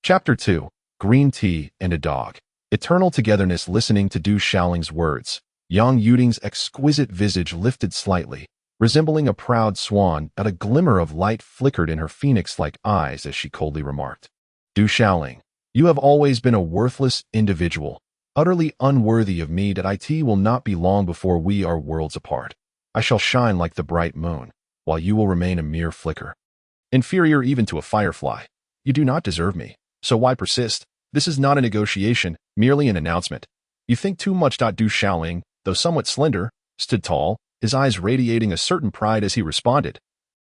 Chapter 2. Green Tea and a Dog. Eternal togetherness. Listening to Du Xiaoling's words, Yang Yuding's exquisite visage lifted slightly, resembling a proud swan, and a glimmer of light flickered in her phoenix-like eyes as she coldly remarked, Du Xiaoling, you have always been a worthless individual, utterly unworthy of me. That it will not be long before we are worlds apart. I shall shine like the bright moon, while you will remain a mere flicker. Inferior even to a firefly. You do not deserve me, so why persist? This is not a negotiation, merely an announcement. You think too much. Du Xiaoling, though somewhat slender, stood tall, his eyes radiating a certain pride as he responded.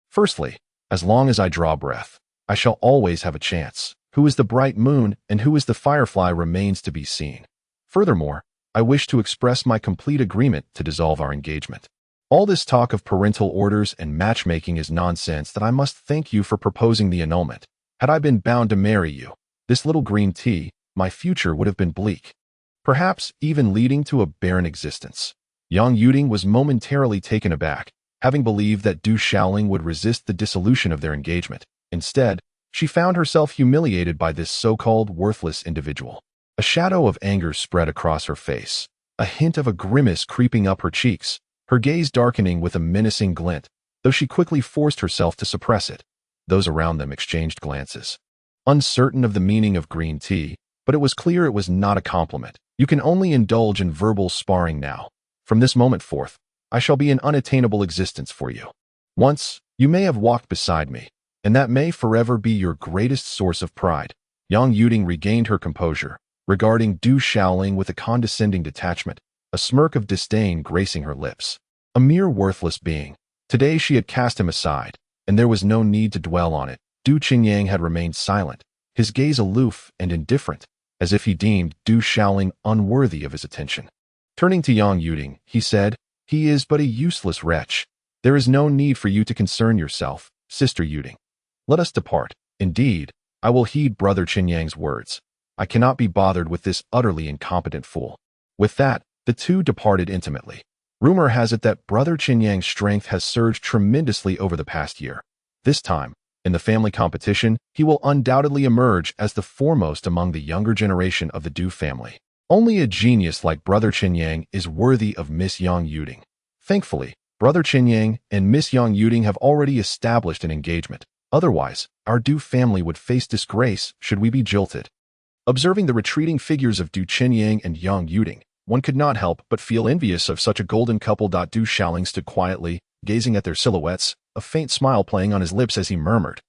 Firstly, as long as I draw breath, I shall always have a chance. Who is the bright moon and who is the firefly remains to be seen. Furthermore, I wish to express my complete agreement to dissolve our engagement. All this talk of parental orders and matchmaking is nonsense. That I must thank you for proposing the annulment. Had I been bound to marry you, this little green tea, my future would have been bleak, perhaps even leading to a barren existence. Yang Yuding was momentarily taken aback, having believed that Du Xiaoling would resist the dissolution of their engagement. Instead, she found herself humiliated by this so-called worthless individual. A shadow of anger spread across her face, a hint of a grimace creeping up her cheeks, her gaze darkening with a menacing glint, though she quickly forced herself to suppress it. Those around them exchanged glances, uncertain of the meaning of green tea, but it was clear it was not a compliment. You can only indulge in verbal sparring now. From this moment forth, I shall be an unattainable existence for you. Once, you may have walked beside me, and that may forever be your greatest source of pride. Yang Yuding regained her composure, regarding Du Xiaoling with a condescending detachment, a smirk of disdain gracing her lips. A mere worthless being. Today she had cast him aside, and there was no need to dwell on it. Du Qinyang had remained silent, his gaze aloof and indifferent, as if he deemed Du Xiaoling unworthy of his attention. Turning to Yang Yuding, he said, he is but a useless wretch. There is no need for you to concern yourself, Sister Yuding. Let us depart. Indeed, I will heed Brother Qinyang's words. I cannot be bothered with this utterly incompetent fool. With that, the two departed intimately. Rumor has it that Brother Qinyang's strength has surged tremendously over the past year. This time, in the family competition, he will undoubtedly emerge as the foremost among the younger generation of the Du family. Only a genius like Brother Qinyang is worthy of Miss Yang Yuding. Thankfully, Brother Qinyang and Miss Yang Yuding have already established an engagement. Otherwise, our Du family would face disgrace should we be jilted. Observing the retreating figures of Du Qinyang and Yang Yuding, one could not help but feel envious of such a golden couple. Du Xiaoling stood quietly, gazing at their silhouettes, a faint smile playing on his lips as he murmured,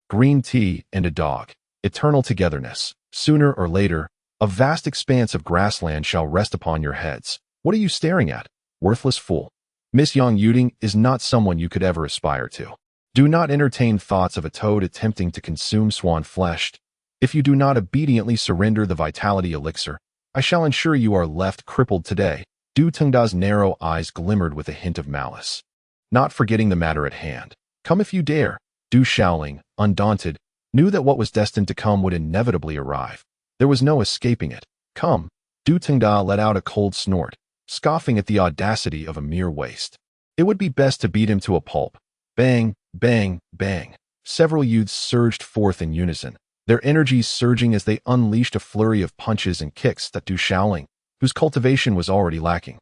Green tea and a dog. Eternal togetherness. Sooner or later, a vast expanse of grassland shall rest upon your heads. What are you staring at, worthless fool? Miss Yang Yuding is not someone you could ever aspire to. Do not entertain thoughts of a toad attempting to consume swan flesh. If you do not obediently surrender the vitality elixir, I shall ensure you are left crippled today. Du Tengda's narrow eyes glimmered with a hint of malice. Not forgetting the matter at hand. Come if you dare. Du Xiaoling, undaunted, knew that what was destined to come would inevitably arrive. There was no escaping it. Come. Du Tengda let out a cold snort, scoffing at the audacity of a mere waste. It would be best to beat him to a pulp. Bang, bang, bang. Several youths surged forth in unison, their energies surging as they unleashed a flurry of punches and kicks that Du Xiaoling, whose cultivation was already lacking,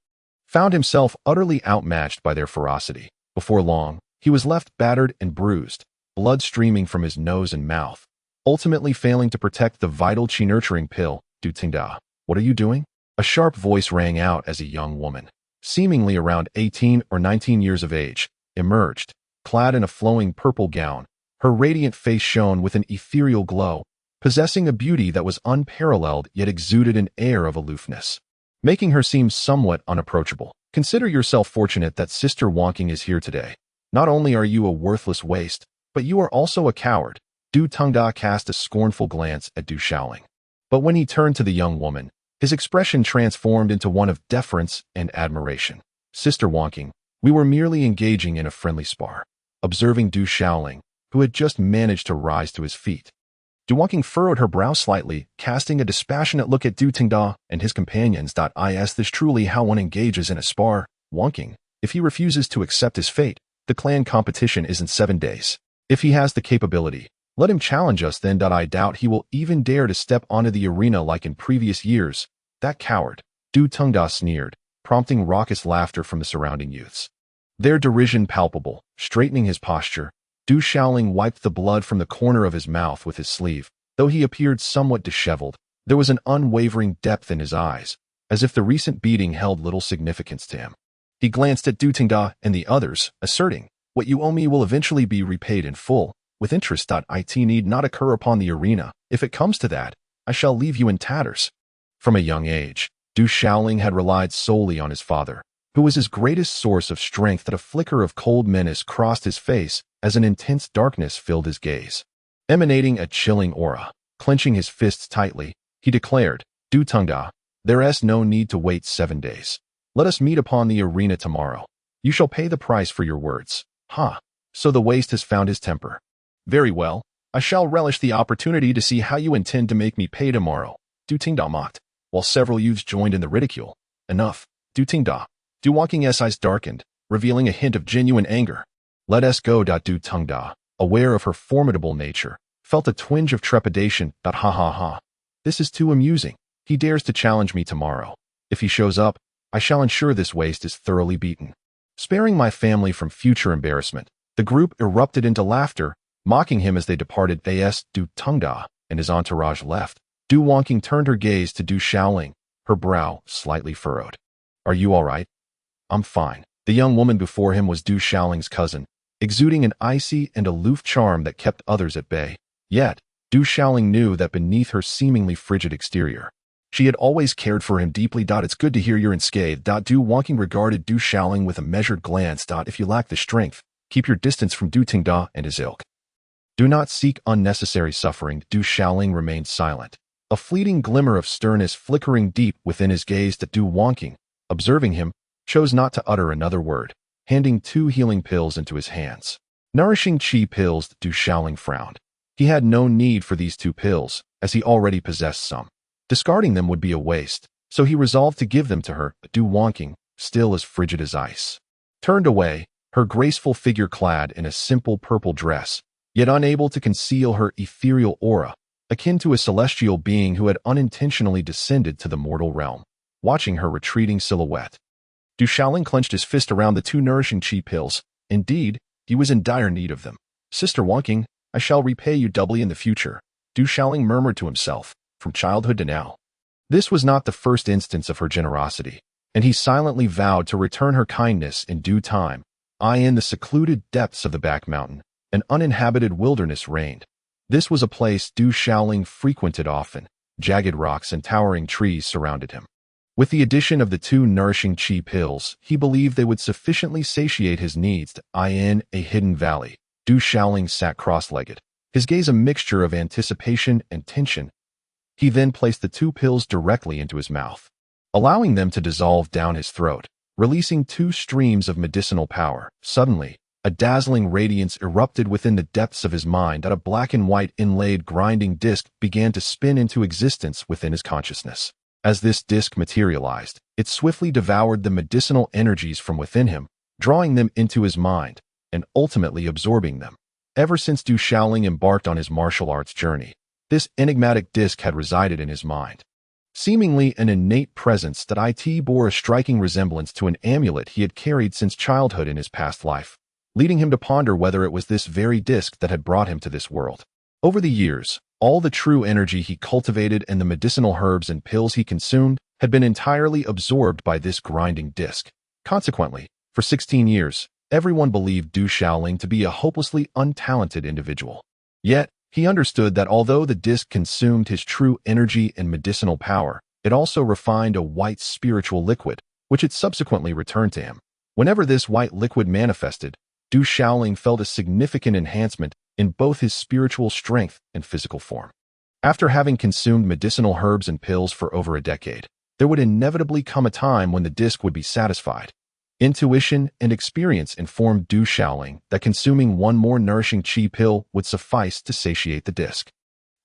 found himself utterly outmatched by their ferocity. Before long, he was left battered and bruised, blood streaming from his nose and mouth, ultimately failing to protect the vital qi-nurturing pill. Du Tengda, what are you doing? A sharp voice rang out as a young woman, seemingly around 18 or 19 years of age, emerged, clad in a flowing purple gown. Her radiant face shone with an ethereal glow, possessing a beauty that was unparalleled yet exuded an air of aloofness, making her seem somewhat unapproachable. Consider yourself fortunate that Sister Wonking is here today. Not only are you a worthless waste, but you are also a coward. Du Tengda cast a scornful glance at Du Xiaoling. But when he turned to the young woman, his expression transformed into one of deference and admiration. Sister Wonking, we were merely engaging in a friendly spar. Observing Du Xiaoling, who had just managed to rise to his feet. Du Wonking furrowed her brow slightly, casting a dispassionate look at Du Tengda and his companions. Is this truly how one engages in a spar? Wonking, if he refuses to accept his fate, the clan competition is in 7 days. If he has the capability, Let him challenge us then. I doubt he will even dare to step onto the arena like in previous years. That coward, Du Tongda sneered, prompting raucous laughter from the surrounding youths. Their derision palpable, straightening his posture, Du Shaoling wiped the blood from the corner of his mouth with his sleeve. Though he appeared somewhat disheveled, there was an unwavering depth in his eyes, as if the recent beating held little significance to him. He glanced at Du Tongda and the others, asserting, "What you owe me will eventually be repaid in full, with interest. It need not occur upon the arena. If it comes to that, I shall leave you in tatters." From a young age, Du Shaoling had relied solely on his father, who was his greatest source of strength. That a flicker of cold menace crossed his face as an intense darkness filled his gaze. Emanating a chilling aura, clenching his fists tightly, he declared, "Du Tongda, there is no need to wait 7 days. Let us meet upon the arena tomorrow. You shall pay the price for your words." "Ha! So the waste has found his temper. Very well, I shall relish the opportunity to see how you intend to make me pay tomorrow," Du Tongda mocked, while several youths joined in the ridicule. "Enough, Du Tongda." Du Wang's eyes darkened, revealing a hint of genuine anger. "Let us go." Du Tongda, aware of her formidable nature, felt a twinge of trepidation. Ha ha ha. This is too amusing. He dares to challenge me tomorrow. If he shows up, I shall ensure this waste is thoroughly beaten. Sparing my family from future embarrassment, the group erupted into laughter, mocking him as they departed. Du Tongda and his entourage left. Du Wangking turned her gaze to Du Shaoling, her brow slightly furrowed. "Are you all right?" "I'm fine." The young woman before him was Du Shaoling's cousin, exuding an icy and aloof charm that kept others at bay. Yet, Du Shaoling knew that beneath her seemingly frigid exterior, she had always cared for him deeply. "It's good to hear you're unscathed." Du Wangking regarded Du Shaoling with a measured glance. "If you lack the strength, keep your distance from Du Tongda and his ilk. Do not seek unnecessary suffering." Du Shaoling remained silent, a fleeting glimmer of sternness flickering deep within his gaze. Du Wangking, observing him, chose not to utter another word, handing 2 healing pills into his hands. Nourishing chi pills. Du Shaoling frowned. He had no need for these 2 pills, as he already possessed some. Discarding them would be a waste, so he resolved to give them to her. Du Wangking, still as frigid as ice, turned away, her graceful figure clad in a simple purple dress, yet unable to conceal her ethereal aura, akin to a celestial being who had unintentionally descended to the mortal realm. Watching her retreating silhouette, Du Shaoling clenched his fist around the 2 nourishing chi pills. Indeed, he was in dire need of them. "Sister Wangking, I shall repay you doubly in the future," Du Shaoling murmured to himself, from childhood to now. This was not the first instance of her generosity, and he silently vowed to return her kindness in due time. In the secluded depths of the back mountain, an uninhabited wilderness reigned. This was a place Du Shaoling frequented often. Jagged rocks and towering trees surrounded him. With the addition of the 2 nourishing chi pills, he believed they would sufficiently satiate his needs. In a hidden valley, Du Shaoling sat cross-legged, his gaze a mixture of anticipation and tension. He then placed the 2 pills directly into his mouth, allowing them to dissolve down his throat, releasing 2 streams of medicinal power. Suddenly, a dazzling radiance erupted within the depths of his mind. A black and white inlaid grinding disc began to spin into existence within his consciousness. As this disc materialized, it swiftly devoured the medicinal energies from within him, drawing them into his mind, and ultimately absorbing them. Ever since Du Shaoling embarked on his martial arts journey, this enigmatic disc had resided in his mind. Seemingly an innate presence that bore a striking resemblance to an amulet he had carried since childhood in his past life, leading him to ponder whether it was this very disc that had brought him to this world. Over the years, all the true energy he cultivated and the medicinal herbs and pills he consumed had been entirely absorbed by this grinding disc. Consequently, for 16 years, everyone believed Du Shaoling to be a hopelessly untalented individual. Yet, he understood that although the disc consumed his true energy and medicinal power, it also refined a white spiritual liquid, which it subsequently returned to him. Whenever this white liquid manifested, Du Shaoling felt a significant enhancement in both his spiritual strength and physical form. After having consumed medicinal herbs and pills for over a decade, there would inevitably come a time when the disc would be satisfied. Intuition and experience informed Du Shaoling that consuming 1 more nourishing chi pill would suffice to satiate the disc.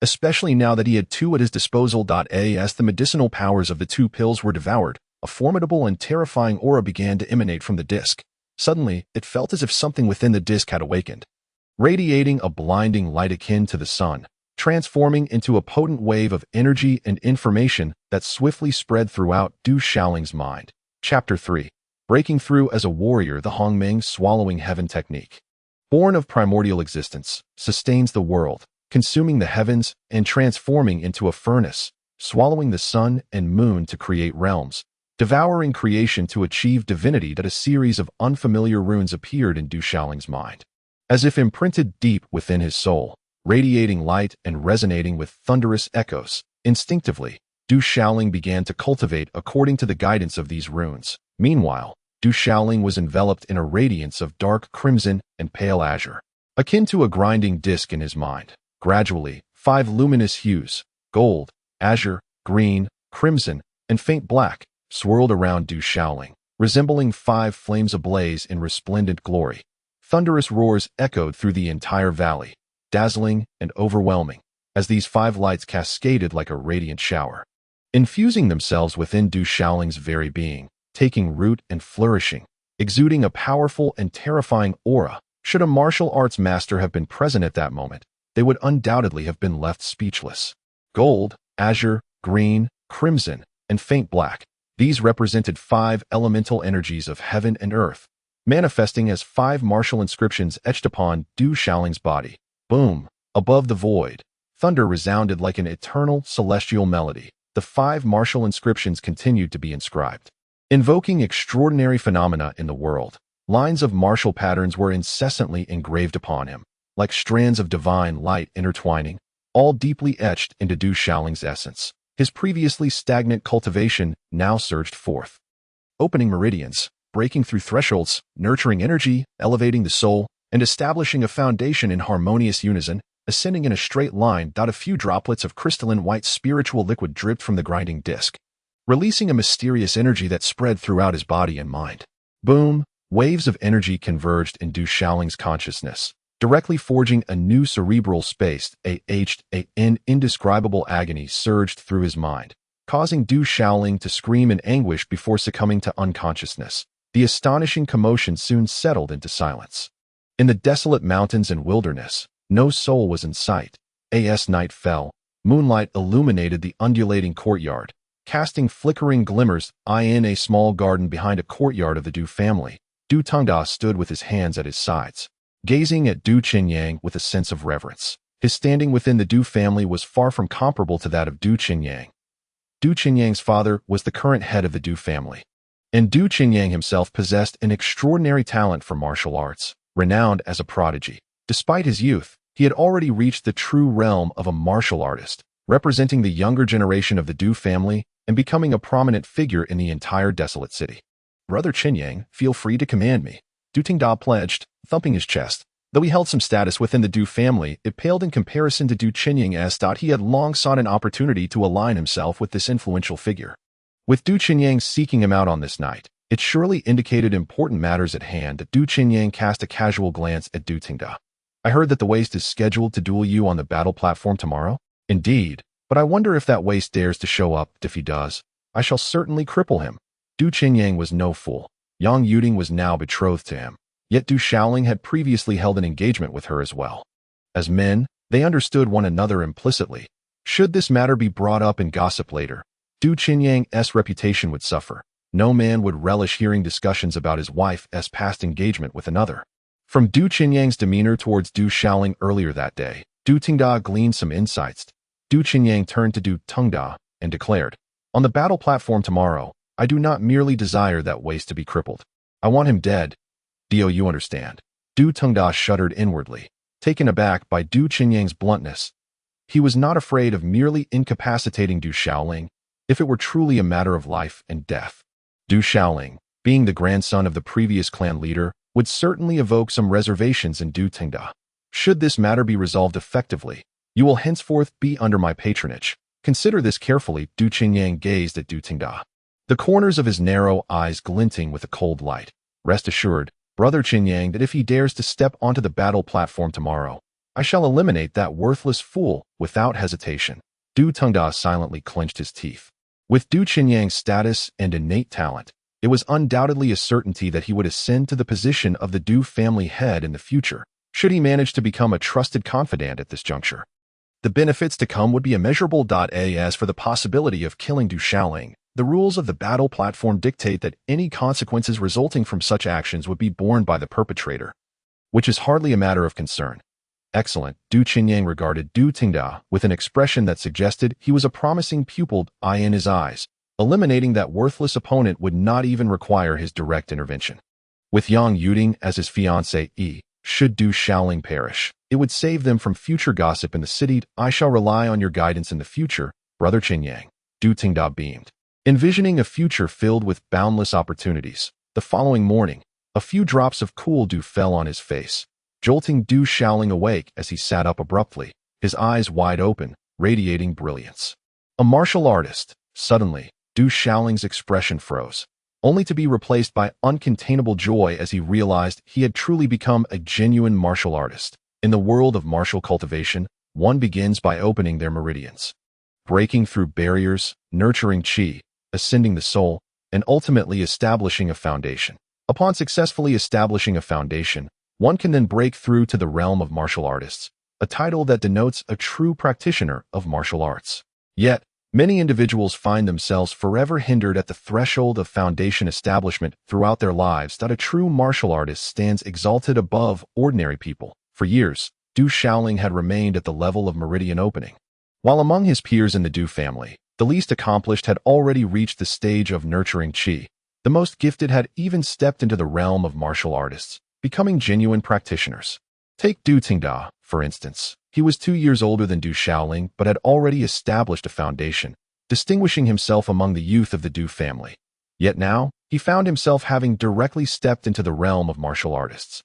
Especially now that he had 2 at his disposal. As the medicinal powers of the 2 pills were devoured, a formidable and terrifying aura began to emanate from the disc. Suddenly, it felt as if something within the disc had awakened. radiating a blinding light akin to the sun, transforming into a potent wave of energy and information that swiftly spread throughout Du Xiaoling's mind. Chapter 3. Breaking Through as a Warrior, the Hongming Swallowing Heaven Technique. Born of primordial existence, sustains the world, consuming the heavens and transforming into a furnace, swallowing the sun and moon to create realms, devouring creation to achieve divinity. That a series of unfamiliar runes appeared in Du Xiaoling's mind, as if imprinted deep within his soul, radiating light and resonating with thunderous echoes. Instinctively, Du Xiaoling began to cultivate according to the guidance of these runes. Meanwhile, Du Xiaoling was enveloped in a radiance of dark crimson and pale azure, akin to a grinding disk in his mind. Gradually, 5 luminous hues, gold, azure, green, crimson, and faint black, swirled around Du Xiaoling, resembling 5 flames ablaze in resplendent glory. Thunderous roars echoed through the entire valley, dazzling and overwhelming, as these 5 lights cascaded like a radiant shower, infusing themselves within Du Xiaoling's very being, taking root and flourishing, exuding a powerful and terrifying aura. Should a martial arts master have been present at that moment, they would undoubtedly have been left speechless. Gold, azure, green, crimson, and faint black. These represented 5 elemental energies of heaven and earth, manifesting as 5 martial inscriptions etched upon Du Xiaoling's body. Boom! Above the void, thunder resounded like an eternal celestial melody. The 5 martial inscriptions continued to be inscribed, invoking extraordinary phenomena in the world. Lines of martial patterns were incessantly engraved upon him, like strands of divine light intertwining, all deeply etched into Du Xiaoling's essence. His previously stagnant cultivation now surged forth, opening meridians, breaking through thresholds, nurturing energy, elevating the soul, and establishing a foundation in harmonious unison, ascending in a straight line. A few droplets of crystalline white spiritual liquid dripped from the grinding disk, releasing a mysterious energy that spread throughout his body and mind. Boom! Waves of energy converged in Du Xiaoling's consciousness, directly forging a new cerebral space. An indescribable agony surged through his mind, causing Du Xiaoling to scream in anguish before succumbing to unconsciousness. The astonishing commotion soon settled into silence. In the desolate mountains and wilderness, no soul was in sight. As night fell, moonlight illuminated the undulating courtyard, casting flickering glimmers. In a small garden behind a courtyard of the Du family, Du Tongda stood with his hands at his sides, gazing at Du Qinyang with a sense of reverence. His standing within the Du family was far from comparable to that of Du Qinyang. Du Qinyang's father was the current head of the Du family, and Du Qinyang himself possessed an extraordinary talent for martial arts, renowned as a prodigy. Despite his youth, he had already reached the true realm of a martial artist, representing the younger generation of the Du family and becoming a prominent figure in the entire desolate city. "Brother Qinyang, feel free to command me," Du Tingda pledged, thumping his chest. Though he held some status within the Du family, it paled in comparison to Du Qinyang's. He had long sought an opportunity to align himself with this influential figure. With Du Qinyang seeking him out on this night, it surely indicated important matters at hand. Du Qinyang cast a casual glance at Du Tingda. "I heard that the waste is scheduled to duel you on the battle platform tomorrow." "Indeed, but I wonder if that waste dares to show up. If he does, I shall certainly cripple him." Du Qinyang was no fool. Unyielding was now betrothed to him, yet Du Xiaoling had previously held an engagement with her as well. As men, they understood one another implicitly. Should this matter be brought up in gossip later, Du Qinyang's reputation would suffer. No man would relish hearing discussions about his wife's past engagement with another. From Du Qinyang's demeanor towards Du Xiaoling earlier that day, Du Tingda gleaned some insights. Du Qinyang turned to Du Tongda and declared, "On the battle platform tomorrow, I do not merely desire that waste to be crippled. I want him dead. Do you understand?" Du Tongda shuddered inwardly, taken aback by Du Qinyang's bluntness. He was not afraid of merely incapacitating Du Xiaoling if it were truly a matter of life and death. Du Xiaoling, being the grandson of the previous clan leader, would certainly evoke some reservations in Du Tingda. "Should this matter be resolved effectively, you will henceforth be under my patronage. Consider this carefully." Du Qinyang gazed at Du Tingda, the corners of his narrow eyes glinting with a cold light. "Rest assured, Brother Qinyang, that if he dares to step onto the battle platform tomorrow, I shall eliminate that worthless fool without hesitation." Du Tongda silently clenched his teeth. With Du Qinyang's status and innate talent, it was undoubtedly a certainty that he would ascend to the position of the Du family head in the future. should he manage to become a trusted confidant at this juncture. The benefits to come would be immeasurable. As for the possibility of killing Du Xiaoling, the rules of the battle platform dictate that any consequences resulting from such actions would be borne by the perpetrator, which is hardly a matter of concern. Excellent. Du Qinyang regarded Du Tingda with an expression that suggested he was a promising pupil in his eyes. Eliminating that worthless opponent would not even require his direct intervention. With Yang Yuding as his fiancée, should Du Xiaoling perish, it would save them from future gossip in the city. I shall rely on your guidance in the future, Brother Qinyang. Du Tingda beamed, envisioning a future filled with boundless opportunities. The following morning, a few drops of cool dew fell on his face, jolting Du Xiaoling awake as he sat up abruptly, his eyes wide open, radiating brilliance. A martial artist. Suddenly, Du Xiaoling's expression froze, only to be replaced by uncontainable joy as he realized he had truly become a genuine martial artist. In the world of martial cultivation, one begins by opening their meridians, breaking through barriers, nurturing qi, ascending the soul, and ultimately establishing a foundation. Upon successfully establishing a foundation, one can then break through to the realm of martial artists, a title that denotes a true practitioner of martial arts. Yet, many individuals find themselves forever hindered at the threshold of foundation establishment throughout their lives. A true martial artist stands exalted above ordinary people. For years, Du Xiaoling had remained at the level of meridian opening, while among his peers in the Du family, the least accomplished had already reached the stage of nurturing qi. The most gifted had even stepped into the realm of martial artists, becoming genuine practitioners. Take Du Tingda, for instance. He was 2 years older than Du Xiaoling but had already established a foundation, distinguishing himself among the youth of the Du family. Yet now, he found himself having directly stepped into the realm of martial artists.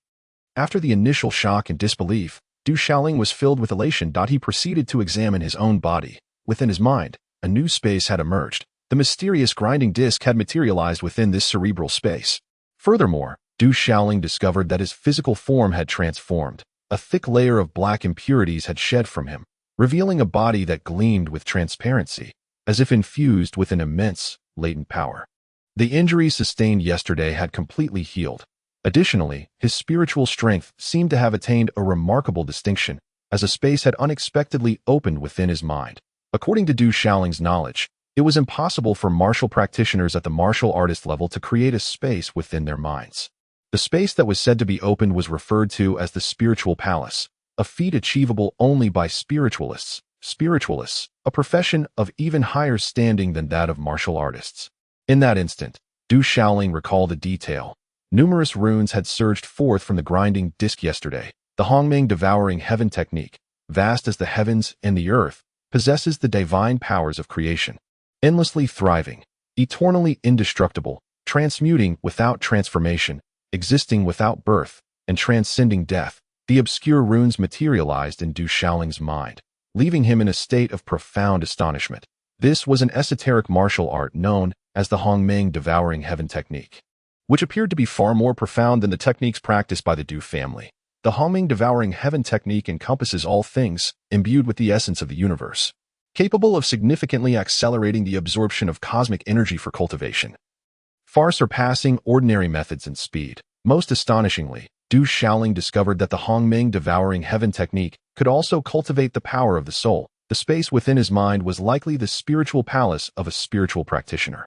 After the initial shock and disbelief, Du Xiaoling was filled with elation. He proceeded to examine his own body. Within his mind, a new space had emerged. The mysterious grinding disc had materialized within this cerebral space. Furthermore, Du Xiaoling discovered that his physical form had transformed. A thick layer of black impurities had shed from him, revealing a body that gleamed with transparency, as if infused with an immense, latent power. The injuries sustained yesterday had completely healed. Additionally, his spiritual strength seemed to have attained a remarkable distinction, as a space had unexpectedly opened within his mind. According to Du Xiaoling's knowledge, it was impossible for martial practitioners at the martial artist level to create a space within their minds. The space that was said to be opened was referred to as the spiritual palace, a feat achievable only by spiritualists. Spiritualists, a profession of even higher standing than that of martial artists. In that instant, Du Xiaoling recalled a detail. Numerous runes had surged forth from the grinding disc yesterday. The Hongmeng devouring heaven technique, vast as the heavens and the earth, possesses the divine powers of creation. Endlessly thriving, eternally indestructible, transmuting without transformation, existing without birth, and transcending death, the obscure runes materialized in Du Xiaoling's mind, leaving him in a state of profound astonishment. This was an esoteric martial art known as the Hongmeng devouring heaven technique, which appeared to be far more profound than the techniques practiced by the Du family. The Hongmeng devouring heaven technique encompasses all things, imbued with the essence of the universe, capable of significantly accelerating the absorption of cosmic energy for cultivation, far surpassing ordinary methods in speed. Most astonishingly, Du Xiaoling discovered that the Hongmeng devouring heaven technique could also cultivate the power of the soul. The space within his mind was likely the spiritual palace of a spiritual practitioner.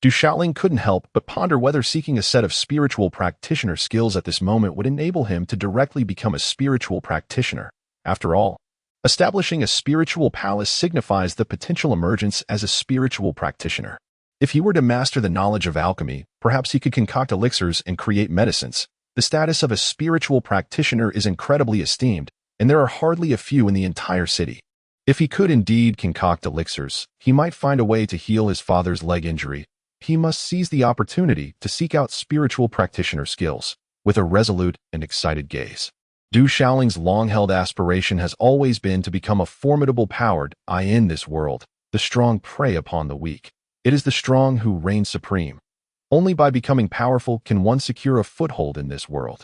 Du Xiaoling couldn't help but ponder whether seeking a set of spiritual practitioner skills at this moment would enable him to directly become a spiritual practitioner. After all, establishing a spiritual palace signifies the potential emergence as a spiritual practitioner. If he were to master the knowledge of alchemy, perhaps he could concoct elixirs and create medicines. The status of a spiritual practitioner is incredibly esteemed, and there are hardly a few in the entire city. If he could indeed concoct elixirs, he might find a way to heal his father's leg injury. He must seize the opportunity to seek out spiritual practitioner skills, with a resolute and excited gaze. Du Xiaoling's long-held aspiration has always been to become a formidable powered in this world. The strong prey upon the weak. It is the strong who reign supreme. Only by becoming powerful can one secure a foothold in this world.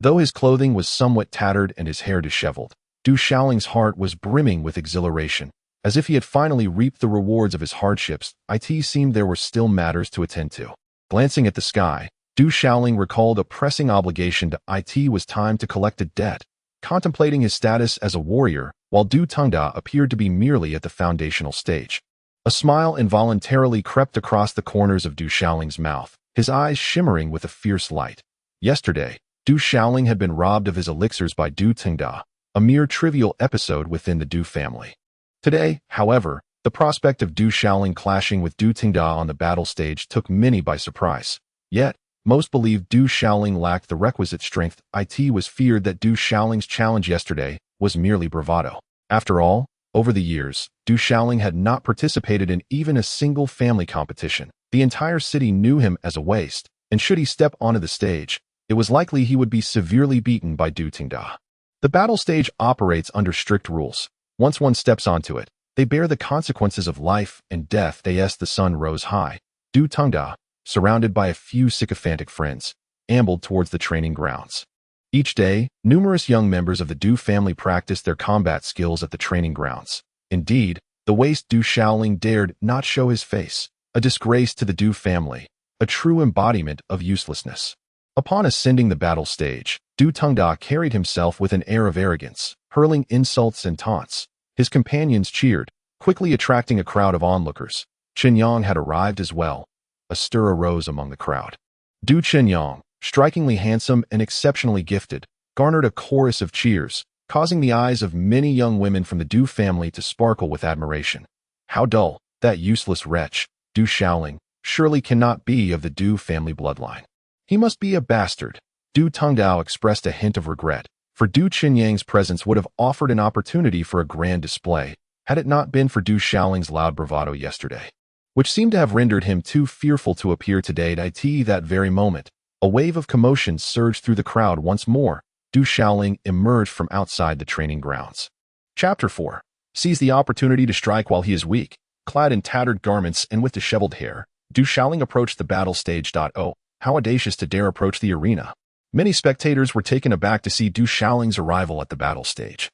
Though his clothing was somewhat tattered and his hair disheveled, Du Xiaoling's heart was brimming with exhilaration. As if he had finally reaped the rewards of his hardships, it seemed there were still matters to attend to. Glancing at the sky, Du Xiaoling recalled a pressing obligation to it was time to collect a debt. contemplating his status as a warrior, while Du Tongda appeared to be merely at the foundational stage. A smile involuntarily crept across the corners of Du Xiaoling's mouth, his eyes shimmering with a fierce light. Yesterday, Du Xiaoling had been robbed of his elixirs by Du Tongda, a mere trivial episode within the Du family. Today, however, the prospect of Du Xiaoling clashing with Du Tongda on the battle stage took many by surprise. Yet, most believed Du Xiaoling lacked the requisite strength. It was feared that Du Xiaoling's challenge yesterday was merely bravado. After all, over the years, Du Xiaoling had not participated in even a single family competition. The entire city knew him as a waste, and should he step onto the stage, it was likely he would be severely beaten by Du Tongda. The battle stage operates under strict rules. Once one steps onto it, they bear the consequences of life and death. As the sun rose high, Du Tongda, surrounded by a few sycophantic friends, ambled towards the training grounds. Each day, numerous young members of the Du family practiced their combat skills at the training grounds. Indeed, the waste Du Xiaoling dared not show his face, a disgrace to the Du family, a true embodiment of uselessness. Upon ascending the battle stage, Du Tongda carried himself with an air of arrogance, hurling insults and taunts. His companions cheered, quickly attracting a crowd of onlookers. Qinyang had arrived as well. A stir arose among the crowd. Du Qinyang, strikingly handsome and exceptionally gifted, garnered a chorus of cheers, causing the eyes of many young women from the Du family to sparkle with admiration. How dull, that useless wretch, Du Xiaoling, surely cannot be of the Du family bloodline. He must be a bastard. Du Tongda expressed a hint of regret, for Du Qinyang's presence would have offered an opportunity for a grand display, had it not been for Du Xiaoling's loud bravado yesterday, which seemed to have rendered him too fearful to appear today. At that very moment, a wave of commotion surged through the crowd once more. Du Xiaoling emerged from outside the training grounds. Chapter 4. Seize the opportunity to strike while he is weak. Clad in tattered garments and with disheveled hair, Du Xiaoling approached the battle stage. Oh, how audacious to dare approach the arena. Many spectators were taken aback to see Du Xiaoling's arrival at the battle stage,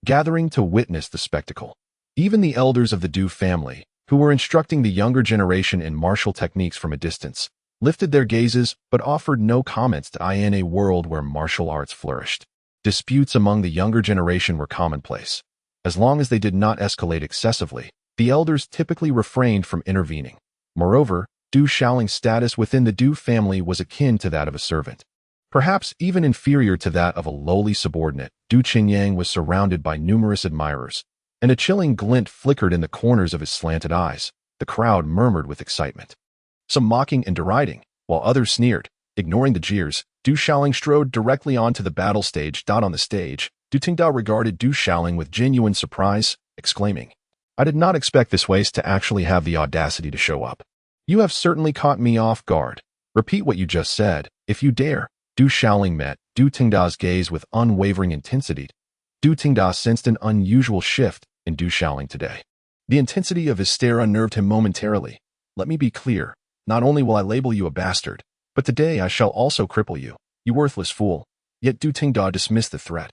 gathering to witness the spectacle. Even the elders of the Du family, who were instructing the younger generation in martial techniques from a distance, lifted their gazes but offered no comments. In a world where martial arts flourished, disputes among the younger generation were commonplace. As long as they did not escalate excessively, the elders typically refrained from intervening. Moreover, Du Xiaoling's status within the Du family was akin to that of a servant, perhaps even inferior to that of a lowly subordinate. Du Qinyang was surrounded by numerous admirers, and a chilling glint flickered in the corners of his slanted eyes. The crowd murmured with excitement, some mocking and deriding, while others sneered. Ignoring the jeers, Du Xiaoling strode directly onto the battle stage. On the stage, Du Tongda regarded Du Xiaoling with genuine surprise, exclaiming, "I did not expect this waste to actually have the audacity to show up. You have certainly caught me off guard. Repeat what you just said, if you dare." Du Xiaoling met Du Tongda's gaze with unwavering intensity. Du Tongda sensed an unusual shift in Du Xiaoling today. The intensity of his stare unnerved him momentarily. "Let me be clear. Not only will I label you a bastard, but today I shall also cripple you, you worthless fool." Yet Du Tongda dismissed the threat.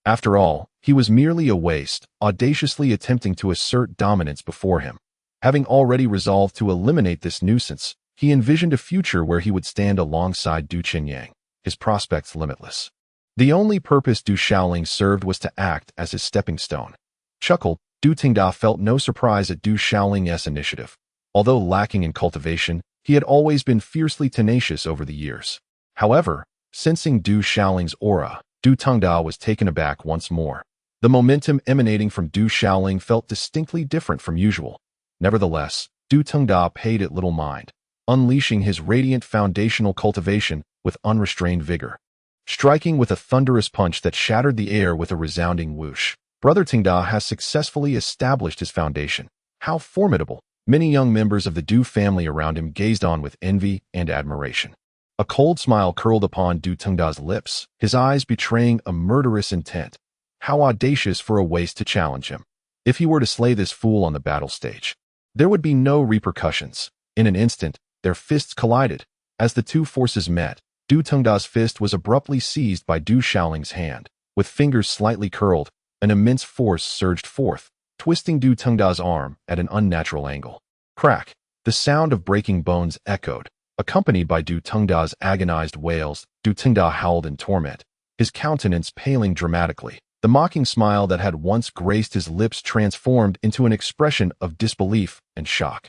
After all, he was merely a waste, audaciously attempting to assert dominance before him. Having already resolved to eliminate this nuisance, he envisioned a future where he would stand alongside Du Qinyang, his prospects limitless. The only purpose Du Xiaoling served was to act as his stepping stone. Chuckled, Du Tongda felt no surprise at Du Xiaoling's initiative. Although lacking in cultivation, he had always been fiercely tenacious over the years. However, sensing Du Xiaoling's aura, Du Tongda was taken aback once more. The momentum emanating from Du Xiaoling felt distinctly different from usual. Nevertheless, Du Tongda paid it little mind, unleashing his radiant foundational cultivation with unrestrained vigor. Striking with a thunderous punch that shattered the air with a resounding whoosh, Brother Tongda has successfully established his foundation. How formidable! Many young members of the Du family around him gazed on with envy and admiration. A cold smile curled upon Du Tongda's lips, his eyes betraying a murderous intent. How audacious for a waste to challenge him. If he were to slay this fool on the battle stage, there would be no repercussions. In an instant, their fists collided. As the two forces met, Du Tongda's fist was abruptly seized by Du Xiaoling's hand. With fingers slightly curled, an immense force surged forth, twisting Du Tongda's arm at an unnatural angle. Crack! The sound of breaking bones echoed, accompanied by Du Tongda's agonized wails. Du Tongda howled in torment, his countenance paling dramatically. The mocking smile that had once graced his lips transformed into an expression of disbelief and shock.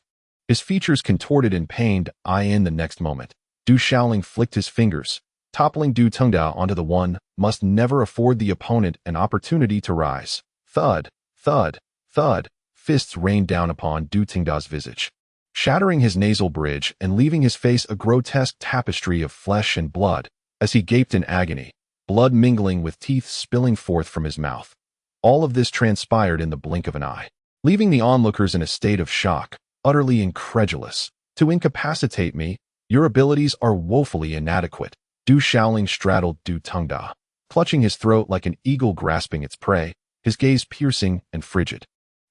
His features contorted in pained eye. In the next moment, Du Shaoling flicked his fingers, toppling Du Tengda onto the one, must never afford the opponent an opportunity to rise. Thud, thud, thud, fists rained down upon Du Tengda's visage, shattering his nasal bridge and leaving his face a grotesque tapestry of flesh and blood as he gaped in agony, blood mingling with teeth spilling forth from his mouth. All of this transpired in the blink of an eye, leaving the onlookers in a state of shock, utterly incredulous. To incapacitate me, your abilities are woefully inadequate. Du Shaoling straddled Du Tengda, clutching his throat like an eagle grasping its prey, his gaze piercing and frigid.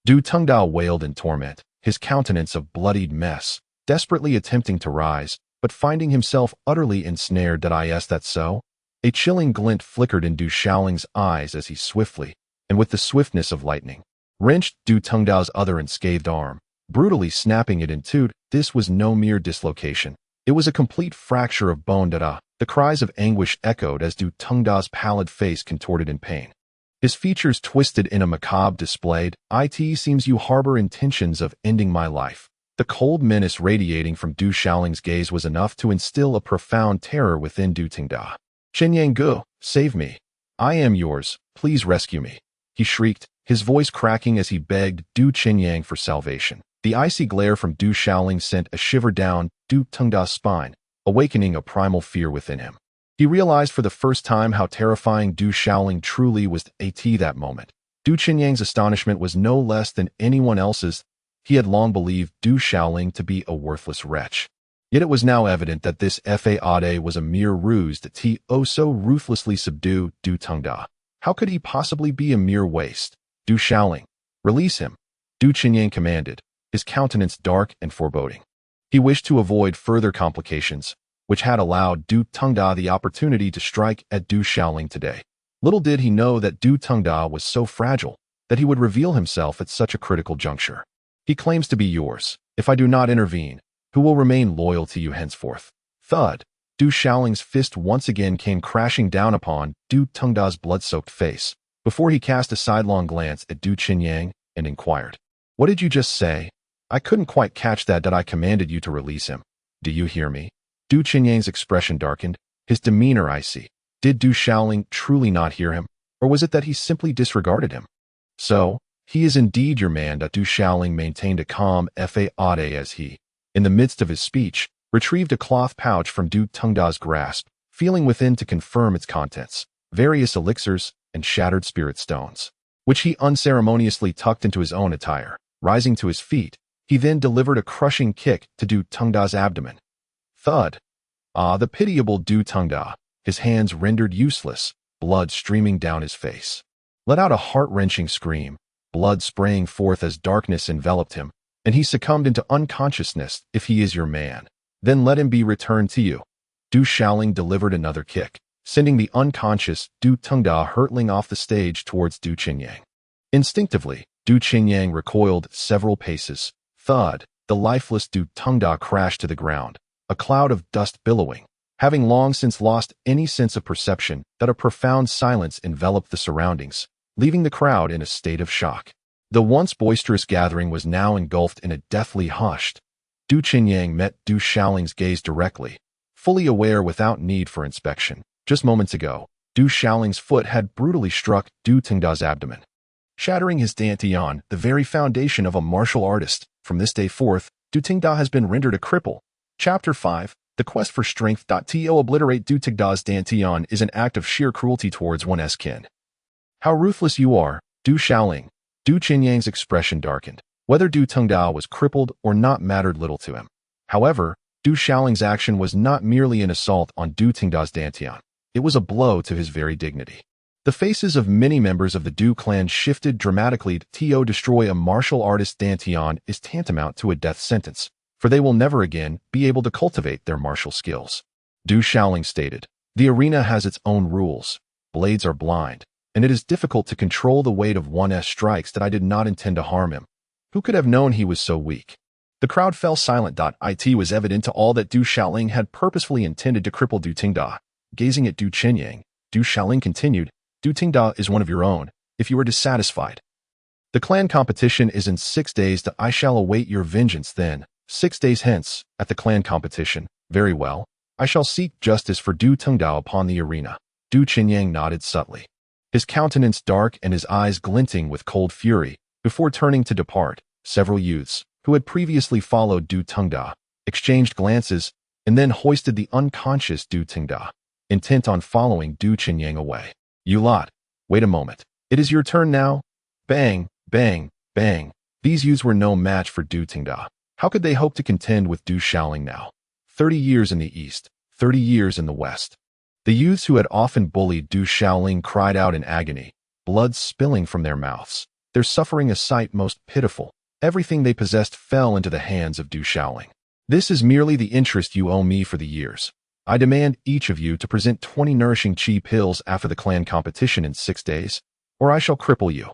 Du Tengda wailed in torment, his countenance a bloodied mess, desperately attempting to rise, but finding himself utterly ensnared. That so? A chilling glint flickered in Du Shaoling's eyes as he swiftly, and with the swiftness of lightning, wrenched Du Tengda's other unscathed arm, brutally snapping it in two. This was no mere dislocation. It was a complete fracture of bone. The cries of anguish echoed as Du Tengda's pallid face contorted in pain, his features twisted in a macabre display. It seems you harbor intentions of ending my life. The cold menace radiating from Du Shaoling's gaze was enough to instill a profound terror within Du Tengda. Qinyang Gu, save me. I am yours, please rescue me, he shrieked, his voice cracking as he begged Du Qinyang for salvation. The icy glare from Du Shaoling sent a shiver down Du Tengda's spine, awakening a primal fear within him. He realized for the first time how terrifying Du Shaoling truly was. That moment, Du Qinyang's astonishment was no less than anyone else's. He had long believed Du Shaoling to be a worthless wretch. Yet it was now evident that this Fade was a mere ruse to so ruthlessly subdue Du Tengda. How could he possibly be a mere waste? Du Shaoling, release him, Du Qinyang commanded, his countenance dark and foreboding. He wished to avoid further complications, which had allowed Du Tengda the opportunity to strike at Du Shaoling today. Little did he know that Du Tengda was so fragile that he would reveal himself at such a critical juncture. He claims to be yours. If I do not intervene, who will remain loyal to you henceforth? Thud. Du Shaoling's fist once again came crashing down upon Du Tengda's blood-soaked face, before he cast a sidelong glance at Du Qinyang and inquired, "What did you just say? I couldn't quite catch that. I commanded you to release him. Do you hear me?" Du Qinyang's expression darkened, his demeanor icy. Did Du Shaoling truly not hear him, or was it that he simply disregarded him? So, he is indeed your man. Du Shaoling maintained a calm Fade as he, in the midst of his speech, retrieved a cloth pouch from Du Tengda's grasp, feeling within to confirm its contents, various elixirs and shattered spirit stones, which he unceremoniously tucked into his own attire. Rising to his feet, he then delivered a crushing kick to Du Tengda's abdomen. Thud. Ah, the pitiable Du Tengda, his hands rendered useless, blood streaming down his face, let out a heart-wrenching scream, blood spraying forth as darkness enveloped him, and he succumbed into unconsciousness. If he is your man, then let him be returned to you. Du Shaoling delivered another kick, sending the unconscious Du Tengda hurtling off the stage towards Du Qinyang. Instinctively, Du Qinyang recoiled several paces. Thud. The lifeless Du Tengda crashed to the ground, a cloud of dust billowing, having long since lost any sense of perception. That a profound silence enveloped the surroundings, leaving the crowd in a state of shock. The once boisterous gathering was now engulfed in a deathly hush. Du Qinyang met Du Shaoling's gaze directly, fully aware without need for inspection. Just moments ago, Du Shaoling's foot had brutally struck Du Tengda's abdomen, shattering his dantian, the very foundation of a martial artist. From this day forth, Du Tengda has been rendered a cripple. Chapter 5. The Quest for Strength. To obliterate Du Tengda's dantian is an act of sheer cruelty towards one's kin. How ruthless you are, Du Shaoling. Du Qinyang's expression darkened. Whether Du Tengda was crippled or not mattered little to him. However, Du Shaoling's action was not merely an assault on Du Tengda's dantian. It was a blow to his very dignity. The faces of many members of the Du clan shifted dramatically. To destroy a martial artist's dantian is tantamount to a death sentence, for they will never again be able to cultivate their martial skills. Du Shaoling stated, "The arena has its own rules. Blades are blind, and it is difficult to control the weight of one's strikes. That I did not intend to harm him. Who could have known he was so weak?" The crowd fell silent. It was evident to all that Du Shaoling had purposefully intended to cripple Du Tengda. Gazing at Du Qinyang, Du Shaoling continued, Du Tingda is one of your own, if you are dissatisfied. The clan competition is in 6 days. I shall await your vengeance then. 6 days hence, at the clan competition. Very well. I shall seek justice for Du Tengdao upon the arena. Du Qinyang nodded subtly, his countenance dark and his eyes glinting with cold fury. Before turning to depart, several youths, who had previously followed Du Tengda, exchanged glances and then hoisted the unconscious Du Tengda, intent on following Du Qinyang away. You lot, wait a moment. It is your turn now? Bang, bang, bang. These youths were no match for Du Tengda. How could they hope to contend with Du Shaoling now? 30 years in the east, 30 years in the west. The youths who had often bullied Du Shaoling cried out in agony, blood spilling from their mouths, their suffering a sight most pitiful. Everything they possessed fell into the hands of Du Shaoling. This is merely the interest you owe me for the years. I demand each of you to present 20 nourishing chi pills after the clan competition in 6 days, or I shall cripple you.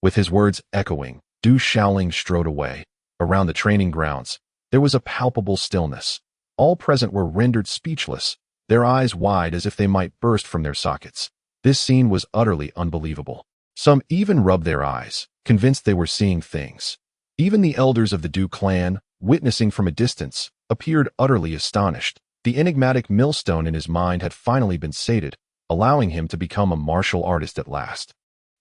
With his words echoing, Du Shaoling strode away. Around the training grounds, there was a palpable stillness. All present were rendered speechless, their eyes wide as if they might burst from their sockets. This scene was utterly unbelievable. Some even rubbed their eyes, convinced they were seeing things. Even the elders of the Du clan, witnessing from a distance, appeared utterly astonished. The enigmatic millstone in his mind had finally been sated, allowing him to become a martial artist at last.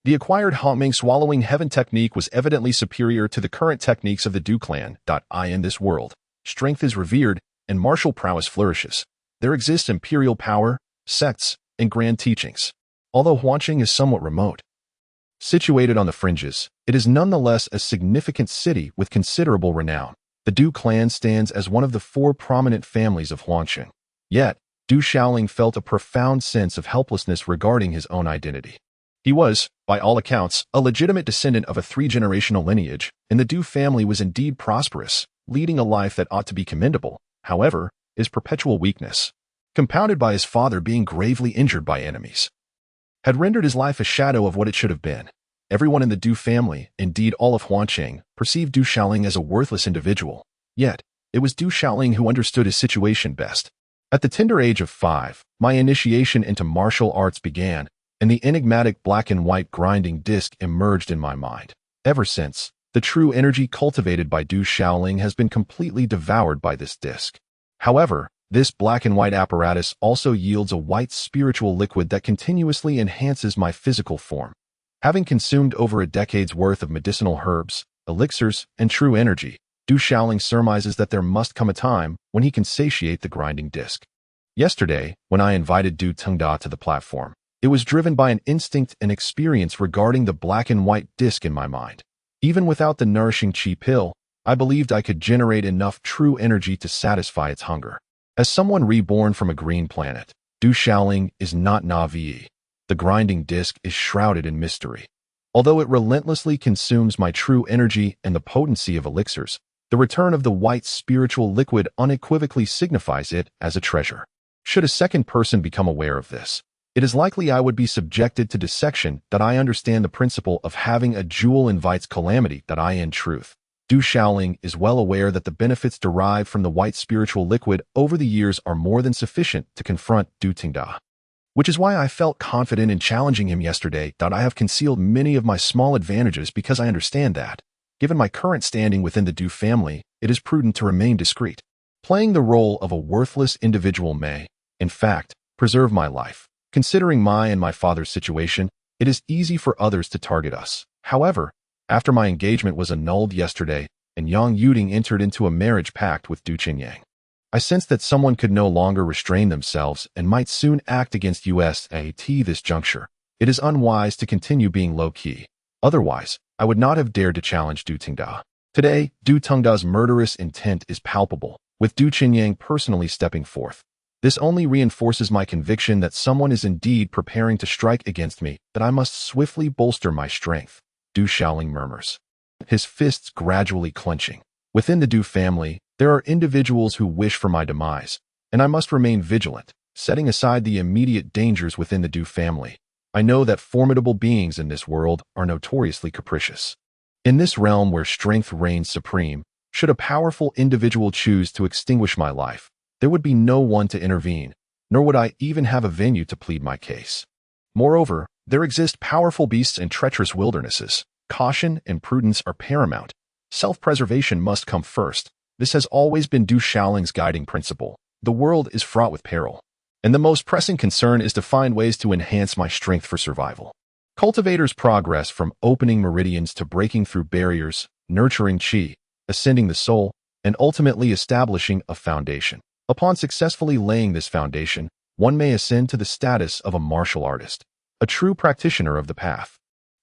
The acquired Hongming swallowing heaven technique was evidently superior to the current techniques of the Du clan. In this world, strength is revered, and martial prowess flourishes. There exists imperial power, sects, and grand teachings. Although Huanqing is somewhat remote, situated on the fringes, it is nonetheless a significant city with considerable renown. The Du clan stands as one of the 4 prominent families of Huanqing. Yet, Du Shaoling felt a profound sense of helplessness regarding his own identity. He was, by all accounts, a legitimate descendant of a 3-generational lineage, and the Du family was indeed prosperous, leading a life that ought to be commendable. However, his perpetual weakness, compounded by his father being gravely injured by enemies, had rendered his life a shadow of what it should have been. Everyone in the Du family, indeed all of Huanqing, perceived Du Shaoling as a worthless individual. Yet, it was Du Shaoling who understood his situation best. At the tender age of 5, my initiation into martial arts began, and the enigmatic black and white grinding disc emerged in my mind. Ever since, the true energy cultivated by Du Shaoling has been completely devoured by this disc. However, this black and white apparatus also yields a white spiritual liquid that continuously enhances my physical form. Having consumed over a decade's worth of medicinal herbs, elixirs, and true energy, Du Shaoling surmises that there must come a time when he can satiate the grinding disc. Yesterday, when I invited Du Tengda to the platform, it was driven by an instinct and experience regarding the black and white disc in my mind. Even without the nourishing chi pill, I believed I could generate enough true energy to satisfy its hunger. As someone reborn from a green planet, Du Shaoling is not Na'vi. The grinding disc is shrouded in mystery. Although it relentlessly consumes my true energy and the potency of elixirs, the return of the white spiritual liquid unequivocally signifies it as a treasure. Should a second person become aware of this, it is likely I would be subjected to dissection. That I understand the principle of having a jewel invites calamity. That I in truth, Du Shaoling is well aware that the benefits derived from the white spiritual liquid over the years are more than sufficient to confront Du Tengda. Which is why I felt confident in challenging him yesterday. I have concealed many of my small advantages because I understand that, given my current standing within the Du family, it is prudent to remain discreet. Playing the role of a worthless individual may, in fact, preserve my life. Considering my and my father's situation, it is easy for others to target us. However, after my engagement was annulled yesterday and Yang Yuding entered into a marriage pact with Du Qinyang, I sensed that someone could no longer restrain themselves and might soon act against us at this juncture. It is unwise to continue being low-key. Otherwise, I would not have dared to challenge Du Tengda. Today, Du Tengda's murderous intent is palpable, with Du Qinyang personally stepping forth. This only reinforces my conviction that someone is indeed preparing to strike against me, that I must swiftly bolster my strength. Du Shaoling murmurs, his fists gradually clenching. Within the Du family, there are individuals who wish for my demise, and I must remain vigilant, setting aside the immediate dangers within the Du family. I know that formidable beings in this world are notoriously capricious. In this realm where strength reigns supreme, should a powerful individual choose to extinguish my life, there would be no one to intervene, nor would I even have a venue to plead my case. Moreover, there exist powerful beasts and treacherous wildernesses. Caution and prudence are paramount. Self-preservation must come first. This has always been Du Xiaoling's guiding principle. The world is fraught with peril, and the most pressing concern is to find ways to enhance my strength for survival. Cultivators progress from opening meridians to breaking through barriers, nurturing qi, ascending the soul, and ultimately establishing a foundation. Upon successfully laying this foundation, one may ascend to the status of a martial artist, a true practitioner of the path.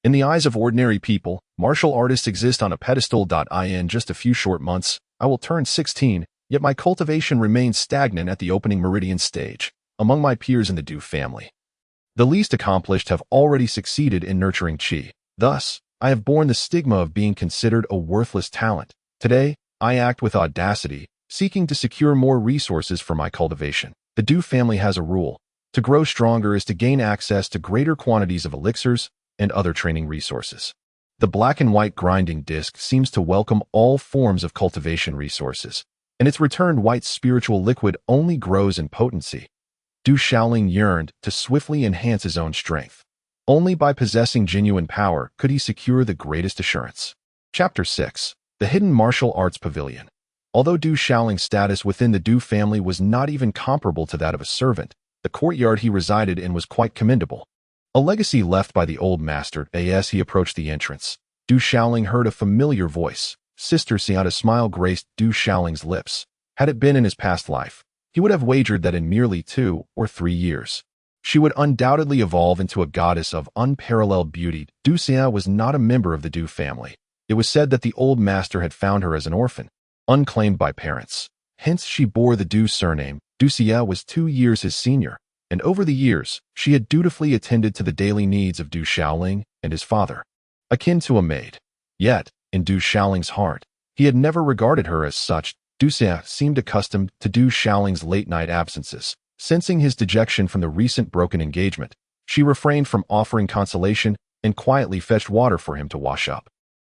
In the eyes of ordinary people, martial artists exist on a pedestal. In just a few short months, I will turn 16, yet my cultivation remains stagnant at the opening meridian stage. Among my peers in the Du family, the least accomplished have already succeeded in nurturing qi. Thus, I have borne the stigma of being considered a worthless talent. Today, I act with audacity, seeking to secure more resources for my cultivation. The Du family has a rule. To grow stronger is to gain access to greater quantities of elixirs and other training resources. The black and white grinding disc seems to welcome all forms of cultivation resources, and its returned white spiritual liquid only grows in potency. Du Xiaoling yearned to swiftly enhance his own strength. Only by possessing genuine power could he secure the greatest assurance. Chapter 6. The Hidden Martial Arts Pavilion. Although Du Xiaoling's status within the Du family was not even comparable to that of a servant, the courtyard he resided in was quite commendable. A legacy left by the old master. As he approached the entrance, Du Xiaoling heard a familiar voice. Sister Xiao's smile graced Du Xiaoling's lips. Had it been in his past life, he would have wagered that in merely 2 or 3 years, she would undoubtedly evolve into a goddess of unparalleled beauty. Du Xia was not a member of the Du family. It was said that the old master had found her as an orphan, unclaimed by parents. Hence she bore the Du surname. Du Xia was 2 years his senior, and over the years, she had dutifully attended to the daily needs of Du Xiaoling and his father, akin to a maid. Yet, in Du Xiaoling's heart, he had never regarded her as such. Du Xia seemed accustomed to Du Xiaoling's late-night absences. Sensing his dejection from the recent broken engagement, she refrained from offering consolation and quietly fetched water for him to wash up.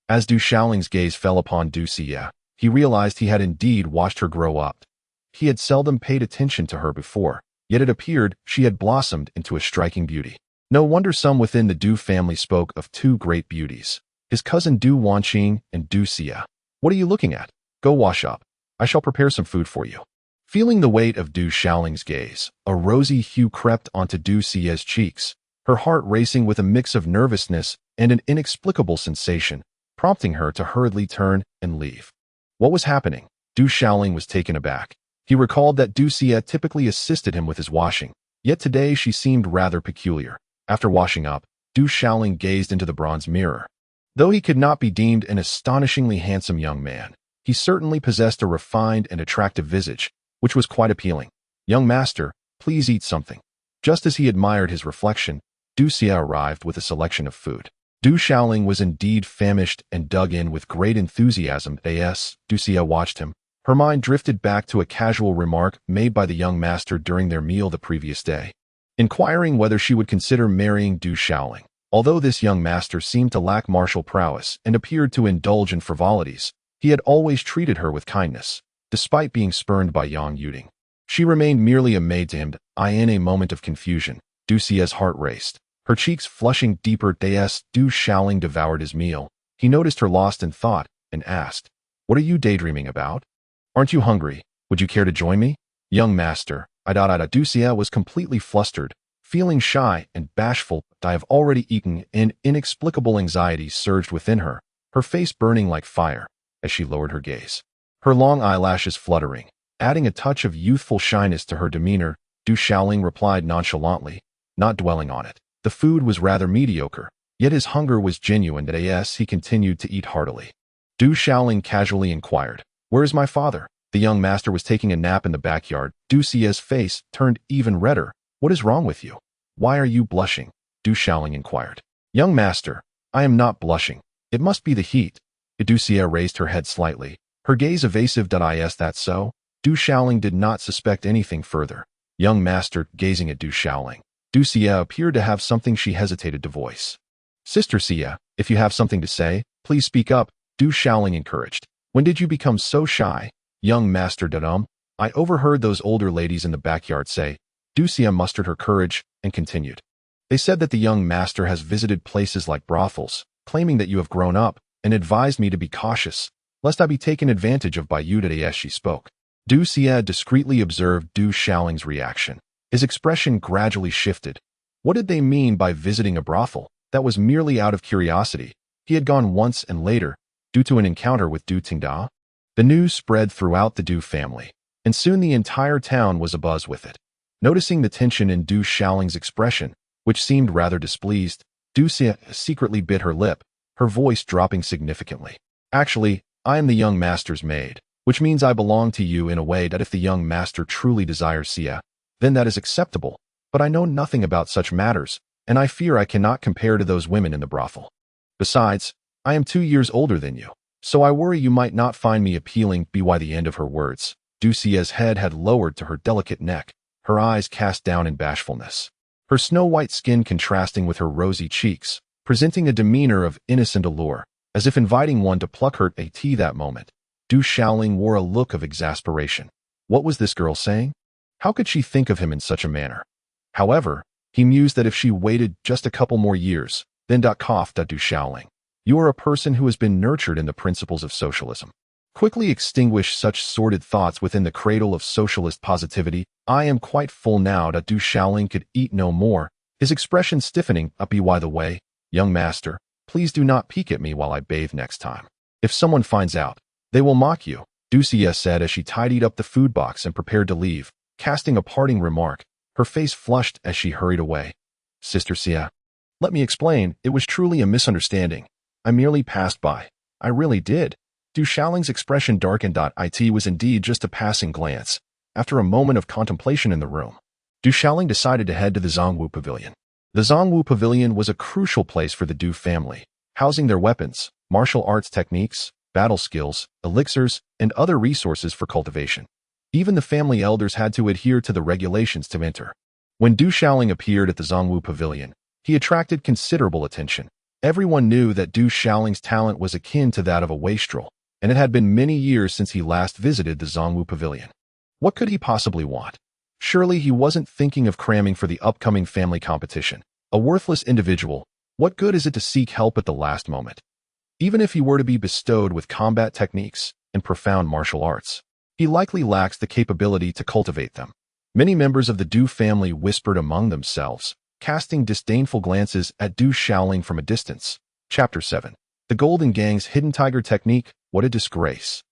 As Du Xiaoling's gaze fell upon Du Xia, he realized he had indeed watched her grow up. He had seldom paid attention to her before, yet it appeared she had blossomed into a striking beauty. No wonder some within the Du family spoke of 2 great beauties, his cousin Du Wanqing and Du Xia. What are you looking at? Go wash up. I shall prepare some food for you. Feeling the weight of Du Xiaoling's gaze, a rosy hue crept onto Du Xia's cheeks, her heart racing with a mix of nervousness and an inexplicable sensation, prompting her to hurriedly turn and leave. What was happening? Du Xiaoling was taken aback. He recalled that Du Xia typically assisted him with his washing, yet today she seemed rather peculiar. After washing up, Du Xiaoling gazed into the bronze mirror. Though he could not be deemed an astonishingly handsome young man, he certainly possessed a refined and attractive visage, which was quite appealing. Young master, please eat something. Just as he admired his reflection, Du Xia arrived with a selection of food. Du Xiaoling was indeed famished and dug in with great enthusiasm. As Du Xia watched him, her mind drifted back to a casual remark made by the young master during their meal the previous day, inquiring whether she would consider marrying Du Xiaoling. Although this young master seemed to lack martial prowess and appeared to indulge in frivolities, he had always treated her with kindness, despite being spurned by Yang Yuding. She remained merely a maid to him. In a moment of confusion, Du Xia's heart raced, her cheeks flushing deeper. As Du Xiaoling devoured his meal, he noticed her lost in thought and asked, "What are you daydreaming about? Aren't you hungry? Would you care to join me?" Young master, Du Xia was completely flustered, feeling shy and bashful. I have already eaten, and inexplicable anxiety surged within her, her face burning like fire as she lowered her gaze, her long eyelashes fluttering, adding a touch of youthful shyness to her demeanor. Du Xiaoling replied nonchalantly, not dwelling on it. The food was rather mediocre, yet his hunger was genuine. As he continued to eat heartily, Du Xiaoling casually inquired, "Where is my father?" The young master was taking a nap in the backyard. Du Xia's face turned even redder. "What is wrong with you? Why are you blushing?" Du Xiaoling inquired. "Young master, I am not blushing. It must be the heat." Du Xia raised her head slightly, her gaze evasive. Is that so? Du Xiaoling did not suspect anything further. Young master, gazing at Du Xiaoling. Du Xia appeared to have something she hesitated to voice. "Sister Xia, if you have something to say, please speak up," Du Xiaoling encouraged. "When did you become so shy?" Young master Dadum, "I overheard those older ladies in the backyard say." Du Xia mustered her courage and continued. They said that the young master has visited places like brothels, claiming that you have grown up, and advised me to be cautious, lest I be taken advantage of by you today as she spoke. Du Xia discreetly observed Du Xiaoling's reaction. His expression gradually shifted. What did they mean by visiting a brothel? That was merely out of curiosity. He had gone once and later, due to an encounter with Du Tingda. The news spread throughout the Du family, and soon the entire town was abuzz with it. Noticing the tension in Du Xiaoling's expression, which seemed rather displeased, Du Xia secretly bit her lip, her voice dropping significantly. Actually, I am the young master's maid, which means I belong to you in a way that if the young master truly desires Xia, then that is acceptable, but I know nothing about such matters, and I fear I cannot compare to those women in the brothel. Besides, I am 2 years older than you, so I worry you might not find me appealing. By the end of her words, Du Xia's head had lowered to her delicate neck, her eyes cast down in bashfulness. Her snow-white skin contrasting with her rosy cheeks, presenting a demeanor of innocent allure, as if inviting one to pluck her tea that moment. Du Xiaoling wore a look of exasperation. What was this girl saying? How could she think of him in such a manner? However, he mused that if she waited just a couple more years, then coughed at Du Xiaoling. You are a person who has been nurtured in the principles of socialism. Quickly extinguish such sordid thoughts within the cradle of socialist positivity. I am quite full now. Du Xiaoling could eat no more, his expression stiffening. By the way, young master, please do not peek at me while I bathe next time. If someone finds out, they will mock you, Du Xia said as she tidied up the food box and prepared to leave, casting a parting remark. Her face flushed as she hurried away. Sister Xia, let me explain, it was truly a misunderstanding. I merely passed by. I really did. Du Xiaoling's expression darkened. It was indeed just a passing glance. After a moment of contemplation in the room, Du Xiaoling decided to head to the Zhongwu Pavilion. The Zhongwu Pavilion was a crucial place for the Du family, housing their weapons, martial arts techniques, battle skills, elixirs, and other resources for cultivation. Even the family elders had to adhere to the regulations to enter. When Du Xiaoling appeared at the Zhongwu Pavilion, he attracted considerable attention. Everyone knew that Du Xiaoling's talent was akin to that of a wastrel, and it had been many years since he last visited the Zhongwu Pavilion. What could he possibly want? Surely he wasn't thinking of cramming for the upcoming family competition. A worthless individual, what good is it to seek help at the last moment? Even if he were to be bestowed with combat techniques and profound martial arts, he likely lacks the capability to cultivate them. Many members of the Du family whispered among themselves, casting disdainful glances at Du Xiaoling from a distance. Chapter 7. The Golden Gang's Hidden Tiger Technique. What a disgrace.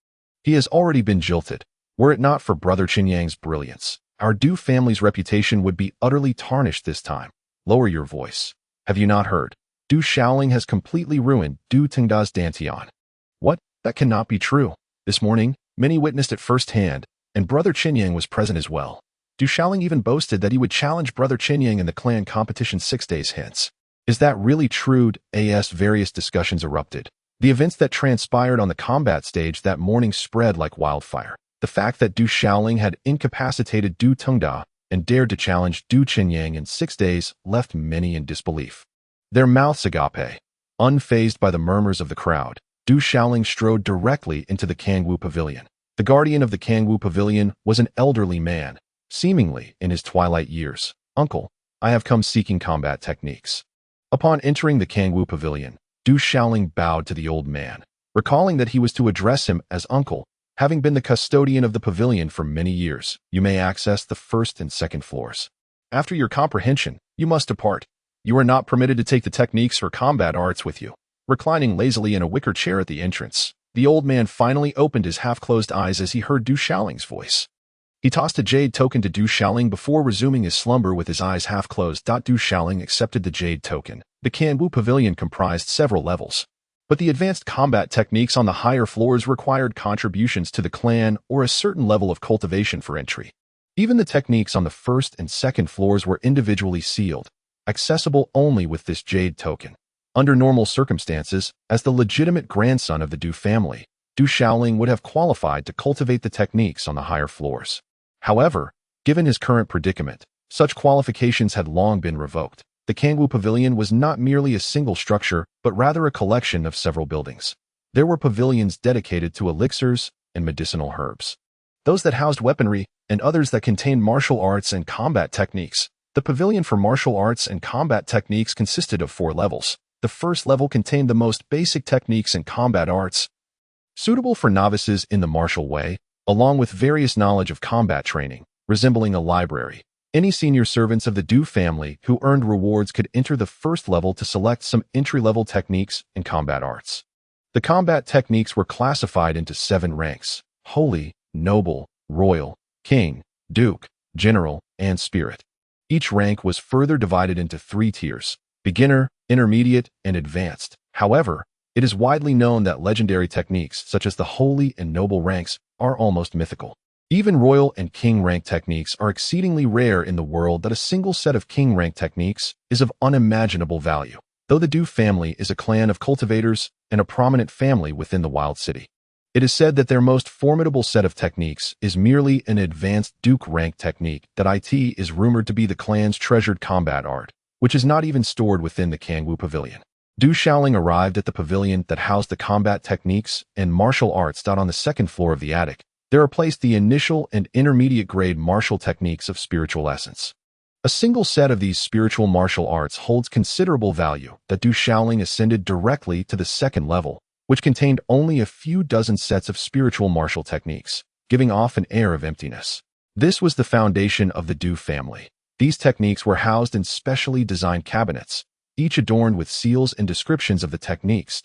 He has already been jilted. Were it not for Brother Qinyang's brilliance, our Du family's reputation would be utterly tarnished this time. Lower your voice. Have you not heard? Du Xiaoling has completely ruined Du Tingda's dantian. What? That cannot be true. This morning, many witnessed it firsthand, and Brother Qinyang was present as well. Du Xiaoling even boasted that he would challenge Brother Qinyang in the clan competition 6 days hence. Is that really true? As various discussions erupted. The events that transpired on the combat stage that morning spread like wildfire. The fact that Du Xiaoling had incapacitated Du Tengda and dared to challenge Du Qinyang in 6 days left many in disbelief. Their mouths agape. Unfazed by the murmurs of the crowd, Du Xiaoling strode directly into the Kangwu Pavilion. The guardian of the Kangwu Pavilion was an elderly man, seemingly in his twilight years. Uncle, I have come seeking combat techniques. Upon entering the Kangwu Pavilion, Du Xiaoling bowed to the old man, recalling that he was to address him as uncle, having been the custodian of the pavilion for many years. You may access the first and second floors. After your comprehension, you must depart. You are not permitted to take the techniques or combat arts with you. Reclining lazily in a wicker chair at the entrance, the old man finally opened his half-closed eyes as he heard Du Xiaoling's voice. He tossed a jade token to Du Xiaoling before resuming his slumber with his eyes half-closed. Du Xiaoling accepted the jade token. The Kangwu Pavilion comprised several levels, but the advanced combat techniques on the higher floors required contributions to the clan or a certain level of cultivation for entry. Even the techniques on the first and second floors were individually sealed, accessible only with this jade token. Under normal circumstances, as the legitimate grandson of the Du family, Du Xiaoling would have qualified to cultivate the techniques on the higher floors. However, given his current predicament, such qualifications had long been revoked. The Kangwu Pavilion was not merely a single structure, but rather a collection of several buildings. There were pavilions dedicated to elixirs and medicinal herbs, those that housed weaponry, and others that contained martial arts and combat techniques. The pavilion for martial arts and combat techniques consisted of 4 levels. The first level contained the most basic techniques in combat arts, suitable for novices in the martial way, along with various knowledge of combat training, resembling a library. Any senior servants of the Du family who earned rewards could enter the first level to select some entry-level techniques in combat arts. The combat techniques were classified into 7 ranks: Holy, Noble, Royal, King, Duke, General, and Spirit. Each rank was further divided into 3 tiers: beginner, intermediate, and advanced. However, it is widely known that legendary techniques such as the Holy and Noble ranks are almost mythical. Even Royal and King rank techniques are exceedingly rare in the world that a single set of King rank techniques is of unimaginable value, though the Du family is a clan of cultivators and a prominent family within the Wild City. It is said that their most formidable set of techniques is merely an advanced Duke rank technique that is rumored to be the clan's treasured combat art, which is not even stored within the Kangwu Pavilion. Du Shaoling arrived at the pavilion that housed the combat techniques and martial arts. On the second floor of the attic, there are placed the initial and intermediate grade martial techniques of spiritual essence. A single set of these spiritual martial arts holds considerable value that Du Shaoling ascended directly to the second level, which contained only a few dozen sets of spiritual martial techniques, giving off an air of emptiness. This was the foundation of the Du family. These techniques were housed in specially designed cabinets, each adorned with seals and descriptions of the techniques.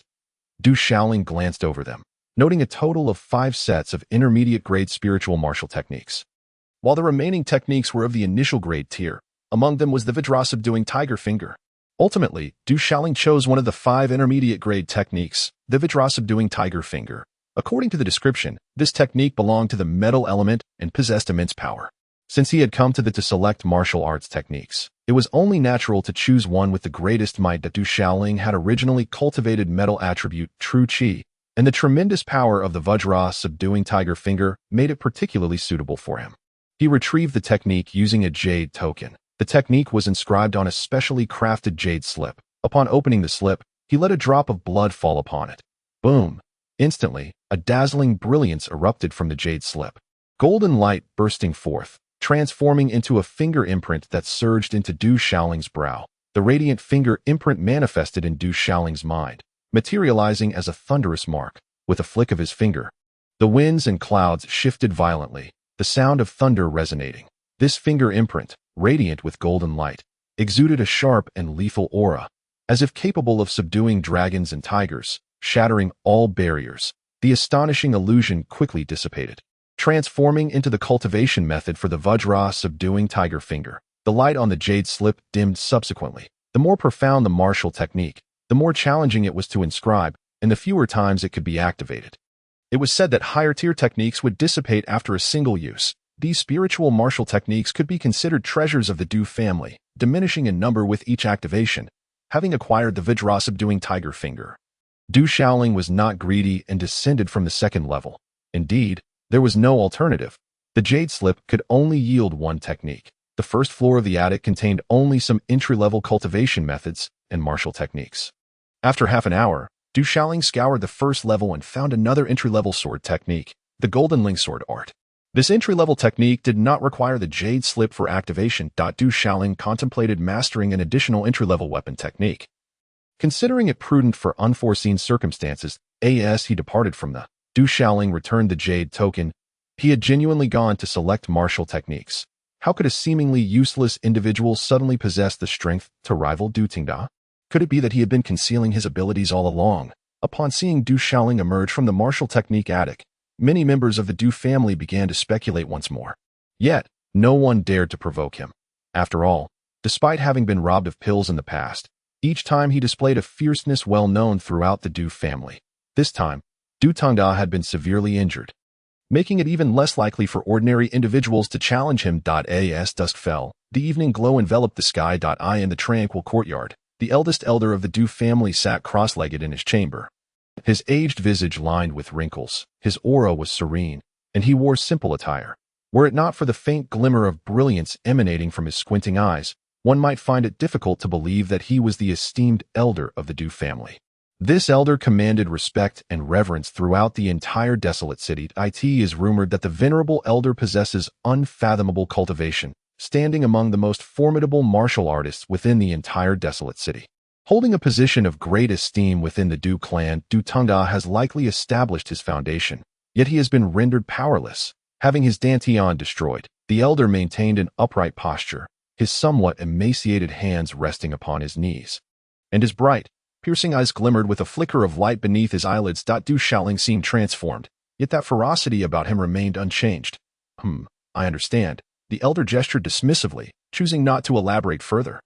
Du Shaoling glanced over them, noting a total of 5 sets of intermediate-grade spiritual martial techniques. While the remaining techniques were of the initial grade tier, among them was the Vajra-subduing tiger finger. Ultimately, Du Shaoling chose one of the 5 intermediate-grade techniques, the Vajra-subduing tiger finger. According to the description, this technique belonged to the metal element and possessed immense power. Since he had come to select martial arts techniques, it was only natural to choose one with the greatest might that Du Shaoling had originally cultivated metal attribute, true qi, and the tremendous power of the Vajra-subduing tiger finger made it particularly suitable for him. He retrieved the technique using a jade token. The technique was inscribed on a specially crafted jade slip. Upon opening the slip, he let a drop of blood fall upon it. Boom! Instantly, a dazzling brilliance erupted from the jade slip. Golden light bursting forth, transforming into a finger imprint that surged into Du Shaoling's brow. The radiant finger imprint manifested in Du Shaoling's mind, materializing as a thunderous mark. With a flick of his finger, the winds and clouds shifted violently, the sound of thunder resonating. This finger imprint, radiant with golden light, exuded a sharp and lethal aura, as if capable of subduing dragons and tigers, shattering all barriers. The astonishing illusion quickly dissipated, transforming into the cultivation method for the Vajra-subduing tiger finger. The light on the jade slip dimmed subsequently. The more profound the martial technique, the more challenging it was to inscribe, and the fewer times it could be activated. It was said that higher-tier techniques would dissipate after a single use. These spiritual martial techniques could be considered treasures of the Du family, diminishing in number with each activation. Having acquired the Vajra-subduing tiger finger, Du Shaoling was not greedy and descended from the second level. Indeed, there was no alternative. The jade slip could only yield one technique. The first floor of the attic contained only some entry-level cultivation methods and martial techniques. After half an hour, Du Shaoling scoured the first level and found another entry-level sword technique, the Golden Ling sword art. This entry-level technique did not require the jade slip for activation. Du Shaoling contemplated mastering an additional entry-level weapon technique. Considering it prudent for unforeseen circumstances, he departed from the Du Shaoling returned the jade token. He had genuinely gone to select martial techniques. How could a seemingly useless individual suddenly possess the strength to rival Du Tingda? Could it be that he had been concealing his abilities all along? Upon seeing Du Shaoling emerge from the martial technique attic, many members of the Du family began to speculate once more. Yet, no one dared to provoke him. After all, despite having been robbed of pills in the past, each time he displayed a fierceness well known throughout the Du family. This time, Du Tingda had been severely injured, making it even less likely for ordinary individuals to challenge him. As dusk fell, the evening glow enveloped the sky. In the tranquil courtyard, the eldest elder of the Du family sat cross-legged in his chamber. His aged visage lined with wrinkles, his aura was serene, and he wore simple attire. Were it not for the faint glimmer of brilliance emanating from his squinting eyes, one might find it difficult to believe that he was the esteemed elder of the Du family. This elder commanded respect and reverence throughout the entire desolate city. It is rumored that the venerable elder possesses unfathomable cultivation, standing among the most formidable martial artists within the entire desolate city. Holding a position of great esteem within the Du clan, Du Tunga has likely established his foundation, yet he has been rendered powerless. Having his Dantian destroyed, the elder maintained an upright posture, his somewhat emaciated hands resting upon his knees. And his bright, piercing eyes glimmered with a flicker of light beneath his eyelids. Du Shaoling seemed transformed, yet that ferocity about him remained unchanged. I understand. The elder gestured dismissively, choosing not to elaborate further.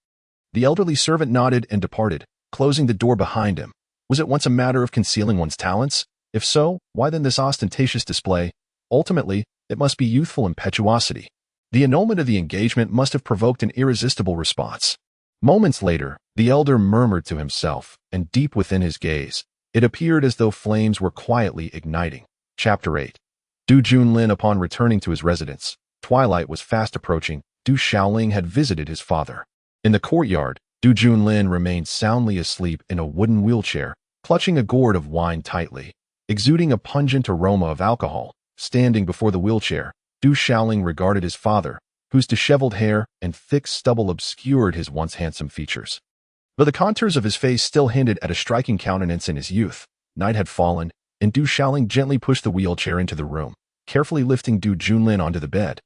The elderly servant nodded and departed, closing the door behind him. Was it once a matter of concealing one's talents? If so, why then this ostentatious display? Ultimately, it must be youthful impetuosity. The annulment of the engagement must have provoked an irresistible response. Moments later, the elder murmured to himself, and deep within his gaze, it appeared as though flames were quietly igniting. Chapter 8. Du Junlin. Upon returning to his residence, twilight was fast approaching. Du Shaoling had visited his father. In the courtyard, Du Junlin remained soundly asleep in a wooden wheelchair, clutching a gourd of wine tightly, exuding a pungent aroma of alcohol. Standing before the wheelchair, Du Shaoling regarded his father, whose disheveled hair and thick stubble obscured his once handsome features. Though the contours of his face still hinted at a striking countenance in his youth, night had fallen, and Du Shaoling gently pushed the wheelchair into the room, carefully lifting Du Junlin onto the bed.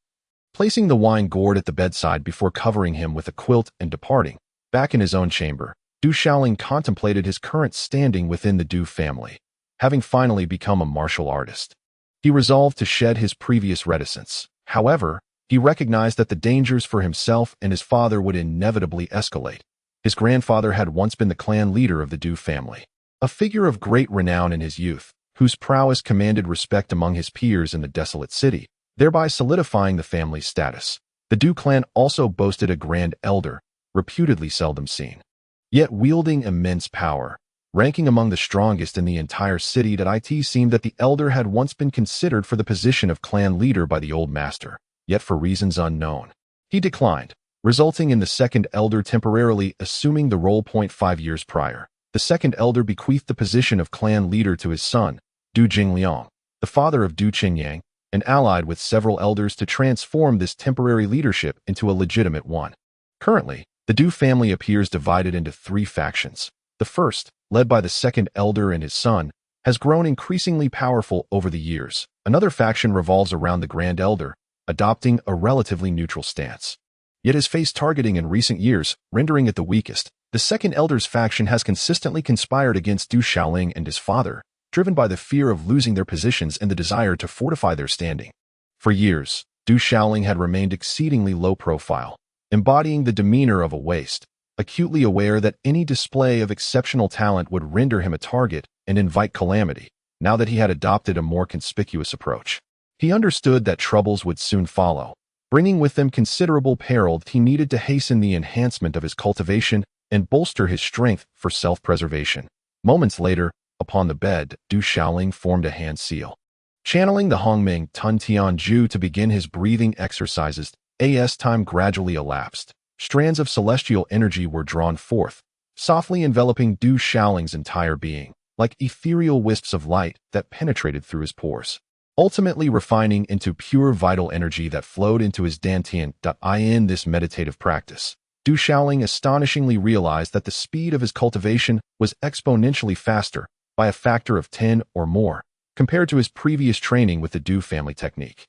Placing the wine gourd at the bedside before covering him with a quilt and departing, back in his own chamber, Du Shaoling contemplated his current standing within the Du family. Having finally become a martial artist, he resolved to shed his previous reticence. However, he recognized that the dangers for himself and his father would inevitably escalate. His grandfather had once been the clan leader of the Du family, a figure of great renown in his youth, whose prowess commanded respect among his peers in the desolate city, thereby solidifying the family's status. The Du clan also boasted a grand elder, reputedly seldom seen, yet wielding immense power. Ranking among the strongest in the entire city, it seemed that the elder had once been considered for the position of clan leader by the old master, yet for reasons unknown, he declined, resulting in the second elder temporarily assuming the role. 5 years prior, the second elder bequeathed the position of clan leader to his son, Du Jingliang, the father of Du Qinyang, and allied with several elders to transform this temporary leadership into a legitimate one. Currently, the Du family appears divided into 3 factions. The first, led by the second elder and his son, has grown increasingly powerful over the years. Another faction revolves around the grand elder, adopting a relatively neutral stance, yet has faced targeting in recent years, rendering it the weakest. The second elder's faction has consistently conspired against Du Shaoling and his father, driven by the fear of losing their positions and the desire to fortify their standing. For years, Du Shaoling had remained exceedingly low profile, embodying the demeanor of a waste, acutely aware that any display of exceptional talent would render him a target and invite calamity. Now that he had adopted a more conspicuous approach, he understood that troubles would soon follow, bringing with them considerable peril. He needed to hasten the enhancement of his cultivation and bolster his strength for self-preservation. Moments later, upon the bed, Du Shaoling formed a hand seal. Channeling the Hongming Tun Tianju to begin his breathing exercises, as time gradually elapsed, strands of celestial energy were drawn forth, softly enveloping Du Shaoling's entire being, like ethereal wisps of light that penetrated through his pores, ultimately refining into pure vital energy that flowed into his dantian. In this meditative practice, Du Shaoling astonishingly realized that the speed of his cultivation was exponentially faster, by a factor of 10 or more, compared to his previous training with the Du family technique,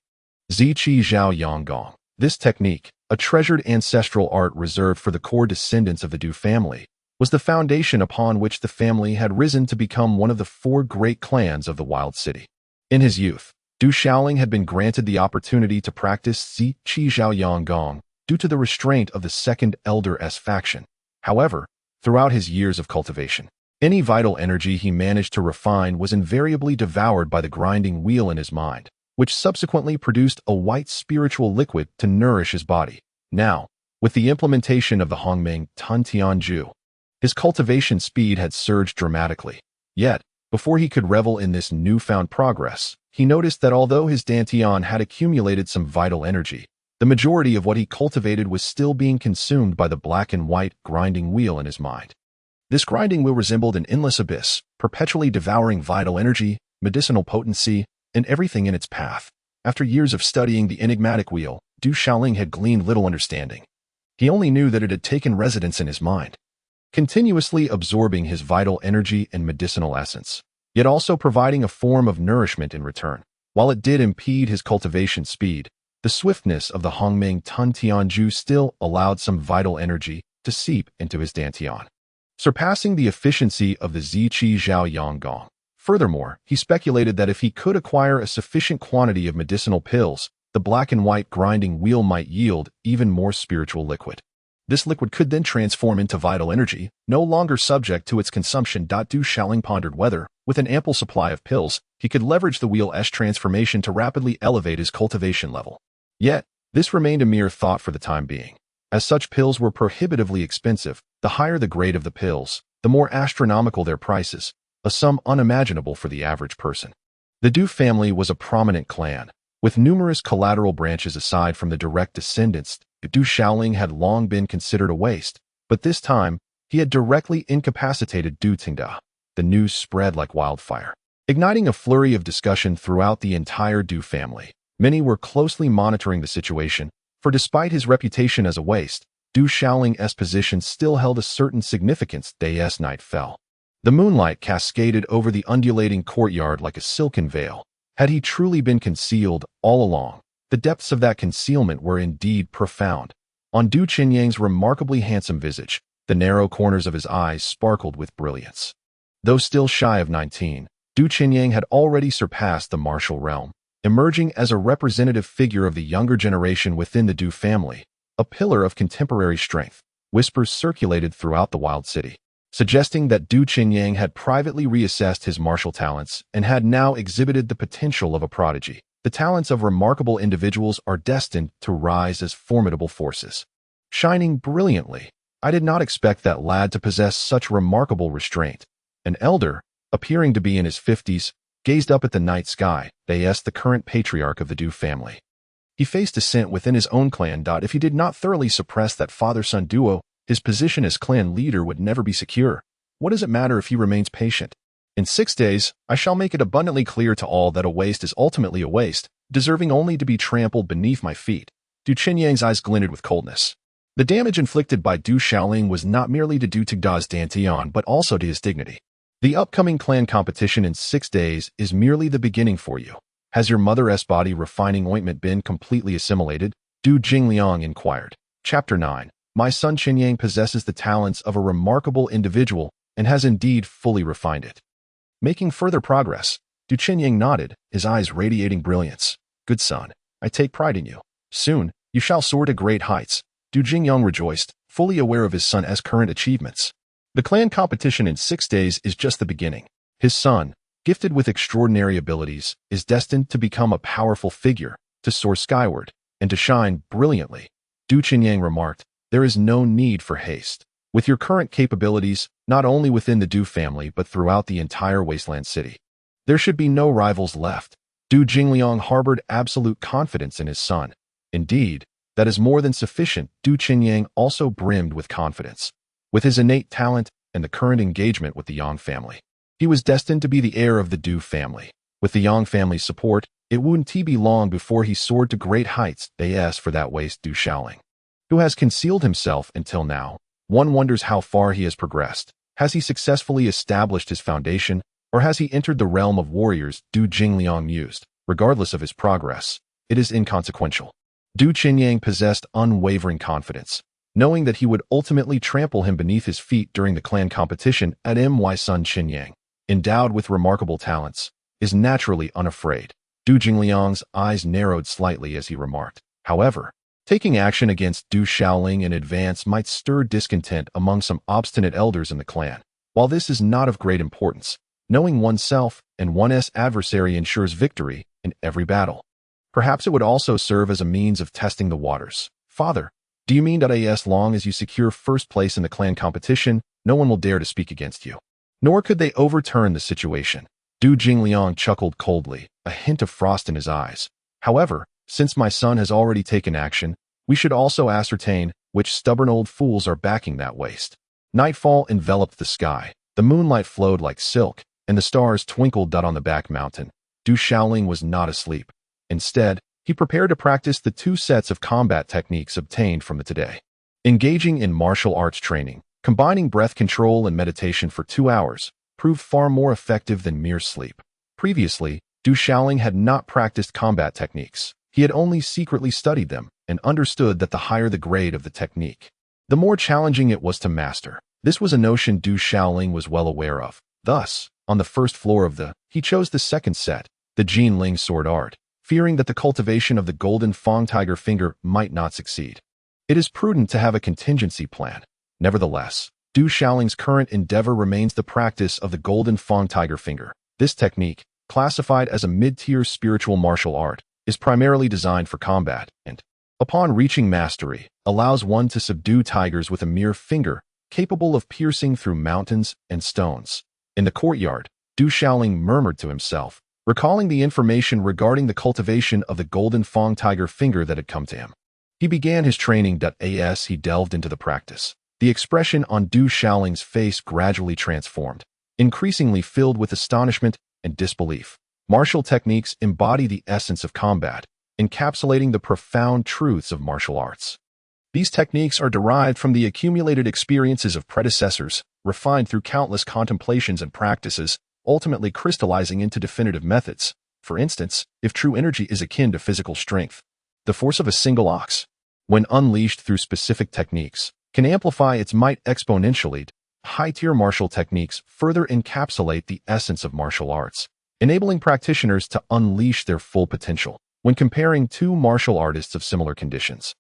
Ziqi Zhao Yanggong. This technique, a treasured ancestral art reserved for the core descendants of the Du family, was the foundation upon which the family had risen to become one of the 4 great clans of the Wild City. In his youth, Du Shaoling had been granted the opportunity to practice Ziqi Zhao Yanggong due to the restraint of the second elder's faction. However, throughout his years of cultivation, any vital energy he managed to refine was invariably devoured by the grinding wheel in his mind, which subsequently produced a white spiritual liquid to nourish his body. Now, with the implementation of the Hongming Tun Tianju, his cultivation speed had surged dramatically. Yet, before he could revel in this newfound progress, he noticed that although his dantian had accumulated some vital energy, the majority of what he cultivated was still being consumed by the black and white grinding wheel in his mind. This grinding wheel resembled an endless abyss, perpetually devouring vital energy, medicinal potency, and everything in its path. After years of studying the enigmatic wheel, Du Xiaoling had gleaned little understanding. He only knew that it had taken residence in his mind, continuously absorbing his vital energy and medicinal essence, yet also providing a form of nourishment in return. While it did impede his cultivation speed, the swiftness of the Hongming Tun Tianju still allowed some vital energy to seep into his dantian, surpassing the efficiency of the Ziqi Zhao Yanggong. Furthermore, he speculated that if he could acquire a sufficient quantity of medicinal pills, the black and white grinding wheel might yield even more spiritual liquid. This liquid could then transform into vital energy, no longer subject to its consumption. Du Xiaoling pondered whether, with an ample supply of pills, he could leverage the wheel-esh transformation to rapidly elevate his cultivation level. Yet, this remained a mere thought for the time being. As such pills were prohibitively expensive, the higher the grade of the pills, the more astronomical their prices, a sum unimaginable for the average person. The Du family was a prominent clan, with numerous collateral branches aside from the direct descendants. Du Xiaoling had long been considered a waste, but this time, he had directly incapacitated Du Tingda. The news spread like wildfire, igniting a flurry of discussion throughout the entire Du family. Many were closely monitoring the situation, for despite his reputation as a waste, Du Xiaoling's position still held a certain significance. As night fell, the moonlight cascaded over the undulating courtyard like a silken veil. Had he truly been concealed all along, the depths of that concealment were indeed profound. On Du Qinyang's remarkably handsome visage, the narrow corners of his eyes sparkled with brilliance. Though still shy of 19, Du Qinyang had already surpassed the martial realm, emerging as a representative figure of the younger generation within the Du family, a pillar of contemporary strength. Whispers circulated throughout the wild city, suggesting that Du Qinyang had privately reassessed his martial talents and had now exhibited the potential of a prodigy. The talents of remarkable individuals are destined to rise as formidable forces, shining brilliantly. I did not expect that lad to possess such remarkable restraint. An elder, appearing to be in his 50s, gazed up at the night sky. The current patriarch of the Du family. He faced dissent within his own clan. If he did not thoroughly suppress that father-son duo, his position as clan leader would never be secure. What does it matter if he remains patient? In 6 days, I shall make it abundantly clear to all that a waste is ultimately a waste, deserving only to be trampled beneath my feet. Du Qinyang's eyes glinted with coldness. The damage inflicted by Du Xiaoling was not merely to Du Tigda's dantian but also to his dignity. The upcoming clan competition in 6 days is merely the beginning for you. Has your mother's body refining ointment been completely assimilated? Du Jingliang inquired. Chapter 9. My son Qinyang possesses the talents of a remarkable individual and has indeed fully refined it. Making further progress, Du Qinyang nodded, his eyes radiating brilliance. Good son, I take pride in you. Soon, you shall soar to great heights. Du Jingliang rejoiced, fully aware of his son's current achievements. The clan competition in 6 days is just the beginning. His son, gifted with extraordinary abilities, is destined to become a powerful figure, to soar skyward, and to shine brilliantly. Du Qinyang remarked, there is no need for haste. With your current capabilities, not only within the Du family but throughout the entire wasteland city, there should be no rivals left. Du Jingliang harbored absolute confidence in his son. Indeed, that is more than sufficient. Du Qinyang also brimmed with confidence. With his innate talent and the current engagement with the Yang family, he was destined to be the heir of the Du family. With the Yang family's support, it wouldn't be long before he soared to great heights. As for that waste Du Xiaoling, who has concealed himself until now, one wonders how far he has progressed. Has he successfully established his foundation, or has he entered the realm of warriors? Du Jingliang mused. Regardless of his progress, it is inconsequential. Du Qinyang possessed unwavering confidence, knowing that he would ultimately trample him beneath his feet during the clan competition. My son Qinyang, endowed with remarkable talents, is naturally unafraid. Du Jingliang's eyes narrowed slightly as he remarked. However, taking action against Du Xiaoling in advance might stir discontent among some obstinate elders in the clan. While this is not of great importance, knowing oneself and one's adversary ensures victory in every battle. Perhaps it would also serve as a means of testing the waters. Father, do you mean that as long as you secure first place in the clan competition, no one will dare to speak against you? Nor could they overturn the situation. Du Jingliang chuckled coldly, a hint of frost in his eyes. However, since my son has already taken action, we should also ascertain which stubborn old fools are backing that waste. Nightfall enveloped the sky. The moonlight flowed like silk, and the stars twinkled on the back mountain. Du Xiaoling was not asleep. Instead, he prepared to practice the 2 sets of combat techniques obtained from the today. Engaging in martial arts training, combining breath control and meditation for 2 hours, proved far more effective than mere sleep. Previously, Du Shaoling had not practiced combat techniques. He had only secretly studied them and understood that the higher the grade of the technique, the more challenging it was to master. This was a notion Du Shaoling was well aware of. Thus, on the first floor he chose the 2nd set, the Jinling sword art, fearing that the cultivation of the golden Fang tiger finger might not succeed. It is prudent to have a contingency plan. Nevertheless, Du Shaoling's current endeavor remains the practice of the golden Fang tiger finger. This technique, classified as a mid-tier spiritual martial art, is primarily designed for combat and, upon reaching mastery, allows one to subdue tigers with a mere finger, capable of piercing through mountains and stones. In the courtyard, Du Shaoling murmured to himself, recalling the information regarding the cultivation of the golden Fang tiger finger that had come to him. He began his training as he delved into the practice. The expression on Du Shaoling's face gradually transformed, increasingly filled with astonishment and disbelief. Martial techniques embody the essence of combat, encapsulating the profound truths of martial arts. These techniques are derived from the accumulated experiences of predecessors, refined through countless contemplations and practices, ultimately crystallizing into definitive methods. For instance, if true energy is akin to physical strength, the force of a single ox, when unleashed through specific techniques, can amplify its might exponentially. High-tier martial techniques further encapsulate the essence of martial arts, enabling practitioners to unleash their full potential. When comparing 2 martial artists of similar conditions,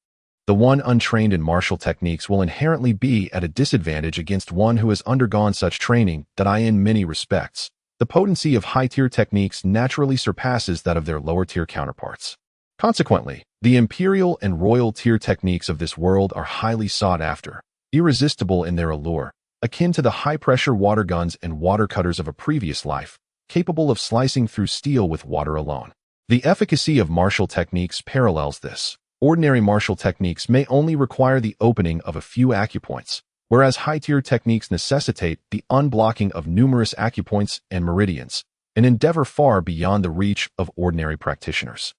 the one untrained in martial techniques will inherently be at a disadvantage against one who has undergone such training. In many respects, the potency of high-tier techniques naturally surpasses that of their lower-tier counterparts. Consequently, the imperial and royal tier techniques of this world are highly sought after, irresistible in their allure, akin to the high-pressure water guns and water cutters of a previous life, capable of slicing through steel with water alone. The efficacy of martial techniques parallels this. Ordinary martial techniques may only require the opening of a few acupoints, whereas high-tier techniques necessitate the unblocking of numerous acupoints and meridians, an endeavor far beyond the reach of ordinary practitioners.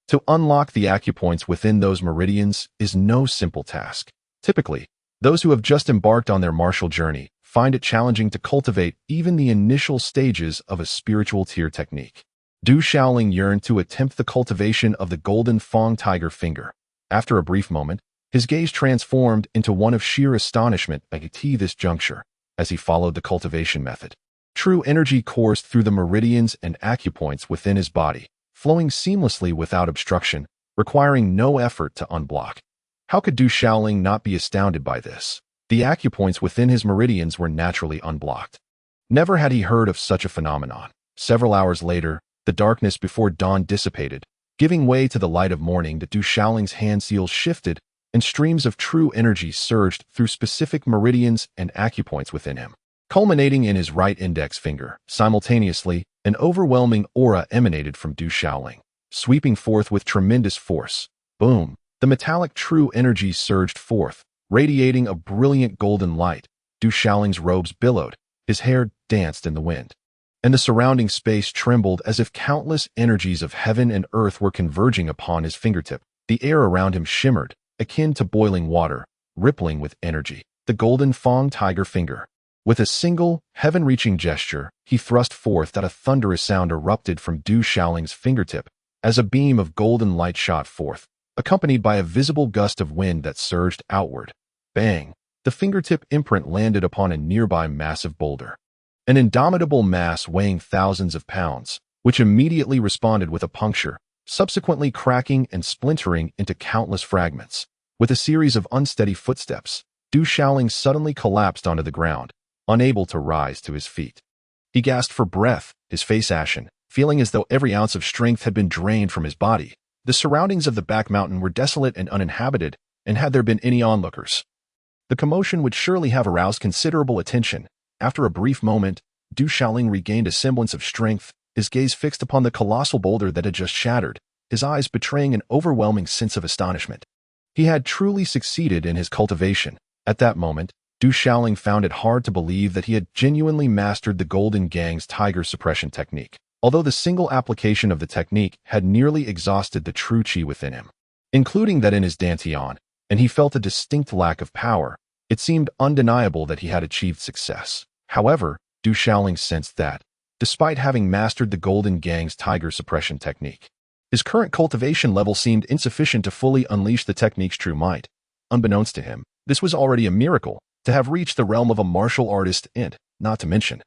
To unlock the acupoints within those meridians is no simple task. Typically, those who have just embarked on their martial journey find it challenging to cultivate even the initial stages of a spiritual tier technique. Du Shaoling yearned to attempt the cultivation of the golden Fang tiger finger. After a brief moment, his gaze transformed into one of sheer astonishment at this juncture, as he followed the cultivation method. True energy coursed through the meridians and acupoints within his body, flowing seamlessly without obstruction, requiring no effort to unblock. How could Du Shaoling not be astounded by this? The acupoints within his meridians were naturally unblocked. Never had he heard of such a phenomenon. Several hours later, the darkness before dawn dissipated, giving way to the light of morning. Du Shaoling's hand seals shifted, and streams of true energy surged through specific meridians and acupoints within him, culminating in his right index finger. Simultaneously, an overwhelming aura emanated from Du Shaoling, sweeping forth with tremendous force. Boom! The metallic true energy surged forth, radiating a brilliant golden light. Du Shaoling's robes billowed, his hair danced in the wind, and the surrounding space trembled as if countless energies of heaven and earth were converging upon his fingertip. The air around him shimmered, akin to boiling water, rippling with energy. The golden Fang tiger finger. With a single, heaven-reaching gesture, he thrust forth that a thunderous sound erupted from Du Shaoling's fingertip as a beam of golden light shot forth, accompanied by a visible gust of wind that surged outward. Bang! The fingertip imprint landed upon a nearby massive boulder, an indomitable mass weighing thousands of pounds, which immediately responded with a puncture, subsequently cracking and splintering into countless fragments. With a series of unsteady footsteps, Du Shaoling suddenly collapsed onto the ground, unable to rise to his feet. He gasped for breath, his face ashen, feeling as though every ounce of strength had been drained from his body. The surroundings of the back mountain were desolate and uninhabited, and had there been any onlookers, the commotion would surely have aroused considerable attention. After a brief moment, Du Shaoling regained a semblance of strength, his gaze fixed upon the colossal boulder that had just shattered, his eyes betraying an overwhelming sense of astonishment. He had truly succeeded in his cultivation. At that moment, Du Shaoling found it hard to believe that he had genuinely mastered the Golden Gang's tiger suppression technique. although the single application of the technique had nearly exhausted the true qi within him, including that in his dantian, and he felt a distinct lack of power. It seemed undeniable that he had achieved success. However, Du Shaoling sensed that, despite having mastered the Golden Gang's tiger suppression technique, his current cultivation level seemed insufficient to fully unleash the technique's true might. Unbeknownst to him, this was already a miracle, to have reached the realm of a martial artist and, not to mention,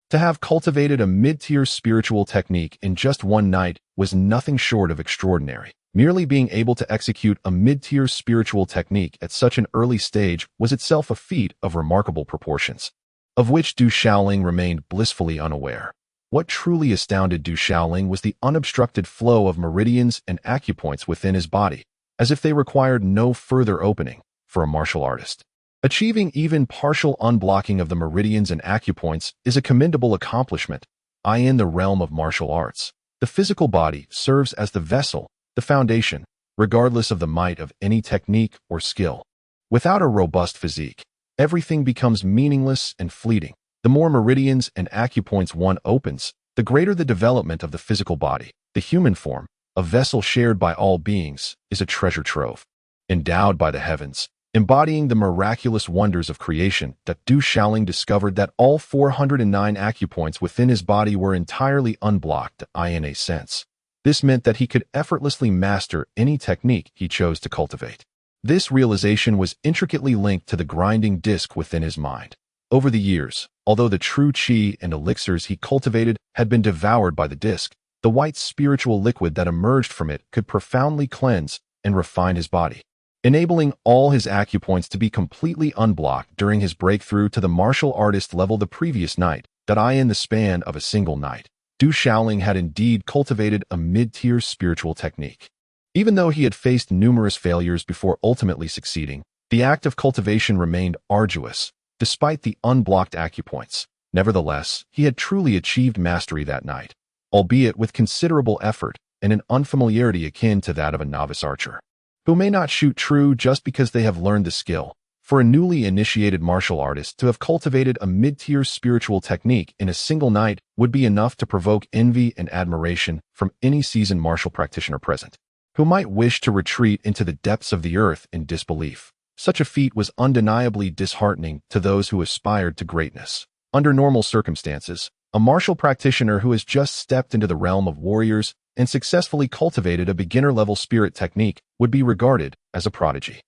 to have cultivated a mid-tier spiritual technique in just one night was nothing short of extraordinary. Merely being able to execute a mid-tier spiritual technique at such an early stage was itself a feat of remarkable proportions, of which Du Shaoling remained blissfully unaware. What truly astounded Du Shaoling was the unobstructed flow of meridians and acupoints within his body, as if they required no further opening for a martial artist. Achieving even partial unblocking of the meridians and acupoints is a commendable accomplishment. In the realm of martial arts, the physical body serves as the vessel, the foundation, regardless of the might of any technique or skill. Without a robust physique, everything becomes meaningless and fleeting. The more meridians and acupoints one opens, the greater the development of the physical body. The human form, a vessel shared by all beings, is a treasure trove, endowed by the heavens, embodying the miraculous wonders of creation. That Du Shaoling discovered that all 409 acupoints within his body were entirely unblocked in a sense. This meant that he could effortlessly master any technique he chose to cultivate. This realization was intricately linked to the grinding disc within his mind. Over the years, although the true qi and elixirs he cultivated had been devoured by the disc, the white spiritual liquid that emerged from it could profoundly cleanse and refine his body, enabling all his acupoints to be completely unblocked during his breakthrough to the martial artist level the previous night. In the span of a single night, Du Shaoling had indeed cultivated a mid-tier spiritual technique. Even though he had faced numerous failures before ultimately succeeding, the act of cultivation remained arduous, despite the unblocked acupoints. Nevertheless, he had truly achieved mastery that night, albeit with considerable effort and an unfamiliarity akin to that of a novice archer, who may not shoot true just because they have learned the skill. For a newly initiated martial artist to have cultivated a mid-tier spiritual technique in a single night would be enough to provoke envy and admiration from any seasoned martial practitioner present, who might wish to retreat into the depths of the earth in disbelief. Such a feat was undeniably disheartening to those who aspired to greatness. Under normal circumstances, a martial practitioner who has just stepped into the realm of warriors and successfully cultivated a beginner-level spirit technique would be regarded as a prodigy.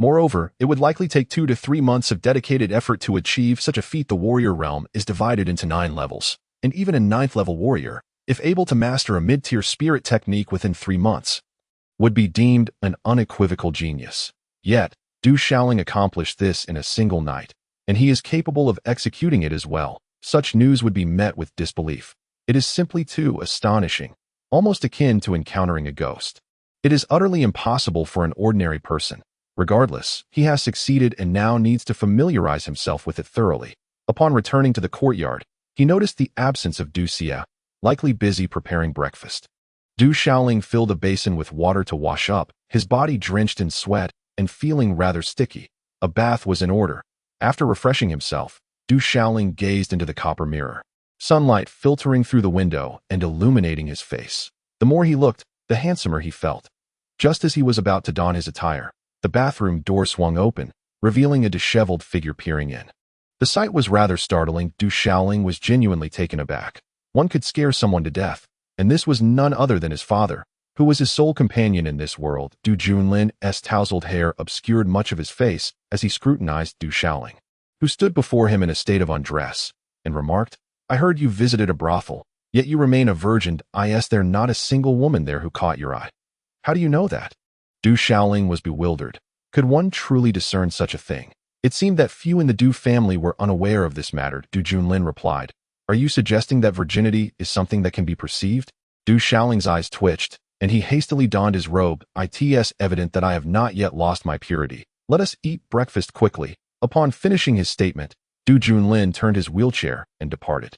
Moreover, it would likely take 2 to 3 months of dedicated effort to achieve such a feat. The warrior realm is divided into 9 levels, and even a 9th-level warrior, if able to master a mid-tier spirit technique within 3 months, would be deemed an unequivocal genius. Yet, Du Shaoling accomplished this in a single night, and he is capable of executing it as well. Such news would be met with disbelief. It is simply too astonishing, almost akin to encountering a ghost. It is utterly impossible for an ordinary person. Regardless, he has succeeded and now needs to familiarize himself with it thoroughly. Upon returning to the courtyard, he noticed the absence of Du Xia, likely busy preparing breakfast. Du Shaoling filled a basin with water to wash up, his body drenched in sweat and feeling rather sticky. A bath was in order. After refreshing himself, Du Shaoling gazed into the copper mirror, sunlight filtering through the window and illuminating his face. The more he looked, the handsomer he felt. Just as he was about to don his attire, the bathroom door swung open, revealing a disheveled figure peering in. The sight was rather startling. Du Shaoling was genuinely taken aback. One could scare someone to death, and this was none other than his father, who was his sole companion in this world. Du Junlin's tousled hair obscured much of his face as he scrutinized Du Shaoling, who stood before him in a state of undress, and remarked, "I heard you visited a brothel, yet you remain a virgin. Is there not a single woman there who caught your eye? How do you know that?" Du Shaoling was bewildered. Could one truly discern such a thing? It seemed that few in the Du family were unaware of this matter. Du Junlin replied, "Are you suggesting that virginity is something that can be perceived?" Du Shaoling's eyes twitched, and he hastily donned his robe. "It's evident that I have not yet lost my purity. Let us eat breakfast quickly." Upon finishing his statement, Du Junlin turned his wheelchair and departed.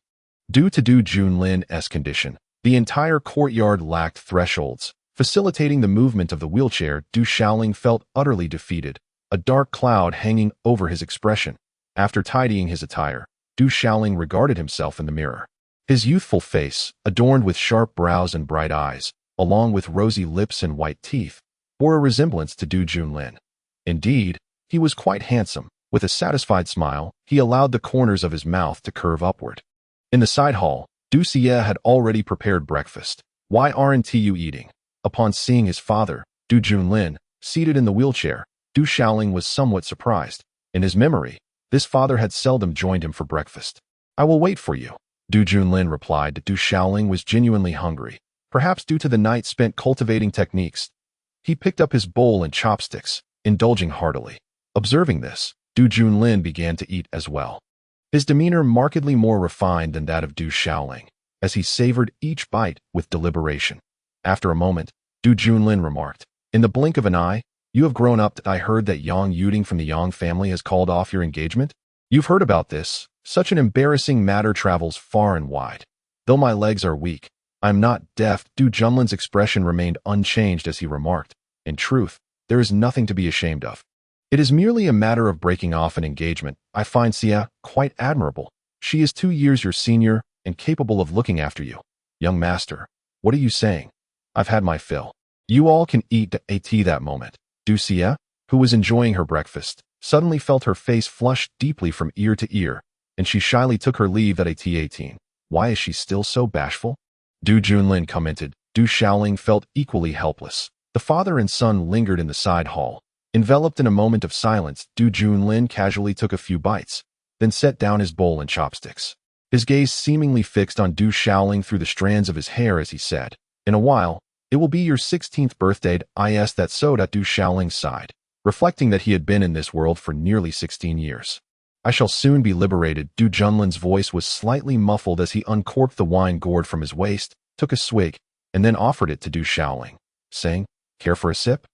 Due to Du Junlin's condition, the entire courtyard lacked thresholds, facilitating the movement of the wheelchair. Du Shaoling felt utterly defeated, a dark cloud hanging over his expression. After tidying his attire, Du Shaoling regarded himself in the mirror. His youthful face, adorned with sharp brows and bright eyes, along with rosy lips and white teeth, bore a resemblance to Du Junlin. Indeed, he was quite handsome. With a satisfied smile, he allowed the corners of his mouth to curve upward. In the side hall, Du Xie had already prepared breakfast. Why aren't you eating? Upon seeing his father, Du Junlin, seated in the wheelchair, Du Shaoling was somewhat surprised. In his memory, this father had seldom joined him for breakfast. I will wait for you. Du Junlin replied that Du Shaoling was genuinely hungry, perhaps due to the night spent cultivating techniques. He picked up his bowl and chopsticks, indulging heartily. Observing this, Du Junlin began to eat as well. His demeanor markedly more refined than that of Du Shaoling, as he savored each bite with deliberation. After a moment, Du Junlin remarked, "In the blink of an eye, you have grown up. I heard that Yang Yuding from the Yang family has called off your engagement. You've heard about this. Such an embarrassing matter travels far and wide. Though my legs are weak, I'm not deaf." Du Junlin's expression remained unchanged as he remarked, "In truth, there is nothing to be ashamed of. It is merely a matter of breaking off an engagement. I find Xia quite admirable. She is 2 years your senior and capable of looking after you. Young master, what are you saying? I've had my fill. You all can eat at that moment." Du Xie, who was enjoying her breakfast, suddenly felt her face flush deeply from ear to ear, and she shyly took her leave at 18. Why is she still so bashful? Du Junlin commented. Du Shaoling felt equally helpless. The father and son lingered in the side hall. Enveloped in a moment of silence, Du Junlin casually took a few bites, then set down his bowl and chopsticks. His gaze seemingly fixed on Du Shaoling through the strands of his hair as he said, "In a while, it will be your 16th birthday. Is that so?" Du Shaoling sighed, reflecting that he had been in this world for nearly 16 years. "I shall soon be liberated." Du Junlin's voice was slightly muffled as he uncorked the wine gourd from his waist, took a swig, and then offered it to Du Shaoling, saying, "Care for a sip?"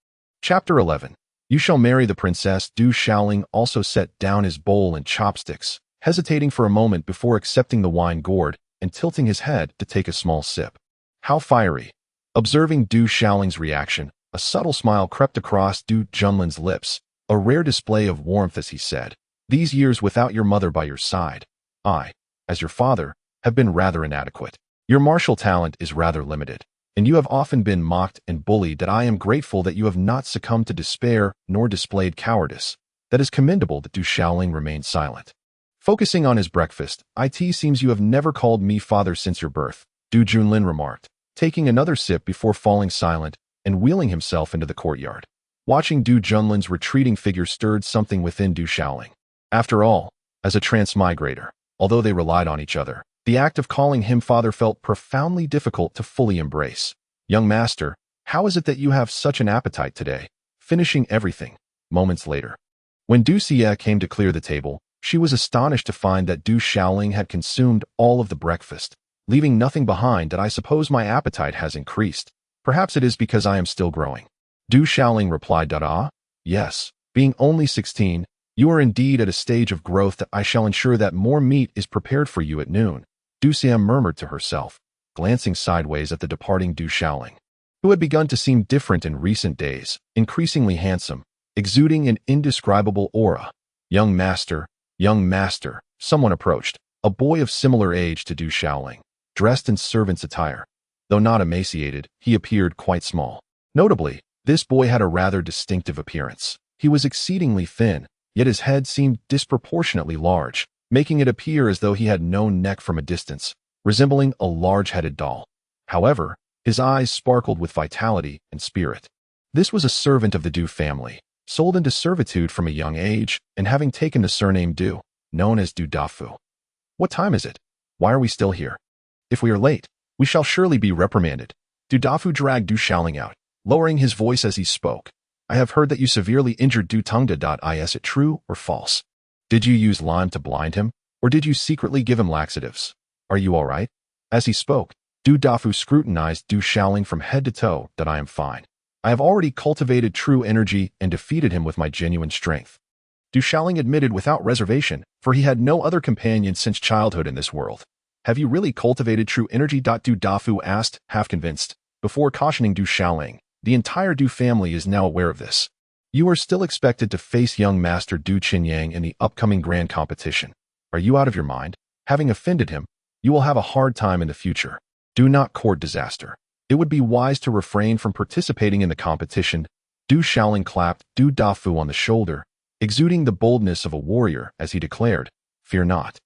Chapter 11. You shall marry the princess. Du Shaoling also set down his bowl and chopsticks, hesitating for a moment before accepting the wine gourd and tilting his head to take a small sip. How fiery! Observing Du Shaoling's reaction, a subtle smile crept across Du Junlin's lips, a rare display of warmth as he said, "These years without your mother by your side, I, as your father, have been rather inadequate. Your martial talent is rather limited, and you have often been mocked and bullied. That I am grateful that you have not succumbed to despair nor displayed cowardice. That is commendable." That Du Shaoling remained silent. Focusing on his breakfast, "It seems you have never called me father since your birth," Du Junlin remarked, taking another sip before falling silent and wheeling himself into the courtyard. Watching Du Junlin's retreating figure stirred something within Du Shaoling. After all, as a transmigrator, although they relied on each other, the act of calling him father felt profoundly difficult to fully embrace. "Young master, how is it that you have such an appetite today?" Finishing everything. Moments later, when Du Xie came to clear the table, she was astonished to find that Du Shaoling had consumed all of the breakfast, leaving nothing behind. "That I suppose my appetite has increased. Perhaps it is because I am still growing." Du Shaoling replied, "Yes, being only 16, you are indeed at a stage of growth. That I shall ensure that more meat is prepared for you at noon." Du Xie murmured to herself, glancing sideways at the departing Du Shaoling, who had begun to seem different in recent days, increasingly handsome, exuding an indescribable aura. Young master," someone approached, a boy of similar age to Du Shaoling, dressed in servant's attire. Though not emaciated, he appeared quite small. Notably, this boy had a rather distinctive appearance. He was exceedingly thin, yet his head seemed disproportionately large, making it appear as though he had no neck from a distance, resembling a large-headed doll. However, his eyes sparkled with vitality and spirit. This was a servant of the Du family, sold into servitude from a young age, and having taken the surname Du, known as Du Dafu. "What time is it? Why are we still here? If we are late, we shall surely be reprimanded." Du Dafu dragged Du Shaoling out, lowering his voice as he spoke. "I have heard that you severely injured Du Tongda. Is it true or false? Did you use lime to blind him, or did you secretly give him laxatives? Are you all right?" As he spoke, Du Dafu scrutinized Du Shaoling from head to toe. "That I am fine. I have already cultivated true energy and defeated him with my genuine strength." Du Shaoling admitted without reservation, for he had no other companion since childhood in this world. "Have you really cultivated true energy?" Du Dafu asked, half convinced, before cautioning Du Shaoling. "The entire Du family is now aware of this. You are still expected to face young master Du Qinyang in the upcoming grand competition. Are you out of your mind? Having offended him, You will have a hard time in the future. Do not court disaster. It would be wise to refrain from participating in the competition. Du Shaoling clapped Du Dafu on the shoulder, exuding the boldness of a warrior as he declared, "Fear not.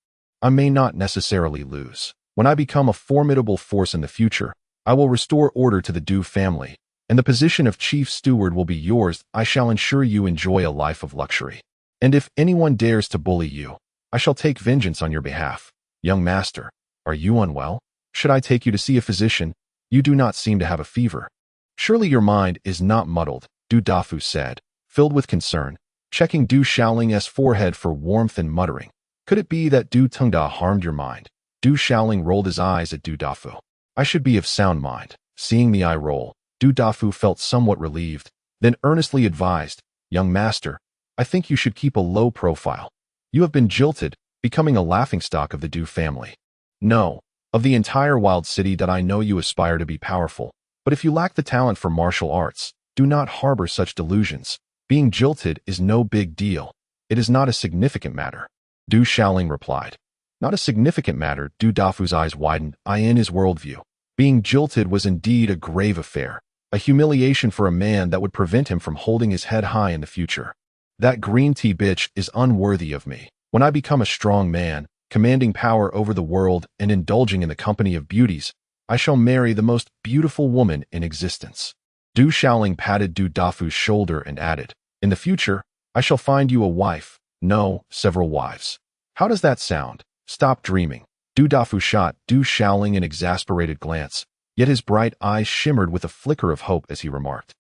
I may not necessarily lose. When I become a formidable force in the future, I will restore order to the Du family, and the position of chief steward will be yours. I shall ensure you enjoy a life of luxury. And if anyone dares to bully you, I shall take vengeance on your behalf. Young master, are you unwell? Should I take you to see a physician? You do not seem to have a fever." "Surely your mind is not muddled," Du Dafu said, filled with concern, checking Du Shaoling's forehead for warmth and muttering, "Could it be that Du Tengda harmed your mind?" Du Shaoling rolled his eyes at Du Dafu. "I should be of sound mind." Seeing the eye roll, Du Dafu felt somewhat relieved, then earnestly advised, "Young master, I think you should keep a low profile. You have been jilted, becoming a laughingstock of the Du family. No, of the entire wild city that I know you aspire to be powerful, but if you lack the talent for martial arts, do not harbor such delusions. Being jilted is no big deal. It is not a significant matter." Du Shaoling replied. "Not a significant matter." Du Dafu's eyes widened. In his worldview, being jilted was indeed a grave affair, a humiliation for a man that would prevent him from holding his head high in the future. "That green tea bitch is unworthy of me. When I become a strong man, commanding power over the world and indulging in the company of beauties, I shall marry the most beautiful woman in existence." Du Shaoling patted Du Dafu's shoulder and added, "In the future, I shall find you a wife. No, several wives. How does that sound? Stop dreaming." Du Dafu shot Du Shaoling an exasperated glance, yet his bright eyes shimmered with a flicker of hope as he remarked,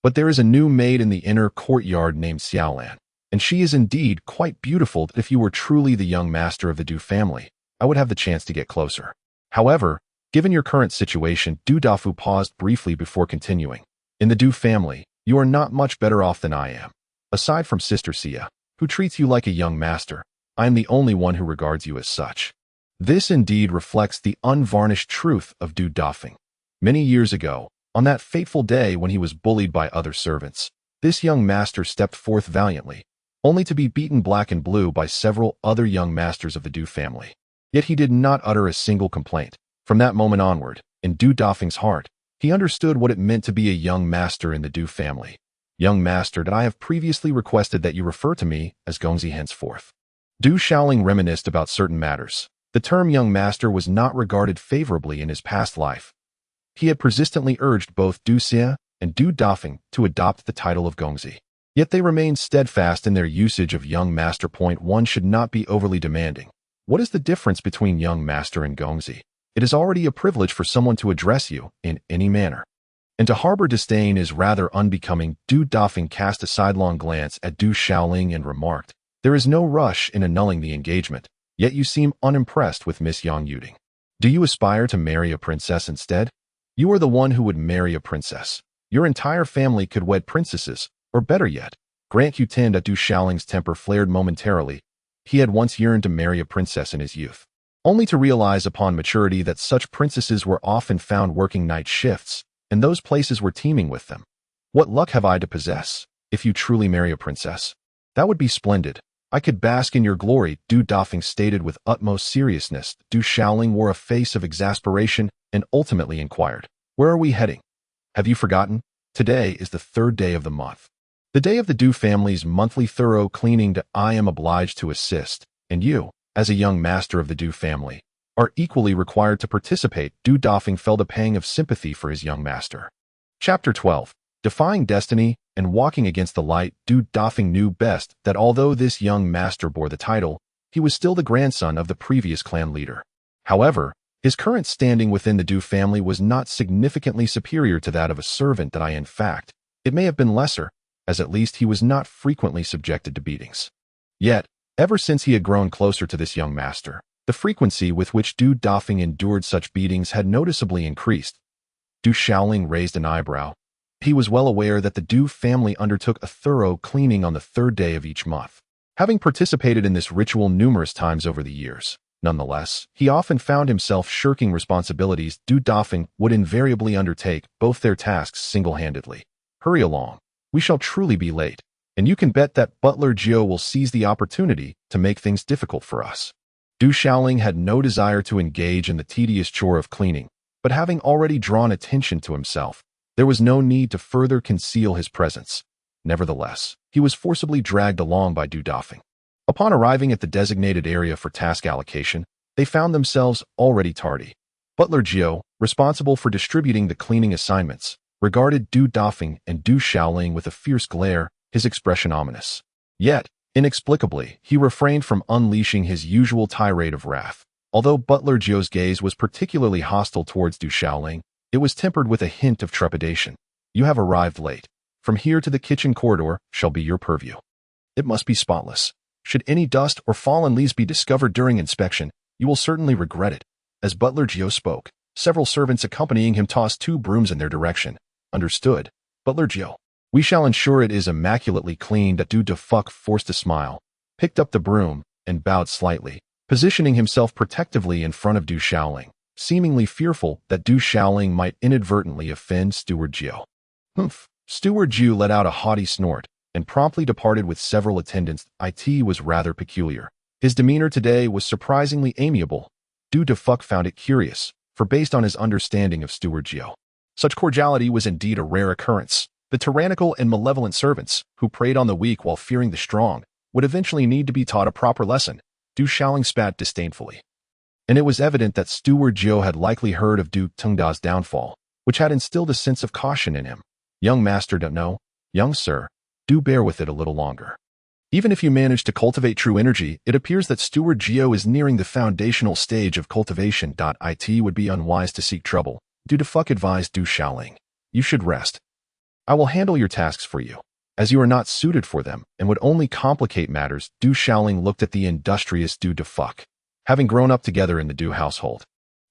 "But there is a new maid in the inner courtyard named Xiaolan, and she is indeed quite beautiful. If you were truly the young master of the Du family, I would have the chance to get closer. However, given your current situation," Du Dafu paused briefly before continuing, "in the Du family, you are not much better off than I am. Aside from Sister Xia, who treats you like a young master, I am the only one who regards you as such." This indeed reflects the unvarnished truth of Du Dafeng. Many years ago, on that fateful day when he was bullied by other servants, this young master stepped forth valiantly, only to be beaten black and blue by several other young masters of the Du family. Yet he did not utter a single complaint. From that moment onward, in Du Dafeng's heart, he understood what it meant to be a young master in the Du family. "Young master, that I have previously requested that you refer to me as Gongzi henceforth." Du Shaoling reminisced about certain matters. The term young master was not regarded favorably in his past life. He had persistently urged both Du Xia and Du Dafeng to adopt the title of Gongzi. Yet they remained steadfast in their usage of young master. One should not be overly demanding. What is the difference between young master and Gongzi? It is already a privilege for someone to address you in any manner. And to harbor disdain is rather unbecoming. Du Dafeng cast a sidelong glance at Du Shaoling and remarked, "There is no rush in annulling the engagement, yet you seem unimpressed with Miss Unyielding. Do you aspire to marry a princess instead? You are the one who would marry a princess. Your entire family could wed princesses, or better yet, grant you tend." Du Shaoling's temper flared momentarily. He had once yearned to marry a princess in his youth, only to realize upon maturity that such princesses were often found working night shifts, and those places were teeming with them. "What luck have I to possess, if you truly marry a princess? That would be splendid. I could bask in your glory," Du Dafeng stated with utmost seriousness. Du Shaoling wore a face of exasperation and ultimately inquired, "Where are we heading? Have you forgotten? Today is the 3rd day of the month. The day of the Du family's monthly thorough cleaning. I am obliged to assist, and you, as a young master of the Du family, are equally required to participate." Du Dafeng felt a pang of sympathy for his young master. Chapter 12. Defying Destiny and Walking Against the Light. Du Dafeng knew best that although this young master bore the title, he was still the grandson of the previous clan leader. However, his current standing within the Du family was not significantly superior to that of a servant. In fact, it may have been lesser, as at least he was not frequently subjected to beatings. Yet, ever since he had grown closer to this young master, the frequency with which Du Dafeng endured such beatings had noticeably increased. Du Shaoling raised an eyebrow. He was well aware that the Du family undertook a thorough cleaning on the 3rd day of each month, having participated in this ritual numerous times over the years. Nonetheless, he often found himself shirking responsibilities Du Dafeng would invariably undertake both their tasks single-handedly. "Hurry along. We shall truly be late, and you can bet that Butler Gio will seize the opportunity to make things difficult for us." Du Xiaoling had no desire to engage in the tedious chore of cleaning, but having already drawn attention to himself, there was no need to further conceal his presence. Nevertheless, he was forcibly dragged along by Du Dafeng. Upon arriving at the designated area for task allocation, they found themselves already tardy. Butler Jiu, responsible for distributing the cleaning assignments, regarded Du Dafeng and Du Xiaoling with a fierce glare, his expression ominous. Yet, inexplicably, he refrained from unleashing his usual tirade of wrath. Although Butler Jiu's gaze was particularly hostile towards Du Xiaoling, it was tempered with a hint of trepidation. You have arrived late. From here to the kitchen corridor shall be your purview. It must be spotless. Should any dust or fallen leaves be discovered during inspection, you will certainly regret it. As Butler Jiu spoke, several servants accompanying him tossed 2 brooms in their direction. Understood, Butler Jiu. We shall ensure it is immaculately cleaned. Du Dafeng forced a smile, picked up the broom, and bowed slightly, positioning himself protectively in front of Du Xiaoling, seemingly fearful that Du Xiaoling might inadvertently offend Steward Jiu. Humph! Steward Jiu let out a haughty snort, and promptly departed with several attendants. It was rather peculiar. His demeanor today was surprisingly amiable. Du Dafeng found it curious, for based on his understanding of Steward Jiu, such cordiality was indeed a rare occurrence. The tyrannical and malevolent servants, who preyed on the weak while fearing the strong, would eventually need to be taught a proper lesson. Du Xiaoling spat disdainfully. And it was evident that Steward Jiu had likely heard of Du Tengda's downfall, which had instilled a sense of caution in him. Young master, don't know, young sir, do bear with it a little longer. Even if you manage to cultivate true energy, it appears that Steward Jiu is nearing the foundational stage of cultivation. It would be unwise to seek trouble. Du Dafeng advised Du Xiaoling. You should rest. I will handle your tasks for you, as you are not suited for them and would only complicate matters. Du Xiaoling looked at the industrious Du Dafeng. Having grown up together in the Du household,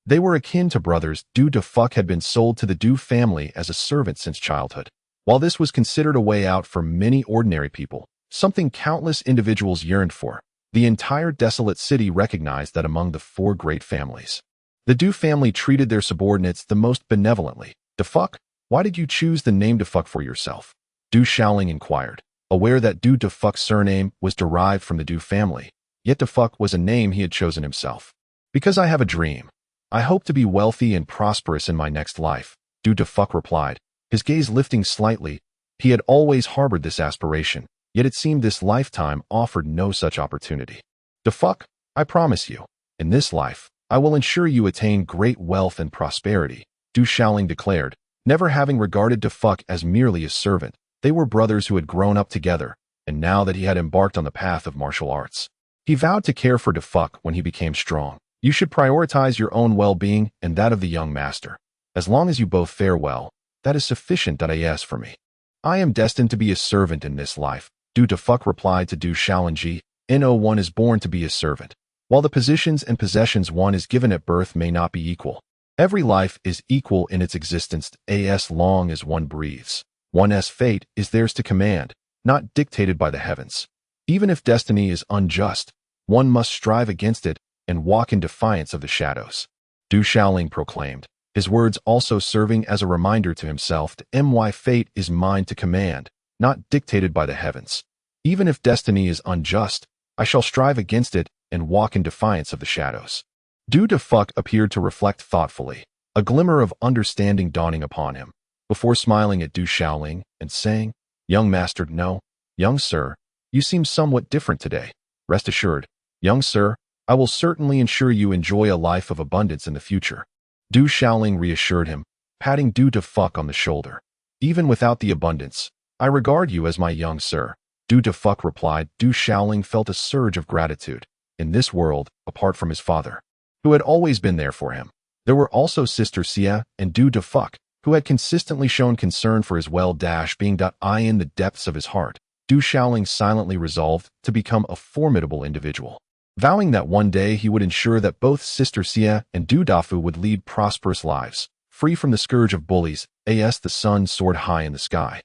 they were akin to brothers. Du Dafeng had been sold to the Du family as a servant since childhood. While this was considered a way out for many ordinary people, something countless individuals yearned for, the entire desolate city recognized that among the 4 great families, the Du family treated their subordinates the most benevolently. Dafeng, why did you choose the name Dafeng for yourself? Du Xiaoling inquired, aware that Du Dafeng's surname was derived from the Du family, yet Dafeng was a name he had chosen himself. Because I have a dream. I hope to be wealthy and prosperous in my next life, Du Dafeng replied, his gaze lifting slightly. He had always harbored this aspiration, yet it seemed this lifetime offered no such opportunity. Dafeng, I promise you, in this life, I will ensure you attain great wealth and prosperity, Du Xiaoling declared. Never having regarded Dafeng as merely a servant, they were brothers who had grown up together, and now that he had embarked on the path of martial arts, he vowed to care for Dafeng when he became strong. You should prioritize your own well-being and that of the young master. As long as you both fare well, that is sufficient. As for me, I am destined to be a servant in this life, Du Dafeng replied to Du Xiaoling. No one is born to be a servant. While the positions and possessions one is given at birth may not be equal, every life is equal in its existence as long as one breathes. One's fate is theirs to command, not dictated by the heavens. Even if destiny is unjust, one must strive against it and walk in defiance of the shadows. Du Xiaoling proclaimed, his words also serving as a reminder to himself that my fate is mine to command, not dictated by the heavens. Even if destiny is unjust, I shall strive against it and walk in defiance of the shadows. Du Dafeng appeared to reflect thoughtfully, a glimmer of understanding dawning upon him, before smiling at Du Xiaoling and saying, Young master, no, young sir, you seem somewhat different today. Rest assured, young sir, I will certainly ensure you enjoy a life of abundance in the future. Du Xiaoling reassured him, patting Du Dafeng on the shoulder. Even without the abundance, I regard you as my young sir, Du Dafeng replied. Du Xiaoling felt a surge of gratitude. In this world, apart from his father, who had always been there for him, there were also Sister Xia and Du Dafeng, who had consistently shown concern for his well-being. In the depths of his heart, Du Xiaoling silently resolved to become a formidable individual, vowing that one day he would ensure that both Sister Xia and Du Dafeng would lead prosperous lives, free from the scourge of bullies. As the sun soared high in the sky,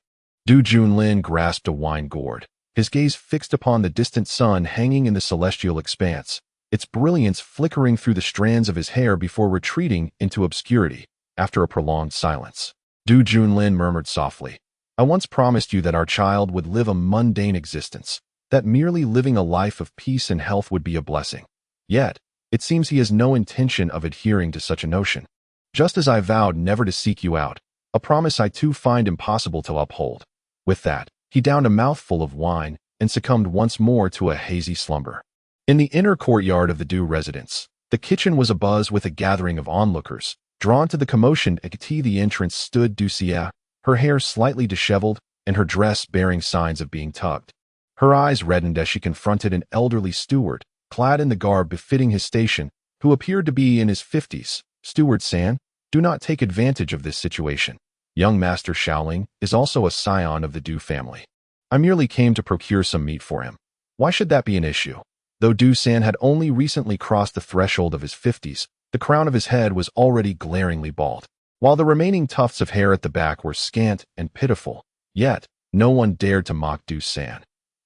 Du Junlin grasped a wine gourd, his gaze fixed upon the distant sun hanging in the celestial expanse, its brilliance flickering through the strands of his hair before retreating into obscurity. After a prolonged silence, Du Junlin murmured softly, I once promised you that our child would live a mundane existence, that merely living a life of peace and health would be a blessing. Yet, It seems he has no intention of adhering to such a notion. Just as I vowed never to seek you out, a promise I too find impossible to uphold. With that, he downed a mouthful of wine and succumbed once more to a hazy slumber. In the inner courtyard of the Du residence, the kitchen was abuzz with a gathering of onlookers. Drawn to the commotion at the entrance stood Ducia, her hair slightly disheveled and her dress bearing signs of being tugged. Her eyes reddened as she confronted an elderly steward, clad in the garb befitting his station, who appeared to be in his 50s. Steward San, do not take advantage of this situation. Young Master Shaoling is also a scion of the Du family. I merely came to procure some meat for him. Why should that be an issue? Though Du San had only recently crossed the threshold of his 50s, the crown of his head was already glaringly bald, while the remaining tufts of hair at the back were scant and pitiful. Yet, no one dared to mock Du San.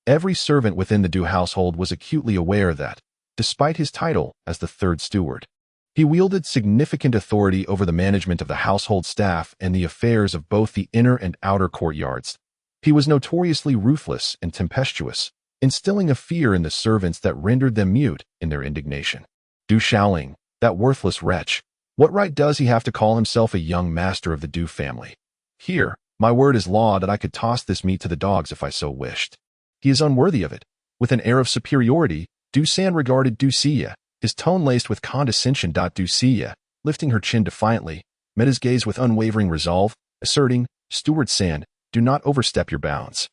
Every servant within the Du household was acutely aware that, despite his title as the third steward, he wielded significant authority over the management of the household staff and the affairs of both the inner and outer courtyards. He was notoriously ruthless and tempestuous, instilling a fear in the servants that rendered them mute in their indignation. Du Shaoling, that worthless wretch, what right does he have to call himself a young master of the Du family? Here, my word is law that I could toss this meat to the dogs if I so wished. He is unworthy of it. With an air of superiority, Du San regarded Ducia, his tone laced with condescension. Ducia, lifting her chin defiantly, met his gaze with unwavering resolve, asserting, Steward San, do not overstep your bounds.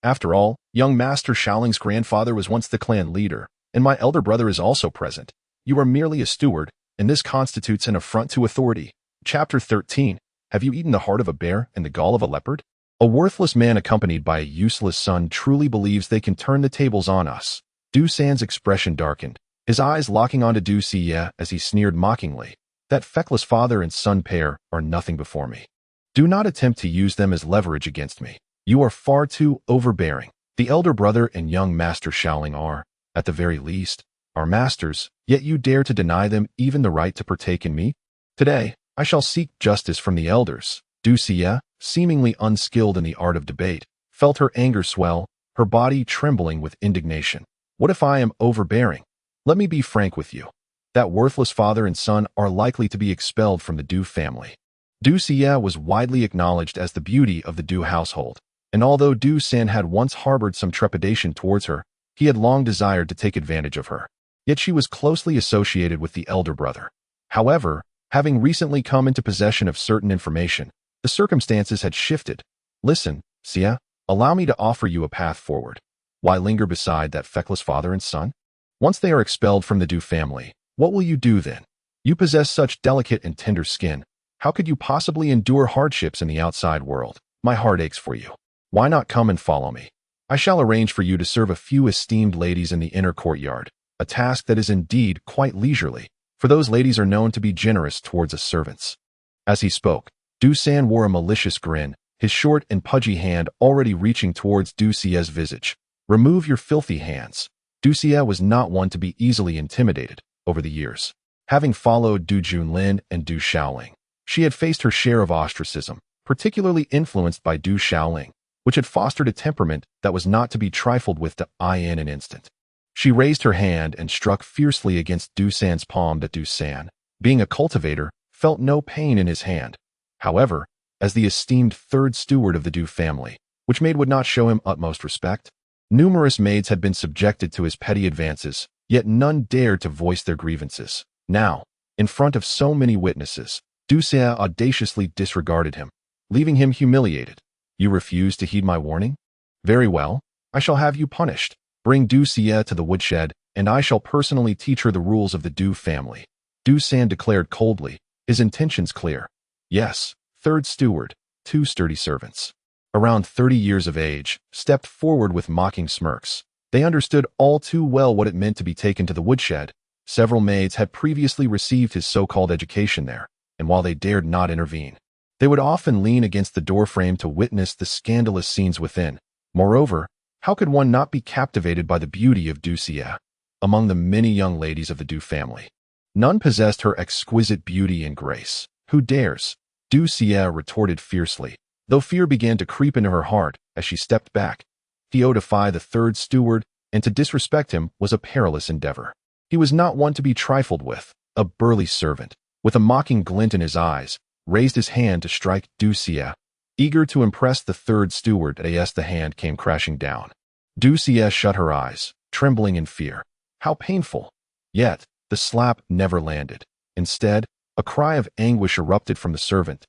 After all, young Master Shaoling's grandfather was once the clan leader, and my elder brother is also present. You are merely a steward, and this constitutes an affront to authority. Chapter 13. Have you eaten the heart of a bear and the gall of a leopard? A worthless man accompanied by a useless son truly believes they can turn the tables on us. Du San's expression darkened, his eyes locking onto Ducia as he sneered mockingly. That feckless father and son pair are nothing before me. Do not attempt to use them as leverage against me. You are far too overbearing. The elder brother and young Master Shaoling are, at the very least, our masters, yet you dare to deny them even the right to partake in meat? Today, I shall seek justice from the elders. Ducia, seemingly unskilled in the art of debate, felt her anger swell, her body trembling with indignation. What if I am overbearing? Let me be frank with you. That worthless father and son are likely to be expelled from the Du family. Ducia was widely acknowledged as the beauty of the Du household, and although Du San had once harbored some trepidation towards her, he had long desired to take advantage of her. Yet she was closely associated with the elder brother. However, having recently come into possession of certain information, the circumstances had shifted. Listen, Sia, allow me to offer you a path forward. Why linger beside that feckless father and son? Once they are expelled from the Du family, what will you do then? You possess such delicate and tender skin. How could you possibly endure hardships in the outside world? My heart aches for you. Why not come and follow me? I shall arrange for you to serve a few esteemed ladies in the inner courtyard, a task that is indeed quite leisurely, for those ladies are known to be generous towards us servants. As he spoke, Du San wore a malicious grin, his short and pudgy hand already reaching towards Ducia's visage. Remove your filthy hands. Ducia was not one to be easily intimidated. Over the years, having followed Du Junlin and Du Shaoling, she had faced her share of ostracism, particularly influenced by Du Shaoling, which had fostered a temperament that was not to be trifled with in an instant. She raised her hand and struck fiercely against Du San's palm. Du San, being a cultivator, felt no pain in his hand. However, as the esteemed third steward of the Du family, which maid would not show him utmost respect? Numerous maids had been subjected to his petty advances, yet none dared to voice their grievances. Now, in front of so many witnesses, Du San audaciously disregarded him, leaving him humiliated. You refuse to heed my warning? Very well, I shall have you punished. Bring Ducia to the woodshed, and I shall personally teach her the rules of the Du family. Du San declared coldly, his intentions clear. Yes, third steward, two sturdy servants, around 30 years of age, stepped forward with mocking smirks. They understood all too well what it meant to be taken to the woodshed. Several maids had previously received his so-called education there, and while they dared not intervene, they would often lean against the doorframe to witness the scandalous scenes within. Moreover, how could one not be captivated by the beauty of Ducia? Among the many young ladies of the Du family, none possessed her exquisite beauty and grace. Who dares? Ducia retorted fiercely, though fear began to creep into her heart as she stepped back. To defy the third steward and to disrespect him was a perilous endeavor. He was not one to be trifled with. A burly servant, with a mocking glint in his eyes, raised his hand to strike Du Xie. Eager to impress the third steward, as the hand came crashing down. Du Xie shut her eyes, trembling in fear. How painful! Yet, the slap never landed. Instead, a cry of anguish erupted from the servant.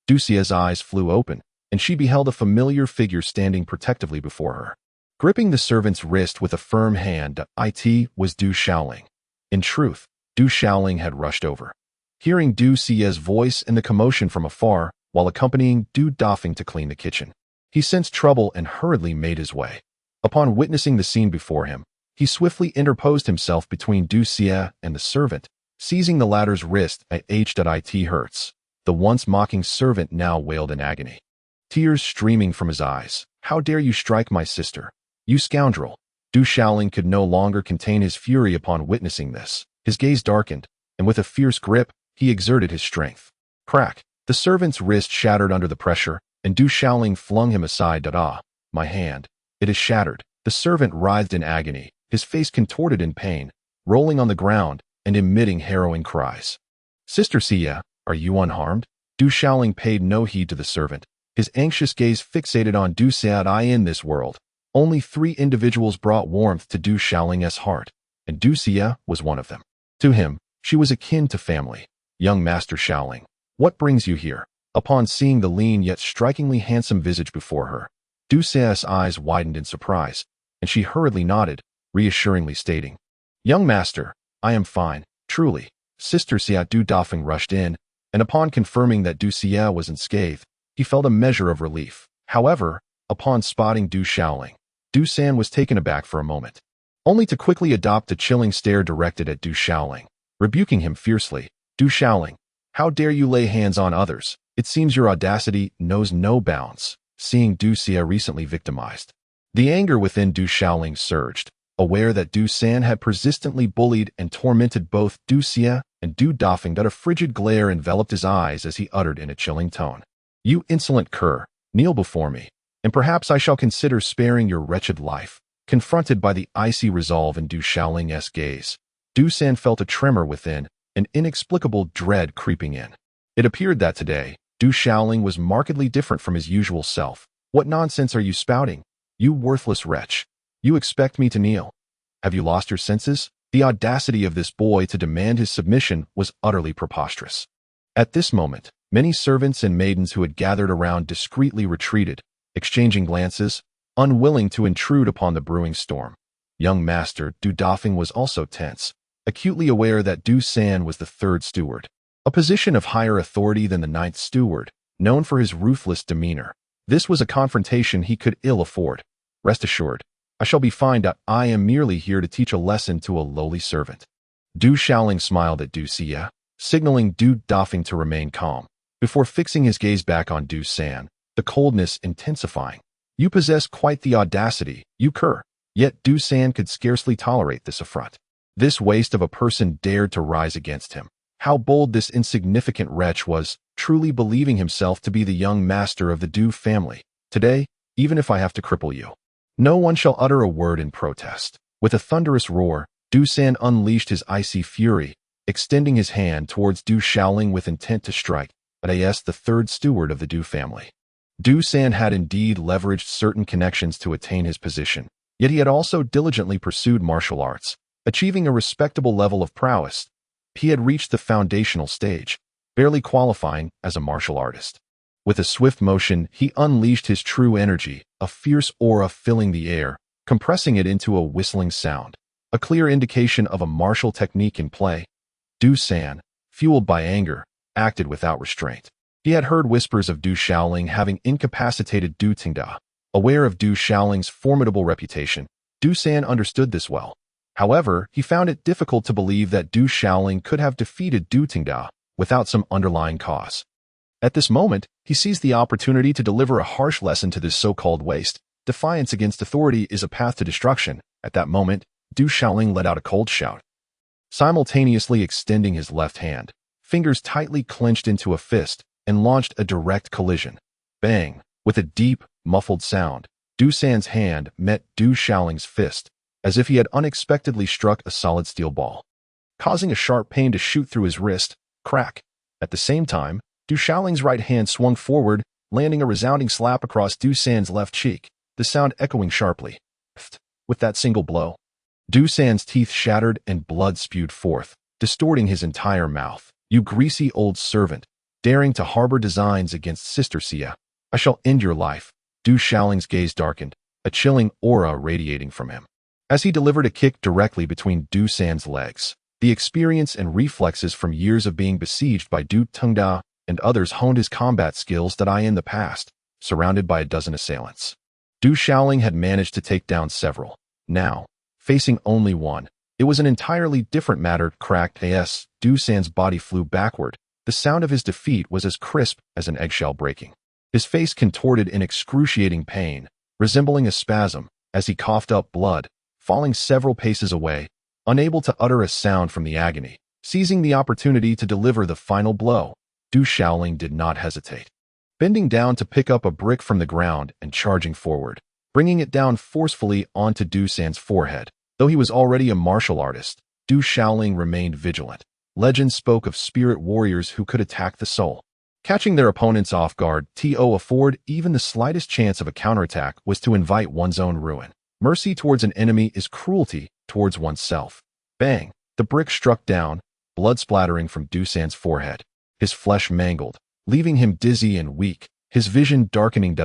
Du Xie's eyes flew open, and she beheld a familiar figure standing protectively before her. Gripping the servant's wrist with a firm hand, it was Du Xiaoling. In truth, Du Xiaoling had rushed over. Hearing Du Xie's voice and the commotion from afar, while accompanying Du Dafeng to clean the kitchen, he sensed trouble and hurriedly made his way. Upon witnessing the scene before him, he swiftly interposed himself between Du Xie and the servant, seizing the latter's wrist. It hurts. The once mocking servant now wailed in agony, tears streaming from his eyes. How dare you strike my sister? You scoundrel! Du Xiaoling could no longer contain his fury upon witnessing this. His gaze darkened, and with a fierce grip, he exerted his strength. Crack! The servant's wrist shattered under the pressure, and Du Xiaoling flung him aside. My hand. It is shattered. The servant writhed in agony, his face contorted in pain, rolling on the ground and emitting harrowing cries. Sister Xie, are you unharmed? Du Xiaoling paid no heed to the servant, his anxious gaze fixated on Du Xie. In this world, only 3 individuals brought warmth to Du Xiaoling's heart, and Du Xie was one of them. To him, she was akin to family. Young Master Xiaoling, what brings you here? Upon seeing the lean yet strikingly handsome visage before her, Du Xie's eyes widened in surprise, and she hurriedly nodded, reassuringly stating, Young Master, I am fine, truly. Sister Xie. Du Dafeng rushed in, and upon confirming that Du Xie was unscathed, he felt a measure of relief. However, upon spotting Du Xiaoling, Du San was taken aback for a moment, only to quickly adopt a chilling stare directed at Du Xiaoling, rebuking him fiercely. Du Xiaoling, how dare you lay hands on others? It seems your audacity knows no bounds. Seeing Du Xie recently victimized, the anger within Du Xiaoling surged, aware that Du San had persistently bullied and tormented both Du Xie and Du Dafeng. A frigid glare enveloped his eyes as he uttered in a chilling tone, You insolent cur, kneel before me, and perhaps I shall consider sparing your wretched life. Confronted by the icy resolve in Du Xiaoling's gaze, Du San felt a tremor within, an inexplicable dread creeping in. It appeared that today, Du Xiaoling was markedly different from his usual self. What nonsense are you spouting? You worthless wretch. You expect me to kneel? Have you lost your senses? The audacity of this boy to demand his submission was utterly preposterous. At this moment, many servants and maidens who had gathered around discreetly retreated, exchanging glances, unwilling to intrude upon the brewing storm. Young Master Du Dafeng was also tense, acutely aware that Du San was the 3rd steward, a position of higher authority than the 9th steward, known for his ruthless demeanor. This was a confrontation he could ill afford. Rest assured, I shall be fine. I am merely here to teach a lesson to a lowly servant. Du Xiaoling smiled at Du Xie, signaling Du Dafeng to remain calm, before fixing his gaze back on Du San, the coldness intensifying. You possess quite the audacity, you cur. Yet Du San could scarcely tolerate this affront. This waste of a person dared to rise against him. How bold this insignificant wretch was, truly believing himself to be the young master of the Du family. Today, even if I have to cripple you, no one shall utter a word in protest. With a thunderous roar, Du San unleashed his icy fury, extending his hand towards Du Xiaoling with intent to strike, as the 3rd steward of the Du family. Du San had indeed leveraged certain connections to attain his position, yet he had also diligently pursued martial arts, achieving a respectable level of prowess. He had reached the foundational stage, barely qualifying as a martial artist. With a swift motion, he unleashed his true energy, a fierce aura filling the air, compressing it into a whistling sound, a clear indication of a martial technique in play. Du San, fueled by anger, acted without restraint. He had heard whispers of Du Xiaoling having incapacitated Du Tingda. Aware of Du Xiaoling's formidable reputation, Du San understood this well. However, he found it difficult to believe that Du Xiaoling could have defeated Du Tingda without some underlying cause. At this moment, he seized the opportunity to deliver a harsh lesson to this so-called waste. Defiance against authority is a path to destruction. At that moment, Du Xiaoling let out a cold shout, simultaneously extending his left hand, fingers tightly clenched into a fist, and launched a direct collision. Bang! With a deep, muffled sound, Du San's hand met Du Xiaoling's fist, as if he had unexpectedly struck a solid steel ball, causing a sharp pain to shoot through his wrist. Crack. At the same time, Du Xiaoling's right hand swung forward, landing a resounding slap across Du San's left cheek, the sound echoing sharply. With that single blow, Du San's teeth shattered and blood spewed forth, distorting his entire mouth. You greasy old servant, daring to harbor designs against Sister Xia. I shall end your life. Du Xiaoling's gaze darkened, a chilling aura radiating from him, as he delivered a kick directly between Du San's legs. The experience and reflexes from years of being besieged by Du Tengda and others honed his combat skills that in the past, surrounded by a dozen assailants. Du Xiaoling had managed to take down several. Now, facing only one, it was an entirely different matter. Cracked. Du San's body flew backward. The sound of his defeat was as crisp as an eggshell breaking. His face contorted in excruciating pain, resembling a spasm, as he coughed up blood, falling several paces away, unable to utter a sound from the agony. Seizing the opportunity to deliver the final blow, Du Xiaoling did not hesitate. Bending down to pick up a brick from the ground and charging forward, bringing it down forcefully onto Du San's forehead. Though he was already a martial artist, Du Xiaoling remained vigilant. Legend spoke of spirit warriors who could attack the soul, catching their opponents off guard. To afford even the slightest chance of a counterattack was to invite one's own ruin. Mercy towards an enemy is cruelty towards oneself. Bang! The brick struck down, blood splattering from Du San's forehead. His flesh mangled, leaving him dizzy and weak, his vision darkening.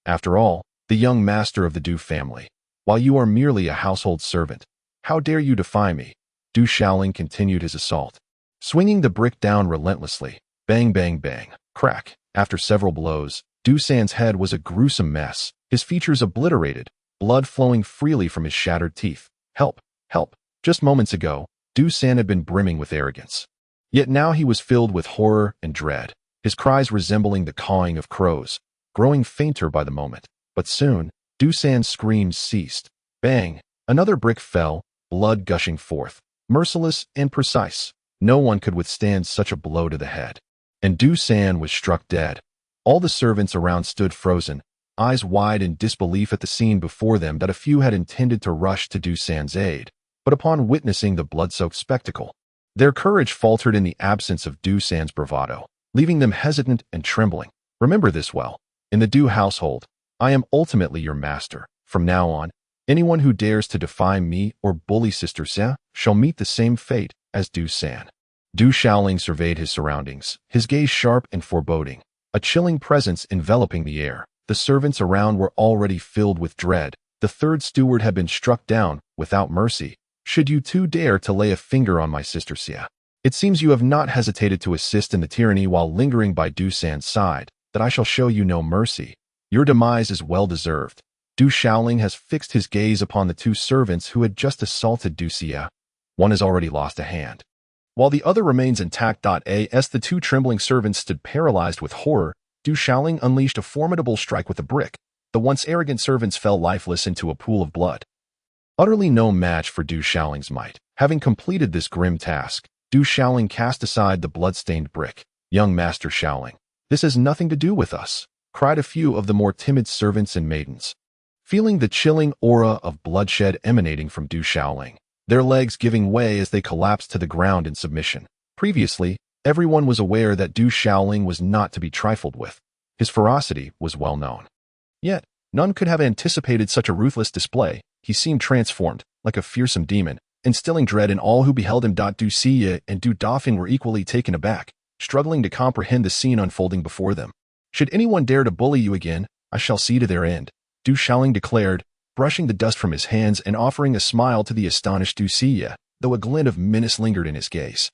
After all, the young master of the Du family. While you are merely a household servant, how dare you defy me? Du Xiaoling continued his assault, swinging the brick down relentlessly. Bang, bang, bang. Crack. After several blows, Du San's head was a gruesome mess, his features obliterated, blood flowing freely from his shattered teeth. Help! Help! Just moments ago, Du San had been brimming with arrogance. Yet now he was filled with horror and dread, his cries resembling the cawing of crows, growing fainter by the moment. But soon, Du San's screams ceased. Bang! Another brick fell, blood gushing forth, merciless and precise. No one could withstand such a blow to the head. And Du San was struck dead. All the servants around stood frozen, eyes wide in disbelief at the scene before them. That a few had intended to rush to Du San's aid, but upon witnessing the blood-soaked spectacle, their courage faltered in the absence of Du San's bravado, leaving them hesitant and trembling. Remember this well. In the Du household, I am ultimately your master. From now on, anyone who dares to defy me or bully Sister Xia shall meet the same fate as Du San. Du Xiaoling surveyed his surroundings, his gaze sharp and foreboding, a chilling presence enveloping the air. The servants around were already filled with dread. The third steward had been struck down without mercy. Should you too dare to lay a finger on my Sister Xia, it seems you have not hesitated to assist in the tyranny while lingering by Du San's side, that I shall show you no mercy. Your demise is well deserved. Du Xiaoling has fixed his gaze upon the two servants who had just assaulted Du Xia. One has already lost a hand, while the other remains intact. As the two trembling servants stood paralyzed with horror, Du Xiaoling unleashed a formidable strike with a brick. The once arrogant servants fell lifeless into a pool of blood. Utterly no match for Du Xiaoling's might. Having completed this grim task, Du Xiaoling cast aside the blood-stained brick. Young Master Xiaoling, this has nothing to do with us, cried a few of the more timid servants and maidens, feeling the chilling aura of bloodshed emanating from Du Xiaoling, their legs giving way as they collapsed to the ground in submission. Previously, everyone was aware that Du Xiaoling was not to be trifled with. His ferocity was well known. Yet, none could have anticipated such a ruthless display. He seemed transformed, like a fearsome demon, instilling dread in all who beheld him. Du Xia and Du Dafeng were equally taken aback, struggling to comprehend the scene unfolding before them. Should anyone dare to bully you again, I shall see to their end, Du Xiaoling declared, brushing the dust from his hands and offering a smile to the astonished Du Xia, though a glint of menace lingered in his gaze.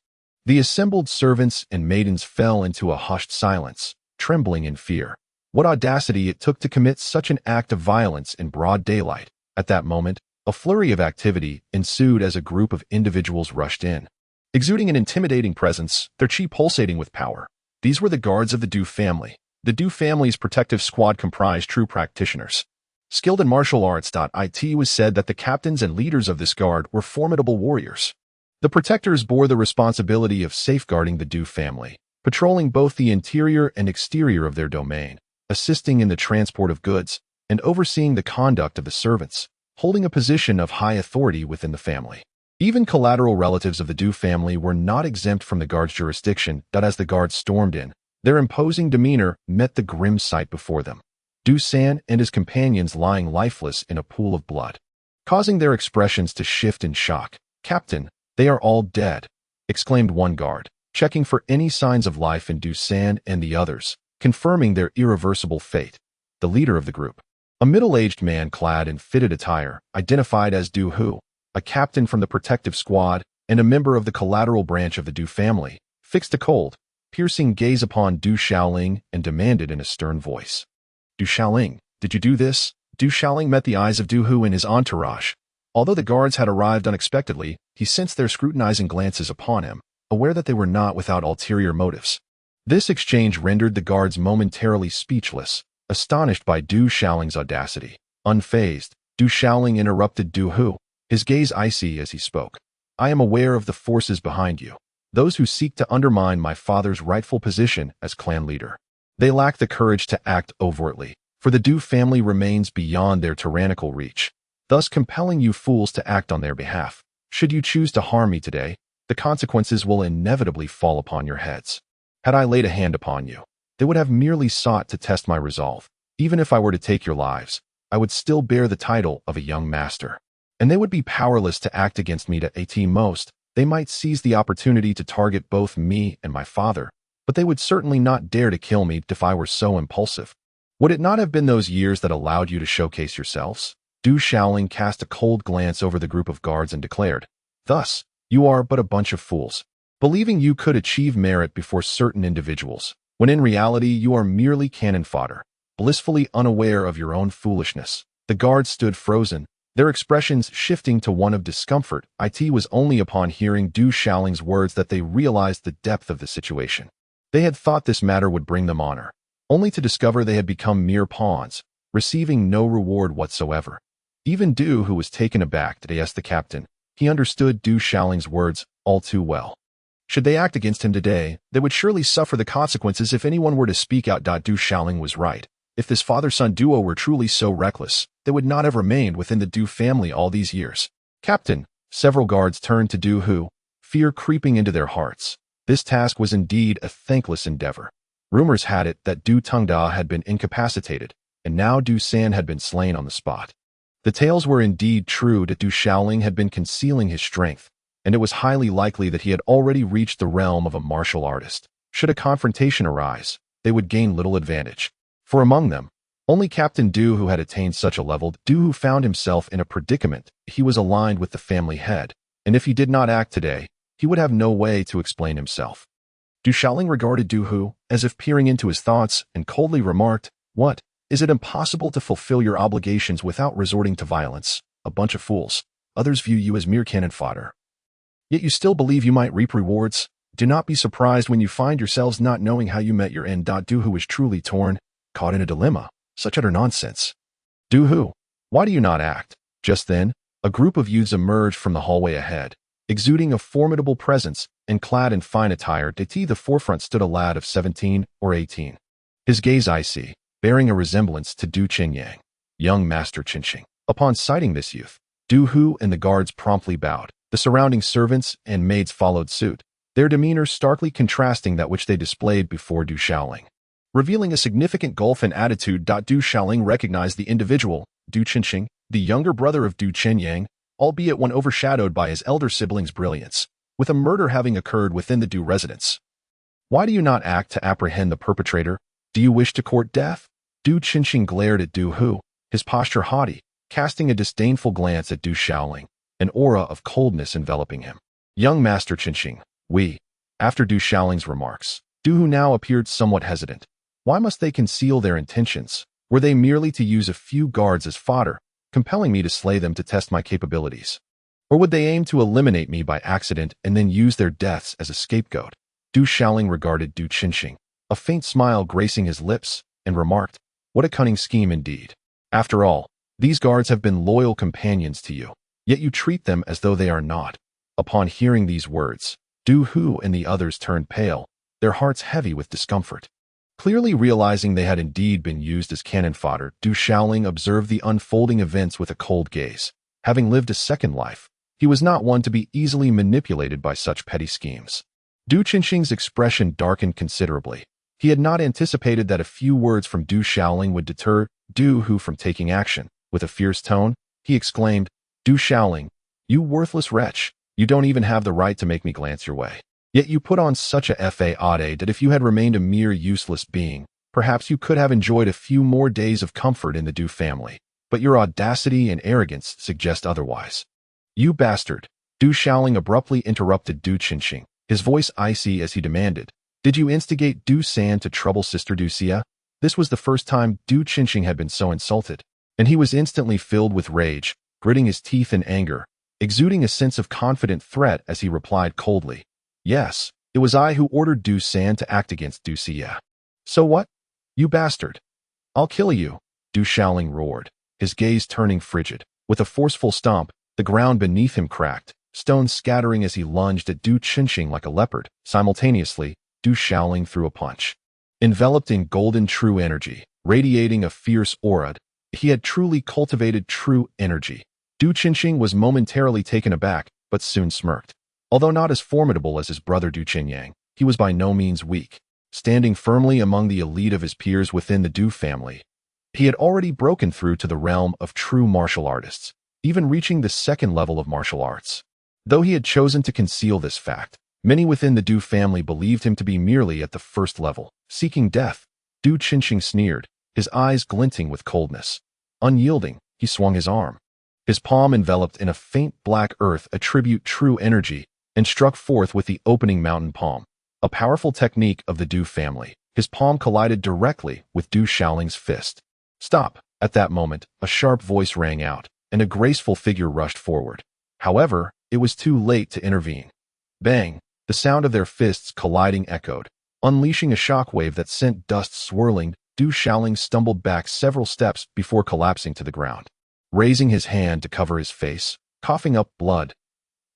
The assembled servants and maidens fell into a hushed silence, trembling in fear. What audacity it took to commit such an act of violence in broad daylight. At that moment, a flurry of activity ensued as a group of individuals rushed in, exuding an intimidating presence, their chi pulsating with power. These were the guards of the Du family. The Du family's protective squad comprised true practitioners, skilled in martial arts. It was said that the captains and leaders of this guard were formidable warriors. The protectors bore the responsibility of safeguarding the Du family, patrolling both the interior and exterior of their domain, assisting in the transport of goods, and overseeing the conduct of the servants. holding a position of high authority within the family. Even collateral relatives of the Du family were not exempt from the guard's jurisdiction, but as the guards stormed in, their imposing demeanor met the grim sight before them. Du San and his companions lying lifeless in a pool of blood, causing their expressions to shift in shock. "Captain, they are all dead," exclaimed one guard, checking for any signs of life in Du San and the others, confirming their irreversible fate. The leader of the group, a middle-aged man clad in fitted attire, identified as Du Hu, a captain from the protective squad and a member of the collateral branch of the Du family, fixed a cold, piercing gaze upon Du Xiaoling and demanded in a stern voice, "Du Xiaoling, did you do this?" Du Xiaoling met the eyes of Du Hu and his entourage. Although the guards had arrived unexpectedly, he sensed their scrutinizing glances upon him, aware that they were not without ulterior motives. This exchange rendered the guards momentarily speechless, astonished by Du Xiaoling's audacity. Unfazed, Du Xiaoling interrupted Du Hu, his gaze icy as he spoke. "I am aware of the forces behind you, those who seek to undermine my father's rightful position as clan leader. They lack the courage to act overtly, for the Du family remains beyond their tyrannical reach, thus compelling you fools to act on their behalf. Should you choose to harm me today, the consequences will inevitably fall upon your heads. Had I laid a hand upon you, they would have merely sought to test my resolve. Even if I were to take your lives, I would still bear the title of a young master, and they would be powerless to act against me. At most, they might seize the opportunity to target both me and my father, but they would certainly not dare to kill me if I were so impulsive. Would it not have been those years that allowed you to showcase yourselves?" Du Xiaoling cast a cold glance over the group of guards and declared, "Thus, you are but a bunch of fools, believing you could achieve merit before certain individuals, when in reality you are merely cannon fodder, blissfully unaware of your own foolishness." The guards stood frozen, their expressions shifting to one of discomfort. It was only upon hearing Du Xiaoling's words that they realized the depth of the situation. They had thought this matter would bring them honor, only to discover they had become mere pawns, receiving no reward whatsoever. Even Du, who was taken aback, to ask the captain, he understood Du Xiaoling's words all too well. Should they act against him today, they would surely suffer the consequences if anyone were to speak out. Du Xiaoling was right. If this father-son duo were truly so reckless, they would not have remained within the Du family all these years. "Captain," several guards turned to Du Hu, fear creeping into their hearts. This task was indeed a thankless endeavor. Rumors had it that Du Tengda had been incapacitated, and now Du San had been slain on the spot. The tales were indeed true that Du Xiaoling had been concealing his strength, and it was highly likely that he had already reached the realm of a martial artist. Should a confrontation arise, they would gain little advantage. For among them, only Captain Du Hu had attained such a level. Du Hu found himself in a predicament. He was aligned with the family head, and if he did not act today, he would have no way to explain himself. Du Xiaoling regarded Du Hu, as if peering into his thoughts, and coldly remarked, "What? Is it impossible to fulfill your obligations without resorting to violence? A bunch of fools. Others view you as mere cannon fodder. Yet you still believe you might reap rewards. Do not be surprised when you find yourselves not knowing how you met your end." Du Hu was truly torn, caught in a dilemma. Such utter nonsense. "Du Hu, why do you not act?" Just then, a group of youths emerged from the hallway ahead, exuding a formidable presence and clad in fine attire. At the forefront stood a lad of 17 or 18. His gaze icy, bearing a resemblance to Du Qinyang, young master Qinqing. Upon sighting this youth, Du Hu and the guards promptly bowed. The surrounding servants and maids followed suit, their demeanor starkly contrasting that which they displayed before Du Xiaoling, revealing a significant gulf in attitude. Du Xiaoling recognized the individual, Du Qinqing, the younger brother of Du Qinyang, albeit one overshadowed by his elder sibling's brilliance, with a murder having occurred within the Du residence. "Why do you not act to apprehend the perpetrator? Do you wish to court death?" Du Qinqing glared at Du Hu, his posture haughty, casting a disdainful glance at Du Xiaoling, an aura of coldness enveloping him. "Young Master Qinqing, we." After Du Xiaoling's remarks, Du Hu now appeared somewhat hesitant. Why must they conceal their intentions? Were they merely to use a few guards as fodder, compelling me to slay them to test my capabilities? Or would they aim to eliminate me by accident and then use their deaths as a scapegoat? Du Xiaoling regarded Du Qinqing, a faint smile gracing his lips, and remarked, "What a cunning scheme indeed. After all, these guards have been loyal companions to you, yet you treat them as though they are not." Upon hearing these words, Du Hu and the others turned pale, their hearts heavy with discomfort. Clearly realizing they had indeed been used as cannon fodder, Du Xiaoling observed the unfolding events with a cold gaze. Having lived a second life, he was not one to be easily manipulated by such petty schemes. Du Qinxing's expression darkened considerably. He had not anticipated that a few words from Du Xiaoling would deter Du Hu from taking action. With a fierce tone, he exclaimed, "Du Xiaoling, you worthless wretch, you don't even have the right to make me glance your way. Yet you put on such a fade that if you had remained a mere useless being, perhaps you could have enjoyed a few more days of comfort in the Du family. But your audacity and arrogance suggest otherwise." "You bastard!" Du Xiaoling abruptly interrupted Du Qinxing, his voice icy as he demanded, "Did you instigate Du San to trouble Sister Du Xia?" This was the first time Du Qinxing had been so insulted, and he was instantly filled with rage, gritting his teeth in anger, exuding a sense of confident threat as he replied coldly, "Yes, it was I who ordered Du San to act against Du Xia." "So what? You bastard! I'll kill you!" Du Xiaoling roared, his gaze turning frigid. With a forceful stomp, the ground beneath him cracked, stones scattering as he lunged at Du Qinxing like a leopard. Simultaneously, Du Xiaoling threw a punch. Enveloped in golden true energy, radiating a fierce aura, he had truly cultivated true energy. Du Qinxing was momentarily taken aback, but soon smirked. Although not as formidable as his brother Du Qinyang, he was by no means weak. Standing firmly among the elite of his peers within the Du family, he had already broken through to the realm of true martial artists, even reaching the second level of martial arts. Though he had chosen to conceal this fact, many within the Du family believed him to be merely at the first level, seeking death. Du Qinxing sneered, his eyes glinting with coldness. Unyielding, he swung his arm. His palm enveloped in a faint black earth attribute true energy, and struck forth with the opening mountain palm. A powerful technique of the Du family, his palm collided directly with Du Xiaoling's fist. "Stop!" At that moment, a sharp voice rang out, and a graceful figure rushed forward. However, it was too late to intervene. Bang! The sound of their fists colliding echoed, unleashing a shockwave that sent dust swirling. Du Xiaoling stumbled back several steps before collapsing to the ground, raising his hand to cover his face, coughing up blood.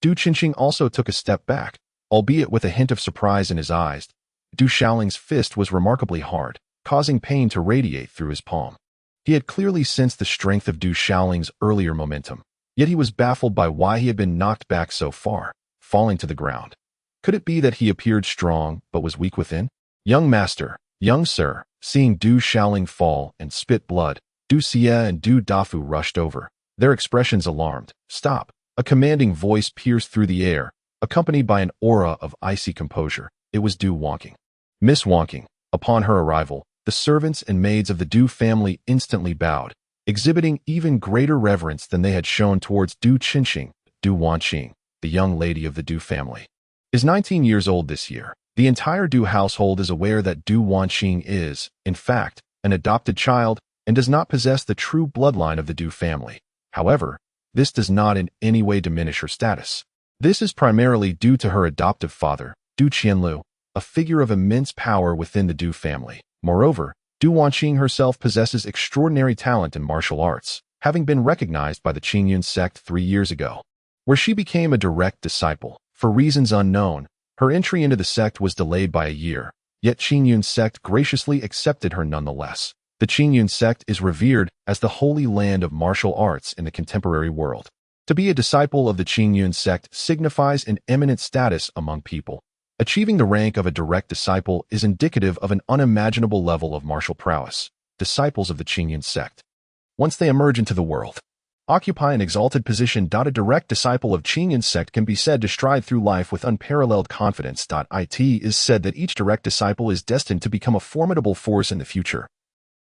Du Qinxing also took a step back, albeit with a hint of surprise in his eyes. Du Xiaoling's fist was remarkably hard, causing pain to radiate through his palm. He had clearly sensed the strength of Du Xiaoling's earlier momentum, yet he was baffled by why he had been knocked back so far, falling to the ground. Could it be that he appeared strong but was weak within? "Young master, young sir," seeing Du Xiaoling fall and spit blood, Du Xia and Du Dafu rushed over, their expressions alarmed. "Stop!" A commanding voice pierced through the air, accompanied by an aura of icy composure. It was Du Wanqing. Miss Wanqing. Upon her arrival, the servants and maids of the Du family instantly bowed, exhibiting even greater reverence than they had shown towards Du Qinxing. Du Wanqing, the young lady of the Du family, is 19 years old this year. The entire Du household is aware that Du Wanqing is, in fact, an adopted child and does not possess the true bloodline of the Du family. However, this does not in any way diminish her status. This is primarily due to her adoptive father, Du Qianlu, a figure of immense power within the Du family. Moreover, Du Wanqing herself possesses extraordinary talent in martial arts, having been recognized by the Qingyun sect 3 years ago, where she became a direct disciple. For reasons unknown, her entry into the sect was delayed by a year, yet Qingyun sect graciously accepted her nonetheless. The Qingyun sect is revered as the holy land of martial arts in the contemporary world. To be a disciple of the Qingyun sect signifies an eminent status among people. Achieving the rank of a direct disciple is indicative of an unimaginable level of martial prowess. Disciples of the Qingyun sect, once they emerge into the world, occupy an exalted position. A direct disciple of Qingyun sect can be said to stride through life with unparalleled confidence. It is said that each direct disciple is destined to become a formidable force in the future,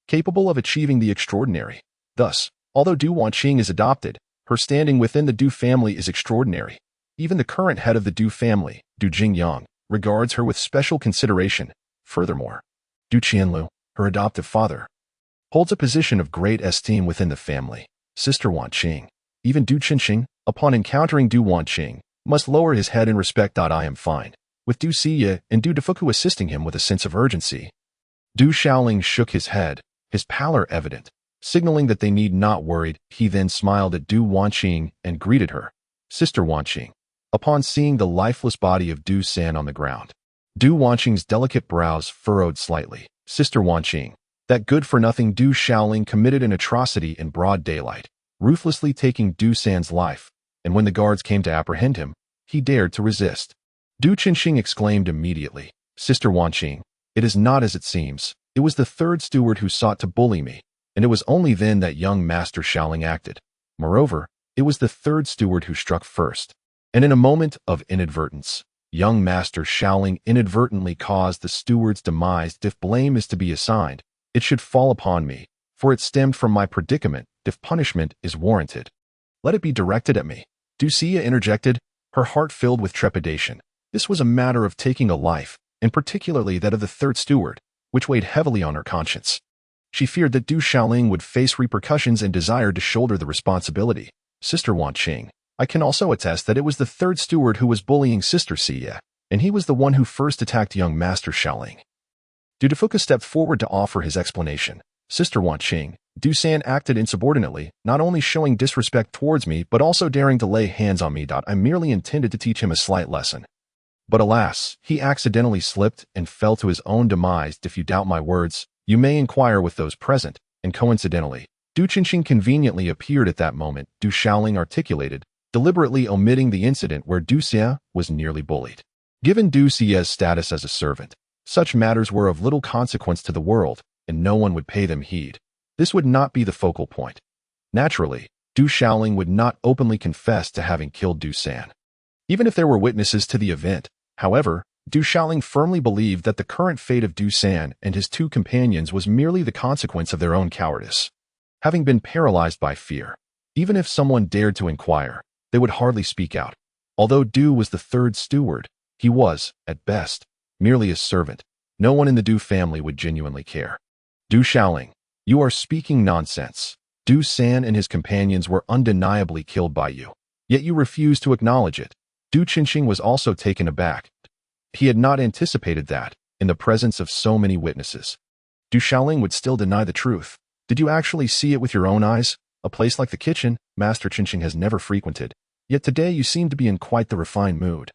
capable of achieving the extraordinary. Thus, although Du Wanqing is adopted, her standing within the Du family is extraordinary. Even the current head of the Du family, Du Jingyang, regards her with special consideration. Furthermore, Du Qianlu, her adoptive father, holds a position of great esteem within the family. Sister Wanqing, even Du Qinxing, upon encountering Du Wanqing, must lower his head in respect. I am fine, with Du Xia and Du Defuku assisting him with a sense of urgency. Du Xiaoling shook his head, his pallor evident, signaling that they need not worry. He then smiled at Du Wanqing and greeted her. Sister Wanqing, upon seeing the lifeless body of Du San on the ground, Du Wanqing's delicate brows furrowed slightly. Sister Wanqing, that good-for-nothing Du Shaoling committed an atrocity in broad daylight, ruthlessly taking Du San's life, and when the guards came to apprehend him, he dared to resist. Du Qinxing exclaimed immediately, Sister Wanqing, it is not as it seems. It was the third steward who sought to bully me, and it was only then that young Master Shaoling acted. Moreover, it was the third steward who struck first. And in a moment of inadvertence, young Master Shaoling inadvertently caused the steward's demise. If blame is to be assigned, it should fall upon me, for it stemmed from my predicament. If punishment is warranted, let it be directed at me. Du Xia interjected, her heart filled with trepidation. This was a matter of taking a life, and particularly that of the third steward, which weighed heavily on her conscience. She feared that Du Shaoling would face repercussions and desired to shoulder the responsibility. Sister Wanqing, I can also attest that it was the third steward who was bullying Sister Xia, and he was the one who first attacked young Master Shaoling. Du Defuka stepped forward to offer his explanation. Sister Wanqing, Du San acted insubordinately, not only showing disrespect towards me but also daring to lay hands on me. I merely intended to teach him a slight lesson. But alas, he accidentally slipped and fell to his own demise. If you doubt my words, you may inquire with those present, and coincidentally, Du Qinxing conveniently appeared at that moment. Du Shaoling articulated, deliberately omitting the incident where Du Xia was nearly bullied. Given Du Xia's status as a servant, such matters were of little consequence to the world, and no one would pay them heed. This would not be the focal point. Naturally, Du Shaoling would not openly confess to having killed Du San. Even if there were witnesses to the event, however, Du Shaoling firmly believed that the current fate of Du San and his two companions was merely the consequence of their own cowardice. Having been paralyzed by fear, even if someone dared to inquire, they would hardly speak out. Although Du was the third steward, he was, at best, merely a servant. No one in the Du family would genuinely care. Du Shaoling, you are speaking nonsense. Du San and his companions were undeniably killed by you, yet you refuse to acknowledge it. Du Qinxing was also taken aback. He had not anticipated that, in the presence of so many witnesses, Du Shaoling would still deny the truth. Did you actually see it with your own eyes? A place like the kitchen, Master Qinxing has never frequented, yet today you seem to be in quite the refined mood.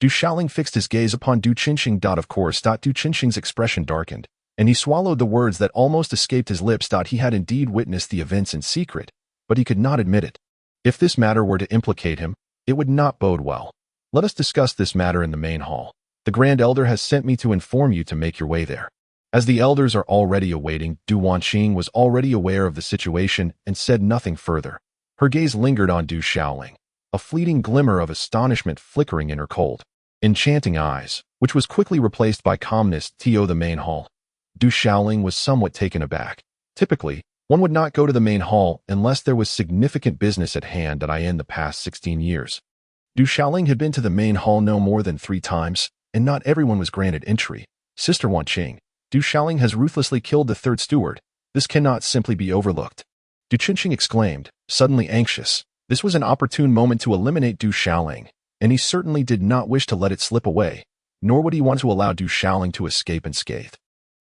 Du Shaoling fixed his gaze upon Du Qinxing. Of course, Du Qinxing's expression darkened, and he swallowed the words that almost escaped his lips. He had indeed witnessed the events in secret, but he could not admit it. If this matter were to implicate him, it would not bode well. Let us discuss this matter in the main hall. The Grand Elder has sent me to inform you to make your way there. As the elders are already awaiting, Du Wanqing was already aware of the situation and said nothing further. Her gaze lingered on Du Shaoling, a fleeting glimmer of astonishment flickering in her cold, enchanting eyes, which was quickly replaced by calmness. The main hall. Du Shaoling was somewhat taken aback. Typically, one would not go to the main hall unless there was significant business at hand. In the past 16 years, Du Shaoling had been to the main hall no more than 3 times, and not everyone was granted entry. Sister Wanqing, Du Shaoling has ruthlessly killed the third steward. This cannot simply be overlooked. Du Qinxing exclaimed, suddenly anxious. This was an opportune moment to eliminate Du Shaoling, and he certainly did not wish to let it slip away, nor would he want to allow Du Shaoling to escape unscathed.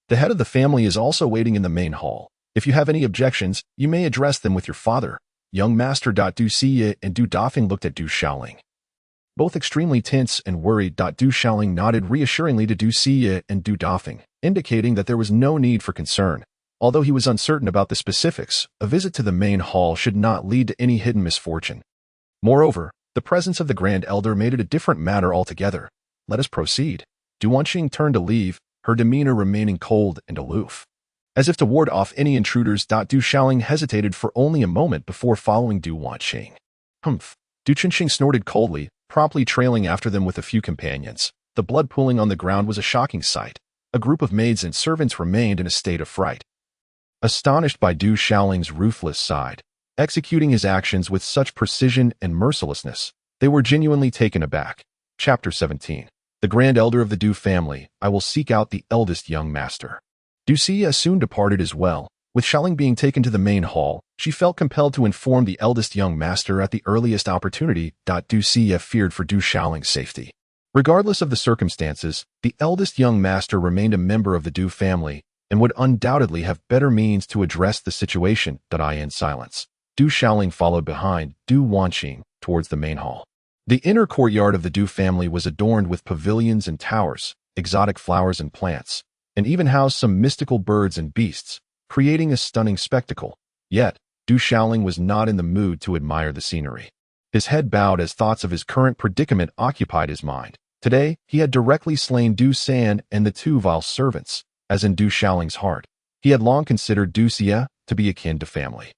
The head of the family is also waiting in the main hall. If you have any objections, you may address them with your father. Young Master Du Xia and Du Dafeng looked at Du Shaoling, both extremely tense and worried. Du Shaoling nodded reassuringly to Du Xia and Du Dafeng, indicating that there was no need for concern. Although he was uncertain about the specifics, a visit to the main hall should not lead to any hidden misfortune. Moreover, the presence of the Grand Elder made it a different matter altogether. Let us proceed. Du Wanqing turned to leave, her demeanor remaining cold and aloof. As if to ward off any intruders, Du Shaoling hesitated for only a moment before following Du Wanqing. Humph. Du Qinxing snorted coldly, promptly trailing after them with a few companions. The blood pooling on the ground was a shocking sight. A group of maids and servants remained in a state of fright, astonished by Du Shaoling's ruthless side, executing his actions with such precision and mercilessness. They were genuinely taken aback. Chapter 17. The Grand Elder of the Du family. I will seek out the eldest young master. Du Xia soon departed as well. With Shaoling being taken to the main hall, she felt compelled to inform the eldest young master at the earliest opportunity. Du Xia feared for Du Shaoling's safety. Regardless of the circumstances, the eldest young master remained a member of the Du family and would undoubtedly have better means to address the situation. In silence, Du Shaoling followed behind Du Wanqing towards the main hall. The inner courtyard of the Du family was adorned with pavilions and towers, exotic flowers and plants, and even housed some mystical birds and beasts, creating a stunning spectacle. Yet, Du Xiaoling was not in the mood to admire the scenery. His head bowed as thoughts of his current predicament occupied his mind. Today, he had directly slain Du San and the two vile servants, as in Du Xiaoling's heart. He had long considered Du Xia to be akin to family.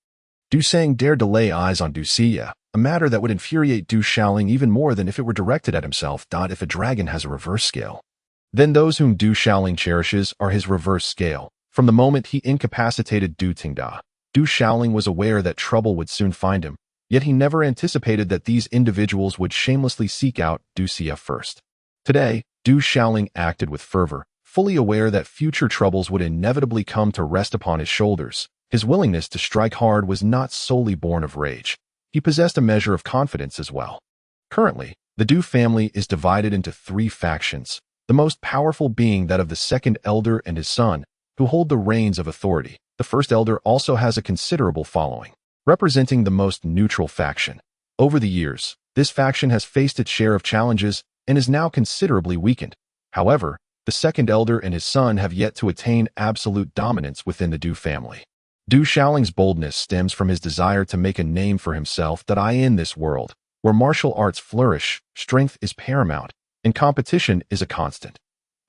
Du Sang dared to lay eyes on Du Xia, a matter that would infuriate Du Xiaoling even more than if it were directed at himself. If a dragon has a reverse scale, then those whom Du Xiaoling cherishes are his reverse scale. From the moment he incapacitated Du Tingda, Du Xiaoling was aware that trouble would soon find him, yet he never anticipated that these individuals would shamelessly seek out Du Xia first. Today, Du Xiaoling acted with fervor, fully aware that future troubles would inevitably come to rest upon his shoulders. His willingness to strike hard was not solely born of rage. He possessed a measure of confidence as well. Currently, the Du family is divided into 3 factions, the most powerful being that of the second elder and his son, who hold the reins of authority. The first elder also has a considerable following, representing the most neutral faction. Over the years, this faction has faced its share of challenges and is now considerably weakened. However, the second elder and his son have yet to attain absolute dominance within the Du family. Du Xiaoling's boldness stems from his desire to make a name for himself in this world, where martial arts flourish, strength is paramount, and competition is a constant.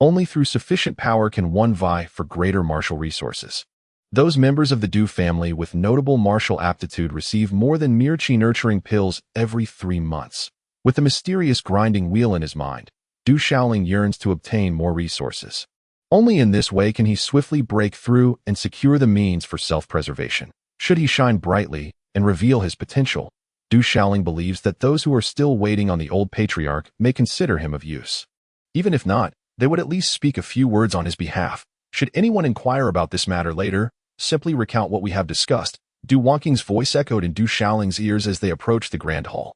Only through sufficient power can one vie for greater martial resources. Those members of the Du family with notable martial aptitude receive more than mere chi-nurturing pills every 3 months. With the mysterious grinding wheel in his mind, Du Xiaoling yearns to obtain more resources. Only in this way can he swiftly break through and secure the means for self-preservation. Should he shine brightly and reveal his potential, Du Xiaoling believes that those who are still waiting on the old patriarch may consider him of use. Even if not, they would at least speak a few words on his behalf. Should anyone inquire about this matter later, simply recount what we have discussed. Du Wonking's voice echoed in Du Xiaoling's ears as they approached the grand hall.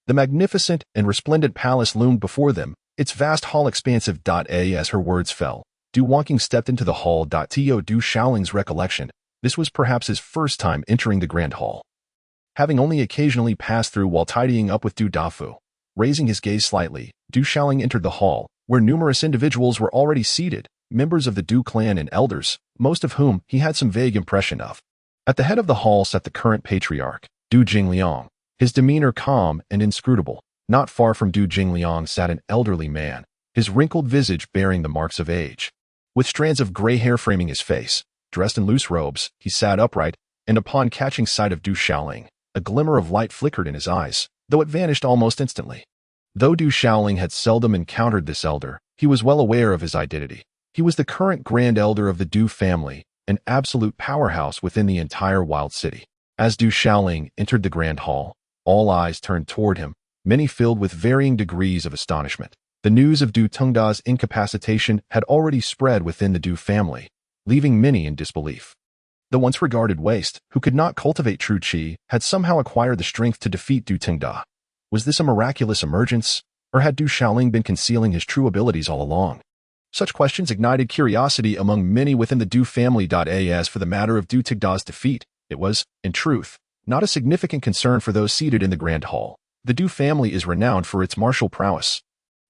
The magnificent and resplendent palace loomed before them, its vast hall expansive. As her words fell, Du Wonking stepped into the hall. To Du Xiaoling's recollection, this was perhaps his first time entering the grand hall. Having only occasionally passed through while tidying up with Du Dafu, raising his gaze slightly, Du Xiaoling entered the hall, where numerous individuals were already seated, members of the Du clan and elders, most of whom he had some vague impression of. At the head of the hall sat the current patriarch, Du Jingliang, his demeanor calm and inscrutable. Not far from Du Jingliang sat an elderly man, his wrinkled visage bearing the marks of age. With strands of gray hair framing his face, dressed in loose robes, he sat upright, and upon catching sight of Du Xiaoling, a glimmer of light flickered in his eyes, though it vanished almost instantly. Though Du Xiaoling had seldom encountered this elder, he was well aware of his identity. He was the current grand elder of the Du family, an absolute powerhouse within the entire wild city. As Du Xiaoling entered the grand hall, all eyes turned toward him, many filled with varying degrees of astonishment. The news of Du Tengda's incapacitation had already spread within the Du family, leaving many in disbelief. The once regarded waste, who could not cultivate true qi, had somehow acquired the strength to defeat Du Tengda. Was this a miraculous emergence, or had Du Xiaoling been concealing his true abilities all along? Such questions ignited curiosity among many within the Du family. As for the matter of Du Tengda's defeat, it was, in truth, not a significant concern for those seated in the grand hall. The Du family is renowned for its martial prowess,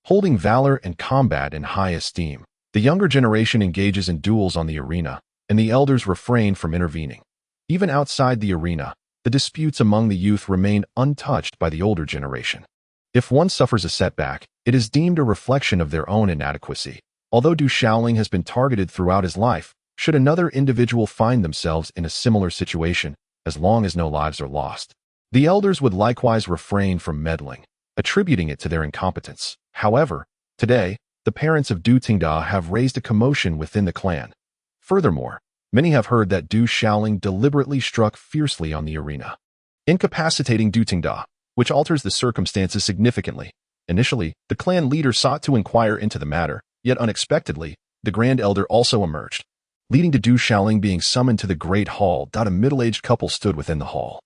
holding valor and combat in high esteem. The younger generation engages in duels on the arena, and the elders refrain from intervening. Even outside the arena, the disputes among the youth remain untouched by the older generation. If one suffers a setback, it is deemed a reflection of their own inadequacy. Although Du Xiaoling has been targeted throughout his life, should another individual find themselves in a similar situation, as long as no lives are lost, the elders would likewise refrain from meddling, attributing it to their incompetence. However, today, the parents of Du Tengda have raised a commotion within the clan. Furthermore, many have heard that Du Xiaoling deliberately struck fiercely on the arena, incapacitating Du Tengda, which alters the circumstances significantly. Initially, the clan leader sought to inquire into the matter, yet unexpectedly, the Grand Elder also emerged, leading to Du Xiaoling being summoned to the Great Hall. A middle-aged couple stood within the hall,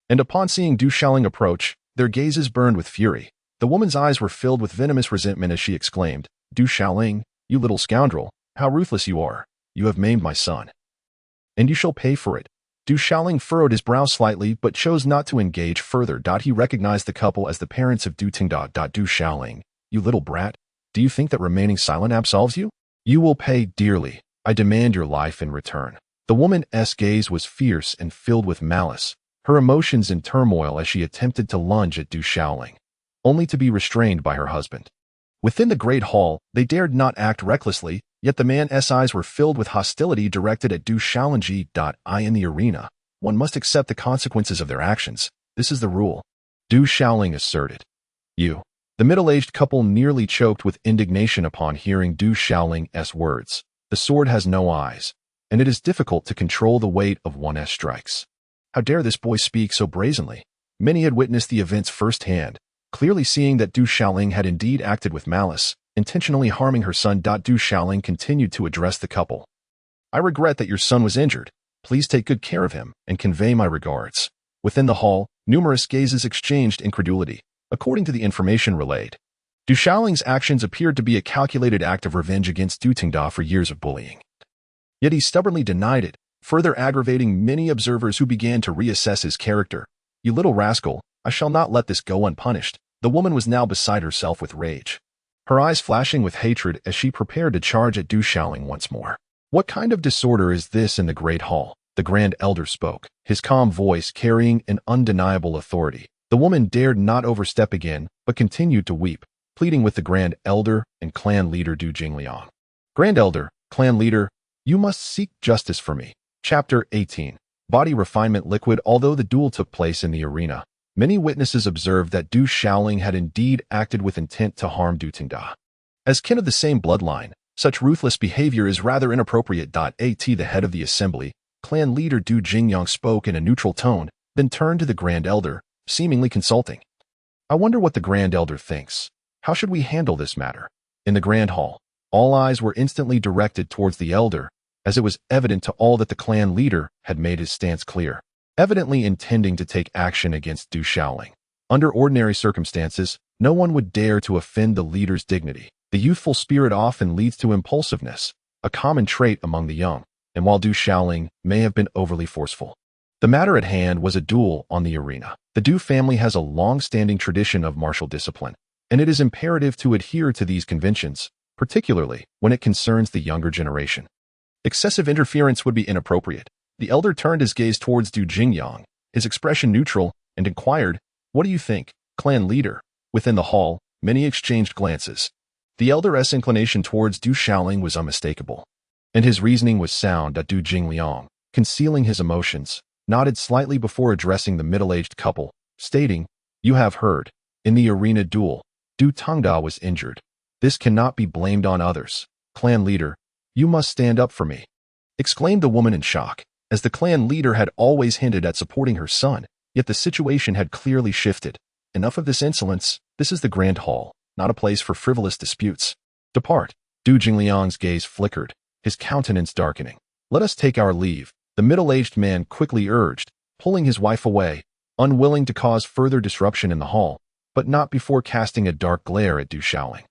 and upon seeing Du Xiaoling approach, their gazes burned with fury. The woman's eyes were filled with venomous resentment as she exclaimed, "Du Xiaoling, you little scoundrel, how ruthless you are. You have maimed my son, and you shall pay for it." Du Xiaoling furrowed his brow slightly but chose not to engage further. He recognized the couple as the parents of Du Tengda. Du Xiaoling, you little brat, Do you think that remaining silent absolves you? You will pay dearly. I demand your life in return. The woman's gaze was fierce and filled with malice, her emotions in turmoil as she attempted to lunge at Du Shaoling, only to be restrained by her husband. Within the great hall, they dared not act recklessly, yet the man's eyes were filled with hostility directed at Du Shaoling. In the arena, one must accept the consequences of their actions. This is the rule. Du Shaoling asserted. You. The middle-aged couple nearly choked with indignation upon hearing Du Shaoling's words. The sword has no eyes, and it is difficult to control the weight of one's strikes. How dare this boy speak so brazenly? Many had witnessed the events firsthand, clearly seeing that Du Shaoling had indeed acted with malice, intentionally harming her son. Du Shaoling continued to address the couple. I regret that your son was injured. Please take good care of him and convey my regards. Within the hall, numerous gazes exchanged incredulity. According to the information relayed, Du Shaoling's actions appeared to be a calculated act of revenge against Du Tingda for years of bullying. Yet he stubbornly denied it, further aggravating many observers who began to reassess his character. You little rascal, I shall not let this go unpunished. The woman was now beside herself with rage, her eyes flashing with hatred as she prepared to charge at Du Shaoling once more. What kind of disorder is this in the great hall? The Grand Elder spoke, his calm voice carrying an undeniable authority. The woman dared not overstep again, but continued to weep, pleading with the Grand Elder and clan leader Du Jingliang. Grand Elder, clan leader, you must seek justice for me. Chapter 18. Body Refinement Liquid. Although the duel took place in the arena, many witnesses observed that Du Shaoling had indeed acted with intent to harm Du Tingda. As kin of the same bloodline, such ruthless behavior is rather inappropriate. The head of the assembly, clan leader Du Jingliang, spoke in a neutral tone, then turned to the Grand Elder, seemingly consulting. I wonder what the Grand Elder thinks. How should we handle this matter? In the Grand Hall, all eyes were instantly directed towards the Elder, as it was evident to all that the clan leader had made his stance clear, evidently intending to take action against Du Shaoling. Under ordinary circumstances, no one would dare to offend the leader's dignity. The youthful spirit often leads to impulsiveness, a common trait among the young, and while Du Shaoling may have been overly forceful, the matter at hand was a duel on the arena. The Du family has a long-standing tradition of martial discipline, and it is imperative to adhere to these conventions, particularly when it concerns the younger generation. Excessive interference would be inappropriate. The elder turned his gaze towards Du Jingliang, his expression neutral, and inquired, What do you think, clan leader? Within the hall, many exchanged glances. The elder's inclination towards Du Shaoling was unmistakable, and his reasoning was sound. Du Jingliang, concealing his emotions, nodded slightly before addressing the middle-aged couple, stating, You have heard. In the arena duel, Du Tingda was injured. This cannot be blamed on others. Clan leader, you must stand up for me, exclaimed the woman in shock, as the clan leader had always hinted at supporting her son, yet the situation had clearly shifted. Enough of this insolence. This is the Grand Hall, not a place for frivolous disputes. Depart. Du Jingliang's gaze flickered, his countenance darkening. Let us take our leave, the middle-aged man quickly urged, pulling his wife away, unwilling to cause further disruption in the hall, but not before casting a dark glare at Du Shaoling.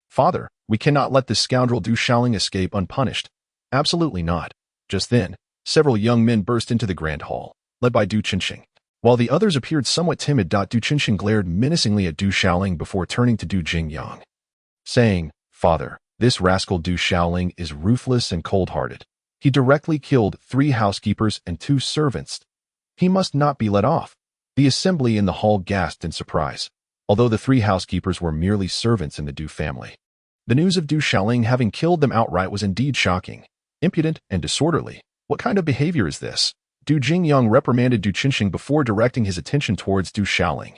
Father, we cannot let this scoundrel Du Shaoling escape unpunished. Absolutely not. Just then, several young men burst into the Grand Hall, led by Du Qinxing. While the others appeared somewhat timid, Du Qinxing glared menacingly at Du Shaoling before turning to Du Jingliang, saying, Father, this rascal Du Shaoling is ruthless and cold-hearted. He directly killed 3 housekeepers and 2 servants. He must not be let off. The assembly in the hall gasped in surprise, although the 3 housekeepers were merely servants in the Du family. The news of Du Shaoling having killed them outright was indeed shocking, impudent, and disorderly. What kind of behavior is this? Du Jingliang reprimanded Du Qinxing before directing his attention towards Du Shaoling,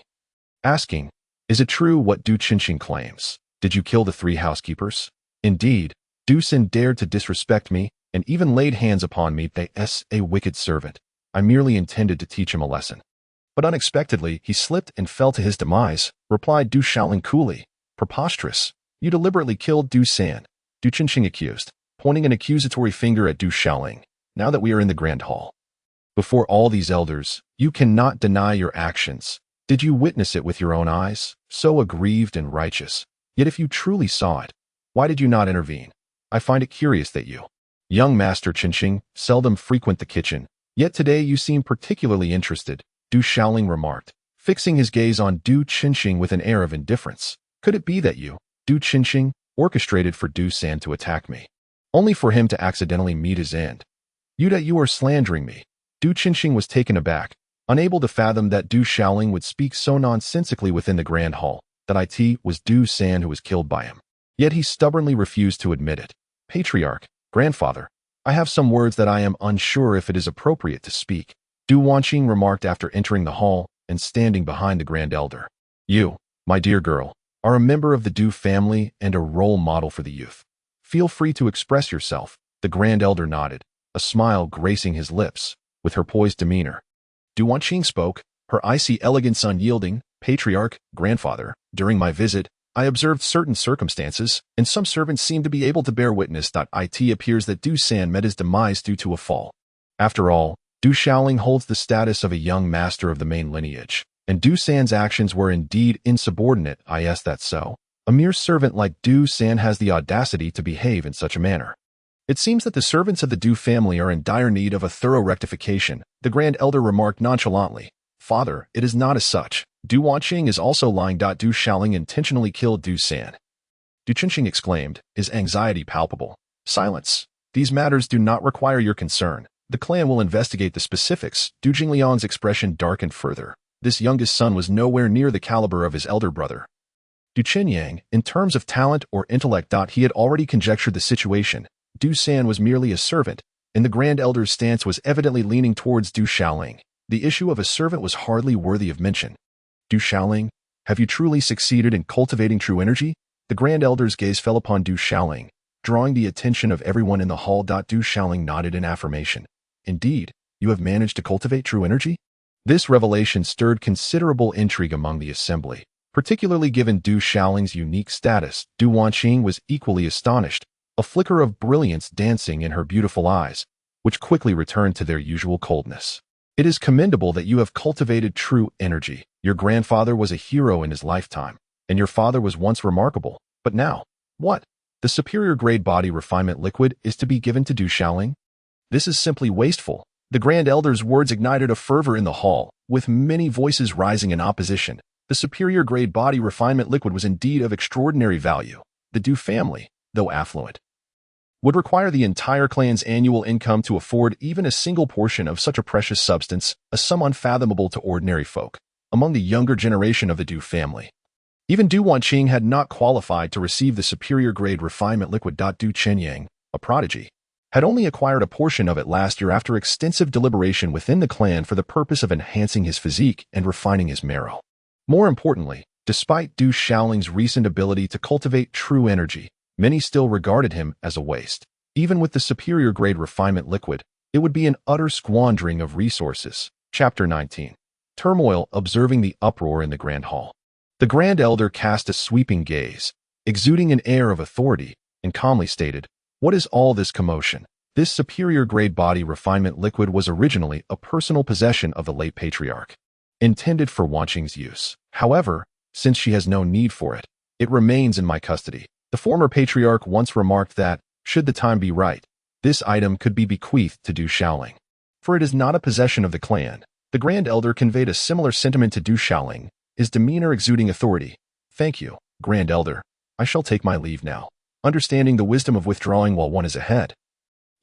asking, Is it true what Du Qinxing claims? Did you kill the 3 housekeepers? Indeed, Du Sin dared to disrespect me and even laid hands upon me. That's a wicked servant. I merely intended to teach him a lesson. But unexpectedly, he slipped and fell to his demise, replied Du Shaoling coolly. Preposterous. You deliberately killed Du San. Du Qinxing accused, pointing an accusatory finger at Du Shaoling. Now that we are in the Grand Hall, before all these elders, you cannot deny your actions. Did you witness it with your own eyes? So aggrieved and righteous. Yet if you truly saw it, why did you not intervene? I find it curious that you, young Master Qinxing, seldom frequent the kitchen, yet today you seem particularly interested, Du Shaoling remarked, fixing his gaze on Du Qinxing with an air of indifference. Could it be that you, Du Qinxing, orchestrated for Du San to attack me, only for him to accidentally meet his end. You are slandering me. Du Qinxing was taken aback, unable to fathom that Du Shaoling would speak so nonsensically within the Grand Hall, that it was Du San who was killed by him. Yet he stubbornly refused to admit it. Patriarch, grandfather, I have some words that I am unsure if it is appropriate to speak, Du Wanqing remarked after entering the hall and standing behind the Grand Elder. You, my dear girl, are a member of the Du family and a role model for the youth. Feel free to express yourself. The Grand Elder nodded, a smile gracing his lips, with her poised demeanor. Du Wanqing spoke, her icy elegance unyielding. Patriarch, grandfather, during my visit, I observed certain circumstances, and some servants seemed to be able to bear witness. It appears that Du San met his demise due to a fall. After all, Du Shaoling holds the status of a young master of the main lineage, and Du San's actions were indeed insubordinate. Is that so? A mere servant like Du San has the audacity to behave in such a manner. It seems that the servants of the Du family are in dire need of a thorough rectification, the Grand Elder remarked nonchalantly. Father, it is not as such. Du Wanqing is also lying. Du Shaoling intentionally killed Du San. Du Qinxing exclaimed, his anxiety palpable. Silence. These matters do not require your concern. The clan will investigate the specifics. Du Jingliang's expression darkened further. This youngest son was nowhere near the caliber of his elder brother. Du Qinyang, in terms of talent or intellect. He had already conjectured the situation. Du San was merely a servant, and the Grand Elder's stance was evidently leaning towards Du Shaoling. The issue of a servant was hardly worthy of mention. Du Shaoling, have you truly succeeded in cultivating true energy? The Grand Elder's gaze fell upon Du Shaoling, drawing the attention of everyone in the hall. Du Shaoling nodded in affirmation. Indeed, you have managed to cultivate true energy? This revelation stirred considerable intrigue among the assembly, particularly given Du Shaoling's unique status. Du Wanqing was equally astonished, a flicker of brilliance dancing in her beautiful eyes, which quickly returned to their usual coldness. It is commendable that you have cultivated true energy. Your grandfather was a hero in his lifetime, and your father was once remarkable. But now, what? The superior grade body refinement liquid is to be given to Du Shaoling? This is simply wasteful. The Grand Elder's words ignited a fervor in the hall, with many voices rising in opposition. The superior grade body refinement liquid was indeed of extraordinary value. The Du family, though affluent, would require the entire clan's annual income to afford even a single portion of such a precious substance, a sum unfathomable to ordinary folk. Among the younger generation of the Du family, even Du Wanqing had not qualified to receive the superior grade refinement liquid. Du Qinyang, a prodigy, had only acquired a portion of it last year after extensive deliberation within the clan for the purpose of enhancing his physique and refining his marrow. More importantly, despite Du Shaoling's recent ability to cultivate true energy, many still regarded him as a waste. Even with the superior grade refinement liquid, it would be an utter squandering of resources. Chapter 19. Turmoil. Observing the uproar in the Grand Hall, the Grand Elder cast a sweeping gaze, exuding an air of authority, and calmly stated, "What is all this commotion? This superior grade body refinement liquid was originally a personal possession of the late patriarch, intended for Wanqing's use. However, since she has no need for it, it remains in my custody. The former patriarch once remarked that, should the time be right, this item could be bequeathed to Du Shaoling, for it is not a possession of the clan." The Grand Elder conveyed a similar sentiment to Du Shaoling, his demeanor exuding authority. "Thank you, Grand Elder. I shall take my leave now, understanding the wisdom of withdrawing while one is ahead."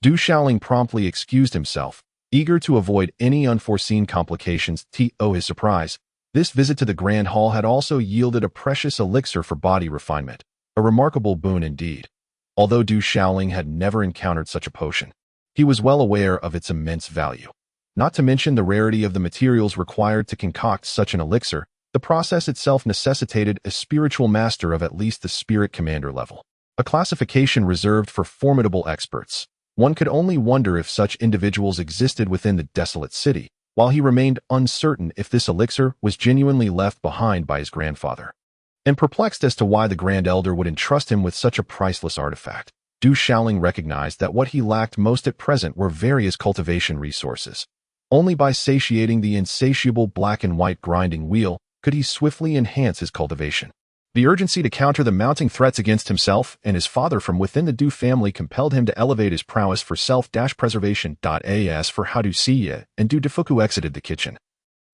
Du Shaoling promptly excused himself, eager to avoid any unforeseen complications. To his surprise, this visit to the Grand Hall had also yielded a precious elixir for body refinement, a remarkable boon indeed. Although Du Shaoling had never encountered such a potion, he was well aware of its immense value. Not to mention the rarity of the materials required to concoct such an elixir, the process itself necessitated a spiritual master of at least the spirit commander level, a classification reserved for formidable experts. One could only wonder if such individuals existed within the desolate city, while he remained uncertain if this elixir was genuinely left behind by his grandfather. And perplexed as to why the Grand Elder would entrust him with such a priceless artifact, Du Shaoling recognized that what he lacked most at present were various cultivation resources. Only by satiating the insatiable black and white grinding wheel could he swiftly enhance his cultivation. The urgency to counter the mounting threats against himself and his father from within the Du family compelled him to elevate his prowess for self-preservation. As for how Du Siye and Du Defuku exited the kitchen,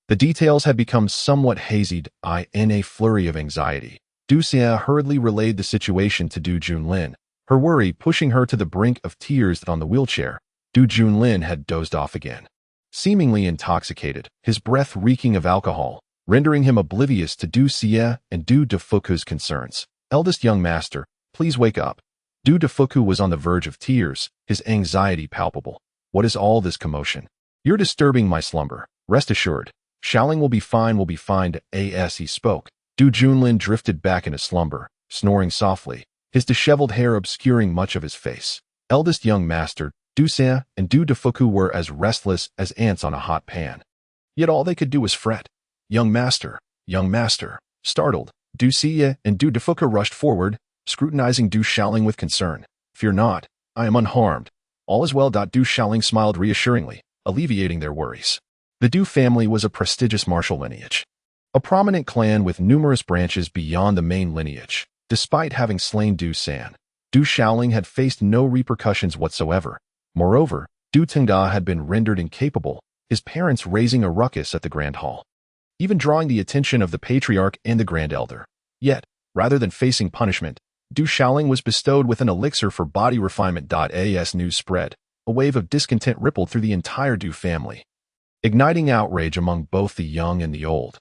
the details had become somewhat hazy. In a flurry of anxiety, Du Xia hurriedly relayed the situation to Du Junlin, her worry pushing her to the brink of tears on the wheelchair. Du Junlin had dozed off again. Seemingly intoxicated, his breath reeking of alcohol, rendering him oblivious to Du Xia and Du Defuku's concerns. Eldest young master, please wake up. Du Defuku was on the verge of tears, his anxiety palpable. What is all this commotion? You're disturbing my slumber. Rest assured. Xiaoling will be fine. As he spoke, Du Junlin drifted back into slumber, snoring softly, his disheveled hair obscuring much of his face. Eldest young master, Du Xia and Du Defuku were as restless as ants on a hot pan. Yet all they could do was fret. Young master. Startled, Du Xia and Du Defuku rushed forward, scrutinizing Du Xiaoling with concern. Fear not, I am unharmed. All is well. Du Xiaoling smiled reassuringly, alleviating their worries. The Du family was a prestigious martial lineage, a prominent clan with numerous branches beyond the main lineage. Despite having slain Du San, Du Xiaoling had faced no repercussions whatsoever. Moreover, Du Tengda had been rendered incapable, his parents raising a ruckus at the Grand Hall, even drawing the attention of the Patriarch and the Grand Elder. Yet, rather than facing punishment, Du Xiaoling was bestowed with an elixir for body refinement. As news spread, a wave of discontent rippled through the entire Du family, igniting outrage among both the young and the old.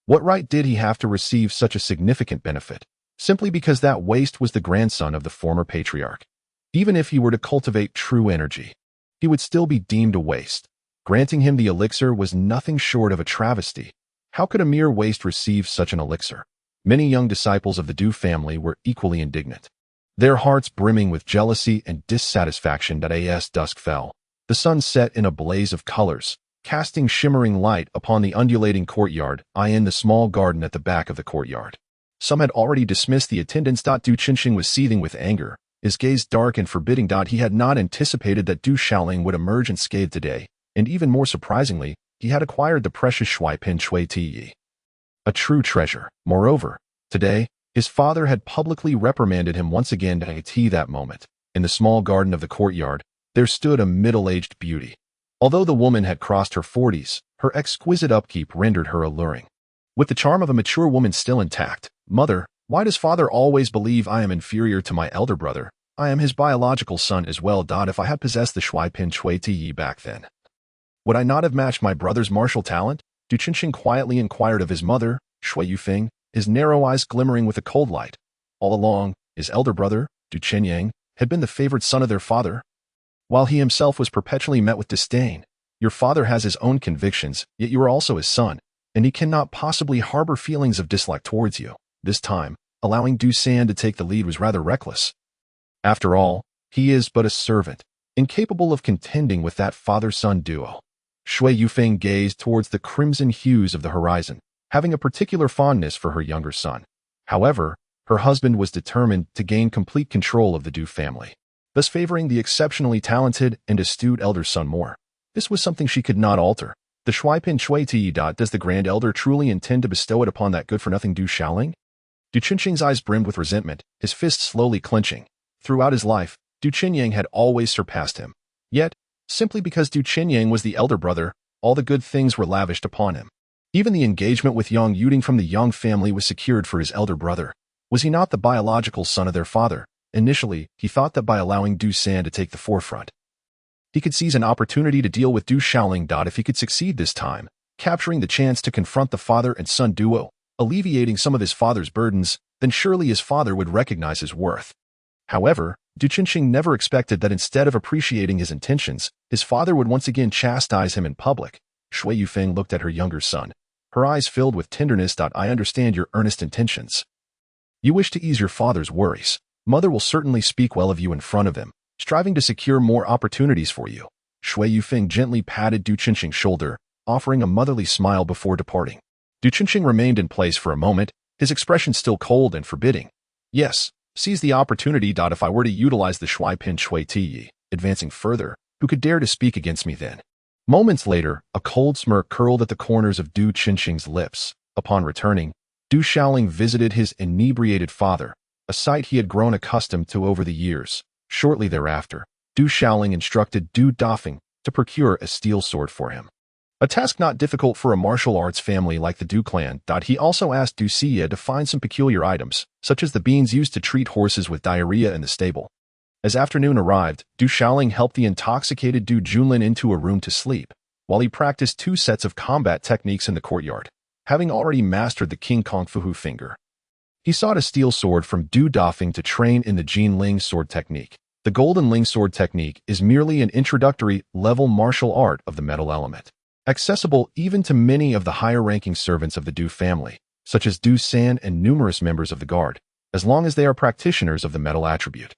What right did he have to receive such a significant benefit, simply because that waste was the grandson of the former patriarch? Even if he were to cultivate true energy, he would still be deemed a waste. Granting him the elixir was nothing short of a travesty. How could a mere waste receive such an elixir? Many young disciples of the Du family were equally indignant, their hearts brimming with jealousy and dissatisfaction. As dusk fell, the sun set in a blaze of colors, casting shimmering light upon the undulating courtyard in the small garden at the back of the courtyard. Some had already dismissed the attendants. Du Qinxing was seething with anger, his gaze dark and forbidding. He had not anticipated that Du Xiaoling would emerge unscathed today, and even more surprisingly, he had acquired the precious Shuaipin Chui Tiyi, a true treasure. Moreover, today, his father had publicly reprimanded him once again. That moment, in the small garden of the courtyard, there stood a middle-aged beauty. Although the woman had crossed her 40s, her exquisite upkeep rendered her alluring. With the charm of a mature woman still intact, "Mother, why does father always believe I am inferior to my elder brother? I am his biological son as well. If I had possessed the Shuaipin Chui Tiyi back then, would I not have matched my brother's martial talent?" Du Qinxing quietly inquired of his mother, Shui Yufeng, his narrow eyes glimmering with a cold light. All along, his elder brother, Du Qinyang, had been the favored son of their father, while he himself was perpetually met with disdain. Your father has his own convictions, yet you are also his son, and he cannot possibly harbor feelings of dislike towards you. This time, allowing Du San to take the lead was rather reckless. After all, he is but a servant, incapable of contending with that father-son duo. Shui Yufeng gazed towards the crimson hues of the horizon, having a particular fondness for her younger son. However, her husband was determined to gain complete control of the Du family, thus favoring the exceptionally talented and astute elder son more. This was something she could not alter. The Shuaipin Chui Tiyi. Does the Grand Elder truly intend to bestow it upon that good-for-nothing Du Xiaoling? Du Qinxing's eyes brimmed with resentment, his fists slowly clenching. Throughout his life, Du Qinyang had always surpassed him. Yet, simply because Du Qinyang was the elder brother, all the good things were lavished upon him. Even the engagement with Unyielding from the Yang family was secured for his elder brother. Was he not the biological son of their father? Initially, he thought that by allowing Du San to take the forefront, he could seize an opportunity to deal with Du Xiaoling. If he could succeed this time, capturing the chance to confront the father and son duo, alleviating some of his father's burdens, then surely his father would recognize his worth. However, Du Qinxing never expected that instead of appreciating his intentions, his father would once again chastise him in public. Shui Yufeng looked at her younger son, her eyes filled with tenderness. I understand your earnest intentions. You wish to ease your father's worries. Mother will certainly speak well of you in front of him, striving to secure more opportunities for you. Shui Yufeng gently patted Du Qinxing's shoulder, offering a motherly smile before departing. Du Qinxing remained in place for a moment, his expression still cold and forbidding. Yes, seize the opportunity. If I were to utilize the Shuaipin Chui Tiyi, advancing further, who could dare to speak against me then? Moments later, a cold smirk curled at the corners of Du Qinxing's lips. Upon returning, Du Xiaoling visited his inebriated father, a sight he had grown accustomed to over the years. Shortly thereafter, Du Xiaoling instructed Du Dafeng to procure a steel sword for him. A task not difficult for a martial arts family like the Du clan. He also asked Du Xia to find some peculiar items, such as the beans used to treat horses with diarrhea in the stable. As afternoon arrived, Du Shaoling helped the intoxicated Du Junlin into a room to sleep, while he practiced 2 sets of combat techniques in the courtyard, having already mastered the King Kong Fuhu finger. He sought a steel sword from Du Dafeng to train in the Jin Ling sword technique. The Golden Ling sword technique is merely an introductory level martial art of the metal element, accessible even to many of the higher-ranking servants of the Du family, such as Du San and numerous members of the guard, as long as they are practitioners of the metal attribute.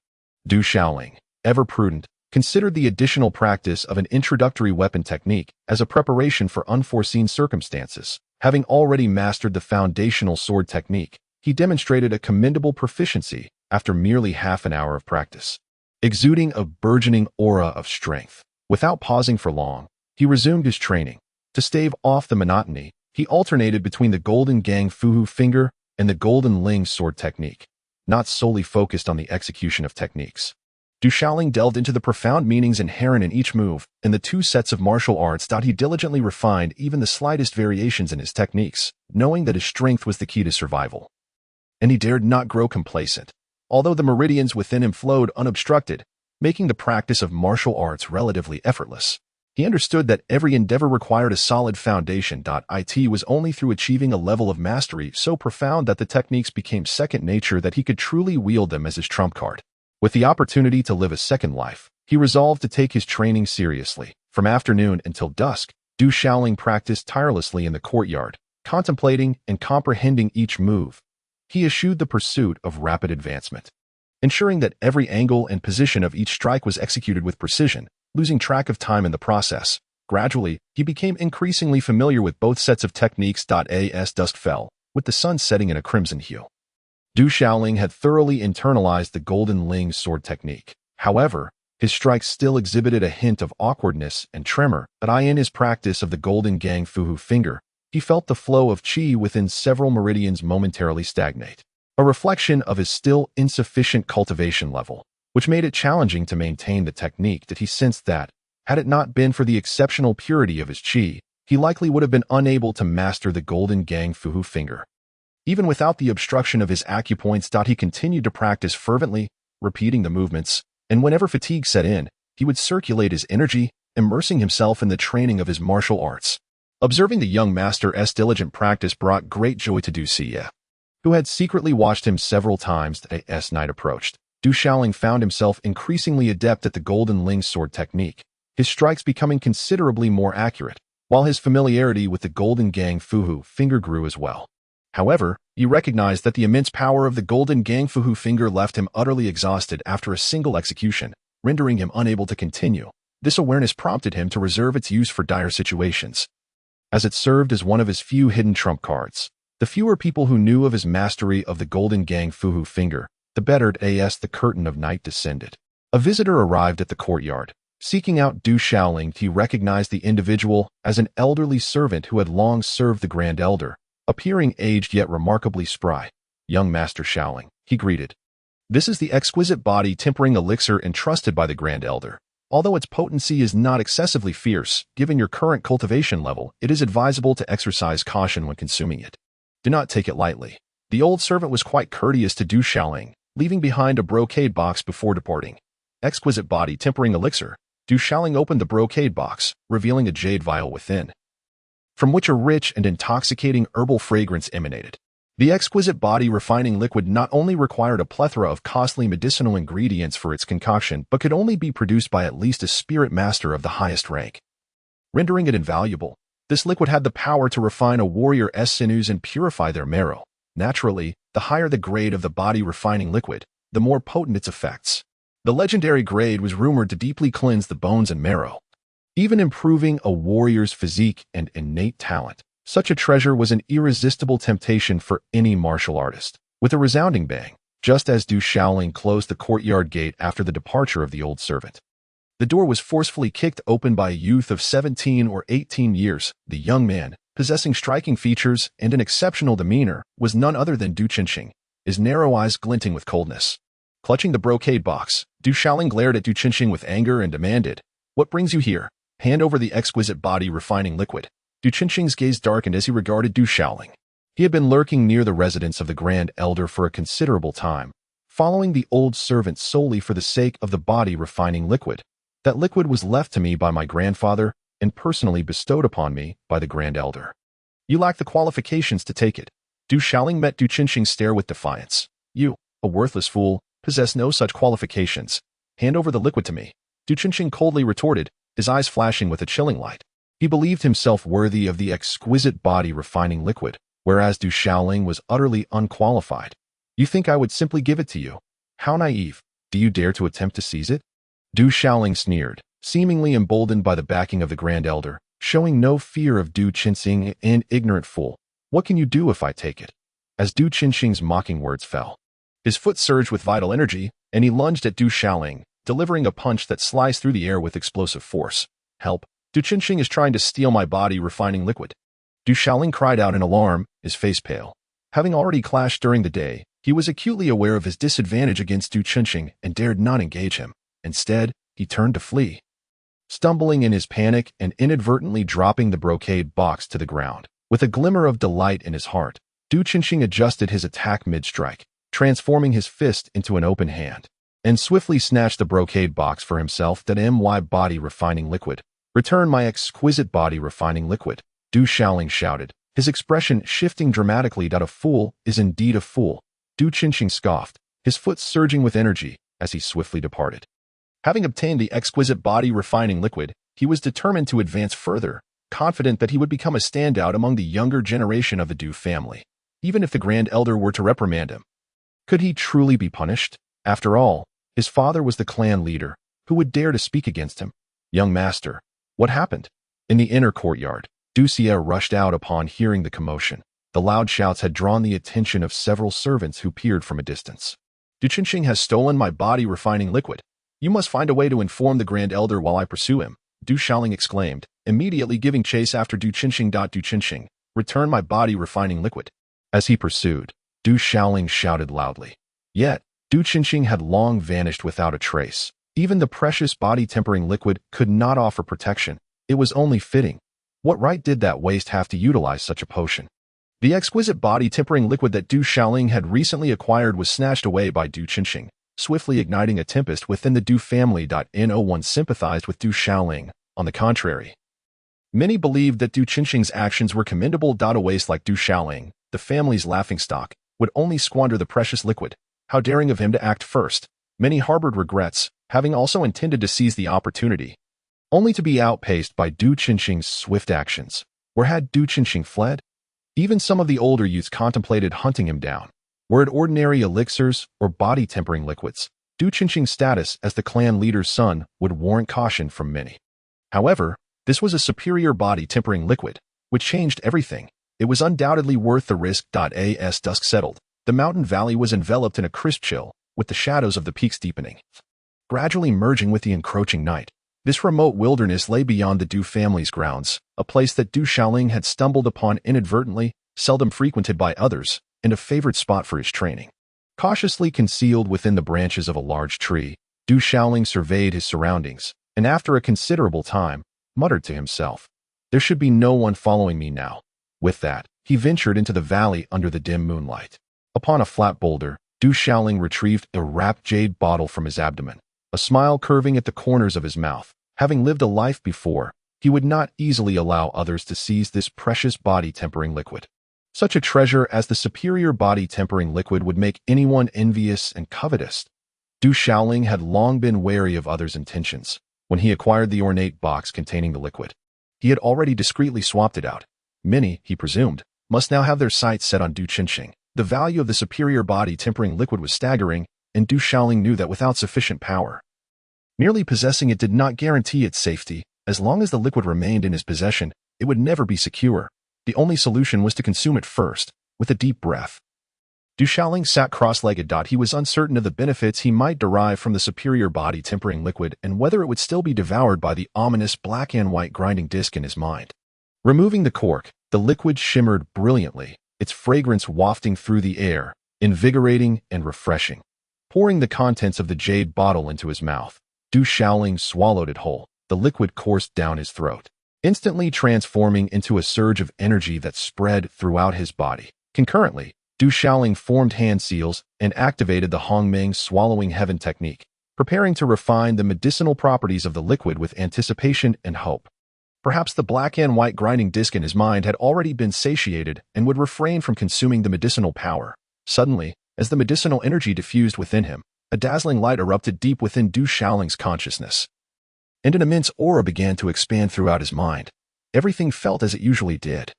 Du Shaoling, ever prudent, considered the additional practice of an introductory weapon technique as a preparation for unforeseen circumstances. Having already mastered the foundational sword technique, he demonstrated a commendable proficiency after merely half an hour of practice. Exuding a burgeoning aura of strength, without pausing for long, he resumed his training. To stave off the monotony, he alternated between the Golden Gang Fuhu finger and the Golden Ling sword technique, not solely focused on the execution of techniques. Du Shaoling delved into the profound meanings inherent in each move and the 2 sets of martial arts. He diligently refined even the slightest variations in his techniques, knowing that his strength was the key to survival. And he dared not grow complacent, although the meridians within him flowed unobstructed, making the practice of martial arts relatively effortless. He understood that every endeavor required a solid foundation. It was only through achieving a level of mastery so profound that the techniques became second nature that he could truly wield them as his trump card. With the opportunity to live a second life, he resolved to take his training seriously. From afternoon until dusk, Du Shaoling practiced tirelessly in the courtyard, contemplating and comprehending each move. He eschewed the pursuit of rapid advancement, ensuring that every angle and position of each strike was executed with precision, losing track of time in the process. Gradually, he became increasingly familiar with both sets of techniques. As dusk fell, with the sun setting in a crimson hue, Du Shaoling had thoroughly internalized the Golden Ling sword technique. However, his strikes still exhibited a hint of awkwardness and tremor. In his practice of the Golden Gang Fuhu finger, he felt the flow of qi within several meridians momentarily stagnate, a reflection of his still insufficient cultivation level, which made it challenging to maintain the technique. He sensed that, had it not been for the exceptional purity of his qi, he likely would have been unable to master the Golden Gang Fuhu finger. Even without the obstruction of his acupoints, he continued to practice fervently, repeating the movements, and whenever fatigue set in, he would circulate his energy, immersing himself in the training of his martial arts. Observing the young master's diligent practice brought great joy to Du Xia, who had secretly watched him several times as night approached. Du Shaoling found himself increasingly adept at the Golden Ling sword technique, his strikes becoming considerably more accurate, while his familiarity with the Golden Gang Fuhu finger grew as well. However, he recognized that the immense power of the Golden Gang Fuhu finger left him utterly exhausted after a single execution, rendering him unable to continue. This awareness prompted him to reserve its use for dire situations, as it served as one of his few hidden trump cards. The fewer people who knew of his mastery of the Golden Gang Fuhu finger, the better. As the curtain of night descended, a visitor arrived at the courtyard. Seeking out Du Shaoling, he recognized the individual as an elderly servant who had long served the Grand Elder, appearing aged yet remarkably spry. "Young Master Shaoling," he greeted. "This is the exquisite body tempering elixir entrusted by the Grand Elder. Although its potency is not excessively fierce, given your current cultivation level, it is advisable to exercise caution when consuming it. Do not take it lightly." The old servant was quite courteous to Du Shaoling, leaving behind a brocade box before departing. Exquisite body tempering elixir. Du Shaoling opened the brocade box, revealing a jade vial within, from which a rich and intoxicating herbal fragrance emanated. The exquisite body refining liquid not only required a plethora of costly medicinal ingredients for its concoction, but could only be produced by at least a spirit master of the highest rank, rendering it invaluable. This liquid had the power to refine a warrior's sinews and purify their marrow. Naturally, the higher the grade of the body refining liquid, the more potent its effects. The legendary grade was rumored to deeply cleanse the bones and marrow, even improving a warrior's physique and innate talent. Such a treasure was an irresistible temptation for any martial artist. With a resounding bang, just as Du Shaoling closed the courtyard gate after the departure of the old servant, the door was forcefully kicked open by a youth of 17 or 18 years. The young man, possessing striking features and an exceptional demeanor, was none other than Du Qinxing, his narrow eyes glinting with coldness. Clutching the brocade box, Du Shaoling glared at Du Qinxing with anger and demanded, "What brings you here?" Hand over the exquisite body refining liquid. Du Qinxing's gaze darkened as he regarded Du Shaoling. He had been lurking near the residence of the Grand Elder for a considerable time, following the old servant solely for the sake of the body refining liquid. That liquid was left to me by my grandfather and personally bestowed upon me by the Grand Elder. You lack the qualifications to take it. Du Shaoling met Du Qinxing's stare with defiance. You, a worthless fool, possess no such qualifications. Hand over the liquid to me. Du Qinxing coldly retorted, his eyes flashing with a chilling light. He believed himself worthy of the exquisite body refining liquid, whereas Du Shaoling was utterly unqualified. You think I would simply give it to you? How naive. Do you dare to attempt to seize it? Du Shaoling sneered, seemingly emboldened by the backing of the Grand Elder, showing no fear of Du Qinxing. An ignorant fool. What can you do if I take it? As Du Qinxing's mocking words fell, his foot surged with vital energy, and he lunged at Du Shaoling, delivering a punch that sliced through the air with explosive force. Help! Du Qinxing is trying to steal my body refining liquid. Du Shaoling cried out in alarm, his face pale. Having already clashed during the day, he was acutely aware of his disadvantage against Du Qinxing and dared not engage him. Instead, he turned to flee. Stumbling in his panic and inadvertently dropping the brocade box to the ground, with a glimmer of delight in his heart, Du Qinxing adjusted his attack mid-strike, transforming his fist into an open hand, and swiftly snatched the brocade box for himself. That my body refining liquid. Return my exquisite body refining liquid, Du Shaoling shouted, his expression shifting dramatically. A fool is indeed a fool. Du Qinxing scoffed, his foot surging with energy as he swiftly departed. Having obtained the exquisite body refining liquid, he was determined to advance further, confident that he would become a standout among the younger generation of the Du family, even if the Grand Elder were to reprimand him. Could he truly be punished? After all, his father was the clan leader. Who would dare to speak against him? Young master, what happened? In the inner courtyard, Du Xie rushed out upon hearing the commotion. The loud shouts had drawn the attention of several servants who peered from a distance. Du Qinxing has stolen my body refining liquid. You must find a way to inform the Grand Elder while I pursue him, Du Shaoling exclaimed, immediately giving chase after Du Qinxing. Du Qinxing, return my body refining liquid. As he pursued, Du Shaoling shouted loudly. Yet, Du Qinxing had long vanished without a trace. Even the precious body tempering liquid could not offer protection. It was only fitting. What right did that waste have to utilize such a potion? The exquisite body tempering liquid that Du Shaoling had recently acquired was snatched away by Du Qinxing, swiftly igniting a tempest within the Du family. No one sympathized with Du Shaoling. On the contrary, many believed that Du Qinxing's actions were commendable. A waste like Du Shaoling, the family's laughingstock, would only squander the precious liquid. How daring of him to act first. Many harbored regrets, having also intended to seize the opportunity, only to be outpaced by Du Qinxing's swift actions. Where had Du Qinxing fled? Even some of the older youths contemplated hunting him down. Were it ordinary elixirs or body-tempering liquids, Du Qinxing's status as the clan leader's son would warrant caution from many. However, this was a superior body-tempering liquid, which changed everything. It was undoubtedly worth the risk. As dusk settled, the mountain valley was enveloped in a crisp chill, with the shadows of the peaks deepening, gradually merging with the encroaching night. This remote wilderness lay beyond the Du family's grounds, a place that Du Shaoling had stumbled upon inadvertently, seldom frequented by others, and a favorite spot for his training. Cautiously concealed within the branches of a large tree, Du Shaoling surveyed his surroundings, and after a considerable time, muttered to himself, "There should be no one following me now." With that, he ventured into the valley under the dim moonlight. Upon a flat boulder, Du Shaoling retrieved a wrapped jade bottle from his abdomen, a smile curving at the corners of his mouth. Having lived a life before, he would not easily allow others to seize this precious body-tempering liquid. Such a treasure as the superior body-tempering liquid would make anyone envious and covetous. Du Shaoling had long been wary of others' intentions. When he acquired the ornate box containing the liquid, he had already discreetly swapped it out. Many, he presumed, must now have their sights set on Du Qinxing. The value of the superior body-tempering liquid was staggering, and Du Shaoling knew that without sufficient power, merely possessing it did not guarantee its safety. As long as the liquid remained in his possession, it would never be secure. The only solution was to consume it first, with a deep breath. Du Shaoling sat cross-legged. He was uncertain of the benefits he might derive from the superior body-tempering liquid and whether it would still be devoured by the ominous black and white grinding disc in his mind. Removing the cork, the liquid shimmered brilliantly, its fragrance wafting through the air, invigorating and refreshing. Pouring the contents of the jade bottle into his mouth, Du Shaoling swallowed it whole. the liquid coursed down his throat, instantly transforming into a surge of energy that spread throughout his body. Concurrently, Du Xiaoling formed hand seals and activated the Hongmeng swallowing heaven technique, preparing to refine the medicinal properties of the liquid with anticipation and hope. Perhaps the black and white grinding disc in his mind had already been satiated and would refrain from consuming the medicinal power. Suddenly, as the medicinal energy diffused within him, a dazzling light erupted deep within Du Xiaoling's consciousness, and an immense aura began to expand throughout his mind. Everything felt as it usually did.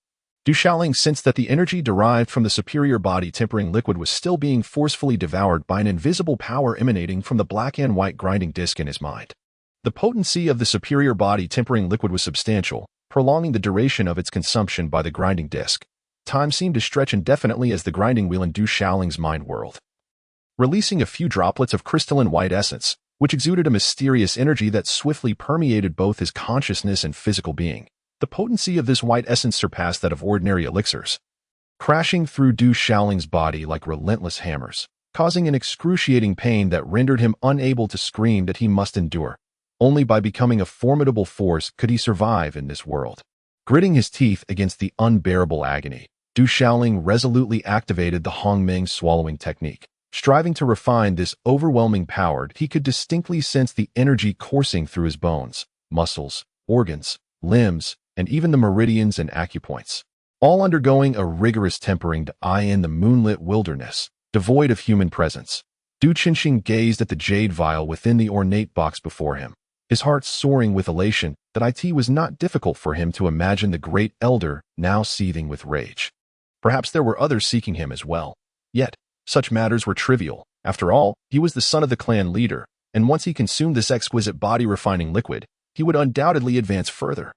Du Xiaoling sensed that the energy derived from the superior body tempering liquid was still being forcefully devoured by an invisible power emanating from the black and white grinding disc in his mind. The potency of the superior body tempering liquid was substantial, prolonging the duration of its consumption by the grinding disc. Time seemed to stretch indefinitely as the grinding wheel in Du Xiaoling's mind whirled, releasing a few droplets of crystalline white essence, which exuded a mysterious energy that swiftly permeated both his consciousness and physical being. The potency of this white essence surpassed that of ordinary elixirs, crashing through Du Xiaoling's body like relentless hammers, causing an excruciating pain that rendered him unable to scream that he must endure. Only by becoming a formidable force could he survive in this world. Gritting his teeth against the unbearable agony, Du Xiaoling resolutely activated the Hongmeng swallowing technique. Striving to refine this overwhelming power, he could distinctly sense the energy coursing through his bones, muscles, organs, limbs, and even the meridians and acupoints, all undergoing a rigorous tempering to eye in the moonlit wilderness, devoid of human presence. Du Qinxing gazed at the jade vial within the ornate box before him, his heart soaring with elation that it was not difficult for him to imagine the great elder now seething with rage. Perhaps there were others seeking him as well. Yet, such matters were trivial. After all, he was the son of the clan leader, and once he consumed this exquisite body-refining liquid, he would undoubtedly advance further.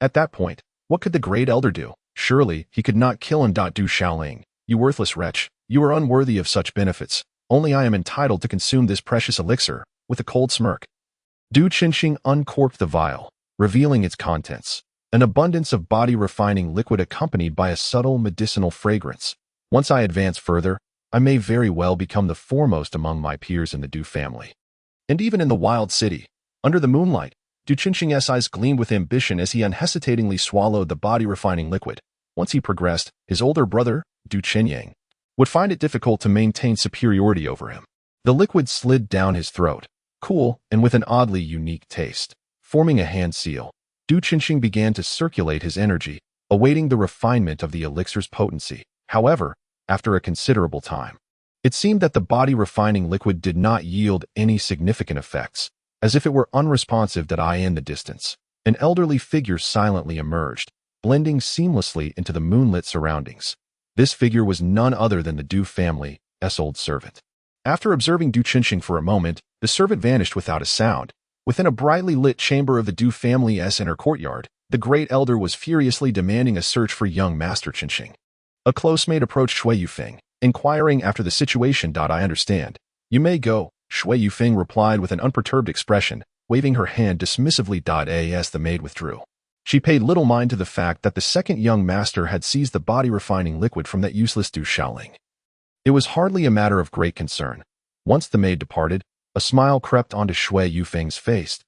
At that point, what could the great elder do? Surely, he could not kill him. Du Xiaoling, you worthless wretch, you are unworthy of such benefits. Only I am entitled to consume this precious elixir. With a cold smirk, Du Qinxing uncorked the vial, revealing its contents, an abundance of body-refining liquid accompanied by a subtle medicinal fragrance. Once I advance further, I may very well become the foremost among my peers in the Du family. And even in the wild city, under the moonlight, Du Qinxing's eyes gleamed with ambition as he unhesitatingly swallowed the body-refining liquid. Once he progressed, his older brother, Du Qinyang, would find it difficult to maintain superiority over him. The liquid slid down his throat, cool and with an oddly unique taste. Forming a hand seal, Du Qinxing began to circulate his energy, awaiting the refinement of the elixir's potency. However, after a considerable time, it seemed that the body-refining liquid did not yield any significant effects. As if it were unresponsive in the distance, an elderly figure silently emerged, blending seamlessly into the moonlit surroundings. This figure was none other than the Du family's old servant. After observing Du Qinxing for a moment, the servant vanished without a sound. Within a brightly lit chamber of the Du family's inner courtyard, the great elder was furiously demanding a search for young Master Qinxing. A close mate approached Shui Yufeng, inquiring after the situation. I understand. You may go, Shui Yufeng replied with an unperturbed expression, waving her hand dismissively. As the maid withdrew, she paid little mind to the fact that the second young master had seized the body-refining liquid from that useless Du Xiaoling. It was hardly a matter of great concern. Once the maid departed, a smile crept onto Shui Yufeng's face.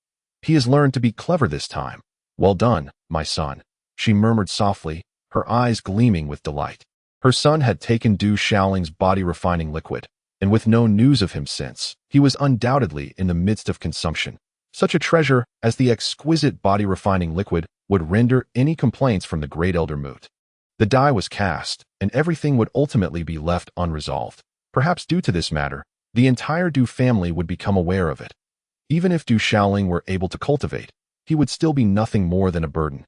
He has learned to be clever this time. Well done, my son, she murmured softly, her eyes gleaming with delight. Her son had taken Du Xiaoling's body-refining liquid, and with no news of him since, he was undoubtedly in the midst of consumption. Such a treasure as the exquisite body-refining liquid would render any complaints from the great elder moot. The die was cast, and everything would ultimately be left unresolved. Perhaps due to this matter, the entire Du family would become aware of it. Even if Du Xiaoling were able to cultivate, he would still be nothing more than a burden,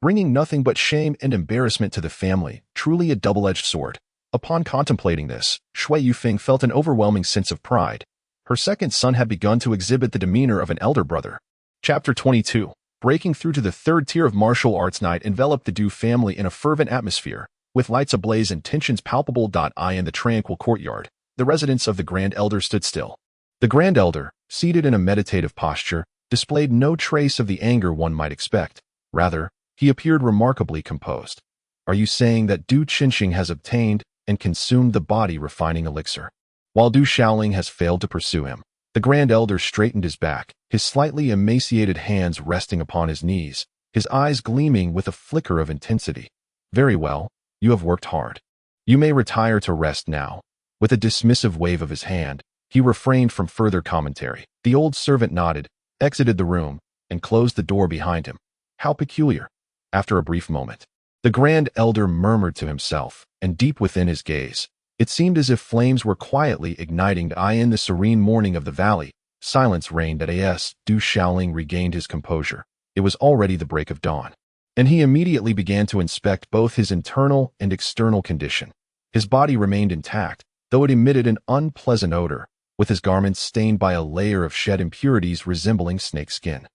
bringing nothing but shame and embarrassment to the family, truly a double-edged sword. Upon contemplating this, Shui Yufeng felt an overwhelming sense of pride. Her second son had begun to exhibit the demeanor of an elder brother. Chapter 22. Breaking through to the third tier of martial arts, night enveloped the Du family in a fervent atmosphere, with lights ablaze and tensions palpable. In the tranquil courtyard, the residence of the Grand Elder stood still. The Grand Elder, seated in a meditative posture, displayed no trace of the anger one might expect. Rather, he appeared remarkably composed. Are you saying that Du Qinxing has obtained and consumed the body-refining elixir, while Du Xiaoling has failed to pursue him? The Grand Elder straightened his back, his slightly emaciated hands resting upon his knees, his eyes gleaming with a flicker of intensity. Very well, you have worked hard. You may retire to rest now. With a dismissive wave of his hand, he refrained from further commentary. The old servant nodded, exited the room, and closed the door behind him. How peculiar. After a brief moment, the Grand Elder murmured to himself, and deep within his gaze, it seemed as if flames were quietly igniting. In the serene morning of the valley, silence reigned as Du Shaoling regained his composure. It was already the break of dawn, and he immediately began to inspect both his internal and external condition. His body remained intact, though it emitted an unpleasant odor, with his garments stained by a layer of shed impurities resembling snake skin.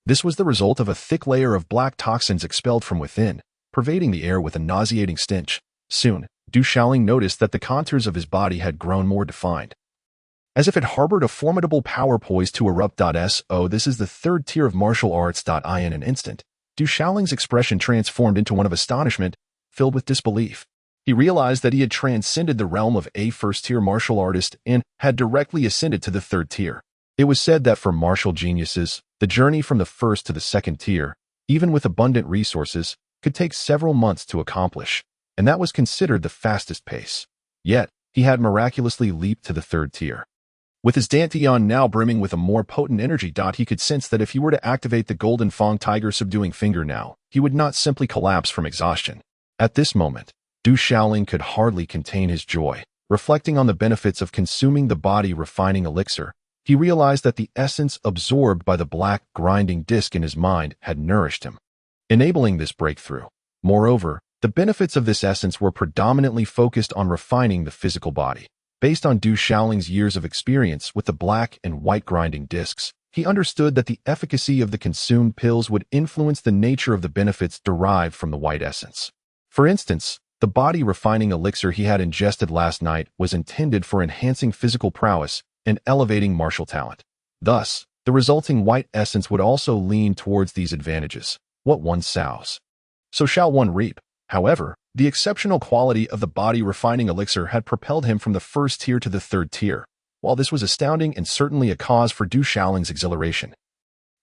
This was the result of a thick layer of black toxins expelled from within, pervading the air with a nauseating stench. Soon, Du Shaoling noticed that the contours of his body had grown more defined, as if it harbored a formidable power poised to erupt. This is the third tier of martial arts. In an instant, Du Shaoling's expression transformed into one of astonishment, filled with disbelief. He realized that he had transcended the realm of a first-tier martial artist and had directly ascended to the third tier. It was said that for martial geniuses, the journey from the first to the second tier, even with abundant resources, could take several months to accomplish, and that was considered the fastest pace. Yet, he had miraculously leaped to the third tier. With his dantian now brimming with a more potent energy. He could sense that if he were to activate the Golden Fang Tiger subduing finger now, he would not simply collapse from exhaustion. At this moment, Du Shaoling could hardly contain his joy. Reflecting on the benefits of consuming the body refining elixir, he realized that the essence absorbed by the black grinding disc in his mind had nourished him, enabling this breakthrough. Moreover, the benefits of this essence were predominantly focused on refining the physical body. Based on Du Shaoling's years of experience with the black and white grinding discs, he understood that the efficacy of the consumed pills would influence the nature of the benefits derived from the white essence. For instance, the body refining elixir he had ingested last night was intended for enhancing physical prowess and elevating martial talent. Thus, the resulting white essence would also lean towards these advantages. What one sows, so shall one reap. However, the exceptional quality of the body refining elixir had propelled him from the first tier to the third tier. While this was astounding and certainly a cause for Du Shaoling's exhilaration,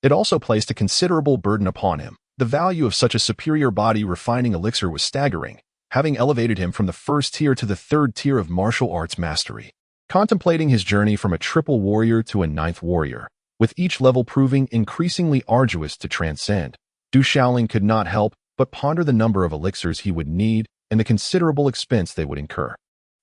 it also placed a considerable burden upon him. The value of such a superior body refining elixir was staggering, having elevated him from the first tier to the third tier of martial arts mastery. Contemplating his journey from a triple warrior to a ninth warrior, with each level proving increasingly arduous to transcend, Du Shaoling could not help but ponder the number of elixirs he would need and the considerable expense they would incur.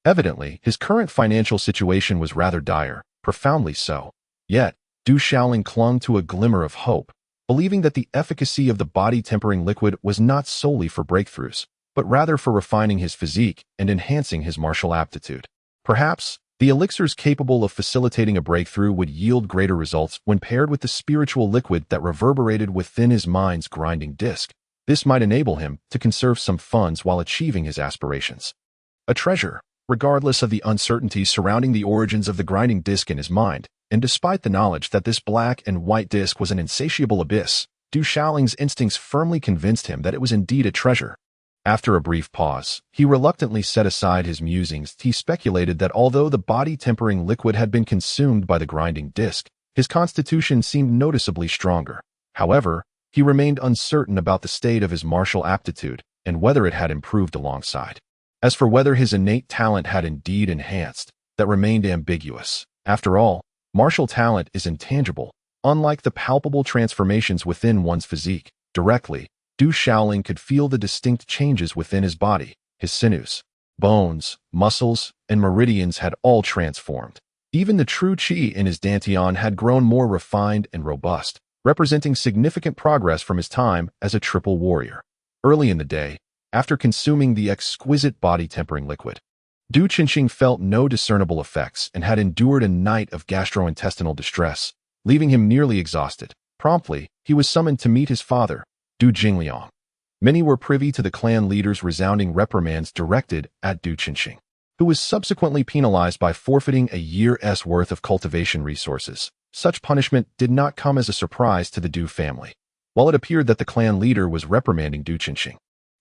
Evidently, his current financial situation was rather dire, profoundly so. Yet, Du Shaoling clung to a glimmer of hope, believing that the efficacy of the body-tempering liquid was not solely for breakthroughs, but rather for refining his physique and enhancing his martial aptitude. Perhaps, the elixirs capable of facilitating a breakthrough would yield greater results when paired with the spiritual liquid that reverberated within his mind's grinding disc. This might enable him to conserve some funds while achieving his aspirations. A treasure, regardless of the uncertainties surrounding the origins of the grinding disc in his mind, and despite the knowledge that this black and white disc was an insatiable abyss, Du Shaoling's instincts firmly convinced him that it was indeed a treasure. After a brief pause, he reluctantly set aside his musings. He speculated that although the body-tempering liquid had been consumed by the grinding disc, his constitution seemed noticeably stronger. However, he remained uncertain about the state of his martial aptitude and whether it had improved alongside. As for whether his innate talent had indeed enhanced, that remained ambiguous. After all, martial talent is intangible, unlike the palpable transformations within one's physique. Directly, Du Shaoling could feel the distinct changes within his body. His sinews, bones, muscles, and meridians had all transformed. Even the true qi in his dantian had grown more refined and robust, representing significant progress from his time as a triple warrior. Early in the day, after consuming the exquisite body-tempering liquid, Du Qinxing felt no discernible effects and had endured a night of gastrointestinal distress, leaving him nearly exhausted. Promptly, he was summoned to meet his father, Du Jingliang. Many were privy to the clan leader's resounding reprimands directed at Du Qinxing, who was subsequently penalized by forfeiting a year's worth of cultivation resources. Such punishment did not come as a surprise to the Du family. While it appeared that the clan leader was reprimanding Du Qinxing,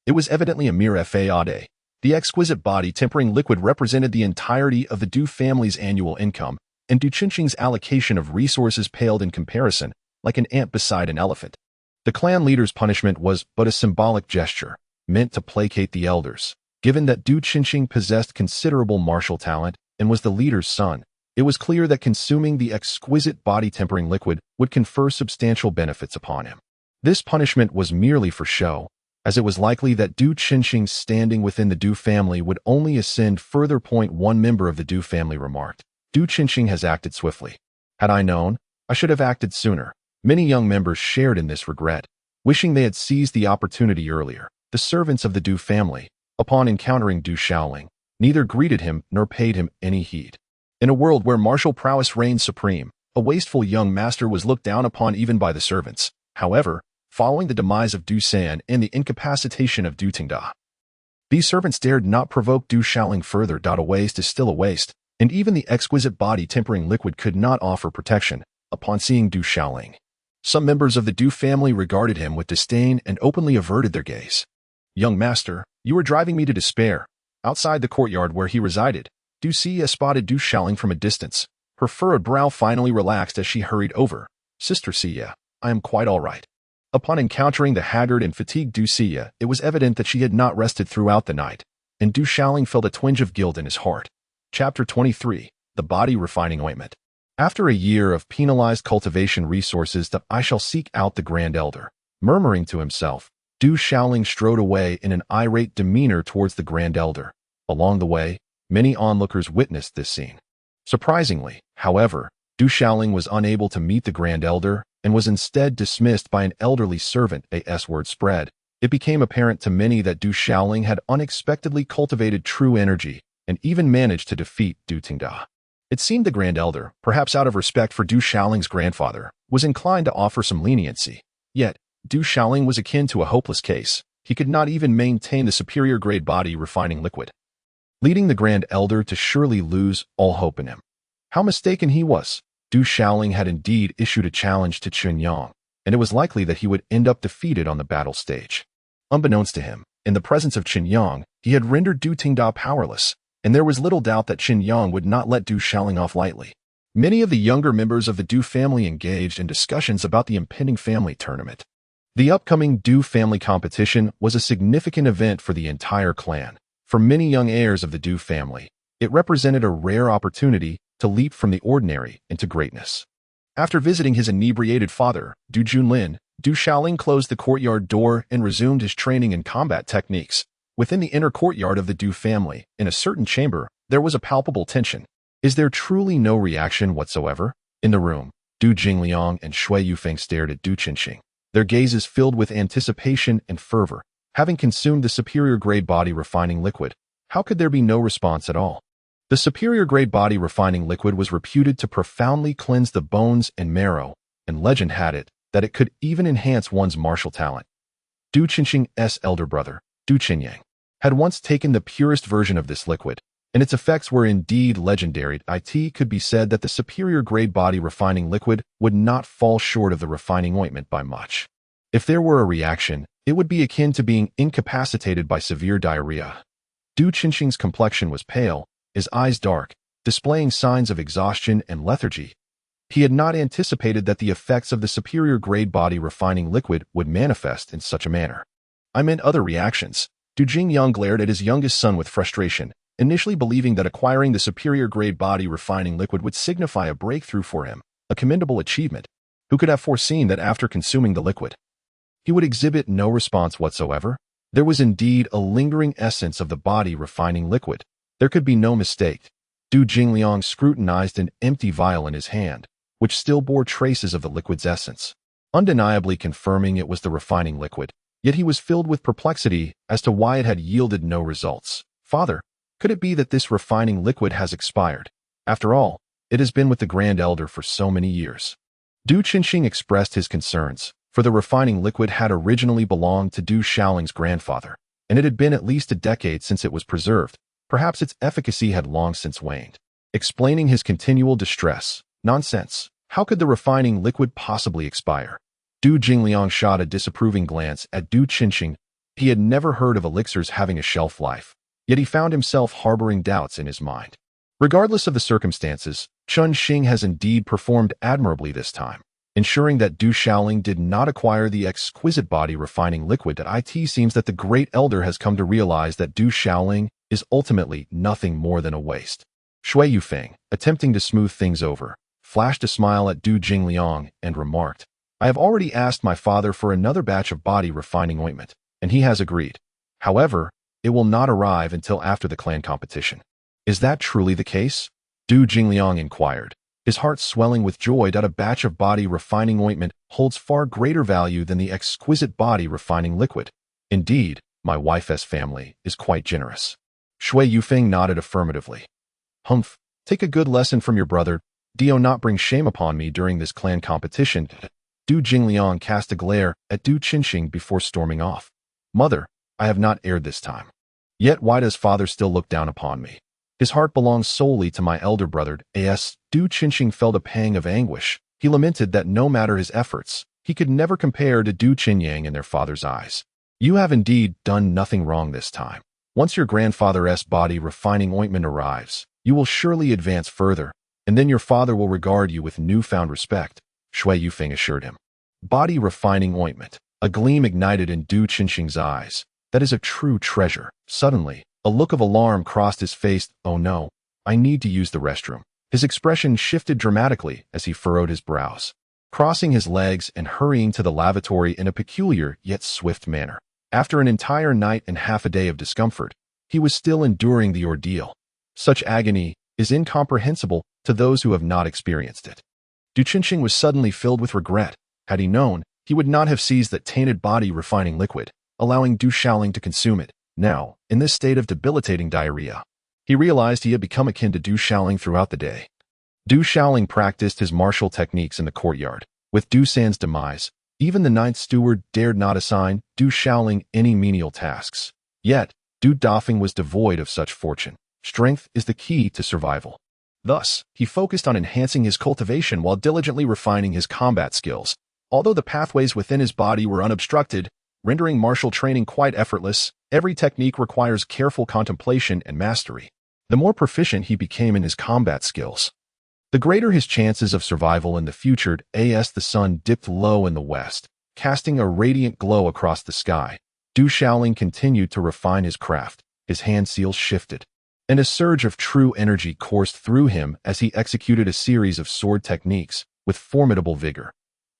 it was evidently a mere fade. The exquisite body-tempering liquid represented the entirety of the Du family's annual income, and Du Qinqing's allocation of resources paled in comparison, like an ant beside an elephant. The clan leader's punishment was but a symbolic gesture, meant to placate the elders. Given that Du Qinqing possessed considerable martial talent and was the leader's son, it was clear that consuming the exquisite body-tempering liquid would confer substantial benefits upon him. This punishment was merely for show, as it was likely that Du Qinqing's standing within the Du family would only ascend further. One member of the Du family remarked, Du Qinqing has acted swiftly. Had I known, I should have acted sooner. Many young members shared in this regret, wishing they had seized the opportunity earlier. The servants of the Du family, upon encountering Du Shaoling, neither greeted him nor paid him any heed. In a world where martial prowess reigned supreme, a wasteful young master was looked down upon even by the servants. However, following the demise of Du San and the incapacitation of Du Tingda, these servants dared not provoke Du Shaoling further. A waste is still a waste, and even the exquisite body-tempering liquid could not offer protection. Upon seeing Du Shaoling, some members of the Du family regarded him with disdain and openly averted their gaze. Young master, you are driving me to despair. Outside the courtyard where he resided, Du Xia spotted Du Shaoling from a distance. Her furrowed brow finally relaxed as she hurried over. Sister Xia, I am quite all right. Upon encountering the haggard and fatigued Du Xia, it was evident that she had not rested throughout the night, and Du Shaoling felt a twinge of guilt in his heart. Chapter 23, The Body Refining Ointment. After a year of penalized cultivation resources, I shall seek out the Grand Elder. Murmuring to himself, Du Shaoling strode away in an irate demeanor towards the Grand Elder. Along the way, many onlookers witnessed this scene. Surprisingly, however, Du Shaoling was unable to meet the Grand Elder and was instead dismissed by an elderly servant. As word spread, it became apparent to many that Du Shaoling had unexpectedly cultivated true energy and even managed to defeat Du Tingda. It seemed the Grand Elder, perhaps out of respect for Du Shaoling's grandfather, was inclined to offer some leniency. Yet, Du Shaoling was akin to a hopeless case. He could not even maintain the superior grade body refining liquid, leading the Grand Elder to surely lose all hope in him. How mistaken he was. Du Shaoling had indeed issued a challenge to Qin Yang, and it was likely that he would end up defeated on the battle stage. Unbeknownst to him, in the presence of Qin Yang, he had rendered Du Tingda powerless, and there was little doubt that Qin Yang would not let Du Shaoling off lightly. Many of the younger members of the Du family engaged in discussions about the impending family tournament. The upcoming Du family competition was a significant event for the entire clan. For many young heirs of the Du family, it represented a rare opportunity to leap from the ordinary into greatness. After visiting his inebriated father, Du Junlin, Du Shaoling closed the courtyard door and resumed his training in combat techniques. Within the inner courtyard of the Du family, in a certain chamber, there was a palpable tension. Is there truly no reaction whatsoever? In the room, Du Jingliang and Shui Yufeng stared at Du Qinqing, their gazes filled with anticipation and fervor. Having consumed the superior grade body refining liquid, how could there be no response at all? The superior grade body refining liquid was reputed to profoundly cleanse the bones and marrow, and legend had it that it could even enhance one's martial talent. Du Qinqing's elder brother, Du Qinyang, had once taken the purest version of this liquid, and its effects were indeed legendary. It could be said that the superior grade body refining liquid would not fall short of the refining ointment by much. If there were a reaction, it would be akin to being incapacitated by severe diarrhea. Du Qinqing's complexion was pale, his eyes dark, displaying signs of exhaustion and lethargy. He had not anticipated that the effects of the superior grade body refining liquid would manifest in such a manner. I meant other reactions. Du Jingyang glared at his youngest son with frustration, initially believing that acquiring the superior grade body refining liquid would signify a breakthrough for him, a commendable achievement. Who could have foreseen that after consuming the liquid, he would exhibit no response whatsoever? There was indeed a lingering essence of the body refining liquid. There could be no mistake. Du Jingliang scrutinized an empty vial in his hand, which still bore traces of the liquid's essence, undeniably confirming it was the refining liquid. Yet he was filled with perplexity as to why it had yielded no results. Father, could it be that this refining liquid has expired? After all, it has been with the Grand Elder for so many years. Du Qinqing expressed his concerns, for the refining liquid had originally belonged to Du Shaoling's grandfather, and it had been at least a decade since it was preserved. Perhaps its efficacy had long since waned. Explaining his continual distress, nonsense. How could the refining liquid possibly expire? Du Jingliang shot a disapproving glance at Du Qinqing. He had never heard of elixirs having a shelf life, yet he found himself harboring doubts in his mind. Regardless of the circumstances, Chun Xing has indeed performed admirably this time, ensuring that Du Xiaoling did not acquire the exquisite body-refining liquid that it seems that the great elder has come to realize that Du Xiaoling is ultimately nothing more than a waste. Shui Yufeng, attempting to smooth things over, flashed a smile at Du Jingliang and remarked, I have already asked my father for another batch of body-refining ointment, and he has agreed. However, it will not arrive until after the clan competition. Is that truly the case? Du Jingliang inquired, his heart swelling with joy that a batch of body-refining ointment holds far greater value than the exquisite body-refining liquid. Indeed, my wife's family is quite generous. Shui Yufeng nodded affirmatively. Humph, take a good lesson from your brother. Do not bring shame upon me during this clan competition. Du Jingliang cast a glare at Du Qinxing before storming off. Mother, I have not erred this time. Yet why does father still look down upon me? His heart belongs solely to my elder brother. Du Qinxing felt a pang of anguish. He lamented that no matter his efforts, he could never compare to Du Qinyang in their father's eyes. You have indeed done nothing wrong this time. Once your grandfather's body-refining ointment arrives, you will surely advance further, and then your father will regard you with newfound respect, Shui Yufeng assured him. Body-refining ointment. A gleam ignited in Du Qinxing's eyes. That is a true treasure. Suddenly, a look of alarm crossed his face. Oh no, I need to use the restroom. His expression shifted dramatically as he furrowed his brows, crossing his legs and hurrying to the lavatory in a peculiar yet swift manner. After an entire night and half a day of discomfort, he was still enduring the ordeal. Such agony is incomprehensible to those who have not experienced it. Du Qinxing was suddenly filled with regret. Had he known, he would not have seized that tainted body-refining liquid, allowing Du Xiaoling to consume it. Now, in this state of debilitating diarrhea, he realized he had become akin to Du Xiaoling throughout the day. Du Xiaoling practiced his martial techniques in the courtyard. With Du San's demise, even the ninth steward dared not assign Du Xiaoling any menial tasks. Yet, Du Dafeng was devoid of such fortune. Strength is the key to survival. Thus, he focused on enhancing his cultivation while diligently refining his combat skills. Although the pathways within his body were unobstructed, rendering martial training quite effortless, every technique requires careful contemplation and mastery. The more proficient he became in his combat skills, the greater his chances of survival in the future. As the sun dipped low in the west, casting a radiant glow across the sky, Du Xiaoling continued to refine his craft. His hand seals shifted, and a surge of true energy coursed through him as he executed a series of sword techniques with formidable vigor.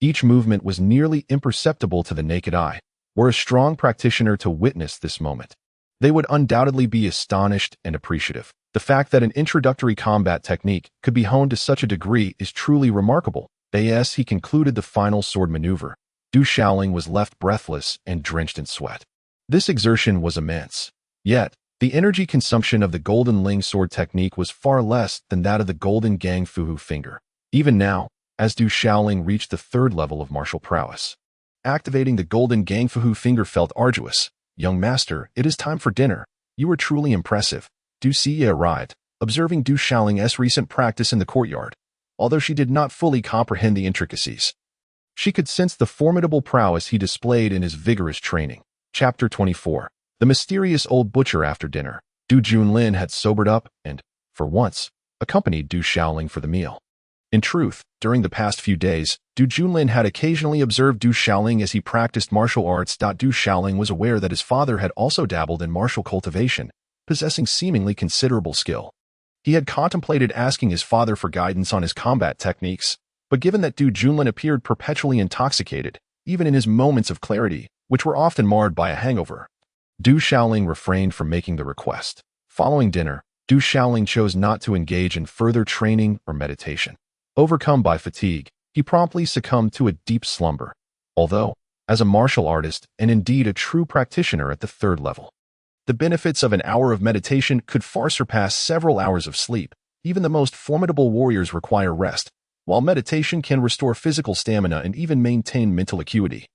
Each movement was nearly imperceptible to the naked eye. Were a strong practitioner to witness this moment, they would undoubtedly be astonished and appreciative. The fact that an introductory combat technique could be honed to such a degree is truly remarkable. As he concluded the final sword maneuver, Du Xiaoling was left breathless and drenched in sweat. This exertion was immense. Yet, the energy consumption of the Golden Ling sword technique was far less than that of the Golden Gang Fuhu finger. Even now, as Du Xiaoling reached the third level of martial prowess, activating the Golden Gang Fuhu finger felt arduous. Young master, it is time for dinner. You are truly impressive. Du Xie arrived, observing Du Xiaoling's recent practice in the courtyard. Although she did not fully comprehend the intricacies, she could sense the formidable prowess he displayed in his vigorous training. Chapter 24. The mysterious old butcher. After dinner, Du Junlin had sobered up and, for once, accompanied Du Xiaoling for the meal. In truth, during the past few days, Du Junlin had occasionally observed Du Xiaoling as he practiced martial arts. Du Xiaoling was aware that his father had also dabbled in martial cultivation, possessing seemingly considerable skill. He had contemplated asking his father for guidance on his combat techniques, but given that Du Junlin appeared perpetually intoxicated, even in his moments of clarity, which were often marred by a hangover, Du Xiaoling refrained from making the request. Following dinner, Du Xiaoling chose not to engage in further training or meditation. Overcome by fatigue, he promptly succumbed to a deep slumber. Although, as a martial artist and indeed a true practitioner at the third level, the benefits of an hour of meditation could far surpass several hours of sleep. Even the most formidable warriors require rest, while meditation can restore physical stamina and even maintain mental acuity.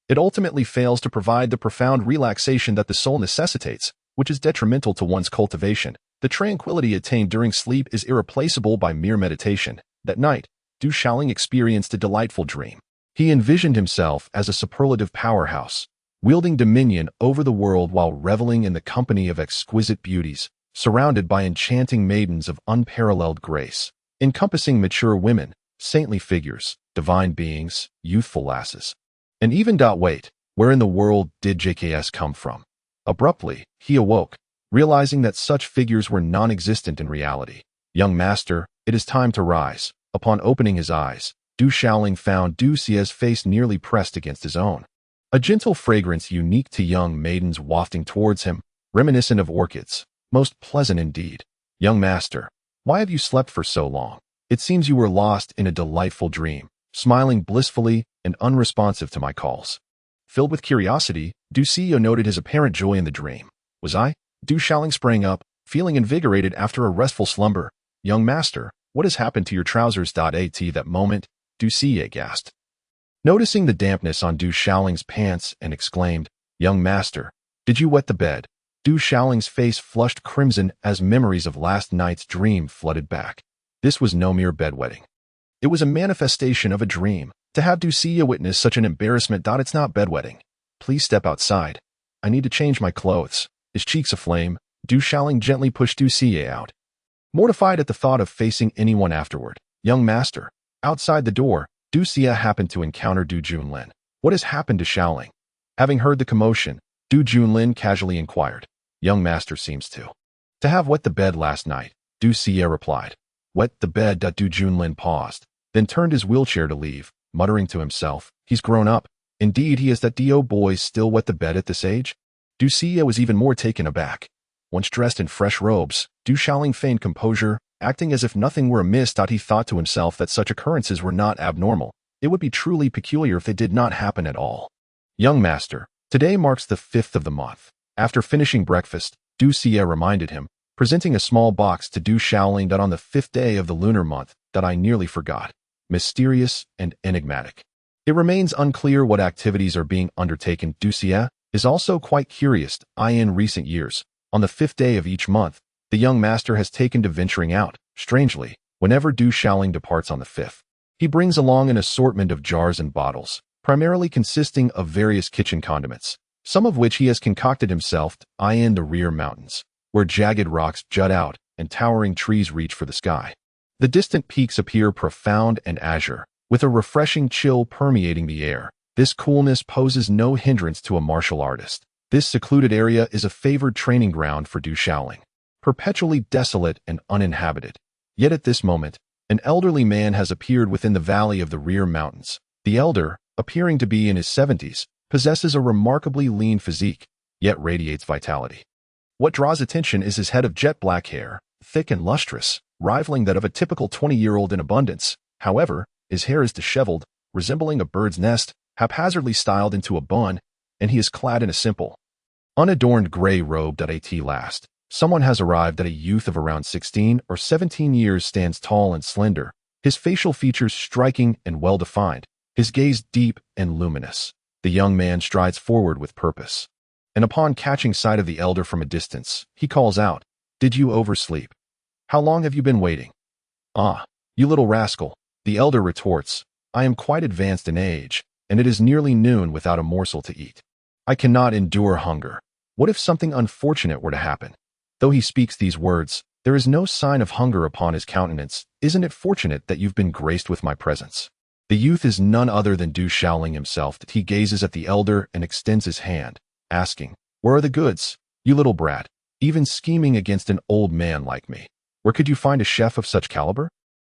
It ultimately fails to provide the profound relaxation that the soul necessitates, which is detrimental to one's cultivation. The tranquility attained during sleep is irreplaceable by mere meditation. That night, Du Xiaoling experienced a delightful dream. He envisioned himself as a superlative powerhouse, wielding dominion over the world while reveling in the company of exquisite beauties. surrounded by enchanting maidens of unparalleled grace, encompassing mature women, saintly figures, divine beings, youthful lasses. And even wait, where in the world did JKS come from? Abruptly, he awoke, realizing that such figures were non-existent in reality. Young master, it is time to rise. Upon opening his eyes, Du Shaoling found Du Xie's face nearly pressed against his own. A gentle fragrance unique to young maidens wafting towards him, reminiscent of orchids. Most pleasant indeed. Young master, why have you slept for so long? It seems you were lost in a delightful dream, smiling blissfully and unresponsive to my calls. Filled with curiosity, Du Xie noted his apparent joy in the dream. Was I? Du Shaoling sprang up, feeling invigorated after a restful slumber. Young master, what has happened to your trousers? At that moment, Du Xie gasped, noticing the dampness on Du Shaoling's pants, and exclaimed, Young master, did you wet the bed? Du Shaoling's face flushed crimson as memories of last night's dream flooded back. This was no mere bedwetting. It was a manifestation of a dream. To have Du Xie witness such an embarrassment. It's not bedwetting. Please step outside. I need to change my clothes. His cheeks aflame, Du Shaoling gently pushed Du Xie out, mortified at the thought of facing anyone afterward. Young master. Outside the door, Du Xie happened to encounter Du Junlin. What has happened to Shaoling? Having heard the commotion, Du Junlin casually inquired. Young master seems to have wet the bed last night, Du Xie replied. Wet the bed. Du Junlin paused, then turned his wheelchair to leave, muttering to himself, he's grown up. Indeed, he is. Do boys still wet the bed at this age? Du Xie was even more taken aback. Once dressed in fresh robes, Du Shaoling feigned composure, acting as if nothing were amiss. He thought to himself that such occurrences were not abnormal. It would be truly peculiar if they did not happen at all. Young master, today marks the 5th of the month. After finishing breakfast, Du Xie reminded him, presenting a small box to Du Shaoling. On the 5th day of the lunar month, I nearly forgot. Mysterious and enigmatic. It remains unclear what activities are being undertaken. Du Xie is also quite curious. In recent years, on the 5th day of each month, the young master has taken to venturing out. Strangely, whenever Du Shaoling departs on the 5th, he brings along an assortment of jars and bottles, primarily consisting of various kitchen condiments, some of which he has concocted himself. In the rear mountains, where jagged rocks jut out and towering trees reach for the sky, the distant peaks appear profound and azure, with a refreshing chill permeating the air. This coolness poses no hindrance to a martial artist. This secluded area is a favored training ground for Du Shaoling, perpetually desolate and uninhabited. Yet at this moment, an elderly man has appeared within the valley of the rear mountains. The elder, appearing to be in his 70s, possesses a remarkably lean physique, yet radiates vitality. What draws attention is his head of jet black hair, thick and lustrous, rivaling that of a typical 20-year-old in abundance. However, his hair is disheveled, resembling a bird's nest, haphazardly styled into a bun, and he is clad in a simple, unadorned gray robe. At last, someone has arrived. A youth of around 16 or 17 years stands tall and slender, his facial features striking and well-defined, his gaze deep and luminous. The young man strides forward with purpose, and upon catching sight of the elder from a distance, he calls out, Did you oversleep? How long have you been waiting? Ah, you little rascal, the elder retorts, I am quite advanced in age, and it is nearly noon without a morsel to eat. I cannot endure hunger. What if something unfortunate were to happen? Though he speaks these words, there is no sign of hunger upon his countenance. Isn't it fortunate that you've been graced with my presence? The youth is none other than Du Shaoling himself. He gazes at the elder and extends his hand, asking, Where are the goods, you little brat? Even scheming against an old man like me. Where could you find a chef of such caliber?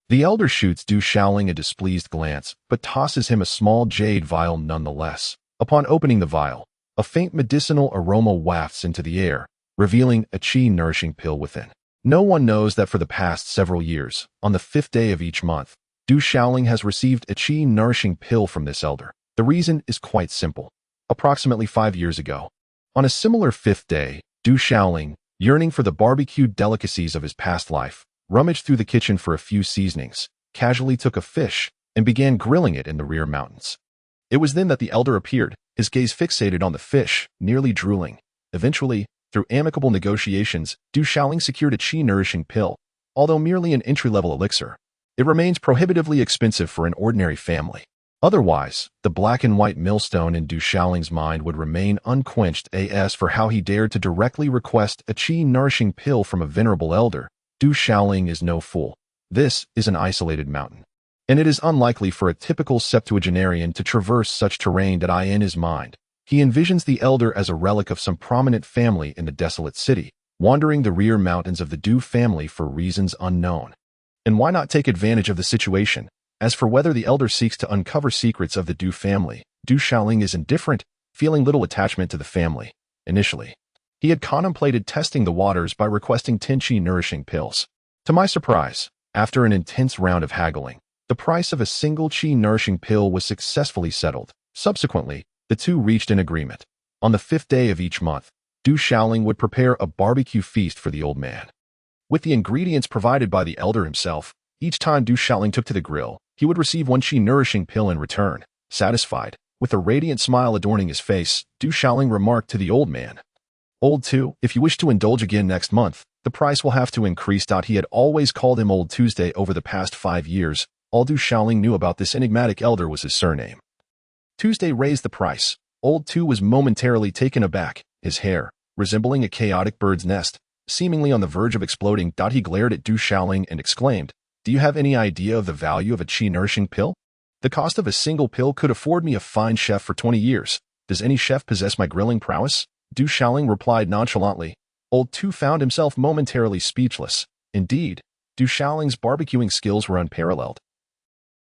The elder shoots Du Shaoling a displeased glance, but tosses him a small jade vial nonetheless. Upon opening the vial, a faint medicinal aroma wafts into the air, revealing a qi-nourishing pill within. No one knows that for the past several years, on the 5th day of each month, Du Shaoling has received a qi-nourishing pill from this elder. The reason is quite simple. Approximately 5 years ago, on a similar 5th day, Du Shaoling, yearning for the barbecued delicacies of his past life, rummaged through the kitchen for a few seasonings, casually took a fish, and began grilling it in the rear mountains. It was then that the elder appeared, his gaze fixated on the fish, nearly drooling. Eventually, through amicable negotiations, Du Shaoling secured a qi-nourishing pill. Although merely an entry-level elixir, it remains prohibitively expensive for an ordinary family. Otherwise, the black-and-white millstone in Du Xiaoling's mind would remain unquenched as for how he dared to directly request a qi-nourishing pill from a venerable elder. Du Xiaoling is no fool. This is an isolated mountain, and it is unlikely for a typical septuagenarian to traverse such terrain that in his mind. He envisions the elder as a relic of some prominent family in the desolate city, wandering the rear mountains of the Du family for reasons unknown. And why not take advantage of the situation? As for whether the elder seeks to uncover secrets of the Du family, Du Xiaoling is indifferent, feeling little attachment to the family. Initially, he had contemplated testing the waters by requesting 10 qi-nourishing pills. To my surprise, after an intense round of haggling, the price of a single qi-nourishing pill was successfully settled. Subsequently, the two reached an agreement. On the 5th day of each month, Du Xiaoling would prepare a barbecue feast for the old man. With the ingredients provided by the elder himself, each time Du Xiaoling took to the grill, he would receive 1 qi-nourishing pill in return. Satisfied, with a radiant smile adorning his face, Du Xiaoling remarked to the old man, "Old Tu, if you wish to indulge again next month, the price will have to increase." He had always called him Old Tuesday over the past 5 years. All Du Xiaoling knew about this enigmatic elder was his surname. Tuesday raised the price. Old Tu was momentarily taken aback, his hair, resembling a chaotic bird's nest, seemingly on the verge of exploding. He glared at Du Xiaoling and exclaimed, "Do you have any idea of the value of a qi-nourishing pill? The cost of a single pill could afford me a fine chef for 20 years. Does any chef possess my grilling prowess?" Du Xiaoling replied nonchalantly. Old Tu found himself momentarily speechless. Indeed, Du Xiaoling's barbecuing skills were unparalleled.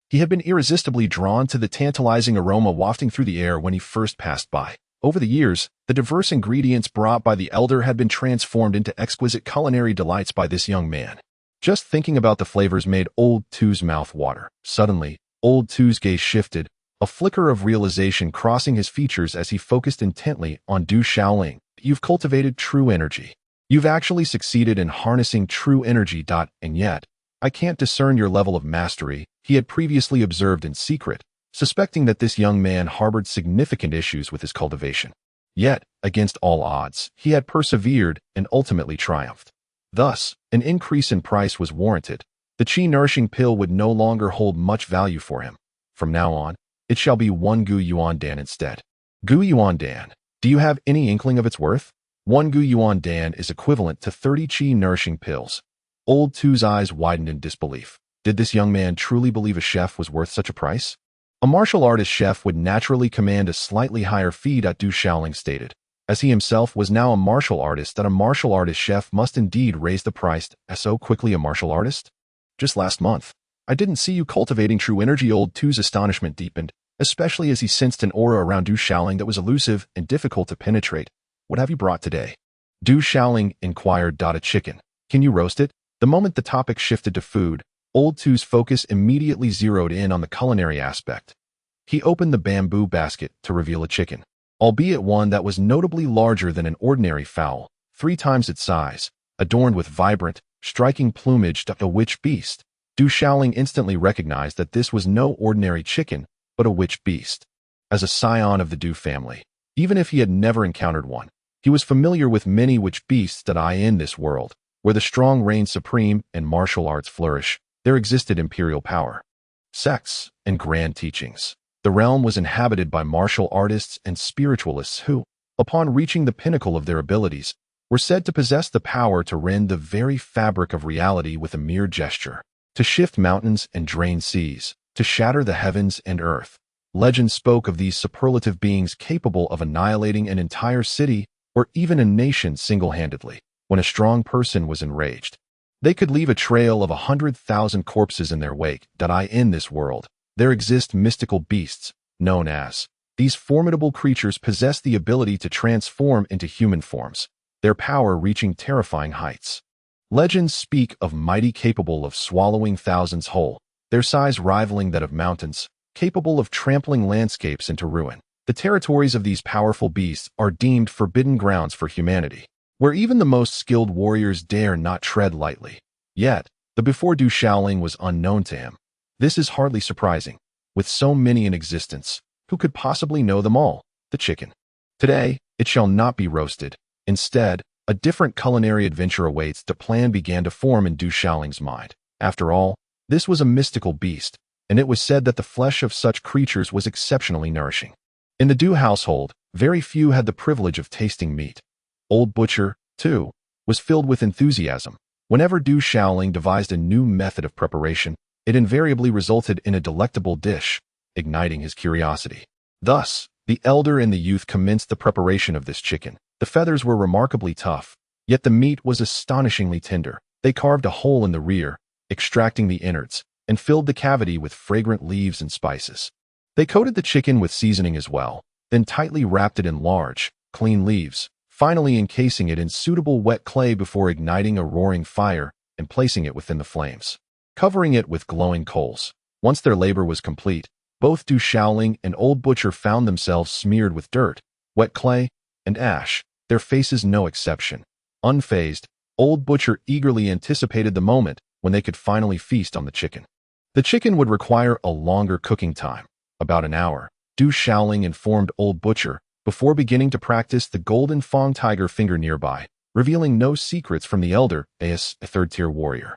He had been irresistibly drawn to the tantalizing aroma wafting through the air when he first passed by. Over the years, the diverse ingredients brought by the elder had been transformed into exquisite culinary delights by this young man. Just thinking about the flavors made Old Tu's mouth water. Suddenly, Old Tu's gaze shifted, a flicker of realization crossing his features as he focused intently on Du Xiaoling. "You've cultivated true energy. You've actually succeeded in harnessing true energy. And yet, I can't discern your level of mastery." He had previously observed in secret, suspecting that this young man harbored significant issues with his cultivation. Yet, against all odds, he had persevered and ultimately triumphed. Thus, an increase in price was warranted. The qi-nourishing pill would no longer hold much value for him. From now on, it shall be 1 gu yuan dan instead. Gu yuan dan. Do you have any inkling of its worth? 1 gu yuan dan is equivalent to 30 qi-nourishing pills. Old Tu's eyes widened in disbelief. Did this young man truly believe a chef was worth such a price? A martial artist chef would naturally command a slightly higher fee. Du Xiaoling stated. As he himself was now a martial artist, that a martial artist chef must indeed raise the price. So quickly a martial artist? Just last month, I didn't see you cultivating true energy. Old Tu's astonishment deepened, especially as he sensed an aura around Du Xiaoling that was elusive and difficult to penetrate. "What have you brought today?" Du Xiaoling inquired. "A chicken. Can you roast it?" The moment the topic shifted to food, Old Tu's focus immediately zeroed in on the culinary aspect. He opened the bamboo basket to reveal a chicken, albeit one that was notably larger than an ordinary fowl, 3 times its size, adorned with vibrant, striking plumage. A witch beast. Du Xiaoling instantly recognized that this was no ordinary chicken, but a witch beast. As a scion of the Du family, even if he had never encountered one, he was familiar with many witch beasts. In this world, where the strong reign supreme and martial arts flourish, there existed imperial power, sects, and grand teachings. The realm was inhabited by martial artists and spiritualists who, upon reaching the pinnacle of their abilities, were said to possess the power to rend the very fabric of reality with a mere gesture, to shift mountains and drain seas, to shatter the heavens and earth. Legend spoke of these superlative beings capable of annihilating an entire city or even a nation single-handedly. When a strong person was enraged, they could leave a trail of 100,000 corpses in their wake. In this world, there exist mystical beasts, known as. These formidable creatures possess the ability to transform into human forms, their power reaching terrifying heights. Legends speak of mighty capable of swallowing thousands whole, their size rivaling that of mountains, capable of trampling landscapes into ruin. The territories of these powerful beasts are deemed forbidden grounds for humanity, where even the most skilled warriors dare not tread lightly. Yet, the before Du Xiaoling was unknown to him. This is hardly surprising. With so many in existence, who could possibly know them all? The chicken. Today, it shall not be roasted. Instead, a different culinary adventure awaits. The plan began to form in Du Xiaoling's mind. After all, this was a mystical beast, and it was said that the flesh of such creatures was exceptionally nourishing. In the Du household, very few had the privilege of tasting meat. Old Butcher, too, was filled with enthusiasm. Whenever Du Shaoling devised a new method of preparation, it invariably resulted in a delectable dish, igniting his curiosity. Thus, the elder and the youth commenced the preparation of this chicken. The feathers were remarkably tough, yet the meat was astonishingly tender. They carved a hole in the rear, extracting the innards, and filled the cavity with fragrant leaves and spices. They coated the chicken with seasoning as well, then tightly wrapped it in large, clean leaves, finally encasing it in suitable wet clay before igniting a roaring fire and placing it within the flames, covering it with glowing coals. Once their labor was complete, both Du Shaoling and Old Butcher found themselves smeared with dirt, wet clay, and ash, their faces no exception. Unfazed, Old Butcher eagerly anticipated the moment when they could finally feast on the chicken. The chicken would require a longer cooking time, about an hour. Du Shaoling informed Old Butcher before beginning to practice the golden Fong tiger finger nearby, revealing no secrets from the elder as a third-tier warrior.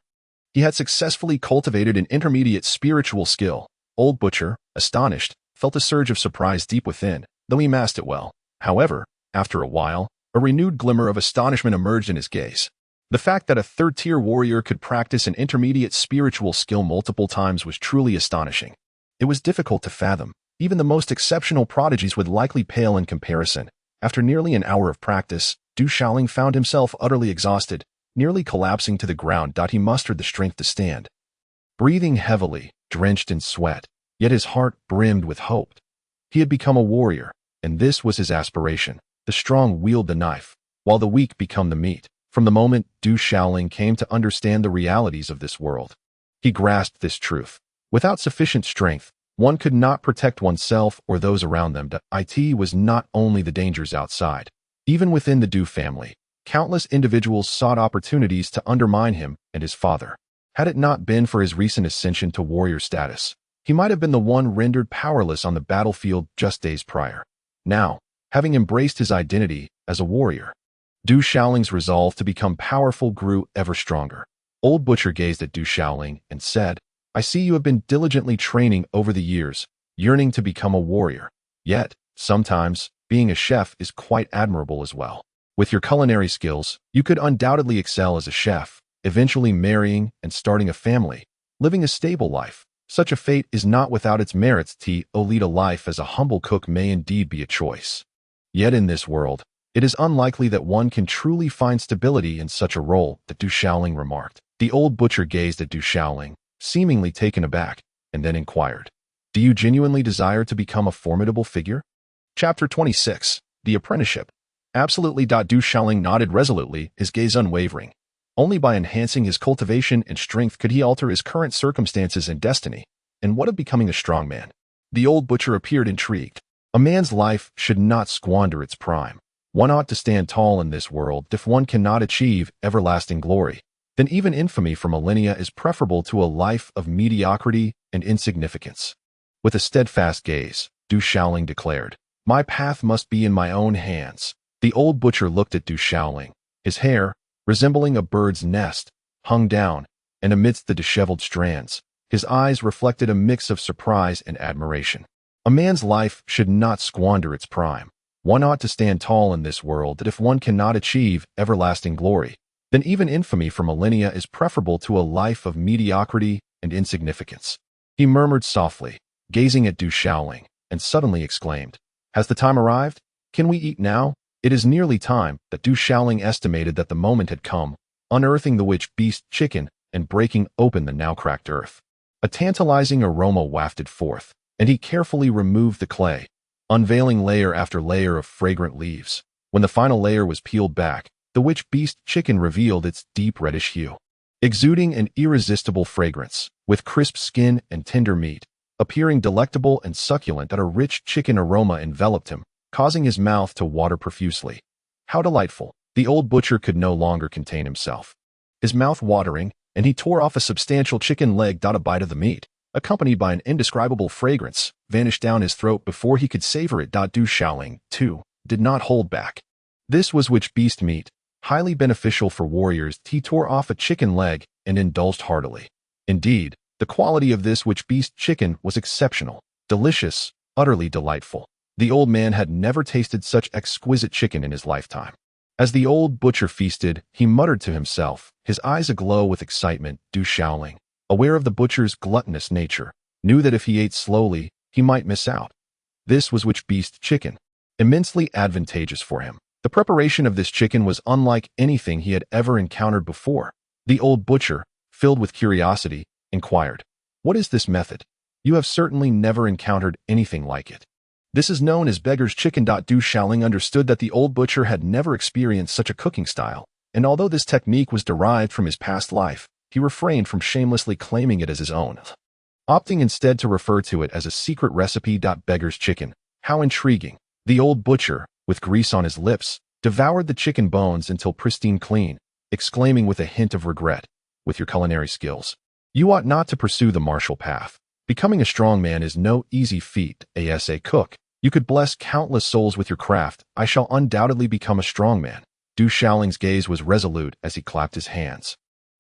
He had successfully cultivated an intermediate spiritual skill. Old Butcher, astonished, felt a surge of surprise deep within, though he masked it well. However, after a while, a renewed glimmer of astonishment emerged in his gaze. The fact that a third-tier warrior could practice an intermediate spiritual skill multiple times was truly astonishing. It was difficult to fathom. Even the most exceptional prodigies would likely pale in comparison. After nearly an hour of practice, Du Shaoling found himself utterly exhausted, nearly collapsing to the ground. He mustered the strength to stand. Breathing heavily, drenched in sweat, yet his heart brimmed with hope. He had become a warrior, and this was his aspiration. The strong wield the knife, while the weak become the meat. From the moment Du Shaoling came to understand the realities of this world, he grasped this truth. Without sufficient strength, one could not protect oneself or those around them. It was not only the dangers outside. Even within the Du family, countless individuals sought opportunities to undermine him and his father. Had it not been for his recent ascension to warrior status, he might have been the one rendered powerless on the battlefield just days prior. Now, having embraced his identity as a warrior, Du Shaoling's resolve to become powerful grew ever stronger. Old Butcher gazed at Du Shaoling and said, "I see you have been diligently training over the years, yearning to become a warrior. Yet, sometimes, being a chef is quite admirable as well. With your culinary skills, you could undoubtedly excel as a chef, eventually marrying and starting a family, living a stable life. Such a fate is not without its merits. To lead a life as a humble cook may indeed be a choice. Yet in this world, it is unlikely that one can truly find stability in such a role," Du Shaoling remarked. The Old Butcher gazed at Du Shaoling, seemingly taken aback, and then inquired, "Do you genuinely desire to become a formidable figure?" Chapter 26. The Apprenticeship. Absolutely. Du Shaoling nodded resolutely, his gaze unwavering. Only by enhancing his cultivation and strength could he alter his current circumstances and destiny. And what of becoming a strong man? The Old Butcher appeared intrigued. A man's life should not squander its prime. One ought to stand tall in this world. If one cannot achieve everlasting glory, then even infamy for millennia is preferable to a life of mediocrity and insignificance. With a steadfast gaze, Du Shaoling declared, "My path must be in my own hands." The Old Butcher looked at Du Shaoling. His hair, resembling a bird's nest, hung down, and amidst the disheveled strands, his eyes reflected a mix of surprise and admiration. A man's life should not squander its prime. One ought to stand tall in this world. That if one cannot achieve everlasting glory, then even infamy for millennia is preferable to a life of mediocrity and insignificance. He murmured softly, gazing at Du Shaoling, and suddenly exclaimed, "Has the time arrived? Can we eat now?" It is nearly time. That Du Shaoling estimated that the moment had come, unearthing the witch beast chicken and breaking open the now cracked earth. A tantalizing aroma wafted forth, and he carefully removed the clay, unveiling layer after layer of fragrant leaves. When the final layer was peeled back, the witch beast chicken revealed its deep reddish hue, exuding an irresistible fragrance, with crisp skin and tender meat, appearing delectable and succulent. That a rich chicken aroma enveloped him, causing his mouth to water profusely. How delightful! The Old Butcher could no longer contain himself. His mouth watering, and he tore off a substantial chicken leg. A bite of the meat, accompanied by an indescribable fragrance, vanished down his throat before he could savor it. Du Shaoling, too, did not hold back. This was witch beast meat, highly beneficial for warriors. He tore off a chicken leg and indulged heartily. Indeed, The quality of this which beast chicken was exceptional, delicious, utterly delightful. The old man had never tasted such exquisite chicken in his lifetime. As the old butcher feasted, he muttered to himself, his eyes aglow with excitement. Du Shaoling, aware of the butcher's gluttonous nature, knew that if he ate slowly, he might miss out. This was which beast chicken, immensely advantageous for him. The preparation of this chicken was unlike anything he had ever encountered before. The old butcher, filled with curiosity, inquired, "What is this method? You have certainly never encountered anything like it." "This is known as beggar's chicken." Du Shaoling understood that the old butcher had never experienced such a cooking style, and although this technique was derived from his past life, he refrained from shamelessly claiming it as his own, opting instead to refer to it as a secret recipe. Beggar's chicken. How intriguing. The old butcher, with grease on his lips, devoured the chicken bones until pristine clean, exclaiming with a hint of regret, "With your culinary skills, you ought not to pursue the martial path. Becoming a strong man is no easy feat. As a cook, you could bless countless souls with your craft. I shall undoubtedly become a strong man." Du Shaoling's gaze was resolute as he clapped his hands.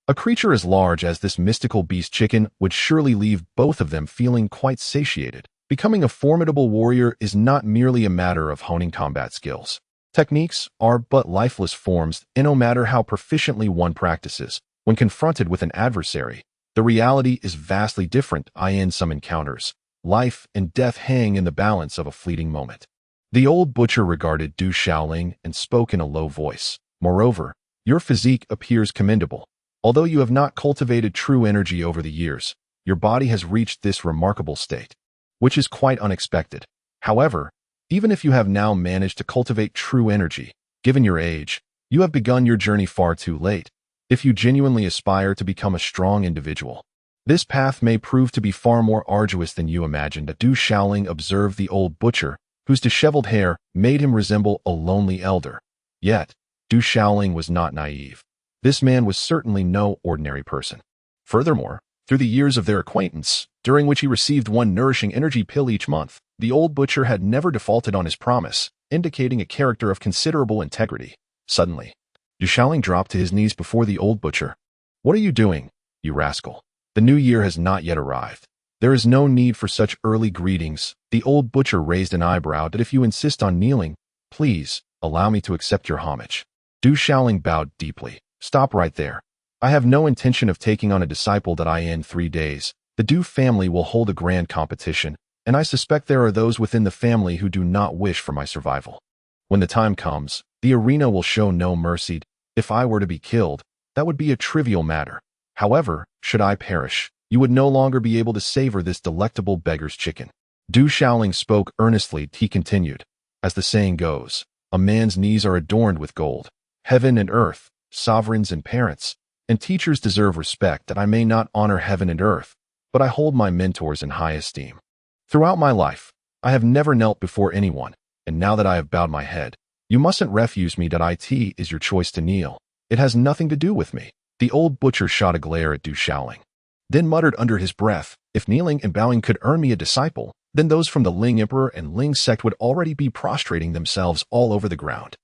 A creature as large as this mystical beast chicken would surely leave both of them feeling quite satiated. Becoming a formidable warrior is not merely a matter of honing combat skills. Techniques are but lifeless forms, and no matter how proficiently one practices, when confronted with an adversary, the reality is vastly different. In some encounters, life and death hang in the balance of a fleeting moment. The old butcher regarded Du Shaoling and spoke in a low voice. "Moreover, your physique appears commendable. Although you have not cultivated true energy over the years, your body has reached this remarkable state, which is quite unexpected. However, even if you have now managed to cultivate true energy, given your age, you have begun your journey far too late. If you genuinely aspire to become a strong individual, this path may prove to be far more arduous than you imagined." Du Shaoling observed the old butcher, whose disheveled hair made him resemble a lonely elder. Yet, Du Shaoling was not naive. This man was certainly no ordinary person. Furthermore, through the years of their acquaintance, during which he received one nourishing energy pill each month, the old butcher had never defaulted on his promise, indicating a character of considerable integrity. Suddenly, Du Shaoling dropped to his knees before the old butcher. "What are you doing, you rascal? The new year has not yet arrived. There is no need for such early greetings." The old butcher raised an eyebrow. "If you insist on kneeling, please allow me to accept your homage." Du Shaoling bowed deeply. "Stop right there. I have no intention of taking on a disciple. In 3 days, the Du family will hold a grand competition, and I suspect there are those within the family who do not wish for my survival. When the time comes, the arena will show no mercy. If I were to be killed, that would be a trivial matter. However, should I perish, you would no longer be able to savor this delectable beggar's chicken." Du Shaoling spoke earnestly. He continued, "As the saying goes, a man's knees are adorned with gold. Heaven and earth, sovereigns and parents, and teachers deserve respect. I may not honor heaven and earth, but I hold my mentors in high esteem. Throughout my life, I have never knelt before anyone, and now that I have bowed my head, you mustn't refuse me. It is your choice to kneel. It has nothing to do with me." The old butcher shot a glare at Du Shaoling, then muttered under his breath, "If kneeling and bowing could earn me a disciple, then those from the Ling Emperor and Ling sect would already be prostrating themselves all over the ground."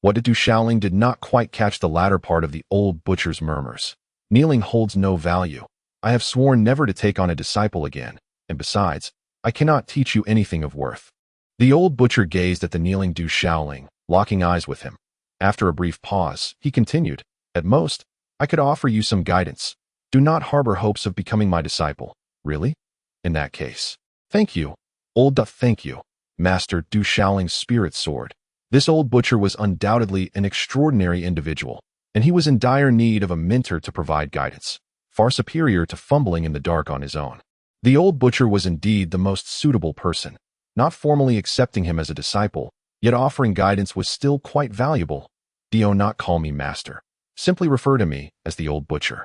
Du Shaoling did not quite catch the latter part of the old butcher's murmurs. "Kneeling holds no value. I have sworn never to take on a disciple again, and besides, I cannot teach you anything of worth." The old butcher gazed at the kneeling Du Shaoling, locking eyes with him. After a brief pause, he continued, "At most, I could offer you some guidance. Do not harbor hopes of becoming my disciple." "Really? In that case, thank you. Thank you, Master." Du Shaoling's spirit soared. This old butcher was undoubtedly an extraordinary individual, and he was in dire need of a mentor to provide guidance, far superior to fumbling in the dark on his own. The old butcher was indeed the most suitable person. Not formally accepting him as a disciple, yet offering guidance was still quite valuable. "Do not call me master. Simply refer to me as the old butcher.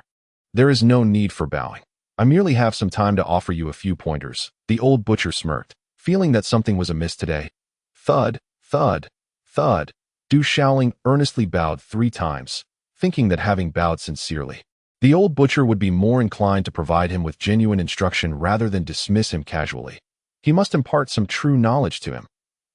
There is no need for bowing. I merely have some time to offer you a few pointers." The old butcher smirked, feeling that something was amiss today. Thud, thud, thud. Du Shaoling earnestly bowed 3 times, thinking that having bowed sincerely, the old butcher would be more inclined to provide him with genuine instruction rather than dismiss him casually. He must impart some true knowledge to him.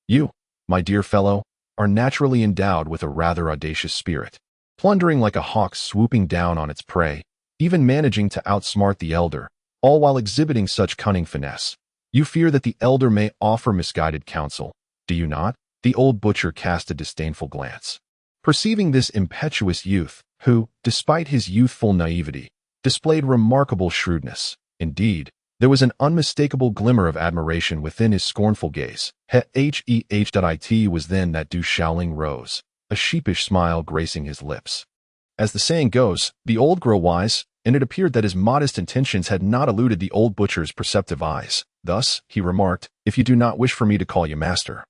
"You, my dear fellow, are naturally endowed with a rather audacious spirit, plundering like a hawk swooping down on its prey, even managing to outsmart the elder, all while exhibiting such cunning finesse. You fear that the elder may offer misguided counsel, do you not? The old butcher cast a disdainful glance. Perceiving this impetuous youth, who, despite his youthful naivety, displayed remarkable shrewdness. Indeed, there was an unmistakable glimmer of admiration within his scornful gaze. It was then that Du Shaoling rose, a sheepish smile gracing his lips. As the saying goes, the old grow wise, and it appeared that his modest intentions had not eluded the old butcher's perceptive eyes. Thus, he remarked, "If you do not wish for me to call you master,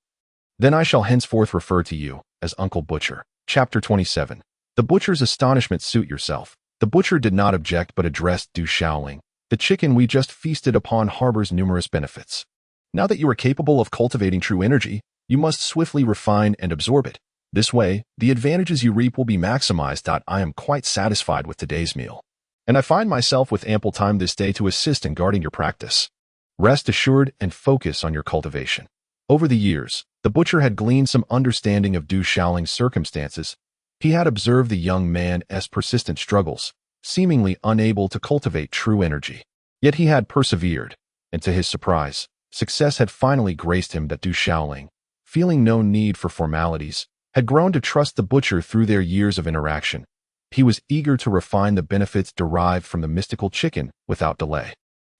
then I shall henceforth refer to you as Uncle Butcher." Chapter 27. The butcher's astonishment. Suit yourself. The butcher did not object but addressed Du Shaoling. "The chicken we just feasted upon harbors numerous benefits. Now that you are capable of cultivating true energy, you must swiftly refine and absorb it. This way, the advantages you reap will be maximized. I am quite satisfied with today's meal, and I find myself with ample time this day to assist in guarding your practice. Rest assured and focus on your cultivation." Over the years, the butcher had gleaned some understanding of Du Shaoling's circumstances. He had observed the young man's persistent struggles, seemingly unable to cultivate true energy. Yet he had persevered, and to his surprise, success had finally graced him. That Du Shaoling, feeling no need for formalities, had grown to trust the butcher through their years of interaction. He was eager to refine the benefits derived from the mystical chicken without delay.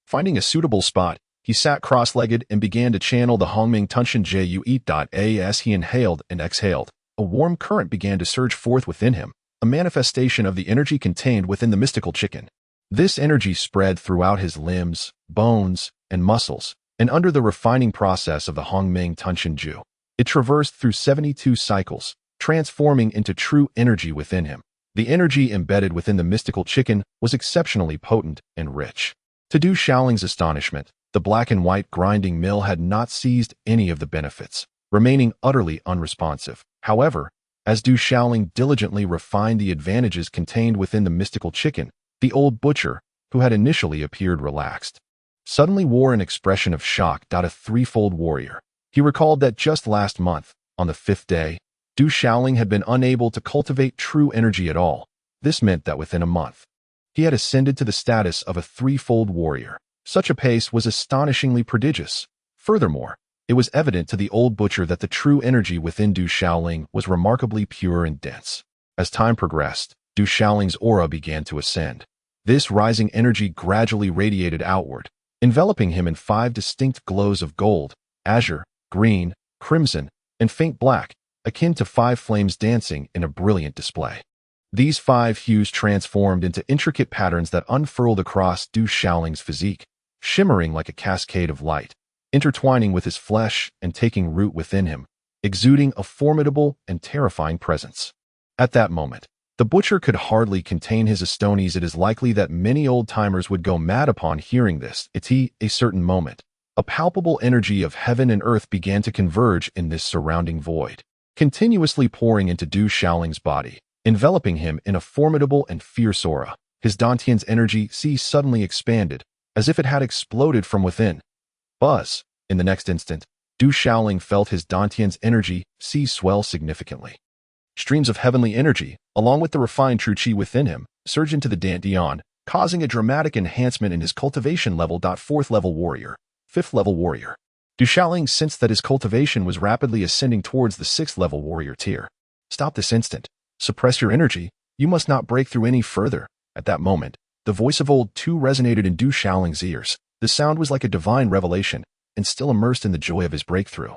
Finding a suitable spot, he sat cross-legged and began to channel the Hongming Tunshin Ju Eat. As he inhaled and exhaled, a warm current began to surge forth within him, a manifestation of the energy contained within the mystical chicken. This energy spread throughout his limbs, bones, and muscles, and under the refining process of the Hongming Tunshin Ju, it traversed through 72 cycles, transforming into true energy within him. The energy embedded within the mystical chicken was exceptionally potent and rich. To Du Shaoling's astonishment, the black and white grinding mill had not seized any of the benefits, remaining utterly unresponsive. However, as Du Shaoling diligently refined the advantages contained within the mystical chicken, the old butcher, who had initially appeared relaxed, suddenly wore an expression of shock. A threefold warrior. He recalled that just last month, on the 5th day, Du Shaoling had been unable to cultivate true energy at all. This meant that within a month, he had ascended to the status of a threefold warrior. Such a pace was astonishingly prodigious. Furthermore, it was evident to the old butcher that the true energy within Du Shaoling was remarkably pure and dense. As time progressed, Du Shaoling's aura began to ascend. This rising energy gradually radiated outward, enveloping him in 5 distinct glows of gold, azure, green, crimson, and faint black, akin to 5 flames dancing in a brilliant display. These 5 hues transformed into intricate patterns that unfurled across Du Shaoling's physique, shimmering like a cascade of light, intertwining with his flesh and taking root within him, exuding a formidable and terrifying presence. At that moment, the butcher could hardly contain his astonies. It is likely that many old-timers would go mad upon hearing this. A certain moment, a palpable energy of heaven and earth began to converge in this surrounding void, continuously pouring into Du Shaoling's body, enveloping him in a formidable and fierce aura. His Dantian's energy suddenly expanded, as if it had exploded from within. Buzz! In the next instant, Du Shaoling felt his Dantian's energy swell significantly. Streams of heavenly energy, along with the refined true qi within him, surged into the Dantian, causing a dramatic enhancement in his cultivation level. 4th level warrior, 5th level warrior. Du Shaoling sensed that his cultivation was rapidly ascending towards the 6th level warrior tier. Stop this instant. Suppress your energy. You must not break through any further. At that moment, the voice of old Tu resonated in Du Shaoling's ears. The sound was like a divine revelation, and still immersed in the joy of his breakthrough.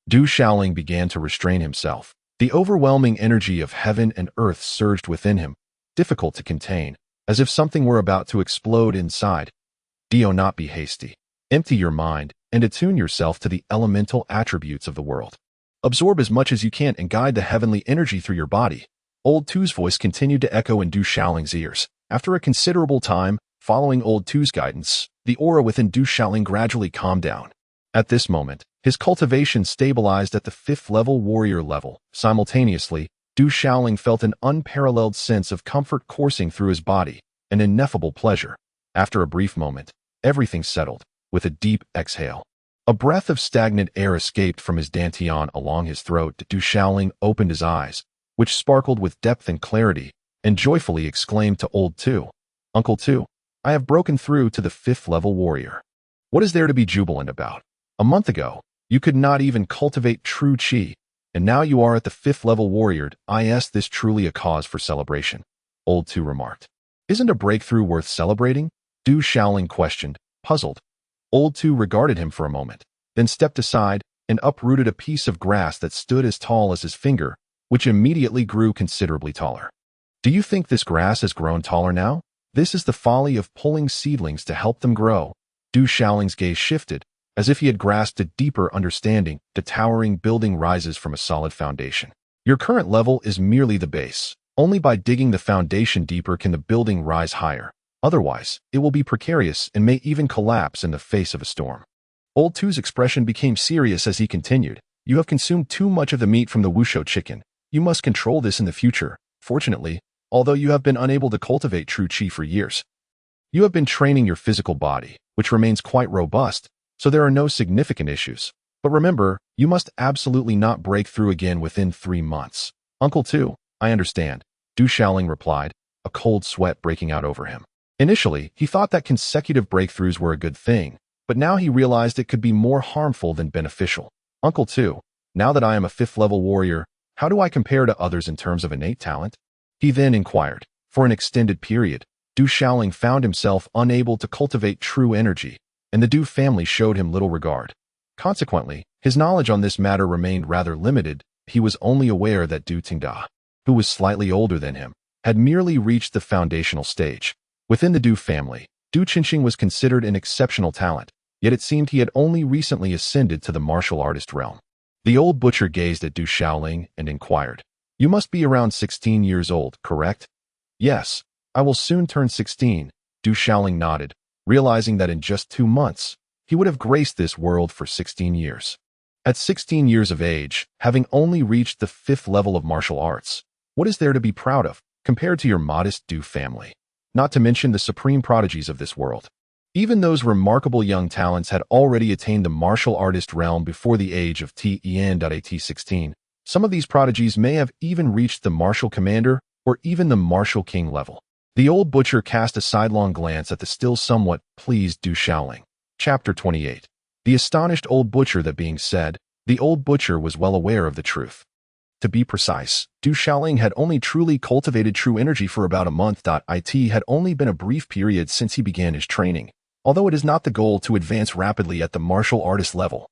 Du Shaoling began to restrain himself. The overwhelming energy of heaven and earth surged within him, difficult to contain, as if something were about to explode inside. Do not be hasty. Empty your mind and attune yourself to the elemental attributes of the world. Absorb as much as you can and guide the heavenly energy through your body. Old Tu's voice continued to echo in Du Shaoling's ears. After a considerable time, following Old Tu's guidance, the aura within Du Shaoling gradually calmed down. At this moment, his cultivation stabilized at the 5th level warrior level. Simultaneously, Du Shaoling felt an unparalleled sense of comfort coursing through his body, an ineffable pleasure. After a brief moment, everything settled. With a deep exhale, a breath of stagnant air escaped from his Dantian along his throat. Du Shaoling opened his eyes, which sparkled with depth and clarity, and joyfully exclaimed to Old Tu, "Uncle Tu, I have broken through to the 5th level warrior. What is there to be jubilant about? A month ago, you could not even cultivate true chi, and now you are at the 5th level warrior. Is this truly a cause for celebration? Old Two remarked. Isn't a breakthrough worth celebrating? Du Shaoling questioned, puzzled. Old Two regarded him for a moment, then stepped aside and uprooted a piece of grass that stood as tall as his finger, which immediately grew considerably taller. Do you think this grass has grown taller now? This is the folly of pulling seedlings to help them grow. Du Shaoling's gaze shifted, as if he had grasped a deeper understanding. The towering building rises from a solid foundation. Your current level is merely the base. Only by digging the foundation deeper can the building rise higher. Otherwise, it will be precarious and may even collapse in the face of a storm. Old Two's expression became serious as he continued. You have consumed too much of the meat from the Wushou chicken. You must control this in the future. Fortunately, although you have been unable to cultivate true qi for years, you have been training your physical body, which remains quite robust, so there are no significant issues. But remember, you must absolutely not break through again within 3 months. Uncle Two, I understand, Du Shaoling replied, a cold sweat breaking out over him. Initially, he thought that consecutive breakthroughs were a good thing, but now he realized it could be more harmful than beneficial. Uncle Two, now that I am a 5th level warrior, how do I compare to others in terms of innate talent? He then inquired. For an extended period, Du Shaoling found himself unable to cultivate true energy, and the Du family showed him little regard. Consequently, his knowledge on this matter remained rather limited. He was only aware that Du Tingda, who was slightly older than him, had merely reached the foundational stage. Within the Du family, Du Qingqing was considered an exceptional talent, yet it seemed he had only recently ascended to the martial artist realm. The old butcher gazed at Du Shaoling and inquired, You must be around 16 years old, correct? Yes, I will soon turn 16, Du Shaoling nodded, realizing that in just 2 months, he would have graced this world for 16 years. At 16 years of age, having only reached the 5th level of martial arts, what is there to be proud of, compared to your modest Du family? Not to mention the supreme prodigies of this world. Even those remarkable young talents had already attained the martial artist realm before the age of T.16. Some of these prodigies may have even reached the martial commander or even the martial king level. The old butcher cast a sidelong glance at the still somewhat pleased Du Shaoling. Chapter 28. The astonished old butcher. That being said, the old butcher was well aware of the truth. To be precise, Du Shaoling had only truly cultivated true energy for about a month. It had only been a brief period since he began his training. Although it is not the goal to advance rapidly at the martial artist level,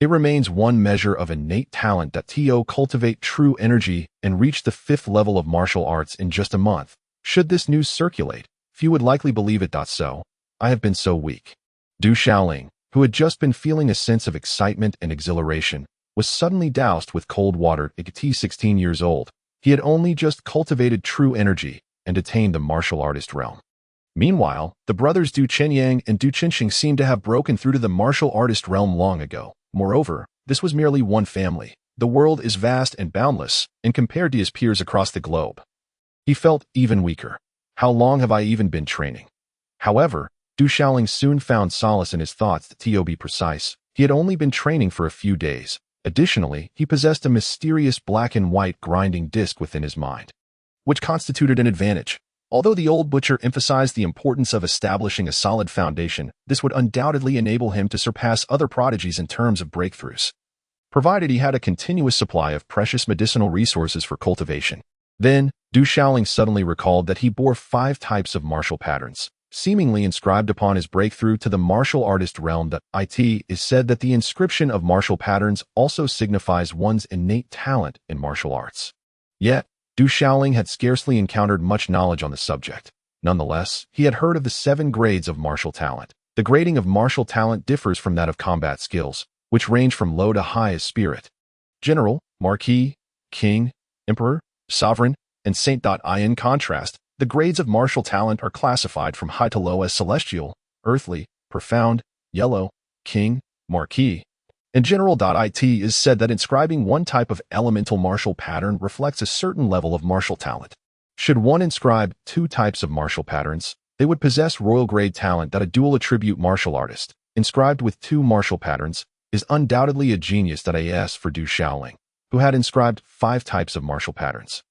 it remains one measure of innate talent that to cultivate true energy and reach the 5th level of martial arts in just a month. Should this news circulate, few would likely believe it. So, I have been so weak. Du Shaoling, who had just been feeling a sense of excitement and exhilaration, was suddenly doused with cold water. At 16 years old, he had only just cultivated true energy and attained the martial artist realm. Meanwhile, the brothers Du Chenyang and Du Qingqing seemed to have broken through to the martial artist realm long ago. Moreover, this was merely one family. The world is vast and boundless, and compared to his peers across the globe, he felt even weaker. How long have I even been training? However, Du Shaoling soon found solace in his thoughts. To be precise, he had only been training for a few days. Additionally, he possessed a mysterious black and white grinding disc within his mind, which constituted an advantage. Although the old butcher emphasized the importance of establishing a solid foundation, this would undoubtedly enable him to surpass other prodigies in terms of breakthroughs, provided he had a continuous supply of precious medicinal resources for cultivation. Then, Du Shaoling suddenly recalled that he bore 5 types of martial patterns, seemingly inscribed upon his breakthrough to the martial artist realm. It is said that the inscription of martial patterns also signifies one's innate talent in martial arts. Yet, Du Shaoling had scarcely encountered much knowledge on the subject. Nonetheless, he had heard of the 7 grades of martial talent. The grading of martial talent differs from that of combat skills, which range from low to high as spirit, general, marquis, king, emperor, sovereign, and saint. In contrast, the grades of martial talent are classified from high to low as celestial, earthly, profound, yellow, king, marquis, and general. It is said that inscribing one type of elemental martial pattern reflects a certain level of martial talent. Should one inscribe 2 types of martial patterns, they would possess royal grade talent. A dual attribute martial artist, inscribed with 2 martial patterns, is undoubtedly a genius. As for Du Shaoling, who had inscribed 5 types of martial patterns,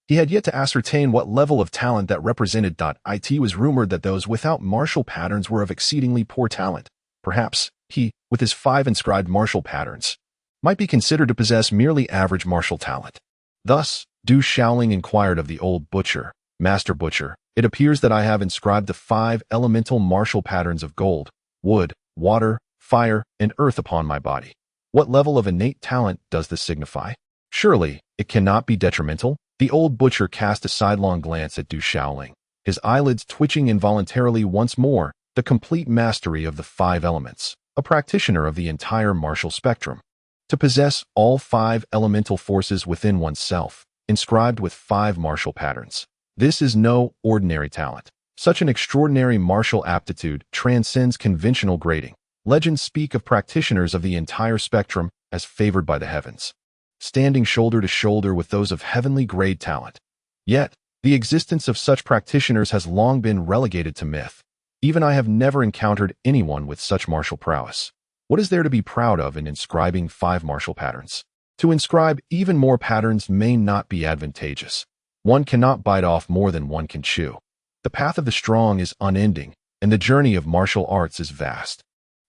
He had yet to ascertain what level of talent that represented. It was rumored that those without martial patterns were of exceedingly poor talent. Perhaps he, with his 5 inscribed martial patterns, might be considered to possess merely average martial talent. Thus, Du Shaoling inquired of the old butcher, Master Butcher, it appears that I have inscribed the 5 elemental martial patterns of gold, wood, water, fire, and earth upon my body. What level of innate talent does this signify? Surely, it cannot be detrimental? The old butcher cast a sidelong glance at Du Shaoling, his eyelids twitching involuntarily once more. The complete mastery of the 5 elements, a practitioner of the entire martial spectrum. To possess all 5 elemental forces within oneself, inscribed with 5 martial patterns. This is no ordinary talent. Such an extraordinary martial aptitude transcends conventional grading. Legends speak of practitioners of the entire spectrum as favored by the heavens, standing shoulder to shoulder with those of heavenly grade talent. Yet, the existence of such practitioners has long been relegated to myth. Even I have never encountered anyone with such martial prowess. What is there to be proud of in inscribing 5 martial patterns? To inscribe even more patterns may not be advantageous. One cannot bite off more than one can chew. The path of the strong is unending, and the journey of martial arts is vast.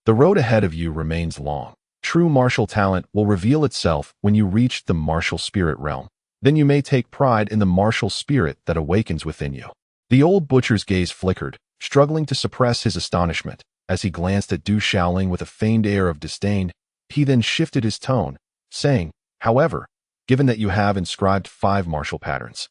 The road ahead of you remains long. True martial talent will reveal itself when you reach the martial spirit realm. Then you may take pride in the martial spirit that awakens within you. The old butcher's gaze flickered, struggling to suppress his astonishment. As he glanced at Du Shaoling with a feigned air of disdain, he then shifted his tone, saying, however, given that you have inscribed 5 martial patterns,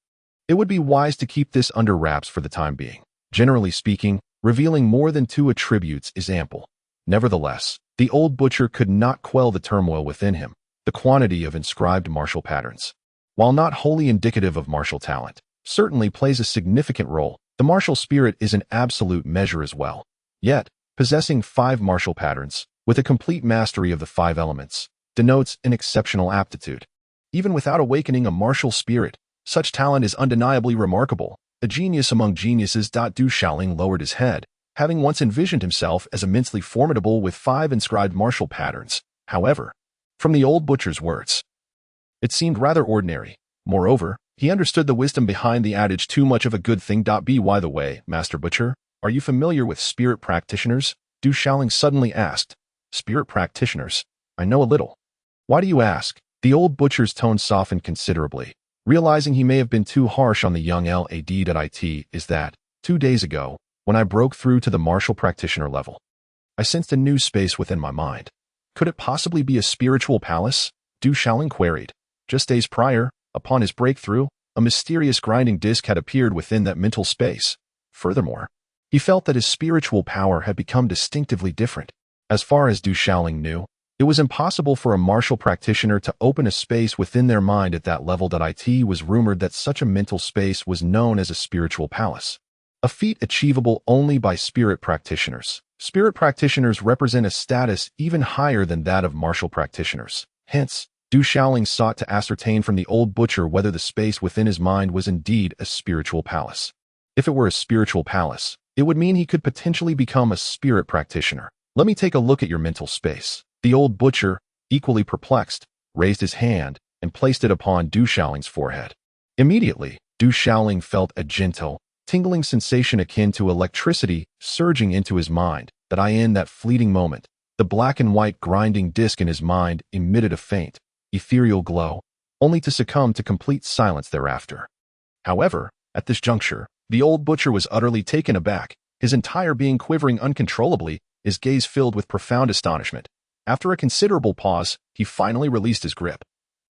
it would be wise to keep this under wraps for the time being. Generally speaking, revealing more than 2 attributes is ample. Nevertheless, the old butcher could not quell the turmoil within him. The quantity of inscribed martial patterns, while not wholly indicative of martial talent, certainly plays a significant role. The martial spirit is an absolute measure as well. Yet, possessing 5 martial patterns, with a complete mastery of the 5 elements, denotes an exceptional aptitude. Even without awakening a martial spirit, such talent is undeniably remarkable. A genius among geniuses. Du Shaoling lowered his head, having once envisioned himself as immensely formidable with 5 inscribed martial patterns. However, from the old butcher's words, it seemed rather ordinary. Moreover, he understood the wisdom behind the adage, too much of a good thing. By the way, Master Butcher, are you familiar with spirit practitioners? Du Shaoling suddenly asked. Spirit practitioners? I know a little. Why do you ask? The old butcher's tone softened considerably, realizing he may have been too harsh on the young lad. It is that, 2 days ago, when I broke through to the martial practitioner level, I sensed a new space within my mind. Could it possibly be a spiritual palace? Du Shaoling queried. Just days prior, upon his breakthrough, a mysterious grinding disc had appeared within that mental space. Furthermore, he felt that his spiritual power had become distinctively different. As far as Du Shaoling knew, it was impossible for a martial practitioner to open a space within their mind at that level. It was rumored that such a mental space was known as a spiritual palace, a feat achievable only by spirit practitioners. Spirit practitioners represent a status even higher than that of martial practitioners. Hence, Du Shaoling sought to ascertain from the old butcher whether the space within his mind was indeed a spiritual palace. If it were a spiritual palace, it would mean he could potentially become a spirit practitioner. Let me take a look at your mental space. The old butcher, equally perplexed, raised his hand and placed it upon Du Shaoling's forehead. Immediately, Du Shaoling felt a gentle, tingling sensation akin to electricity surging into his mind. In that fleeting moment, the black and white grinding disc in his mind emitted a faint, ethereal glow, only to succumb to complete silence thereafter. However, at this juncture, the old butcher was utterly taken aback, his entire being quivering uncontrollably, his gaze filled with profound astonishment. After a considerable pause, he finally released his grip.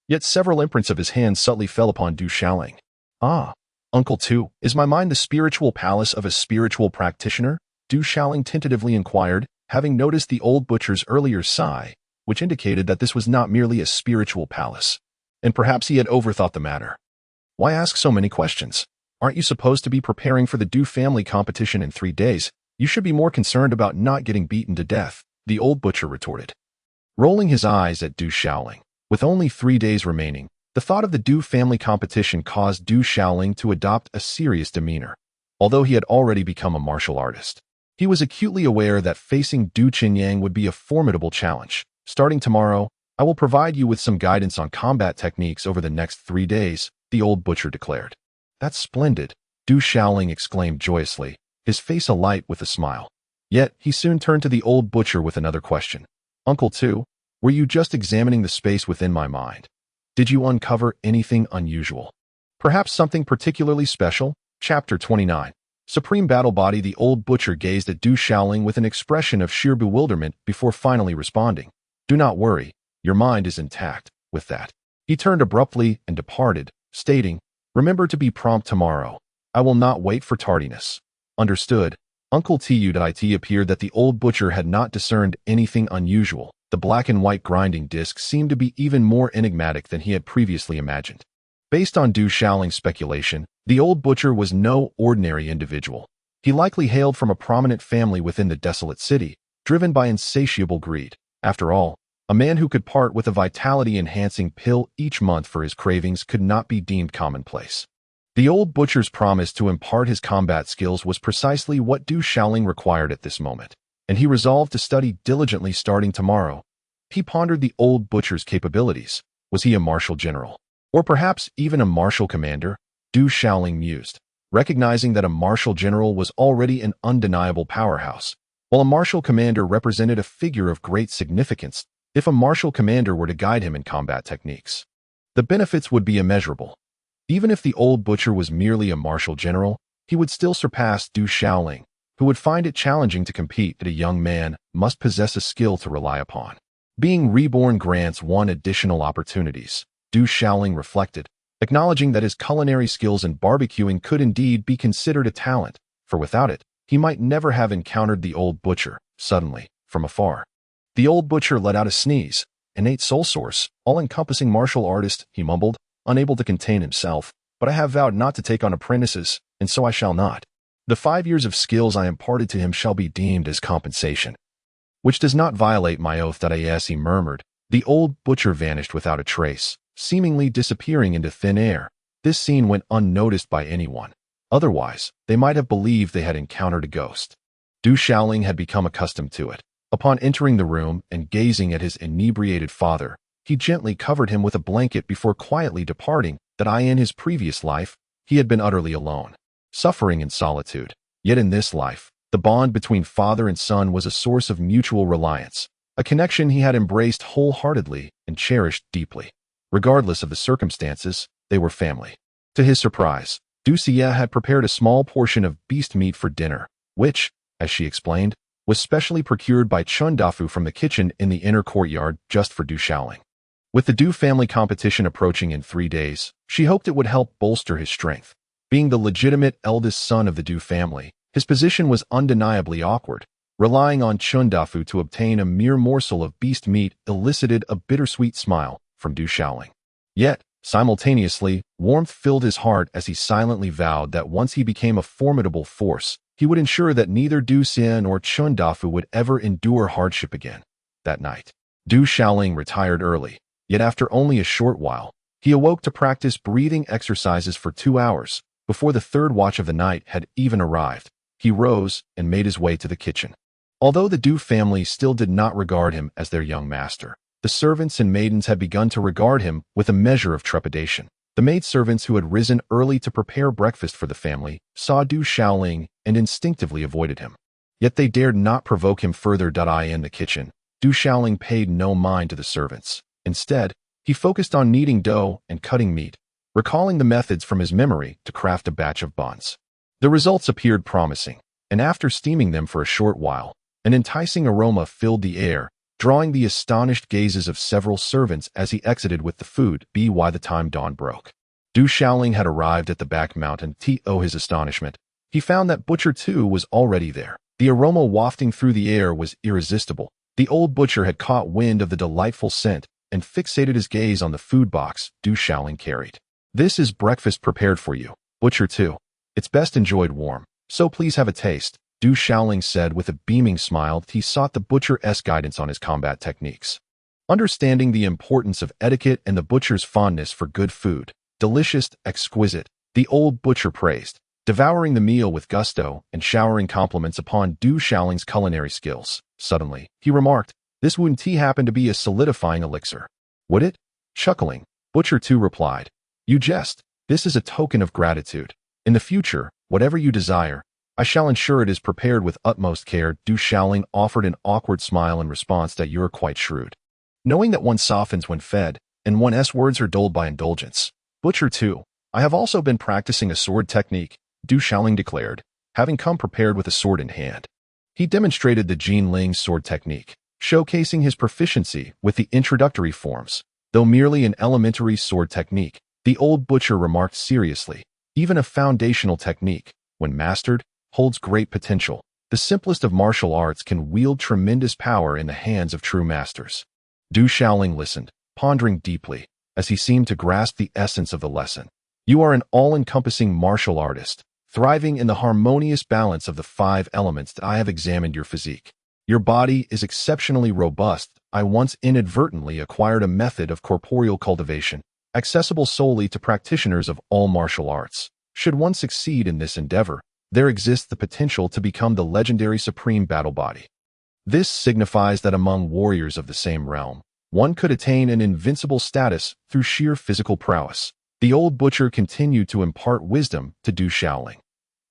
Yet several imprints of his hand subtly fell upon Du Shaoling. Ah, Uncle Tu, is my mind the spiritual palace of a spiritual practitioner? Du Shaoling tentatively inquired, having noticed the old butcher's earlier sigh, which indicated that this was not merely a spiritual palace. And perhaps he had overthought the matter. Why ask so many questions? Aren't you supposed to be preparing for the Du family competition in 3 days? You should be more concerned about not getting beaten to death, the old butcher retorted, rolling his eyes at Du Shaoling. With only 3 days remaining, the thought of the Du family competition caused Du Shaoling to adopt a serious demeanor. Although he had already become a martial artist, he was acutely aware that facing Du Qinyang would be a formidable challenge. Starting tomorrow, I will provide you with some guidance on combat techniques over the next 3 days, the old butcher declared. That's splendid, Du Shaoling exclaimed joyously, his face alight with a smile. Yet, he soon turned to the old butcher with another question. Uncle Tu, were you just examining the space within my mind? Did you uncover anything unusual? Perhaps something particularly special? Chapter 29. Supreme Battle Body. The old butcher gazed at Du Shaoling with an expression of sheer bewilderment before finally responding. Do not worry, your mind is intact. With that, he turned abruptly and departed, stating, remember to be prompt tomorrow. I will not wait for tardiness. Understood. Uncle Tu. It appeared that the old butcher had not discerned anything unusual. The black and white grinding disc seemed to be even more enigmatic than he had previously imagined. Based on Du Shaoling's speculation, the old butcher was no ordinary individual. He likely hailed from a prominent family within the desolate city, driven by insatiable greed. After all, a man who could part with a vitality-enhancing pill each month for his cravings could not be deemed commonplace. The old butcher's promise to impart his combat skills was precisely what Du Shaoling required at this moment, and he resolved to study diligently starting tomorrow. He pondered the old butcher's capabilities. Was he a martial general? Or perhaps even a martial commander? Du Shaoling mused, recognizing that a martial general was already an undeniable powerhouse, while a martial commander represented a figure of great significance if a martial commander were to guide him in combat techniques. The benefits would be immeasurable. Even if the old butcher was merely a martial general, he would still surpass Du Shaoling, who would find it challenging to compete that a young man must possess a skill to rely upon. Being reborn grants one additional opportunities, Du Shaoling reflected, acknowledging that his culinary skills in barbecuing could indeed be considered a talent, for without it, he might never have encountered the old butcher. Suddenly, from afar, the old butcher let out a sneeze. Innate soul source, all-encompassing martial artist, he mumbled, unable to contain himself. But I have vowed not to take on apprentices, and so I shall not. The 5 years of skills I imparted to him shall be deemed as compensation. Which does not violate my oath. Yes, he murmured. The old butcher vanished without a trace, seemingly disappearing into thin air. This scene went unnoticed by anyone. Otherwise, they might have believed they had encountered a ghost. Du Shaoling had become accustomed to it. Upon entering the room and gazing at his inebriated father, he gently covered him with a blanket before quietly departing. In his previous life, he had been utterly alone, suffering in solitude. Yet in this life, the bond between father and son was a source of mutual reliance, a connection he had embraced wholeheartedly and cherished deeply. Regardless of the circumstances, they were family. To his surprise, Du Xia had prepared a small portion of beast meat for dinner, which, as she explained, was specially procured by Chun Dafu from the kitchen in the inner courtyard just for Du Shaoling. With the Du family competition approaching in 3 days, she hoped it would help bolster his strength. Being the legitimate eldest son of the Du family, his position was undeniably awkward. Relying on Chun Dafu to obtain a mere morsel of beast meat elicited a bittersweet smile from Du Shaoling. Yet, simultaneously, warmth filled his heart as he silently vowed that once he became a formidable force, he would ensure that neither Du Xia nor Chun Dafu would ever endure hardship again. That night, Du Shaoling retired early. Yet after only a short while, he awoke to practice breathing exercises for 2 hours. Before the third watch of the night had even arrived, he rose and made his way to the kitchen. Although the Du family still did not regard him as their young master, the servants and maidens had begun to regard him with a measure of trepidation. The maidservants who had risen early to prepare breakfast for the family saw Du Shaoling and instinctively avoided him. Yet they dared not provoke him further. In the kitchen, Du Shaoling paid no mind to the servants. Instead, he focused on kneading dough and cutting meat, recalling the methods from his memory to craft a batch of buns. The results appeared promising, and after steaming them for a short while, an enticing aroma filled the air, drawing the astonished gazes of several servants as he exited with the food. By the time dawn broke, Du Shaoling had arrived at the back mountain. To his astonishment, he found that Butcher Tu was already there. The aroma wafting through the air was irresistible. The old butcher had caught wind of the delightful scent and fixated his gaze on the food box Du Shaoling carried. This is breakfast prepared for you, Butcher Tu. It's best enjoyed warm, so please have a taste, Du Shaoling said with a beaming smile. He sought the butcher's guidance on his combat techniques. Understanding the importance of etiquette and the butcher's fondness for good food, delicious, exquisite, the old butcher praised, devouring the meal with gusto and showering compliments upon Du Shaoling's culinary skills. Suddenly, he remarked, this wouldn't happen to be a solidifying elixir, would it? Chuckling, Butcher Tu replied, you jest. This is a token of gratitude. In the future, whatever you desire, I shall ensure it is prepared with utmost care. Du Shaoling offered an awkward smile in response that you're quite shrewd. Knowing that one softens when fed, and one's words are dulled by indulgence. Butcher too. I have also been practicing a sword technique, Du Shaoling declared, having come prepared with a sword in hand. He demonstrated the Jin Ling sword technique, showcasing his proficiency with the introductory forms. Though merely an elementary sword technique, the old butcher remarked seriously, even a foundational technique, when mastered, holds great potential. The simplest of martial arts can wield tremendous power in the hands of true masters. Du Shaoling listened, pondering deeply, as he seemed to grasp the essence of the lesson. You are an all-encompassing martial artist, thriving in the harmonious balance of the 5 elements that I have examined your physique. Your body is exceptionally robust. I once inadvertently acquired a method of corporeal cultivation, accessible solely to practitioners of all martial arts. Should one succeed in this endeavor, there exists the potential to become the legendary supreme battle body. This signifies that among warriors of the same realm, one could attain an invincible status through sheer physical prowess. The old butcher continued to impart wisdom to Du Shaoling.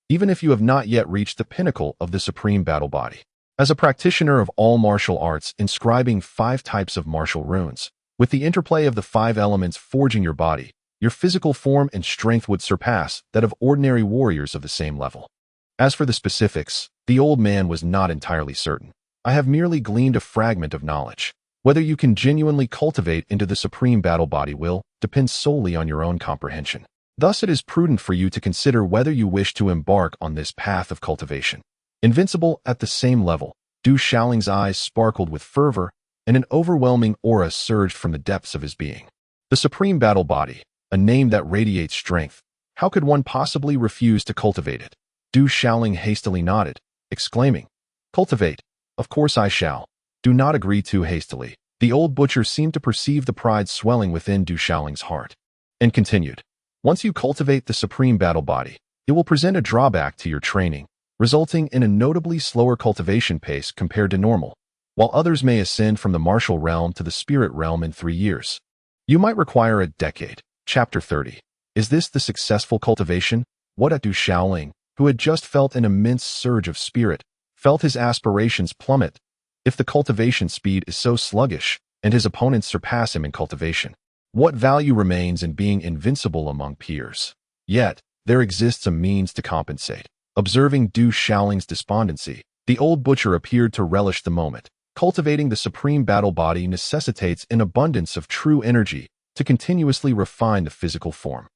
Even if you have not yet reached the pinnacle of the supreme battle body, as a practitioner of all martial arts inscribing 5 types of martial runes, with the interplay of the 5 elements forging your body, your physical form and strength would surpass that of ordinary warriors of the same level. As for the specifics, the old man was not entirely certain. I have merely gleaned a fragment of knowledge. Whether you can genuinely cultivate into the supreme battle body will depend solely on your own comprehension. Thus it is prudent for you to consider whether you wish to embark on this path of cultivation. Invincible at the same level, Du Shaoling's eyes sparkled with fervor, and an overwhelming aura surged from the depths of his being. The supreme battle body, a name that radiates strength. How could one possibly refuse to cultivate it? Du Shaoling hastily nodded, exclaiming, "Cultivate. Of course I shall. Do not agree too hastily." The old butcher seemed to perceive the pride swelling within Du Shaoling's heart, and continued, "Once you cultivate the supreme battle body, it will present a drawback to your training, resulting in a notably slower cultivation pace compared to normal. While others may ascend from the martial realm to the spirit realm in 3 years, you might require a decade." Chapter 30. Is this the successful cultivation? What at Du Shaoling, who had just felt an immense surge of spirit, felt his aspirations plummet. If the cultivation speed is so sluggish, and his opponents surpass him in cultivation, what value remains in being invincible among peers? Yet, there exists a means to compensate. Observing Du Shaoling's despondency, the old butcher appeared to relish the moment. Cultivating the supreme battle body necessitates an abundance of true energy to continuously refine the physical form,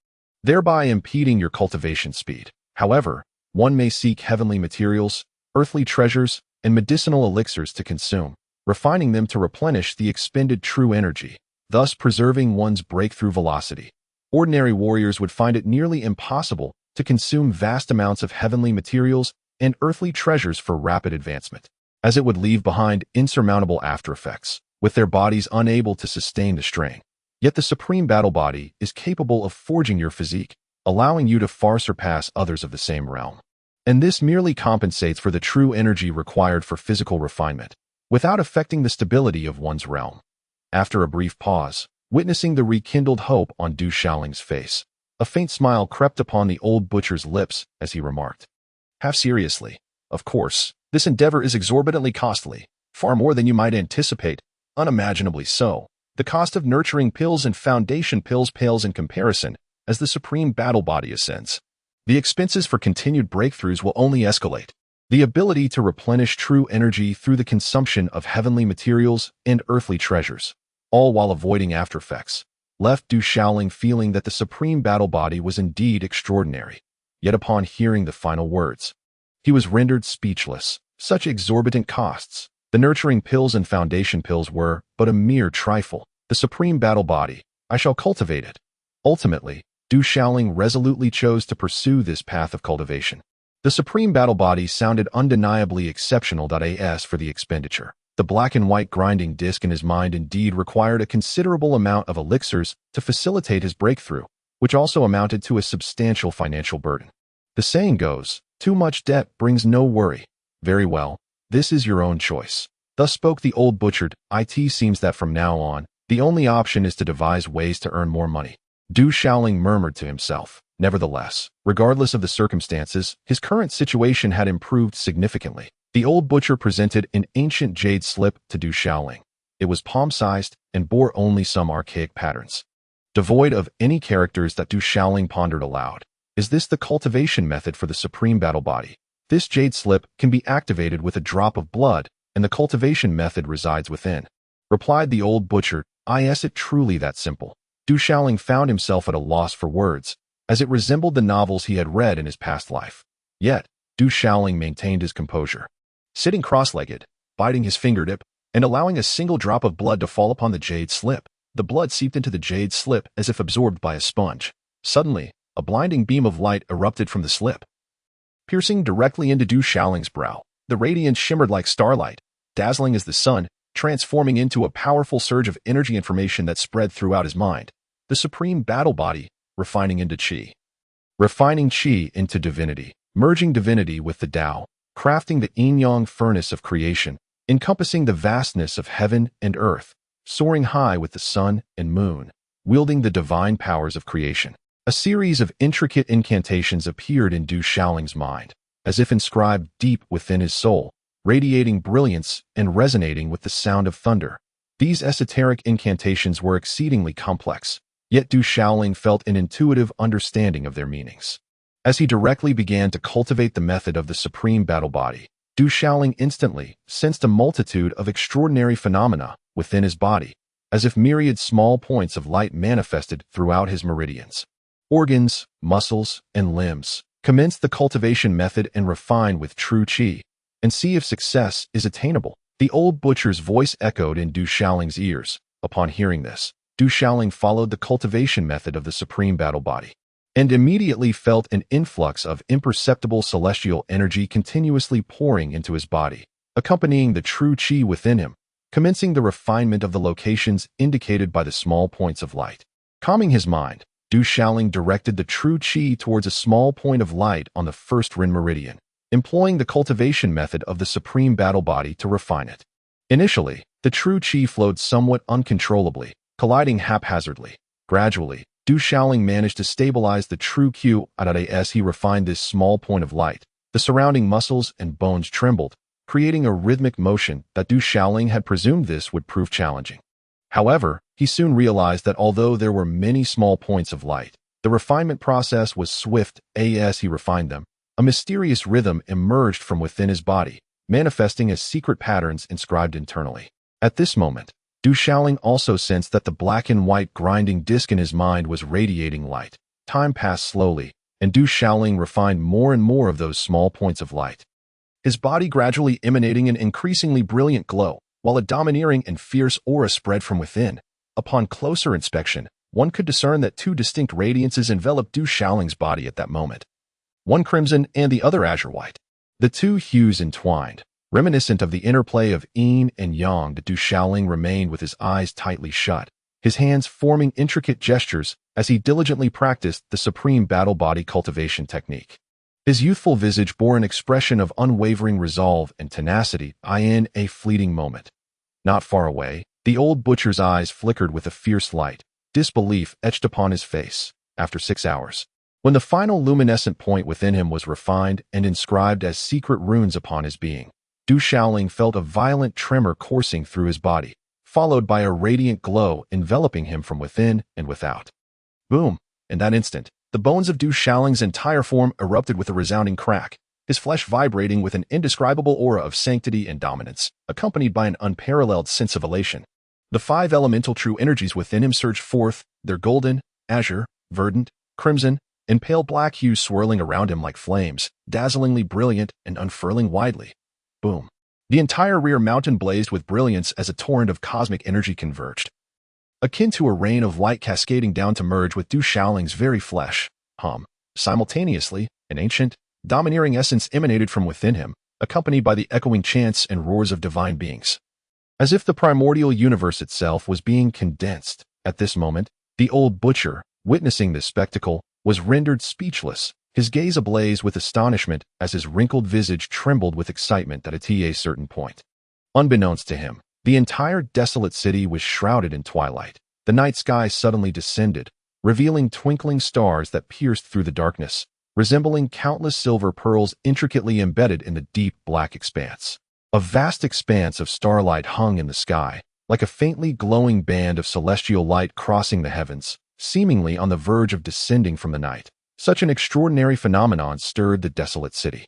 thereby impeding your cultivation speed. However, one may seek heavenly materials, earthly treasures, and medicinal elixirs to consume, refining them to replenish the expended true energy, thus preserving one's breakthrough velocity. Ordinary warriors would find it nearly impossible to consume vast amounts of heavenly materials and earthly treasures for rapid advancement, as it would leave behind insurmountable aftereffects, with their bodies unable to sustain the strain. Yet the supreme battle body is capable of forging your physique, allowing you to far surpass others of the same realm. And this merely compensates for the true energy required for physical refinement, without affecting the stability of one's realm. After a brief pause, witnessing the rekindled hope on Du Shaoling's face, a faint smile crept upon the old butcher's lips as he remarked, "Half seriously, of course, this endeavor is exorbitantly costly, far more than you might anticipate, unimaginably so. The cost of nurturing pills and foundation pills pales in comparison as the supreme battle body ascends. The expenses for continued breakthroughs will only escalate. The ability to replenish true energy through the consumption of heavenly materials and earthly treasures, all while avoiding aftereffects, left Du Shaoling feeling that the supreme battle body was indeed extraordinary. Yet upon hearing the final words, he was rendered speechless. Such exorbitant costs. The nurturing pills and foundation pills were but a mere trifle. The supreme battle body, I shall cultivate it. Ultimately, Du Shaoling resolutely chose to pursue this path of cultivation. The supreme battle body sounded undeniably exceptional. As for the expenditure, the black and white grinding disc in his mind indeed required a considerable amount of elixirs to facilitate his breakthrough, which also amounted to a substantial financial burden. The saying goes, too much debt brings no worry. Very well, this is your own choice. Thus spoke the old butcher. It seems that from now on, the only option is to devise ways to earn more money. Du Shaoling murmured to himself. Nevertheless, regardless of the circumstances, his current situation had improved significantly. The old butcher presented an ancient jade slip to Du Shaoling. It was palm-sized and bore only some archaic patterns. Devoid of any characters, that Du Shaoling pondered aloud. Is this the cultivation method for the supreme battle body? This jade slip can be activated with a drop of blood, and the cultivation method resides within. Replied the old butcher, is it truly that simple? Du Shaoling found himself at a loss for words, as it resembled the novels he had read in his past life. Yet, Du Shaoling maintained his composure. Sitting cross-legged, biting his fingertip, and allowing a single drop of blood to fall upon the jade slip, the blood seeped into the jade slip as if absorbed by a sponge. Suddenly, a blinding beam of light erupted from the slip, piercing directly into Du Shaoling's brow. The radiance shimmered like starlight, dazzling as the sun, transforming into a powerful surge of energy information that spread throughout his mind. The supreme battle body, refining into qi. Refining qi into divinity, merging divinity with the Tao, crafting the yin-yang furnace of creation, encompassing the vastness of heaven and earth, soaring high with the sun and moon, wielding the divine powers of creation. A series of intricate incantations appeared in Du Shaoling's mind, as if inscribed deep within his soul, radiating brilliance and resonating with the sound of thunder. These esoteric incantations were exceedingly complex, yet Du Shaoling felt an intuitive understanding of their meanings. As he directly began to cultivate the method of the supreme battle body, Du Shaoling instantly sensed a multitude of extraordinary phenomena within his body, as if myriad small points of light manifested throughout his meridians. Organs, muscles, and limbs. Commence the cultivation method and refine with true qi, and see if success is attainable. The old butcher's voice echoed in Du Shaoling's ears. Upon hearing this, Du Shaoling followed the cultivation method of the supreme battle body, and immediately felt an influx of imperceptible celestial energy continuously pouring into his body, accompanying the true qi within him, commencing the refinement of the locations indicated by the small points of light. Calming his mind, Du Shaoling directed the true qi towards a small point of light on the first Rin meridian, employing the cultivation method of the supreme battle body to refine it. Initially, the true qi flowed somewhat uncontrollably, colliding haphazardly. Gradually, Du Shaoling managed to stabilize the true qi as he refined this small point of light. The surrounding muscles and bones trembled, creating a rhythmic motion that Du Shaoling had presumed this would prove challenging. However, he soon realized that although there were many small points of light, the refinement process was swift. As he refined them, a mysterious rhythm emerged from within his body, manifesting as secret patterns inscribed internally. At this moment, Du Shaoling also sensed that the black and white grinding disc in his mind was radiating light. Time passed slowly, and Du Shaoling refined more and more of those small points of light, his body gradually emanating an increasingly brilliant glow, while a domineering and fierce aura spread from within. Upon closer inspection, one could discern that two distinct radiances enveloped Du Shaoling's body at that moment, one crimson and the other azure white. The two hues entwined, reminiscent of the interplay of yin and yang. Du Shaoling remained with his eyes tightly shut, his hands forming intricate gestures as he diligently practiced the supreme battle body cultivation technique. His youthful visage bore an expression of unwavering resolve and tenacity. In a fleeting moment, not far away, the old butcher's eyes flickered with a fierce light. Disbelief etched upon his face. After 6 hours, when the final luminescent point within him was refined and inscribed as secret runes upon his being, Du Shaoling felt a violent tremor coursing through his body, followed by a radiant glow enveloping him from within and without. Boom! In that instant, the bones of Du Shaoling's entire form erupted with a resounding crack, his flesh vibrating with an indescribable aura of sanctity and dominance, accompanied by an unparalleled sense of elation. The 5 elemental true energies within him surged forth, their golden, azure, verdant, crimson, and pale black hues swirling around him like flames, dazzlingly brilliant and unfurling widely. Boom! The entire rear mountain blazed with brilliance as a torrent of cosmic energy converged, akin to a rain of light cascading down to merge with Du Shaoling's very flesh. Simultaneously, an ancient, domineering essence emanated from within him, accompanied by the echoing chants and roars of divine beings, as if the primordial universe itself was being condensed. At this moment, the old butcher, witnessing this spectacle, was rendered speechless, his gaze ablaze with astonishment as his wrinkled visage trembled with excitement at a certain point. Unbeknownst to him, the entire desolate city was shrouded in twilight. The night sky suddenly descended, revealing twinkling stars that pierced through the darkness, resembling countless silver pearls intricately embedded in the deep black expanse. A vast expanse of starlight hung in the sky, like a faintly glowing band of celestial light crossing the heavens, seemingly on the verge of descending from the night. Such an extraordinary phenomenon stirred the desolate city,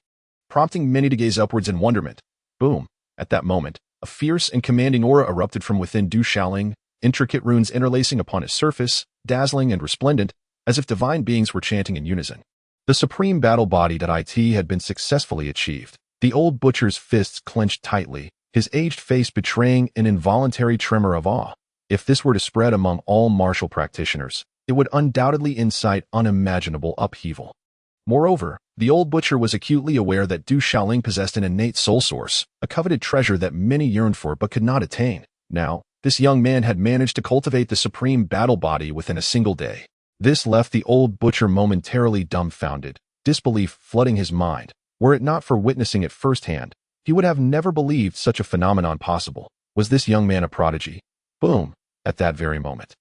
prompting many to gaze upwards in wonderment. Boom! At that moment, a fierce and commanding aura erupted from within Du Xiaoling, intricate runes interlacing upon its surface, dazzling and resplendent, as if divine beings were chanting in unison. The supreme battle body that had been successfully achieved. The old butcher's fists clenched tightly, his aged face betraying an involuntary tremor of awe. If this were to spread among all martial practitioners, it would undoubtedly incite unimaginable upheaval. Moreover, the old butcher was acutely aware that Du Xiaoling possessed an innate soul source, a coveted treasure that many yearned for but could not attain. Now, this young man had managed to cultivate the supreme battle body within a single day. This left the old butcher momentarily dumbfounded, disbelief flooding his mind. Were it not for witnessing it firsthand, he would have never believed such a phenomenon possible. Was this young man a prodigy? Boom! At that very moment,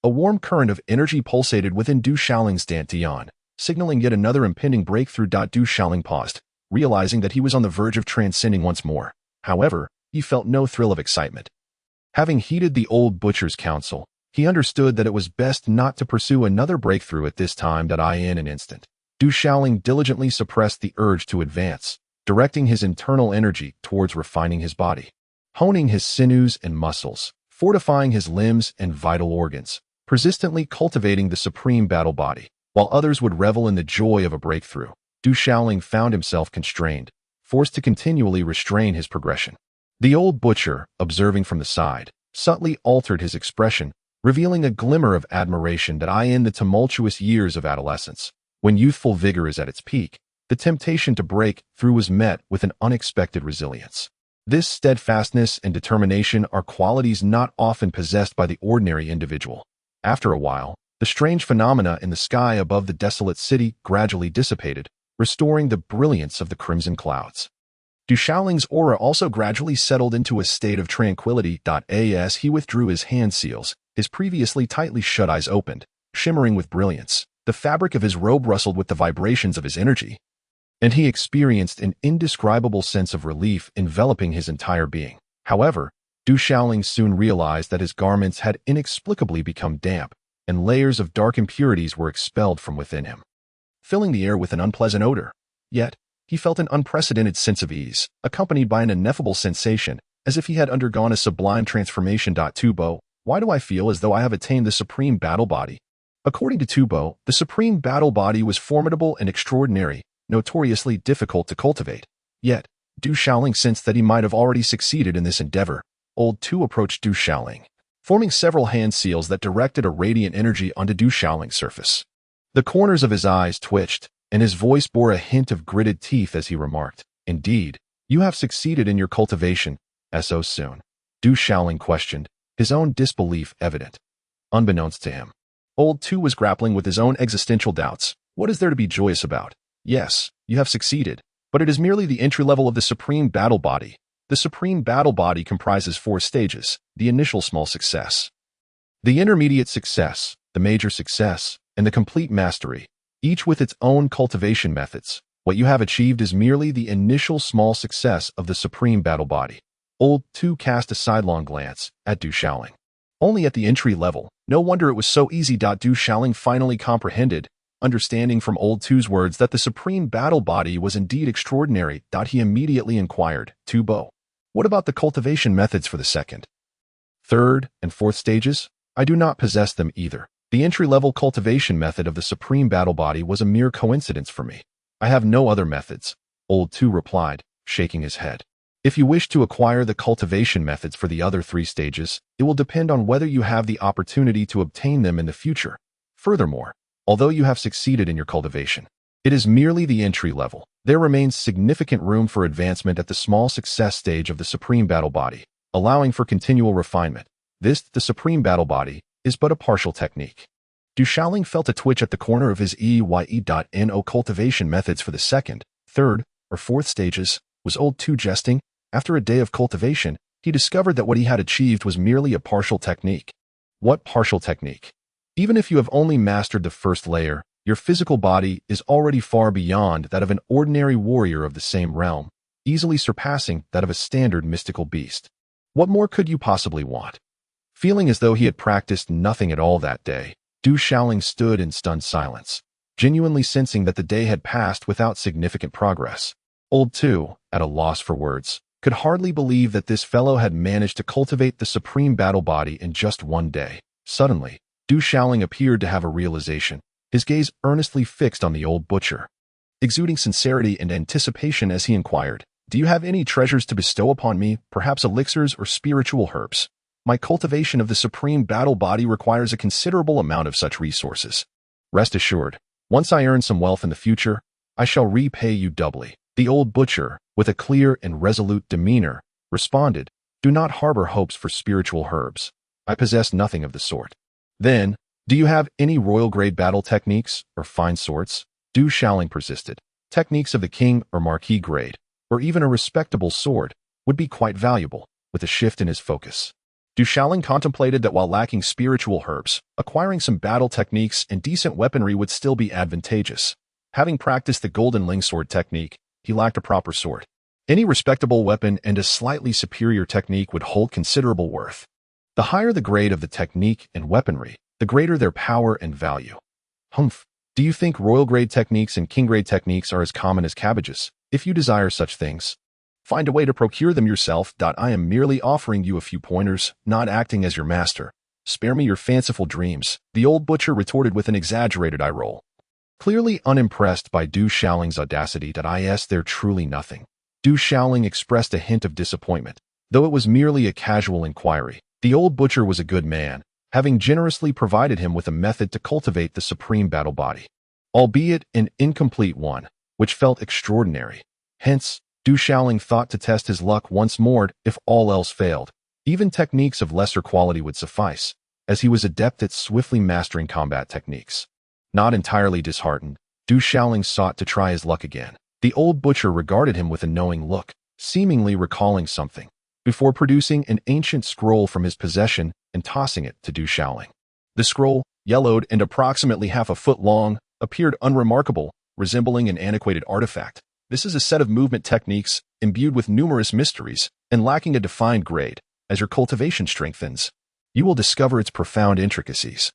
a warm current of energy pulsated within Du Xiaoling's dantian, signaling yet another impending breakthrough. Du Xiaoling paused, realizing that he was on the verge of transcending once more. However, he felt no thrill of excitement. Having heeded the old butcher's counsel, he understood that it was best not to pursue another breakthrough at this time. In an instant, Du Xiaoling diligently suppressed the urge to advance, directing his internal energy towards refining his body, honing his sinews and muscles, fortifying his limbs and vital organs, persistently cultivating the supreme battle body. While others would revel in the joy of a breakthrough, Du Xiaoling found himself constrained, forced to continually restrain his progression. The old butcher, observing from the side, subtly altered his expression, revealing a glimmer of admiration that in the tumultuous years of adolescence, when youthful vigor is at its peak, the temptation to break through was met with an unexpected resilience. This steadfastness and determination are qualities not often possessed by the ordinary individual. After a while, the strange phenomena in the sky above the desolate city gradually dissipated, restoring the brilliance of the crimson clouds. Du Xiaoling's aura also gradually settled into a state of tranquility. As he withdrew his hand seals, his previously tightly shut eyes opened, shimmering with brilliance. The fabric of his robe rustled with the vibrations of his energy, and he experienced an indescribable sense of relief enveloping his entire being. However, Du Xiaoling soon realized that his garments had inexplicably become damp, and layers of dark impurities were expelled from within him, filling the air with an unpleasant odor. Yet, he felt an unprecedented sense of ease, accompanied by an ineffable sensation, as if he had undergone a sublime transformation. Tubo, why do I feel as though I have attained the supreme battle body? According to Tubo, the supreme battle body was formidable and extraordinary, notoriously difficult to cultivate. Yet, Du Xiaoling sensed that he might have already succeeded in this endeavor. Old Tu approached Du Xiaoling, forming several hand seals that directed a radiant energy onto Du Xiaoling's surface. The corners of his eyes twitched, and his voice bore a hint of gritted teeth as he remarked, "Indeed, you have succeeded in your cultivation, so soon." Du Xiaoling questioned, his own disbelief evident. Unbeknownst to him, Old Tu was grappling with his own existential doubts. What is there to be joyous about? Yes, you have succeeded, but it is merely the entry level of the supreme battle body. The supreme battle body comprises 4 stages: the initial small success, the intermediate success, the major success, and the complete mastery, each with its own cultivation methods. What you have achieved is merely the initial small success of the supreme battle body. Old Tu cast a sidelong glance at Du Xiaoling. Only at the entry level. No wonder it was so easy. Du Xiaoling finally comprehended, understanding from Old Tu's words that the supreme battle body was indeed extraordinary. He immediately inquired, "Tubo, what about the cultivation methods for the second, third, and fourth stages? I do not possess them either. The entry-level cultivation method of the supreme battle body was a mere coincidence for me. I have no other methods," Old Tu replied, shaking his head. "If you wish to acquire the cultivation methods for the other 3 stages, it will depend on whether you have the opportunity to obtain them in the future. Furthermore, although you have succeeded in your cultivation, it is merely the entry level. There remains significant room for advancement at the small success stage of the supreme battle body, allowing for continual refinement. This, the supreme battle body, is but a partial technique." Du Xiaoling felt a twitch at the corner of his eye. Cultivation methods for the second, third, or fourth stages. Was Old Tu jesting? After a day of cultivation, he discovered that what he had achieved was merely a partial technique. What partial technique? Even if you have only mastered the first layer, your physical body is already far beyond that of an ordinary warrior of the same realm, easily surpassing that of a standard mystical beast. What more could you possibly want? Feeling as though he had practiced nothing at all that day, Du Shaoling stood in stunned silence, genuinely sensing that the day had passed without significant progress. Old Tu, at a loss for words, could hardly believe that this fellow had managed to cultivate the supreme battle body in just one day. Suddenly, Du Shaoling appeared to have a realization, his gaze earnestly fixed on the old butcher, exuding sincerity and anticipation as he inquired, "Do you have any treasures to bestow upon me, perhaps elixirs or spiritual herbs? My cultivation of the supreme battle body requires a considerable amount of such resources. Rest assured, once I earn some wealth in the future, I shall repay you doubly." The old butcher, with a clear and resolute demeanor, responded, "Do not harbor hopes for spiritual herbs. I possess nothing of the sort." "Then, do you have any royal-grade battle techniques or fine sorts?" Du Shaoling persisted. "Techniques of the king or marquis grade, or even a respectable sword, would be quite valuable," with a shift in his focus. Du Shaoling contemplated that while lacking spiritual herbs, acquiring some battle techniques and decent weaponry would still be advantageous. Having practiced the golden ling sword technique, he lacked a proper sword. Any respectable weapon and a slightly superior technique would hold considerable worth. The higher the grade of the technique and weaponry, the greater their power and value. Humph. Do you think royal-grade techniques and king-grade techniques are as common as cabbages? If you desire such things, find a way to procure them yourself. I am merely offering you a few pointers, not acting as your master. Spare me your fanciful dreams, the old butcher retorted with an exaggerated eye roll. Clearly unimpressed by Du Shaoling's audacity. Is there truly nothing? Du Shaoling expressed a hint of disappointment. Though it was merely a casual inquiry, the old butcher was a good man, having generously provided him with a method to cultivate the supreme battle body, albeit an incomplete one, which felt extraordinary. Hence, Du Shaoling thought to test his luck once more. If all else failed, even techniques of lesser quality would suffice, as he was adept at swiftly mastering combat techniques. Not entirely disheartened, Du Shaoling sought to try his luck again. The old butcher regarded him with a knowing look, seemingly recalling something, before producing an ancient scroll from his possession and tossing it to Du Shaoling. The scroll, yellowed and approximately half a foot long, appeared unremarkable, resembling an antiquated artifact. This is a set of movement techniques imbued with numerous mysteries and lacking a defined grade. As your cultivation strengthens, you will discover its profound intricacies.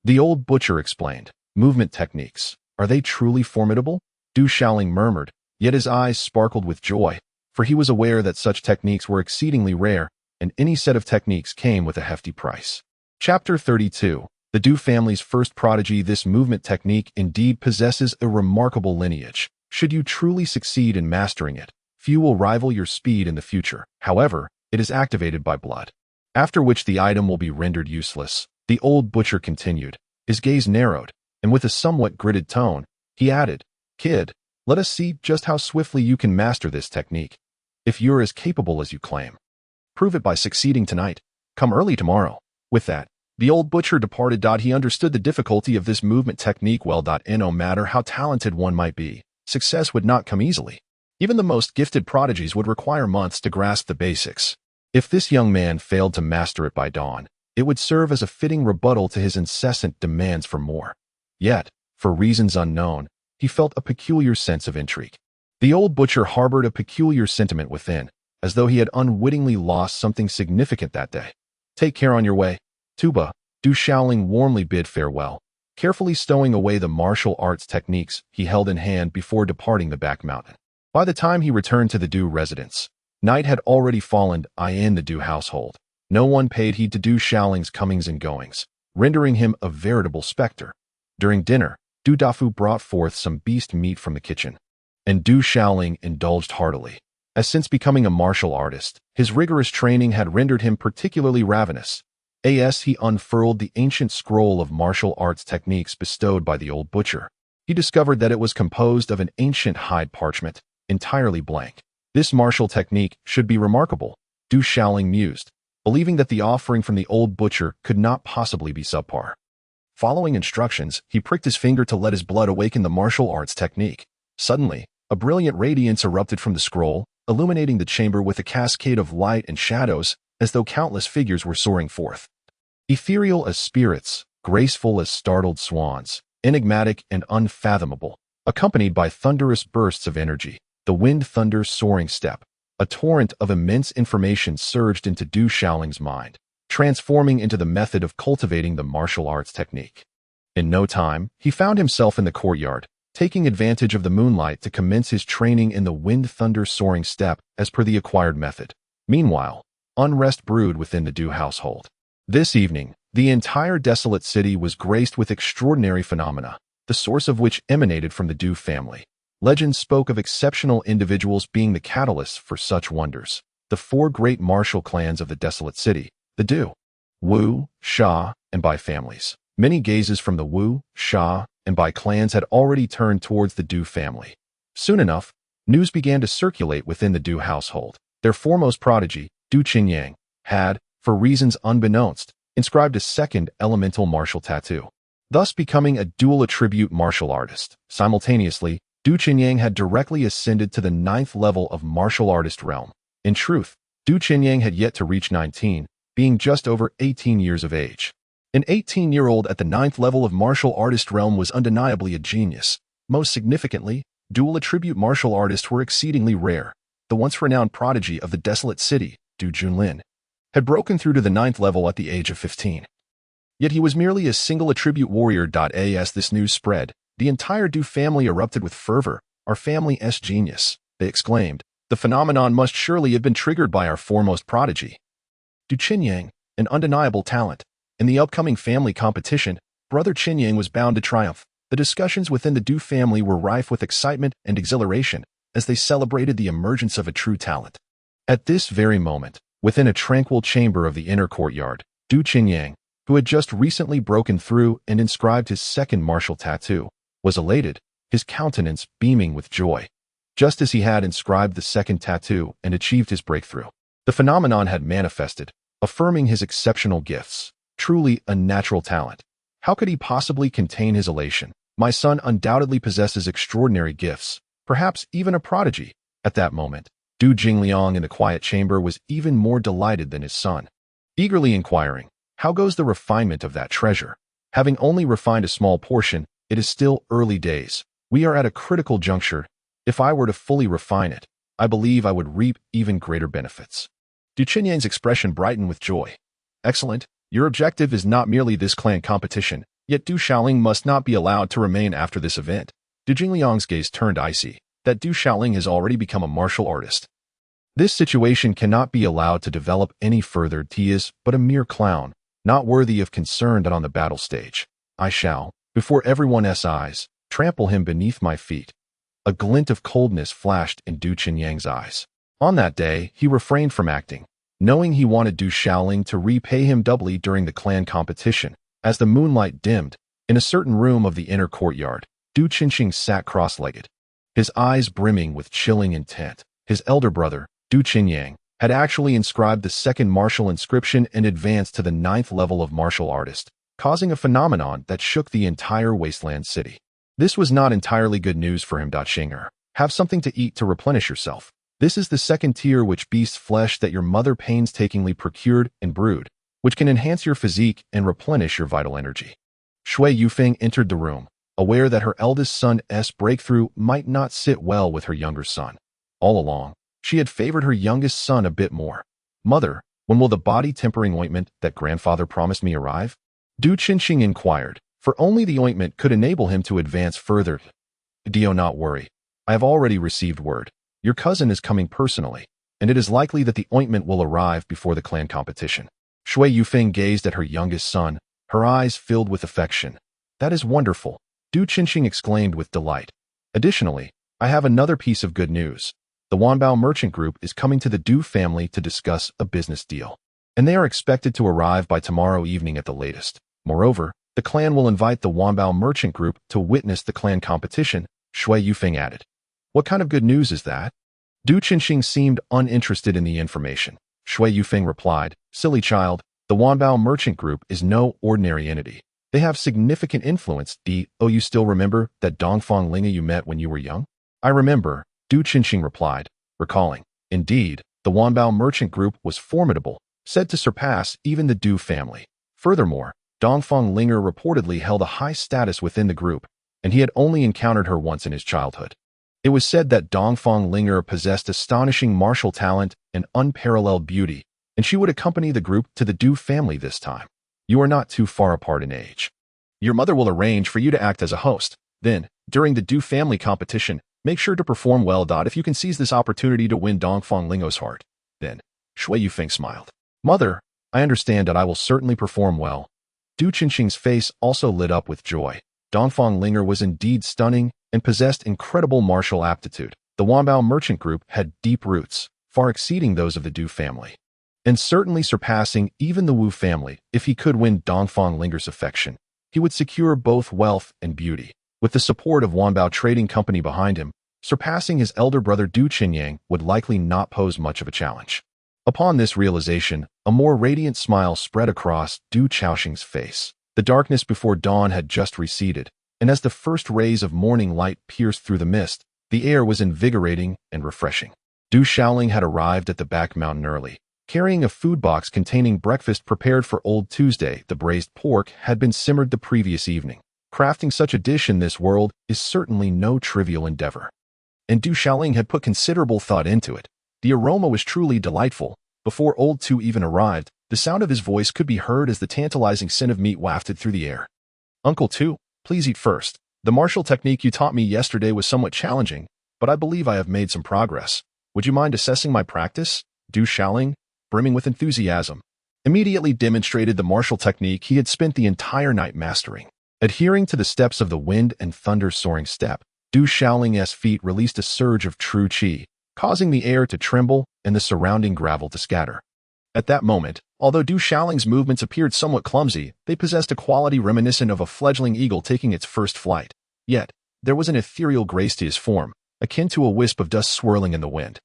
The old butcher explained. Movement techniques. Are they truly formidable? Du Shaoling murmured, yet his eyes sparkled with joy, for he was aware that such techniques were exceedingly rare, and any set of techniques came with a hefty price. Chapter 32. The Du family's first prodigy. This movement technique indeed possesses a remarkable lineage. Should you truly succeed in mastering it, few will rival your speed in the future. However, it is activated by blood, after which the item will be rendered useless. The old butcher continued, his gaze narrowed, and with a somewhat gritted tone, he added, "Kid, let us see just how swiftly you can master this technique. If you're as capable as you claim, prove it by succeeding tonight. Come early tomorrow." With that, the old butcher departed. He understood the difficulty of this movement technique well. No matter how talented one might be, success would not come easily. Even the most gifted prodigies would require months to grasp the basics. If this young man failed to master it by dawn, it would serve as a fitting rebuttal to his incessant demands for more. Yet, for reasons unknown, he felt a peculiar sense of intrigue. The old butcher harbored a peculiar sentiment within, as though he had unwittingly lost something significant that day. "Take care on your way, Tuba." Du Shaoling warmly bid farewell, carefully stowing away the martial arts techniques he held in hand before departing the back mountain. By the time he returned to the Du residence, night had already fallen in the Du household. No one paid heed to Du Shaoling's comings and goings, rendering him a veritable specter. During dinner, Du Dafu brought forth some beast meat from the kitchen, and Du Shaoling indulged heartily, as since becoming a martial artist, his rigorous training had rendered him particularly ravenous. As he unfurled the ancient scroll of martial arts techniques bestowed by the old butcher, he discovered that it was composed of an ancient hide parchment, entirely blank. This martial technique should be remarkable, Du Shaoling mused, believing that the offering from the old butcher could not possibly be subpar. Following instructions, he pricked his finger to let his blood awaken the martial arts technique. Suddenly, a brilliant radiance erupted from the scroll, illuminating the chamber with a cascade of light and shadows, as though countless figures were soaring forth. Ethereal as spirits, graceful as startled swans, enigmatic and unfathomable, accompanied by thunderous bursts of energy. The wind thunder's soaring step. A torrent of immense information surged into Du Xiaoling's mind, transforming into the method of cultivating the martial arts technique. In no time, he found himself in the courtyard, taking advantage of the moonlight to commence his training in the wind thunder soaring step as per the acquired method. Meanwhile, unrest brewed within the Du household. This evening, the entire desolate city was graced with extraordinary phenomena, the source of which emanated from the Du family. Legends spoke of exceptional individuals being the catalysts for such wonders. The four great martial clans of the desolate city, the Du, Wu, Sha, and Bai families. Many gazes from the Wu, Sha, and Bai clans had already turned towards the Du family. Soon enough, news began to circulate within the Du household. Their foremost prodigy, Du Qinyang, had, for reasons unbeknownst, inscribed a second elemental martial tattoo, thus becoming a dual attribute martial artist. Simultaneously, Du Qinyang had directly ascended to the 9th level of martial artist realm. In truth, Du Qinyang had yet to reach 19, being just over 18 years of age. An 18-year-old at the 9th level of martial artist realm was undeniably a genius. Most significantly, dual attribute martial artists were exceedingly rare. The once renowned prodigy of the desolate city, Du Junlin, had broken through to the 9th level at the age of 15. Yet he was merely a single attribute warrior. As this news spread, the entire Du family erupted with fervor. "Our family's genius," they exclaimed. "The phenomenon must surely have been triggered by our foremost prodigy, Du Qinyang, an undeniable talent. In the upcoming family competition, brother Qinyang was bound to triumph." The discussions within the Du family were rife with excitement and exhilaration as they celebrated the emergence of a true talent. At this very moment, within a tranquil chamber of the inner courtyard, Du Qinyang, who had just recently broken through and inscribed his second martial tattoo, was elated, his countenance beaming with joy. Just as he had inscribed the second tattoo and achieved his breakthrough, the phenomenon had manifested, affirming his exceptional gifts. Truly a natural talent. How could he possibly contain his elation? "My son undoubtedly possesses extraordinary gifts, perhaps even a prodigy." At that moment, Du Jingliang in the quiet chamber was even more delighted than his son, eagerly inquiring, "How goes the refinement of that treasure? Having only refined a small portion, it is still early days. We are at a critical juncture. If I were to fully refine it, I believe I would reap even greater benefits." Du Qinyang's expression brightened with joy. "Excellent. Your objective is not merely this clan competition, yet Du Xiaoling must not be allowed to remain after this event." Du Jingliang's gaze turned icy. That Du Xiaoling has already become a martial artist. This situation cannot be allowed to develop any further. He is but a mere clown, not worthy of concern on the battle stage. I shall, before everyone's eyes, trample him beneath my feet. A glint of coldness flashed in Du Qinyang's eyes. On that day, he refrained from acting, knowing he wanted Du Xiaoling to repay him doubly during the clan competition. As the moonlight dimmed, in a certain room of the inner courtyard, Du Qinxing sat cross-legged, his eyes brimming with chilling intent. His elder brother, Du Qinyang, had actually inscribed the second martial inscription and advanced to the 9th level of martial artist, causing a phenomenon that shook the entire wasteland city. This was not entirely good news for him. Xinger, have something to eat to replenish yourself. This is the second tier which beast's flesh that your mother painstakingly procured and brewed, which can enhance your physique and replenish your vital energy. Shui Yufeng entered the room, aware that her eldest son's breakthrough might not sit well with her younger son. All along, she had favored her youngest son a bit more. "Mother, when will the body-tempering ointment that grandfather promised me arrive?" Du Qinxing inquired, for only the ointment could enable him to advance further. "Do not worry. I have already received word. Your cousin is coming personally, and it is likely that the ointment will arrive before the clan competition." Shui Yufeng gazed at her youngest son, her eyes filled with affection. "That is wonderful," Du Qinxing exclaimed with delight. "Additionally, I have another piece of good news. The Wanbao merchant group is coming to the Du family to discuss a business deal, and they are expected to arrive by tomorrow evening at the latest. Moreover, the clan will invite the Wanbao merchant group to witness the clan competition," Shui Yufeng added. "What kind of good news is that?" Du Qinxing seemed uninterested in the information. Shui Yufeng replied, "Silly child, the Wanbao merchant group is no ordinary entity. They have significant influence. You still remember that Dongfang Linga you met when you were young?" "I remember," Du Qinxing replied, recalling. Indeed, the Wanbao merchant group was formidable, said to surpass even the Du family. Furthermore, Dongfeng Linger reportedly held a high status within the group, and he had only encountered her once in his childhood. It was said that Dongfeng Linger possessed astonishing martial talent and unparalleled beauty, and she would accompany the group to the Du family this time. You are not too far apart in age. Your mother will arrange for you to act as a host. Then, during the Du family competition, make sure to perform well. If you can seize this opportunity to win Dongfeng Lingo's heart. Then, Shui Yufeng smiled. Mother, I understand that I will certainly perform well. Du Qinxing's face also lit up with joy. Dongfeng Linger was indeed stunning and possessed incredible martial aptitude. The Wanbao merchant group had deep roots, far exceeding those of the Du family, and certainly surpassing even the Wu family. If he could win Dongfeng Linger's affection, he would secure both wealth and beauty. With the support of Wanbao Trading Company behind him, surpassing his elder brother Du Qinyang would likely not pose much of a challenge. Upon this realization, a more radiant smile spread across Du Chaoxing's face. The darkness before dawn had just receded, and as the first rays of morning light pierced through the mist, the air was invigorating and refreshing. Du Shaoling had arrived at the back mountain early, carrying a food box containing breakfast prepared for Old Tuesday. The braised pork had been simmered the previous evening. Crafting such a dish in this world is certainly no trivial endeavor, and Du Shaoling had put considerable thought into it. The aroma was truly delightful. Before Old Tu even arrived, the sound of his voice could be heard as the tantalizing scent of meat wafted through the air. Uncle Tu, please eat first. The martial technique you taught me yesterday was somewhat challenging, but I believe I have made some progress. Would you mind assessing my practice? Du Shaoling, brimming with enthusiasm, immediately demonstrated the martial technique he had spent the entire night mastering. Adhering to the steps of the wind and thunder soaring step, Du Shaoling's feet released a surge of true qi, causing the air to tremble and the surrounding gravel to scatter. At that moment, although Du Shaoling's movements appeared somewhat clumsy, they possessed a quality reminiscent of a fledgling eagle taking its first flight. Yet, there was an ethereal grace to his form, akin to a wisp of dust swirling in the wind.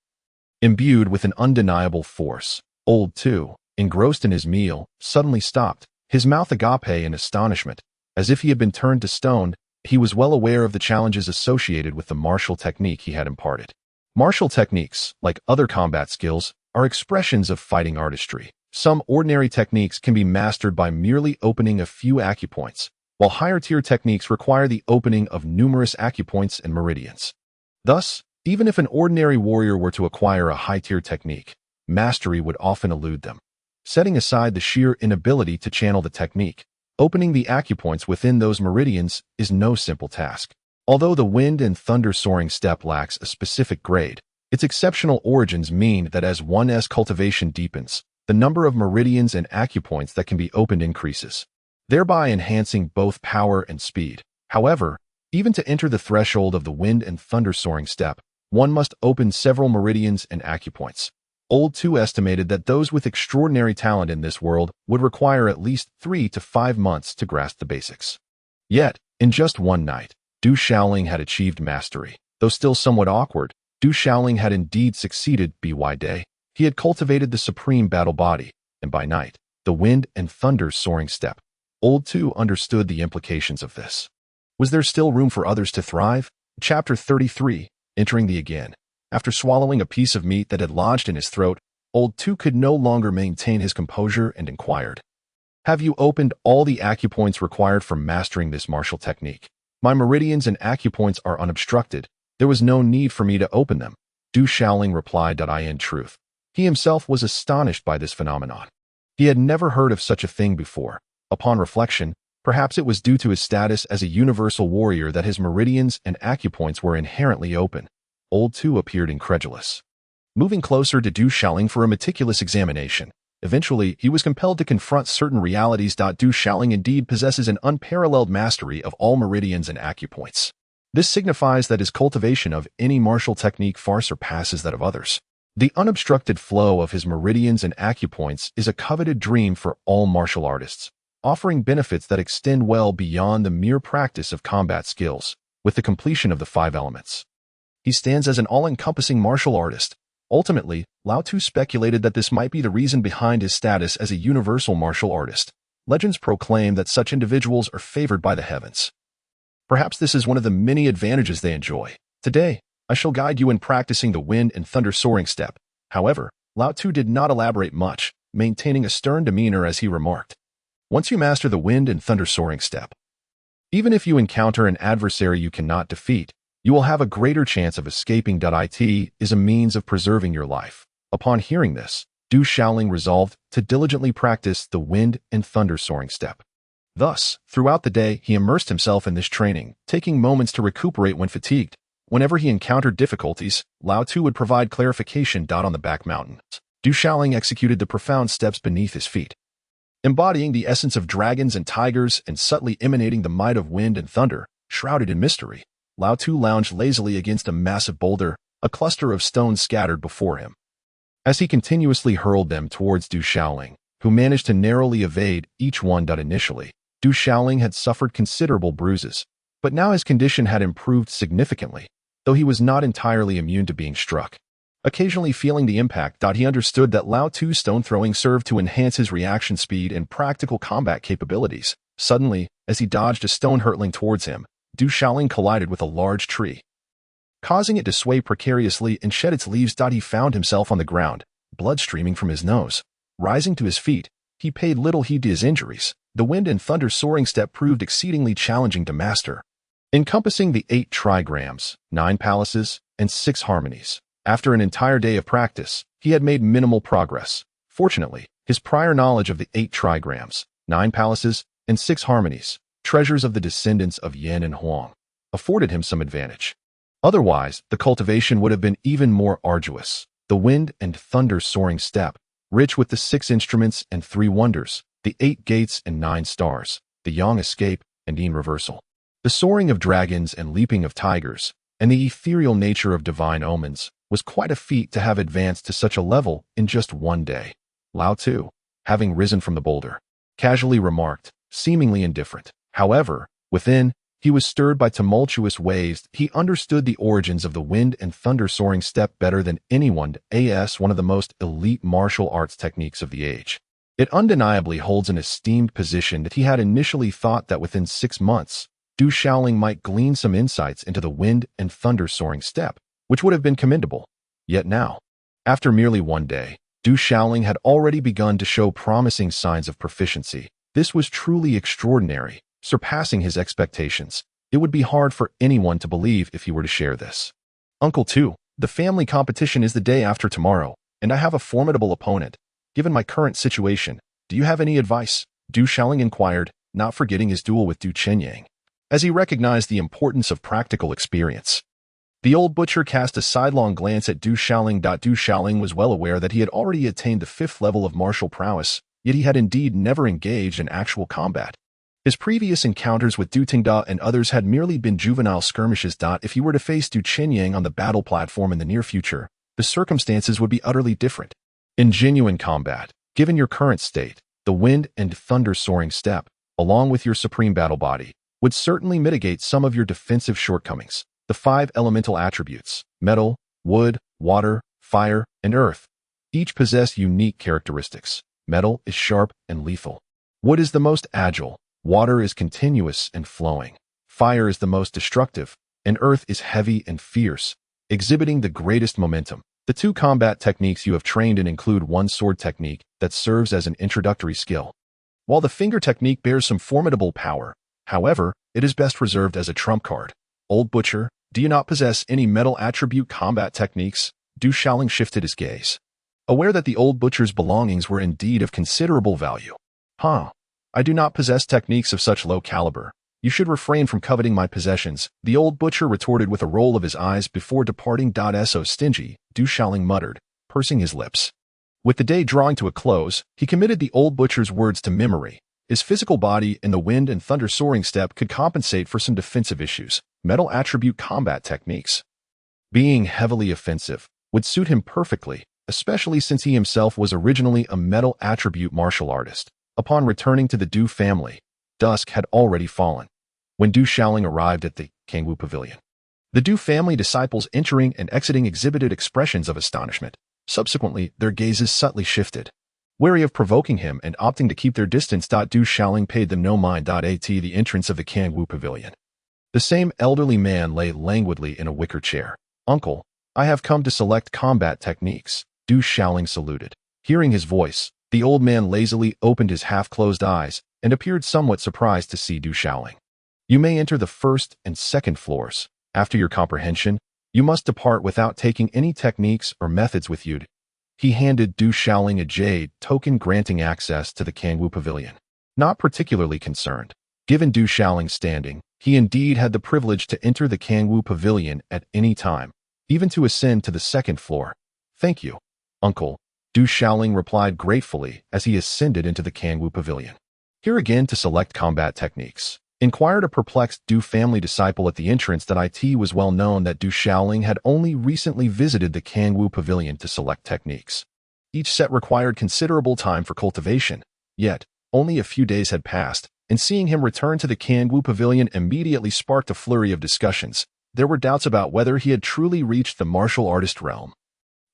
Imbued with an undeniable force, Old Tu, engrossed in his meal, suddenly stopped, his mouth agape in astonishment. As if he had been turned to stone, he was well aware of the challenges associated with the martial technique he had imparted. Martial techniques, like other combat skills, are expressions of fighting artistry. Some ordinary techniques can be mastered by merely opening a few acupoints, while higher-tier techniques require the opening of numerous acupoints and meridians. Thus, even if an ordinary warrior were to acquire a high-tier technique, mastery would often elude them. Setting aside the sheer inability to channel the technique, opening the acupoints within those meridians is no simple task. Although the wind and thunder soaring step lacks a specific grade, its exceptional origins mean that as one's cultivation deepens, the number of meridians and acupoints that can be opened increases, thereby enhancing both power and speed. However, even to enter the threshold of the wind and thunder soaring step, one must open several meridians and acupoints. Old Tu estimated that those with extraordinary talent in this world would require at least 3 to 5 months to grasp the basics. Yet, in just one night, Du Shaoling had achieved mastery. Though still somewhat awkward, Du Shaoling had indeed succeeded. By day, he had cultivated the supreme battle body, and by night, the wind and thunder soaring step. Old Tu understood the implications of this. Was there still room for others to thrive? Chapter 33, Entering the Again. After swallowing a piece of meat that had lodged in his throat, Old Tu could no longer maintain his composure and inquired, "Have you opened all the acupoints required for mastering this martial technique?" "My meridians and acupoints are unobstructed. There was no need for me to open them," Du Shaoling replied. In truth, he himself was astonished by this phenomenon. He had never heard of such a thing before. Upon reflection, perhaps it was due to his status as a universal warrior that his meridians and acupoints were inherently open. Old Tu appeared incredulous. Moving closer to Du Shaoling for a meticulous examination, eventually he was compelled to confront certain realities. Du Shaoling indeed possesses an unparalleled mastery of all meridians and acupoints. This signifies that his cultivation of any martial technique far surpasses that of others. The unobstructed flow of his meridians and acupoints is a coveted dream for all martial artists, offering benefits that extend well beyond the mere practice of combat skills. With the completion of the 5 elements, he stands as an all-encompassing martial artist. Ultimately, Lao Tu speculated that this might be the reason behind his status as a universal martial artist. Legends proclaim that such individuals are favored by the heavens. Perhaps this is one of the many advantages they enjoy. Today, I shall guide you in practicing the wind and thunder soaring step. However, Lao Tu did not elaborate much, maintaining a stern demeanor as he remarked, once you master the wind and thunder soaring step. Even if you encounter an adversary you cannot defeat, you will have a greater chance of escaping. It is a means of preserving your life. Upon hearing this, Du Shaoling resolved to diligently practice the wind and thunder soaring step. Thus, throughout the day, he immersed himself in this training, taking moments to recuperate when fatigued. Whenever he encountered difficulties, Lao Tu would provide clarification. On the back mountains, Du Shaoling executed the profound steps beneath his feet. Embodying the essence of dragons and tigers and subtly emanating the might of wind and thunder, shrouded in mystery, Lao Tu lounged lazily against a massive boulder, a cluster of stones scattered before him. As he continuously hurled them towards Du Shaoling, who managed to narrowly evade each one. Initially, Du Shaoling had suffered considerable bruises, but now his condition had improved significantly, though he was not entirely immune to being struck. Occasionally feeling the impact, he understood that Lao Tu's stone throwing served to enhance his reaction speed and practical combat capabilities. Suddenly, as he dodged a stone hurtling towards him, Du Shaoling collided with a large tree, causing it to sway precariously and shed its leaves. He found himself on the ground, blood streaming from his nose. Rising to his feet, he paid little heed to his injuries. The wind and thunder soaring step proved exceedingly challenging to master, encompassing the 8 trigrams, 9 palaces, and 6 harmonies. After an entire day of practice, he had made minimal progress. Fortunately, his prior knowledge of the 8 trigrams, 9 palaces, and 6 harmonies, treasures of the descendants of Yan and Huang, afforded him some advantage. Otherwise, the cultivation would have been even more arduous. The wind and thunder soaring step, rich with the 6 instruments and 3 wonders, the 8 gates and 9 stars, the Yang escape and Yin reversal, the soaring of dragons and leaping of tigers, and the ethereal nature of divine omens, was quite a feat to have advanced to such a level in just one day. Lao Tu, having risen from the boulder, casually remarked, seemingly indifferent. However, within, he was stirred by tumultuous waves. He understood the origins of the wind and thunder soaring step better than anyone. As one of the most elite martial arts techniques of the age, it undeniably holds an esteemed position. That he had initially thought that within 6 months, Du Shaoling might glean some insights into the wind and thunder soaring step, which would have been commendable. Yet now, after merely one day, Du Shaoling had already begun to show promising signs of proficiency. This was truly extraordinary, surpassing his expectations. It would be hard for anyone to believe if he were to share this. Uncle Tu, the family competition is the day after tomorrow, and I have a formidable opponent. Given my current situation, do you have any advice? Du Shaoling inquired, not forgetting his duel with Du Chenyang, as he recognized the importance of practical experience. The old butcher cast a sidelong glance at Du Shaoling. Du Shaoling was well aware that he had already attained the 5th level of martial prowess, yet he had indeed never engaged in actual combat. His previous encounters with Du Tingda and others had merely been juvenile skirmishes. If he were to face Du Chenyang on the battle platform in the near future, the circumstances would be utterly different. In genuine combat, given your current state, the wind and thunder soaring step, along with your supreme battle body, would certainly mitigate some of your defensive shortcomings. The 5 elemental attributes, metal, wood, water, fire, and earth, each possess unique characteristics. Metal is sharp and lethal. Wood is the most agile. Water is continuous and flowing. Fire is the most destructive, and earth is heavy and fierce, exhibiting the greatest momentum. The 2 combat techniques you have trained in include one sword technique that serves as an introductory skill, while the finger technique bears some formidable power. However, it is best reserved as a trump card. Old butcher, do you not possess any metal attribute combat techniques? Du Shaoling shifted his gaze, aware that the old butcher's belongings were indeed of considerable value. I do not possess techniques of such low caliber. You should refrain from coveting my possessions, the old butcher retorted with a roll of his eyes before departing. So stingy, Du Shaoling muttered, pursing his lips. With the day drawing to a close, he committed the old butcher's words to memory. His physical body and the wind and thunder soaring step could compensate for some defensive issues. Metal attribute combat techniques, being heavily offensive, would suit him perfectly, especially since he himself was originally a metal attribute martial artist. Upon returning to the Du family, dusk had already fallen when Du Shaoling arrived at the Kangwu Pavilion. The Du family disciples entering and exiting exhibited expressions of astonishment. Subsequently, their gazes subtly shifted, wary of provoking him and opting to keep their distance. Du Shaoling paid them no mind. At the entrance of the Kangwu Pavilion, the same elderly man lay languidly in a wicker chair. Uncle, I have come to select combat techniques. Du Shaoling saluted. Hearing his voice, The old man lazily opened his half-closed eyes and appeared somewhat surprised to see Du Shaoling. You may enter the first and second floors. After your comprehension, you must depart without taking any techniques or methods with you. He handed Du Shaoling a jade token granting access to the Kangwu Pavilion. Not particularly concerned. Given Du Shaoling's standing, he indeed had the privilege to enter the Kangwu Pavilion at any time, even to ascend to the second floor. Thank you, uncle, Du Shaoling replied gratefully as he ascended into the Kangwu Pavilion. Here again to select combat techniques. Inquired a perplexed Du family disciple at the entrance that it was well known that Du Shaoling had only recently visited the Kangwu Pavilion to select techniques. Each set required considerable time for cultivation, yet only a few days had passed, and seeing him return to the Kangwu Pavilion immediately sparked a flurry of discussions. There were doubts about whether he had truly reached the martial artist realm.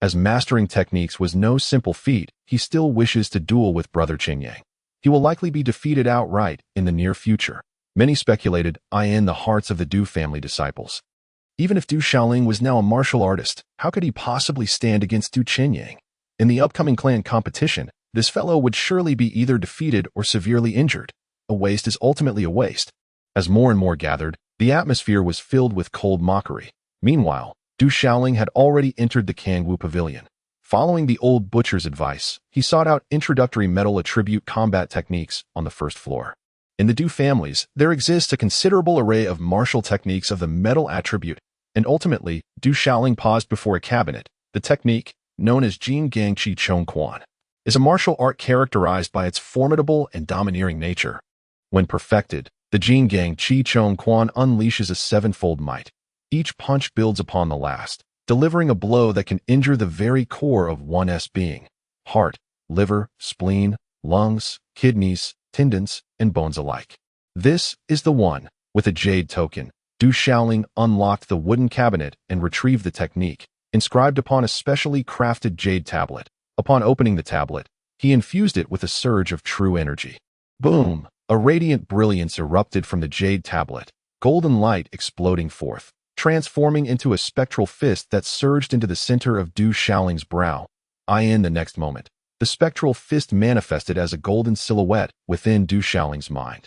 As mastering techniques was no simple feat, he still wishes to duel with Brother Qingyang. He will likely be defeated outright in the near future. Many speculated in the hearts of the Du family disciples. Even if Du Shaoling was now a martial artist, how could he possibly stand against Du Qingyang? In the upcoming clan competition, this fellow would surely be either defeated or severely injured. A waste is ultimately a waste. As more and more gathered, the atmosphere was filled with cold mockery. Meanwhile, Du Shaoling had already entered the Kangwu Pavilion. Following the old butcher's advice, he sought out introductory metal attribute combat techniques on the first floor. In the Du families, there exists a considerable array of martial techniques of the metal attribute, and ultimately, Du Shaoling paused before a cabinet. The technique, known as Jin Gang Chi Chong Quan, is a martial art characterized by its formidable and domineering nature. When perfected, the Jin Gang Chi Chong Quan unleashes a sevenfold might. Each punch builds upon the last, delivering a blow that can injure the very core of one's being: heart, liver, spleen, lungs, kidneys, tendons, and bones alike. This is the one. With a jade token, Du Shaoling unlocked the wooden cabinet and retrieved the technique, inscribed upon a specially crafted jade tablet. Upon opening the tablet, he infused it with a surge of true energy. Boom! A radiant brilliance erupted from the jade tablet, golden light exploding forth, transforming into a spectral fist that surged into the center of Du Shaoling's brow. In the next moment, the spectral fist manifested as a golden silhouette within Du Shaoling's mind.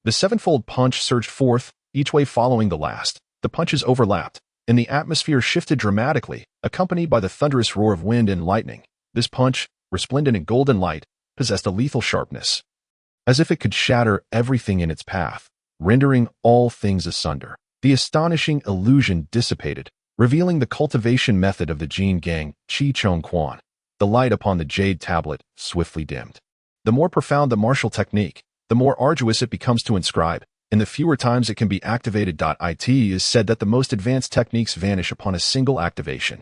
The sevenfold punch surged forth, each way following the last. The punches overlapped, and the atmosphere shifted dramatically, accompanied by the thunderous roar of wind and lightning. This punch, resplendent in golden light, possessed a lethal sharpness, as if it could shatter everything in its path, rendering all things asunder. The astonishing illusion dissipated, revealing the cultivation method of the Jin Gang Chi Chong Quan. The light upon the jade tablet swiftly dimmed. The more profound the martial technique, the more arduous it becomes to inscribe, and the fewer times it can be activated. It is said that the most advanced techniques vanish upon a single activation.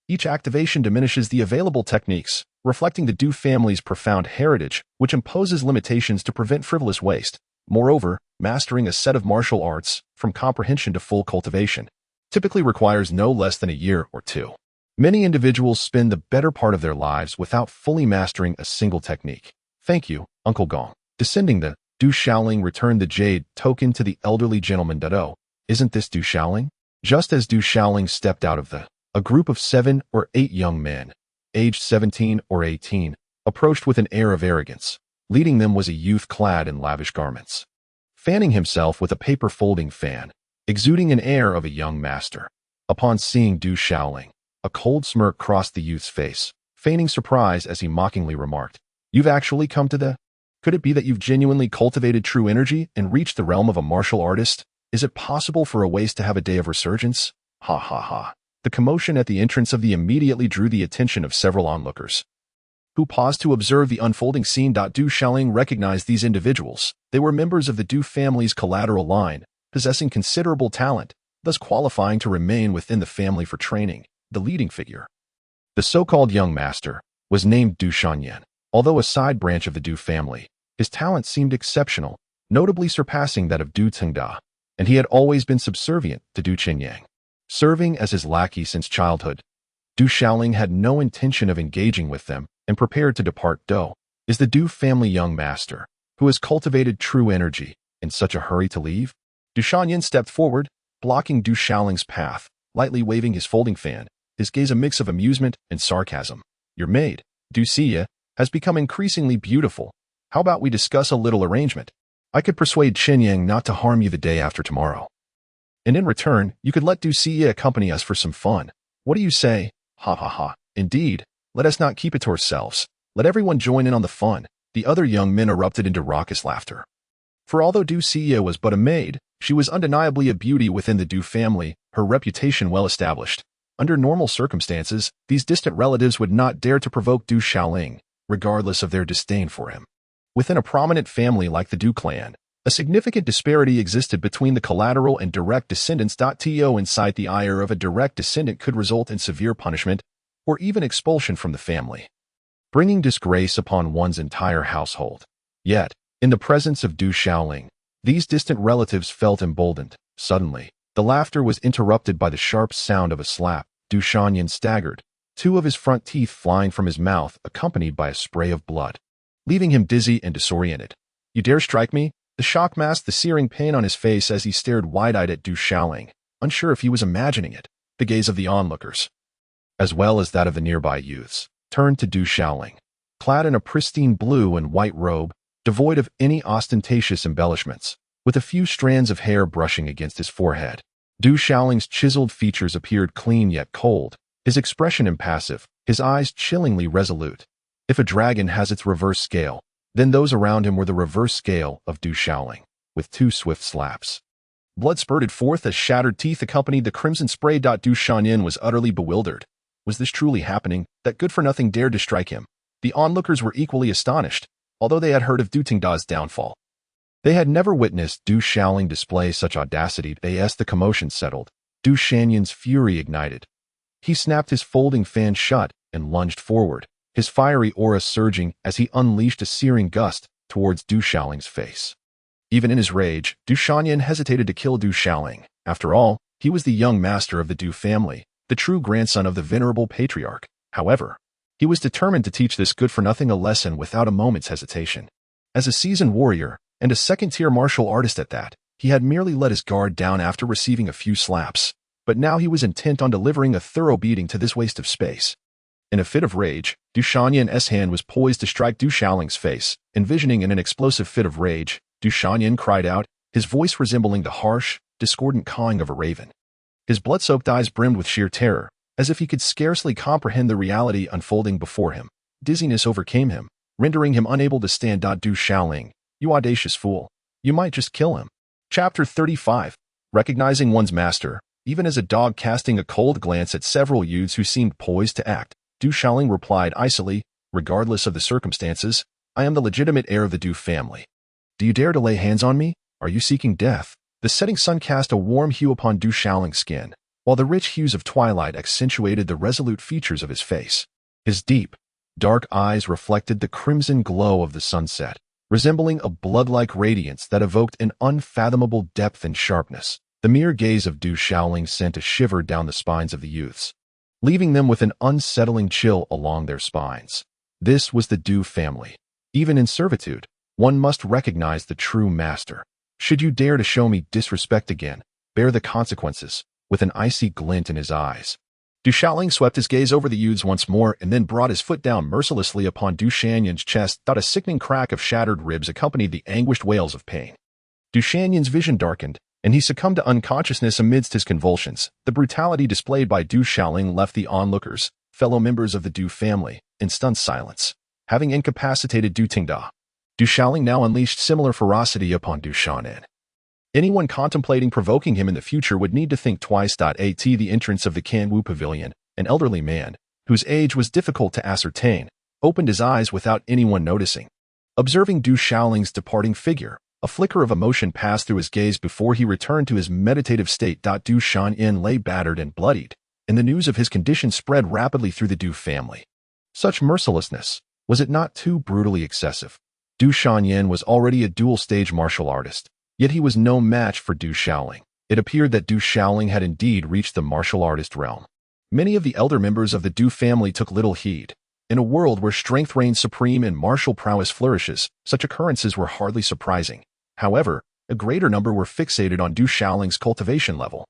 Each activation diminishes the available techniques, reflecting the Du family's profound heritage, which imposes limitations to prevent frivolous waste. Moreover, mastering a set of martial arts, from comprehension to full cultivation, typically requires no less than a year or two. Many individuals spend the better part of their lives without fully mastering a single technique. Thank you, Uncle Gong. Descending the Du Shaoling returned the jade token to the elderly gentleman. Isn't this Du Shaoling? Just as Du Shaoling stepped out of a group of 7 or 8 young men, aged 17 or 18, approached with an air of arrogance. Leading them was a youth clad in lavish garments, fanning himself with a paper folding fan, exuding an air of a young master. Upon seeing Du Shaoling, a cold smirk crossed the youth's face, feigning surprise as he mockingly remarked, "You've actually come to the... Could it be that you've genuinely cultivated true energy and reached the realm of a martial artist? Is it possible for a waste to have a day of resurgence?" Ha ha ha. The commotion at the entrance of the immediately drew the attention of several onlookers, who paused to observe the unfolding scene. Du Shaoling recognized these individuals. They were members of the Du family's collateral line, possessing considerable talent, thus qualifying to remain within the family for training. The leading figure, the so-called young master, was named Du Shanyan. Although a side branch of the Du family, his talent seemed exceptional, notably surpassing that of Du Tengda, and he had always been subservient to Du Qingyang. Serving as his lackey since childhood, Du Shaoling had no intention of engaging with them and prepared to depart. Is the Du family young master, who has cultivated true energy, in such a hurry to leave? Du Shanyan stepped forward, blocking Du Shaoling's path, lightly waving his folding fan, his gaze a mix of amusement and sarcasm. "Your maid, Du see ya," has become increasingly beautiful. How about we discuss a little arrangement? I could persuade Qinyang not to harm you the day after tomorrow. And in return, you could let Du Xie accompany us for some fun. What do you say? Ha ha ha. Indeed, let us not keep it to ourselves. Let everyone join in on the fun. The other young men erupted into raucous laughter. For although Du Xie was but a maid, she was undeniably a beauty within the Du family, her reputation well established. Under normal circumstances, these distant relatives would not dare to provoke Du Xiaoling, regardless of their disdain for him. Within a prominent family like the Du clan, a significant disparity existed between the collateral and direct descendants. To incite the ire of a direct descendant could result in severe punishment or even expulsion from the family, bringing disgrace upon one's entire household. Yet, in the presence of Du Xiaoling, these distant relatives felt emboldened. Suddenly, the laughter was interrupted by the sharp sound of a slap. Du Shanyan staggered, two of his front teeth flying from his mouth, accompanied by a spray of blood, leaving him dizzy and disoriented. You dare strike me? The shock masked the searing pain on his face as he stared wide-eyed at Du Xiaoling, unsure if he was imagining it. The gaze of the onlookers, as well as that of the nearby youths, turned to Du Xiaoling, clad in a pristine blue and white robe, devoid of any ostentatious embellishments, with a few strands of hair brushing against his forehead. Du Xiaoling's chiseled features appeared clean yet cold, his expression impassive, his eyes chillingly resolute. If a dragon has its reverse scale, then those around him were the reverse scale of Du Xiaoling, with two swift slaps. Blood spurted forth as shattered teeth accompanied the crimson spray. Du Shanyan was utterly bewildered. Was this truly happening, that good-for-nothing dared to strike him? The onlookers were equally astonished, although they had heard of Du Tingda's downfall. They had never witnessed Du Xiaoling display such audacity. As the commotion settled, Du Shanyan's fury ignited. He snapped his folding fan shut and lunged forward, his fiery aura surging as he unleashed a searing gust towards Du Xiaoling's face. Even in his rage, Du Shanyan hesitated to kill Du Xiaoling. After all, he was the young master of the Du family, the true grandson of the venerable patriarch. However, he was determined to teach this good-for-nothing a lesson without a moment's hesitation. As a seasoned warrior, and a second-tier martial artist at that, he had merely let his guard down after receiving a few slaps, but now he was intent on delivering a thorough beating to this waste of space. In a fit of rage, Du Shanyan's hand was poised to strike Du Xiaoling's face. Envisioning in an explosive fit of rage, Du Shanyan cried out, his voice resembling the harsh, discordant cawing of a raven. His blood-soaked eyes brimmed with sheer terror, as if he could scarcely comprehend the reality unfolding before him. Dizziness overcame him, rendering him unable to stand. Du Xiaoling, you audacious fool. You might just kill him. Chapter 35. Recognizing one's master. Even as a dog casting a cold glance at several youths who seemed poised to act, Du Xiaoling replied icily, regardless of the circumstances, I am the legitimate heir of the Du family. Do you dare to lay hands on me? Are you seeking death? The setting sun cast a warm hue upon Du Xiaoling's skin, while the rich hues of twilight accentuated the resolute features of his face. His deep, dark eyes reflected the crimson glow of the sunset, resembling a blood-like radiance that evoked an unfathomable depth and sharpness. The mere gaze of Du Xiaoling sent a shiver down the spines of the youths, leaving them with an unsettling chill along their spines. This was the Du family. Even in servitude, one must recognize the true master. Should you dare to show me disrespect again, bear the consequences, with an icy glint in his eyes. Du Xiaoling swept his gaze over the youths once more and then brought his foot down mercilessly upon Du Shanyan's chest. A sickening crack of shattered ribs accompanied the anguished wails of pain. Du Shanyan's vision darkened, and he succumbed to unconsciousness amidst his convulsions. The brutality displayed by Du Xiaoling left the onlookers, fellow members of the Du family, in stunned silence. Having incapacitated Du Tingda, Du Xiaoling now unleashed similar ferocity upon Du Shanyan. Anyone contemplating provoking him in the future would need to think twice. At the entrance of the Kanwu pavilion, an elderly man, whose age was difficult to ascertain, opened his eyes without anyone noticing. Observing Du Xiaoling's departing figure, a flicker of emotion passed through his gaze before he returned to his meditative state. Du Shanyan lay battered and bloodied, and the news of his condition spread rapidly through the Du family. Such mercilessness, was it not too brutally excessive? Du Shanyan was already a dual-stage martial artist, yet he was no match for Du Xiaoling. It appeared that Du Xiaoling had indeed reached the martial artist realm. Many of the elder members of the Du family took little heed. In a world where strength reigns supreme and martial prowess flourishes, such occurrences were hardly surprising. However, a greater number were fixated on Du Xiaoling's cultivation level.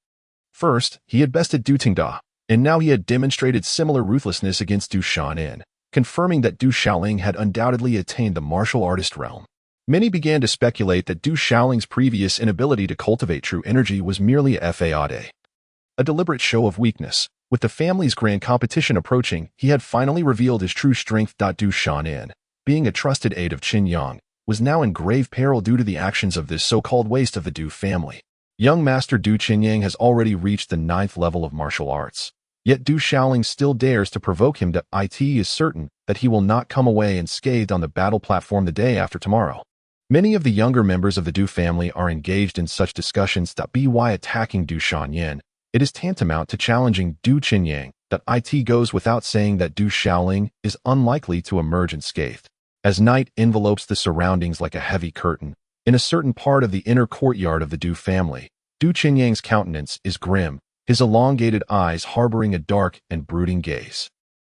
First, he had bested Du Tingda, and now he had demonstrated similar ruthlessness against Du Shanyan. confirming that Du Xiaoling had undoubtedly attained the martial artist realm. Many began to speculate that Du Xiaoling's previous inability to cultivate true energy was merely a fade, a deliberate show of weakness. With the family's grand competition approaching, he had finally revealed his true strength. Du Xiaonin, being a trusted aide of Qin Yang, was now in grave peril due to the actions of this so-called waste of the Du family. Young Master Du Qinyang has already reached the 9th level of martial arts. Yet Du Xiaoling still dares to provoke him. It is certain that he will not come away unscathed on the battle platform the day after tomorrow. Many of the younger members of the Du family are engaged in such discussions. By attacking Du Xiaoyin, it is tantamount to challenging Du Qinyang. It goes without saying that Du Xiaoling is unlikely to emerge unscathed. As night envelopes the surroundings like a heavy curtain, in a certain part of the inner courtyard of the Du family, Du Qinyang's countenance is grim, his elongated eyes harboring a dark and brooding gaze.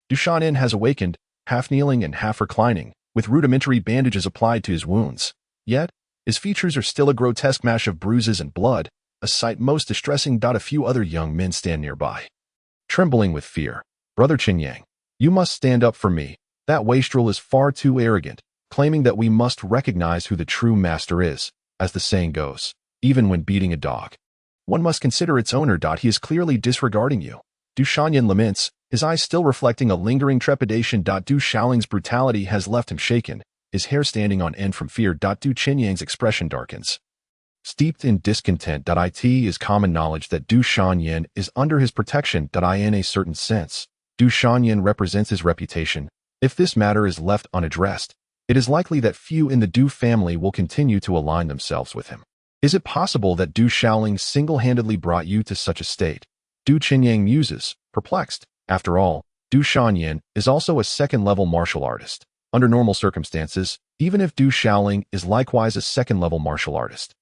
Du Xiaonin has awakened, half kneeling and half reclining, with rudimentary bandages applied to his wounds. Yet, his features are still a grotesque mash of bruises and blood, a sight most distressing. A few other young men stand nearby. Trembling with fear, Brother Qinyang, you must stand up for me. That wastrel is far too arrogant, claiming that we must recognize who the true master is, as the saying goes, even when beating a dog. One must consider its owner. He is clearly disregarding you. Du Xiaoyin laments, his eyes still reflecting a lingering trepidation. Du Xiaoling's brutality has left him shaken, his hair standing on end from fear. Du Qinyang's expression darkens. Steeped in discontent. It is common knowledge that Du Xiaoyin is under his protection. In a certain sense, Du Xiaoyin represents his reputation. If this matter is left unaddressed, it is likely that few in the Du family will continue to align themselves with him. Is it possible that Du Xiaoling single-handedly brought you to such a state? Du Qinyang muses, perplexed. After all, Du Xiaoyin is also a second-level martial artist. Under normal circumstances, even if Du Xiaoling is likewise a second-level martial artist,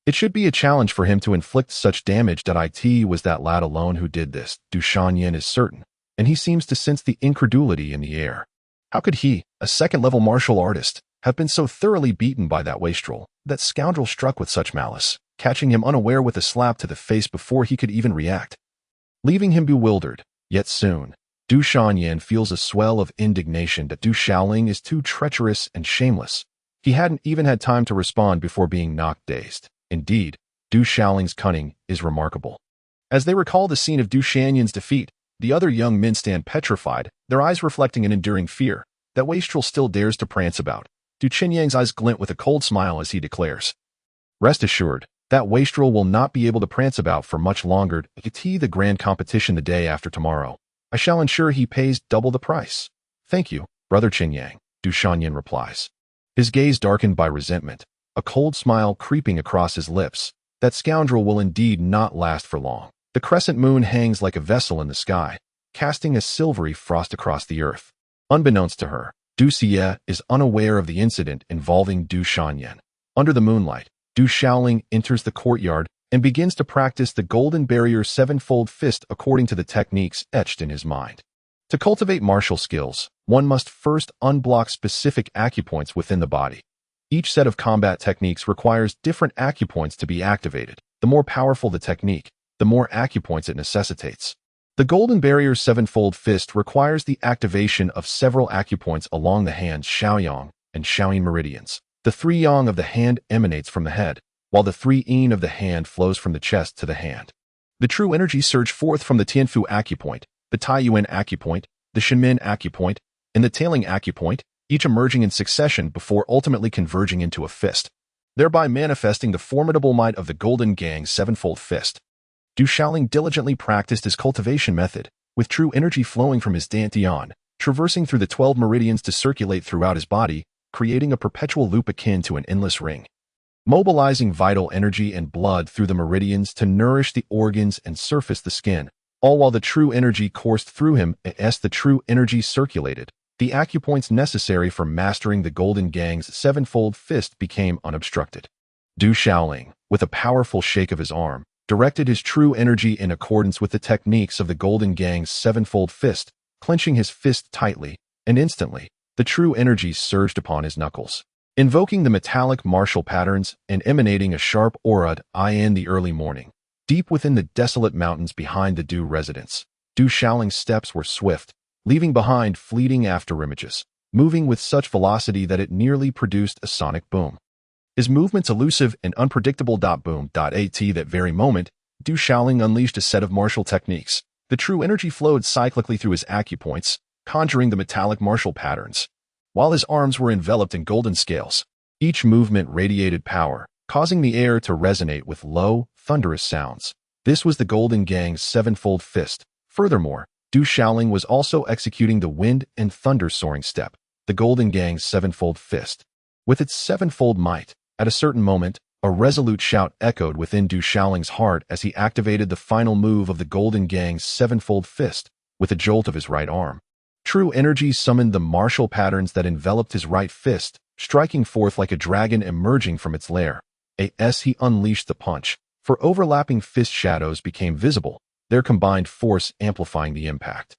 it should be a challenge for him to inflict such damage. It was that lad alone who did this. Du Xiaoyin is certain, and he seems to sense the incredulity in the air. How could he, a second-level martial artist, have been so thoroughly beaten by that wastrel, that scoundrel struck with such malice, catching him unaware with a slap to the face before he could even react, leaving him bewildered? Yet soon, Du Xiaoyin feels a swell of indignation that Du Xiaoling is too treacherous and shameless. He hadn't even had time to respond before being knocked dazed. Indeed, Du Xiaoling's cunning is remarkable. As they recall the scene of Du Xianyin's defeat, the other young men stand petrified, their eyes reflecting an enduring fear. That wastrel still dares to prance about. Du Qinyang's eyes glint with a cold smile as he declares, "Rest assured, that wastrel will not be able to prance about for much longer. The grand competition the day after tomorrow. I shall ensure he pays double the price." "Thank you, Brother Qinyang," Du Xiaoyin replies, his gaze darkened by resentment, a cold smile creeping across his lips. That scoundrel will indeed not last for long. The crescent moon hangs like a vessel in the sky, casting a silvery frost across the earth. Unbeknownst to her, Du Xie is unaware of the incident involving Du Xiaoyin. Under the moonlight, Du Xiaoling enters the courtyard and begins to practice the Golden Barrier sevenfold fist according to the techniques etched in his mind. To cultivate martial skills, one must first unblock specific acupoints within the body. Each set of combat techniques requires different acupoints to be activated. The more powerful the technique, the more acupoints it necessitates. The Golden Barrier sevenfold fist requires the activation of several acupoints along the hand's Xiaoyang and Xiaoyin meridians. The 3 yang of the hand emanates from the head, while the 3 yin of the hand flows from the chest to the hand. The true energy surge forth from the Tianfu acupoint, the Taiyuan acupoint, the Shenmin acupoint, and the Tailing acupoint, each emerging in succession before ultimately converging into a fist, thereby manifesting the formidable might of the Golden Gang sevenfold fist. Du Xiaoling diligently practiced his cultivation method, with true energy flowing from his dantian, traversing through the 12 meridians to circulate throughout his body, creating a perpetual loop akin to an endless ring, mobilizing vital energy and blood through the meridians to nourish the organs and surface the skin, all while the true energy coursed through him. As the true energy circulated, the acupoints necessary for mastering the Golden Gang's sevenfold fist became unobstructed. Du Xiaoling, with a powerful shake of his arm, directed his true energy in accordance with the techniques of the Golden Gang's sevenfold fist, clenching his fist tightly, and instantly, the true energy surged upon his knuckles, invoking the metallic martial patterns and emanating a sharp aura. In the early morning, deep within the desolate mountains behind the Du residence, Du Xiaoling's steps were swift, leaving behind fleeting afterimages, moving with such velocity that it nearly produced a sonic boom. His movements elusive and unpredictable. Boom. At that very moment, Du Shaoling unleashed a set of martial techniques. The true energy flowed cyclically through his acupoints, conjuring the metallic martial patterns, while his arms were enveloped in golden scales. Each movement radiated power, causing the air to resonate with low, thunderous sounds. This was the Golden Gang's sevenfold fist. Furthermore, Du Shaoling was also executing the wind and thunder soaring step, the Golden Gang's sevenfold fist. With its sevenfold might, at a certain moment, a resolute shout echoed within Du Shaoling's heart as he activated the final move of the Golden Gang's sevenfold fist with a jolt of his right arm. True energy summoned the martial patterns that enveloped his right fist, striking forth like a dragon emerging from its lair. As he unleashed the punch, for overlapping fist shadows became visible, their combined force amplifying the impact.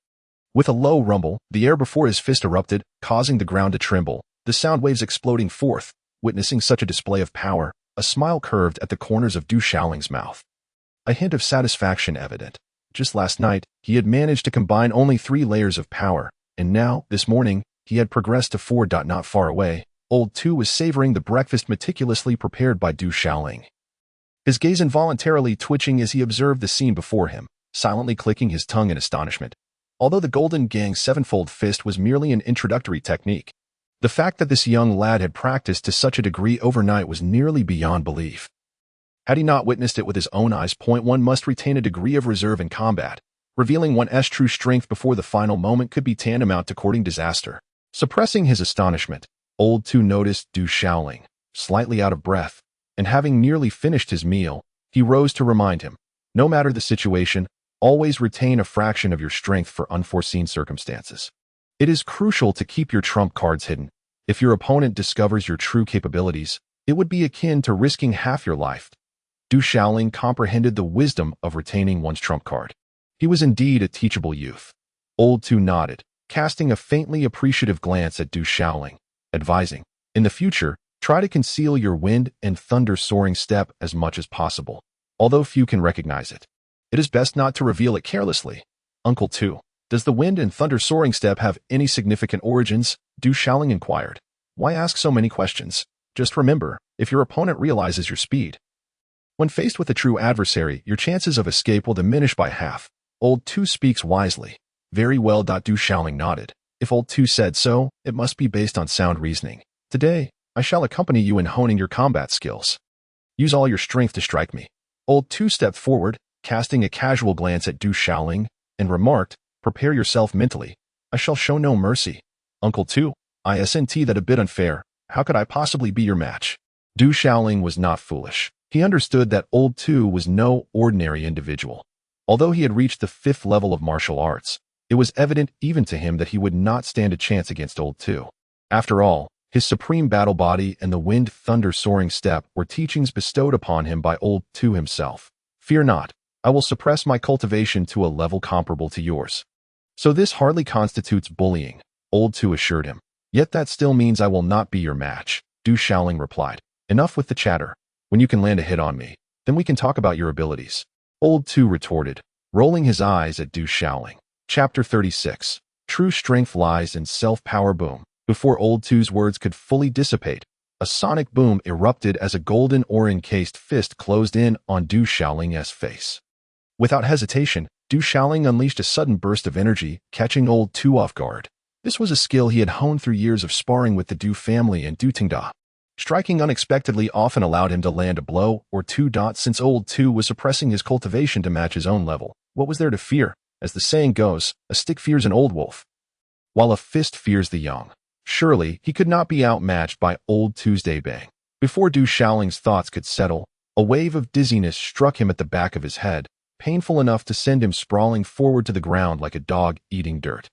With a low rumble, the air before his fist erupted, causing the ground to tremble, the sound waves exploding forth. Witnessing such a display of power, a smile curved at the corners of Du Shaoling's mouth. A hint of satisfaction evident. Just last night, he had managed to combine only 3 layers of power, and now, this morning, he had progressed to 4. Not far away, Old Two was savoring the breakfast meticulously prepared by Du Shaoling. His gaze involuntarily twitching as he observed the scene before him, silently clicking his tongue in astonishment. Although the Golden Gang's sevenfold fist was merely an introductory technique, the fact that this young lad had practiced to such a degree overnight was nearly beyond belief. Had he not witnessed it with his own eyes, one must retain a degree of reserve in combat. Revealing one's true strength before the final moment could be tantamount to courting disaster. Suppressing his astonishment, Old Two noticed Du Shaoling, slightly out of breath, and having nearly finished his meal, he rose to remind him, no matter the situation, always retain a fraction of your strength for unforeseen circumstances. It is crucial to keep your trump cards hidden. If your opponent discovers your true capabilities, it would be akin to risking half your life. Du Shaoling comprehended the wisdom of retaining one's trump card. He was indeed a teachable youth. Old Two nodded, casting a faintly appreciative glance at Du Shaoling, advising, in the future, try to conceal your wind and thunder soaring step as much as possible, although few can recognize it. It is best not to reveal it carelessly. Uncle Two, does the wind and thunder soaring step have any significant origins? Du Shaoling inquired. Why ask so many questions? Just remember, if your opponent realizes your speed. When faced with a true adversary, your chances of escape will diminish by half. Old Two speaks wisely. Very well. Du Shaoling nodded. If Old Two said so, it must be based on sound reasoning. Today, I shall accompany you in honing your combat skills. Use all your strength to strike me. Old Two stepped forward, casting a casual glance at Du Shaoling, and remarked, prepare yourself mentally. I shall show no mercy. Uncle Two, isn't that a bit unfair? How could I possibly be your match? Du Shaoling was not foolish. He understood that Old Two was no ordinary individual. Although he had reached the 5th level of martial arts, it was evident even to him that he would not stand a chance against Old Two. After all, his supreme battle body and the wind thunder soaring step were teachings bestowed upon him by Old Two himself. Fear not, I will suppress my cultivation to a level comparable to yours. So this hardly constitutes bullying, Old Two assured him. Yet that still means I will not be your match, Du Shaoling replied. Enough with the chatter. When you can land a hit on me, then we can talk about your abilities. Old Two retorted, rolling his eyes at Du Shaoling. Chapter 36. True strength lies in self-power. Boom. Before Old Two's words could fully dissipate, a sonic boom erupted as a golden ore-encased fist closed in on Du Shaoling's face. Without hesitation, Du Shaoling unleashed a sudden burst of energy, catching Old Two off guard. This was a skill he had honed through years of sparring with the Du family and Du Tingda. Striking unexpectedly often allowed him to land a blow or two. Since Old Two was suppressing his cultivation to match his own level, what was there to fear? As the saying goes, a stick fears an old wolf, while a fist fears the young. Surely, he could not be outmatched by Old Two's day bang. Before Du Shaoling's thoughts could settle, a wave of dizziness struck him at the back of his head, painful enough to send him sprawling forward to the ground like a dog eating dirt.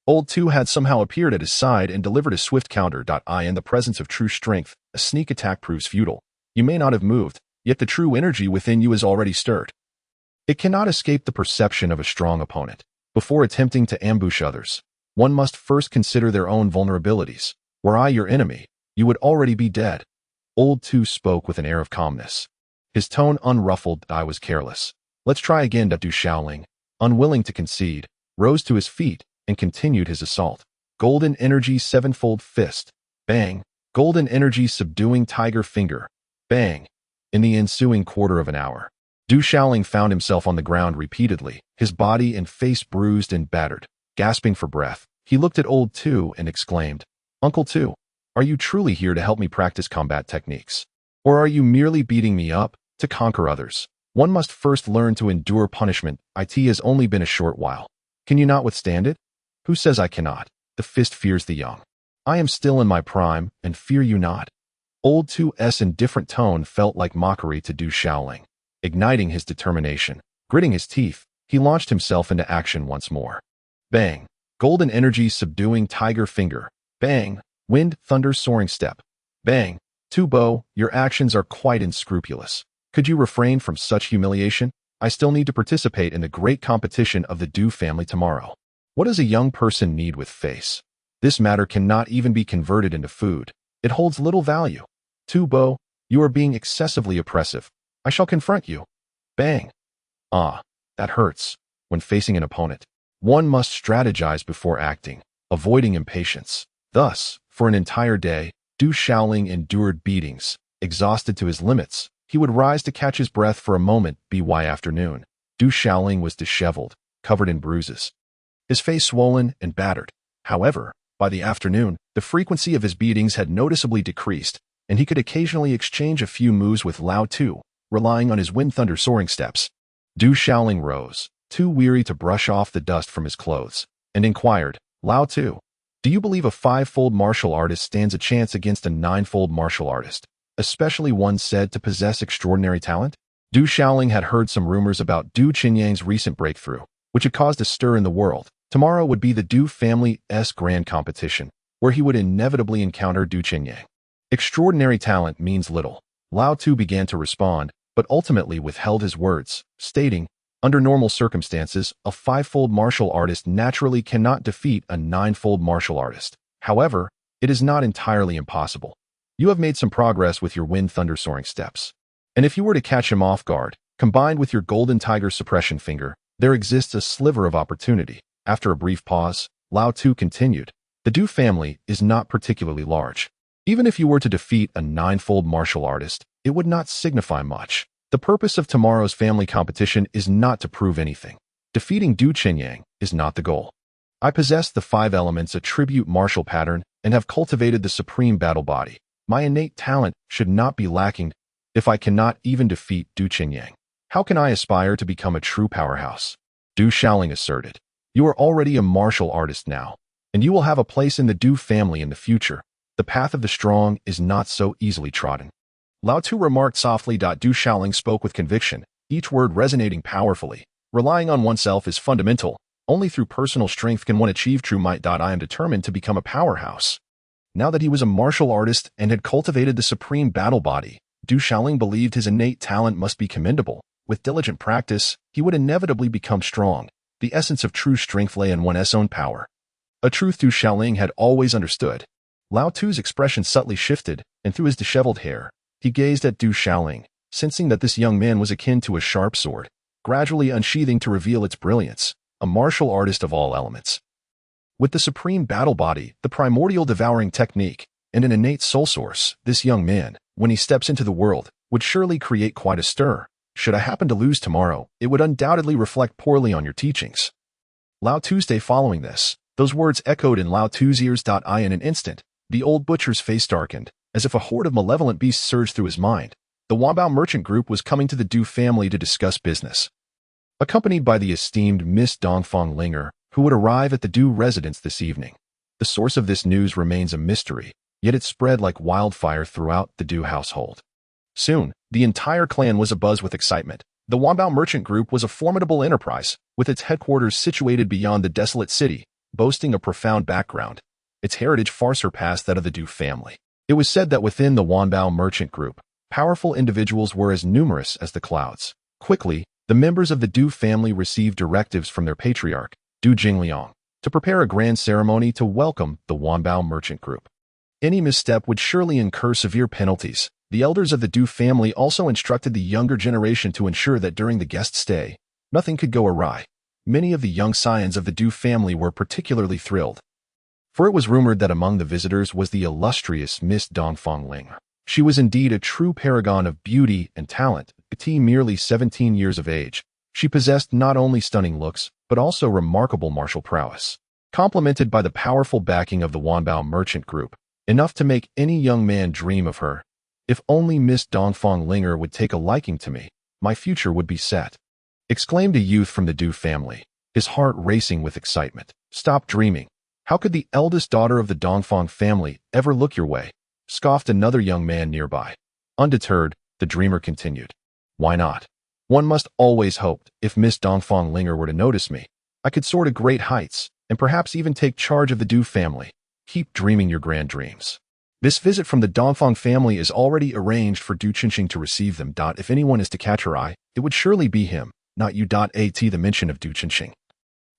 Old Two had somehow appeared at his side and delivered a swift counter. In the presence of true strength, a sneak attack proves futile. You may not have moved, yet the true energy within you is already stirred. It cannot escape the perception of a strong opponent. Before attempting to ambush others, one must first consider their own vulnerabilities. Were I your enemy, you would already be dead. Old Two spoke with an air of calmness. His tone unruffled. I was careless. Let's try again. Du Shaoling, unwilling to concede, rose to his feet, and continued his assault. Golden energy sevenfold fist. Bang. Golden energy subduing tiger finger. Bang. In the ensuing quarter of an hour, Du Shaoling found himself on the ground repeatedly, his body and face bruised and battered. Gasping for breath, he looked at old Tu and exclaimed, "Uncle Tu, are you truly here to help me practice combat techniques? Or are you merely beating me up to conquer others? One must first learn to endure punishment. It has only been a short while. Can you not withstand it?" "Who says I cannot? The fist fears the young. I am still in my prime, and fear you not." Old Tu's indifferent tone felt like mockery to Du Shaoling. Igniting his determination, gritting his teeth, he launched himself into action once more. Bang. Golden energy subduing tiger finger. Bang. Wind thunder soaring step. Bang. Tu Bo, your actions are quite unscrupulous. Could you refrain from such humiliation? I still need to participate in the great competition of the Du family tomorrow. What does a young person need with face? This matter cannot even be converted into food. It holds little value. Tu Bo, you are being excessively oppressive. I shall confront you. Bang. Ah, that hurts. When facing an opponent, one must strategize before acting, avoiding impatience. Thus, for an entire day, Du Shaoling endured beatings. Exhausted to his limits, he would rise to catch his breath for a moment. By afternoon, Du Shaoling was disheveled, covered in bruises, his face swollen and battered. However, by the afternoon, the frequency of his beatings had noticeably decreased, and he could occasionally exchange a few moves with Lao Tu, relying on his wind thunder soaring steps. Du Shaoling rose, too weary to brush off the dust from his clothes, and inquired, "Lao Tu, do you believe a five-fold martial artist stands a chance against a nine-fold martial artist, especially one said to possess extraordinary talent?" Du Shaoling had heard some rumors about Du Qinyang's recent breakthrough, which had caused a stir in the world. Tomorrow would be the Du family's grand competition, where he would inevitably encounter Du Qinyang. Extraordinary talent means little. Lao Tu began to respond, but ultimately withheld his words, stating, "Under normal circumstances, a five-fold martial artist naturally cannot defeat a nine-fold martial artist. However, it is not entirely impossible. You have made some progress with your wind thunder soaring steps. And if you were to catch him off guard, combined with your golden tiger suppression finger, there exists a sliver of opportunity." After a brief pause, Lao Tu continued, "The Du family is not particularly large. Even if you were to defeat a nine-fold martial artist, it would not signify much. The purpose of tomorrow's family competition is not to prove anything. Defeating Du Qinyang is not the goal. I possess the five elements attribute martial pattern and have cultivated the supreme battle body. My innate talent should not be lacking. If I cannot even defeat Du Qinyang, how can I aspire to become a true powerhouse?" Du Shaoling asserted, "You are already a martial artist now, and you will have a place in the Du family in the future. The path of the strong is not so easily trodden." Lao Tu remarked softly. Du Shaoling spoke with conviction, each word resonating powerfully. "Relying on oneself is fundamental. Only through personal strength can one achieve true might. I am determined to become a powerhouse." Now that he was a martial artist and had cultivated the supreme battle body, Du Shaoling believed his innate talent must be commendable. With diligent practice, he would inevitably become strong. The essence of true strength lay in one's own power, a truth Du Shaoling had always understood. Lao Tu's expression subtly shifted, and through his disheveled hair, he gazed at Du Shaoling, sensing that this young man was akin to a sharp sword, gradually unsheathing to reveal its brilliance, a martial artist of all elements. With the supreme battle body, the primordial devouring technique, and an innate soul source, this young man, when he steps into the world, would surely create quite a stir. Should I happen to lose tomorrow, it would undoubtedly reflect poorly on your teachings. Lao Tuesday following this, those words echoed in Lao Tu's ears. In an instant, the old butcher's face darkened, as if a horde of malevolent beasts surged through his mind. The Wanbao merchant group was coming to the Du family to discuss business. Accompanied by the esteemed Miss Dongfang Linger, who would arrive at the Du residence this evening. The source of this news remains a mystery, yet it spread like wildfire throughout the Du household. Soon, the entire clan was abuzz with excitement. The Wanbao merchant group was a formidable enterprise, with its headquarters situated beyond the desolate city, boasting a profound background. Its heritage far surpassed that of the Du family. It was said that within the Wanbao merchant group, powerful individuals were as numerous as the clouds. Quickly, the members of the Du family received directives from their patriarch, Du Jingliang, to prepare a grand ceremony to welcome the Wanbao merchant group. Any misstep would surely incur severe penalties. The elders of the Du family also instructed the younger generation to ensure that during the guest stay, nothing could go awry. many of the young scions of the Du family were particularly thrilled. For it was rumored that among the visitors was the illustrious Miss Dongfang. She was indeed a true paragon of beauty and talent, merely 17 years of age. She possessed not only stunning looks, but also remarkable martial prowess. Complemented by the powerful backing of the Wanbao merchant group, enough to make any young man dream of her. If only Miss Dongfang would take a liking to me, my future would be set, exclaimed a youth from the Du family, his heart racing with excitement. Stop dreaming. How could the eldest daughter of the Dongfang family ever look your way? Scoffed another young man nearby. Undeterred, the dreamer continued. Why not? One must always hope. If Miss Dongfang were to notice me, I could soar to great heights, and perhaps even take charge of the Du family. Keep dreaming your grand dreams. This visit from the Dongfang family is already arranged for Du Qinxing to receive them. If anyone is to catch her eye, it would surely be him, not you. At the mention of Du Qinxing,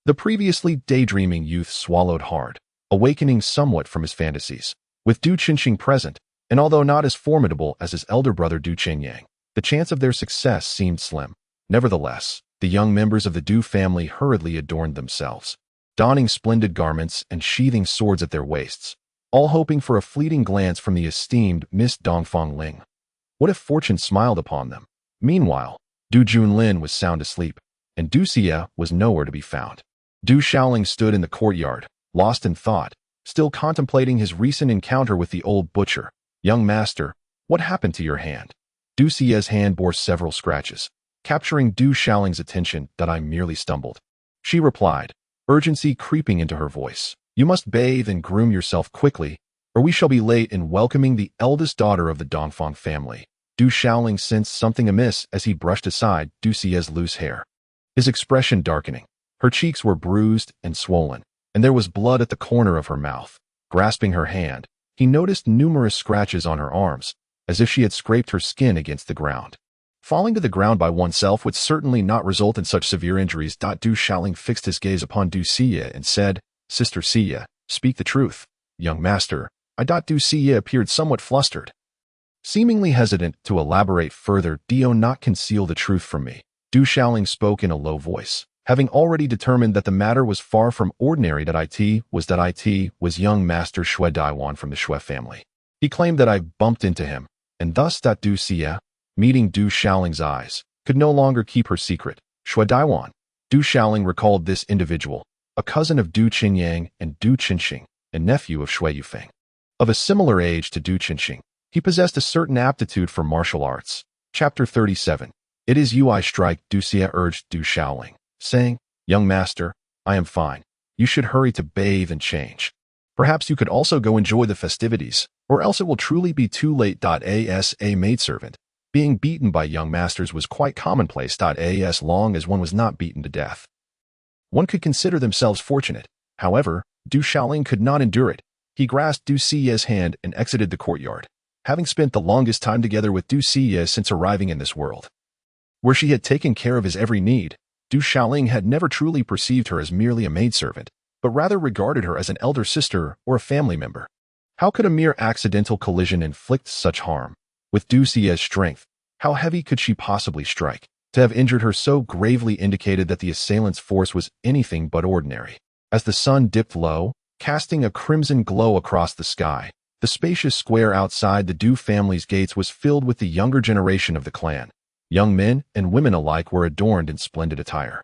the previously daydreaming youth swallowed hard, awakening somewhat from his fantasies. With Du Qinxing present, and although not as formidable as his elder brother Du Qinyang, the chance of their success seemed slim. Nevertheless, the young members of the Du family hurriedly adorned themselves, donning splendid garments and sheathing swords at their waists, all hoping for a fleeting glance from the esteemed Miss Dongfang. What if fortune smiled upon them? Meanwhile, Du Junlin was sound asleep, and Du Xie was nowhere to be found. Du Shaoling stood in the courtyard, lost in thought, still contemplating his recent encounter with the old butcher. Young master, what happened to your hand? Du Xie's hand bore several scratches, capturing Du Shaoling's attention. I merely stumbled, she replied, urgency creeping into her voice. You must bathe and groom yourself quickly, or we shall be late in welcoming the eldest daughter of the Dongfang family. Du Shaoling sensed something amiss as he brushed aside Du Xie's loose hair, his expression darkening. Her cheeks were bruised and swollen, and there was blood at the corner of her mouth. Grasping her hand, he noticed numerous scratches on her arms, as if she had scraped her skin against the ground. Falling to the ground by oneself would certainly not result in such severe injuries. Du Shaoling fixed his gaze upon Du Xie and said, Sister Xie, speak the truth. Young master, Du Xie appeared somewhat flustered, seemingly hesitant to elaborate further. Do not conceal the truth from me. Du Shaoling spoke in a low voice, having already determined that the matter was far from ordinary. It was young master Shui Daiwan from the Shui family. He claimed that I bumped into him, and thus Du Xie, meeting Du Shaoling's eyes, could no longer keep her secret. Shui Daiwan. Du Shaoling recalled this individual, a cousin of Du Qinyang and Du Qinxing, and nephew of Shui Yufeng. Of a similar age to Du Qinxing, he possessed a certain aptitude for martial arts. Chapter 37. It is you I strike. Du Xie urged Du Shaoling, saying, Young master, I am fine. You should hurry to bathe and change. Perhaps you could also go enjoy the festivities, or else it will truly be too late. As a maidservant, being beaten by young masters was quite commonplace. As long as one was not beaten to death, one could consider themselves fortunate. However, Du Shaoling could not endure it. He grasped Du Xie's hand and exited the courtyard, having spent the longest time together with Du Xie since arriving in this world, where she had taken care of his every need. Du Shaoling had never truly perceived her as merely a maidservant, but rather regarded her as an elder sister or a family member. How could a mere accidental collision inflict such harm? With Du Xie's strength, how heavy could she possibly strike? To have injured her so gravely indicated that the assailant's force was anything but ordinary. As the sun dipped low, casting a crimson glow across the sky, the spacious square outside the Du family's gates was filled with the younger generation of the clan. Young men and women alike were adorned in splendid attire.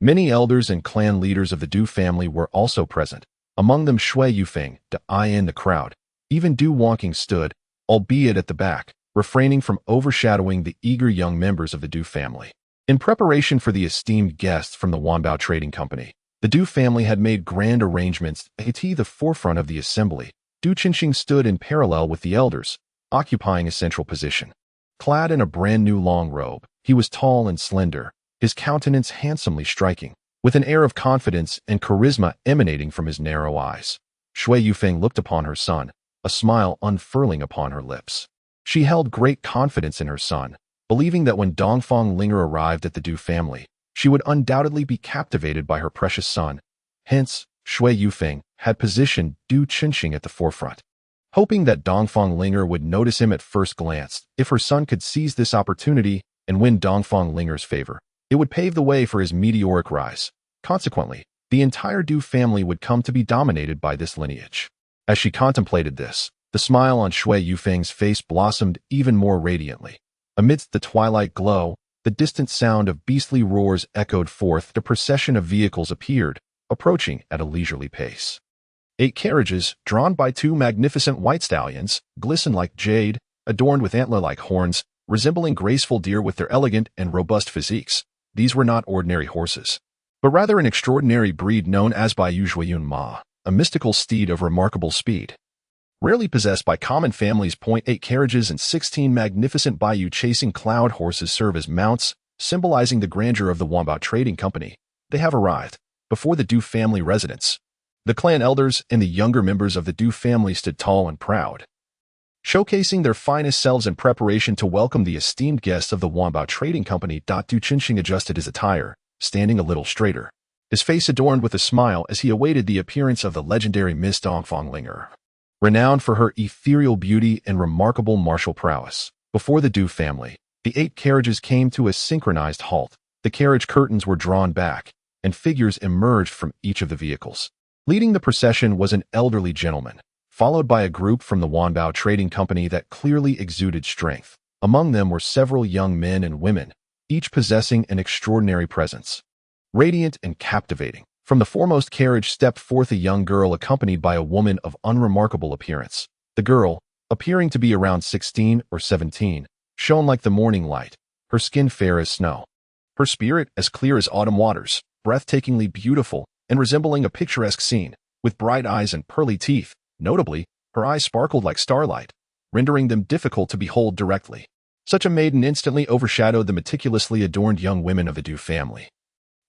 Many elders and clan leaders of the Du family were also present, among them Shui Yufeng, in the crowd. Even Du Wonqing stood, albeit at the back, refraining from overshadowing the eager young members of the Du family. In preparation for the esteemed guests from the Wanbao Trading Company, the Du family had made grand arrangements. At the forefront of the assembly, Du Qinxing stood in parallel with the elders, occupying a central position. Clad in a brand new long robe, he was tall and slender, his countenance handsomely striking, with an air of confidence and charisma emanating from his narrow eyes. Shui Yufeng looked upon her son, a smile unfurling upon her lips. She held great confidence in her son, believing that when Dongfang arrived at the Du family, she would undoubtedly be captivated by her precious son. Hence, Shui Yufeng had positioned Du Qinxing at the forefront, hoping that Dongfang would notice him at first glance. If her son could seize this opportunity and win Dongfang favor, it would pave the way for his meteoric rise. Consequently, the entire Du family would come to be dominated by this lineage. As she contemplated this, the smile on Shui Yufeng's face blossomed even more radiantly. Amidst the twilight glow, the distant sound of beastly roars echoed forth. The procession of vehicles appeared, approaching at a leisurely pace. 8 carriages, drawn by 2 magnificent white stallions, glistened like jade, adorned with antler-like horns, resembling graceful deer with their elegant and robust physiques. These were not ordinary horses, but rather an extraordinary breed known as Baiyu Zhuiyun Ma, a mystical steed of remarkable speed. Rarely possessed by common families, 8 carriages and 16 magnificent Baiyu chasing cloud horses serve as mounts, symbolizing the grandeur of the Wanbao Trading Company. They have arrived before the Du family residence. The clan elders and the younger members of the Du family stood tall and proud, showcasing their finest selves in preparation to welcome the esteemed guests of the Wanbao Trading Company. Du Qinxing adjusted his attire, standing a little straighter, his face adorned with a smile as he awaited the appearance of the legendary Miss Dongfang Linger. Renowned for her ethereal beauty and remarkable martial prowess, before the Du family, the 8 carriages came to a synchronized halt. The carriage curtains were drawn back, and figures emerged from each of the vehicles. Leading the procession was an elderly gentleman, followed by a group from the Wanbao Trading Company that clearly exuded strength. Among them were several young men and women, each possessing an extraordinary presence. Radiant and captivating, from the foremost carriage stepped forth a young girl accompanied by a woman of unremarkable appearance. The girl, appearing to be around 16 or 17, shone like the morning light, her skin fair as snow, her spirit as clear as autumn waters, breathtakingly beautiful and resembling a picturesque scene, with bright eyes and pearly teeth. Notably, her eyes sparkled like starlight, rendering them difficult to behold directly. Such a maiden instantly overshadowed the meticulously adorned young women of the Du family,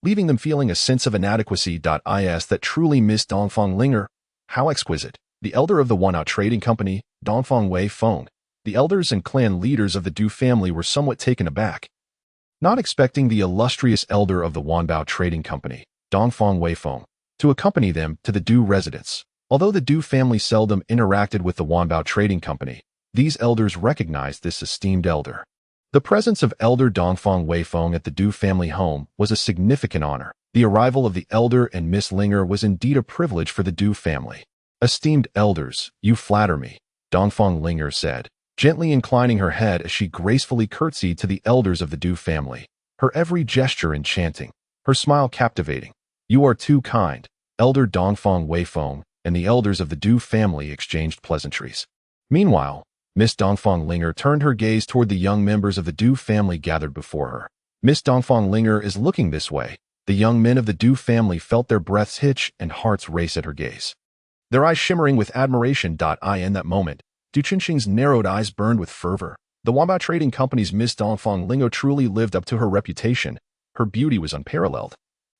leaving them feeling a sense of inadequacy. Is that truly Miss Dongfang Linger? How exquisite! The elder of the Wanbao Trading Company, Dongfang Wei Feng. The elders and clan leaders of the Du family were somewhat taken aback, not expecting the illustrious elder of the Wanbao Trading Company, Dongfang Wei Feng, to accompany them to the Du residence. Although the Du family seldom interacted with the Wanbao Trading Company, these elders recognized this esteemed elder. The presence of Elder Dongfang Wei Feng at the Du family home was a significant honor. The arrival of the elder and Miss Linger was indeed a privilege for the Du family. Esteemed elders, you flatter me, Dongfang Linger said, gently inclining her head as she gracefully curtsied to the elders of the Du family, her every gesture enchanting, her smile captivating. You are too kind. Elder Dongfang Wei Feng and the elders of the Du family exchanged pleasantries. Meanwhile, Miss Dongfang Linger turned her gaze toward the young members of the Du family gathered before her. Miss Dongfang Linger is looking this way. The young men of the Du family felt their breaths hitch and hearts race at her gaze, their eyes shimmering with admiration. In that moment, Du Qinxing's narrowed eyes burned with fervor. The Wanbao Trading Company's Miss Dongfang Linger truly lived up to her reputation. Her beauty was unparalleled,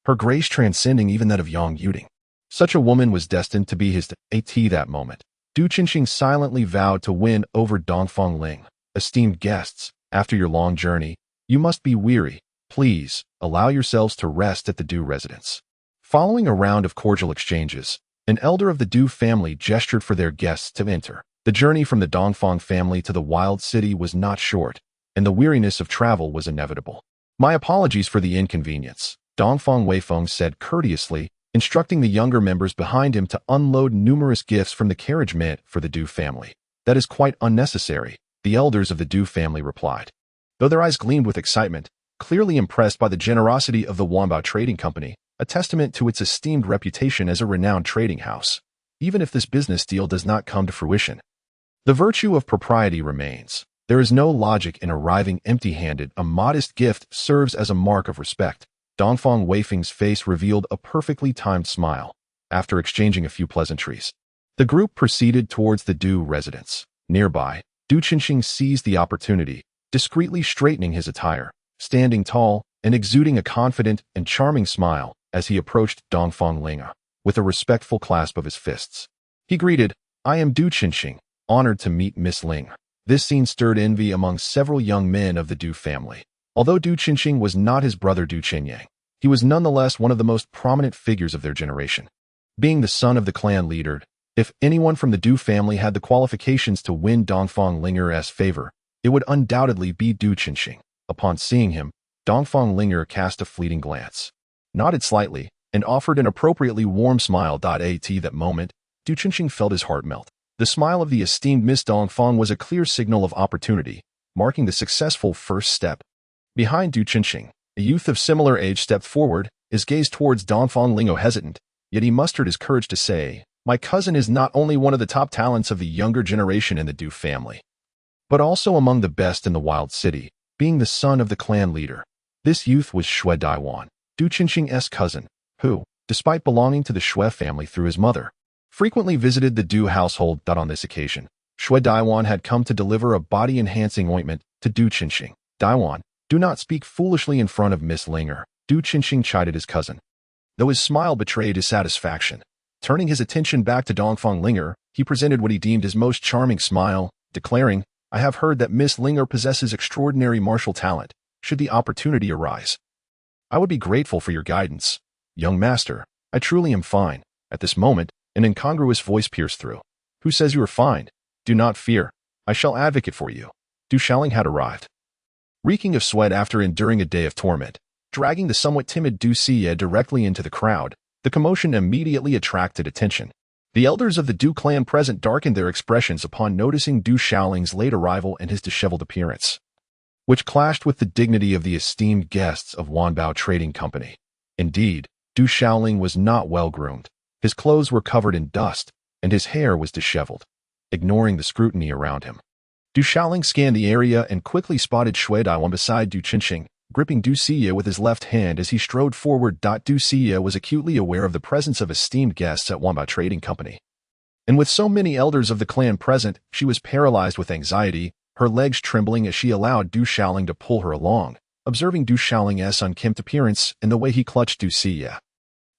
her grace transcending even that of Yang Yuding. Such a woman was destined to be his at that moment. Du Qinxing silently vowed to win over Dongfang Ling. Esteemed guests, after your long journey, you must be weary. Please, allow yourselves to rest at the Du residence. Following a round of cordial exchanges, an elder of the Du family gestured for their guests to enter. The journey from the Dongfang family to the wild city was not short, and the weariness of travel was inevitable. My apologies for the inconvenience, Dongfang Wei Feng said courteously, instructing the younger members behind him to unload numerous gifts from the carriage meant for the Du family. That is quite unnecessary, the elders of the Du family replied, though their eyes gleamed with excitement, clearly impressed by the generosity of the Wanbao Trading Company, a testament to its esteemed reputation as a renowned trading house. Even if this business deal does not come to fruition, the virtue of propriety remains. There is no logic in arriving empty-handed. A modest gift serves as a mark of respect. Dongfang Weifeng's face revealed a perfectly timed smile. After exchanging a few pleasantries, the group proceeded towards the Du residence. Nearby, Du Qinxing seized the opportunity, discreetly straightening his attire, standing tall and exuding a confident and charming smile as he approached Dongfang Ling with a respectful clasp of his fists. He greeted, I am Du Qinxing, honored to meet Miss Ling. This scene stirred envy among several young men of the Du family. Although Du Qinxing was not his brother Du Qinyang, he was nonetheless one of the most prominent figures of their generation. Being the son of the clan leader, if anyone from the Du family had the qualifications to win Dongfang Linger's favor, it would undoubtedly be Du Qinxing. Upon seeing him, Dongfang Linger cast a fleeting glance, nodded slightly, and offered an appropriately warm smile. At that moment, Du Qinxing felt his heart melt. The smile of the esteemed Miss Dongfang was a clear signal of opportunity, marking the successful first step. Behind Du Qinxing, a youth of similar age stepped forward, his gaze towards Dongfang Lingo hesitant, yet he mustered his courage to say, "My cousin is not only one of the top talents of the younger generation in the Du family, but also among the best in the Wild City, being the son of the clan leader." This youth was Xue Daiwan, Du Qinxing's cousin, who, despite belonging to the Xue family through his mother, frequently visited the Du household. On this occasion, Xue Daiwan had come to deliver a body-enhancing ointment to Du Qinxing. "Daiwan, do not speak foolishly in front of Miss Linger," Du Qinxing chided his cousin. Though his smile betrayed his satisfaction, turning his attention back to Dongfang Linger, he presented what he deemed his most charming smile, declaring, "I have heard that Miss Linger possesses extraordinary martial talent. Should the opportunity arise, I would be grateful for your guidance. Young master, I truly am fine." At this moment, an incongruous voice pierced through. "Who says you are fine? Do not fear. I shall advocate for you." Du Shaoling had arrived, reeking of sweat after enduring a day of torment, dragging the somewhat timid Du Xie directly into the crowd. The commotion immediately attracted attention. The elders of the Du clan present darkened their expressions upon noticing Du Shaoling's late arrival and his disheveled appearance, which clashed with the dignity of the esteemed guests of Wanbao Trading Company. Indeed, Du Shaoling was not well-groomed. His clothes were covered in dust, and his hair was disheveled. Ignoring the scrutiny around him, Du Shaoling scanned the area and quickly spotted Xue Daiwan beside Du Qinxing, gripping Du Xie with his left hand as he strode forward. Du Xie was acutely aware of the presence of esteemed guests at Wanbao Trading Company. And with so many elders of the clan present, she was paralyzed with anxiety, her legs trembling as she allowed Du Shaoling to pull her along, observing Du Shaoling's unkempt appearance and the way he clutched Du Xie.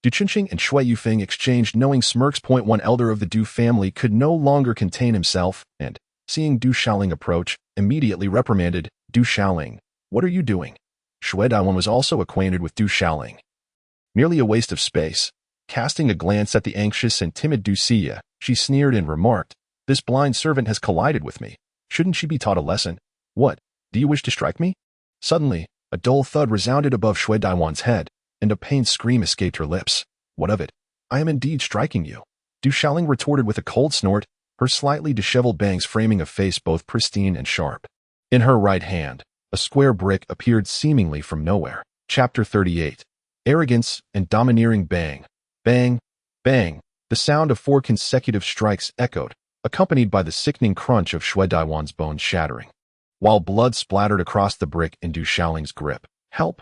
Du Qinxing and Xue Yufeng exchanged knowing smirks. One elder of the Du family could no longer contain himself, and, seeing Du Shaoling approach, immediately reprimanded, "Du Shaoling, what are you doing?" Xue Daiwan was also acquainted with Du Shaoling. Merely a waste of space. Casting a glance at the anxious and timid Du Xie, she sneered and remarked, "This blind servant has collided with me. Shouldn't she be taught a lesson? What, do you wish to strike me?" Suddenly, a dull thud resounded above Xue Daiwan's head, and a pained scream escaped her lips. "What of it? I am indeed striking you," Du Shaoling retorted with a cold snort, her slightly disheveled bangs framing a face both pristine and sharp. In her right hand, a square brick appeared seemingly from nowhere. Chapter 38. Arrogance and Domineering. Bang, bang, bang. The sound of 4 consecutive strikes echoed, accompanied by the sickening crunch of Xue Daiwan's bones shattering, while blood splattered across the brick in Du Shaoling's grip. "Help!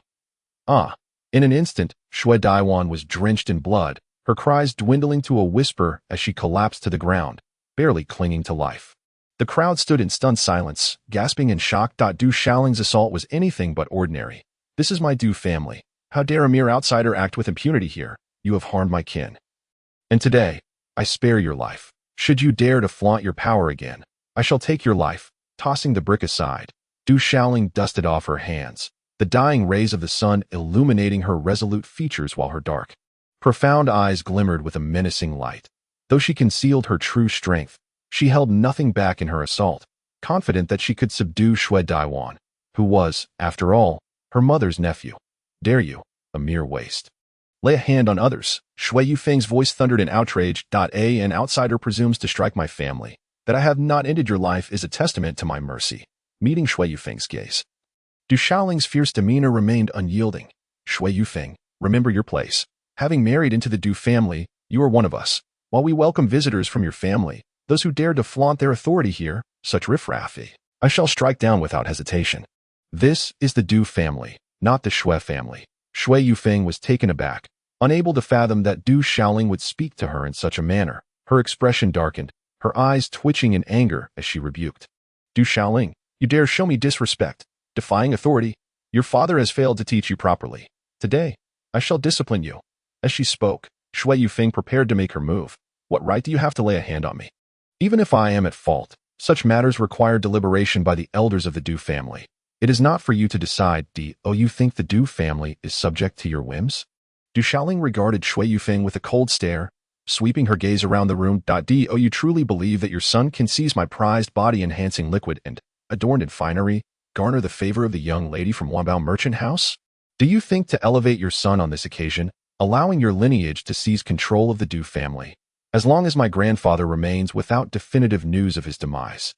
Ah!" In an instant, Xue Daiwan was drenched in blood, her cries dwindling to a whisper as she collapsed to the ground, barely clinging to life. The crowd stood in stunned silence, gasping in shock. Du Shaoling's assault was anything but ordinary. "This is my Du family. How dare a mere outsider act with impunity here? You have harmed my kin. And today, I spare your life. Should you dare to flaunt your power again, I shall take your life." Tossing the brick aside, Du Shaoling dusted off her hands, the dying rays of the sun illuminating her resolute features while her dark, profound eyes glimmered with a menacing light. Though she concealed her true strength, she held nothing back in her assault, confident that she could subdue Xue Daiwan, who was, after all, her mother's nephew. "Dare you? A mere waste. Lay a hand on others." Xue Yufeng's voice thundered in outrage. An outsider presumes to strike my family. That I have not ended your life is a testament to my mercy. Meeting Xue Yufeng's gaze, Du Shaoling's fierce demeanor remained unyielding. "Xue Yufeng, remember your place. Having married into the Du family, you are one of us. While we welcome visitors from your family, those who dare to flaunt their authority here, such riffraff, I shall strike down without hesitation. This is the Du family, not the Xue family." Xue Yufeng was taken aback, unable to fathom that Du Shaoling would speak to her in such a manner. Her expression darkened, her eyes twitching in anger as she rebuked. "Du Shaoling, you dare show me disrespect, defying authority? Your father has failed to teach you properly. Today, I shall discipline you." As she spoke, Xue Yufeng prepared to make her move. "What right do you have to lay a hand on me? Even if I am at fault, such matters require deliberation by the elders of the Du family. It is not for you to decide. You think the Du family is subject to your whims?" Du Shaoling regarded Xue Yufeng with a cold stare, sweeping her gaze around the room. You truly believe that your son can seize my prized body-enhancing liquid and, adorned in finery, garner the favor of the young lady from Wanbao Merchant House? Do you think to elevate your son on this occasion, allowing your lineage to seize control of the Du family. As long as my grandfather remains without definitive news of his demise,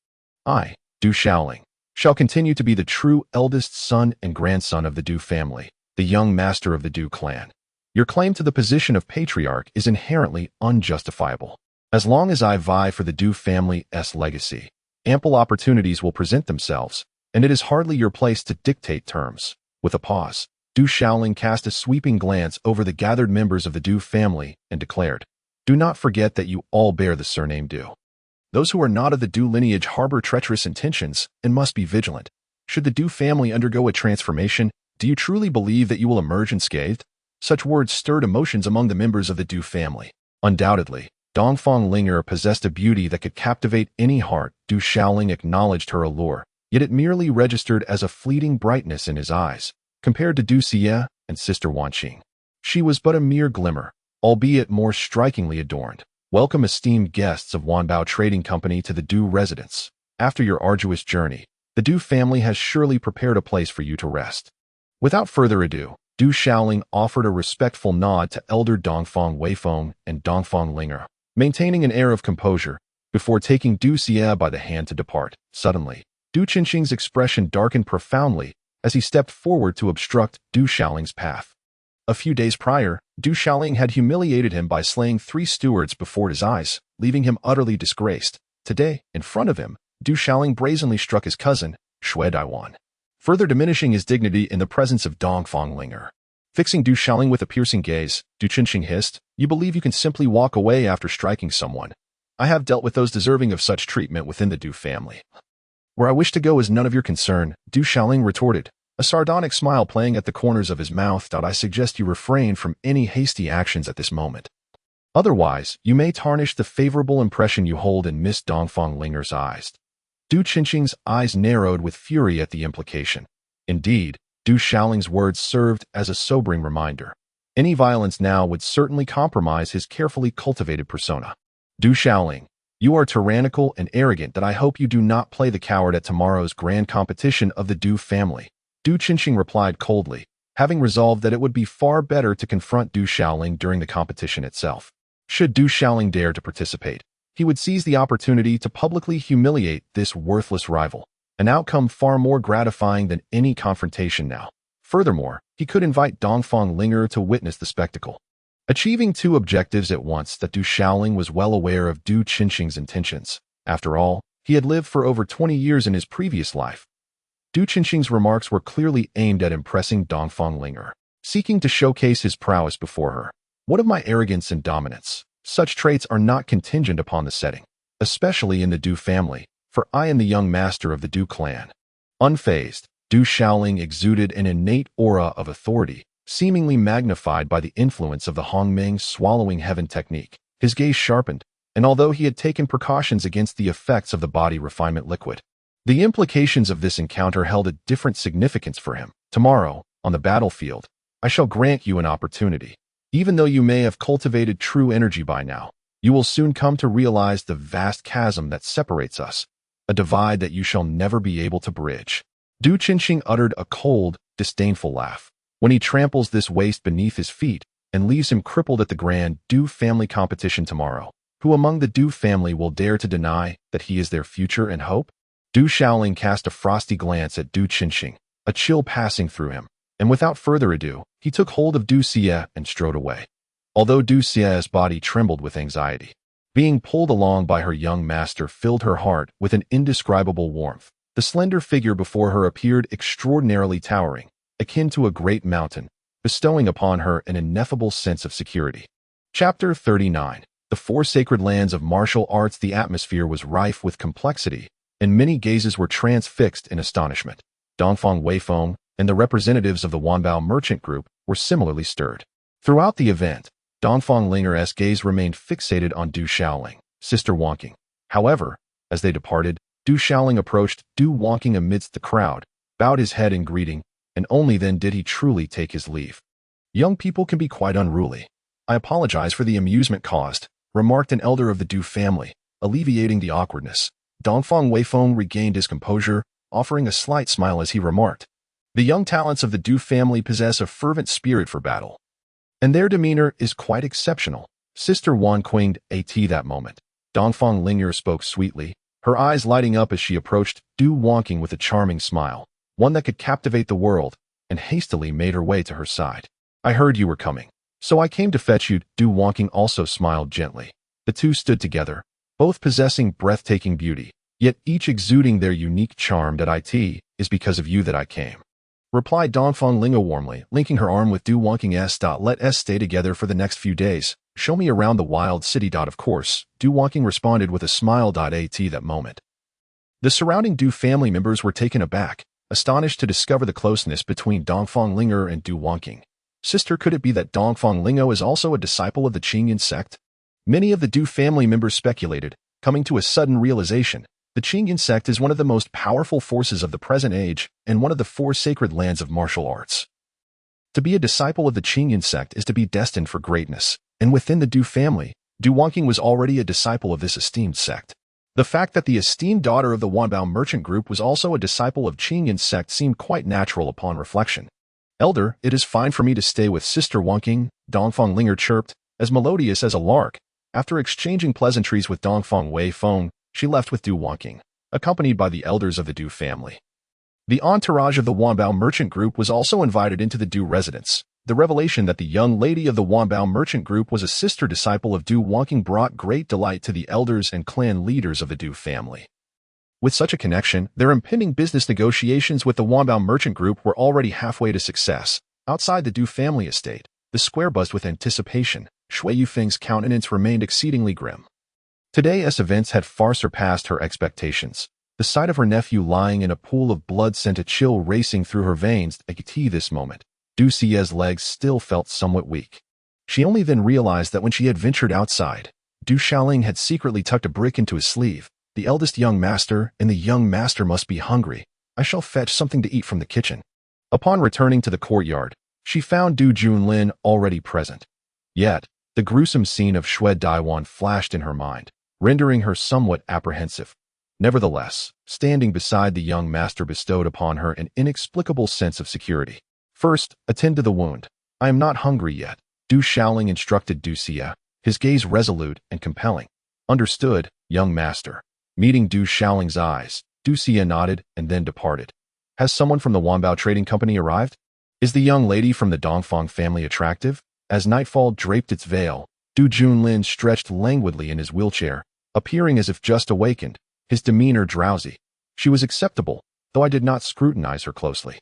I, Du Shaoling, shall continue to be the true eldest son and grandson of the Du family, the young master of the Du clan. Your claim to the position of patriarch is inherently unjustifiable. As long as I vie for the Du family's legacy, ample opportunities will present themselves, and it is hardly your place to dictate terms. With a pause, Du Shaoling cast a sweeping glance over the gathered members of the Du family and declared, "Do not forget that you all bear the surname Du. Those who are not of the Du lineage harbor treacherous intentions and must be vigilant. Should the Du family undergo a transformation, do you truly believe that you will emerge unscathed?" Such words stirred emotions among the members of the Du family. Undoubtedly, Dongfang Linger possessed a beauty that could captivate any heart. Du Shaoling acknowledged her allure, yet it merely registered as a fleeting brightness in his eyes. Compared to Du Xie and Sister Wanqing, she was but a mere glimmer, albeit more strikingly adorned. Welcome, esteemed guests of Wanbao Trading Company, to the Du residence. After your arduous journey, the Du family has surely prepared a place for you to rest. Without further ado, Du Shaoling offered a respectful nod to Elder Dongfang Weifeng and Dongfang Linger, maintaining an air of composure, before taking Du Xie by the hand to depart. Suddenly, Du Qinxing's expression darkened profoundly as he stepped forward to obstruct Du Shaoling's path. A few days prior, Du Shaoling had humiliated him by slaying 3 stewards before his eyes, leaving him utterly disgraced. Today, in front of him, Du Shaoling brazenly struck his cousin, Xue Daiwan, further diminishing his dignity in the presence of Dongfang Linger. Fixing Du Shaoling with a piercing gaze, Du Qinxing hissed, "You believe you can simply walk away after striking someone? I have dealt with those deserving of such treatment within the Du family. Where I wish to go is none of your concern," Du Shaoling retorted, a sardonic smile playing at the corners of his mouth. "I suggest you refrain from any hasty actions at this moment. Otherwise, you may tarnish the favorable impression you hold in Miss Dongfang Linger's eyes." Du Qinxing's eyes narrowed with fury at the implication. Indeed, Du Shaoling's words served as a sobering reminder. Any violence now would certainly compromise his carefully cultivated persona. "Du Shaoling, you are tyrannical and arrogant that I hope you do not play the coward at tomorrow's grand competition of the Du family," Du Qinxing replied coldly, having resolved that it would be far better to confront Du Shaoling during the competition itself. Should Du Shaoling dare to participate, he would seize the opportunity to publicly humiliate this worthless rival, an outcome far more gratifying than any confrontation now. Furthermore, he could invite Dongfang Linger to witness the spectacle. Achieving 2 objectives at once. That Du Shaoling was well aware of Du Qinxing's intentions. After all, he had lived for over 20 years in his previous life. Du Qinxing's remarks were clearly aimed at impressing Dongfang Linger, seeking to showcase his prowess before her. "What of my arrogance and dominance? Such traits are not contingent upon the setting, especially in the Du family, for I am the young master of the Du clan." Unfazed, Du Shaoling exuded an innate aura of authority, seemingly magnified by the influence of the Hongming swallowing heaven technique. His gaze sharpened, and although he had taken precautions against the effects of the body refinement liquid, the implications of this encounter held a different significance for him. "Tomorrow, on the battlefield, I shall grant you an opportunity. Even though you may have cultivated true energy by now, you will soon come to realize the vast chasm that separates us, a divide that you shall never be able to bridge." Du Qinxing uttered a cold, disdainful laugh. "When he tramples this waste beneath his feet and leaves him crippled at the grand Du family competition tomorrow, who among the Du family will dare to deny that he is their future and hope?" Du Shaoling cast a frosty glance at Du Qinxing, a chill passing through him, and without further ado, he took hold of Du Xie and strode away. Although Du Xie's body trembled with anxiety, being pulled along by her young master filled her heart with an indescribable warmth. The slender figure before her appeared extraordinarily towering, akin to a great mountain, bestowing upon her an ineffable sense of security. Chapter 39. The 4 sacred lands of martial arts. The atmosphere was rife with complexity, and many gazes were transfixed in astonishment. Dongfang Weifeng and the representatives of the Wanbao merchant group were similarly stirred. Throughout the event, Dongfang Linger's gaze remained fixated on Du Shaoling, Sister Wanqing. However, as they departed, Du Shaoling approached Du Wanqing amidst the crowd, bowed his head in greeting, and only then did he truly take his leave. "Young people can be quite unruly. I apologize for the amusement caused," remarked an elder of the Du family, alleviating the awkwardness. Dongfang Weifeng regained his composure, offering a slight smile as he remarked, "The young talents of the Du family possess a fervent spirit for battle. and their demeanor is quite exceptional. Sister Wan quinged at that moment. Dongfang Ling'er spoke sweetly, her eyes lighting up as she approached Du Wonking with a charming smile, one that could captivate the world, and hastily made her way to her side. I heard you were coming, so I came to fetch you. Du Wonking also smiled gently. The two stood together, both possessing breathtaking beauty, yet each exuding their unique charm. That it is because of you that I came, replied Dongfang Ling'er warmly, linking her arm with Du Wonking's. Let us stay together for the next few days. Show me around the wild city. Of course, Du Wonking responded with a smile. At that moment, the surrounding Du family members were taken aback, astonished to discover the closeness between Dongfang Ling'er and Du Wonking. Sister, could it be that Dongfang Ling'er is also a disciple of the Qingyan sect? Many of the Du family members speculated, coming to a sudden realization. The Qingyan sect is one of the most powerful forces of the present age and one of the four sacred lands of martial arts. To be a disciple of the Qingyan sect is to be destined for greatness, and within the Du family, Du Wonking was already a disciple of this esteemed sect. The fact that the esteemed daughter of the Wanbao merchant group was also a disciple of Qingyan sect seemed quite natural upon reflection. Elder, it is fine for me to stay with Sister Wonking, Dongfang Ling'er chirped, as melodious as a lark. After exchanging pleasantries with Dongfang Wei Feng, she left with Du Wonking, accompanied by the elders of the Du family. The entourage of the Wanbao merchant group was also invited into the Du residence. The revelation that the young lady of the Wanbao merchant group was a sister disciple of Du Wonking brought great delight to the elders and clan leaders of the Du family. With such a connection, their impending business negotiations with the Wanbao merchant group were already halfway to success. Outside the Du family estate, the square buzzed with anticipation. Shui Yufeng's countenance remained exceedingly grim. Today's events had far surpassed her expectations. The sight of her nephew lying in a pool of blood sent a chill racing through her veins. At this moment, Du Xie's legs still felt somewhat weak. She only then realized that when she had ventured outside, Du Xiaoling had secretly tucked a brick into his sleeve. The eldest young master, and the young master must be hungry. I shall fetch something to eat from the kitchen. Upon returning to the courtyard, she found Du Junlin already present. Yet, the gruesome scene of Shui Daiwan flashed in her mind, rendering her somewhat apprehensive. Nevertheless, standing beside the young master bestowed upon her an inexplicable sense of security. First, attend to the wound. I am not hungry yet, Du Xiaoling instructed Du Xie, his gaze resolute and compelling. Understood, young master. Meeting Du Xiaoling's eyes, Du Xie nodded and then departed. Has someone from the Wanbao Trading Company arrived? Is the young lady from the Dongfang family attractive? As nightfall draped its veil, Du Junlin stretched languidly in his wheelchair, appearing as if just awakened, his demeanor drowsy. She was acceptable, though I did not scrutinize her closely.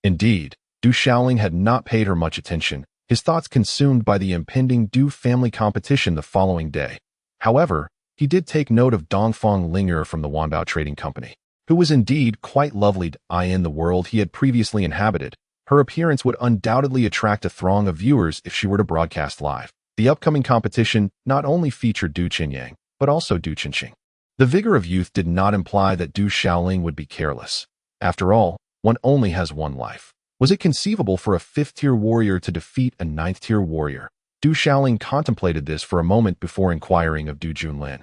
Indeed, Du Xiaoling had not paid her much attention, his thoughts consumed by the impending Du family competition the following day. However, he did take note of Dongfang Ling'er from the Wanbao Trading Company, who was indeed quite lovely in the world he had previously inhabited. Her appearance would undoubtedly attract a throng of viewers if she were to broadcast live. The upcoming competition not only featured Du Qinyang, but also Du Qinxing. The vigor of youth did not imply that Du Xiaoling would be careless. After all, one only has one life. Was it conceivable for a 5th-tier warrior to defeat a 9th-tier warrior? Du Xiaoling contemplated this for a moment before inquiring of Du Junlin.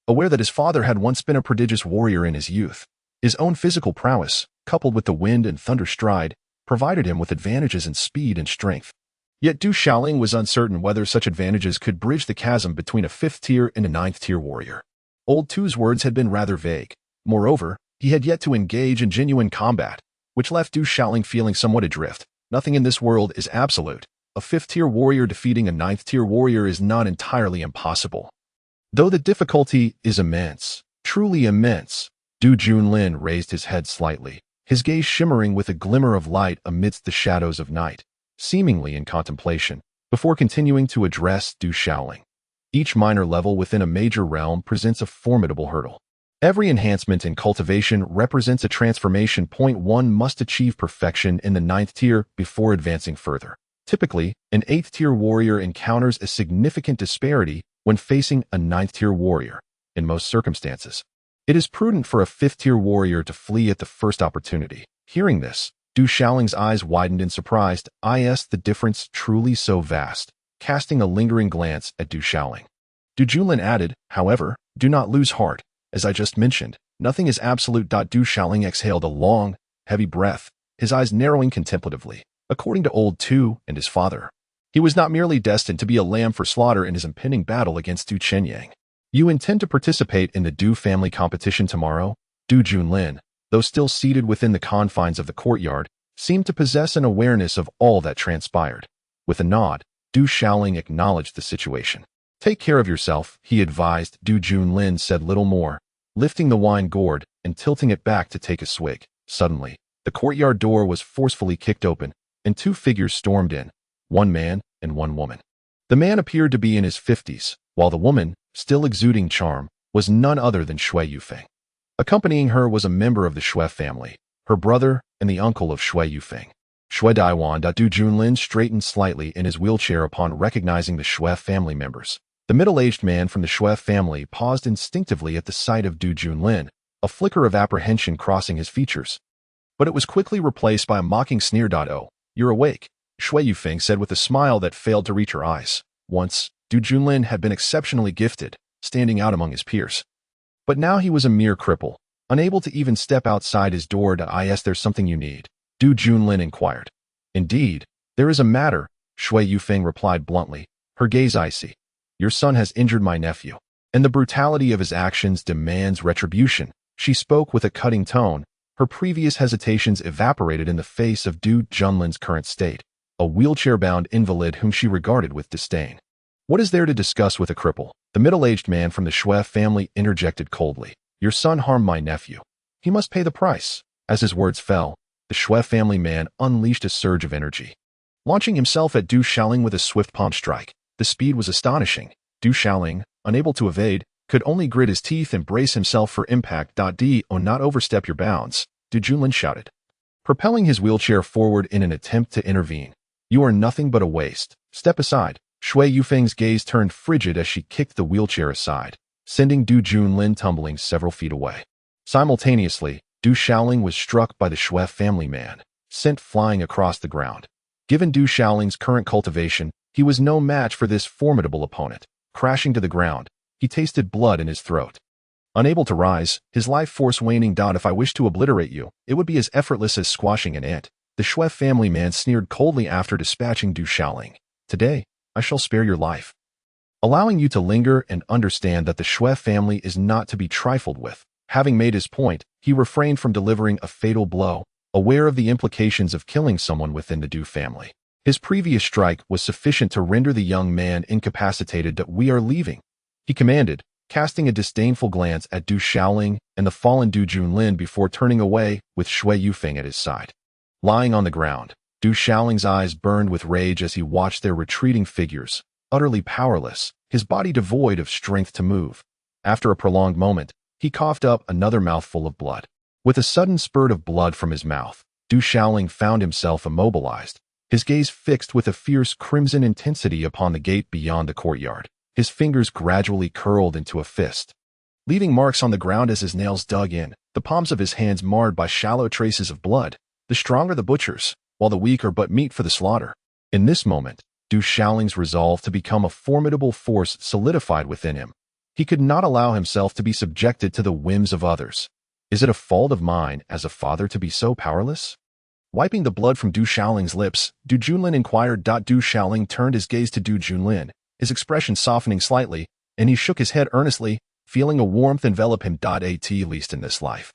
Aware that his father had once been a prodigious warrior in his youth, his own physical prowess, coupled with the wind and thunder stride, provided him with advantages in speed and strength. Yet Du Xiaoling was uncertain whether such advantages could bridge the chasm between a 5th-tier and a 9th-tier warrior. Old Tu's words had been rather vague. Moreover, he had yet to engage in genuine combat, which left Du Xiaoling feeling somewhat adrift. Nothing in this world is absolute. A 5th-tier warrior defeating a 9th-tier warrior is not entirely impossible. Though the difficulty is immense, truly immense, Du Junlin raised his head slightly, his gaze shimmering with a glimmer of light amidst the shadows of night, seemingly in contemplation, before continuing to address Du Xiaoling. Each minor level within a major realm presents a formidable hurdle. Every enhancement in cultivation represents a transformation point. One must achieve perfection in the 9th tier before advancing further. Typically, an 8th tier warrior encounters a significant disparity when facing a 9th tier warrior. In most circumstances, it is prudent for a 5th tier warrior to flee at the first opportunity. Hearing this, Du Xiaoling's eyes widened in surprise. Is the difference truly so vast? Casting a lingering glance at Du Xiaoling, Du Junlin added, however, do not lose heart. As I just mentioned, nothing is absolute. Du Xiaoling exhaled a long, heavy breath, his eyes narrowing contemplatively. According to old Tu and his father, He was not merely destined to be a lamb for slaughter in his impending battle against Du Chenyang. You intend to participate in the Du family competition tomorrow? Du Junlin, though still seated within the confines of the courtyard, seemed to possess an awareness of all that transpired. With a nod, Du Shaoling acknowledged the situation. Take care of yourself, he advised. Du Junlin said little more, lifting the wine gourd and tilting it back to take a swig. Suddenly, the courtyard door was forcefully kicked open, and two figures stormed in, one man and one woman. The man appeared to be in his 50s, while the woman, still exuding charm, was none other than Shui Yufeng. Accompanying her was a member of the Shui family, her brother and the uncle of Shui Yufeng. Shui Daiwan. Du Junlin straightened slightly in his wheelchair upon recognizing the Shui family members. The middle-aged man from the Shui family paused instinctively at the sight of Du Junlin, a flicker of apprehension crossing his features. But it was quickly replaced by a mocking sneer. Oh, you're awake, Shui Yufeng said with a smile that failed to reach her eyes. Once, Du Junlin had been exceptionally gifted, standing out among his peers. But now he was a mere cripple, unable to even step outside his door. Is there something you need? Du Junlin inquired. Indeed, there is a matter, Shui Yufeng replied bluntly, her gaze icy. Your son has injured my nephew, and the brutality of his actions demands retribution. She spoke with a cutting tone. Her previous hesitations evaporated in the face of Du Junlin's current state, a wheelchair-bound invalid whom she regarded with disdain. What is there to discuss with a cripple? The middle-aged man from the Shui family interjected coldly. Your son harmed my nephew. He must pay the price. As his words fell, the Shui family man unleashed a surge of energy, launching himself at Du Shaoling with a swift palm strike. The speed was astonishing. Du Shaoling, unable to evade, could only grit his teeth and brace himself for impact. Do not overstep your bounds, Du Junlin shouted, propelling his wheelchair forward in an attempt to intervene. You are nothing but a waste. Step aside. Shui Yufeng's gaze turned frigid as she kicked the wheelchair aside, sending Du Junlin tumbling several feet away. Simultaneously, Du Shaoling was struck by the Shui family man, sent flying across the ground. Given Du Shaoling's current cultivation, he was no match for this formidable opponent. Crashing to the ground, he tasted blood in his throat. Unable to rise, his life force waning. If I wish to obliterate you, it would be as effortless as squashing an ant. The Shui family man sneered coldly after dispatching Du Shaoling. Today, I shall spare your life, allowing you to linger and understand that the Shui family is not to be trifled with. Having made his point, he refrained from delivering a fatal blow, aware of the implications of killing someone within the Du family. His previous strike was sufficient to render the young man incapacitated. We are leaving, he commanded, casting a disdainful glance at Du Shaoling and the fallen Du Junlin before turning away with Shui Yufeng at his side. Lying on the ground, Du Shaoling's eyes burned with rage as he watched their retreating figures, utterly powerless, his body devoid of strength to move. After a prolonged moment, he coughed up another mouthful of blood. With a sudden spurt of blood from his mouth, Du Shaoling found himself immobilized, his gaze fixed with a fierce crimson intensity upon the gate beyond the courtyard. His fingers gradually curled into a fist, leaving marks on the ground as his nails dug in, the palms of his hands marred by shallow traces of blood. The strong are the butchers, while the weak are but meat for the slaughter. In this moment, Du Shaoling's resolve to become a formidable force solidified within him. He could not allow himself to be subjected to the whims of others. Is it a fault of mine as a father to be so powerless? Wiping the blood from Du Shaoling's lips, Du Junlin inquired. Du Shaoling turned his gaze to Du Junlin, his expression softening slightly, and he shook his head earnestly, feeling a warmth envelop him. At least in this life,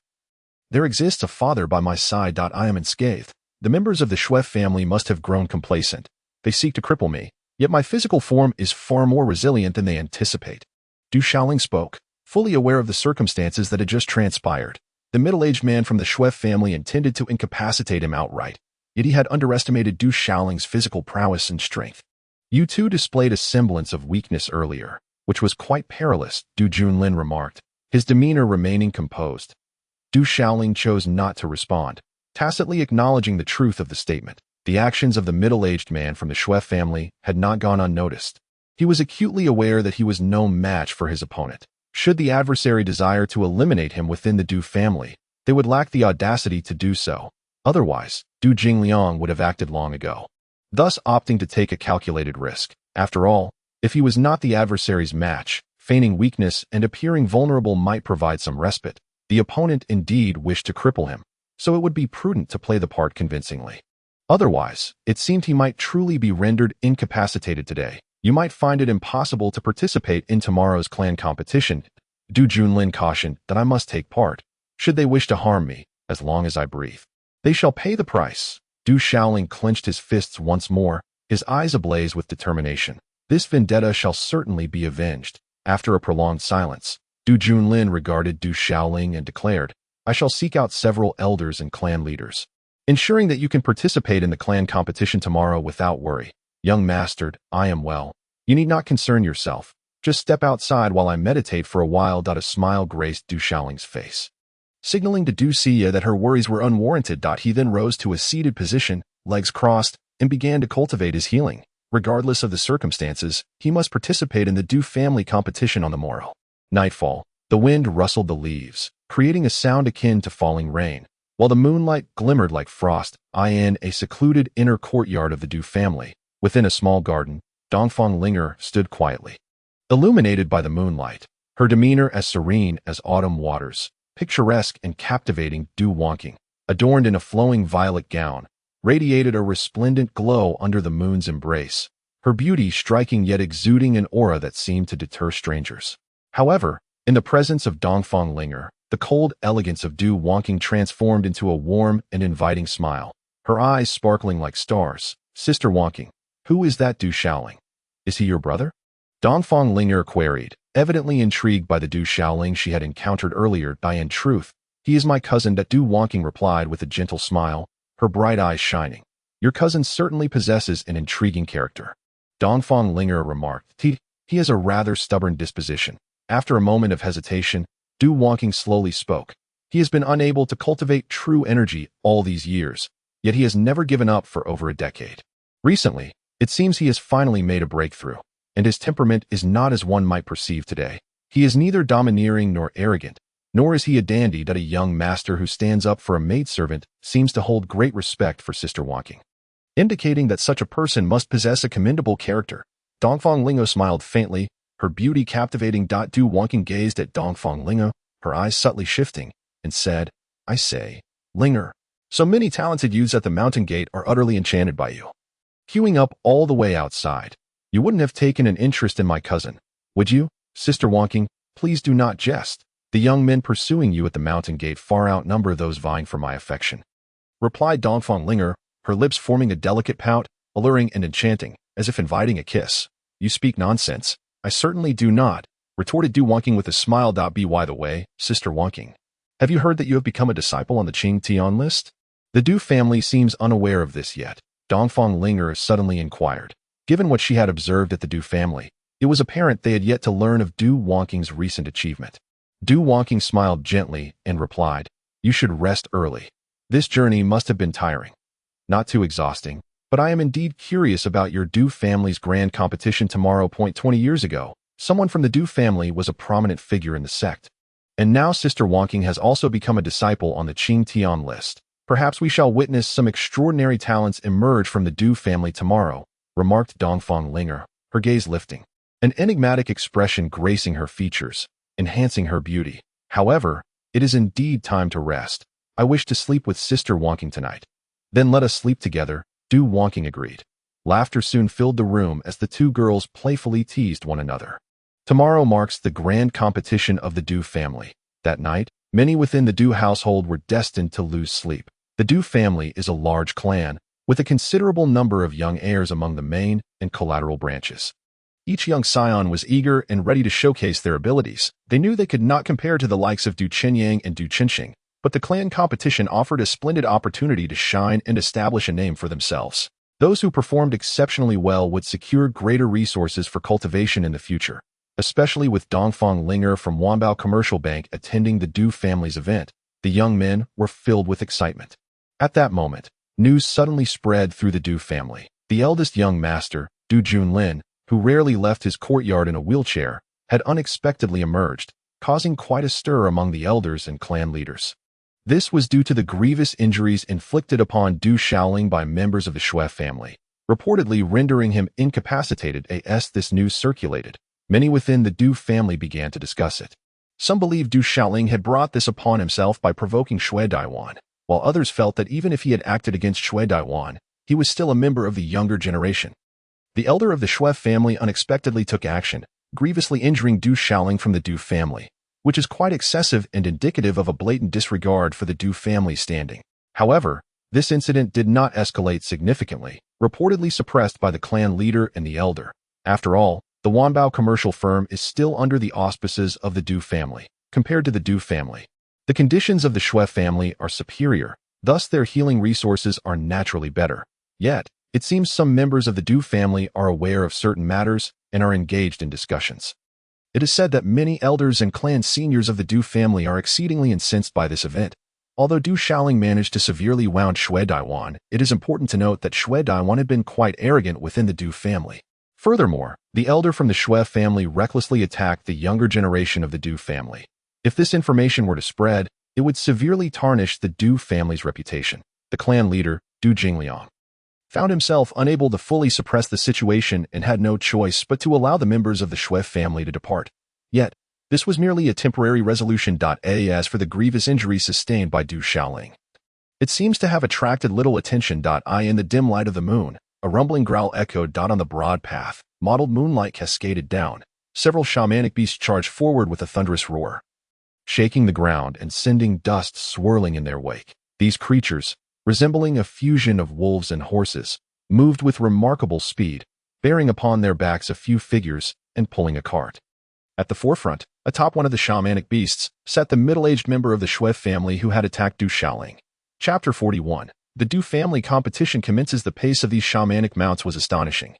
there exists a father by my side. I am unscathed. The members of the Shui family must have grown complacent. They seek to cripple me, yet my physical form is far more resilient than they anticipate. Du Shaoling spoke, fully aware of the circumstances that had just transpired. The middle-aged man from the Shui family intended to incapacitate him outright, yet he had underestimated Du Shaoling's physical prowess and strength. You two displayed a semblance of weakness earlier, which was quite perilous, Du Junlin remarked, his demeanor remaining composed. Du Shaoling chose not to respond, tacitly acknowledging the truth of the statement. The actions of the middle-aged man from the Shui family had not gone unnoticed. He was acutely aware that he was no match for his opponent. Should the adversary desire to eliminate him within the Du family, they would lack the audacity to do so. Otherwise, Du Jingliang would have acted long ago, thus opting to take a calculated risk. After all, if he was not the adversary's match, feigning weakness and appearing vulnerable might provide some respite. The opponent indeed wished to cripple him, so it would be prudent to play the part convincingly. Otherwise, it seemed he might truly be rendered incapacitated today. You might find it impossible to participate in tomorrow's clan competition. Du Junlin cautioned that I must take part, should they wish to harm me, as long as I breathe. They shall pay the price. Du Shaoling clenched his fists once more, his eyes ablaze with determination. This vendetta shall certainly be avenged. After a prolonged silence, Du Junlin regarded Du Shaoling and declared, I shall seek out several elders and clan leaders, ensuring that you can participate in the clan competition tomorrow without worry. Young master, I am well. You need not concern yourself. Just step outside while I meditate for a while. A smile graced Du Shaoling's face, signaling to Du Xia that her worries were unwarranted. He then rose to a seated position, legs crossed, and began to cultivate his healing. Regardless of the circumstances, he must participate in the Du family competition on the morrow. Nightfall. The wind rustled the leaves, creating a sound akin to falling rain, while the moonlight glimmered like frost in a secluded inner courtyard of the Du family. Within a small garden, Dongfang Linger stood quietly, illuminated by the moonlight, her demeanor as serene as autumn waters. Picturesque and captivating, Du Wangqing, adorned in a flowing violet gown, radiated a resplendent glow under the moon's embrace, her beauty striking yet exuding an aura that seemed to deter strangers. However, in the presence of Dongfang Linger, the cold elegance of Du Wangqing transformed into a warm and inviting smile, her eyes sparkling like stars. Sister Wangqing, who is that Du Shaoling? Is he your brother? Dongfang Linger queried, evidently intrigued by the Du Shaoling she had encountered earlier. In truth, he is my cousin. Du Wangqing replied with a gentle smile, her bright eyes shining. Your cousin certainly possesses an intriguing character. Dongfang Linger remarked, he has a rather stubborn disposition. After a moment of hesitation, Du Wangqing slowly spoke. He has been unable to cultivate true energy all these years, yet he has never given up for over a decade. Recently, it seems he has finally made a breakthrough, and his temperament is not as one might perceive today. He is neither domineering nor arrogant, nor is he a dandy. A young master who stands up for a maidservant seems to hold great respect for Sister Wangqing, indicating that such a person must possess a commendable character. Dongfang Lingo smiled faintly, her beauty captivating. Du Wangqing gazed at Dongfang Lingo, her eyes subtly shifting, and said, I say, Linger, so many talented youths at the mountain gate are utterly enchanted by you. Queuing up all the way outside. You wouldn't have taken an interest in my cousin, would you? Sister Wangqing, please do not jest. The young men pursuing you at the mountain gate far outnumber those vying for my affection, replied Dongfang Linger, her lips forming a delicate pout, alluring and enchanting, as if inviting a kiss. You speak nonsense. I certainly do not, retorted Du Wangqing with a smile. By the way, Sister Wangqing, have you heard that you have become a disciple on the Qing Tian list? The Du family seems unaware of this yet. Dongfang Linger suddenly inquired. Given what she had observed at the Du family, it was apparent they had yet to learn of Du Wangqing's recent achievement. Du Wangqing smiled gently and replied, You should rest early. This journey must have been tiring. Not too exhausting, but I am indeed curious about your Du family's grand competition tomorrow. 20 years ago, someone from the Du family was a prominent figure in the sect, and now Sister Wangqing has also become a disciple on the Qing Tian list. Perhaps we shall witness some extraordinary talents emerge from the Du family tomorrow, remarked Dongfang Linger, her gaze lifting, an enigmatic expression gracing her features, enhancing her beauty. However, it is indeed time to rest. I wish to sleep with Sister Wangqing tonight. Then let us sleep together, Du Wangqing agreed. Laughter soon filled the room as the two girls playfully teased one another. Tomorrow marks the grand competition of the Du family. That night, many within the Du household were destined to lose sleep. The Du family is a large clan, with a considerable number of young heirs among the main and collateral branches. Each young scion was eager and ready to showcase their abilities. They knew they could not compare to the likes of Du Qinyang and Du Qinxing, but the clan competition offered a splendid opportunity to shine and establish a name for themselves. Those who performed exceptionally well would secure greater resources for cultivation in the future, especially with Dongfang Linger from Wanbao Commercial Bank attending the Du family's event. The young men were filled with excitement. At that moment, news suddenly spread through the Du family. The eldest young master, Du Junlin, who rarely left his courtyard in a wheelchair, had unexpectedly emerged, causing quite a stir among the elders and clan leaders. This was due to the grievous injuries inflicted upon Du Shaoling by members of the Shui family, reportedly rendering him incapacitated. As this news circulated, many within the Du family began to discuss it. Some believed Du Shaoling had brought this upon himself by provoking Shui Daiwan, while others felt that even if he had acted against Shui Daiwan, he was still a member of the younger generation. The elder of the Shui family unexpectedly took action, grievously injuring Du Shaoling from the Du family, which is quite excessive and indicative of a blatant disregard for the Du family standing. However, this incident did not escalate significantly, reportedly suppressed by the clan leader and the elder. After all, the Wanbao commercial firm is still under the auspices of the Du family, compared to the Du family. The conditions of the Shui family are superior, thus their healing resources are naturally better. Yet, it seems some members of the Du family are aware of certain matters and are engaged in discussions. It is said that many elders and clan seniors of the Du family are exceedingly incensed by this event. Although Du Shaoling managed to severely wound Shui Daiwan, it is important to note that Shui Daiwan had been quite arrogant within the Du family. Furthermore, the elder from the Shui family recklessly attacked the younger generation of the Du family. If this information were to spread, it would severely tarnish the Du family's reputation. The clan leader, Du Jingliang, found himself unable to fully suppress the situation and had no choice but to allow the members of the Shui family to depart. Yet, this was merely a temporary resolution. As for the grievous injury sustained by Du Shaoling, it seems to have attracted little attention. In the dim light of the moon, a rumbling growl echoed. On the broad path, mottled moonlight cascaded down. Several shamanic beasts charged forward with a thunderous roar, shaking the ground and sending dust swirling in their wake. These creatures, resembling a fusion of wolves and horses, moved with remarkable speed, bearing upon their backs a few figures and pulling a cart. At the forefront, atop one of the shamanic beasts, sat the middle-aged member of the Shui family who had attacked Du Shaoling. Chapter 41. The Du family competition commences. The pace of these shamanic mounts was astonishing.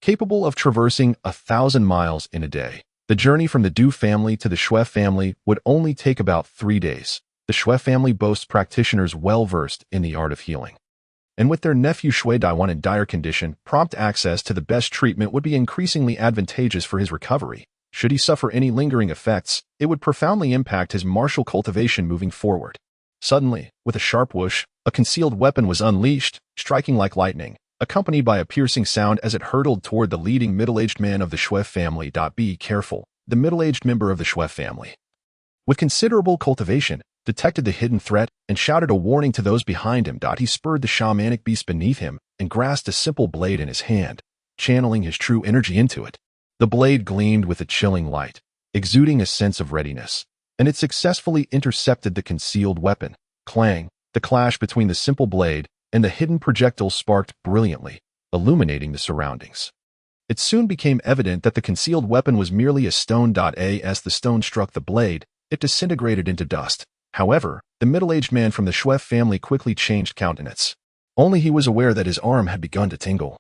Capable of traversing 1,000 miles in a day, the journey from the Du family to the Shui family would only take about 3 days. The Shui family boasts practitioners well-versed in the art of healing. And with their nephew Shui Daiwan in dire condition, prompt access to the best treatment would be increasingly advantageous for his recovery. Should he suffer any lingering effects, it would profoundly impact his martial cultivation moving forward. Suddenly, with a sharp whoosh, a concealed weapon was unleashed, striking like lightning, accompanied by a piercing sound as it hurtled toward the leading middle-aged man of the Shui family. Be careful, the middle-aged member of the Shui family, with considerable cultivation, detected the hidden threat and shouted a warning to those behind him. He spurred the shamanic beast beneath him and grasped a simple blade in his hand, channeling his true energy into it. The blade gleamed with a chilling light, exuding a sense of readiness, and it successfully intercepted the concealed weapon. Clang! The clash between the simple blade and the hidden projectile sparked brilliantly, illuminating the surroundings. It soon became evident that the concealed weapon was merely a stone. As the stone struck the blade, it disintegrated into dust. However, the middle-aged man from the Shui family quickly changed countenance. Only he was aware that his arm had begun to tingle,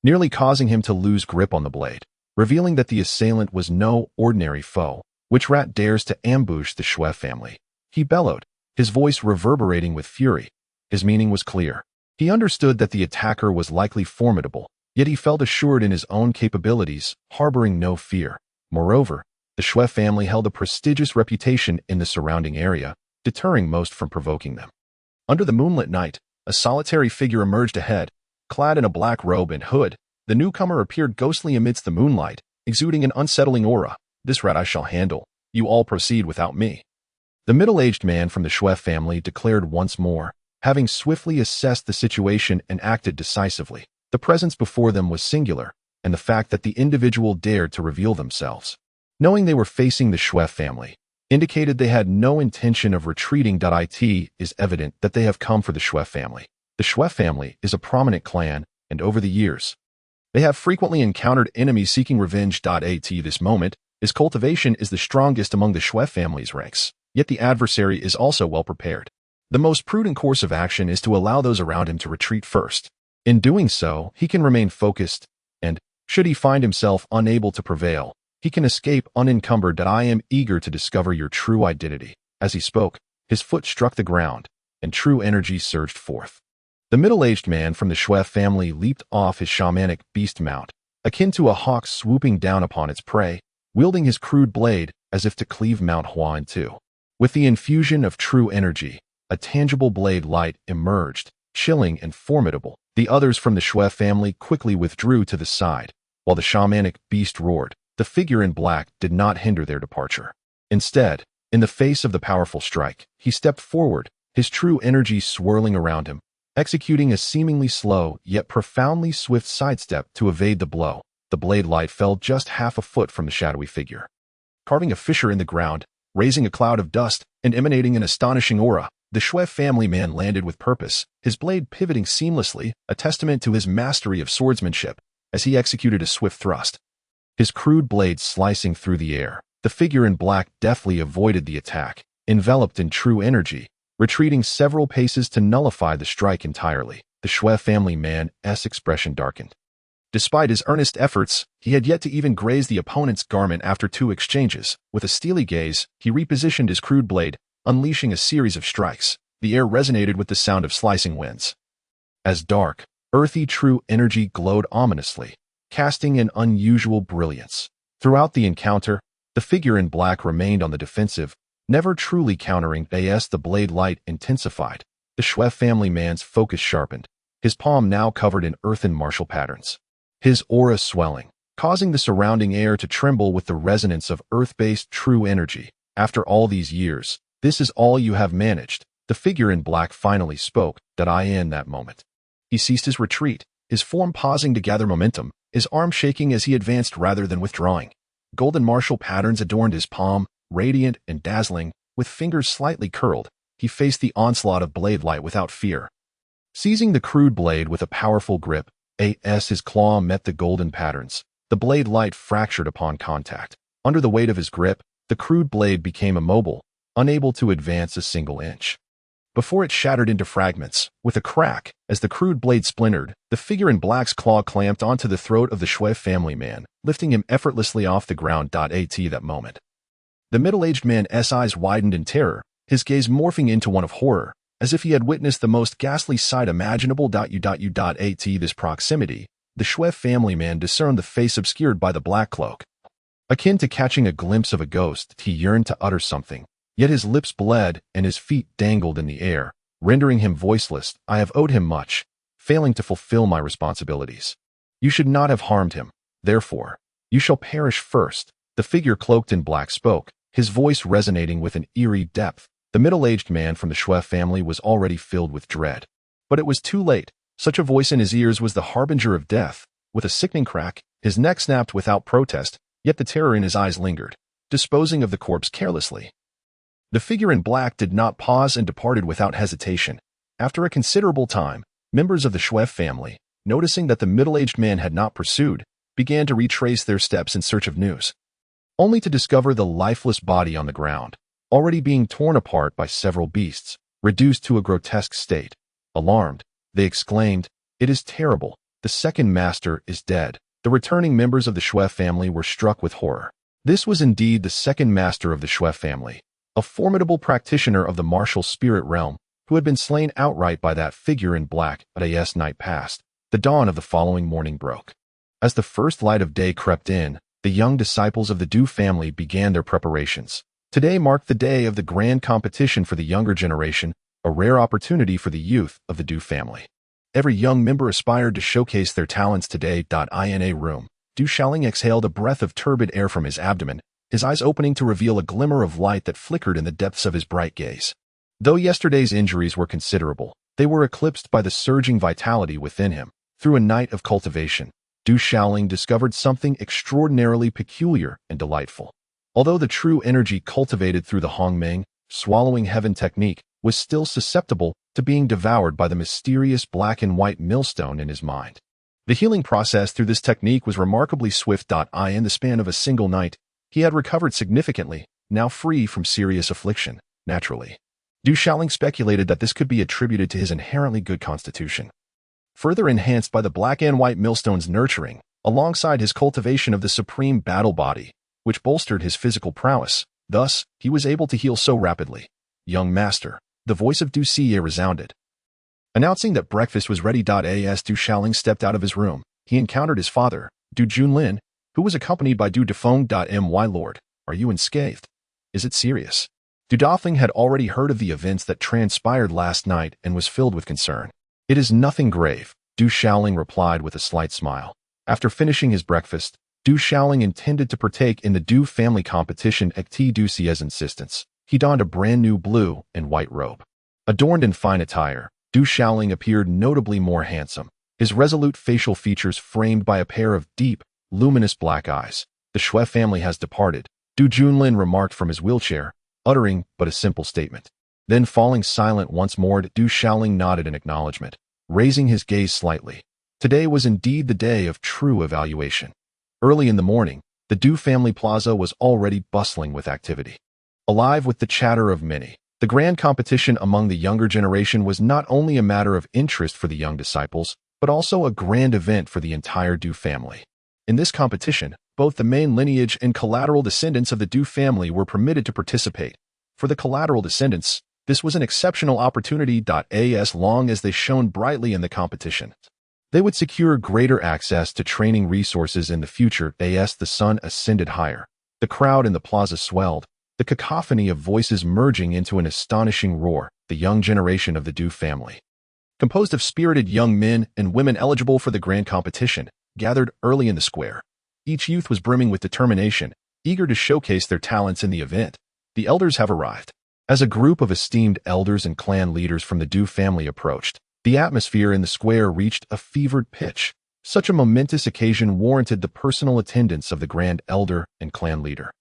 nearly causing him to lose grip on the blade, revealing that the assailant was no ordinary foe. Which rat dares to ambush the Shui family? He bellowed, his voice reverberating with fury. His meaning was clear. He understood that the attacker was likely formidable, yet he felt assured in his own capabilities, harboring no fear. Moreover, the Shui family held a prestigious reputation in the surrounding area, deterring most from provoking them. Under the moonlit night, a solitary figure emerged ahead, clad in a black robe and hood. The newcomer appeared ghostly amidst the moonlight, exuding an unsettling aura. This rat I shall handle. You all proceed without me. The middle-aged man from the Shui family declared once more, having swiftly assessed the situation and acted decisively. The presence before them was singular, and the fact that the individual dared to reveal themselves, knowing they were facing the Shui family, indicated they had no intention of retreating. It is evident that they have come for the Shui family. The Shui family is a prominent clan, and over the years, they have frequently encountered enemies seeking revenge. At this moment, his cultivation is the strongest among the Shui family's ranks, yet the adversary is also well prepared. The most prudent course of action is to allow those around him to retreat first. In doing so, he can remain focused, and, should he find himself unable to prevail, he can escape unencumbered. I am eager to discover your true identity. As he spoke, his foot struck the ground, and true energy surged forth. The middle-aged man from the Shui family leaped off his shamanic beast mount, akin to a hawk swooping down upon its prey, wielding his crude blade as if to cleave Mount Hua in two. With the infusion of true energy, a tangible blade light emerged, chilling and formidable. The others from the Shui family quickly withdrew to the side, while the shamanic beast roared. The figure in black did not hinder their departure. Instead, in the face of the powerful strike, he stepped forward, his true energy swirling around him, executing a seemingly slow yet profoundly swift sidestep to evade the blow. The blade light fell just half a foot from the shadowy figure, carving a fissure in the ground, raising a cloud of dust, and emanating an astonishing aura. The Shui family man landed with purpose, his blade pivoting seamlessly, a testament to his mastery of swordsmanship, as he executed a swift thrust. His crude blade slicing through the air, the figure in black deftly avoided the attack, enveloped in true energy, retreating several paces to nullify the strike entirely. The Shui family man's expression darkened. Despite his earnest efforts, he had yet to even graze the opponent's garment after 2 exchanges. With a steely gaze, he repositioned his crude blade, unleashing a series of strikes. The air resonated with the sound of slicing winds. As dark, earthy true energy glowed ominously, casting an unusual brilliance. Throughout the encounter, the figure in black remained on the defensive, never truly countering as the blade light intensified. The Shui family man's focus sharpened, his palm now covered in earthen martial patterns, his aura swelling, causing the surrounding air to tremble with the resonance of earth-based true energy. After all these years, this is all you have managed. The figure in black finally spoke. In that moment, he ceased his retreat, his form pausing to gather momentum, his arm shaking as he advanced rather than withdrawing. Golden martial patterns adorned his palm, radiant and dazzling. With fingers slightly curled, he faced the onslaught of blade light without fear. Seizing the crude blade with a powerful grip, his claw met the golden patterns. The blade light fractured upon contact. Under the weight of his grip, the crude blade became immobile, unable to advance a single inch. Before it shattered into fragments, with a crack, as the crude blade splintered, the figure in black's claw clamped onto the throat of the Shui family man, lifting him effortlessly off the ground. At that moment, the middle-aged man's eyes widened in terror, his gaze morphing into one of horror, as if he had witnessed the most ghastly sight imaginable. At this proximity, the Shui family man discerned the face obscured by the black cloak. Akin to catching a glimpse of a ghost, he yearned to utter something, yet his lips bled and his feet dangled in the air, rendering him voiceless. I have owed him much, failing to fulfill my responsibilities. You should not have harmed him, therefore, you shall perish first. The figure cloaked in black spoke, his voice resonating with an eerie depth. The middle-aged man from the Shui family was already filled with dread. But it was too late. Such a voice in his ears was the harbinger of death. With a sickening crack, his neck snapped without protest, yet the terror in his eyes lingered, disposing of the corpse carelessly. The figure in black did not pause and departed without hesitation. After a considerable time, members of the Shui family, noticing that the middle-aged man had not pursued, began to retrace their steps in search of news, only to discover the lifeless body on the ground, already being torn apart by several beasts, reduced to a grotesque state. Alarmed, they exclaimed, "It is terrible, the second master is dead." The returning members of the Shui family were struck with horror. This was indeed the second master of the Shui family, a formidable practitioner of the martial spirit realm, who had been slain outright by that figure in black. As night passed, the dawn of the following morning broke. As the first light of day crept in, the young disciples of the Du family began their preparations. Today marked the day of the grand competition for the younger generation, a rare opportunity for the youth of the Du family. Every young member aspired to showcase their talents today. In a room, Du Shaoling exhaled a breath of turbid air from his abdomen, his eyes opening to reveal a glimmer of light that flickered in the depths of his bright gaze. Though yesterday's injuries were considerable, they were eclipsed by the surging vitality within him. Through a night of cultivation, Du Shaoling discovered something extraordinarily peculiar and delightful. Although the true energy cultivated through the Hongmeng, swallowing heaven technique, was still susceptible to being devoured by the mysterious black and white millstone in his mind. The healing process through this technique was remarkably swift. In the span of a single night, he had recovered significantly, now free from serious affliction. Naturally, Du Shaoling speculated that this could be attributed to his inherently good constitution, further enhanced by the black and white millstone's nurturing, alongside his cultivation of the supreme battle body, which bolstered his physical prowess. Thus, he was able to heal so rapidly. "Young master," the voice of Du Xie resounded, announcing that breakfast was ready. As Du Shaoling stepped out of his room, he encountered his father, Du Junlin, who was accompanied by Du Defeng. My lord, are you unscathed? Is it serious? Du Dafeng had already heard of the events that transpired last night and was filled with concern. "It is nothing grave," Du Shaoling replied with a slight smile. After finishing his breakfast, Du Shaoling intended to partake in the Du family competition at Du Xie's insistence. He donned a brand new blue and white robe, adorned in fine attire, Du Shaoling appeared notably more handsome, his resolute facial features framed by a pair of deep, luminous black eyes. The Shui family has departed, Du Junlin remarked from his wheelchair, uttering but a simple statement. Then falling silent once more, Du Shaoling nodded in acknowledgement, raising his gaze slightly. Today was indeed the day of true evaluation. Early in the morning, the Du family plaza was already bustling with activity. Alive with the chatter of many, the grand competition among the younger generation was not only a matter of interest for the young disciples, but also a grand event for the entire Du family. In this competition, both the main lineage and collateral descendants of the Du family were permitted to participate. For the collateral descendants, this was an exceptional opportunity. As long as they shone brightly in the competition, they would secure greater access to training resources in the future. As the sun ascended higher, the crowd in the plaza swelled, the cacophony of voices merging into an astonishing roar. The young generation of the Du family, composed of spirited young men and women eligible for the grand competition, gathered early in the square. Each youth was brimming with determination, eager to showcase their talents in the event. The elders have arrived. As a group of esteemed elders and clan leaders from the Du family approached, the atmosphere in the square reached a fevered pitch. Such a momentous occasion warranted the personal attendance of the grand elder and clan leader,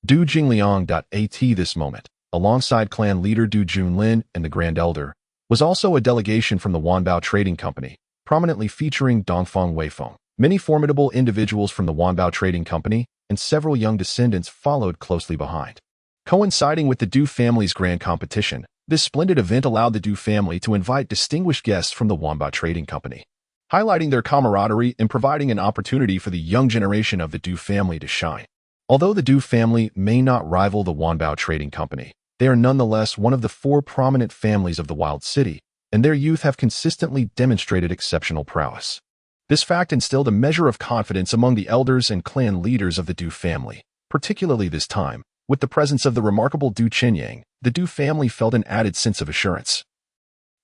Du Jingliang. At this moment, alongside clan leader Du Junlin and the grand elder, was also a delegation from the Wanbao Trading Company, prominently featuring Dongfang Weifeng. Many formidable individuals from the Wanbao Trading Company and several young descendants followed closely behind. Coinciding with the Du family's grand competition, this splendid event allowed the Du family to invite distinguished guests from the Wanbao Trading Company, highlighting their camaraderie and providing an opportunity for the young generation of the Du family to shine. Although the Du family may not rival the Wanbao Trading Company, they are nonetheless one of the 4 prominent families of the Wild City, and their youth have consistently demonstrated exceptional prowess. This fact instilled a measure of confidence among the elders and clan leaders of the Du family, particularly this time. With the presence of the remarkable Du Qinyang, the Du family felt an added sense of assurance.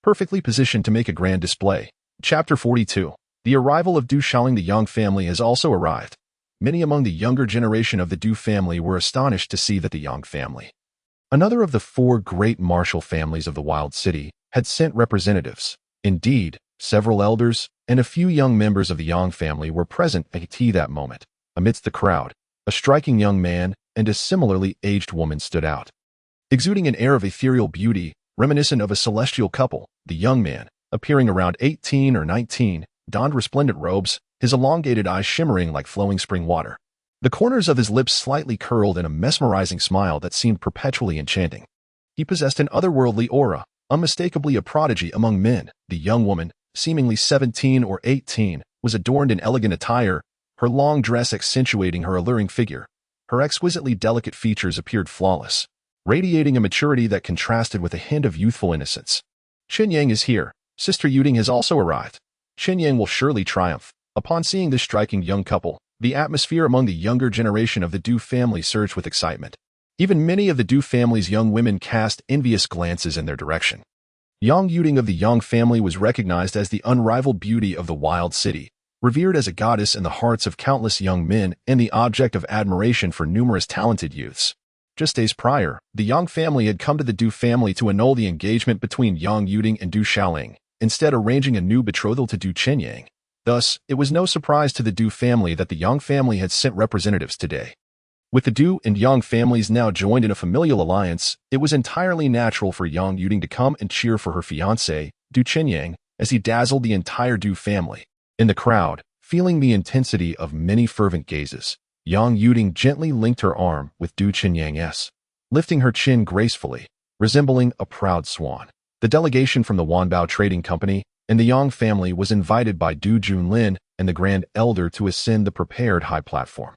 Perfectly positioned to make a grand display. Chapter 42. The arrival of Du Shaoling. The Yang family has also arrived. Many among the younger generation of the Du family were astonished to see that the Yang family, another of the 4 great martial families of the Wild City, had sent representatives. Indeed, several elders and a few young members of the Yang family were present at that moment. Amidst the crowd, a striking young man and a similarly aged woman stood out. Exuding an air of ethereal beauty, reminiscent of a celestial couple, the young man, appearing around 18 or 19, donned resplendent robes, his elongated eyes shimmering like flowing spring water. The corners of his lips slightly curled in a mesmerizing smile that seemed perpetually enchanting. He possessed an otherworldly aura, unmistakably a prodigy among men. The young woman, seemingly 17 or 18, was adorned in elegant attire, her long dress accentuating her alluring figure. Her exquisitely delicate features appeared flawless, radiating a maturity that contrasted with a hint of youthful innocence. Qinyang is here. Sister Yuding has also arrived. Qinyang will surely triumph. Upon seeing this striking young couple, the atmosphere among the younger generation of the Du family surged with excitement. Even many of the Du family's young women cast envious glances in their direction. Yang Yuding of the Yang family was recognized as the unrivaled beauty of the Wild City, revered as a goddess in the hearts of countless young men and the object of admiration for numerous talented youths. Just days prior, the Yang family had come to the Du family to annul the engagement between Yang Yuding and Du Shaoling, instead arranging a new betrothal to Du Qinyang. Thus, it was no surprise to the Du family that the Yang family had sent representatives today. With the Du and Yang families now joined in a familial alliance, it was entirely natural for Yang Yuding to come and cheer for her fiancé, Du Qinyang, as he dazzled the entire Du family. In the crowd, feeling the intensity of many fervent gazes, Yang Yuding gently linked her arm with Du Qinyang's, lifting her chin gracefully, resembling a proud swan. The delegation from the Wanbao Trading Company and the Yang family was invited by Du Junlin and the Grand Elder to ascend the prepared high platform.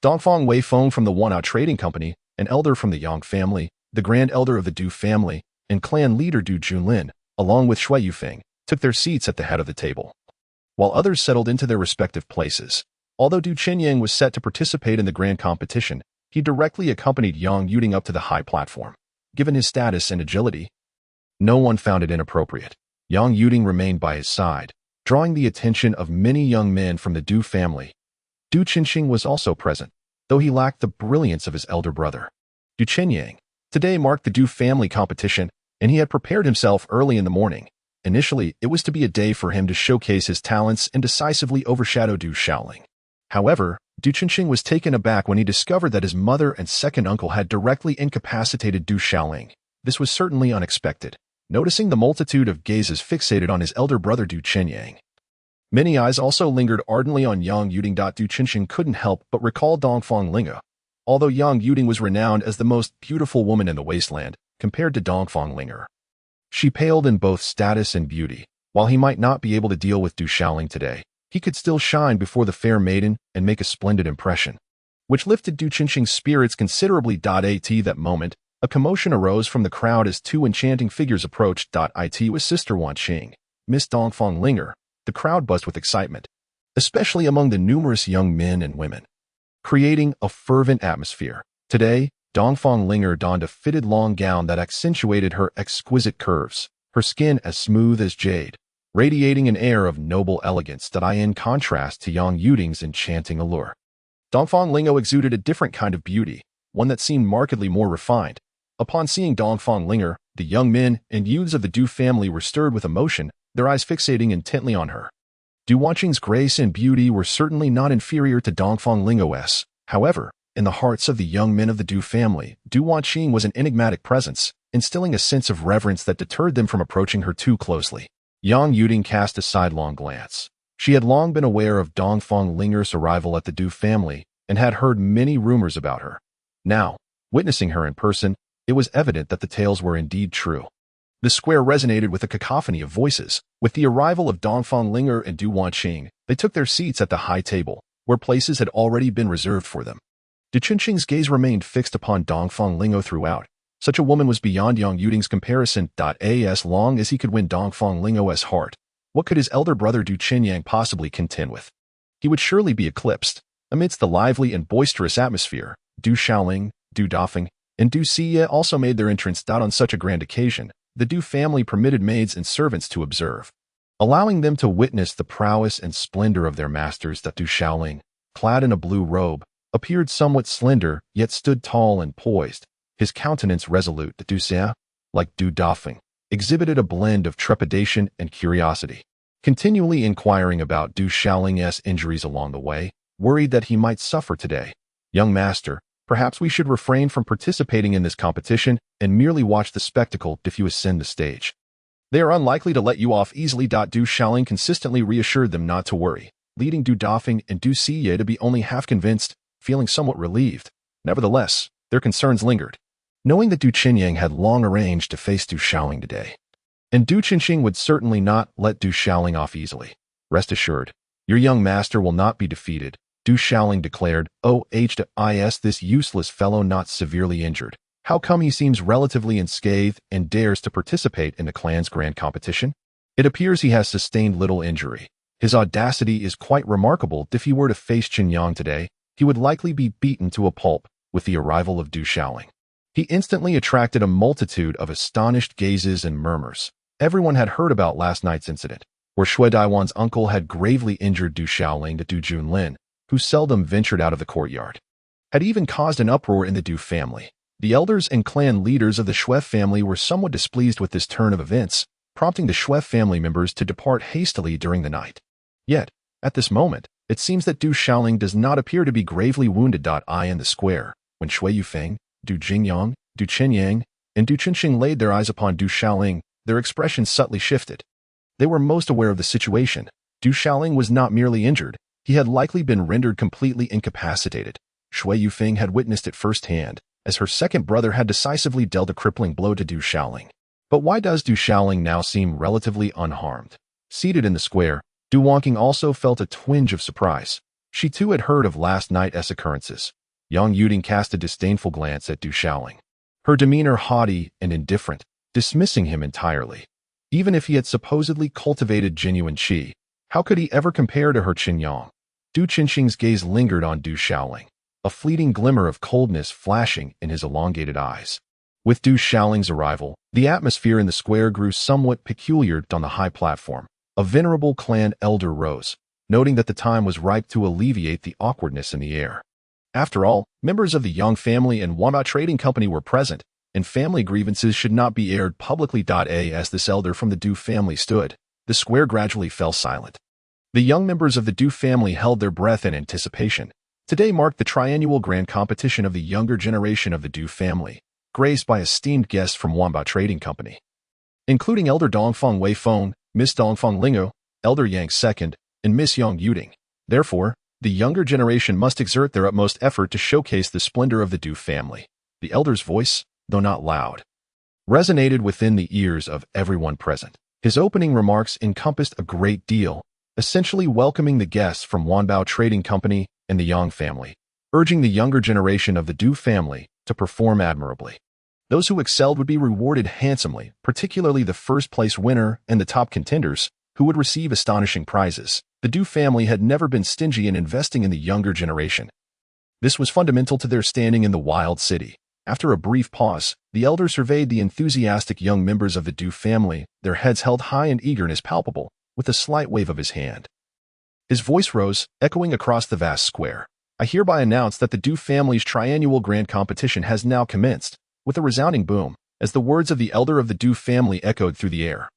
Dongfang Weifeng from the Wanbao Trading Company, an elder from the Yang family, the Grand Elder of the Du family, and clan leader Du Junlin, along with Shui Yufeng, took their seats at the head of the table, while others settled into their respective places. Although Du Qinyang was set to participate in the grand competition, he directly accompanied Yang Yuding up to the high platform. Given his status and agility, no one found it inappropriate. Yang Yuding remained by his side, drawing the attention of many young men from the Du family. Du Qinxing was also present, though he lacked the brilliance of his elder brother. Du Qinyang today marked the Du family competition, and he had prepared himself early in the morning. Initially, it was to be a day for him to showcase his talents and decisively overshadow Du Xiaoling. However, Du Qinqing was taken aback when he discovered that his mother and second uncle had directly incapacitated Du Xiaoling. This was certainly unexpected. Noticing the multitude of gazes fixated on his elder brother Du Qinyang, many eyes also lingered ardently on Yang Yuding. Du Qinqing couldn't help but recall Dongfang Linge. Although Yang Yuding was renowned as the most beautiful woman in the wasteland, compared to Dongfang Linge, she paled in both status and beauty. While he might not be able to deal with Du Xiaoling today, he could still shine before the fair maiden and make a splendid impression, which lifted Du Qinqing's spirits considerably. At that moment, a commotion arose from the crowd as two enchanting figures approached. It was Sister Wan Qing, Miss Dongfang Linge. The crowd buzzed with excitement, especially among the numerous young men and women, creating a fervent atmosphere. Today, Dongfang Linge donned a fitted long gown that accentuated her exquisite curves, her skin as smooth as jade, radiating an air of noble elegance that in contrast to Yang Yuding's enchanting allure. Dongfang Linge exuded a different kind of beauty, one that seemed markedly more refined. Upon seeing Dongfang Linge, the young men and youths of the Du family were stirred with emotion, their eyes fixating intently on her. Du Wanqing's grace and beauty were certainly not inferior to Dongfang Linge's. However, in the hearts of the young men of the Du family, Du Wanqing was an enigmatic presence, instilling a sense of reverence that deterred them from approaching her too closely. Yang Yuding cast a sidelong glance. She had long been aware of Dongfang Linge's arrival at the Du family and had heard many rumors about her. Now, witnessing her in person, it was evident that the tales were indeed true. The square resonated with a cacophony of voices. With the arrival of Dongfang Linge and Du Wanqing, they took their seats at the high table, where places had already been reserved for them. Du Qinqing's gaze remained fixed upon Dongfang Linge throughout. Such a woman was beyond Yang Yuding's comparison. As long as he could win Dongfang Linge's heart, what could his elder brother Du Qinyang possibly contend with? He would surely be eclipsed. Amidst the lively and boisterous atmosphere, Du Xiaoling, Du Dafeng, and Du Siye also made their entrance. On such a grand occasion, the Du family permitted maids and servants to observe, allowing them to witness the prowess and splendor of their masters. Du Xiaoling, clad in a blue robe, appeared somewhat slender, yet stood tall and poised, his countenance resolute. Du Siye, like Du Dafeng, exhibited a blend of trepidation and curiosity, continually inquiring about Du Xiaoling's injuries along the way, worried that he might suffer today. Young master, perhaps we should refrain from participating in this competition and merely watch the spectacle if you ascend the stage. They are unlikely to let you off easily. Du Xiaoling consistently reassured them not to worry, leading Du Dafeng and Du Siye to be only half convinced, feeling somewhat relieved. Nevertheless, their concerns lingered, knowing that Du Qinyang had long arranged to face Du Xiaoling today. And Du Qinqing would certainly not let Du Xiaoling off easily. Rest assured, your young master will not be defeated, Du Xiaoling declared. Is this useless fellow not severely injured? How come he seems relatively unscathed and dares to participate in the clan's grand competition? It appears he has sustained little injury. His audacity is quite remarkable. If he were to face Qinyang today, he would likely be beaten to a pulp. With the arrival of Du Xiaoling, he instantly attracted a multitude of astonished gazes and murmurs. Everyone had heard about last night's incident, where Shui Daiwan's uncle had gravely injured Du Xiaoling. Du Junlin, who seldom ventured out of the courtyard, had even caused an uproar in the Du family. The elders and clan leaders of the Shui family were somewhat displeased with this turn of events, prompting the Shui family members to depart hastily during the night. Yet, at this moment, it seems that Du Xiaoling does not appear to be gravely wounded. In the square, when Shui Yufeng, Du Jingyang, Du Qinyang, and Du Qinqing laid their eyes upon Du Xiaoling, their expressions subtly shifted. They were most aware of the situation. Du Xiaoling was not merely injured, he had likely been rendered completely incapacitated. Shui Yufeng had witnessed it firsthand, as her second brother had decisively dealt a crippling blow to Du Xiaoling. But why does Du Xiaoling now seem relatively unharmed? Seated in the square, Du Wanqing also felt a twinge of surprise. She too had heard of last night's occurrences. Yang Yuding cast a disdainful glance at Du Xiaoling, her demeanor haughty and indifferent, dismissing him entirely. Even if he had supposedly cultivated genuine qi, how could he ever compare to her Qinyang? Du Qinqing's gaze lingered on Du Xiaoling, a fleeting glimmer of coldness flashing in his elongated eyes. With Du Xiaoling's arrival, the atmosphere in the square grew somewhat peculiar. On the high platform, a venerable clan elder rose, noting that the time was ripe to alleviate the awkwardness in the air. After all, members of the Yang family and Wamba Trading Company were present, and family grievances should not be aired publicly. As this elder from the Du family stood, the square gradually fell silent. The young members of the Du family held their breath in anticipation. Today marked the triannual grand competition of the younger generation of the Du family, graced by esteemed guests from Wanbao Trading Company, including Elder Dongfeng Wei Feng, Miss Dongfeng Lingo, Elder Yang II, and Miss Yang Yuding. Therefore, the younger generation must exert their utmost effort to showcase the splendor of the Du family. The elder's voice, though not loud, resonated within the ears of everyone present. His opening remarks encompassed a great deal, essentially welcoming the guests from Wanbao Trading Company and the Yang family, urging the younger generation of the Du family to perform admirably. Those who excelled would be rewarded handsomely, particularly the first-place winner and the top contenders, who would receive astonishing prizes. The Du family had never been stingy in investing in the younger generation. This was fundamental to their standing in the wild city. After a brief pause, the elder surveyed the enthusiastic young members of the Du family, their heads held high and eagerness palpable, with a slight wave of his hand. His voice rose, echoing across the vast square. I hereby announce that the Du family's triannual grand competition has now commenced, with a resounding boom, as the words of the elder of the Du family echoed through the air.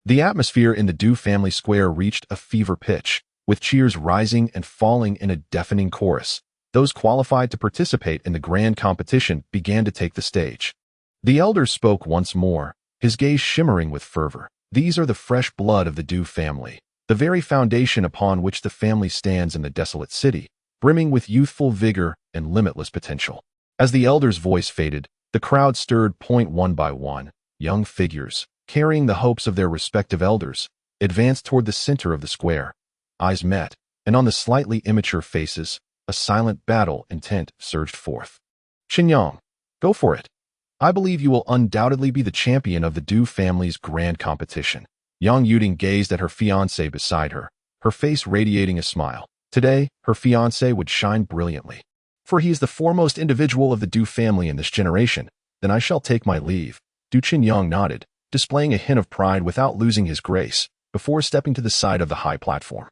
The atmosphere in the Du family square reached a fever pitch, with cheers rising and falling in a deafening chorus. Those qualified to participate in the grand competition began to take the stage. The elder spoke once more, his gaze shimmering with fervor. These are the fresh blood of the Du family, the very foundation upon which the family stands in the desolate city, brimming with youthful vigor and limitless potential. As the elder's voice faded, the crowd stirred. One by one, young figures, carrying the hopes of their respective elders, advanced toward the center of the square. Eyes met, and on the slightly immature faces, a silent battle intent surged forth. Qinyang, go for it. I believe you will undoubtedly be the champion of the Du family's grand competition. Yang Yuding gazed at her fiancé beside her, her face radiating a smile. Today, her fiancé would shine brilliantly. For he is the foremost individual of the Du family in this generation. Then I shall take my leave. Du Qinyang nodded, displaying a hint of pride without losing his grace, before stepping to the side of the high platform,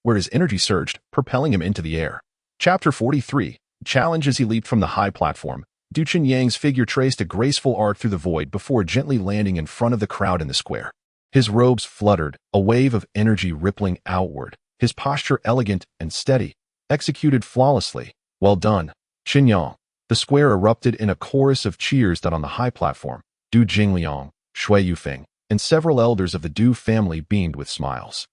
where his energy surged, propelling him into the air. Chapter 43. Challenge. As he leaped from the high platform, Du Qinyang's figure traced a graceful arc through the void before gently landing in front of the crowd in the square. His robes fluttered, a wave of energy rippling outward, his posture elegant and steady, executed flawlessly. Well done, Qinyang. The square erupted in a chorus of cheers. On the high platform, Du Jingliang, Shui Yufeng, and several elders of the Du family beamed with smiles.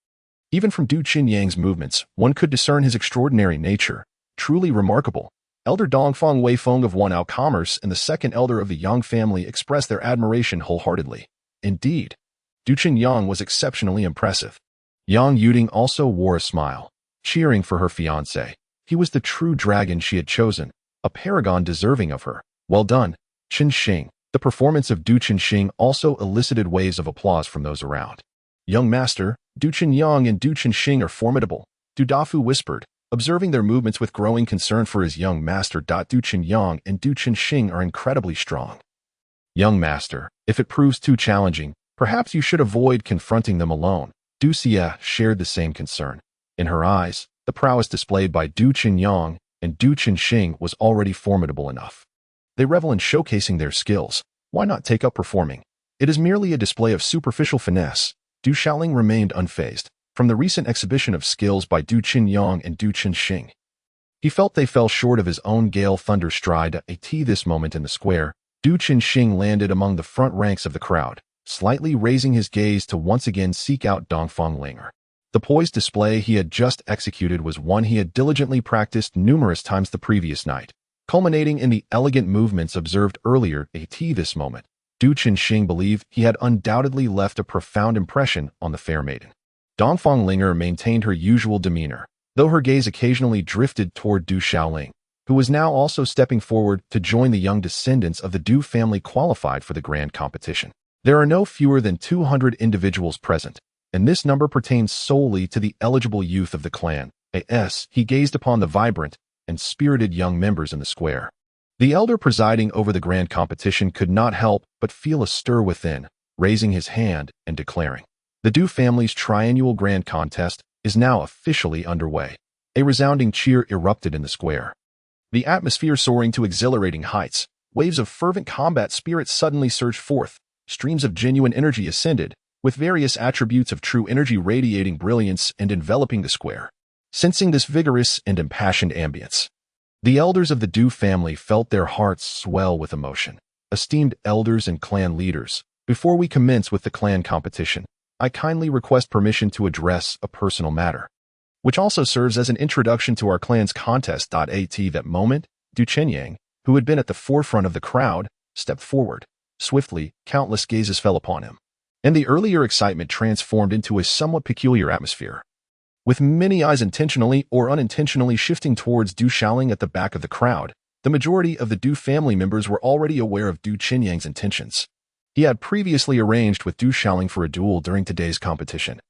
Even from Du Qinyang's movements, one could discern his extraordinary nature. Truly remarkable. Elder Dongfeng Wei Feng of Wanao Commerce and the second elder of the Yang family expressed their admiration wholeheartedly. Indeed, Du Qinyang was exceptionally impressive. Yang Yuding also wore a smile, cheering for her fiancé. He was the true dragon she had chosen, a paragon deserving of her. Well done, Qin Xing. The performance of Du Qinxing also elicited waves of applause from those around. Young master, Du Qinyang and Du Qinxing are formidable, Du Dafu whispered, observing their movements with growing concern for his young master. Du Qinyang and Du Qinxing are incredibly strong. Young master, if it proves too challenging, perhaps you should avoid confronting them alone. Du Xia shared the same concern. In her eyes, the prowess displayed by Du Qinyang and Du Qinxing was already formidable enough. They revel in showcasing their skills. Why not take up performing? It is merely a display of superficial finesse. Du Xiaoling remained unfazed from the recent exhibition of skills by Du Qinyang and Du Qinxing. He felt they fell short of his own gale thunder stride. At this moment in the square, Du Qinxing landed among the front ranks of the crowd, slightly raising his gaze to once again seek out Dongfeng Linger. The poised display he had just executed was one he had diligently practiced numerous times the previous night, culminating in the elegant movements observed earlier. At this moment, Du Qinxing believed he had undoubtedly left a profound impression on the fair maiden. Dongfeng Linger maintained her usual demeanor, though her gaze occasionally drifted toward Du Xiaoling, who was now also stepping forward to join the young descendants of the Du family qualified for the grand competition. There are no fewer than 200 individuals present, and this number pertains solely to the eligible youth of the clan. He gazed upon the vibrant and spirited young members in the square. The elder presiding over the grand competition could not help but feel a stir within, raising his hand and declaring, "The Du family's triannual grand contest is now officially underway." A resounding cheer erupted in the square, the atmosphere soaring to exhilarating heights. Waves of fervent combat spirit suddenly surged forth. Streams of genuine energy ascended, with various attributes of true energy radiating brilliance and enveloping the square. Sensing this vigorous and impassioned ambience, the elders of the Du family felt their hearts swell with emotion. Esteemed elders and clan leaders, before we commence with the clan competition, I kindly request permission to address a personal matter, which also serves as an introduction to our clan's contest. At that moment, Du Chenyang, who had been at the forefront of the crowd, stepped forward. Swiftly, countless gazes fell upon him, and the earlier excitement transformed into a somewhat peculiar atmosphere, with many eyes intentionally or unintentionally shifting towards Du Shaoling at the back of the crowd. The majority of the Du family members were already aware of Du Chenyang's intentions. He had previously arranged with Du Shaoling for a duel during today's competition.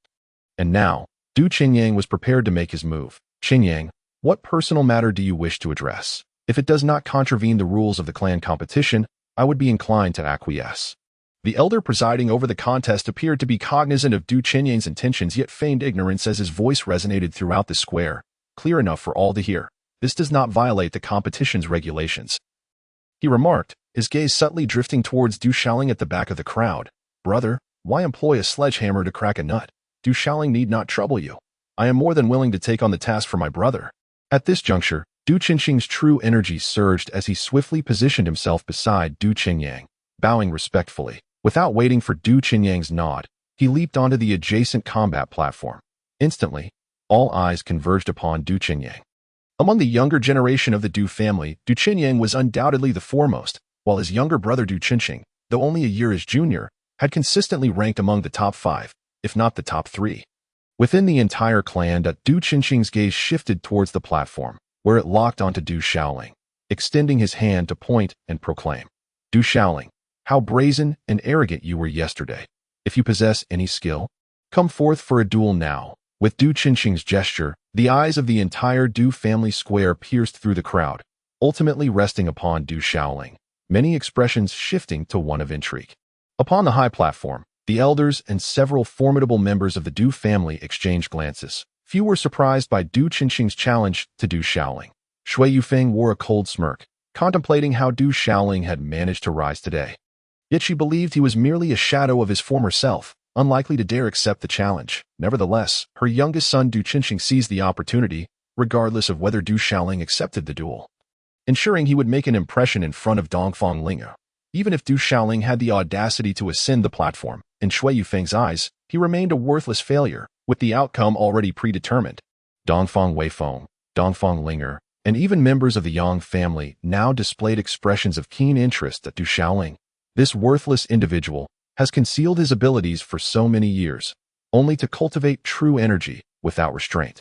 And now, Du Chenyang was prepared to make his move. Chenyang, what personal matter do you wish to address? If it does not contravene the rules of the clan competition, I would be inclined to acquiesce. The elder presiding over the contest appeared to be cognizant of Du Chenyang's intentions, yet feigned ignorance as his voice resonated throughout the square, clear enough for all to hear. This does not violate the competition's regulations, he remarked, his gaze subtly drifting towards Du Shaoling at the back of the crowd. Brother, why employ a sledgehammer to crack a nut? Du Shaoling need not trouble you. I am more than willing to take on the task for my brother. At this juncture, Du Qinxing's true energy surged as he swiftly positioned himself beside Du Chenyang, bowing respectfully. Without waiting for Du Chenyang's nod, he leaped onto the adjacent combat platform. Instantly, all eyes converged upon Du Chenyang. Among the younger generation of the Du family, Du Chenyang was undoubtedly the foremost, while his younger brother Du Qinxing, though only a year his junior, had consistently ranked among the top 5, if not the top 3. Within the entire clan, Du Qinxing's gaze shifted towards the platform, where it locked onto Du Shaoling, extending his hand to point and proclaim, Du Shaoling, how brazen and arrogant you were yesterday. If you possess any skill, come forth for a duel now. With Du Qinxing's gesture, the eyes of the entire Du family square pierced through the crowd, ultimately resting upon Du Shaoling, many expressions shifting to one of intrigue. Upon the high platform, the elders and several formidable members of the Du family exchanged glances. Few were surprised by Du Qinxing's challenge to Du Shaoling. Shui Yufeng wore a cold smirk, contemplating how Du Shaoling had managed to rise today. Yet she believed he was merely a shadow of his former self, unlikely to dare accept the challenge. Nevertheless, her youngest son Du Qinxing seized the opportunity, regardless of whether Du Shaoling accepted the duel, ensuring he would make an impression in front of Dongfang Linge. Even if Du Shaoling had the audacity to ascend the platform, in Shui Yufeng's eyes, he remained a worthless failure, with the outcome already predetermined. Dongfang Weifeng, Dongfang Linge, and even members of the Yang family now displayed expressions of keen interest at Du Shaoling. This worthless individual has concealed his abilities for so many years, only to cultivate true energy without restraint,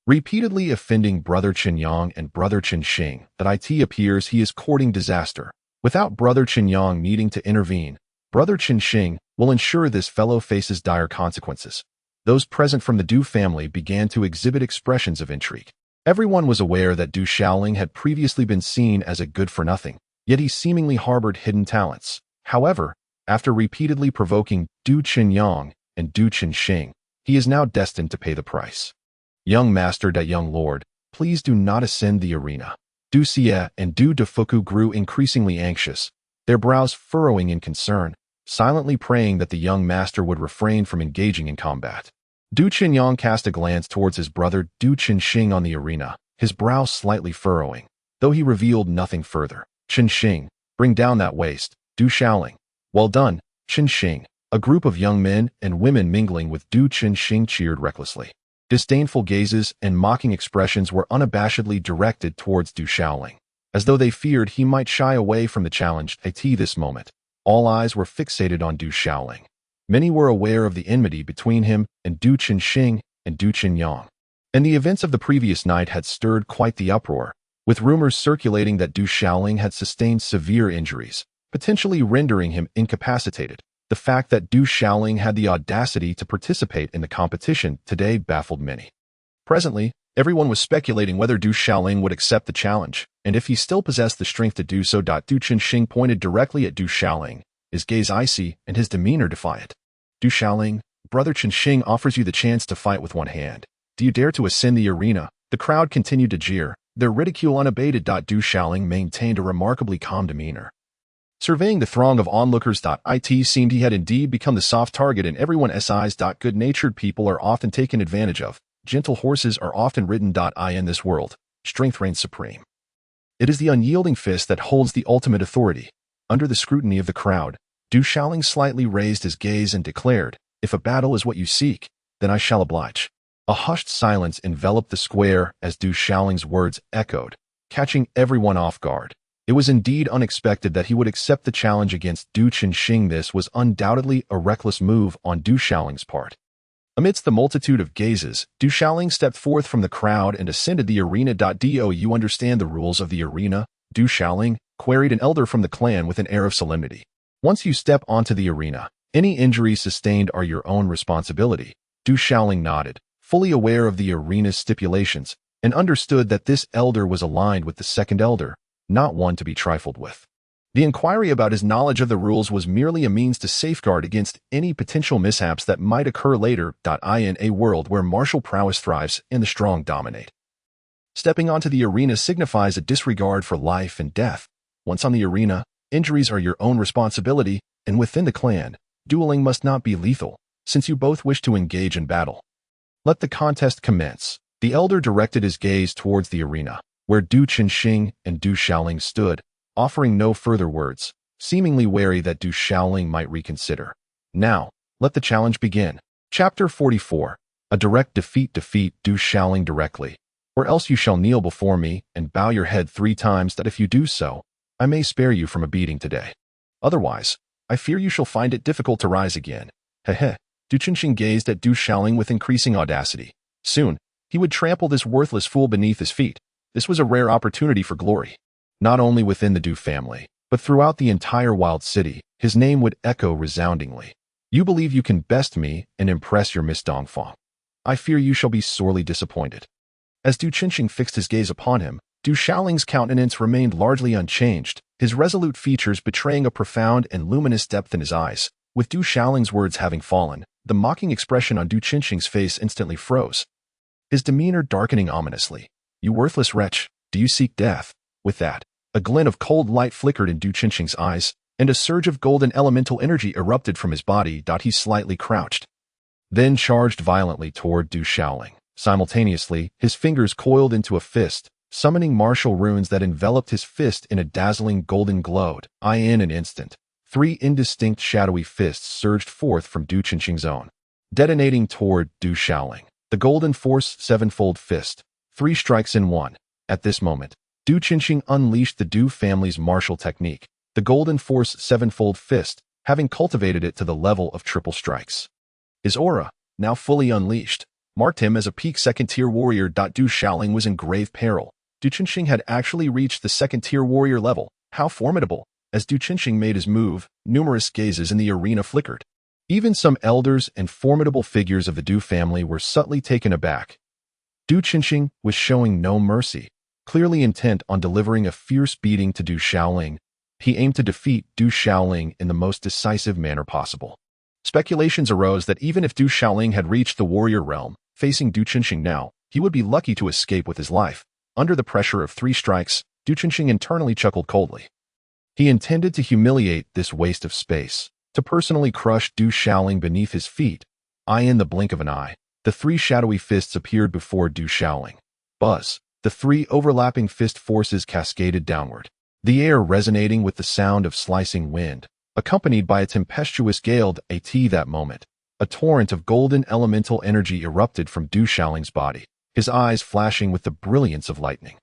repeatedly offending Brother Qinyang and Brother Qinxing. That it appears he is courting disaster. Without Brother Qinyang needing to intervene, Brother Qinxing will ensure this fellow faces dire consequences. Those present from the Du family began to exhibit expressions of intrigue. Everyone was aware that Du Shaoling had previously been seen as a good-for-nothing, yet he seemingly harbored hidden talents. However, after repeatedly provoking Du Qinyang and Du Qinxing, he is now destined to pay the price. Young master, young lord, please do not ascend the arena. Du Xie and Du Defuku grew increasingly anxious, their brows furrowing in concern, silently praying that the young master would refrain from engaging in combat. Du Qinyang cast a glance towards his brother Du Qinxing on the arena, his brow slightly furrowing, though he revealed nothing further. Qinxing, bring down that waist. Du Shaoling. Well done, Qinxing. A group of young men and women mingling with Du Qinxing cheered recklessly. Disdainful gazes and mocking expressions were unabashedly directed towards Du Shaoling, as though they feared he might shy away from the challenge. At this moment, all eyes were fixated on Du Shaoling. Many were aware of the enmity between him and Du Qinxing and Du Qinyang, and the events of the previous night had stirred quite the uproar, with rumors circulating that Du Shaoling had sustained severe injuries, potentially rendering him incapacitated. The fact that Du Shaoling had the audacity to participate in the competition today baffled many. Presently, everyone was speculating whether Du Shaoling would accept the challenge, and if he still possessed the strength to do so. Du Qinxing pointed directly at Du Shaoling, his gaze icy and his demeanor defiant. Du Shaoling, Brother Qinxing offers you the chance to fight with one hand. Do you dare to ascend the arena? The crowd continued to jeer, their ridicule unabated. Du Shaoling maintained a remarkably calm demeanor, Surveying the throng of onlookers, it seemed he had indeed become the soft target, and everyone's eyes. Good-natured people are often taken advantage of. Gentle horses are often ridden. In this world, strength reigns supreme. It is the unyielding fist that holds the ultimate authority. Under the scrutiny of the crowd, Du Shaoling slightly raised his gaze and declared, "If a battle is what you seek, then I shall oblige." A hushed silence enveloped the square as Du Shaoling's words echoed, catching everyone off guard. It was indeed unexpected that he would accept the challenge against Du Qinxing. This was undoubtedly a reckless move on Du Shaoling's part. Amidst the multitude of gazes, Du Shaoling stepped forth from the crowd and ascended the arena. Do you understand the rules of the arena, Du Shaoling? Queried an elder from the clan with an air of solemnity. Once you step onto the arena, any injuries sustained are your own responsibility. Du Shaoling nodded, fully aware of the arena's stipulations, and understood that this elder was aligned with the second elder, not one to be trifled with. The inquiry about his knowledge of the rules was merely a means to safeguard against any potential mishaps that might occur later. In a world where martial prowess thrives and the strong dominate, stepping onto the arena signifies a disregard for life and death. Once on the arena, injuries are your own responsibility, and within the clan, dueling must not be lethal, since you both wish to engage in battle. Let the contest commence. The elder directed his gaze towards the arena, where Du Qinxing and Du Shaoling stood, offering no further words, seemingly wary that Du Shaoling might reconsider. Now, let the challenge begin. Chapter 44. A direct defeat. Defeat Du Shaoling directly, or else you shall kneel before me and bow your head 3 times. That if you do so, I may spare you from a beating today. Otherwise, I fear you shall find it difficult to rise again. Heh. Du Qinxing gazed at Du Shaoling with increasing audacity. Soon, he would trample this worthless fool beneath his feet. This was a rare opportunity for glory. Not only within the Du family, but throughout the entire Wild City, his name would echo resoundingly. You believe you can best me and impress your Miss Dongfang. I fear you shall be sorely disappointed. As Du Qinxing fixed his gaze upon him, Du Shaoling's countenance remained largely unchanged, his resolute features betraying a profound and luminous depth in his eyes. With Du Shaoling's words having fallen, the mocking expression on Du Qinxing's face instantly froze, his demeanor darkening ominously. You worthless wretch, do you seek death? With that, a glint of cold light flickered in Du Qinxing's eyes, and a surge of golden elemental energy erupted from his body. He slightly crouched, then charged violently toward Du Shaoling. Simultaneously, his fingers coiled into a fist, summoning martial runes that enveloped his fist in a dazzling golden glow. In an instant, 3 indistinct shadowy fists surged forth from Du Qinxing's own, detonating toward Du Shaoling. The Golden Force Sevenfold Fist. 3 strikes in one. At this moment, Du Qinxing unleashed the Du family's martial technique, the Golden Force Sevenfold Fist, having cultivated it to the level of triple strikes. His aura, now fully unleashed, marked him as a peak second-tier warrior. Du Shaoling was in grave peril. Du Qinxing had actually reached the second-tier warrior level. How formidable! As Du Qinxing made his move, numerous gazes in the arena flickered. Even some elders and formidable figures of the Du family were subtly taken aback. Du Qinxing was showing no mercy, clearly intent on delivering a fierce beating to Du Shaoling. He aimed to defeat Du Shaoling in the most decisive manner possible. Speculations arose that even if Du Shaoling had reached the warrior realm, facing Du Qinxing now, he would be lucky to escape with his life. Under the pressure of 3 strikes, Du Qinxing internally chuckled coldly. He intended to humiliate this waste of space, to personally crush Du Shaoling beneath his feet. In the blink of an eye, the 3 shadowy fists appeared before Du Shaoling. Buzz! The 3 overlapping fist forces cascaded downward, the air resonating with the sound of slicing wind, accompanied by a tempestuous gale. At that moment, a torrent of golden elemental energy erupted from Du Shaoling's body, his eyes flashing with the brilliance of lightning.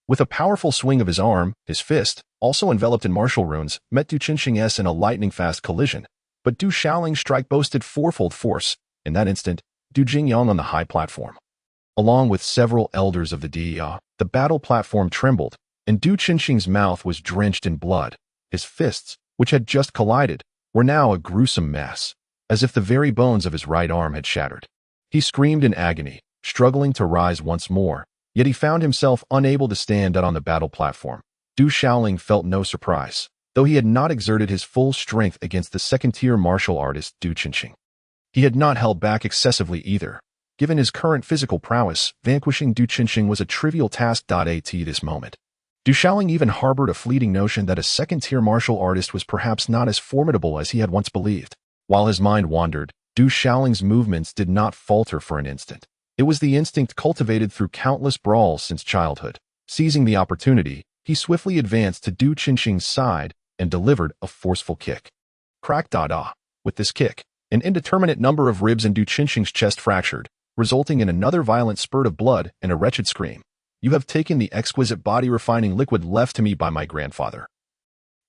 With a powerful swing of his arm, his fist, also enveloped in martial runes, met Du Qinxing's in a lightning-fast collision. But Du Shaoling's strike boasted 4-fold force. In that instant, Du Jingyang on the high platform, along with several elders of the Dia, the battle platform trembled, and Du Qinxing's mouth was drenched in blood. His fists, which had just collided, were now a gruesome mess, as if the very bones of his right arm had shattered. He screamed in agony, struggling to rise once more, yet he found himself unable to stand out on the battle platform. Du Shaoling felt no surprise, though he had not exerted his full strength against the second-tier martial artist Du Qinxing. He had not held back excessively either. Given his current physical prowess, vanquishing Du Qinxing was a trivial task. At this moment, Du Shaoling even harbored a fleeting notion that a second-tier martial artist was perhaps not as formidable as he had once believed. While his mind wandered, Du Shaoling's movements did not falter for an instant. It was the instinct cultivated through countless brawls since childhood. Seizing the opportunity, he swiftly advanced to Du Qinxing's side and delivered a forceful kick. Crack da da. With this kick, an indeterminate number of ribs in Du Qinxing's chest fractured, resulting in another violent spurt of blood and a wretched scream. You have taken the exquisite body-refining liquid left to me by my grandfather.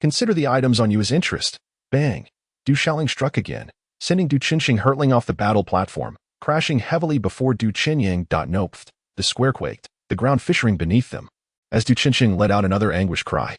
Consider the items on you as interest. Bang! Du Shaoling struck again, sending Du Qinxing hurtling off the battle platform, crashing heavily before Du Qinyang. Noped. The square quaked, the ground fissuring beneath them, as Du Qinxing let out another anguished cry.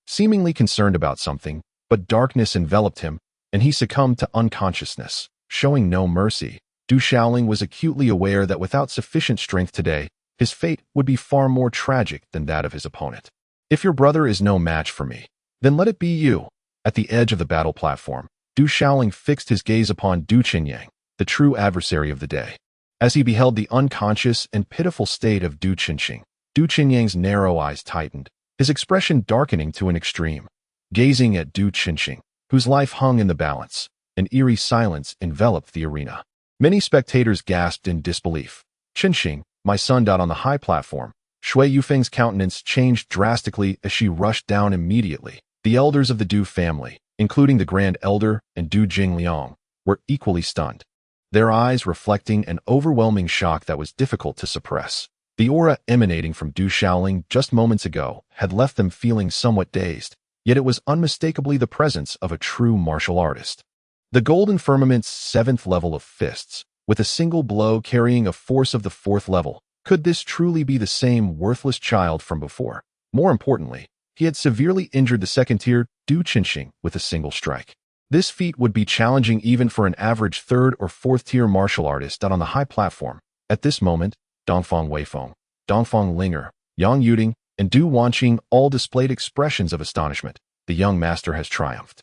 Seemingly concerned about something, but darkness enveloped him, and he succumbed to unconsciousness. Showing no mercy, Du Shaoling was acutely aware that without sufficient strength today, his fate would be far more tragic than that of his opponent. If your brother is no match for me, then let it be you. At the edge of the battle platform, Du Shaoling fixed his gaze upon Du Qinyang, the true adversary of the day. As he beheld the unconscious and pitiful state of Du Qinxing, Du Qinyang's narrow eyes tightened, his expression darkening to an extreme. Gazing at Du Qinxing, whose life hung in the balance, an eerie silence enveloped the arena. Many spectators gasped in disbelief. Qinxing, my son. On the high platform, Shui Yufeng's countenance changed drastically as she rushed down immediately. The elders of the Du family, including the Grand Elder and Du Jingliang, were equally stunned, their eyes reflecting an overwhelming shock that was difficult to suppress. The aura emanating from Du Shaoling just moments ago had left them feeling somewhat dazed, yet it was unmistakably the presence of a true martial artist. The golden firmament's 7th level of fists, with a single blow carrying a force of the 4th level. Could this truly be the same worthless child from before? More importantly, he had severely injured the second-tier Du Qinxing with a single strike. This feat would be challenging even for an average 3rd or 4th-tier martial artist on the high platform. At this moment, Dongfang Weifeng, Dongfang Linger, Yang Yuding, and Du Wanqing all displayed expressions of astonishment. The young master has triumphed.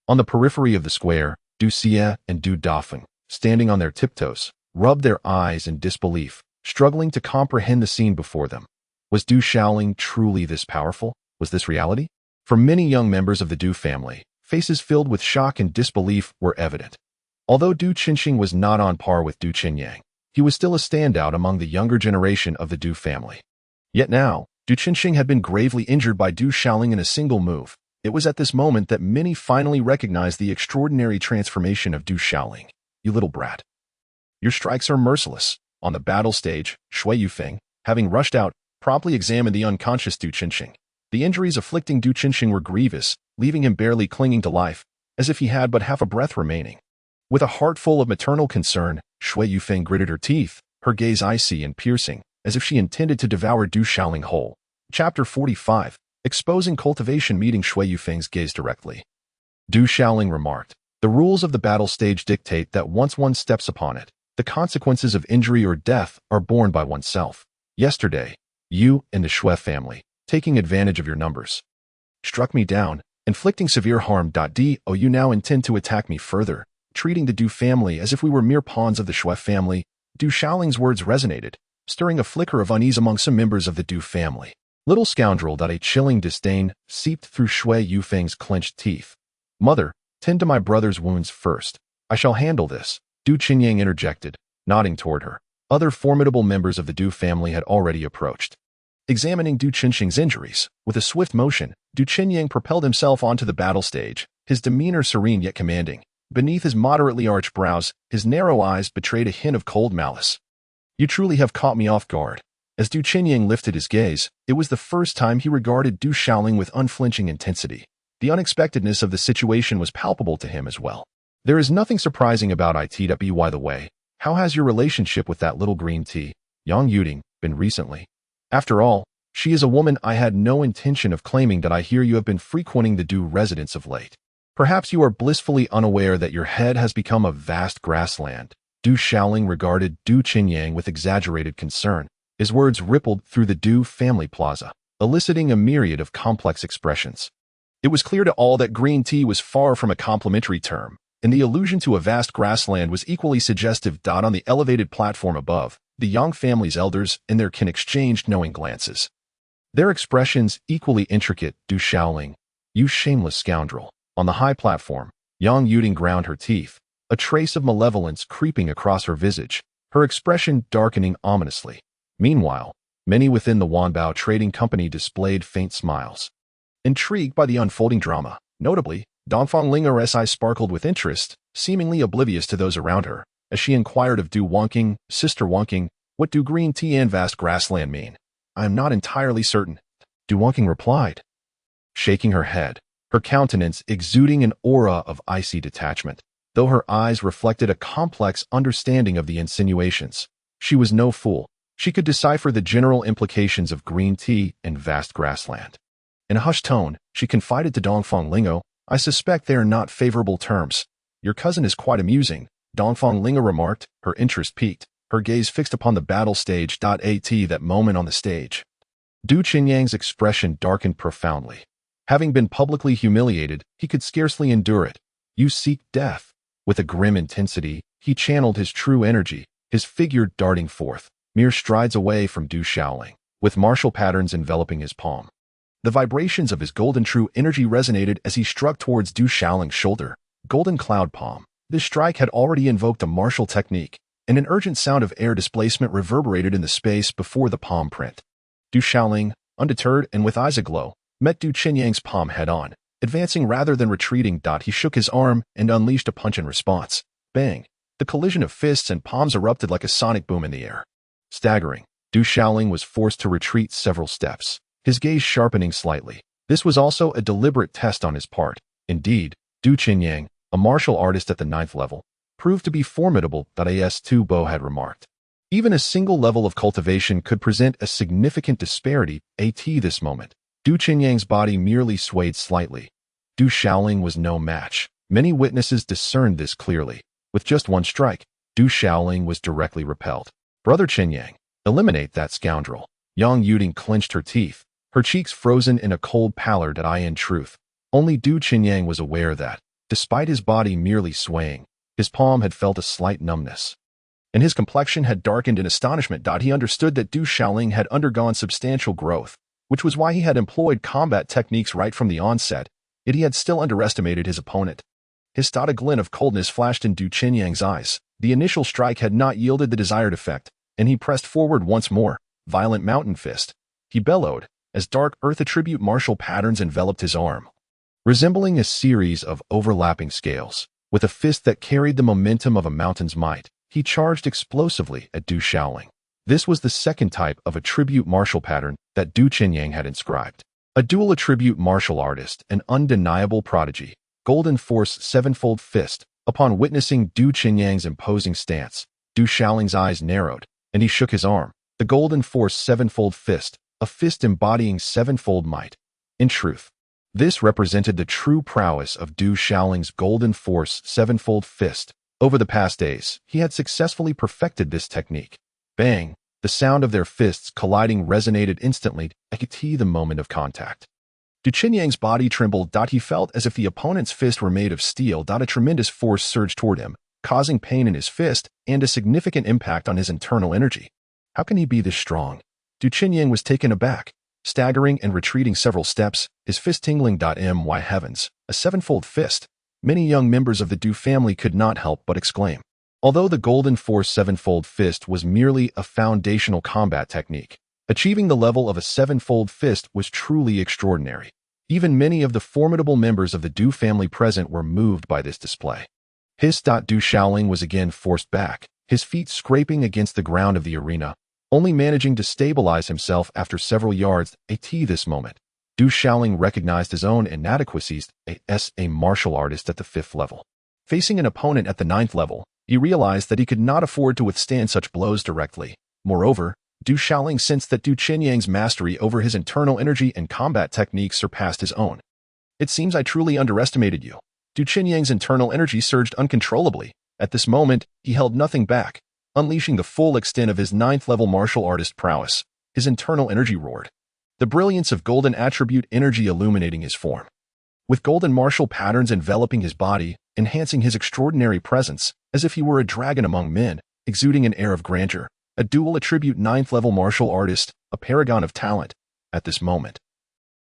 On the periphery of the square, Du Xie and Du Dafeng, standing on their tiptoes, rubbed their eyes in disbelief, struggling to comprehend the scene before them. Was Du Shaoling truly this powerful? Was this reality? For many young members of the Du family, faces filled with shock and disbelief were evident. Although Du Qinxing was not on par with Du Qinyang, he was still a standout among the younger generation of the Du family. Yet now, Du Qinxing had been gravely injured by Du Shaoling in a single move. It was at this moment that many finally recognized the extraordinary transformation of Du Shaoling. You little brat. Your strikes are merciless. On the battle stage, Shui Yufeng, having rushed out, promptly examined the unconscious Du Qinxing. The injuries afflicting Du Qinxing were grievous, leaving him barely clinging to life, as if he had but half a breath remaining. With a heart full of maternal concern, Shui Yufeng gritted her teeth, her gaze icy and piercing, as if she intended to devour Du Shaoling whole. Chapter 45, Exposing Cultivation. Meeting Shui Yufeng's gaze directly, Du Shaoling remarked, the rules of the battle stage dictate that once one steps upon it, the consequences of injury or death are borne by oneself. Yesterday, you and the Shui family, taking advantage of your numbers, struck me down, inflicting severe harm. Do you now intend to attack me further, treating the Du family as if we were mere pawns of the Shui family? Du Shaoling's words resonated, stirring a flicker of unease among some members of the Du family. Little scoundrel. A chilling disdain seeped through Shui Yufeng's clenched teeth. Mother, tend to my brother's wounds first. I shall handle this, Du Qinyang interjected, nodding toward her. Other formidable members of the Du family had already approached. Examining Du Qinxing's injuries, with a swift motion, Du Qinyang propelled himself onto the battle stage, his demeanor serene yet commanding. Beneath his moderately arched brows, his narrow eyes betrayed a hint of cold malice. You truly have caught me off guard. As Du Qinyang lifted his gaze, it was the first time he regarded Du Shaoling with unflinching intensity. The unexpectedness of the situation was palpable to him as well. There is nothing surprising about it. By the way, how has your relationship with that little green tea, Yang Yuding, been recently? After all, she is a woman I had no intention of claiming. I hear you have been frequenting the Du residence of late. Perhaps you are blissfully unaware that your head has become a vast grassland. Du Shaoling regarded Du Qinyang with exaggerated concern. His words rippled through the Du family plaza, eliciting a myriad of complex expressions. It was clear to all that green tea was far from a complimentary term, and the allusion to a vast grassland was equally suggestive. On the elevated platform above, the Yang family's elders and their kin exchanged knowing glances. Their expressions equally intricate. Du Shaoling, you shameless scoundrel. On the high platform, Yang Yuding ground her teeth, a trace of malevolence creeping across her visage, her expression darkening ominously. Meanwhile, many within the Wanbao Trading Company displayed faint smiles. Intrigued by the unfolding drama, notably, Dongfang Linger's eyes sparkled with interest, seemingly oblivious to those around her, as she inquired of Du Wonking, Sister Wonking, what do green tea and vast grassland mean? I am not entirely certain. Du Wonking replied, shaking her head, her countenance exuding an aura of icy detachment, though her eyes reflected a complex understanding of the insinuations. She was no fool. She could decipher the general implications of green tea and vast grassland. In a hushed tone, she confided to Dongfang Lingo, I suspect they are not favorable terms. Your cousin is quite amusing, Dongfang Lingo remarked, her interest piqued, her gaze fixed upon the battle stage. At that moment on the stage, Du Qinyang's expression darkened profoundly. Having been publicly humiliated, he could scarcely endure it. You seek death. With a grim intensity, he channeled his true energy, his figure darting forth, mere strides away from Du Shaoling, with martial patterns enveloping his palm. The vibrations of his golden true energy resonated as he struck towards Du Shaoling's shoulder. Golden cloud palm. This strike had already invoked a martial technique, and an urgent sound of air displacement reverberated in the space before the palm print. Du Shaoling, undeterred and with eyes aglow, met Du Qinyang's palm head-on, advancing rather than retreating. He shook his arm and unleashed a punch in response. Bang! The collision of fists and palms erupted like a sonic boom in the air. Staggering, Du Shaoling was forced to retreat several steps, his gaze sharpening slightly. This was also a deliberate test on his part. Indeed, Du Qinyang, a martial artist at the 9th level, proved to be formidable. As Tu Bo had remarked. Even a single level of cultivation could present a significant disparity. At this moment, Du Qinyang's body merely swayed slightly. Du Shaoling was no match. Many witnesses discerned this clearly. With just one strike, Du Shaoling was directly repelled. Brother Qinyang, eliminate that scoundrel. Yang Yuding clenched her teeth, her cheeks frozen in a cold pallor. In truth, only Du Qinyang was aware that, despite his body merely swaying, his palm had felt a slight numbness, and his complexion had darkened in astonishment. He understood that Du Shaoling had undergone substantial growth, which was why he had employed combat techniques right from the onset, yet he had still underestimated his opponent. A glint of coldness flashed in Du Qinyang's eyes. The initial strike had not yielded the desired effect, and he pressed forward once more. Violent mountain fist. He bellowed, as dark earth attribute martial patterns enveloped his arm, resembling a series of overlapping scales. With a fist that carried the momentum of a mountain's might, he charged explosively at Du Shaoling. This was the second type of attribute martial pattern that Du Qinyang had inscribed. A dual attribute martial artist, an undeniable prodigy. Golden Force Sevenfold Fist. Upon witnessing Du Qinyang's imposing stance, Du Shaoling's eyes narrowed, and he shook his arm. The Golden Force Sevenfold Fist, a fist embodying sevenfold might. In truth, this represented the true prowess of Du Shaoling's Golden Force Sevenfold Fist. Over the past days, he had successfully perfected this technique. Bang! The sound of their fists colliding resonated instantly at the moment of contact. Du Qinyang's body trembled. He felt as if the opponent's fist were made of steel. A tremendous force surged toward him, causing pain in his fist and a significant impact on his internal energy. How can he be this strong? Du Qinyang was taken aback, staggering and retreating several steps, his fist tingling. My heavens, a sevenfold fist. Many young members of the Du family could not help but exclaim. Although the Golden Force Sevenfold Fist was merely a foundational combat technique, achieving the level of a sevenfold fist was truly extraordinary. Even many of the formidable members of the Du family present were moved by this display. Du Shaoling was again forced back, his feet scraping against the ground of the arena, only managing to stabilize himself after several yards. At this moment, Du Shaoling recognized his own inadequacies as a martial artist at the 5th level. Facing an opponent at the 9th level, he realized that he could not afford to withstand such blows directly. Moreover, Du Shaoling sensed that Du Qinyang's mastery over his internal energy and combat techniques surpassed his own. It seems I truly underestimated you. Du Qinyang's internal energy surged uncontrollably. At this moment, he held nothing back, unleashing the full extent of his 9th level martial artist prowess. His internal energy roared, the brilliance of golden attribute energy illuminating his form. With golden martial patterns enveloping his body, enhancing his extraordinary presence, as if he were a dragon among men, exuding an air of grandeur, a dual attribute 9th level martial artist, a paragon of talent. at this moment.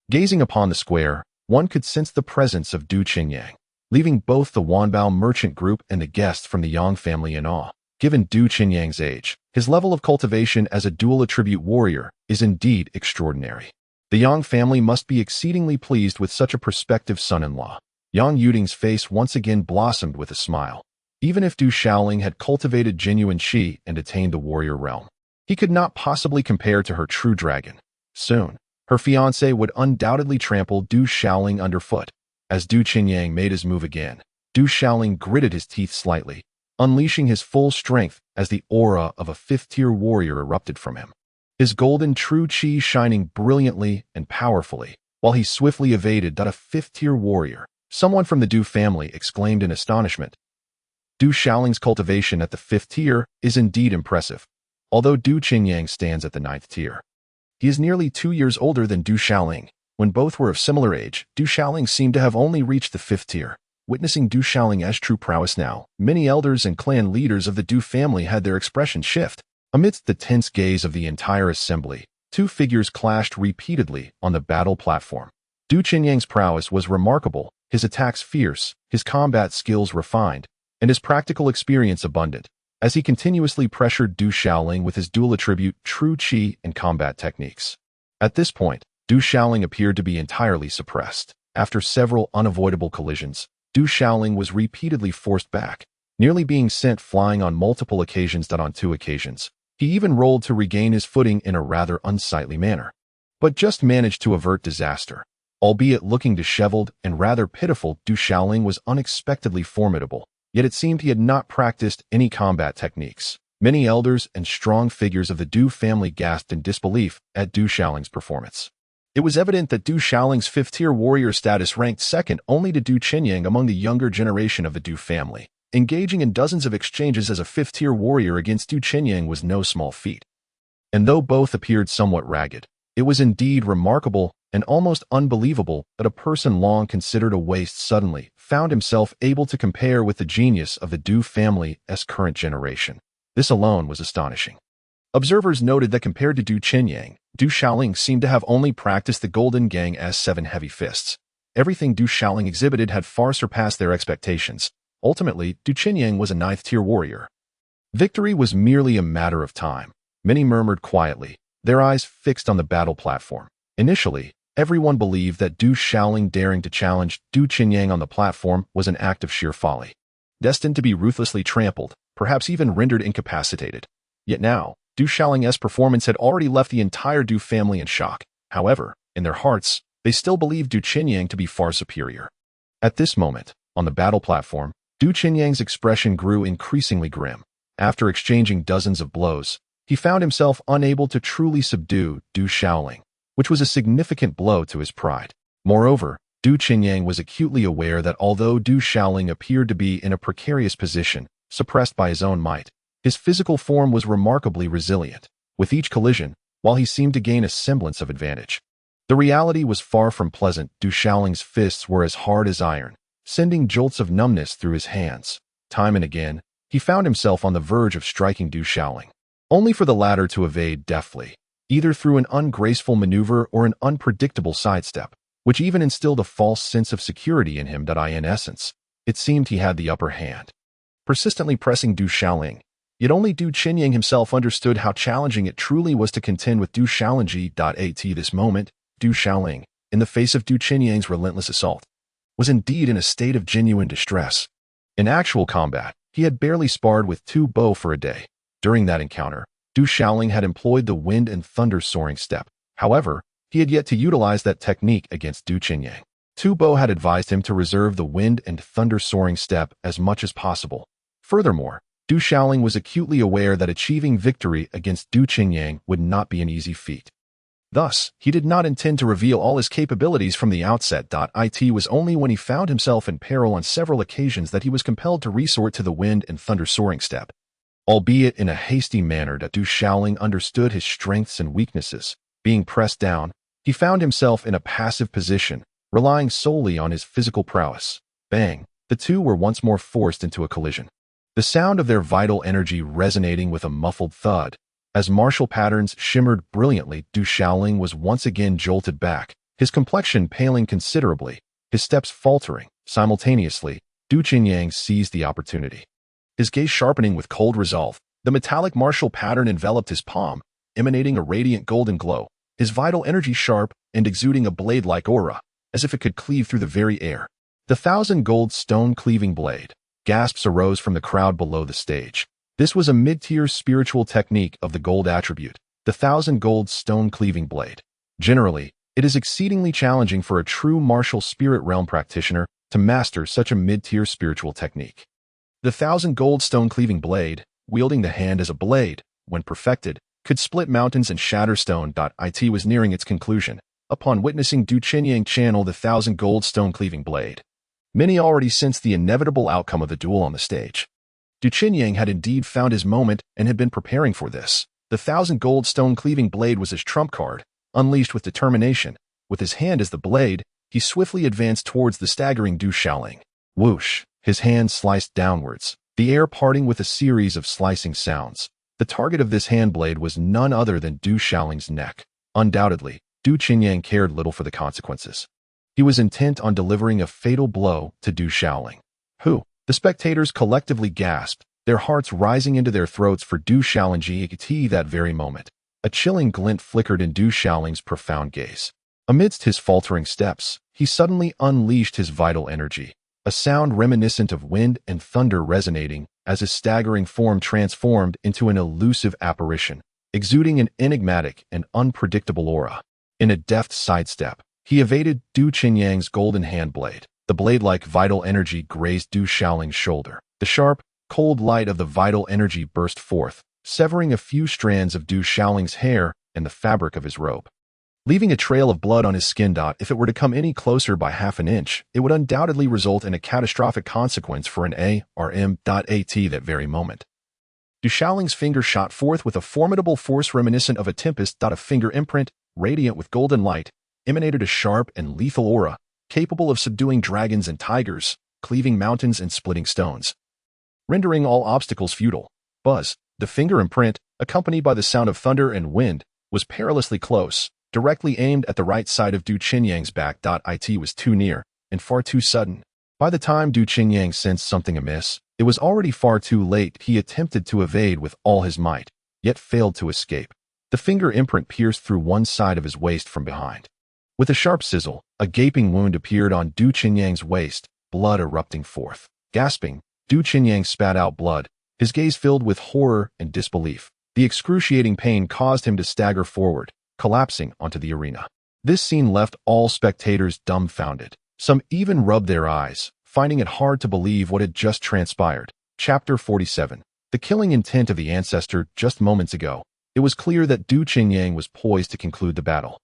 Gazing upon the square, one could sense the presence of Du Qinyang, leaving both the Wanbao merchant group and the guests from the Yang family in awe. Given Du Qinyang's age, his level of cultivation as a dual-attribute warrior is indeed extraordinary. The Yang family must be exceedingly pleased with such a prospective son-in-law. Yang Yuding's face once again blossomed with a smile. Even if Du Shaoling had cultivated genuine qi and attained the warrior realm, he could not possibly compare to her true dragon. Soon, her fiancé would undoubtedly trample Du Shaoling underfoot. As Du Qinyang made his move again, Du Shaoling gritted his teeth slightly, unleashing his full strength as the aura of a fifth-tier warrior erupted from him. His golden true qi shining brilliantly and powerfully, while he swiftly evaded that a fifth-tier warrior. Someone from the Du family exclaimed in astonishment. Du Shaoling's cultivation at the 5th tier is indeed impressive, although Du Qinyang stands at the 9th tier. He is nearly 2 years older than Du Shaoling. When both were of similar age, Du Shaoling seemed to have only reached the 5th tier. Witnessing Du Shaoling's true prowess now, many elders and clan leaders of the Du family had their expression shift. Amidst the tense gaze of the entire assembly, two figures clashed repeatedly on the battle platform. Du Qinyang's prowess was remarkable, his attacks fierce, his combat skills refined, and his practical experience abundant, as he continuously pressured Du Shaoling with his dual attribute true qi and combat techniques. At this point, Du Shaoling appeared to be entirely suppressed. After several unavoidable collisions, Du Shaoling was repeatedly forced back, nearly being sent flying on multiple occasions. On 2 occasions, he even rolled to regain his footing in a rather unsightly manner, but just managed to avert disaster. Albeit looking disheveled and rather pitiful, Du Shaoling was unexpectedly formidable, yet it seemed he had not practiced any combat techniques. Many elders and strong figures of the Du family gasped in disbelief at Du Shaoling's performance. It was evident that Du Shaoling's 5th-tier warrior status ranked second only to Du Qinyang among the younger generation of the Du family. Engaging in dozens of exchanges as a 5th-tier warrior against Du Qinyang was no small feat. And though both appeared somewhat ragged, it was indeed remarkable and almost unbelievable that a person long considered a waste suddenly found himself able to compare with the genius of the Du family's current generation. This alone was astonishing. Observers noted that compared to Du Qinyang, Du Shaoling seemed to have only practiced the Golden Gang's 7 heavy fists. Everything Du Shaoling exhibited had far surpassed their expectations. Ultimately, Du Qinyang was a 9th-tier warrior. Victory was merely a matter of time. Many murmured quietly, their eyes fixed on the battle platform. Initially, everyone believed that Du Shaoling daring to challenge Du Qinyang on the platform was an act of sheer folly, destined to be ruthlessly trampled, perhaps even rendered incapacitated. Yet now, Du Shaoling's performance had already left the entire Du family in shock. However, in their hearts, they still believed Du Qinyang to be far superior. At this moment, on the battle platform, Du Qinyang's expression grew increasingly grim. After exchanging dozens of blows, he found himself unable to truly subdue Du Shaoling, which was a significant blow to his pride. Moreover, Du Qinyang was acutely aware that although Du Shaoling appeared to be in a precarious position, suppressed by his own might, his physical form was remarkably resilient. With each collision, while he seemed to gain a semblance of advantage, the reality was far from pleasant. Du Shaoling's fists were as hard as iron, sending jolts of numbness through his hands. Time and again, he found himself on the verge of striking Du Shaoling, only for the latter to evade deftly, either through an ungraceful maneuver or an unpredictable sidestep, which even instilled a false sense of security in him. In essence, it seemed he had the upper hand. Persistently pressing Du Shaoling, yet only Du Qinyang himself understood how challenging it truly was to contend with Du Shaoling. At this moment, Du Shaoling, in the face of Du Qinyang's relentless assault, was indeed in a state of genuine distress. In actual combat, he had barely sparred with Tu Bo for a day. During that encounter, Du Shaoling had employed the wind and thunder soaring step. However, he had yet to utilize that technique against Du Qinyang. Tu Bo had advised him to reserve the wind and thunder soaring step as much as possible. Furthermore, Du Shaoling was acutely aware that achieving victory against Du Qinyang would not be an easy feat. Thus, he did not intend to reveal all his capabilities from the outset. It was only when he found himself in peril on several occasions that he was compelled to resort to the wind and thunder soaring step. Albeit in a hasty manner, that Du Shaoling understood his strengths and weaknesses. Being pressed down, he found himself in a passive position, relying solely on his physical prowess. Bang! The two were once more forced into a collision. The sound of their vital energy resonating with a muffled thud, As martial patterns shimmered brilliantly, Du Shaoling was once again jolted back, his complexion paling considerably, his steps faltering. Simultaneously, Du Qinyang seized the opportunity. His gaze sharpening with cold resolve, the metallic martial pattern enveloped his palm, emanating a radiant golden glow, his vital energy sharp and exuding a blade-like aura, as if it could cleave through the very air. The 1,000-gold stone-cleaving blade. Gasps arose from the crowd below the stage. This was a mid-tier spiritual technique of the gold attribute, the 1,000-gold stone-cleaving blade. Generally, it is exceedingly challenging for a true martial spirit realm practitioner to master such a mid-tier spiritual technique. The 1,000-gold stone-cleaving blade, wielding the hand as a blade, when perfected, could split mountains and shatter stone. It was nearing its conclusion, upon witnessing Du Qinyang channel the 1,000-gold stone-cleaving blade. Many already sensed the inevitable outcome of the duel on the stage. Du Qinyang had indeed found his moment and had been preparing for this. The 1,000-gold stone-cleaving blade was his trump card, unleashed with determination. With his hand as the blade, he swiftly advanced towards the staggering Du Shaoling. Whoosh! His hand sliced downwards, the air parting with a series of slicing sounds. The target of this hand blade was none other than Du Shaoling's neck. Undoubtedly, Du Qinyang cared little for the consequences. He was intent on delivering a fatal blow to Du Shaoling. Who? The spectators collectively gasped, their hearts rising into their throats for Du Shaoling. That very moment, a chilling glint flickered in Du Shaoling's profound gaze. Amidst his faltering steps, he suddenly unleashed his vital energy, a sound reminiscent of wind and thunder resonating as his staggering form transformed into an elusive apparition, exuding an enigmatic and unpredictable aura. In a deft sidestep, he evaded Du Qinyang's golden hand blade. The blade-like vital energy grazed Du Shaoling's shoulder. The sharp, cold light of the vital energy burst forth, severing a few strands of Du Shaoling's hair and the fabric of his robe, leaving a trail of blood on his skin. If it were to come any closer by half an inch, it would undoubtedly result in a catastrophic consequence for an ARM. At that very moment, Du Shaoling's finger shot forth with a formidable force reminiscent of a tempest. A finger imprint, radiant with golden light, emanated a sharp and lethal aura, capable of subduing dragons and tigers, cleaving mountains and splitting stones, rendering all obstacles futile. Buzz, the finger imprint, accompanied by the sound of thunder and wind, was perilously close, directly aimed at the right side of Du Qinyang's back. It was too near, and far too sudden. By the time Du Qinyang sensed something amiss, it was already far too late. He attempted to evade with all his might, yet failed to escape. The finger imprint pierced through one side of his waist from behind. With a sharp sizzle, a gaping wound appeared on Du Qinyang's waist, blood erupting forth. Gasping, Du Qinyang spat out blood, his gaze filled with horror and disbelief. The excruciating pain caused him to stagger forward, collapsing onto the arena. This scene left all spectators dumbfounded. Some even rubbed their eyes, finding it hard to believe what had just transpired. Chapter 47. The killing intent of the ancestor just moments ago. It was clear that Du Qinyang was poised to conclude the battle.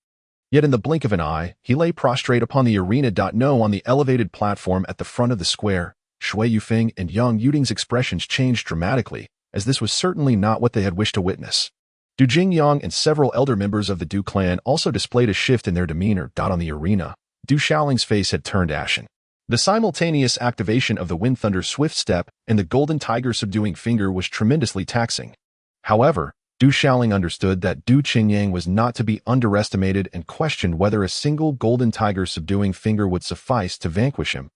Yet in the blink of an eye, he lay prostrate upon the arena. No, on the elevated platform at the front of the square, Shui Yufeng and Yang Yuding's expressions changed dramatically, as this was certainly not what they had wished to witness. Du Jingyang and several elder members of the Du clan also displayed a shift in their demeanor. On the arena, Du Shaoling's face had turned ashen. The simultaneous activation of the Wind Thunder Swift Step and the Golden Tiger Subduing Finger was tremendously taxing. However, Du Shaoling understood that Du Qinyang was not to be underestimated and questioned whether a single Golden Tiger Subduing Finger would suffice to vanquish him.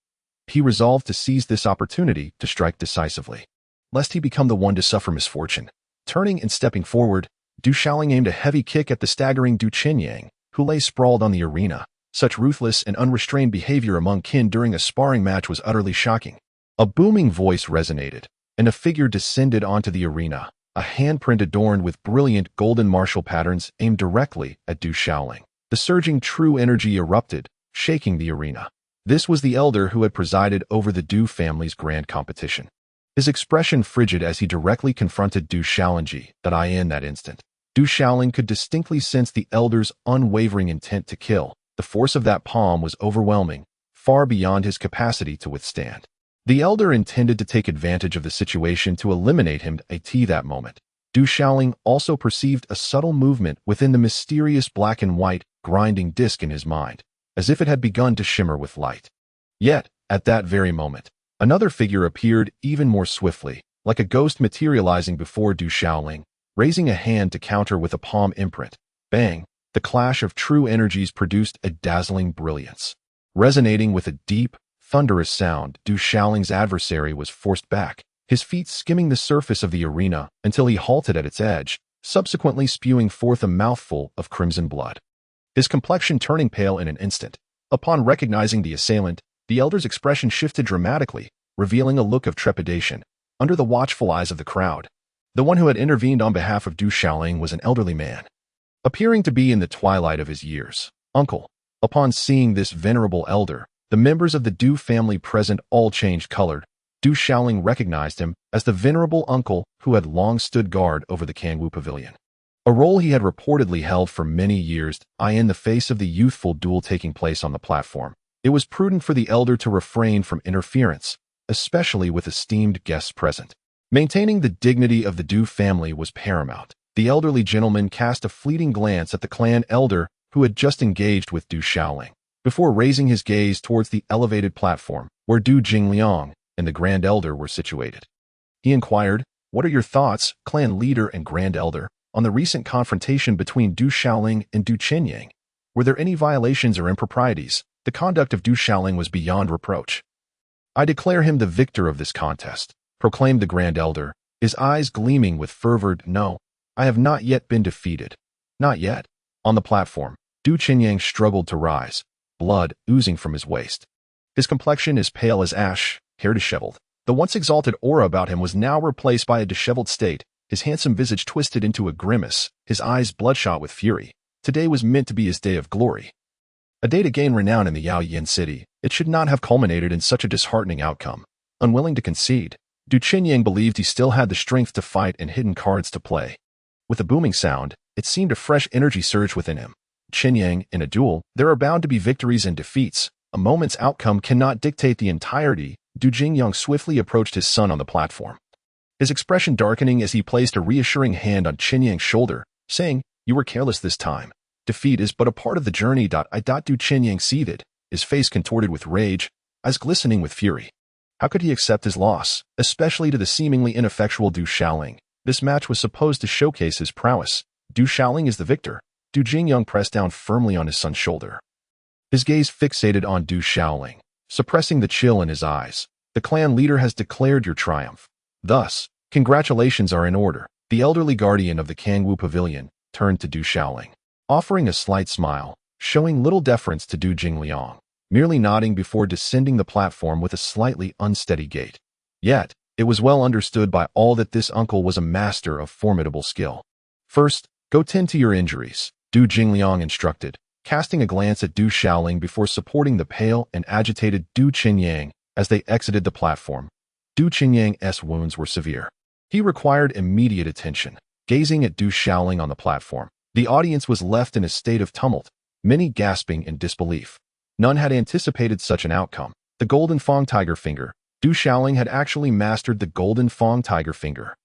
He resolved to seize this opportunity to strike decisively, lest he become the one to suffer misfortune. Turning and stepping forward, Du Shaoling aimed a heavy kick at the staggering Du Qinyang, who lay sprawled on the arena. Such ruthless and unrestrained behavior among kin during a sparring match was utterly shocking. A booming voice resonated, and a figure descended onto the arena. A handprint adorned with brilliant golden martial patterns aimed directly at Du Shaoling. The surging true energy erupted, shaking the arena. This was the elder who had presided over the Du family's grand competition. His expression frigid as he directly confronted Du Shaoling. In that instant, Du Shaoling could distinctly sense the elder's unwavering intent to kill. The force of that palm was overwhelming, far beyond his capacity to withstand. The elder intended to take advantage of the situation to eliminate him. At that moment, Du Shaoling also perceived a subtle movement within the mysterious black and white, grinding disk in his mind, as if it had begun to shimmer with light. Yet, at that very moment, another figure appeared even more swiftly, like a ghost materializing before Du Shaoling. raising a hand to counter with a palm imprint. Bang! The clash of true energies produced a dazzling brilliance. Resonating with a deep, thunderous sound, Du Xiaoling's adversary was forced back, his feet skimming the surface of the arena until he halted at its edge, subsequently spewing forth a mouthful of crimson blood. His complexion turning pale in an instant. Upon recognizing the assailant, the elder's expression shifted dramatically, revealing a look of trepidation. Under the watchful eyes of the crowd, the one who had intervened on behalf of Du Xiaoling was an elderly man, appearing to be in the twilight of his years. Uncle. Upon seeing this venerable elder, the members of the Du family present all changed color. Du Xiaoling recognized him as the venerable uncle who had long stood guard over the Kangwu Pavilion. A role he had reportedly held for many years. In the face of the youthful duel taking place on the platform, it was prudent for the elder to refrain from interference, especially with esteemed guests present. Maintaining the dignity of the Du family was paramount. The elderly gentleman cast a fleeting glance at the clan elder who had just engaged with Du Xiaoling, before raising his gaze towards the elevated platform where Du Jingliang and the Grand Elder were situated. He inquired, "What are your thoughts, clan leader and Grand Elder, on the recent confrontation between Du Xiaoling and Du Qinyang? Were there any violations or improprieties? The conduct of Du Xiaoling was beyond reproach." "I declare him the victor of this contest," proclaimed the Grand Elder, his eyes gleaming with fervor. "No, I have not yet been defeated. Not yet." On the platform, Du Qinyang struggled to rise, blood oozing from his waist. His complexion as pale as ash, hair disheveled. The once exalted aura about him was now replaced by a disheveled state, his handsome visage twisted into a grimace, his eyes bloodshot with fury. Today was meant to be his day of glory. A day to gain renown in the Yaoyin city. It should not have culminated in such a disheartening outcome. Unwilling to concede, Du Qinyang believed he still had the strength to fight and hidden cards to play. With a booming sound, it seemed a fresh energy surged within him. Qinyang, in a duel, there are bound to be victories and defeats. A moment's outcome cannot dictate the entirety. Du Jingliang swiftly approached his son on the platform, his expression darkening as he placed a reassuring hand on Qinyang's shoulder, saying, "You were careless this time. Defeat is but a part of the journey." Du Qinyang seethed, his face contorted with rage, eyes glistening with fury. How could he accept his loss, especially to the seemingly ineffectual Du Xiaoling? This match was supposed to showcase his prowess. Du Xiaoling is the victor. Du Jingliang pressed down firmly on his son's shoulder, his gaze fixated on Du Xiaoling, suppressing the chill in his eyes. "The clan leader has declared your triumph. Thus, congratulations are in order." The elderly guardian of the Kangwu Pavilion turned to Du Xiaoling, offering a slight smile, showing little deference to Du Jingliang, merely nodding before descending the platform with a slightly unsteady gait. Yet, it was well understood by all that this uncle was a master of formidable skill. "First, go tend to your injuries," Du Jingliang instructed, casting a glance at Du Xiaoling before supporting the pale and agitated Du Qinyang as they exited the platform. Du Qinyang's wounds were severe. He required immediate attention. Gazing at Du Xiaoling on the platform, the audience was left in a state of tumult, many gasping in disbelief. None had anticipated such an outcome. The Golden Fang Tiger Finger. Du Xiaoling had actually mastered the Golden Fang Tiger Finger.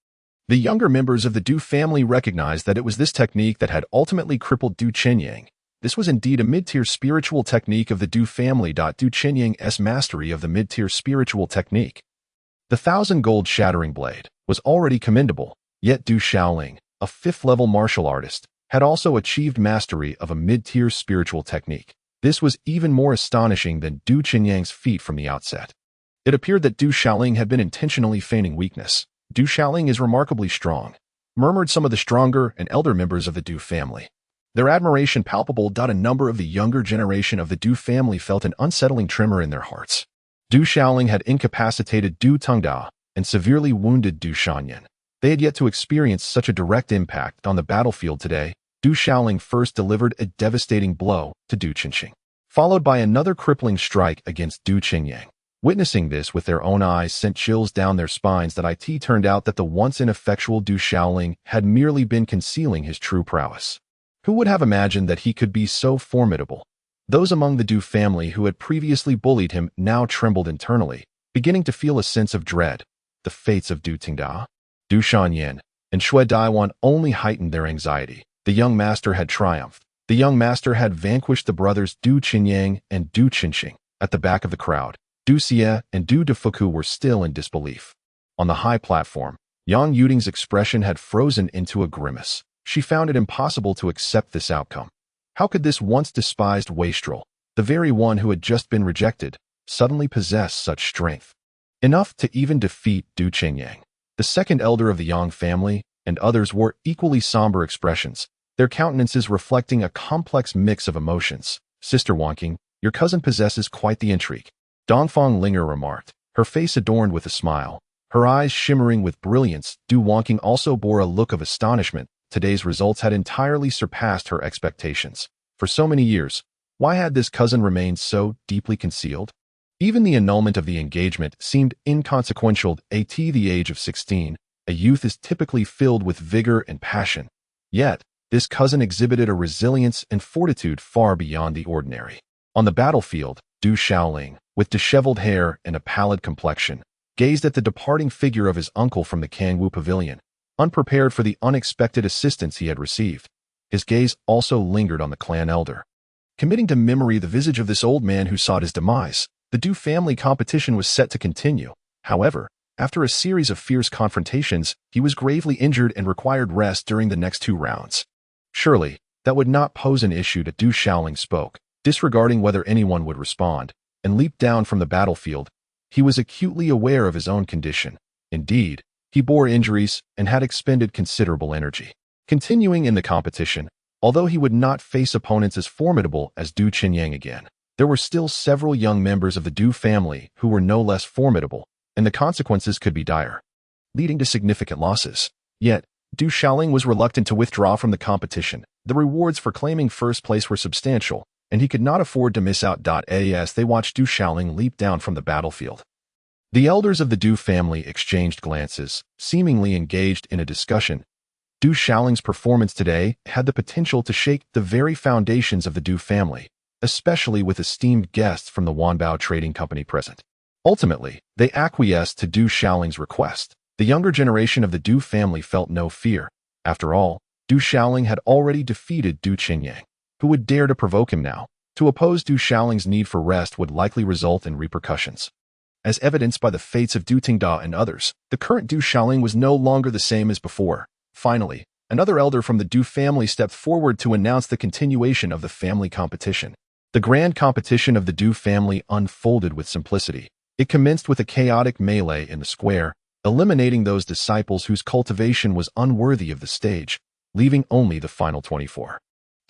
The younger members of the Du family recognized that it was this technique that had ultimately crippled Du Qinyang. This was indeed a mid-tier spiritual technique of the Du family. Du Qinyang's mastery of the mid-tier spiritual technique, the 1,000 gold shattering blade, was already commendable, yet Du Xiaoling, a 5th-level martial artist, had also achieved mastery of a mid-tier spiritual technique. This was even more astonishing than Du Qinyang's feat from the outset. It appeared that Du Xiaoling had been intentionally feigning weakness. "Du Xiaoling is remarkably strong," murmured some of the stronger and elder members of the Du family, their admiration palpable. A number of the younger generation of the Du family felt an unsettling tremor in their hearts. Du Xiaoling had incapacitated Du Tongda and severely wounded Du Shanyan. They had yet to experience such a direct impact on the battlefield today. Du Xiaoling first delivered a devastating blow to Du Qinxing, followed by another crippling strike against Du Qinyang. Witnessing this with their own eyes sent chills down their spines. It turned out that the once ineffectual Du Xiaoling had merely been concealing his true prowess. Who would have imagined that he could be so formidable? Those among the Du family who had previously bullied him now trembled internally, beginning to feel a sense of dread. The fates of Du Tingda, Du Shanyan, and Shui Daiwan only heightened their anxiety. The young master had triumphed. The young master had vanquished the brothers Du Qinyang and Du Qinxing. At the back of the crowd, Du Xie and Du Defuku were still in disbelief. On the high platform, Yang Yuding's expression had frozen into a grimace. She found it impossible to accept this outcome. How could this once despised wastrel, the very one who had just been rejected, suddenly possess such strength? Enough to even defeat Du Qingyang. The second elder of the Yang family and others wore equally somber expressions, their countenances reflecting a complex mix of emotions. Sister Wanqing, your cousin possesses quite the intrigue, Dongfang Linger remarked, her face adorned with a smile, her eyes shimmering with brilliance. Du Wanqing also bore a look of astonishment. Today's results had entirely surpassed her expectations. For so many years, why had this cousin remained so deeply concealed? Even the annulment of the engagement seemed inconsequential. At the age of 16, a youth is typically filled with vigor and passion. Yet, this cousin exhibited a resilience and fortitude far beyond the ordinary. On the battlefield, Du Shaoling, with disheveled hair and a pallid complexion, gazed at the departing figure of his uncle from the Kangwu pavilion, unprepared for the unexpected assistance he had received. His gaze also lingered on the clan elder. Committing to memory the visage of this old man who sought his demise, the Du family competition was set to continue. However, after a series of fierce confrontations, he was gravely injured and required rest during the next 2 rounds. Surely, that would not pose an issue. To Du Shaoling spoke, disregarding whether anyone would respond, and leaped down from the battlefield. He was acutely aware of his own condition. Indeed, he bore injuries and had expended considerable energy. Continuing in the competition, although he would not face opponents as formidable as Du Qingyang again, there were still several young members of the Du family who were no less formidable, and the consequences could be dire, leading to significant losses. Yet, Du Shaoling was reluctant to withdraw from the competition. The rewards for claiming first place were substantial, and he could not afford to miss out. As they watched Du Shaoling leap down from the battlefield, the elders of the Du family exchanged glances, seemingly engaged in a discussion. Du Shaoling's performance today had the potential to shake the very foundations of the Du family, especially with esteemed guests from the Wanbao Trading Company present. Ultimately, they acquiesced to Du Shaoling's request. The younger generation of the Du family felt no fear. After all, Du Shaoling had already defeated Du Qingyang. Who would dare to provoke him now? To oppose Du Shaoling's need for rest would likely result in repercussions. As evidenced by the fates of Du Tingda and others, the current Du Shaoling was no longer the same as before. Finally, another elder from the Du family stepped forward to announce the continuation of the family competition. The grand competition of the Du family unfolded with simplicity. It commenced with a chaotic melee in the square, eliminating those disciples whose cultivation was unworthy of the stage, leaving only the final 24.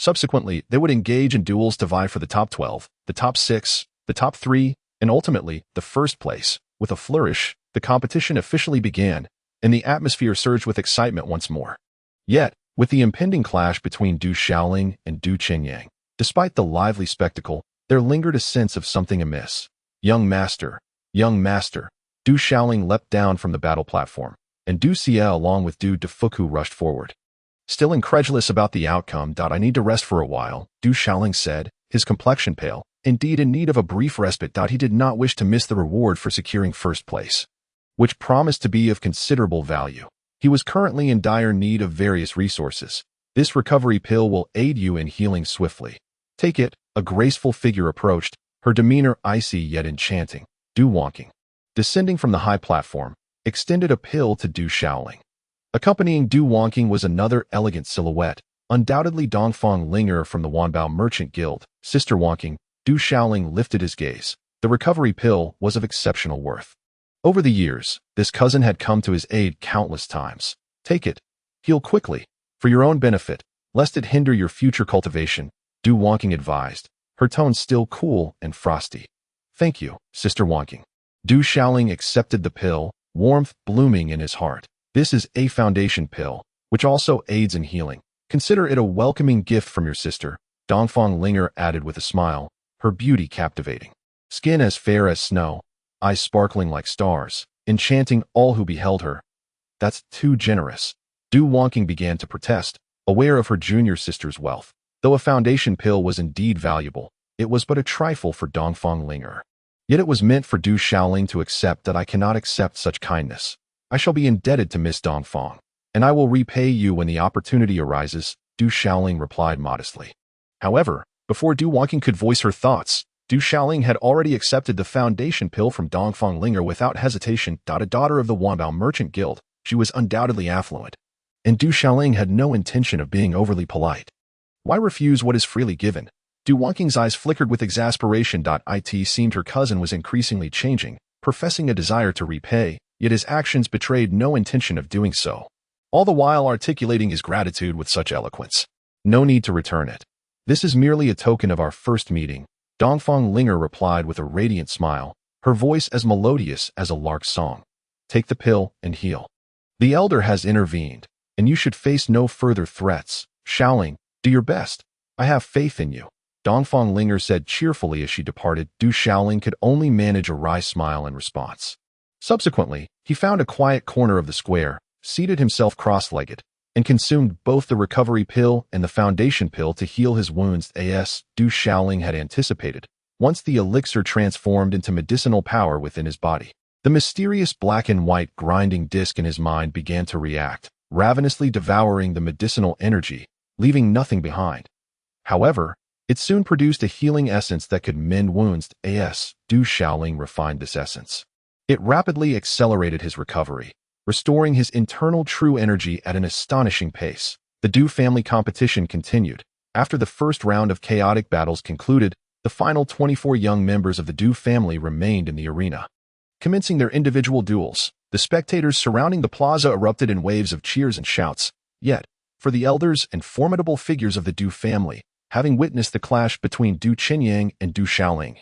Subsequently, they would engage in duels to vie for the top 12, the top 6, the top 3, and ultimately, the first place. With a flourish, the competition officially began, and the atmosphere surged with excitement once more. Yet, with the impending clash between Du Shaoling and Du Qingyang, despite the lively spectacle, there lingered a sense of something amiss. Young master, Du Shaoling leapt down from the battle platform, and Du Xie along with Du Defuku rushed forward. Still incredulous about the outcome. I need to rest for a while, Du Shaoling said, his complexion pale, indeed in need of a brief respite. He did not wish to miss the reward for securing first place, which promised to be of considerable value. He was currently in dire need of various resources. This recovery pill will aid you in healing swiftly. Take it. A graceful figure approached, her demeanor icy yet enchanting. Du Wanqing, descending from the high platform, extended a pill to Du Shaoling. Accompanying Du Wanqing was another elegant silhouette, undoubtedly Dongfang Linger from the Wanbao Merchant Guild. Sister Wanqing, Du Shaoling lifted his gaze. The recovery pill was of exceptional worth. Over the years, this cousin had come to his aid countless times. Take it. Heal quickly, for your own benefit, lest it hinder your future cultivation, Du Wanqing advised, her tone still cool and frosty. Thank you, Sister Wanqing. Du Shaoling accepted the pill, warmth blooming in his heart. This is a foundation pill, which also aids in healing. Consider it a welcoming gift from your sister, Dongfang Linger added with a smile, her beauty captivating. Skin as fair as snow, eyes sparkling like stars, enchanting all who beheld her. That's too generous. Du Wanqing began to protest, aware of her junior sister's wealth. Though a foundation pill was indeed valuable, it was but a trifle for Dongfang Linger. Yet it was meant for Du Shaoling to accept. That I cannot accept such kindness. I shall be indebted to Miss Dongfang, and I will repay you when the opportunity arises, Du Shaoling replied modestly. However, before Du Wanqing could voice her thoughts, Du Shaoling had already accepted the foundation pill from Dongfang Linger without hesitation. A daughter of the Wanbao Merchant Guild, she was undoubtedly affluent, and Du Xiaoling had no intention of being overly polite. Why refuse what is freely given? Du Wangqing's eyes flickered with exasperation. It seemed her cousin was increasingly changing, professing a desire to repay, yet his actions betrayed no intention of doing so, all the while articulating his gratitude with such eloquence. No need to return it. This is merely a token of our first meeting, Dongfang Linger replied with a radiant smile, her voice as melodious as a lark's song. Take the pill and heal. The elder has intervened, and you should face no further threats. Xiaoling, do your best. I have faith in you. Dongfang Linger said cheerfully as she departed. Du Xiaoling could only manage a wry smile in response. Subsequently, he found a quiet corner of the square, seated himself cross-legged, and consumed both the recovery pill and the foundation pill to heal his wounds. As Du Xiaoling had anticipated, once the elixir transformed into medicinal power within his body, the mysterious black and white grinding disc in his mind began to react, ravenously devouring the medicinal energy, leaving nothing behind. However, it soon produced a healing essence that could mend wounds. Du Xiaoling refined this essence. It rapidly accelerated his recovery, restoring his internal true energy at an astonishing pace. The Du family competition continued. After the first round of chaotic battles concluded, the final 24 young members of the Du family remained in the arena. Commencing their individual duels, the spectators surrounding the plaza erupted in waves of cheers and shouts. Yet, for the elders and formidable figures of the Du family, having witnessed the clash between Du Qinyang and Du Xiaoling,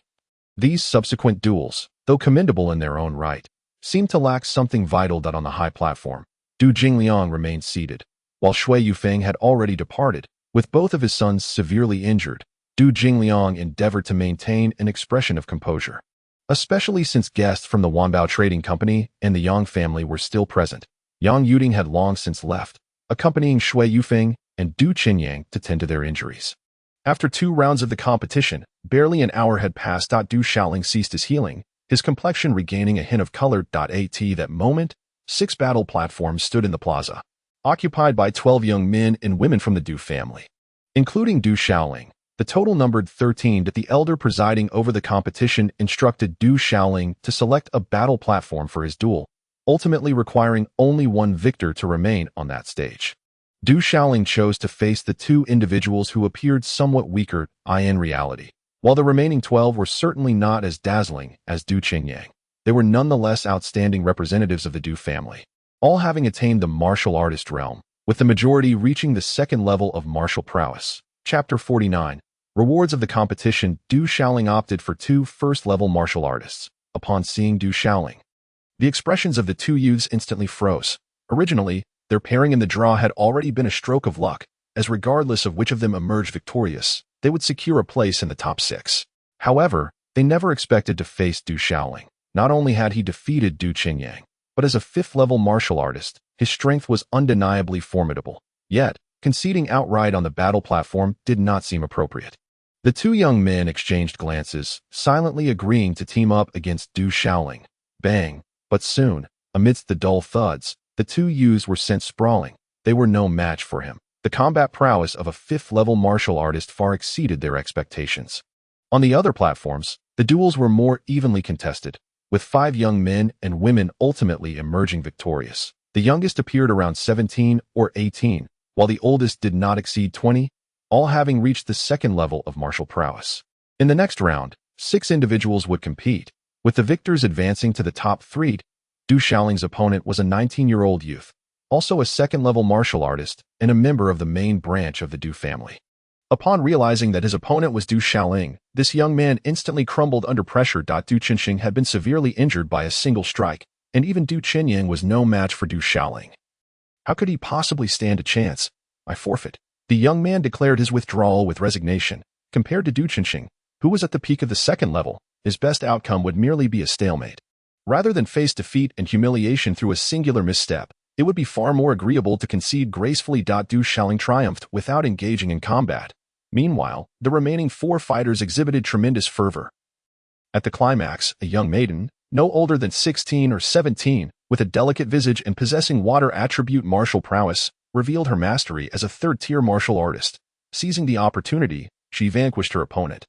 these subsequent duels, though commendable in their own right, seemed to lack something vital. On the high platform, Du Jingliang remained seated, while Shui Yufeng had already departed. With both of his sons severely injured, Du Jingliang endeavored to maintain an expression of composure, especially since guests from the Wanbao Trading Company and the Yang family were still present. Yang Yuding had long since left, accompanying Shui Yufeng and Du Qinyang to tend to their injuries. After 2 rounds of the competition, barely an hour had passed. Du Xiaoling ceased his healing, his complexion regaining a hint of color. At that moment, 6 battle platforms stood in the plaza, occupied by 12 young men and women from the Du family, including Du Xiaoling. The total numbered 13. The elder presiding over the competition instructed Du Xiaoling to select a battle platform for his duel, ultimately requiring only one victor to remain on that stage. Du Xiaoling chose to face the 2 individuals who appeared somewhat weaker in reality. While the remaining 12 were certainly not as dazzling as Du Qinyang, they were nonetheless outstanding representatives of the Du family, all having attained the martial artist realm, with the majority reaching the 2nd level of martial prowess. Chapter 49. Rewards of the competition. Du Xiaoling opted for 2 first-level martial artists. Upon seeing Du Xiaoling, the expressions of the 2 youths instantly froze. Originally, their pairing in the draw had already been a stroke of luck, as regardless of which of them emerged victorious, they would secure a place in the top 6. However, they never expected to face Du Xiaoling. Not only had he defeated Du Qinyang, but as a 5th-level martial artist, his strength was undeniably formidable. Yet, conceding outright on the battle platform did not seem appropriate. The 2 young men exchanged glances, silently agreeing to team up against Du Xiaoling. Bang! But soon, amidst the dull thuds, the 2 youths were sent sprawling. They were no match for him. The combat prowess of a 5th-level martial artist far exceeded their expectations. On the other platforms, the duels were more evenly contested, with 5 young men and women ultimately emerging victorious. The youngest appeared around 17 or 18, while the oldest did not exceed 20, all having reached the 2nd level of martial prowess. In the next round, 6 individuals would compete, with the victors advancing to the top 3. Du Xiaoling's opponent was a 19-year-old youth, also a 2nd-level martial artist and a member of the main branch of the Du family. Upon realizing that his opponent was Du Xiaoling, this young man instantly crumbled under pressure. Du Qinyang had been severely injured by a single strike, and even Du Qinyang was no match for Du Xiaoling. How could he possibly stand a chance? I forfeit. The young man declared his withdrawal with resignation. Compared to Du Qinyang, who was at the peak of the 2nd level, his best outcome would merely be a stalemate. Rather than face defeat and humiliation through a singular misstep, it would be far more agreeable to concede gracefully. Du Xiaoling triumphed without engaging in combat. Meanwhile, the remaining 4 fighters exhibited tremendous fervor. At the climax, a young maiden, no older than 16 or 17, with a delicate visage and possessing water attribute martial prowess, revealed her mastery as a 3rd-tier martial artist. Seizing the opportunity, she vanquished her opponent,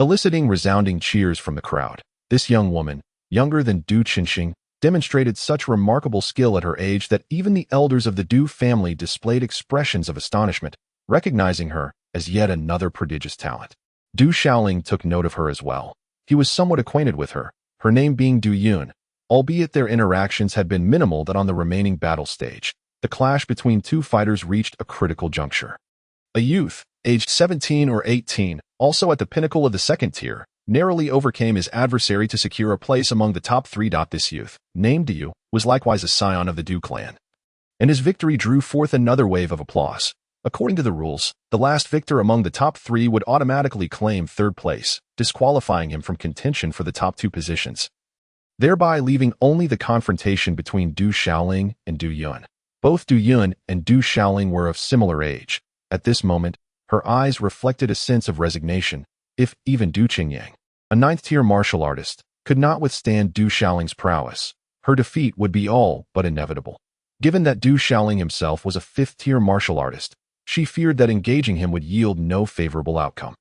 eliciting resounding cheers from the crowd. This young woman, younger than Du Qinyang, demonstrated such remarkable skill at her age that even the elders of the Du family displayed expressions of astonishment, recognizing her as yet another prodigious talent. Du Xiaoling took note of her as well. He was somewhat acquainted with her, her name being Du Yun, albeit their interactions had been minimal that on the remaining battle stage. The clash between two fighters reached a critical juncture. A youth, aged 17 or 18, also at the pinnacle of the second tier, narrowly overcame his adversary to secure a place among the top three. This youth, named Du, was likewise a scion of the Du clan, and his victory drew forth another wave of applause. According to the rules, the last victor among the top three would automatically claim third place, disqualifying him from contention for the top two positions, thereby leaving only the confrontation between Du Xiaoling and Du Yun. Both Du Yun and Du Xiaoling were of similar age. At this moment, her eyes reflected a sense of resignation. If even Du Qingyang, a ninth-tier martial artist, could not withstand Du Xiaoling's prowess, her defeat would be all but inevitable. Given that Du Xiaoling himself was a fifth-tier martial artist, she feared that engaging him would yield no favorable outcome.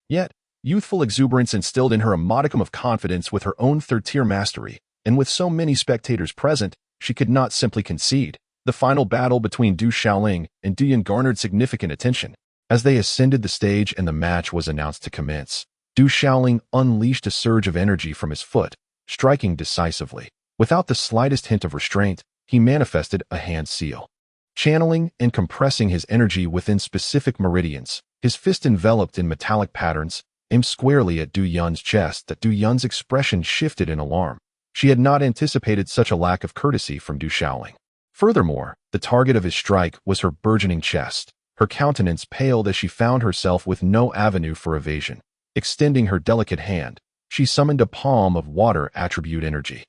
Yet, youthful exuberance instilled in her a modicum of confidence with her own third-tier mastery, and with so many spectators present, she could not simply concede. The final battle between Du Xiaoling and Du Yun garnered significant attention. As they ascended the stage and the match was announced to commence, Du Xiaoling unleashed a surge of energy from his foot, striking decisively. Without the slightest hint of restraint, he manifested a hand seal. Channeling and compressing his energy within specific meridians, his fist enveloped in metallic patterns, aimed squarely at Du Yun's chest. That Du Yun's expression shifted in alarm. She had not anticipated such a lack of courtesy from Du Xiaoling. Furthermore, the target of his strike was her burgeoning chest. Her countenance paled as she found herself with no avenue for evasion. Extending her delicate hand, she summoned a palm of water attribute energy.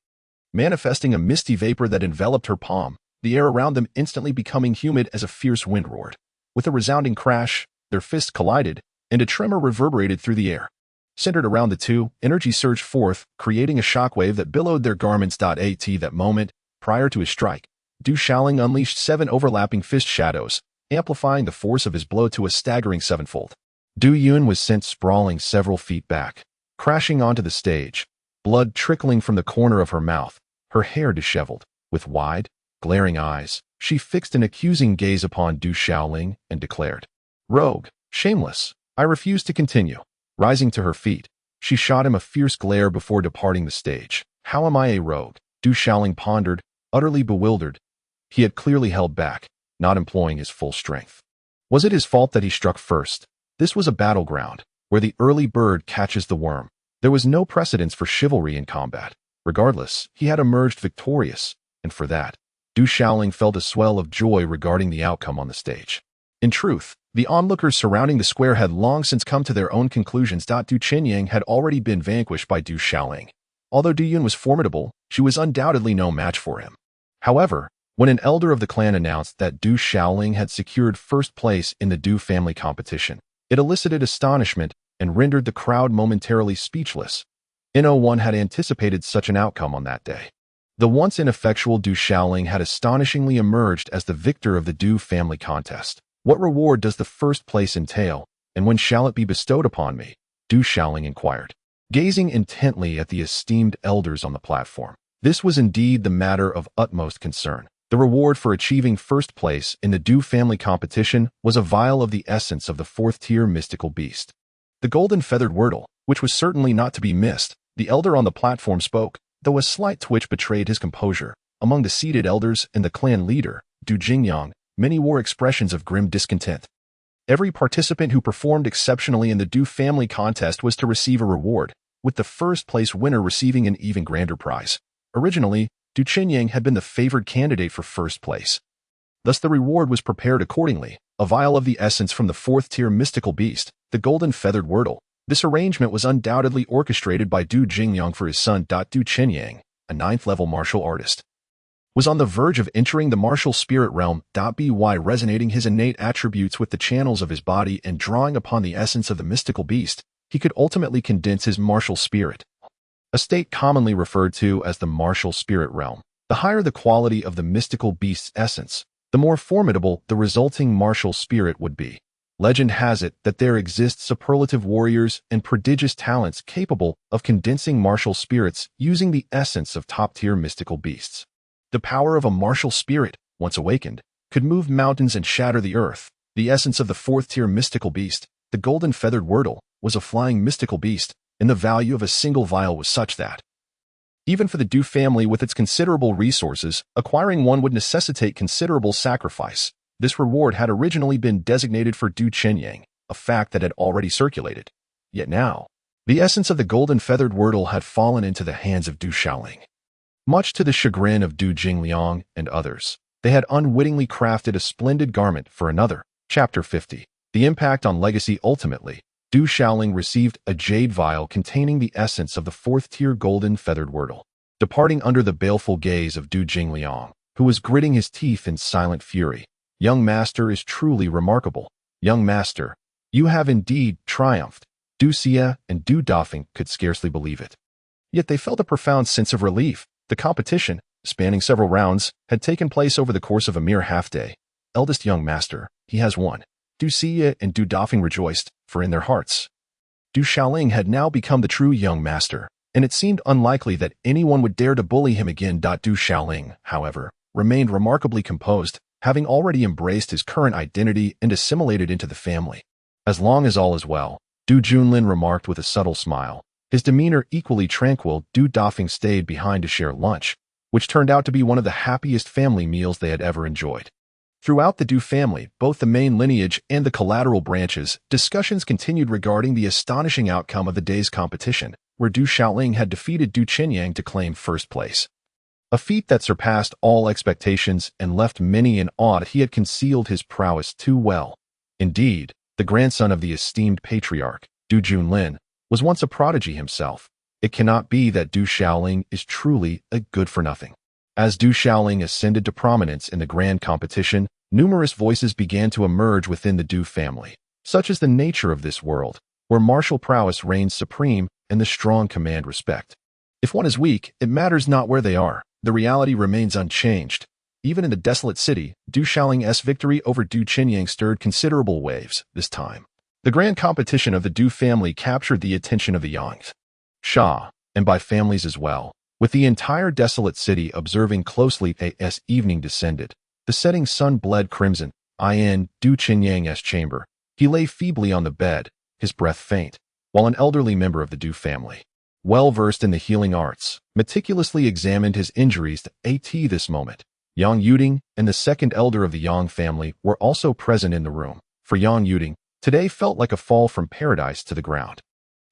Manifesting a misty vapor that enveloped her palm, the air around them instantly becoming humid as a fierce wind roared. With a resounding crash, their fists collided, and a tremor reverberated through the air. Centered around the two, energy surged forth, creating a shockwave that billowed their garments. At that moment, prior to his strike, Du Xiaoling unleashed 7 overlapping fist shadows, amplifying the force of his blow to a staggering 7-fold. Du Yun was sent sprawling several feet back, crashing onto the stage, blood trickling from the corner of her mouth, her hair disheveled. With wide, glaring eyes, she fixed an accusing gaze upon Du Xiaoling and declared, "Rogue, shameless, I refuse to continue." Rising to her feet, she shot him a fierce glare before departing the stage. "How am I a rogue?" Du Xiaoling pondered, utterly bewildered. He had clearly held back, not employing his full strength. Was it his fault that he struck first? This was a battleground, where the early bird catches the worm. There was no precedence for chivalry in combat. Regardless, he had emerged victorious, and for that, Du Xiaoling felt a swell of joy regarding the outcome on the stage. In truth, the onlookers surrounding the square had long since come to their own conclusions. Du Qingyang had already been vanquished by Du Xiaoling. Although Du Yun was formidable, she was undoubtedly no match for him. However, when an elder of the clan announced that Du Xiaoling had secured first place in the Du family competition, it elicited astonishment and rendered the crowd momentarily speechless. No one had anticipated such an outcome on that day. The once ineffectual Du Xiaoling had astonishingly emerged as the victor of the Du family contest. "What reward does the first place entail, and when shall it be bestowed upon me?" Du Xiaoling inquired, gazing intently at the esteemed elders on the platform. This was indeed the matter of utmost concern. The reward for achieving first place in the Du family competition was a vial of the essence of the fourth-tier mystical beast, the golden feathered wordle, which was certainly not to be missed. The elder on the platform spoke, though a slight twitch betrayed his composure. Among the seated elders and the clan leader, Du Jingyang, many wore expressions of grim discontent. Every participant who performed exceptionally in the Du family contest was to receive a reward, with the first-place winner receiving an even grander prize. Originally, Du Qingyang had been the favored candidate for first place. Thus the reward was prepared accordingly, a vial of the essence from the fourth-tier mystical beast, the golden feathered wordle. This arrangement was undoubtedly orchestrated by Du Jingyang for his son. Du Qingyang, a 9th-level martial artist, was on the verge of entering the martial spirit realm. By resonating his innate attributes with the channels of his body and drawing upon the essence of the mystical beast, he could ultimately condense his martial spirit, a state commonly referred to as the martial spirit realm. The higher the quality of the mystical beast's essence, the more formidable the resulting martial spirit would be. Legend has it that there exist superlative warriors and prodigious talents capable of condensing martial spirits using the essence of top-tier mystical beasts. The power of a martial spirit, once awakened, could move mountains and shatter the earth. The essence of the fourth-tier mystical beast, the golden feathered wordle, was a flying mystical beast, and the value of a single vial was such that, even for the Du family with its considerable resources, acquiring one would necessitate considerable sacrifice. This reward had originally been designated for Du Chenyang, a fact that had already circulated. Yet now, the essence of the golden feathered wordle had fallen into the hands of Du Shaoling. Much to the chagrin of Du Jingliang and others, they had unwittingly crafted a splendid garment for another. Chapter 50. The impact on legacy. Ultimately, Du Shaoling received a jade vial containing the essence of the fourth-tier golden feathered wordle. Departing under the baleful gaze of Du Jingliang, who was gritting his teeth in silent fury, "Young master is truly remarkable. Young master, you have indeed triumphed." Du Xie and Du Dafeng could scarcely believe it. Yet they felt a profound sense of relief. The competition, spanning several rounds, had taken place over the course of a mere half-day. "Eldest young master, he has won." Du Xie and Du Dafeng rejoiced, for in their hearts, Du Shaoling had now become the true young master, and it seemed unlikely that anyone would dare to bully him again. Du Shaoling, however, remained remarkably composed, having already embraced his current identity and assimilated into the family. "As long as all is well," Du Junlin remarked with a subtle smile. His demeanor equally tranquil. Du Dafeng stayed behind to share lunch, which turned out to be one of the happiest family meals they had ever enjoyed. Throughout the Du family, both the main lineage and the collateral branches, discussions continued regarding the astonishing outcome of the day's competition, where Du Shaoling had defeated Du Chenyang to claim first place. A feat that surpassed all expectations and left many in awe. He had concealed his prowess too well. Indeed, the grandson of the esteemed patriarch, Du Junlin, was once a prodigy himself. It cannot be that Du Shaoling is truly a good-for-nothing. As Du Shaoling ascended to prominence in the grand competition, numerous voices began to emerge within the Du family. Such is the nature of this world, where martial prowess reigns supreme and the strong command respect. If one is weak, it matters not where they are. The reality remains unchanged. Even in the desolate city, Du Shaoling's victory over Du Chenyang stirred considerable waves. This time, the grand competition of the Du family captured the attention of the Yang Sha, and by families as well. With the entire desolate city observing closely as evening descended, the setting sun bled crimson. In Du Chenyang's chamber, he lay feebly on the bed, his breath faint, while an elderly member of the Du family, well-versed in the healing arts, meticulously examined his injuries. This moment, Yang Yuding and the second elder of the Yang family were also present in the room. For Yang Yuding, today felt like a fall from paradise to the ground.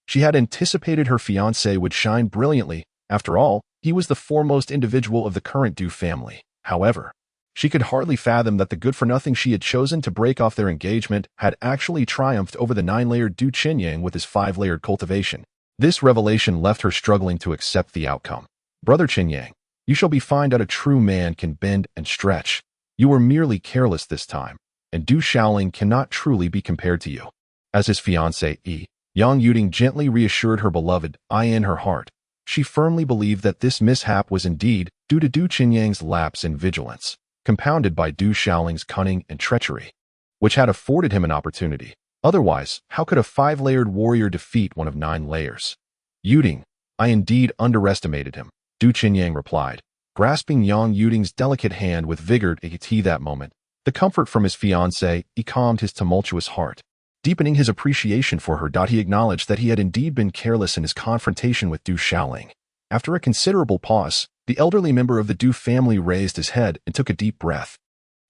She had anticipated her fiancé would shine brilliantly. After all, he was the foremost individual of the current Du family. However, she could hardly fathom that the good-for-nothing she had chosen to break off their engagement had actually triumphed over the 9-layered Du Chenyang with his 5-layered cultivation. This revelation left her struggling to accept the outcome. "Brother Chenyang, you shall be find out a true man can bend and stretch. You were merely careless this time, and Du Shaoling cannot truly be compared to you." As his fiancée, Yang Yuding gently reassured her beloved. In her heart, she firmly believed that this mishap was indeed due to Du Chenyang's lapse in vigilance, compounded by Du Shaoling's cunning and treachery, which had afforded him an opportunity. Otherwise, how could a 5-layered warrior defeat one of 9 layers? "Yuding, I indeed underestimated him," Du Chenyang replied, grasping Yang Yuding's delicate hand with vigor. That moment, the comfort from his fiancée calmed his tumultuous heart. Deepening his appreciation for her, he acknowledged that he had indeed been careless in his confrontation with Du Shaoling. After a considerable pause, the elderly member of the Du family raised his head and took a deep breath.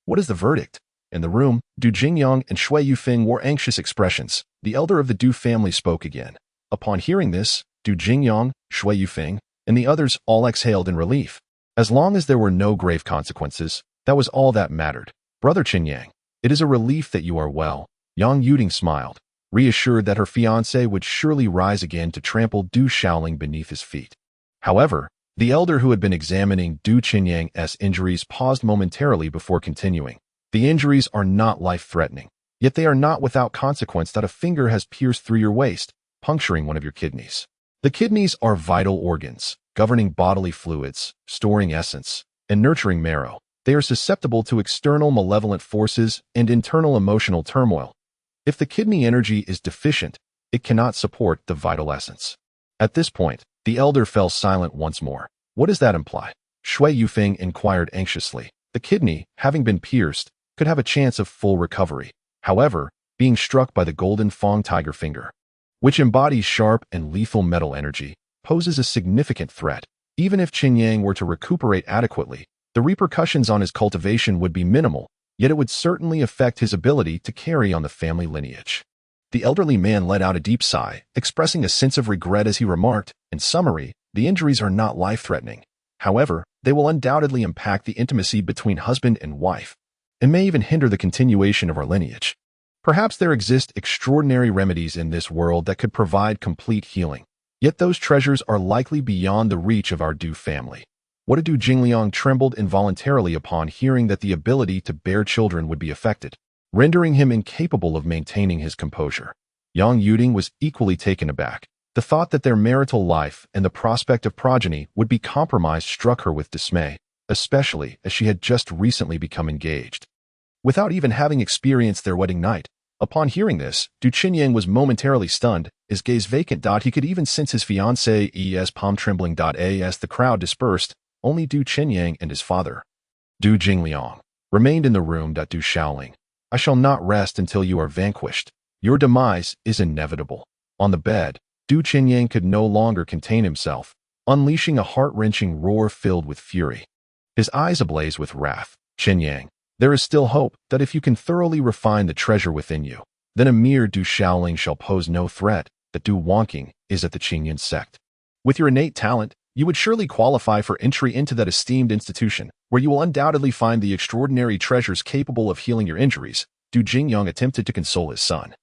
"What is the verdict?" In the room, Du Jingyang and Shui Yufeng wore anxious expressions. The elder of the Du family spoke again. Upon hearing this, Du Jingyang, Shui Yufeng, and the others all exhaled in relief. As long as there were no grave consequences, that was all that mattered. "Brother Chenyang, it is a relief that you are well." Yang Yuding smiled, reassured that her fiancé would surely rise again to trample Du Shaoling beneath his feet. However, the elder who had been examining Du Chenyang's injuries paused momentarily before continuing. "The injuries are not life-threatening, yet they are not without consequence. That a finger has pierced through your waist, puncturing one of your kidneys. The kidneys are vital organs, governing bodily fluids, storing essence, and nurturing marrow. They are susceptible to external malevolent forces and internal emotional turmoil. If the kidney energy is deficient, it cannot support the vital essence. At this point, the elder fell silent once more. What does that imply? Shui Yufeng inquired anxiously. The kidney, having been pierced, could have a chance of full recovery. However, being struck by the golden Fong tiger finger, which embodies sharp and lethal metal energy, poses a significant threat. Even if Qin Yang were to recuperate adequately, the repercussions on his cultivation would be minimal, yet it would certainly affect his ability to carry on the family lineage. The elderly man let out a deep sigh, expressing a sense of regret as he remarked, in summary, the injuries are not life-threatening. However, they will undoubtedly impact the intimacy between husband and wife, and may even hinder the continuation of our lineage. Perhaps there exist extraordinary remedies in this world that could provide complete healing. Yet those treasures are likely beyond the reach of our Du family. What Du Jingliang trembled involuntarily upon hearing that the ability to bear children would be affected, rendering him incapable of maintaining his composure. Yang Yuding was equally taken aback. The thought that their marital life and the prospect of progeny would be compromised struck her with dismay, especially as she had just recently become engaged, without even having experienced their wedding night. Upon hearing this, Du Qinyang was momentarily stunned, his gaze vacant. He could even sense his fiancée palm trembling. As the crowd dispersed, only Du Qinyang and his father, Du Jingliang, remained in the room. Du Shaoling, I shall not rest until you are vanquished. Your demise is inevitable. On the bed, Du Qinyang could no longer contain himself, unleashing a heart-wrenching roar filled with fury. His eyes ablaze with wrath. Qinyang, there is still hope that if you can thoroughly refine the treasure within you, then a mere Du Shaoling shall pose no threat. That Du Wonking is at the Qingyan sect. With your innate talent, you would surely qualify for entry into that esteemed institution, where you will undoubtedly find the extraordinary treasures capable of healing your injuries. Du Jingyang attempted to console his son.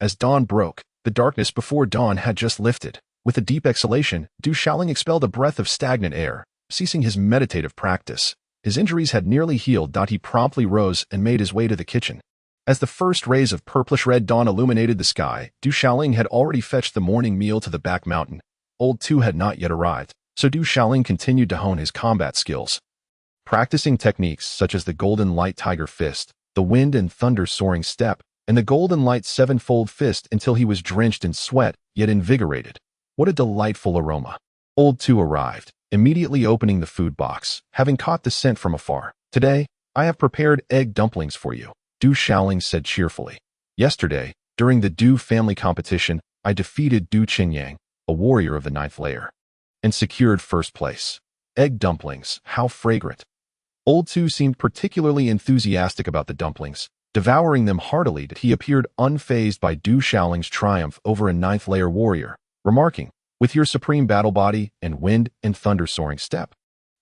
As dawn broke, the darkness before dawn had just lifted. With a deep exhalation, Du Shaoling expelled a breath of stagnant air, ceasing his meditative practice. His injuries had nearly healed. He promptly rose and made his way to the kitchen. As the first rays of purplish-red dawn illuminated the sky, Du Shaoling had already fetched the morning meal to the back mountain. Old Tu had not yet arrived, so Du Shaoling continued to hone his combat skills, practicing techniques such as the Golden Light Tiger Fist, the Wind and Thunder Soaring Step, and the Golden Light Sevenfold Fist until he was drenched in sweat, yet invigorated. What a delightful aroma. Old Tu arrived, immediately opening the food box, having caught the scent from afar. Today, I have prepared egg dumplings for you, Du Shaoling said cheerfully. Yesterday, during the Du family competition, I defeated Du Qinyang, a warrior of the 9th layer, and secured first place. Egg dumplings, how fragrant. Old Tu seemed particularly enthusiastic about the dumplings, devouring them heartily. He appeared unfazed by Du Shaoling's triumph over a 9th layer warrior, remarking, with your supreme battle body and wind and thunder soaring step,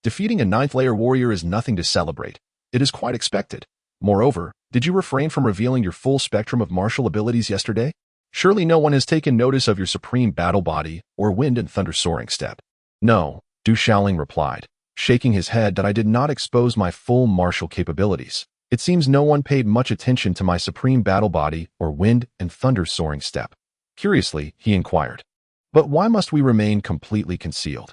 defeating a 9th layer warrior is nothing to celebrate. It is quite expected. Moreover, did you refrain from revealing your full spectrum of martial abilities yesterday? Surely no one has taken notice of your supreme battle body or wind and thunder soaring step. No, Du Shaoling replied, shaking his head. That I did not expose my full martial capabilities. It seems no one paid much attention to my supreme battle body or wind and thunder soaring step. Curiously, he inquired, but why must we remain completely concealed?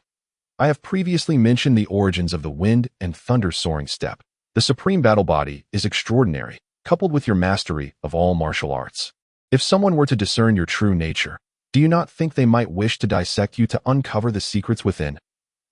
I have previously mentioned the origins of the wind and thunder soaring step. The supreme battle body is extraordinary, coupled with your mastery of all martial arts. If someone were to discern your true nature, do you not think they might wish to dissect you to uncover the secrets within?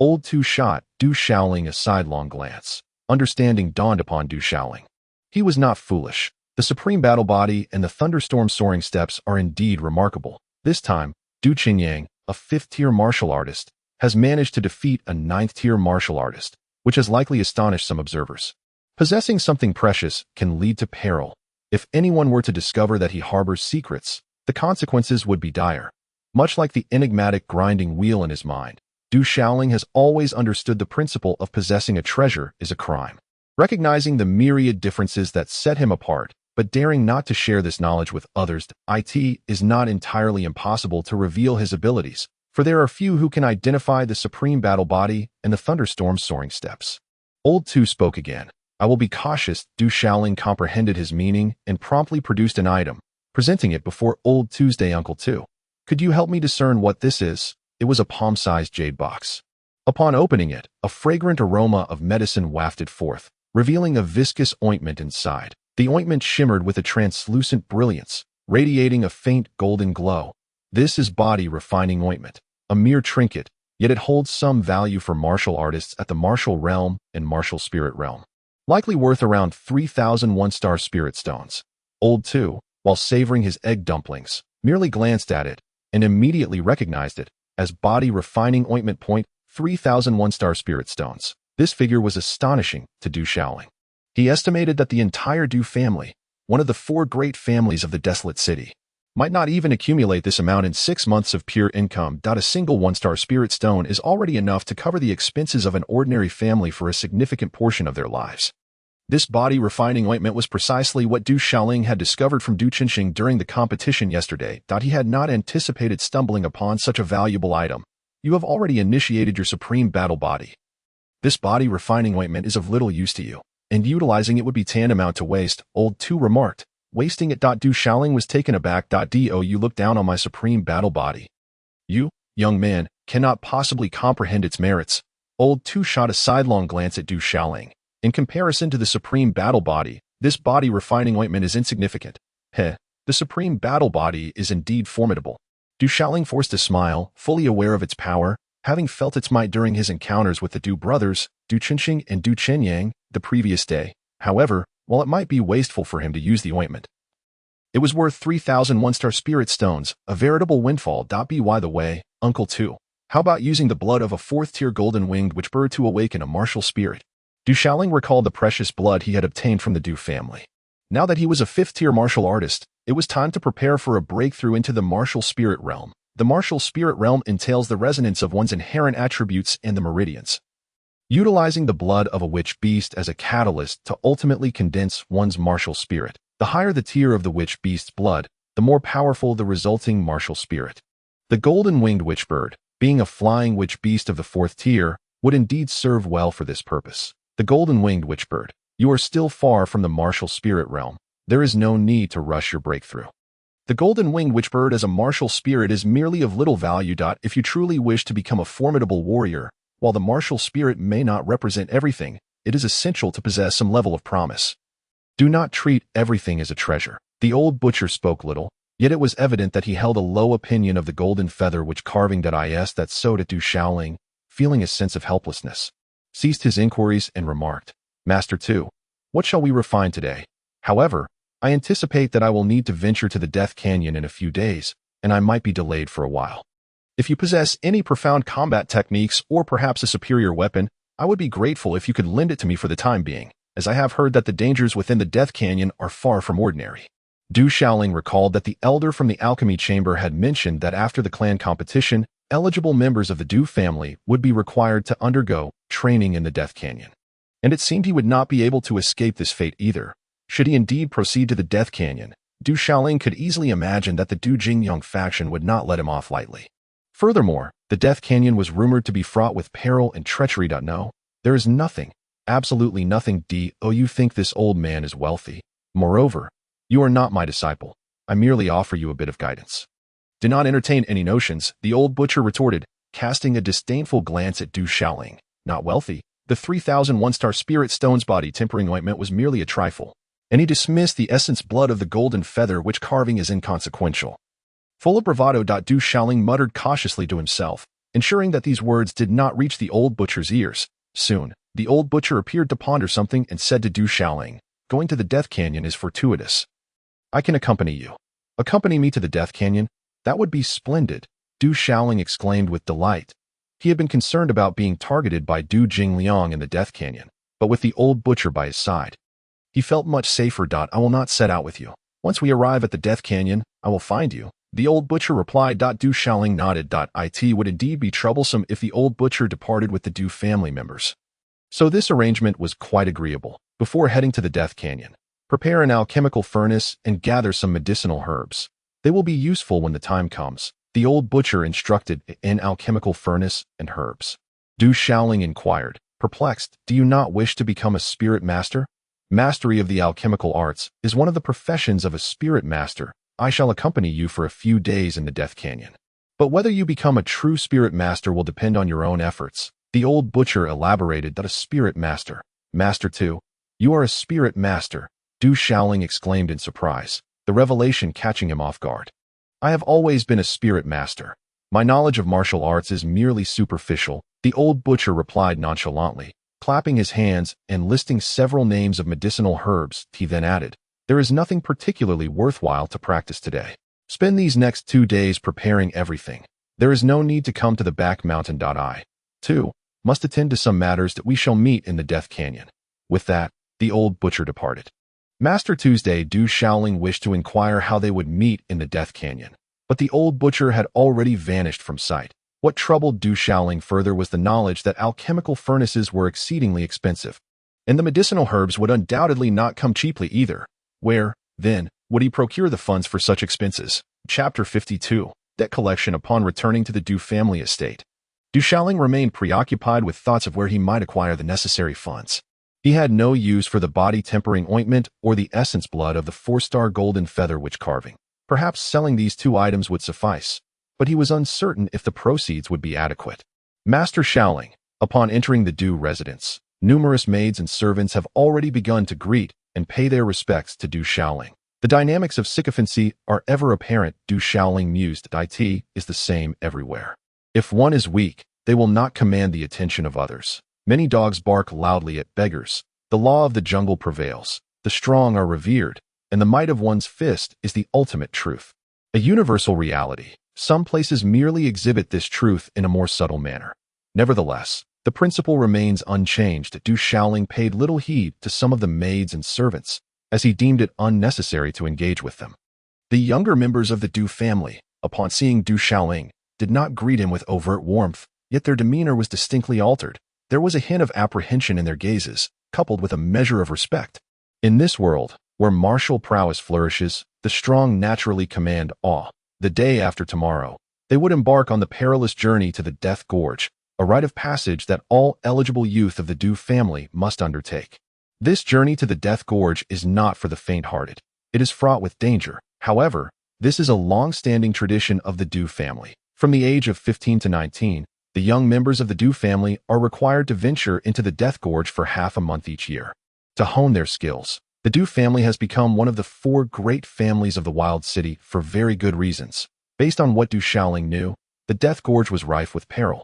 Old Tu shot Du Shaoling a sidelong glance. Understanding dawned upon Du Shaoling. He was not foolish. The supreme battle body and the thunderstorm soaring steps are indeed remarkable. This time, Du Qinyang, a 5th-tier martial artist, has managed to defeat a 9th-tier martial artist, which has likely astonished some observers. Possessing something precious can lead to peril. If anyone were to discover that he harbors secrets, the consequences would be dire. Much like the enigmatic grinding wheel in his mind, Du Shaoling has always understood the principle of possessing a treasure is a crime. Recognizing the myriad differences that set him apart, but daring not to share this knowledge with others, it is not entirely impossible to reveal his abilities, for there are few who can identify the supreme battle body and the thunderstorm soaring steps. Old Tu spoke again. I will be cautious. Du Shaoling comprehended his meaning and promptly produced an item, presenting it before Old Tuesday Uncle Tu. Could you help me discern what this is? It was a palm-sized jade box. Upon opening it, a fragrant aroma of medicine wafted forth, revealing a viscous ointment inside. The ointment shimmered with a translucent brilliance, radiating a faint golden glow. This is body refining ointment, a mere trinket, yet it holds some value for martial artists at the martial realm and martial spirit realm. Likely worth around 3,000 one-star spirit stones. Old 2, while savoring his egg dumplings, merely glanced at it and immediately recognized it as body refining ointment point 3,000 one-star spirit stones. This figure was astonishing to Du Shaoling. He estimated that the entire Du family, one of the 4 great families of the desolate city, might not even accumulate this amount in 6 months of pure income. A single one-star spirit stone is already enough to cover the expenses of an ordinary family for a significant portion of their lives. This body refining ointment was precisely what Du Shaoling had discovered from Du Qinxing during the competition yesterday. He had not anticipated stumbling upon such a valuable item. You have already initiated your supreme battle body. This body refining ointment is of little use to you, and utilizing it would be tantamount to waste, Old 2 remarked. Wasting it. Du Shaoling was taken aback. Do you look down on my supreme battle body? You, young man, cannot possibly comprehend its merits. Old 2 shot a sidelong glance at Du Shaoling. In comparison to the supreme battle body, this body refining ointment is insignificant. The supreme battle body is indeed formidable. Du Shaoling forced a smile, fully aware of its power, having felt its might during his encounters with the Du brothers, Du Qinxing and Du Qinyang, the previous day. However, while it might be wasteful for him to use the ointment, it was worth 3,000 one-star spirit stones, a veritable windfall. By the way, Uncle 2, how about using the blood of a 4th-tier golden-winged witch bird to awaken a martial spirit? Du Shaoling recalled the precious blood he had obtained from the Du family. Now that he was a 5th-tier martial artist, it was time to prepare for a breakthrough into the martial spirit realm. The martial spirit realm entails the resonance of one's inherent attributes and the meridians. Utilizing the blood of a witch beast as a catalyst to ultimately condense one's martial spirit. The higher the tier of the witch beast's blood, the more powerful the resulting martial spirit. The golden-winged witch bird, being a flying witch beast of the 4th tier, would indeed serve well for this purpose. The golden-winged witch bird, you are still far from the martial spirit realm. There is no need to rush your breakthrough. The golden-winged witch bird as a martial spirit is merely of little value. If you truly wish to become a formidable warrior, while the martial spirit may not represent everything, it is essential to possess some level of promise. Do not treat everything as a treasure. The old butcher spoke little, yet it was evident that he held a low opinion of the golden feather which carving that sewed at Du Shaoling, feeling a sense of helplessness, ceased his inquiries and remarked, Master 2, what shall we refine today? However, I anticipate that I will need to venture to the Death Canyon in a few days, and I might be delayed for a while. If you possess any profound combat techniques or perhaps a superior weapon, I would be grateful if you could lend it to me for the time being, as I have heard that the dangers within the Death Canyon are far from ordinary. Du Shaoling recalled that the elder from the alchemy chamber had mentioned that after the clan competition, eligible members of the Du family would be required to undergo training in the Death Canyon. And it seemed he would not be able to escape this fate either. Should he indeed proceed to the Death Canyon, Du Shaoling could easily imagine that the Du Jingyang faction would not let him off lightly. Furthermore, the Death Canyon was rumored to be fraught with peril and treachery. No, there is nothing, absolutely nothing. You think this old man is wealthy. Moreover, you are not my disciple. I merely offer you a bit of guidance. Do not entertain any notions, the old butcher retorted, casting a disdainful glance at Du Shaoling. Not wealthy. The 3,000 one-star spirit stone's body tempering ointment was merely a trifle, and he dismissed the essence blood of the golden feather which carving is inconsequential. Full of bravado. Du Shaoling muttered cautiously to himself, ensuring that these words did not reach the old butcher's ears. Soon, the old butcher appeared to ponder something and said to Du Shaoling, going to the Death Canyon is fortuitous. I can accompany you. Accompany me to the Death Canyon? That would be splendid, Du Shaoling exclaimed with delight. He had been concerned about being targeted by Du Jingliang in the Death Canyon, but with the old butcher by his side, he felt much safer. I will not set out with you. Once we arrive at the Death Canyon, I will find you. The old butcher replied. Du Shaoling nodded. It would indeed be troublesome if the old butcher departed with the Du family members. So this arrangement was quite agreeable. Before heading to the Death Canyon, prepare an alchemical furnace and gather some medicinal herbs. They will be useful when the time comes. The old butcher instructed. An alchemical furnace and herbs. Du Shaoling inquired, perplexed. Do you not wish to become a spirit master? Mastery of the alchemical arts is one of the professions of a spirit master. I shall accompany you for a few days in the Death Canyon. But whether you become a true spirit master will depend on your own efforts. The old butcher elaborated. A spirit master. Master 2, you are a spirit master, Du Shaoling exclaimed in surprise. the revelation catching him off guard. I have always been a spirit master. My knowledge of martial arts is merely superficial, the old butcher replied nonchalantly, clapping his hands and listing several names of medicinal herbs. He then added, there is nothing particularly worthwhile to practice today. Spend these next 2 days preparing everything. There is no need to come to the back mountain. I, too, must attend to some matters that we shall meet in the Death Canyon. With that, the old butcher departed. Master Tuesday Du Shaoling wished to inquire how they would meet in the Death Canyon, but the old butcher had already vanished from sight. What troubled Du Shaoling further was the knowledge that alchemical furnaces were exceedingly expensive, and the medicinal herbs would undoubtedly not come cheaply either. Where, then, would he procure the funds for such expenses? Chapter 52. Debt collection. Upon returning to the Du family estate, Du Shaoling remained preoccupied with thoughts of where he might acquire the necessary funds. He had no use for the body-tempering ointment or the essence blood of the 4-star golden feather witch carving. Perhaps selling these 2 items would suffice, but he was uncertain if the proceeds would be adequate. Master Shaoling, upon entering the Du residence, numerous maids and servants have already begun to greet and pay their respects to Du Shaoling. The dynamics of sycophancy are ever apparent. Du Shaoling mused. It is the same everywhere. If one is weak, they will not command the attention of others. Many dogs bark loudly at beggars. The law of the jungle prevails. The strong are revered, and the might of one's fist is the ultimate truth. A universal reality. Some places merely exhibit this truth in a more subtle manner. Nevertheless, the principle remains unchanged. Du Shaoling paid little heed to some of the maids and servants, as he deemed it unnecessary to engage with them. The younger members of the Du family, upon seeing Du Shaoling, did not greet him with overt warmth, yet their demeanor was distinctly altered. There was a hint of apprehension in their gazes, coupled with a measure of respect. In this world, where martial prowess flourishes, the strong naturally command awe. The day after tomorrow, they would embark on the perilous journey to the Death Gorge, a rite of passage that all eligible youth of the Du family must undertake. This journey to the Death Gorge is not for the faint-hearted. It is fraught with danger. However, this is a long-standing tradition of the Du family. From the age of 15 to 19, the young members of the Du family are required to venture into the Death Gorge for half a month each year. To hone their skills, the Du family has become one of the 4 great families of the Wild City for very good reasons. Based on what Du Shaoling knew, the Death Gorge was rife with peril,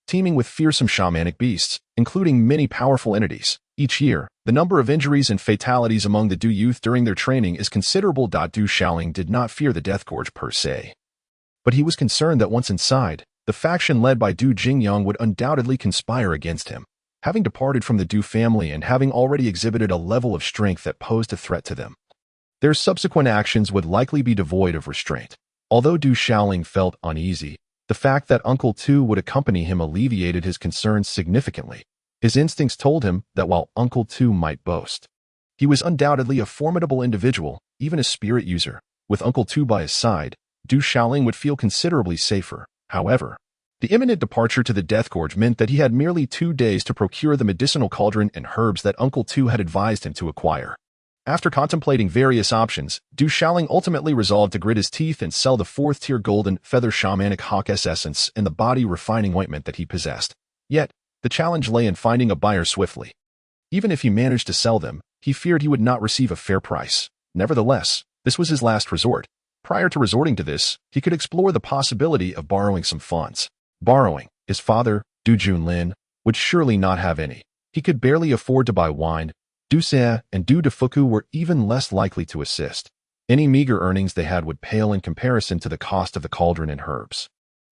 teeming with fearsome shamanic beasts, including many powerful entities. Each year, the number of injuries and fatalities among the Du youth during their training is considerable. Du Shaoling did not fear the Death Gorge per se, but he was concerned that once inside, the faction led by Du Jingyang would undoubtedly conspire against him. Having departed from the Du family and having already exhibited a level of strength that posed a threat to them, their subsequent actions would likely be devoid of restraint. Although Du Shaoling felt uneasy, the fact that Uncle Tu would accompany him alleviated his concerns significantly. His instincts told him that while Uncle Tu might boast, he was undoubtedly a formidable individual, even a spirit user. With Uncle Tu by his side, Du Shaoling would feel considerably safer. However, the imminent departure to the Death Gorge meant that he had merely 2 days to procure the medicinal cauldron and herbs that Uncle Tu had advised him to acquire. After contemplating various options, Du Shaoling ultimately resolved to grit his teeth and sell the 4th-tier golden feather shamanic hawk essence and the body refining ointment that he possessed. Yet, the challenge lay in finding a buyer swiftly. Even if he managed to sell them, he feared he would not receive a fair price. Nevertheless, this was his last resort. Prior to resorting to this, he could explore the possibility of borrowing some funds. Borrowing, his father, Du Junlin, would surely not have any. He could barely afford to buy wine. Du Se and Du Defuku were even less likely to assist. Any meager earnings they had would pale in comparison to the cost of the cauldron and herbs.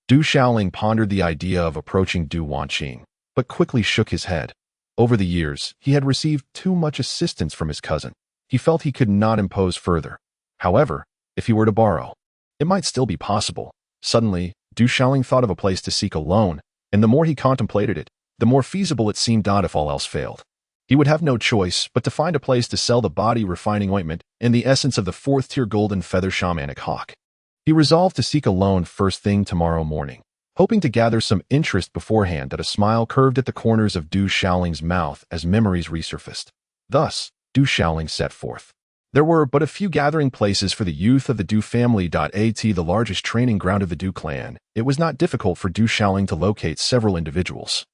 Du Shaoling pondered the idea of approaching Du Wanqing, but quickly shook his head. Over the years, he had received too much assistance from his cousin. He felt he could not impose further. However, if he were to borrow, it might still be possible. Suddenly, Du Shaoling thought of a place to seek a loan, and the more he contemplated it, the more feasible it seemed if all else failed. He would have no choice but to find a place to sell the body refining ointment and the essence of the 4th-tier golden feather shamanic hawk. He resolved to seek a loan first thing tomorrow morning. Hoping to gather some interest beforehand, that a smile curved at the corners of Du Shaoling's mouth as memories resurfaced. Thus, Du Shaoling set forth. There were but a few gathering places for the youth of the Du family. At the largest training ground of the Du clan, it was not difficult for Du Shaoling to locate several individuals,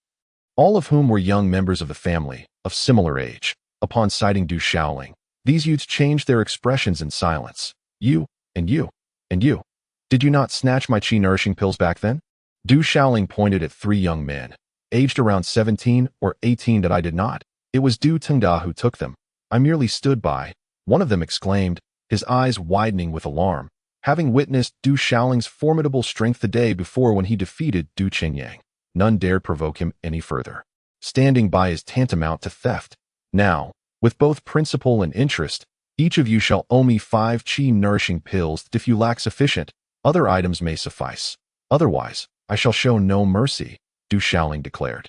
all of whom were young members of the family, of similar age. Upon sighting Du Shaoling, these youths changed their expressions in silence. You, and you, and you. Did you not snatch my chi-nourishing pills back then? Du Shaoling pointed at three young men, aged around 17 or 18 that I did not. It was Du Tengda who took them. I merely stood by. One of them exclaimed, his eyes widening with alarm, having witnessed Du Shaoling's formidable strength the day before when he defeated Du Qingyang. None dared provoke him any further. Standing by is tantamount to theft. Now, with both principle and interest, each of you shall owe me 5 chi-nourishing pills that if you lack sufficient, other items may suffice. Otherwise, I shall show no mercy, Du Shaoling declared.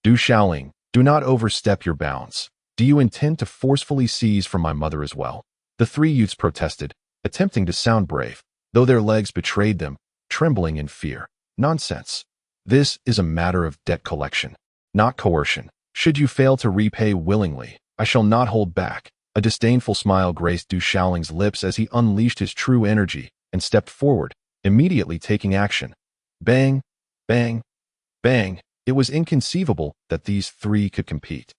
Du Shaoling, do not overstep your bounds. Do you intend to forcefully seize from my mother as well? The three youths protested, attempting to sound brave, though their legs betrayed them, trembling in fear. Nonsense. This is a matter of debt collection, not coercion. Should you fail to repay willingly, I shall not hold back. A disdainful smile graced Du Shaoling's lips as he unleashed his true energy and stepped forward, immediately taking action. Bang, bang, bang. It was inconceivable that these three could compete.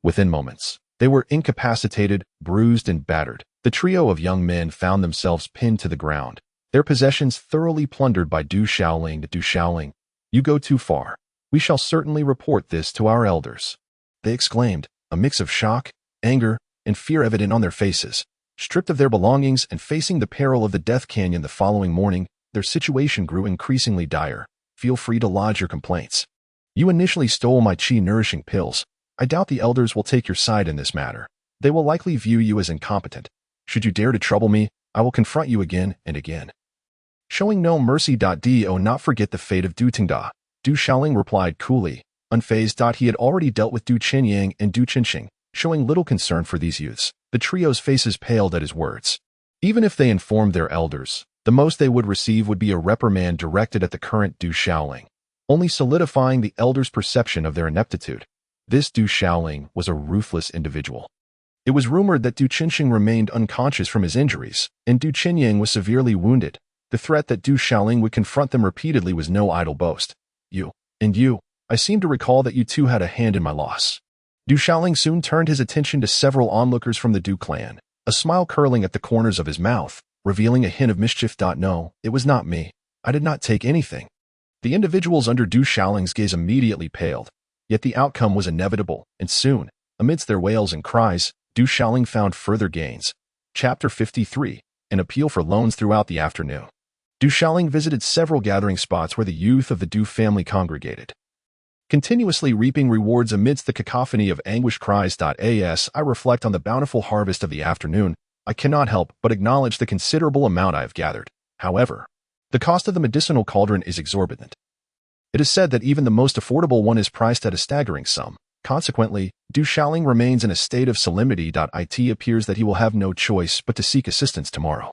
Within moments, they were incapacitated, bruised, and battered. The trio of young men found themselves pinned to the ground, their possessions thoroughly plundered by Du Shaoling. Du Shaoling, you go too far. We shall certainly report this to our elders. They exclaimed, a mix of shock, anger, and fear evident on their faces. Stripped of their belongings and facing the peril of the Death Canyon the following morning, their situation grew increasingly dire. Feel free to lodge your complaints. You initially stole my chi-nourishing pills. I doubt the elders will take your side in this matter. They will likely view you as incompetent. Should you dare to trouble me, I will confront you again and again. Showing no mercy. Do not forget the fate of Du Tengda. Du Shaoling replied coolly, unfazed. He had already dealt with Du Qingyang and Du Qinxing, showing little concern for these youths. The trio's faces paled at his words. Even if they informed their elders, the most they would receive would be a reprimand directed at the current Du Shaoling, only solidifying the elders' perception of their ineptitude. This Du Shaoling was a ruthless individual. It was rumored that Du Qinxing remained unconscious from his injuries, and Du Qingyang was severely wounded. The threat that Du Shaoling would confront them repeatedly was no idle boast. You, and you, I seem to recall that you two had a hand in my loss. Du Shaoling soon turned his attention to several onlookers from the Du clan, a smile curling at the corners of his mouth, revealing a hint of mischief. No, it was not me. I did not take anything. The individuals under Du Shaoling's gaze immediately paled, yet the outcome was inevitable, and soon, amidst their wails and cries, Du Shaoling found further gains. Chapter 53, an appeal for loans. Throughout the afternoon, Du Shaoling visited several gathering spots where the youth of the Du family congregated, continuously reaping rewards amidst the cacophony of anguished cries. As I reflect on the bountiful harvest of the afternoon, I cannot help but acknowledge the considerable amount I have gathered. However, the cost of the medicinal cauldron is exorbitant. It is said that even the most affordable one is priced at a staggering sum. Consequently, Du Shaoling remains in a state of solemnity. It appears that he will have no choice but to seek assistance tomorrow.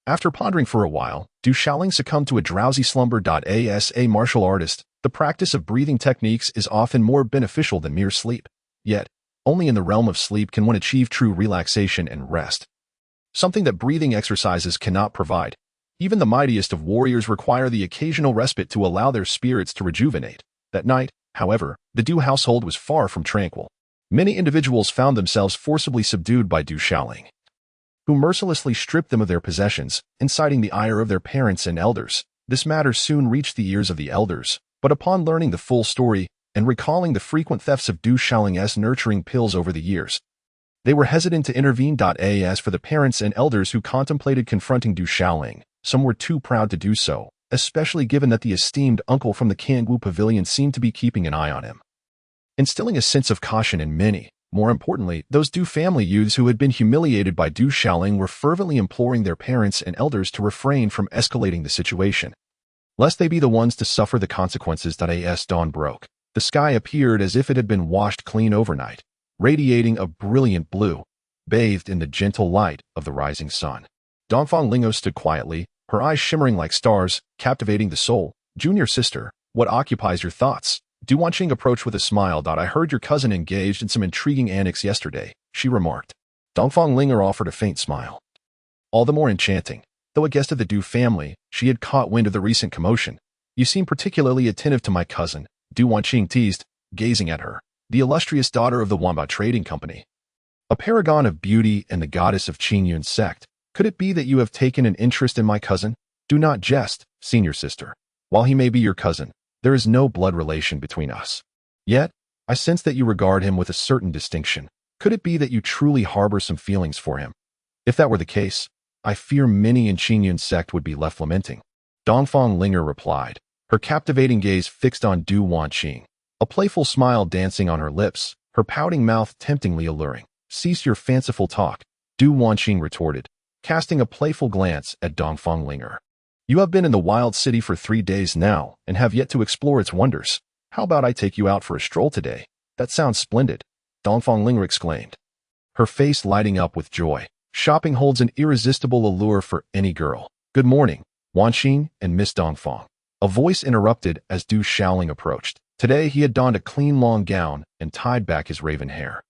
After pondering for a while, Du Shaoling succumbed to a drowsy slumber. As a martial artist, the practice of breathing techniques is often more beneficial than mere sleep. Yet, only in the realm of sleep can one achieve true relaxation and rest, something that breathing exercises cannot provide. Even the mightiest of warriors require the occasional respite to allow their spirits to rejuvenate. That night, however, the Du household was far from tranquil. Many individuals found themselves forcibly subdued by Du Shaoling, who mercilessly stripped them of their possessions, inciting the ire of their parents and elders. This matter soon reached the ears of the elders, but upon learning the full story and recalling the frequent thefts of Du Shaoling's nurturing pills over the years, they were hesitant to intervene. As for the parents and elders who contemplated confronting Du Shaoling, some were too proud to do so, especially given that the esteemed uncle from the Kangwu Pavilion seemed to be keeping an eye on him, instilling a sense of caution in many. More importantly, those Du family youths who had been humiliated by Du Shaoling were fervently imploring their parents and elders to refrain from escalating the situation, lest they be the ones to suffer the consequences. As dawn broke, the sky appeared as if it had been washed clean overnight, radiating a brilliant blue, bathed in the gentle light of the rising sun. Dongfang Lingo stood quietly, her eyes shimmering like stars, captivating the soul. Junior sister, what occupies your thoughts? Du Wanqing approached with a smile. I heard your cousin engaged in some intriguing antics yesterday, she remarked. Dongfang Linger offered a faint smile. All the more enchanting. Though a guest of the Du family, she had caught wind of the recent commotion. You seem particularly attentive to my cousin, Du Wanqing teased, gazing at her, the illustrious daughter of the Wanba Trading Company, a paragon of beauty and the goddess of Qingyun's sect. Could it be that you have taken an interest in my cousin? Do not jest, senior sister. While he may be your cousin, there is no blood relation between us. Yet, I sense that you regard him with a certain distinction. Could it be that you truly harbor some feelings for him? If that were the case, I fear many in Qingyun's sect would be left lamenting. Dongfang Linger replied, her captivating gaze fixed on Du Wanqing, a playful smile dancing on her lips, her pouting mouth temptingly alluring. Cease your fanciful talk, Du Wanqing retorted, casting a playful glance at Dongfang Linger. You have been in the wild city for 3 days now and have yet to explore its wonders. How about I take you out for a stroll today? That sounds splendid, Dongfang Linger exclaimed, her face lighting up with joy. Shopping holds an irresistible allure for any girl. Good morning, Wanqing and Miss Dongfang. A voice interrupted as Du Shaoling approached. Today he had donned a clean long gown and tied back his raven hair,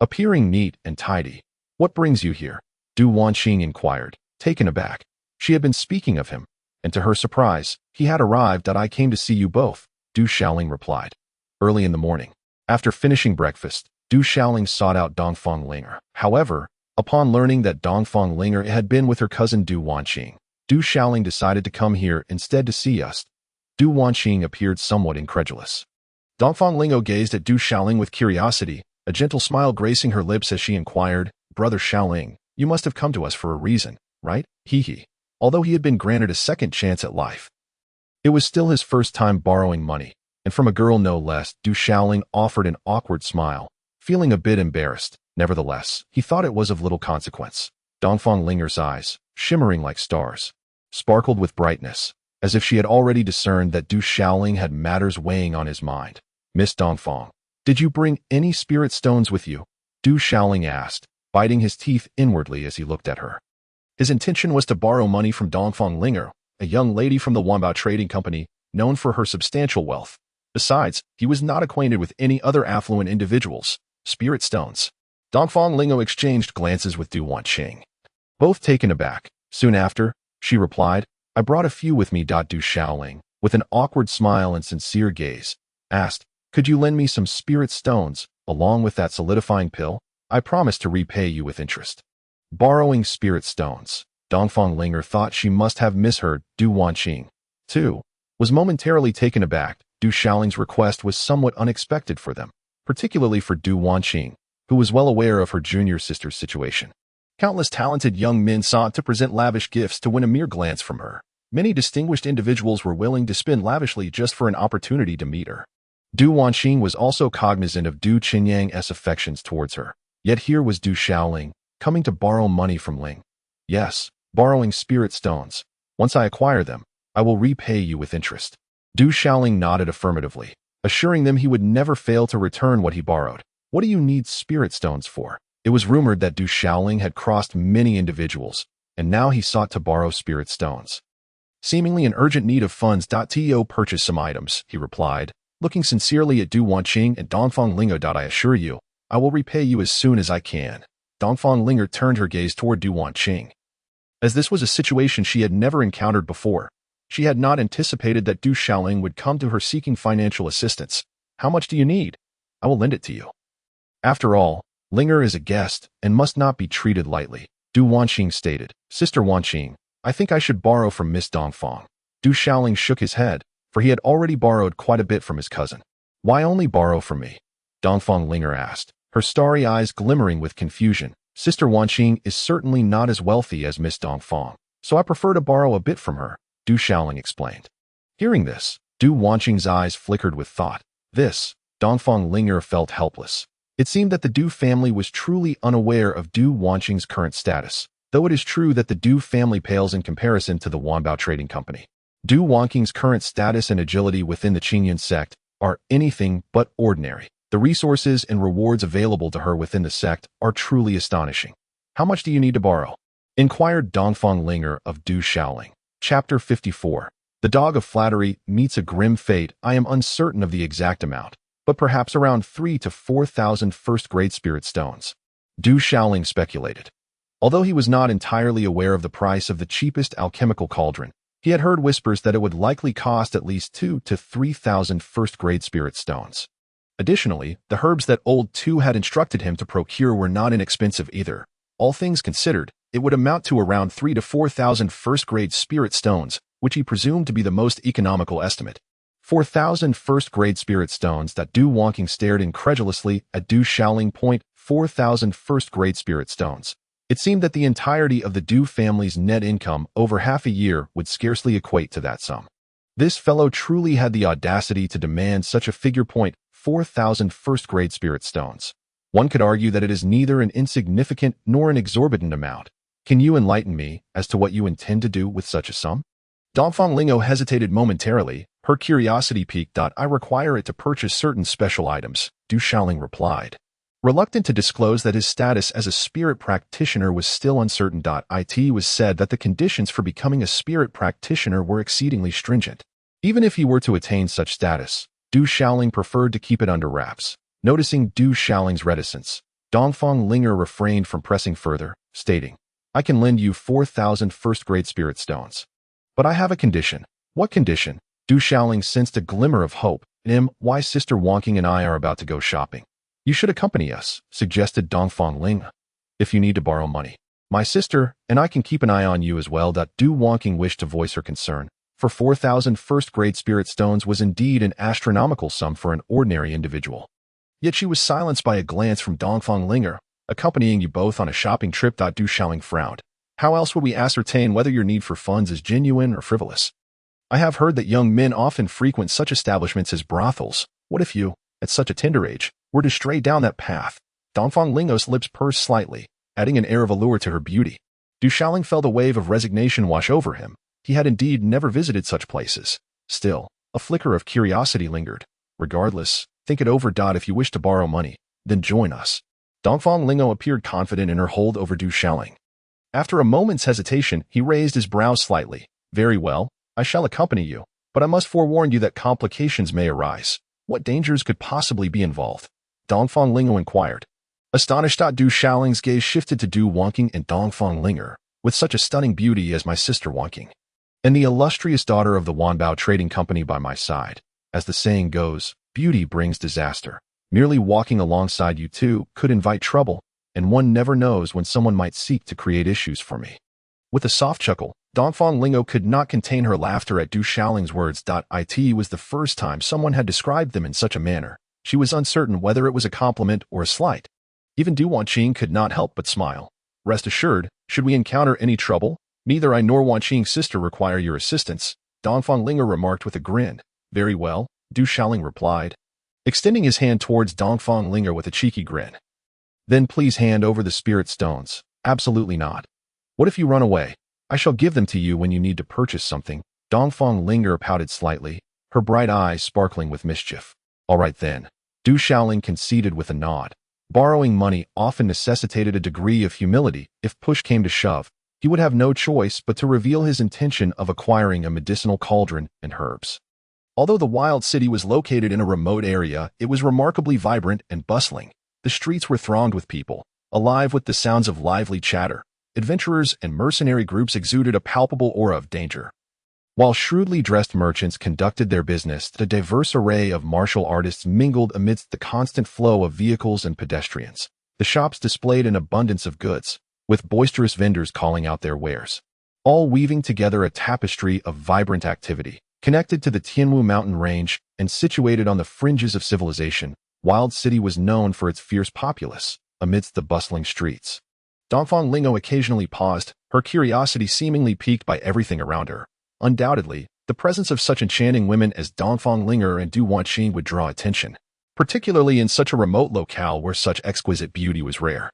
appearing neat and tidy. What brings you here? Du Wanqing inquired, taken aback. She had been speaking of him, and to her surprise, he had arrived. I came to see you both, Du Shaoling replied. Early in the morning, after finishing breakfast, Du Shaoling sought out Dongfang Linger. However, upon learning that Dongfang Linger had been with her cousin Du Wanqing, Du Shaoling decided to come here instead to see us. Du Wanqing appeared somewhat incredulous. Dongfang Linger gazed at Du Shaoling with curiosity, a gentle smile gracing her lips as she inquired, Brother Shaoling, you must have come to us for a reason, right? Hee. Although he had been granted a second chance at life, it was still his first time borrowing money, and from a girl no less. Du Shaoling offered an awkward smile, feeling a bit embarrassed. Nevertheless, he thought it was of little consequence. Dongfang Linger's eyes, shimmering like stars, sparkled with brightness, as if she had already discerned that Du Shaoling had matters weighing on his mind. Miss Dongfang, did you bring any spirit stones with you? Du Shaoling asked, biting his teeth inwardly as he looked at her. His intention was to borrow money from Dongfang Linger, a young lady from the Wanbao Trading Company, known for her substantial wealth. Besides, he was not acquainted with any other affluent individuals. Spirit stones. Dongfang Linger exchanged glances with Du Wanqing, both taken aback. Soon after, she replied, I brought a few with me. Du Shaoling, with an awkward smile and sincere gaze, asked, could you lend me some spirit stones, along with that solidifying pill? I promise to repay you with interest. Borrowing spirit stones. Dongfang Linger thought she must have misheard. Du Wanqing, too, was momentarily taken aback. Du Shaoling's request was somewhat unexpected for them, particularly for Du Wanqing, who was well aware of her junior sister's situation. Countless talented young men sought to present lavish gifts to win a mere glance from her. Many distinguished individuals were willing to spend lavishly just for an opportunity to meet her. Du Wanqing was also cognizant of Du Qinyang's affections towards her. Yet here was Du Shaoling, coming to borrow money from Ling. Yes, borrowing spirit stones. Once I acquire them, I will repay you with interest. Du Shaoling nodded affirmatively, assuring them he would never fail to return what he borrowed. What do you need spirit stones for? It was rumored that Du Shaoling had crossed many individuals, and now he sought to borrow spirit stones. Seemingly in urgent need of funds. To purchase some items, he replied, looking sincerely at Du Wanqing and Dongfang Linger. I assure you, I will repay you as soon as I can. Dongfang Linger turned her gaze toward Du Wanqing. As this was a situation she had never encountered before, she had not anticipated that Du Shaoling would come to her seeking financial assistance. How much do you need? I will lend it to you. After all, Linger is a guest and must not be treated lightly, Du Wanqing stated. Sister Wanqing, I think I should borrow from Miss Dongfang. Du Shaoling shook his head, for he had already borrowed quite a bit from his cousin. Why only borrow from me? Dongfang Linger asked, her starry eyes glimmering with confusion. Sister Wanqing is certainly not as wealthy as Miss Dongfang, so I prefer to borrow a bit from her, Du Shaoling explained. Hearing this, Du Wanqing's eyes flickered with thought. Dongfang Linger felt helpless. It seemed that the Du family was truly unaware of Du Wanqing's current status, though it is true that the Du family pales in comparison to the Wanbao Trading Company. Du Wanqing's current status and agility within the Qingyun sect are anything but ordinary. The resources and rewards available to her within the sect are truly astonishing. How much do you need to borrow? Inquired Dongfang Linger of Du Shaoling. Chapter 54. The Dog of Flattery meets a grim fate. I am uncertain of the exact amount, but perhaps around 3,000 to 4,000 first-grade spirit stones. Du Shaoling speculated. Although he was not entirely aware of the price of the cheapest alchemical cauldron, he had heard whispers that it would likely cost at least 2,000 to 3,000 first-grade spirit stones. Additionally, the herbs that Old Tu had instructed him to procure were not inexpensive either. All things considered, It would amount to around 3 to 4,000 first-grade spirit stones, which he presumed to be the most economical estimate. 4,000 first-grade spirit stones. That Du Wangqing stared incredulously at Du Xiaoling. 4,000 first-grade spirit stones. It seemed that the entirety of the Du family's net income over half a year would scarcely equate to that sum. This fellow truly had the audacity to demand such a figure. 4,000 first-grade spirit stones. One could argue that it is neither an insignificant nor an exorbitant amount. Can you enlighten me as to what you intend to do with such a sum? Dongfang Lingo hesitated momentarily. Her curiosity piqued. I require it to purchase certain special items, Du Xiaoling replied. Reluctant to disclose that his status as a spirit practitioner was still uncertain. It was said that the conditions for becoming a spirit practitioner were exceedingly stringent. Even if he were to attain such status, Du Xiaoling preferred to keep it under wraps. Noticing Du Xiaoling's reticence, Dongfang Linger refrained from pressing further, stating, I can lend you 4,000 first-grade spirit stones. But I have a condition. What condition? Du Xiaoling sensed a glimmer of hope. My sister Wangqing and I are about to go shopping. You should accompany us, suggested Dongfang Ling. If you need to borrow money, my sister and I can keep an eye on you as well. Du Wangqing wished to voice her concern, for 4,000 first-grade spirit stones was indeed an astronomical sum for an ordinary individual. Yet she was silenced by a glance from Dongfang Linger. Accompanying you both on a shopping trip. Du Xiaoling frowned. How else would we ascertain whether your need for funds is genuine or frivolous? I have heard that young men often frequent such establishments as brothels. What if you, at such a tender age, were to stray down that path? Dongfang Lingo's lips pursed slightly, adding an air of allure to her beauty. Du Xiaoling felt a wave of resignation wash over him. He had indeed never visited such places. Still, a flicker of curiosity lingered. Regardless, think it over. If you wish to borrow money, then join us. Dongfang Lingo appeared confident in her hold over Du Xiaoling. After a moment's hesitation, he raised his brows slightly. Very well, I shall accompany you, but I must forewarn you that complications may arise. What dangers could possibly be involved? Dongfang Lingo inquired. Astonished, Du Xiaoling's gaze shifted to Du Wangqing and Dongfang Linger. With such a stunning beauty as my sister Wangqing, and the illustrious daughter of the Wanbao Trading Company by my side, as the saying goes, beauty brings disaster. Merely walking alongside you two could invite trouble, and one never knows when someone might seek to create issues for me. With a soft chuckle, Dongfang Lingo could not contain her laughter at Du Xiaoling's words. It was the first time someone had described them in such a manner. She was uncertain whether it was a compliment or a slight. Even Du Wangqing could not help but smile. Rest assured, should we encounter any trouble, neither I nor Wangqing's sister require your assistance, Dongfang Linger remarked with a grin. Very well, Du Xiaoling replied, extending his hand towards Dongfang Linger with a cheeky grin. Then please hand over the spirit stones. Absolutely not. What if you run away? I shall give them to you when you need to purchase something. Dongfang Linger pouted slightly, her bright eyes sparkling with mischief. All right then. Du Xiaoling conceded with a nod. Borrowing money often necessitated a degree of humility. If push came to shove, he would have no choice but to reveal his intention of acquiring a medicinal cauldron and herbs. Although the wild city was located in a remote area, it was remarkably vibrant and bustling. The streets were thronged with people, alive with the sounds of lively chatter. Adventurers and mercenary groups exuded a palpable aura of danger. While shrewdly dressed merchants conducted their business, the diverse array of martial artists mingled amidst the constant flow of vehicles and pedestrians. The shops displayed an abundance of goods, with boisterous vendors calling out their wares, all weaving together a tapestry of vibrant activity. Connected to the Tianwu mountain range and situated on the fringes of civilization, Wild City was known for its fierce populace amidst the bustling streets. Dongfang Lingo occasionally paused, her curiosity seemingly piqued by everything around her. Undoubtedly, the presence of such enchanting women as Dongfang Linger and Du Wangqing would draw attention, particularly in such a remote locale where such exquisite beauty was rare.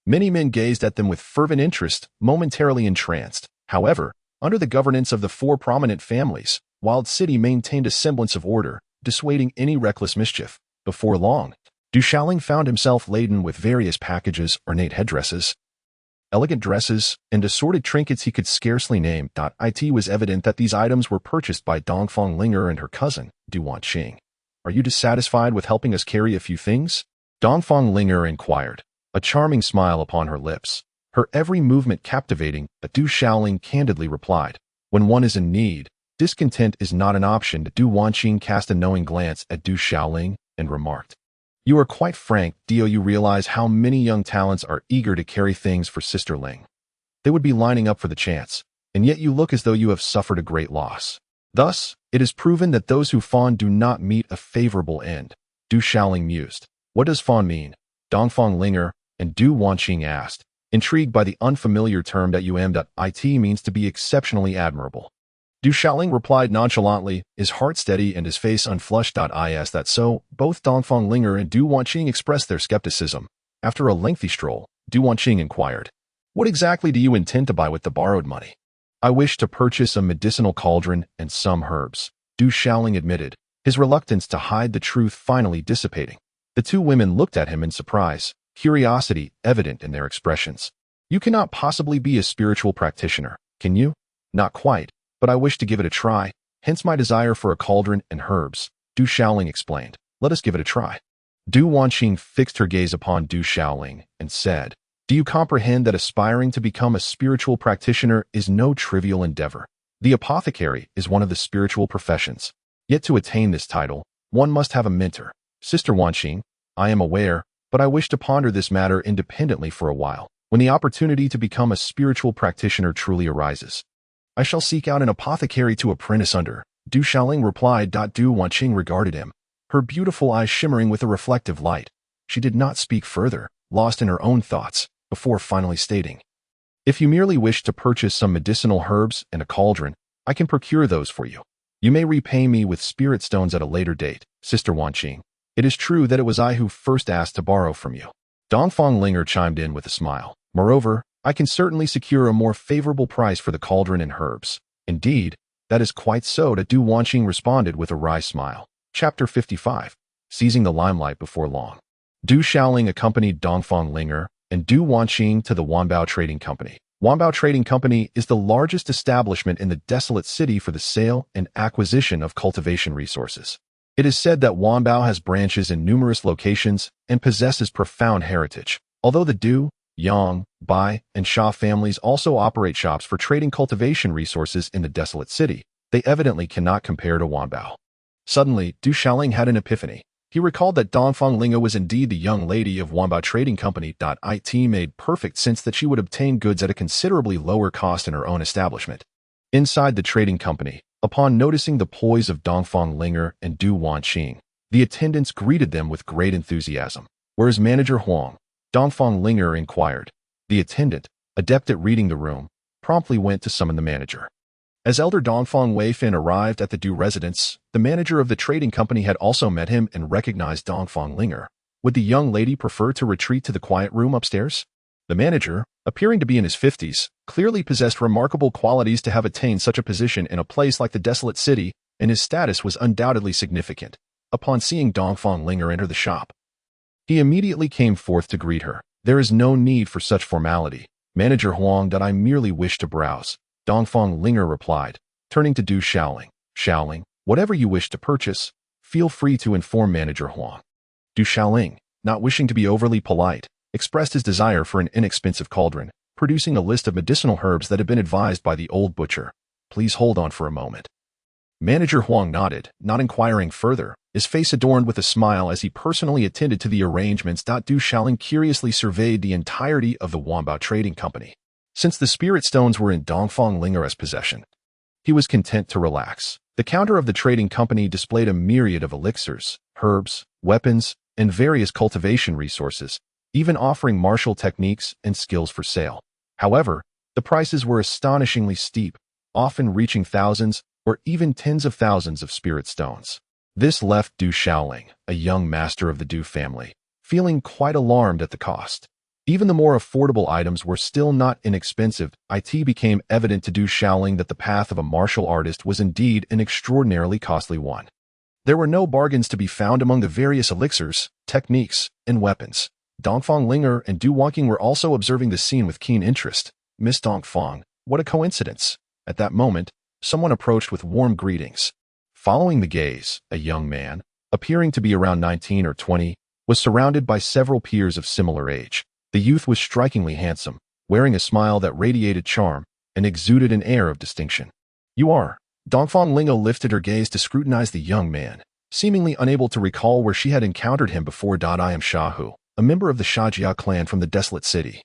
Many men gazed at them with fervent interest, momentarily entranced. However, under the governance of the four prominent families, Wild City maintained a semblance of order, dissuading any reckless mischief. Before long, Du Xiaoling found himself laden with various packages, ornate headdresses, elegant dresses, and assorted trinkets he could scarcely name. It was evident that these items were purchased by Dongfang Linger and her cousin, Du Wangqing. Are you dissatisfied with helping us carry a few things? Dongfang Linger inquired, a charming smile upon her lips, her every movement captivating. Du Xiaoling candidly replied, when one is in need, discontent is not an option. Du Wangqing cast a knowing glance at Du Xiaoling and remarked, you are quite frank. Do you realize how many young talents are eager to carry things for Sister Ling? they would be lining up for the chance, and yet you look as though you have suffered a great loss. Thus, it is proven that those who fawn do not meet a favorable end. Du Xiaoling mused. What does fawn mean? Dongfang Linger and Du Wanqing asked, intrigued by the unfamiliar term that it means to be exceptionally admirable. Du Xiaoling replied nonchalantly, his heart steady and his face unflushed. Is that so? Both Dongfang Linger and Du Wanqing expressed their skepticism. After a lengthy stroll, Du Wanqing inquired, what exactly do you intend to buy with the borrowed money? I wish to purchase a medicinal cauldron and some herbs, Du Xiaoling admitted, his reluctance to hide the truth finally dissipating. The two women looked at him in surprise, curiosity evident in their expressions. You cannot possibly be a spiritual practitioner, can you? Not quite, but I wish to give it a try, hence my desire for a cauldron and herbs, Du Xiaoling explained. Let us give it a try. Du Wanqing fixed her gaze upon Du Xiaoling and said, do you comprehend that aspiring to become a spiritual practitioner is no trivial endeavor? The apothecary is one of the spiritual professions. Yet to attain this title, one must have a mentor. Sister Wanqing, I am aware, but I wish to ponder this matter independently for a while. When the opportunity to become a spiritual practitioner truly arises, I shall seek out an apothecary to apprentice under, Du Xiaoling replied. Du Wanqing regarded him, her beautiful eyes shimmering with a reflective light. She did not speak further, lost in her own thoughts, before finally stating, if you merely wish to purchase some medicinal herbs and a cauldron, I can procure those for you. You may repay me with spirit stones at a later date, Sister Wanqing. It is true that it was I who first asked to borrow from you. Dongfang Linger chimed in with a smile. Moreover, I can certainly secure a more favorable price for the cauldron and herbs. Indeed, that is quite so. Du Wanqing responded with a wry smile. Chapter 55. Seizing the limelight before long. Du Xiaoling accompanied Dongfang Linger and Du Wanqing to the Wanbao Trading Company. Wanbao Trading Company is the largest establishment in the desolate city for the sale and acquisition of cultivation resources. It is said that Wanbao has branches in numerous locations and possesses profound heritage. Although the Du, Yang, Bai, and Sha families also operate shops for trading cultivation resources in the desolate city, they evidently cannot compare to Wanbao. Suddenly, Du Xiaoling had an epiphany. He recalled that Dongfang Linga was indeed the young lady of Wanbao Trading Company. It made perfect sense that she would obtain goods at a considerably lower cost in her own establishment. Inside the trading company, upon noticing the poise of Dongfang Linger and Du Wanqing, the attendants greeted them with great enthusiasm. Whereas Manager Huang, Dongfang Linger inquired. The attendant, adept at reading the room, promptly went to summon the manager. As Elder Dongfang Weifan arrived at the Du residence, the manager of the trading company had also met him and recognized Dongfang Linger. Would the young lady prefer to retreat to the quiet room upstairs? The manager, appearing to be in his 50s, clearly possessed remarkable qualities to have attained such a position in a place like the desolate city, and his status was undoubtedly significant. Upon seeing Dongfang Linger enter the shop, he immediately came forth to greet her. There is no need for such formality, Manager Huang. I merely wish to browse, Dongfang Linger replied, turning to Du Xiaoling. Xiaoling, whatever you wish to purchase, feel free to inform Manager Huang. Du Xiaoling, not wishing to be overly polite, expressed his desire for an inexpensive cauldron, producing a list of medicinal herbs that had been advised by the old butcher. Please hold on for a moment. Manager Huang nodded, not inquiring further, his face adorned with a smile as he personally attended to the arrangements. Du Xiaoling curiously surveyed the entirety of the Wanbao Trading Company. Since the spirit stones were in Dongfang Linger's possession, he was content to relax. The counter of the trading company displayed a myriad of elixirs, herbs, weapons, and various cultivation resources, even offering martial techniques and skills for sale. However, the prices were astonishingly steep, often reaching thousands or even tens of thousands of spirit stones. This left Du Xiaoling, a young master of the Du family, feeling quite alarmed at the cost. Even the more affordable items were still not inexpensive. It became evident to Du Xiaoling that the path of a martial artist was indeed an extraordinarily costly one. There were no bargains to be found among the various elixirs, techniques, and weapons. Dongfang Linger and Du Wanqing were also observing the scene with keen interest. Miss Dongfang, what a coincidence. At that moment, someone approached with warm greetings. Following the gaze, a young man, appearing to be around 19 or 20, was surrounded by several peers of similar age. The youth was strikingly handsome, wearing a smile that radiated charm and exuded an air of distinction. You are. Dongfang Lingo lifted her gaze to scrutinize the young man, seemingly unable to recall where she had encountered him before. I am Shahu, a member of the Shajia clan from the desolate city.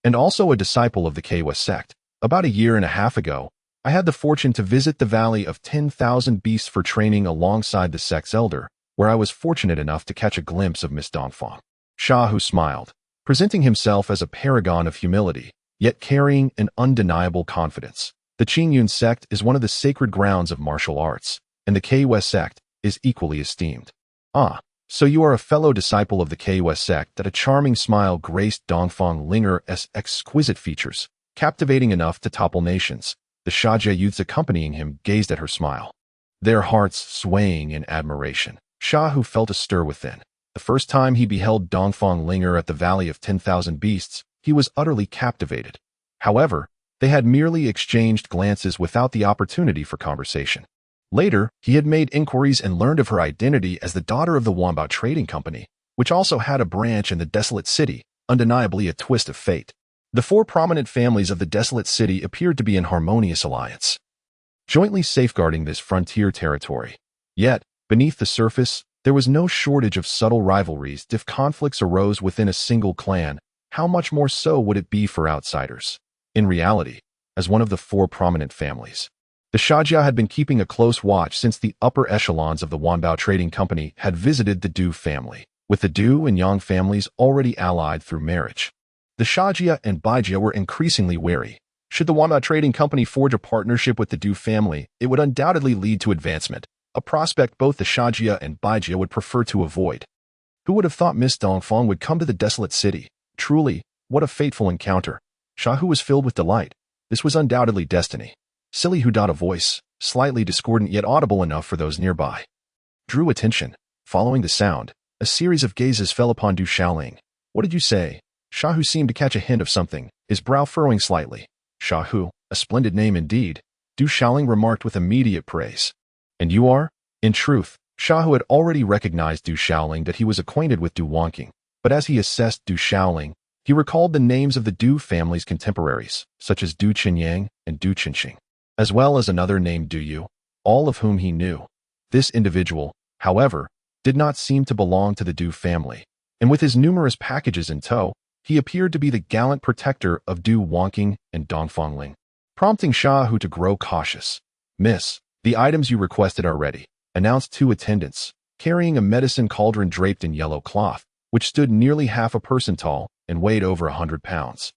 and also a disciple of the Kawa sect. About a year and a half ago, I had the fortune to visit the Valley of 10,000 Beasts for training alongside the sect's elder, where I was fortunate enough to catch a glimpse of Miss Dongfang. Xiaohu smiled, presenting himself as a paragon of humility, yet carrying an undeniable confidence. The Qingyun sect is one of the sacred grounds of martial arts, and the Kawa sect is equally esteemed. Ah, so you are a fellow disciple of the Kawa sect. That a charming smile graced Dongfang Linger's exquisite features, captivating enough to topple nations. The Shajia youths accompanying him gazed at her smile, their hearts swaying in admiration. Xiaohu felt a stir within. The first time he beheld Dongfang Linger at the Valley of 10,000 Beasts, he was utterly captivated. However, they had merely exchanged glances without the opportunity for conversation. Later, he had made inquiries and learned of her identity as the daughter of the Wanbao Trading Company, which also had a branch in the desolate city, undeniably a twist of fate. The four prominent families of the desolate city appeared to be in harmonious alliance, jointly safeguarding this frontier territory. Yet, beneath the surface, there was no shortage of subtle rivalries. If conflicts arose within a single clan, how much more so would it be for outsiders? In reality, as one of the four prominent families, the Shajia had been keeping a close watch since the upper echelons of the Wanbao Trading Company had visited the Du family, with the Du and Yang families already allied through marriage. The Shajia and Baijia were increasingly wary. Should the Wanbao Trading Company forge a partnership with the Du family, it would undoubtedly lead to advancement, a prospect both the Shajia and Baijia would prefer to avoid. Who would have thought Miss Dongfang would come to the desolate city? Truly, what a fateful encounter. Xiaohu was filled with delight. This was undoubtedly destiny. Silly Hu. A voice, slightly discordant yet audible enough for those nearby, drew attention. Following the sound, a series of gazes fell upon Du Shaoling. What did you say? Xiaohu seemed to catch a hint of something, his brow furrowing slightly. Xiaohu, a splendid name indeed, Du Shaoling remarked with immediate praise. And you are? In truth, Xiaohu had already recognized Du Shaoling, that he was acquainted with Du Wangqing, but as he assessed Du Shaoling, he recalled the names of the Du family's contemporaries, such as Du Qinyang and Du Qinxing, as well as another named Du Yu, all of whom he knew. This individual, however, did not seem to belong to the Du family, and with his numerous packages in tow, he appeared to be the gallant protector of Du Wangqing and Dongfang Ling, prompting Xiaohu to grow cautious. Miss, the items you requested are ready, announced two attendants, carrying a medicine cauldron draped in yellow cloth, which stood nearly half a person tall and weighed over 100 pounds.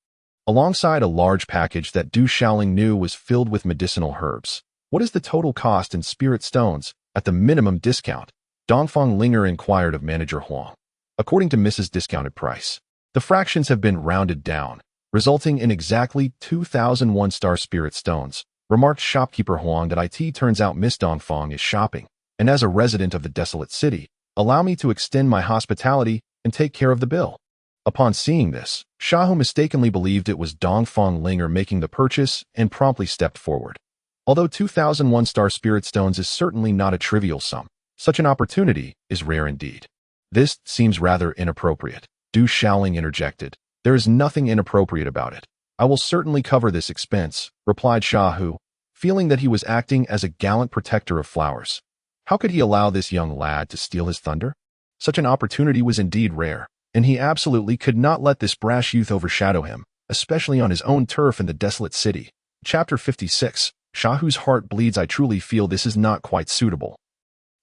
Alongside a large package that Du Shaoling knew was filled with medicinal herbs. What is the total cost in spirit stones, at the minimum discount? Dongfang Linger inquired of Manager Huang. According to Mrs. Discounted Price, the fractions have been rounded down, resulting in exactly 2,000 one-star spirit stones, remarked shopkeeper Huang. That it turns out Miss Dongfang is shopping, and as a resident of the desolate city, allow me to extend my hospitality and take care of the bill. Upon seeing this, Xiaohu mistakenly believed it was Dongfang Linger making the purchase and promptly stepped forward. Although 2,000 one-star spirit stones is certainly not a trivial sum, such an opportunity is rare indeed. This seems rather inappropriate, Du Shaoling interjected. There is nothing inappropriate about it. I will certainly cover this expense, replied Xiaohu, feeling that he was acting as a gallant protector of flowers. How could he allow this young lad to steal his thunder? Such an opportunity was indeed rare, and he absolutely could not let this brash youth overshadow him, especially on his own turf in the desolate city. Chapter 56. Xiaohu's heart bleeds. I truly feel this is not quite suitable.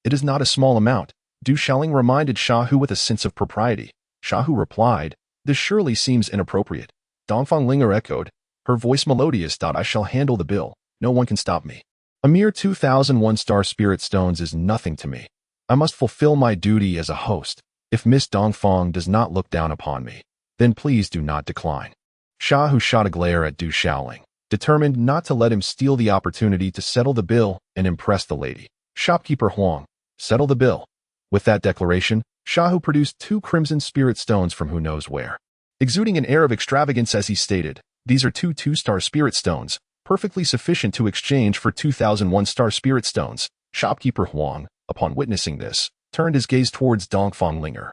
It is not a small amount, Du Shaoling reminded Xiaohu with a sense of propriety. Xiaohu replied, this surely seems inappropriate. Dongfang Linger echoed, her voice melodious. I shall handle the bill. No one can stop me. A mere 2,000 one-star spirit stones is nothing to me. I must fulfill my duty as a host. If Miss Dongfang does not look down upon me, then please do not decline. Xiaohu shot a glare at Du Shaoling, determined not to let him steal the opportunity to settle the bill and impress the lady. Shopkeeper Huang, settle the bill. With that declaration, Xiaohu produced 2 crimson spirit stones from who knows where. Exuding an air of extravagance as he stated, these are 2 2-star spirit stones, perfectly sufficient to exchange for 2,000 one-star spirit stones. Shopkeeper Huang, upon witnessing this, turned his gaze towards Dongfang Linger.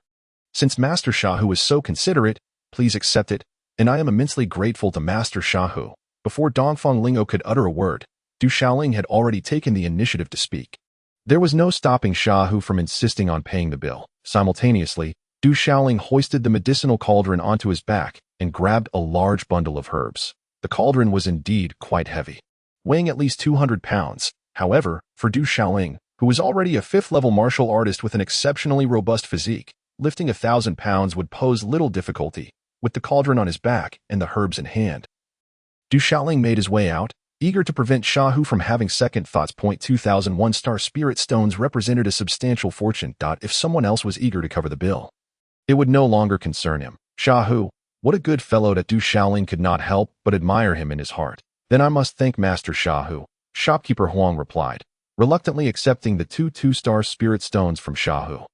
Since Master Xiaohu is so considerate, please accept it, and I am immensely grateful to Master Xiaohu. Before Dongfang Linger could utter a word, Du Shaoling had already taken the initiative to speak. There was no stopping Xiaohu from insisting on paying the bill. Simultaneously, Du Shaoling hoisted the medicinal cauldron onto his back and grabbed a large bundle of herbs. The cauldron was indeed quite heavy, weighing at least 200 pounds. However, for Du Shaoling, who was already a 5th-level martial artist with an exceptionally robust physique, lifting 1,000 pounds would pose little difficulty, with the cauldron on his back and the herbs in hand. Du Shaoling made his way out, eager to prevent Shahu from having second thoughts. 2,000 one-star spirit stones represented a substantial fortune. If someone else was eager to cover the bill, it would no longer concern him. Shahu, what a good fellow. That Du Shaoling could not help but admire him in his heart. Then I must thank Master Shahu, shopkeeper Huang replied, reluctantly accepting the 2 2-star spirit stones from Shahu.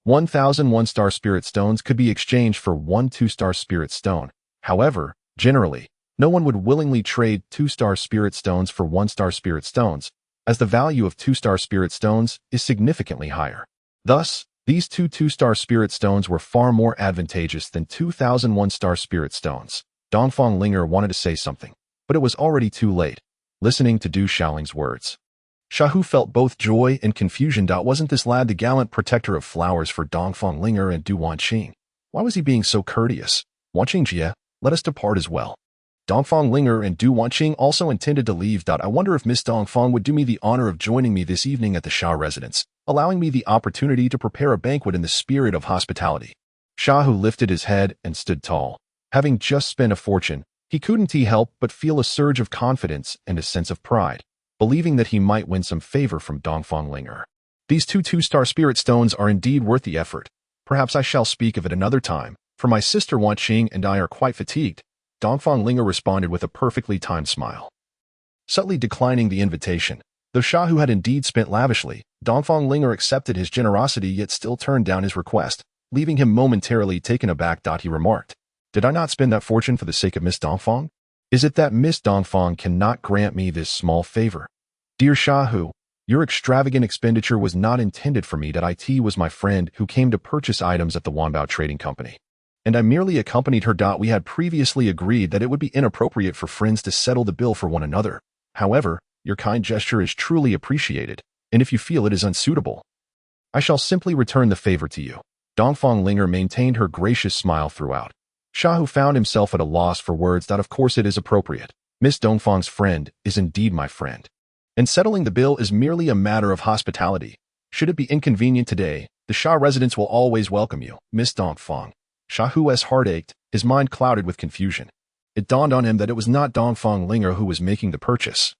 1,000 one-star spirit stones could be exchanged for 1 2-star spirit stone. However, generally, no one would willingly trade 2-star spirit stones for 1-star spirit stones, as the value of 2-star spirit stones is significantly higher. Thus, these 2 2-star spirit stones were far more advantageous than 2,000 1-star spirit stones. Dongfang Linger wanted to say something, but it was already too late, listening to Du Shaoling's words. Shahu felt both joy and confusion. Wasn't this lad the gallant protector of flowers for Dongfang Linger and Du Wanqing? Why was he being so courteous? Wanqing Jie, let us depart as well. Dongfang Linger and Du Wanqing also intended to leave. I wonder if Miss Dongfang would do me the honor of joining me this evening at the Sha residence, allowing me the opportunity to prepare a banquet in the spirit of hospitality. Shahu lifted his head and stood tall. Having just spent a fortune, he couldn't help but feel a surge of confidence and a sense of pride, believing that he might win some favor from Dongfang Linger. These 2 2-star spirit stones are indeed worth the effort. Perhaps I shall speak of it another time, for my sister Wanqing and I are quite fatigued. Dongfang Linger responded with a perfectly timed smile. Subtly declining the invitation, though Shahu had indeed spent lavishly, Dongfang Linger accepted his generosity yet still turned down his request, leaving him momentarily taken aback. He remarked, "Did I not spend that fortune for the sake of Miss Dongfang? Is it that Miss Dongfang cannot grant me this small favor? Dear Shahu, your extravagant expenditure was not intended for me. It was my friend who came to purchase items at the Wanbao Trading Company, and I merely accompanied her. We had previously agreed that it would be inappropriate for friends to settle the bill for one another. However, your kind gesture is truly appreciated, and if you feel it is unsuitable, I shall simply return the favor to you." Dongfang Linger maintained her gracious smile throughout. Shahu found himself at a loss for words. Of course it is appropriate. Miss Dongfang's friend is indeed my friend, and settling the bill is merely a matter of hospitality. Should it be inconvenient today, the Sha residence will always welcome you, Miss Dongfang. Shahu's heart ached, his mind clouded with confusion. It dawned on him that it was not Dongfang Linger who was making the purchase,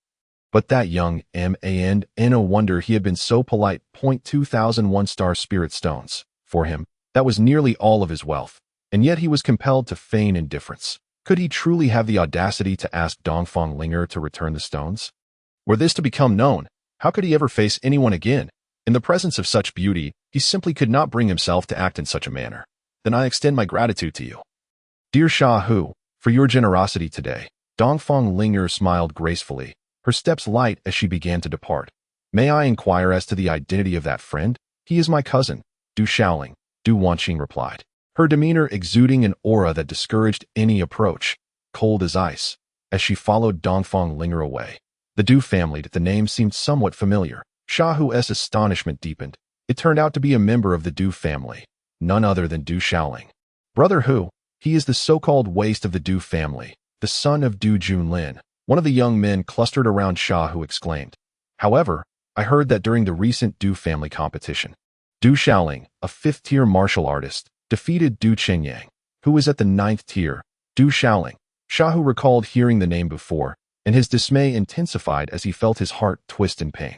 but that young man. No wonder he had been so polite. 2,000 1-star spirit stones. For him, that was nearly all of his wealth, and yet he was compelled to feign indifference. Could he truly have the audacity to ask Dongfang Linger to return the stones? Were this to become known, how could he ever face anyone again? In the presence of such beauty, he simply could not bring himself to act in such a manner. Then I extend my gratitude to you, dear Shahu, for your generosity today. Dongfang Linger smiled gracefully, her steps light as she began to depart. May I inquire as to the identity of that friend? He is my cousin, Du Shaoling, Du Wanqing replied, her demeanor exuding an aura that discouraged any approach, cold as ice, as she followed Dongfang Linger away. The Du family. The name seemed somewhat familiar. Shahu's astonishment deepened. It turned out to be a member of the Du family, none other than Du Shaoling. Brother Hu, he is the so-called waste of the Du family, the son of Du Junlin. One of the young men clustered around Shahu exclaimed. However, I heard that during the recent Du family competition, Du Shaoling, a 5th-tier martial artist, defeated Du Chengyang, who was at the 9th tier. Du Shaoling. Shahu recalled hearing the name before, and his dismay intensified as he felt his heart twist in pain.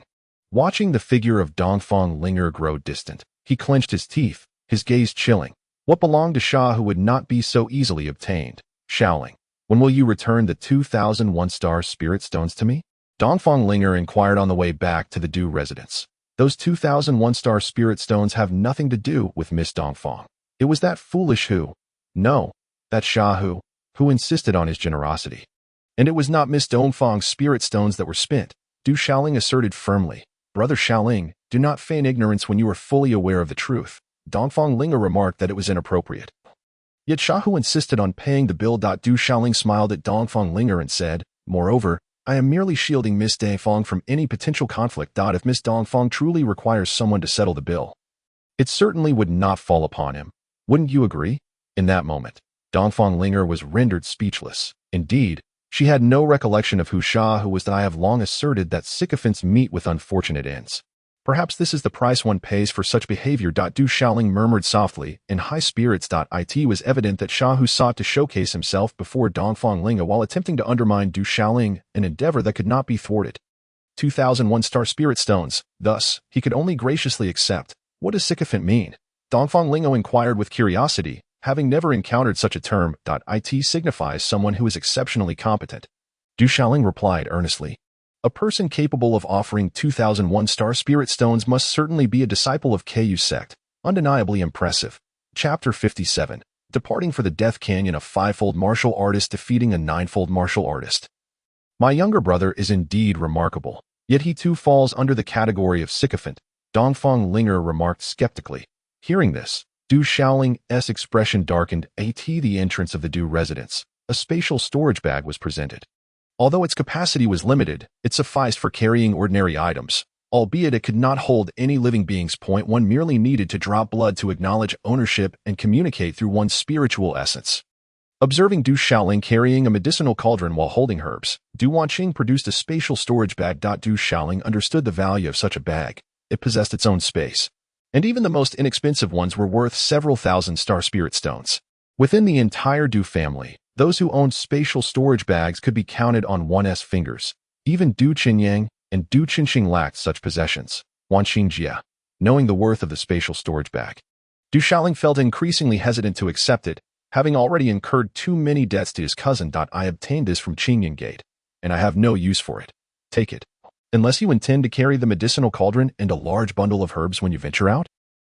Watching the figure of Dongfang Linger grow distant, he clenched his teeth, his gaze chilling. What belonged to Shahu would not be so easily obtained. Shaoling, when will you return the 2,000 1-star spirit stones to me? Dongfang Linger inquired on the way back to the Du residence. Those 2,000 1-star spirit stones have nothing to do with Miss Dongfang. It was that foolish Hu. No, that Shahu, who insisted on his generosity. And it was not Miss Dongfang's spirit stones that were spent, Du Shaoling asserted firmly. Brother Shaoling, do not feign ignorance when you are fully aware of the truth. Dongfang Linger remarked that it was inappropriate. Yet Shahu insisted on paying the bill. Du Shaoling smiled at Dongfang Linger and said, moreover, I am merely shielding Miss Dongfang from any potential conflict. If Miss Dongfang truly requires someone to settle the bill, it certainly would not fall upon him. Wouldn't you agree? In that moment, Dongfang Linger was rendered speechless. Indeed, she had no recollection of who was that I have long asserted that sycophants meet with unfortunate ends. Perhaps this is the price one pays for such behavior. Du Xiaoling murmured softly, in high spirits. It was evident that Hu sought to showcase himself before Dongfang Linga while attempting to undermine Du Xiaoling, an endeavor that could not be thwarted. 2001 star spirit stones, thus, he could only graciously accept. What does sycophant mean? Dongfang Lingo inquired with curiosity, having never encountered such a term. It signifies someone who is exceptionally competent. Du Xiaoling replied earnestly. A person capable of offering 2001 star spirit stones must certainly be a disciple of Ku sect. Undeniably impressive. Chapter 57. Departing for the Death Canyon, a fivefold martial artist defeating a ninefold martial artist. My younger brother is indeed remarkable, yet he too falls under the category of sycophant, Dongfang Linger remarked skeptically. Hearing this, Du Xiaoling's expression darkened. At the entrance of the Du residence, a spatial storage bag was presented. Although its capacity was limited, it sufficed for carrying ordinary items, albeit it could not hold any living beings. One merely needed to drop blood to acknowledge ownership and communicate through one's spiritual essence. Observing Du Xiaoling carrying a medicinal cauldron while holding herbs, Du Wanqing produced a spatial storage bag. Du Xiaoling understood the value of such a bag. It possessed its own space, and even the most inexpensive ones were worth several thousand star spirit stones. Within the entire Du family, those who owned spatial storage bags could be counted on one's fingers. Even Du Qinyang and Du Qinxing lacked such possessions. Wanqing Jia, knowing the worth of the spatial storage bag, Du Xiaoling felt increasingly hesitant to accept it, having already incurred too many debts to his cousin. I obtained this from Qingyang Gate, and I have no use for it. Take it. Unless you intend to carry the medicinal cauldron and a large bundle of herbs when you venture out?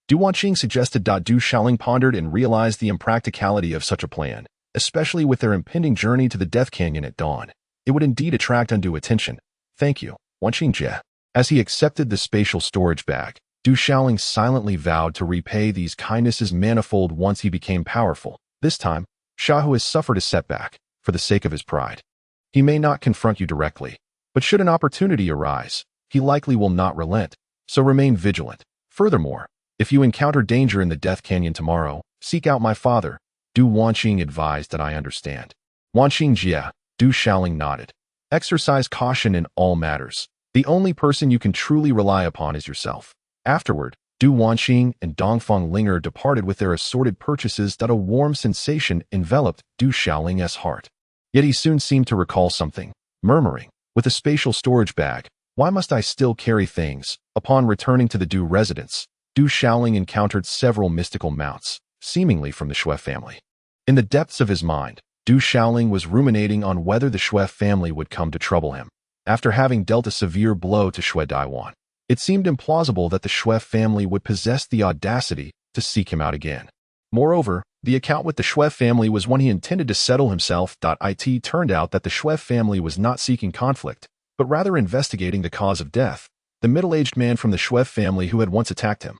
Du Wanqing suggested. Du Xiaoling pondered and realized the impracticality of such a plan, especially with their impending journey to the Death Canyon at dawn. It would indeed attract undue attention. Thank you, Wanqing Jie. As he accepted the spatial storage bag, Du Xiaoling silently vowed to repay these kindnesses manifold once he became powerful. This time, Hu has suffered a setback, for the sake of his pride. He may not confront you directly, but should an opportunity arise, he likely will not relent, so remain vigilant. Furthermore, if you encounter danger in the Death Canyon tomorrow, seek out my father. Du Wanqing advised. That I understand. Wanqing Jia, Du Xiaoling nodded. Exercise caution in all matters. The only person you can truly rely upon is yourself. Afterward, Du Wanqing and Dongfang Linger departed with their assorted purchases. A warm sensation enveloped Du Xiaoling's heart. Yet he soon seemed to recall something, murmuring, with a spatial storage bag, why must I still carry things? Upon returning to the Du residence, Du Xiaoling encountered several mystical mounts, seemingly from the Shui family. In the depths of his mind, Du Xiaoling was ruminating on whether the Shui family would come to trouble him. After having dealt a severe blow to Shui Daiwan, it seemed implausible that the Shui family would possess the audacity to seek him out again. Moreover, the account with the Shui family was one he intended to settle himself. It turned out that the Shui family was not seeking conflict, but rather investigating the cause of death, the middle-aged man from the Shui family who had once attacked him.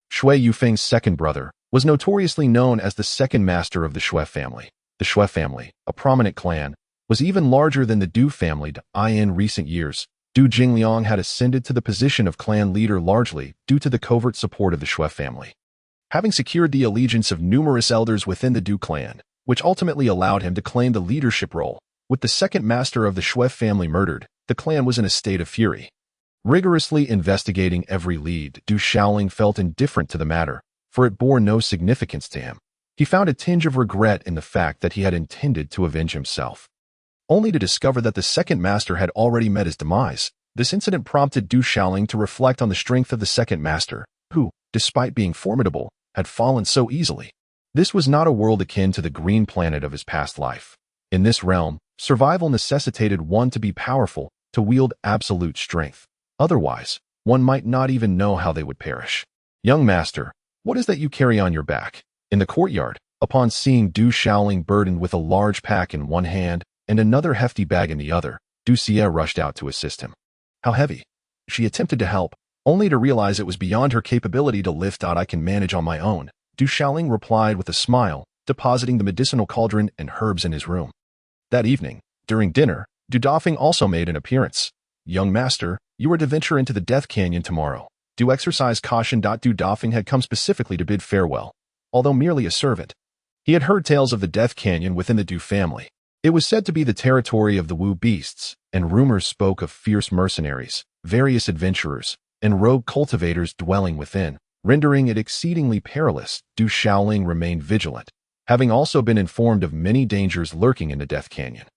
Shui Yufeng's second brother was notoriously known as the second master of the Shui family. The Shui family, a prominent clan, was even larger than the Du family. In recent years, Du Jingliang had ascended to the position of clan leader largely due to the covert support of the Shui family. Having secured the allegiance of numerous elders within the Du clan, which ultimately allowed him to claim the leadership role, with the second master of the Shui family murdered, the clan was in a state of fury. Rigorously investigating every lead, Du Xiaoling felt indifferent to the matter, for it bore no significance to him. He found a tinge of regret in the fact that he had intended to avenge himself, only to discover that the second master had already met his demise. This incident prompted Du Xiaoling to reflect on the strength of the second master, who, despite being formidable, had fallen so easily. This was not a world akin to the green planet of his past life. In this realm, survival necessitated one to be powerful, to wield absolute strength. Otherwise, one might not even know how they would perish. Young master, what is that you carry on your back? In the courtyard, upon seeing Du Xiaoling burdened with a large pack in one hand and another hefty bag in the other, Du Xie rushed out to assist him. How heavy? She attempted to help, only to realize it was beyond her capability to lift. I can manage on my own, Du Xiaoling replied with a smile, depositing the medicinal cauldron and herbs in his room. That evening, during dinner, Du Dafeng also made an appearance. Young master, you are to venture into the Death Canyon tomorrow. Do exercise caution. Du Dafeng had come specifically to bid farewell. although merely a servant. He had heard tales of the Death Canyon within the Du family. It was said to be the territory of the Wu beasts, and rumors spoke of fierce mercenaries, various adventurers, and rogue cultivators dwelling within, rendering it exceedingly perilous. Du Shaoling remained vigilant, having also been informed of many dangers lurking in the Death Canyon.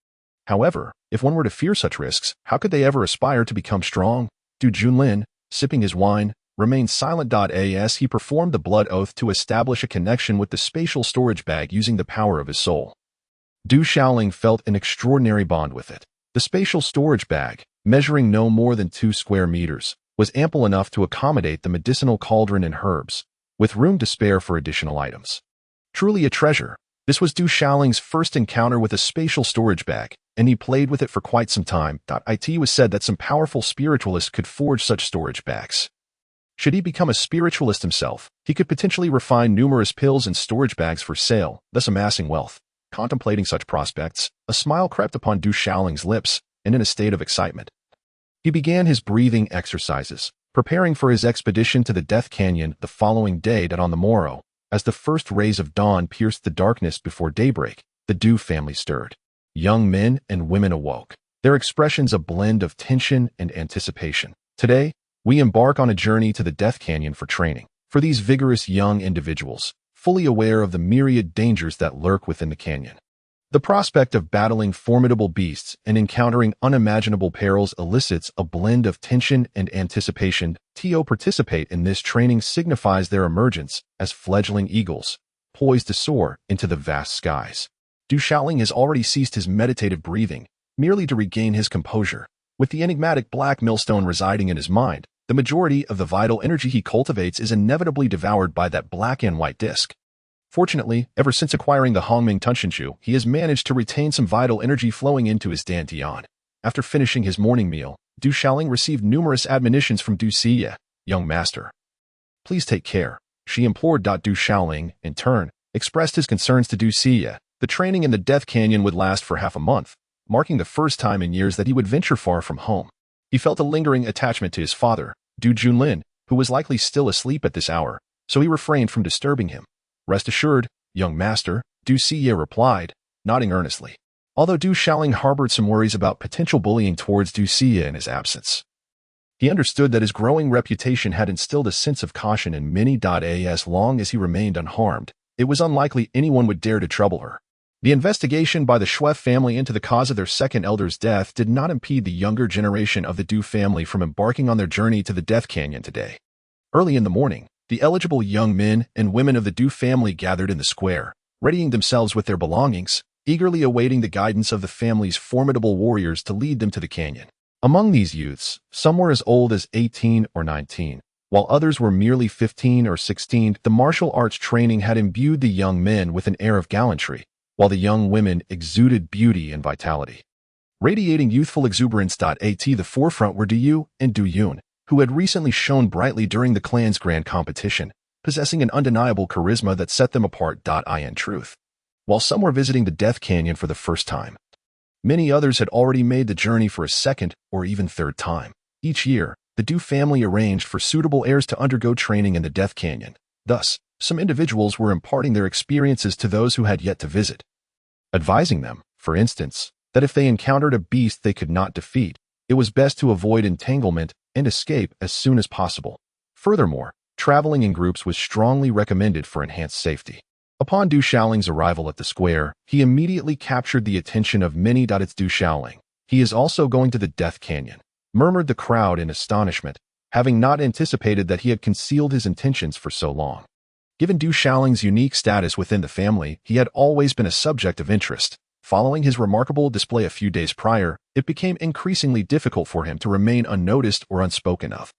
However, if one were to fear such risks, how could they ever aspire to become strong? Du Junlin, sipping his wine, remained silent. As he performed the blood oath to establish a connection with the spatial storage bag using the power of his soul. Du Shaoling felt an extraordinary bond with it. The spatial storage bag, measuring no more than 2 square meters, was ample enough to accommodate the medicinal cauldron and herbs, with room to spare for additional items. Truly a treasure, this was Du Shaoling's first encounter with a spatial storage bag, and he played with it for quite some time. It was said that some powerful spiritualists could forge such storage bags. Should he become a spiritualist himself, he could potentially refine numerous pills and storage bags for sale, thus amassing wealth. Contemplating such prospects, a smile crept upon Du Shaoling's lips, and in a state of excitement, he began his breathing exercises, preparing for his expedition to the Death Canyon the following day. On the morrow, as the first rays of dawn pierced the darkness before daybreak, the Du family stirred. Young men and women awoke, their expressions a blend of tension and anticipation. Today, we embark on a journey to the Death Canyon for training. For these vigorous young individuals, fully aware of the myriad dangers that lurk within the canyon, the prospect of battling formidable beasts and encountering unimaginable perils elicits a blend of tension and anticipation. To participate in this training signifies their emergence as fledgling eagles, poised to soar into the vast skies. Du Shaoling has already ceased his meditative breathing, merely to regain his composure. With the enigmatic black millstone residing in his mind, the majority of the vital energy he cultivates is inevitably devoured by that black and white disc. Fortunately, ever since acquiring the Hongming Tunshinshu, he has managed to retain some vital energy flowing into his dantian. After finishing his morning meal, Du Shaoling received numerous admonitions from Du Siye, young master. Please take care, she implored. Du Shaoling, in turn, expressed his concerns to Du Siye. The training in the Death Canyon would last for half a month, marking the first time in years that he would venture far from home. He felt a lingering attachment to his father, Du Junlin, who was likely still asleep at this hour, so he refrained from disturbing him. Rest assured, young master, Du Siye replied, nodding earnestly. Although Du Shaoling harbored some worries about potential bullying towards Du Siye in his absence, he understood that his growing reputation had instilled a sense of caution in many. As long as he remained unharmed, it was unlikely anyone would dare to trouble her. The investigation by the Shui family into the cause of their second elder's death did not impede the younger generation of the Du family from embarking on their journey to the Death Canyon today. Early in the morning, the eligible young men and women of the Du family gathered in the square, readying themselves with their belongings, eagerly awaiting the guidance of the family's formidable warriors to lead them to the canyon. Among these youths, some were as old as 18 or 19, while others were merely 15 or 16. The martial arts training had imbued the young men with an air of gallantry, while the young women exuded beauty and vitality. Radiating youthful exuberance. At the forefront were Du Yu and Du Yun, who had recently shone brightly during the clan's grand competition, possessing an undeniable charisma that set them apart. In truth, while some were visiting the Death Canyon for the first time, many others had already made the journey for a second or even third time. Each year, the Du family arranged for suitable heirs to undergo training in the Death Canyon. Thus, some individuals were imparting their experiences to those who had yet to visit, advising them, for instance, that if they encountered a beast they could not defeat, it was best to avoid entanglement and escape as soon as possible. Furthermore, traveling in groups was strongly recommended for enhanced safety. Upon Du Shaoling's arrival at the square, he immediately captured the attention of many. It's Du Shaoling. He is also going to the Death Canyon, murmured the crowd in astonishment, having not anticipated that he had concealed his intentions for so long. Given Du Shaoling's unique status within the family, he had always been a subject of interest. Following his remarkable display a few days prior, it became increasingly difficult for him to remain unnoticed or unspoken of.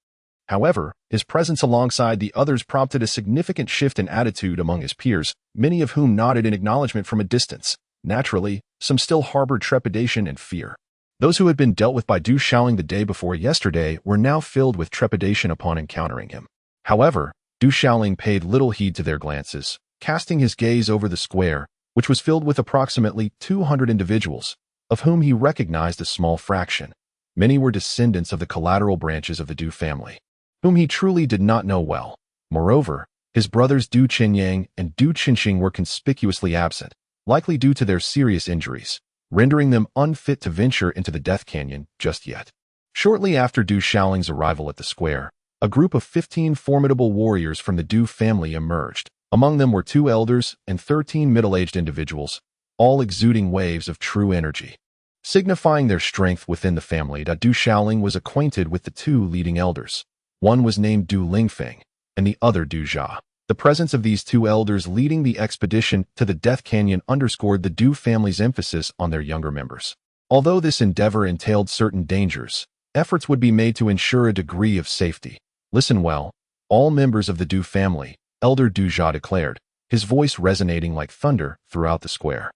However, his presence alongside the others prompted a significant shift in attitude among his peers, many of whom nodded in acknowledgement from a distance. Naturally, some still harbored trepidation and fear. Those who had been dealt with by Du Shaoling the day before yesterday were now filled with trepidation upon encountering him. However, Du Shaoling paid little heed to their glances, casting his gaze over the square, which was filled with approximately 200 individuals, of whom he recognized a small fraction. Many were descendants of the collateral branches of the Du family, whom he truly did not know well. Moreover, His brothers Du Qinyang and Du Qinxing were conspicuously absent, likely due to their serious injuries, rendering them unfit to venture into the Death Canyon just yet. Shortly after Du Shaoling's arrival at the square, a group of 15 formidable warriors from the Du family emerged. Among them were 2 elders and 13 middle-aged individuals, all exuding waves of true energy. Signifying their strength within the family, Du Shaoling was acquainted with the 2 leading elders. One was named Du Lingfeng, and the other Du Jia. The presence of these 2 elders leading the expedition to the Death Canyon underscored the Du family's emphasis on their younger members. Although this endeavor entailed certain dangers, efforts would be made to ensure a degree of safety. Listen well, all members of the Du family, Elder Du Jia declared, his voice resonating like thunder throughout the square.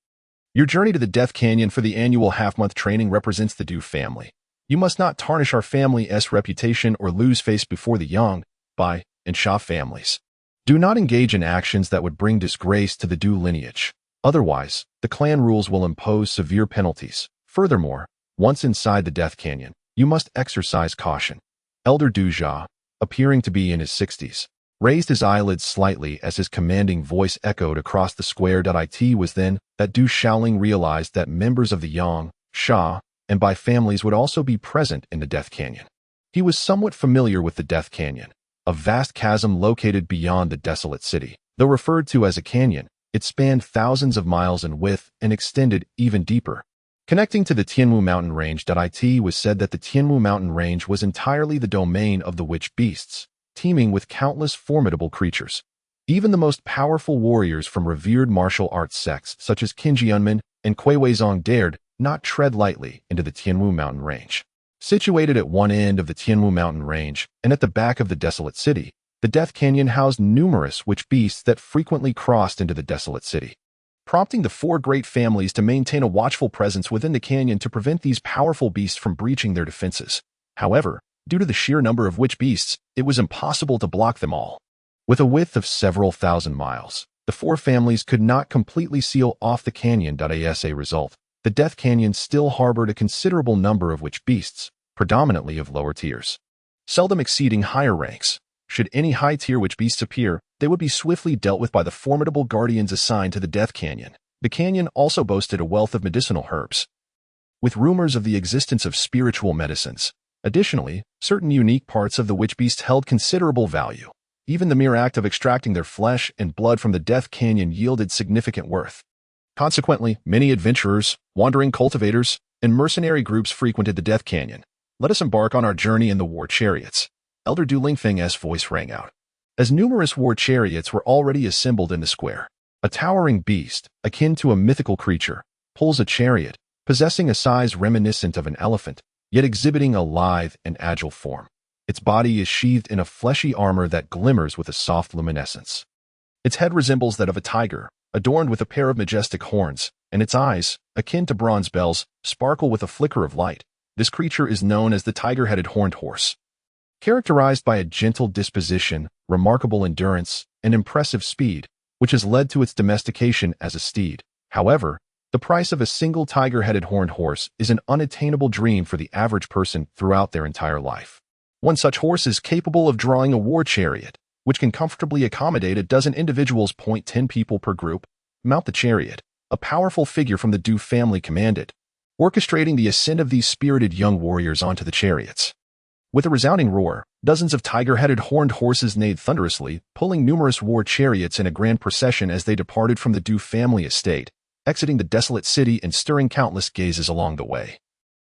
Your journey to the Death Canyon for the annual half-month training represents the Du family. You must not tarnish our family's reputation or lose face before the Yang, Bai, and Sha families. Do not engage in actions that would bring disgrace to the Du lineage. Otherwise, the clan rules will impose severe penalties. Furthermore, once inside the Death Canyon, you must exercise caution. Elder Du Jia, appearing to be in his 60s, raised his eyelids slightly as his commanding voice echoed across the square. It was then that Du Shaoling realized that members of the Yang, Sha, and Bai families would also be present in the Death Canyon. He was somewhat familiar with the Death Canyon, a vast chasm located beyond the desolate city. Though referred to as a canyon, it spanned thousands of miles in width and extended even deeper. Connecting to the Tianwu mountain range. It was said that the Tianwu mountain range was entirely the domain of the witch beasts, teeming with countless formidable creatures. Even the most powerful warriors from revered martial arts sects such as Qinjianmen and Kuiweizong dared not tread lightly into the Tianwu mountain range. Situated at one end of the Tianwu mountain range and at the back of the desolate city, the Death Canyon housed numerous witch beasts that frequently crossed into the desolate city, prompting the 4 great families to maintain a watchful presence within the canyon to prevent these powerful beasts from breaching their defenses. However, due to the sheer number of witch beasts, it was impossible to block them all. With a width of several thousand miles, the 4 families could not completely seal off the canyon. As a result, the Death Canyon still harbored a considerable number of witch beasts, predominantly of lower tiers, seldom exceeding higher ranks. Should any high-tier witch beasts appear, they would be swiftly dealt with by the formidable guardians assigned to the Death Canyon. The canyon also boasted a wealth of medicinal herbs, with rumors of the existence of spiritual medicines. Additionally, certain unique parts of the witch beasts held considerable value. Even the mere act of extracting their flesh and blood from the Death Canyon yielded significant worth. Consequently, many adventurers, wandering cultivators, and mercenary groups frequented the Death Canyon. Let us embark on our journey in the war chariots. Elder Du Lingfeng's voice rang out, as numerous war chariots were already assembled in the square. A towering beast, akin to a mythical creature, pulls a chariot, possessing a size reminiscent of an elephant, yet exhibiting a lithe and agile form. Its body is sheathed in a fleshy armor that glimmers with a soft luminescence. Its head resembles that of a tiger, adorned with a pair of majestic horns, and its eyes, akin to bronze bells, sparkle with a flicker of light. This creature is known as the tiger-headed horned horse. Characterized by a gentle disposition, remarkable endurance, and impressive speed, which has led to its domestication as a steed. However, the price of a single tiger-headed horned horse is an unattainable dream for the average person throughout their entire life. One such horse is capable of drawing a war chariot, which can comfortably accommodate a dozen individuals. 10 people per group. Mount the chariot, a powerful figure from the Du family commanded, orchestrating the ascent of these spirited young warriors onto the chariots. With a resounding roar, dozens of tiger-headed horned horses neighed thunderously, pulling numerous war chariots in a grand procession as they departed from the Du family estate, exiting the desolate city and stirring countless gazes along the way,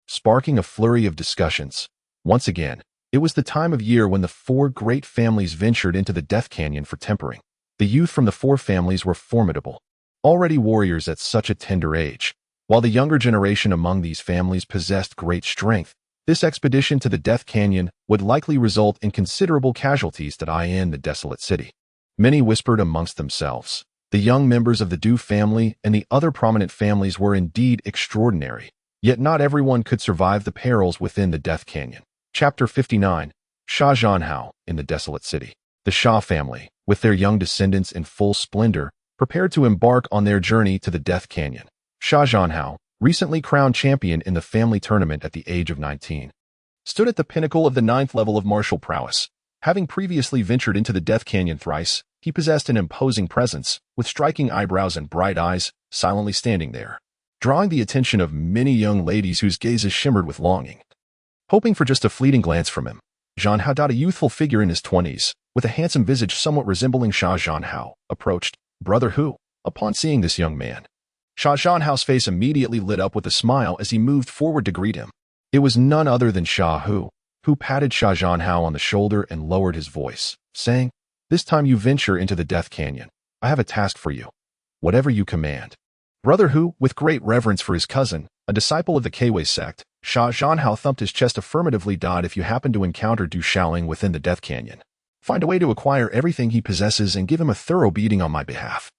sparking a flurry of discussions. Once again, it was the time of year when the 4 great families ventured into the Death Canyon for tempering. The youth from the 4 families were formidable, already warriors at such a tender age, while the younger generation among these families possessed great strength. This expedition to the Death Canyon would likely result in considerable casualties in the desolate city. Many whispered amongst themselves. The young members of the Du family and the other prominent families were indeed extraordinary, yet not everyone could survive the perils within the Death Canyon. Chapter 59. Sha Zhanhao in the desolate city. The Sha family, with their young descendants in full splendor, prepared to embark on their journey to the Death Canyon. Sha Zhanhao, recently crowned champion in the family tournament at the age of 19, stood at the pinnacle of the 9th level of martial prowess. Having previously ventured into the Death Canyon thrice, He possessed an imposing presence, with striking eyebrows and bright eyes, silently standing there, drawing the attention of many young ladies whose gazes shimmered with longing. Hoping for just a fleeting glance from him, Zhang Hao, a youthful figure in his 20s, with a handsome visage somewhat resembling Sha Zhanhao, approached. Brother Hu. Upon seeing this young man, Sha Zhanhao's face immediately lit up with a smile as he moved forward to greet him. It was none other than Sha Hu, who patted Sha Zhanhao on the shoulder and lowered his voice, saying, "This time you venture into the Death Canyon. I have a task for you. Whatever you command." Brother Hu, with great reverence for his cousin, a disciple of the Kwei sect, Sha Zhanhao thumped his chest affirmatively. If you happen to encounter Du Shaoling within the Death Canyon, find a way to acquire everything he possesses and give him a thorough beating on my behalf.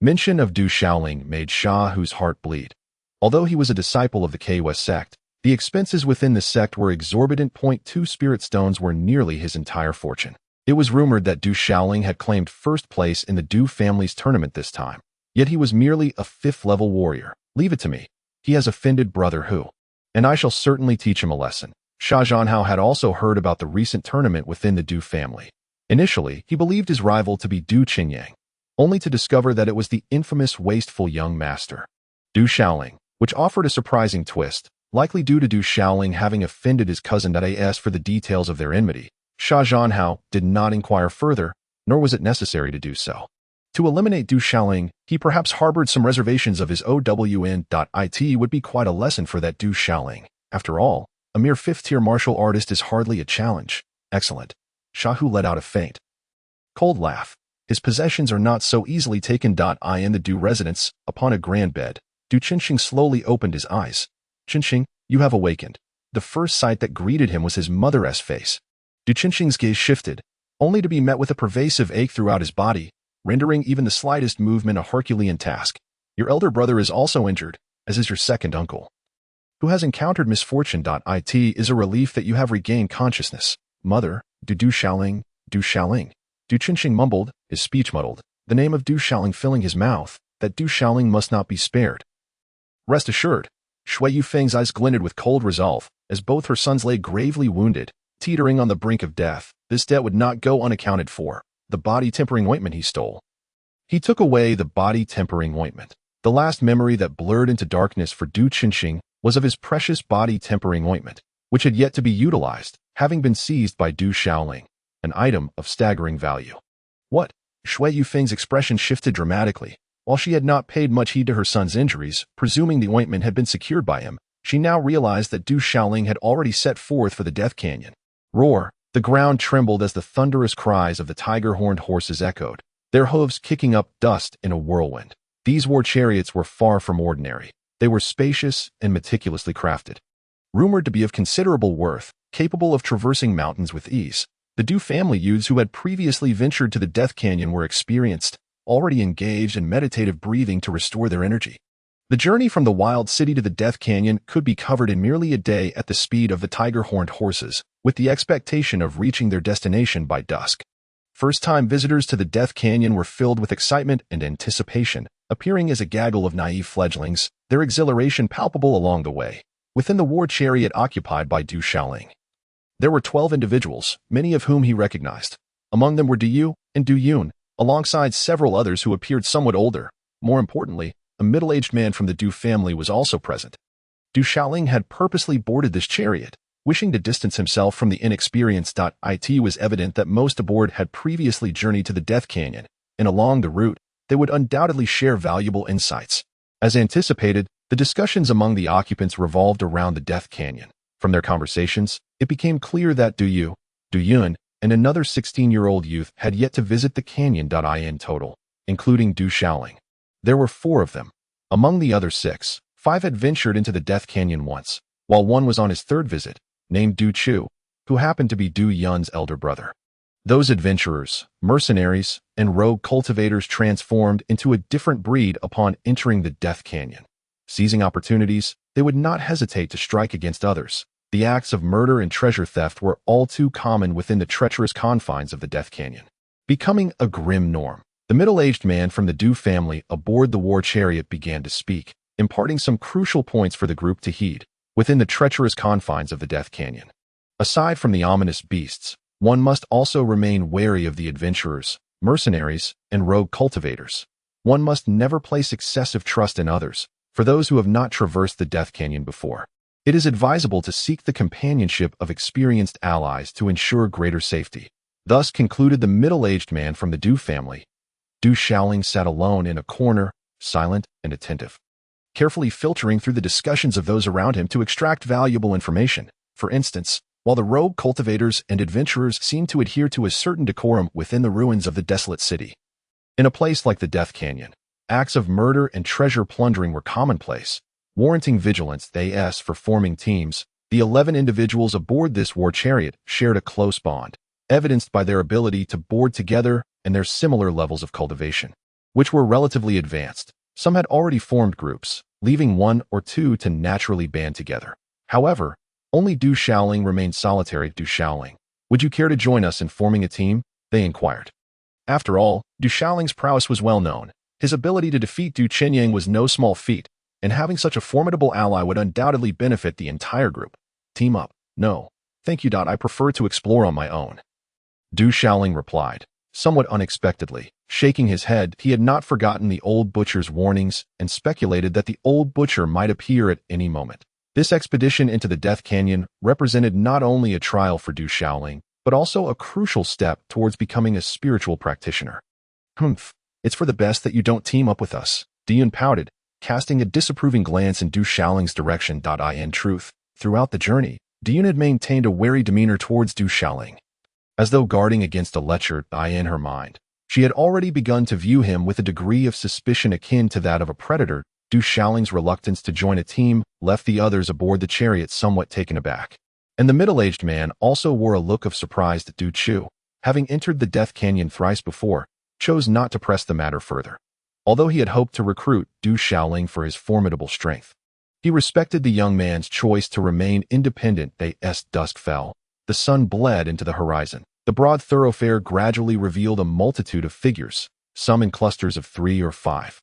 Mention of Du Shaoling made Sha Hu's heart bleed. Although he was a disciple of the Kwei sect, the expenses within the sect were exorbitant. 2 spirit stones were nearly his entire fortune. It was rumored that Du Shaoling had claimed first place in the Du family's tournament this time, yet he was merely a 5th-level warrior. Leave it to me. He has offended Brother Hu, and I shall certainly teach him a lesson. Sha Zhanhao had also heard about the recent tournament within the Du family. Initially, he believed his rival to be Du Qinyang, only to discover that it was the infamous wasteful young master, Du Shaoling, which offered a surprising twist, likely due to Du Shaoling having offended his cousin. As for the details of their enmity, Sha Zhanhao did not inquire further, nor was it necessary to do so. To eliminate Du Shaoling, he perhaps harbored some reservations of his own.it would be quite a lesson for that Du Shaoling. After all, a mere 5th-tier martial artist is hardly a challenge. Excellent. Sha Hu let out a faint, cold laugh. His possessions are not so easily taken. In the Du residence, upon a grand bed, Du Qinxing slowly opened his eyes. Qinxing, you have awakened. The first sight that greeted him was his mother's face. Du Qinxing's gaze shifted, only to be met with a pervasive ache throughout his body, rendering even the slightest movement a Herculean task. Your elder brother is also injured, as is your second uncle, who has encountered misfortune. It is a relief that you have regained consciousness. Mother, Du Shaoling, Du Shaoling. Du Qinxing mumbled, his speech muddled, the name of Du Shaoling filling his mouth, that Du Shaoling must not be spared. Rest assured. Shui Yufeng's eyes glinted with cold resolve, as both her sons lay gravely wounded, teetering on the brink of death. This debt would not go unaccounted for. The body-tempering ointment he stole. He took away the body-tempering ointment. The last memory that blurred into darkness for Du Qinxing was of his precious body-tempering ointment, which had yet to be utilized, having been seized by Du Shaoling, an item of staggering value. What? Shui Yufeng's expression shifted dramatically. While she had not paid much heed to her son's injuries, presuming the ointment had been secured by him, she now realized that Du Shaoling had already set forth for the Death Canyon. Roar! The ground trembled as the thunderous cries of the tiger-horned horses echoed, their hooves kicking up dust in a whirlwind. These war chariots were far from ordinary. They were spacious and meticulously crafted. Rumored to be of considerable worth, capable of traversing mountains with ease, the Du family youths who had previously ventured to the Death Canyon were experienced, already engaged in meditative breathing to restore their energy. The journey from the wild city to the Death Canyon could be covered in merely a day at the speed of the tiger-horned horses, with the expectation of reaching their destination by dusk. First-time visitors to the Death Canyon were filled with excitement and anticipation, appearing as a gaggle of naive fledglings, their exhilaration palpable along the way, within the war chariot occupied by Du Shaoling. There were 12 individuals, many of whom he recognized. Among them were Du Yu and Du Yun, alongside several others who appeared somewhat older. More importantly, a middle-aged man from the Du family was also present. Du Shaoling had purposely boarded this chariot, wishing to distance himself from the inexperienced. It was evident that most aboard had previously journeyed to the Death Canyon, and along the route, they would undoubtedly share valuable insights. As anticipated, the discussions among the occupants revolved around the Death Canyon. From their conversations, it became clear that Du Yu, Du Yun, and another 16-year-old youth had yet to visit the canyon. In total, including Du Shaoling, there were 4 of them. Among the other 6, 5 had ventured into the Death Canyon once, while one was on his 3rd visit, named Du Chu, who happened to be Du Yun's elder brother. Those adventurers, mercenaries, and rogue cultivators transformed into a different breed upon entering the Death Canyon. Seizing opportunities, they would not hesitate to strike against others. The acts of murder and treasure theft were all too common within the treacherous confines of the Death Canyon, becoming a grim norm. The middle-aged man from the Du family aboard the war chariot began to speak, imparting some crucial points for the group to heed within the treacherous confines of the Death Canyon. Aside from the ominous beasts, one must also remain wary of the adventurers, mercenaries, and rogue cultivators. One must never place excessive trust in others, for those who have not traversed the Death Canyon before. It is advisable to seek the companionship of experienced allies to ensure greater safety. Thus concluded the middle-aged man from the Du family. Du Xiaoling sat alone in a corner, silent and attentive, carefully filtering through the discussions of those around him to extract valuable information. For instance, while the rogue cultivators and adventurers seemed to adhere to a certain decorum within the ruins of the desolate city. In a place like the Death Canyon, acts of murder and treasure plundering were commonplace, warranting vigilance. For forming teams, the 11 individuals aboard this war chariot shared a close bond, evidenced by their ability to board together and their similar levels of cultivation, which were relatively advanced. Some had already formed groups, leaving one or two to naturally band together. However, only Du Xiaoling remained solitary. Du Xiaoling, would you care to join us in forming a team? They inquired. After all, Du Xiaoling's prowess was well known. His ability to defeat Du Qinyang was no small feat, and having such a formidable ally would undoubtedly benefit the entire group. Team up? No. Thank you. I prefer to explore on my own. Du Xiaoling replied, somewhat unexpectedly. Shaking his head, he had not forgotten the old butcher's warnings and speculated that the old butcher might appear at any moment. This expedition into the Death Canyon represented not only a trial for Du Xiaoling, but also a crucial step towards becoming a spiritual practitioner. It's for the best that you don't team up with us, Dian pouted, casting a disapproving glance in Du Xiaoling's direction. In truth, throughout the journey, Dian had maintained a wary demeanor towards Du Xiaoling. As though guarding against a lecture, in her mind, she had already begun to view him with a degree of suspicion akin to that of a predator. Du Xiaoling's reluctance to join a team left the others aboard the chariot somewhat taken aback. And the middle-aged man also wore a look of surprise. Du Chu, having entered the Death Canyon thrice before, chose not to press the matter further. Although he had hoped to recruit Du Xiaoling for his formidable strength, he respected the young man's choice to remain independent. As dusk fell, the sun bled into the horizon. The broad thoroughfare gradually revealed a multitude of figures, some in clusters of 3 or 5.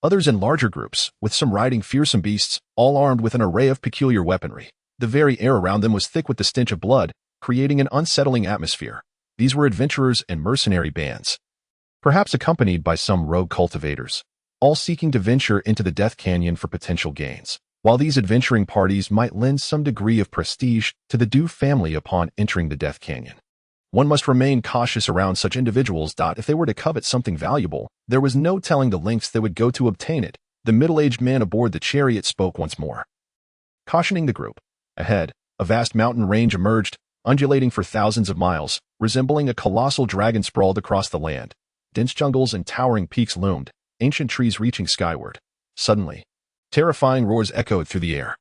Others in larger groups, with some riding fearsome beasts, all armed with an array of peculiar weaponry. The very air around them was thick with the stench of blood, creating an unsettling atmosphere. These were adventurers and mercenary bands, perhaps accompanied by some rogue cultivators, all seeking to venture into the Death Canyon for potential gains. While these adventuring parties might lend some degree of prestige to the Du family upon entering the Death Canyon, one must remain cautious around such individuals. If they were to covet something valuable, there was no telling the lengths they would go to obtain it. The middle-aged man aboard the chariot spoke once more, cautioning the group. Ahead, a vast mountain range emerged, undulating for thousands of miles, resembling a colossal dragon sprawled across the land. Dense jungles and towering peaks loomed, ancient trees reaching skyward. Suddenly, terrifying roars echoed through the air,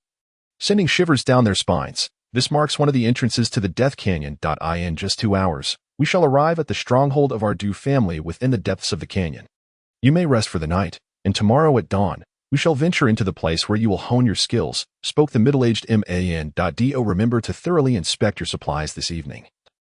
sending shivers down their spines. This marks one of the entrances to the Death Canyon. In just 2 hours, we shall arrive at the stronghold of our Du family within the depths of the canyon. You may rest for the night, and tomorrow at dawn, we shall venture into the place where you will hone your skills, spoke the middle-aged man. Remember to thoroughly inspect your supplies this evening,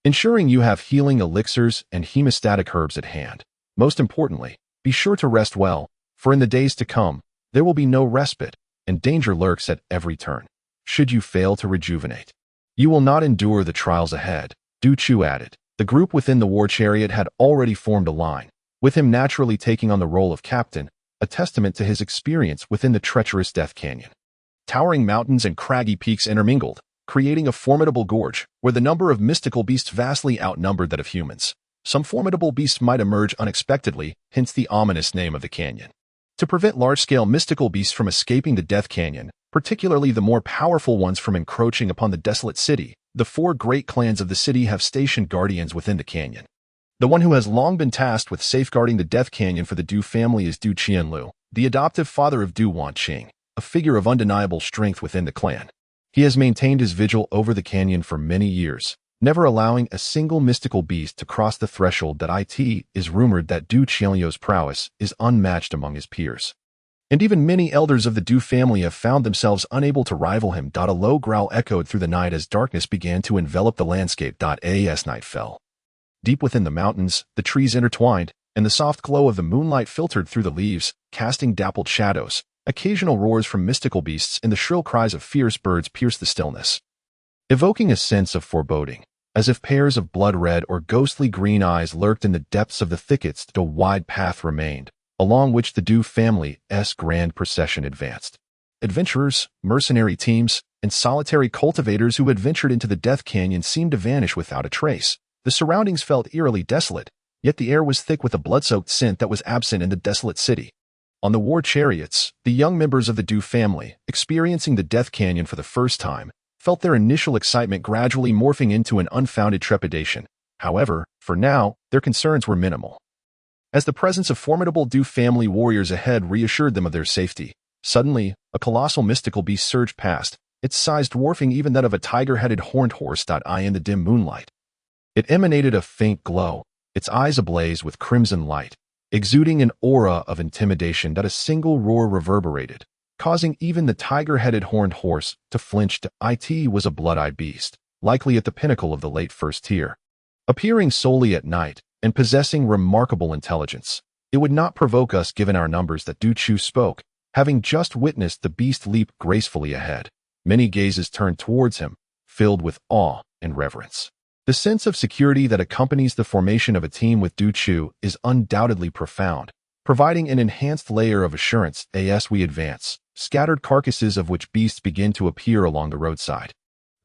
ensuring you have healing elixirs and hemostatic herbs at hand. Most importantly, be sure to rest well, for in the days to come, there will be no respite, and danger lurks at every turn. Should you fail to rejuvenate, you will not endure the trials ahead, Du Chu added. The group within the war chariot had already formed a line, with him naturally taking on the role of captain, a testament to his experience within the treacherous Death Canyon. Towering mountains and craggy peaks intermingled, creating a formidable gorge where the number of mystical beasts vastly outnumbered that of humans. Some formidable beasts might emerge unexpectedly, hence the ominous name of the canyon. To prevent large-scale mystical beasts from escaping the Death Canyon, particularly the more powerful ones from encroaching upon the desolate city, the 4 great clans of the city have stationed guardians within the canyon. The one who has long been tasked with safeguarding the Death Canyon for the Du family is Du Qianlu, the adoptive father of Du Wanqing, a figure of undeniable strength within the clan. He has maintained his vigil over the canyon for many years, never allowing a single mystical beast to cross the threshold. It is rumored that Du Qianlu's prowess is unmatched among his peers, and even many elders of the Du family have found themselves unable to rival him. A low growl echoed through the night as darkness began to envelop the landscape. As night fell, deep within the mountains, the trees intertwined, and the soft glow of the moonlight filtered through the leaves, casting dappled shadows. Occasional roars from mystical beasts and the shrill cries of fierce birds pierced the stillness, evoking a sense of foreboding. as if pairs of blood-red or ghostly green eyes lurked in the depths of the thickets. A wide path remained, along which the Du family's grand procession advanced. Adventurers, mercenary teams, and solitary cultivators who had ventured into the Death Canyon seemed to vanish without a trace. The surroundings felt eerily desolate, yet the air was thick with a blood-soaked scent that was absent in the desolate city. On the war chariots, the young members of the Du family, experiencing the Death Canyon for the first time, felt their initial excitement gradually morphing into an unfounded trepidation. However, for now, their concerns were minimal. As the presence of formidable Du family warriors ahead reassured them of their safety, suddenly, a colossal mystical beast surged past, its size dwarfing even that of a tiger-headed horned horse. In the dim moonlight. It emanated a faint glow, its eyes ablaze with crimson light, exuding an aura of intimidation that a single roar reverberated, causing even the tiger-headed horned horse to flinch. It was a blood-eyed beast, likely at the pinnacle of the late first tier. Appearing solely at night and possessing remarkable intelligence, it would not provoke us given our numbers. That Du Chu spoke, having just witnessed the beast leap gracefully ahead. Many gazes turned towards him, filled with awe and reverence. The sense of security that accompanies the formation of a team with Du Chu is undoubtedly profound, providing an enhanced layer of assurance as we advance. Scattered carcasses of which beasts begin to appear along the roadside,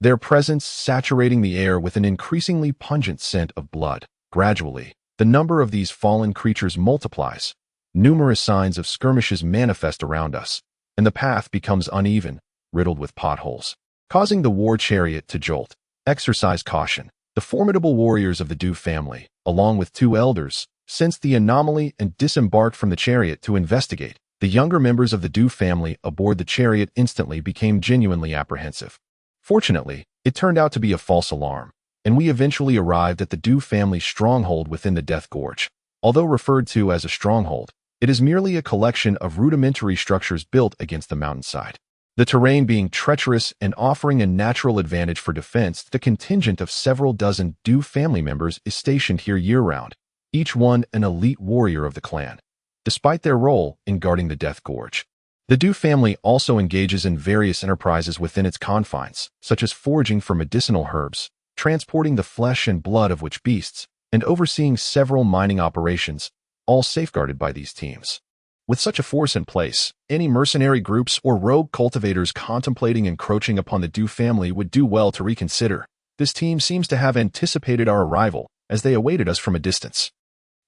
their presence saturating the air with an increasingly pungent scent of blood. Gradually, the number of these fallen creatures multiplies. Numerous signs of skirmishes manifest around us, and the path becomes uneven, riddled with potholes, causing the war chariot to jolt. Exercise caution. The formidable warriors of the Du family, along with two elders, sensed the anomaly and disembarked from the chariot to investigate. The younger members of the Du family aboard the chariot instantly became genuinely apprehensive. Fortunately, it turned out to be a false alarm, and we eventually arrived at the Du family stronghold within the Death Gorge. Although referred to as a stronghold, it is merely a collection of rudimentary structures built against the mountainside. The terrain being treacherous and offering a natural advantage for defense, the contingent of several dozen Du family members is stationed here year-round, each one an elite warrior of the clan. Despite their role in guarding the Death Gorge, the Du family also engages in various enterprises within its confines, such as foraging for medicinal herbs, transporting the flesh and blood of which beasts, and overseeing several mining operations, all safeguarded by these teams. With such a force in place, any mercenary groups or rogue cultivators contemplating encroaching upon the Du family would do well to reconsider. This team seems to have anticipated our arrival, as they awaited us from a distance.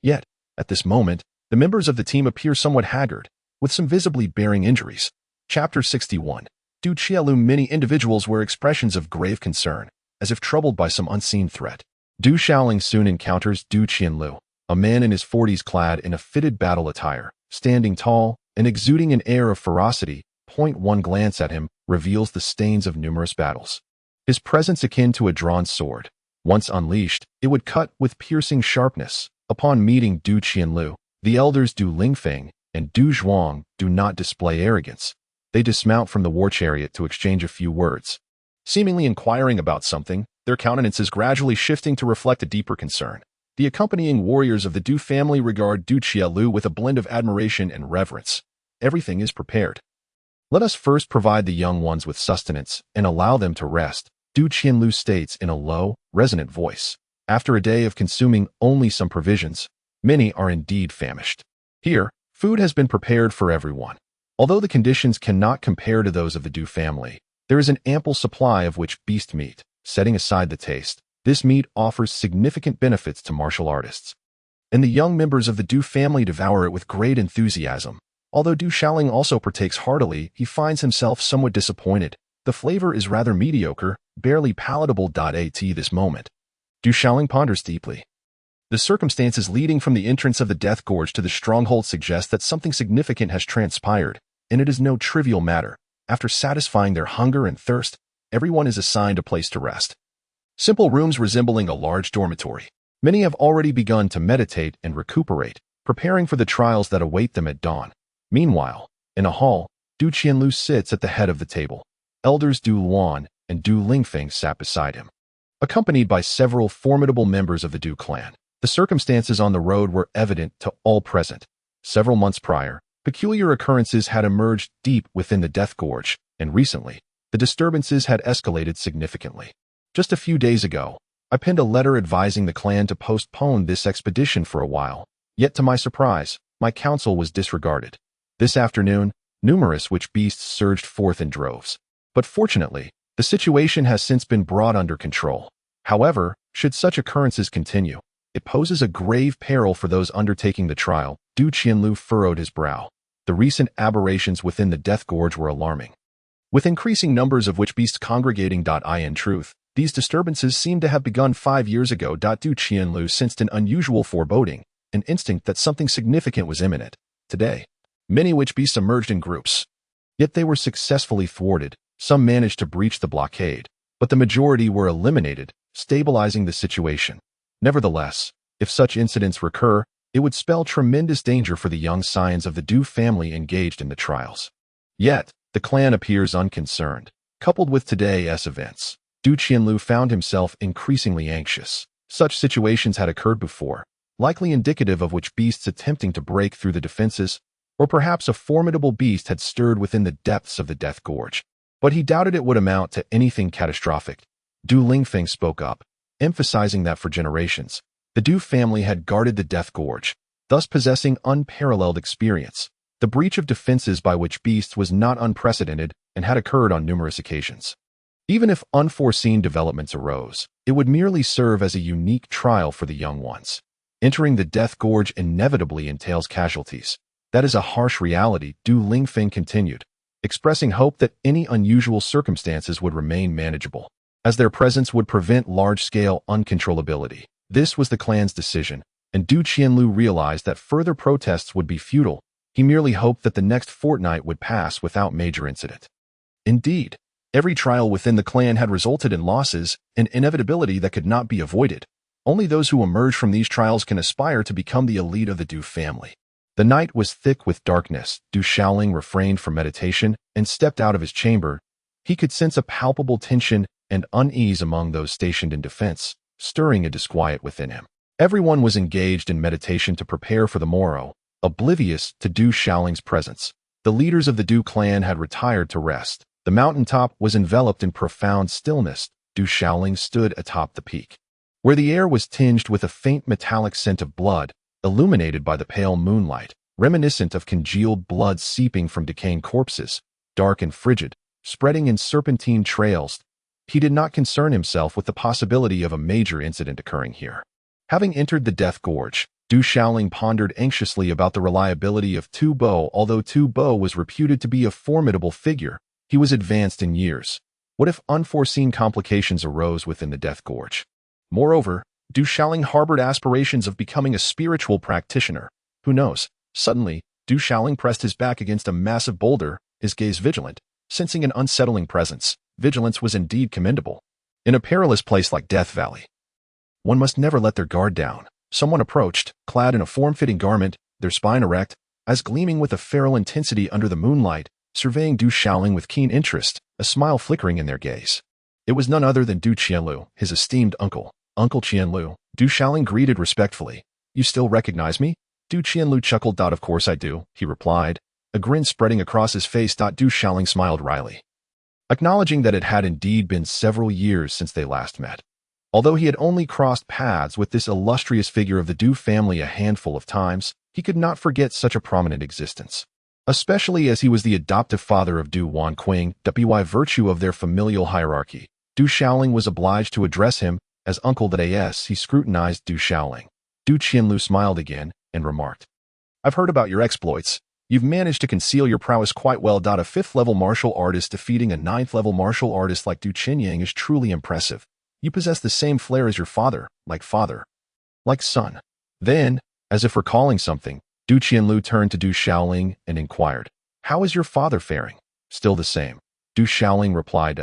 Yet, at this moment, the members of the team appear somewhat haggard, with some visibly bearing injuries. Chapter 61. Du Qielu. Many individuals wear expressions of grave concern, as if troubled by some unseen threat. Du Shaoling soon encounters Du Qianlu, a man in his 40s clad in a fitted battle attire, standing tall and exuding an air of ferocity. One glance at him reveals the stains of numerous battles. His presence akin to a drawn sword. Once unleashed, it would cut with piercing sharpness. Upon meeting Du Qianlu, the elders Du Lingfeng and Du Zhuang do not display arrogance. They dismount from the war chariot to exchange a few words. Seemingly inquiring about something, their countenances gradually shifting to reflect a deeper concern. The accompanying warriors of the Du family regard Du Qielu with a blend of admiration and reverence. Everything is prepared. Let us first provide the young ones with sustenance and allow them to rest, Du Qianlu states in a low, resonant voice. After a day of consuming only some provisions, many are indeed famished. Here, food has been prepared for everyone. Although the conditions cannot compare to those of the Du family, there is an ample supply of which beast meat. Setting aside the taste, this meat offers significant benefits to martial artists, and the young members of the Du family devour it with great enthusiasm. Although Du Shaoling also partakes heartily, he finds himself somewhat disappointed. The flavor is rather mediocre, barely palatable. At this moment, Du Shaoling ponders deeply. The circumstances leading from the entrance of the Death Gorge to the stronghold suggest that something significant has transpired, and it is no trivial matter. After satisfying their hunger and thirst, everyone is assigned a place to rest. Simple rooms resembling a large dormitory. Many have already begun to meditate and recuperate, preparing for the trials that await them at dawn. Meanwhile, in a hall, Du Qianlu sits at the head of the table. Elders Du Luan and Du Lingfeng sat beside him, accompanied by several formidable members of the Du clan. The circumstances on the road were evident to all present. Several months prior, peculiar occurrences had emerged deep within the Death Gorge, and recently, the disturbances had escalated significantly. Just a few days ago, I penned a letter advising the clan to postpone this expedition for a while. Yet to my surprise, my counsel was disregarded. This afternoon, numerous witch beasts surged forth in droves. But fortunately, the situation has since been brought under control. However, should such occurrences continue, it poses a grave peril for those undertaking the trial. Du Qianlu furrowed his brow. The recent aberrations within the Death Gorge were alarming. With increasing numbers of witch beasts congregating. In truth, these disturbances seem to have begun 5 years ago. Du Qianlu sensed an unusual foreboding, an instinct that something significant was imminent. Today, many witch beasts emerged in groups. Yet they were successfully thwarted. Some managed to breach the blockade, but the majority were eliminated, stabilizing the situation. Nevertheless, if such incidents recur, it would spell tremendous danger for the young scions of the Du family engaged in the trials. Yet, the clan appears unconcerned. Coupled with today's events, Du Qianlu found himself increasingly anxious. Such situations had occurred before, likely indicative of witch beasts attempting to break through the defenses, or perhaps a formidable beast had stirred within the depths of the Death Gorge. But he doubted it would amount to anything catastrophic. Du Lingfeng spoke up, emphasizing that for generations, the Du family had guarded the Death Gorge, thus possessing unparalleled experience. The breach of defenses by witch beasts was not unprecedented and had occurred on numerous occasions. Even if unforeseen developments arose, it would merely serve as a unique trial for the young ones. Entering the Death Gorge inevitably entails casualties. That is a harsh reality, Du Lingfeng continued, expressing hope that any unusual circumstances would remain manageable, as their presence would prevent large-scale uncontrollability. This was the clan's decision, and Du Qianlu realized that further protests would be futile. He merely hoped that the next fortnight would pass without major incident. Indeed, every trial within the clan had resulted in losses, an inevitability that could not be avoided. Only those who emerge from these trials can aspire to become the elite of the Du family. The night was thick with darkness. Du Shaoling refrained from meditation and stepped out of his chamber. He could sense a palpable tension and unease among those stationed in defense, stirring a disquiet within him. Everyone was engaged in meditation to prepare for the morrow, oblivious to Du Shaoling's presence. The leaders of the Du clan had retired to rest. The mountaintop was enveloped in profound stillness. Du Shaoling stood atop the peak, where the air was tinged with a faint metallic scent of blood, illuminated by the pale moonlight, reminiscent of congealed blood seeping from decaying corpses, dark and frigid, spreading in serpentine trails. He did not concern himself with the possibility of a major incident occurring here. Having entered the Death Gorge, Du Shaoling pondered anxiously about the reliability of Tu Bo. Although Tu Bo was reputed to be a formidable figure, he was advanced in years. What if unforeseen complications arose within the Death Gorge? Moreover, Du Shaoling harbored aspirations of becoming a spiritual practitioner. Who knows? Suddenly, Du Shaoling pressed his back against a massive boulder, his gaze vigilant, sensing an unsettling presence. Vigilance was indeed commendable. In a perilous place like Death Valley, one must never let their guard down. Someone approached, clad in a form-fitting garment, their spine erect, eyes gleaming with a feral intensity under the moonlight, surveying Du Shaoling with keen interest, a smile flickering in their gaze. It was none other than Du Qianlu, his esteemed uncle. Uncle Qianlu, Du Shaoling greeted respectfully. You still recognize me? Du Qianlu chuckled. Of course I do, he replied, a grin spreading across his face. Du Shaoling smiled wryly, acknowledging that it had indeed been several years since they last met. Although he had only crossed paths with this illustrious figure of the Du family a handful of times, he could not forget such a prominent existence, especially as he was the adoptive father of Du Wanqing. By virtue of their familial hierarchy, Du Shaoling was obliged to address him as uncle. He scrutinized Du Shaoling. Du Qianlu smiled again and remarked, I've heard about your exploits. You've managed to conceal your prowess quite well. A 5th-level martial artist defeating a 9th-level martial artist like Du Qianyang is truly impressive. You possess the same flair as your father, like son. Then, as if recalling something, Du Qianlu turned to Du Shaoling and inquired, How is your father faring? Still the same. Du Shaoling replied,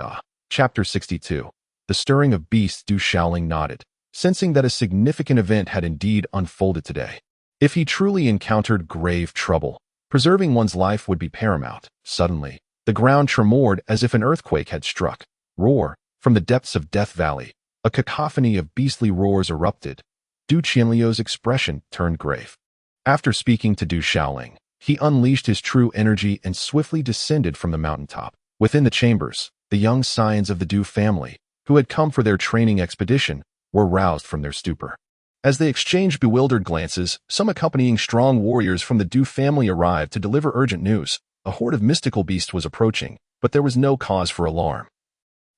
Chapter 62. The Stirring of Beasts. Du Shaoling nodded, sensing that a significant event had indeed unfolded today. If he truly encountered grave trouble, preserving one's life would be paramount. Suddenly, the ground tremored as if an earthquake had struck. Roar. From the depths of Death Valley, a cacophony of beastly roars erupted. Du Qianliu's expression turned grave. After speaking to Du Shaoling, he unleashed his true energy and swiftly descended from the mountaintop. Within the chambers, the young scions of the Du family, who had come for their training expedition, were roused from their stupor. As they exchanged bewildered glances, some accompanying strong warriors from the Du family arrived to deliver urgent news. A horde of mystical beasts was approaching, but there was no cause for alarm.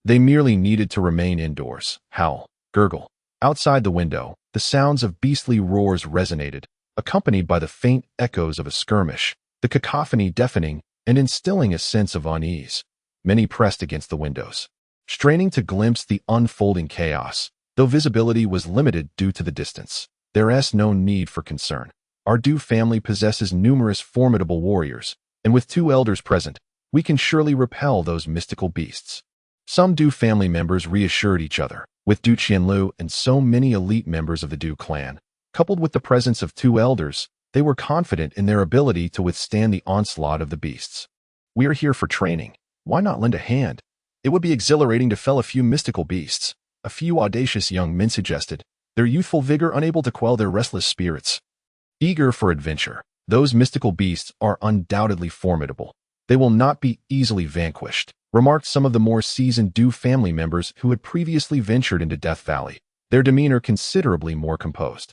They merely needed to remain indoors, howl, gurgle. Outside the window, the sounds of beastly roars resonated, accompanied by the faint echoes of a skirmish, the cacophony deafening and instilling a sense of unease. Many pressed against the windows, straining to glimpse the unfolding chaos. Though visibility was limited due to the distance, there is no need for concern. Our Du family possesses numerous formidable warriors, and with 2 elders present, we can surely repel those mystical beasts. Some Du family members reassured each other. With Du Qianlu and so many elite members of the Du clan, coupled with the presence of 2 elders, they were confident in their ability to withstand the onslaught of the beasts. We are here for training. Why not lend a hand? It would be exhilarating to fell a few mystical beasts. A few audacious young men suggested, their youthful vigor unable to quell their restless spirits. Eager for adventure, those mystical beasts are undoubtedly formidable. They will not be easily vanquished, remarked some of the more seasoned Du family members who had previously ventured into Death Valley, their demeanor considerably more composed.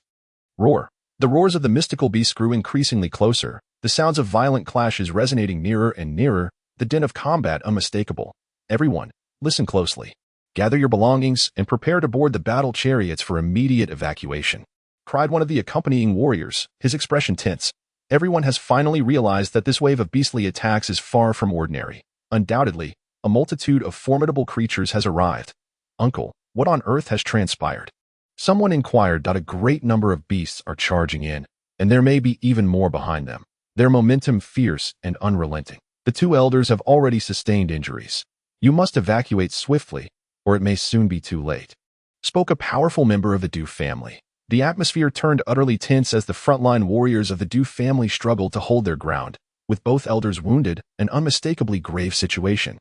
Roar. The roars of the mystical beasts grew increasingly closer, the sounds of violent clashes resonating nearer and nearer, the din of combat unmistakable. Everyone, listen closely. Gather your belongings and prepare to board the battle chariots for immediate evacuation, cried one of the accompanying warriors, his expression tense. Everyone has finally realized that this wave of beastly attacks is far from ordinary. Undoubtedly, a multitude of formidable creatures has arrived. Uncle, what on earth has transpired? Someone inquired that a great number of beasts are charging in, and there may be even more behind them. Their momentum fierce and unrelenting. The 2 elders have already sustained injuries. You must evacuate swiftly, or it may soon be too late, spoke a powerful member of the Du family. The atmosphere turned utterly tense as the frontline warriors of the Du family struggled to hold their ground, with both elders wounded, an unmistakably grave situation.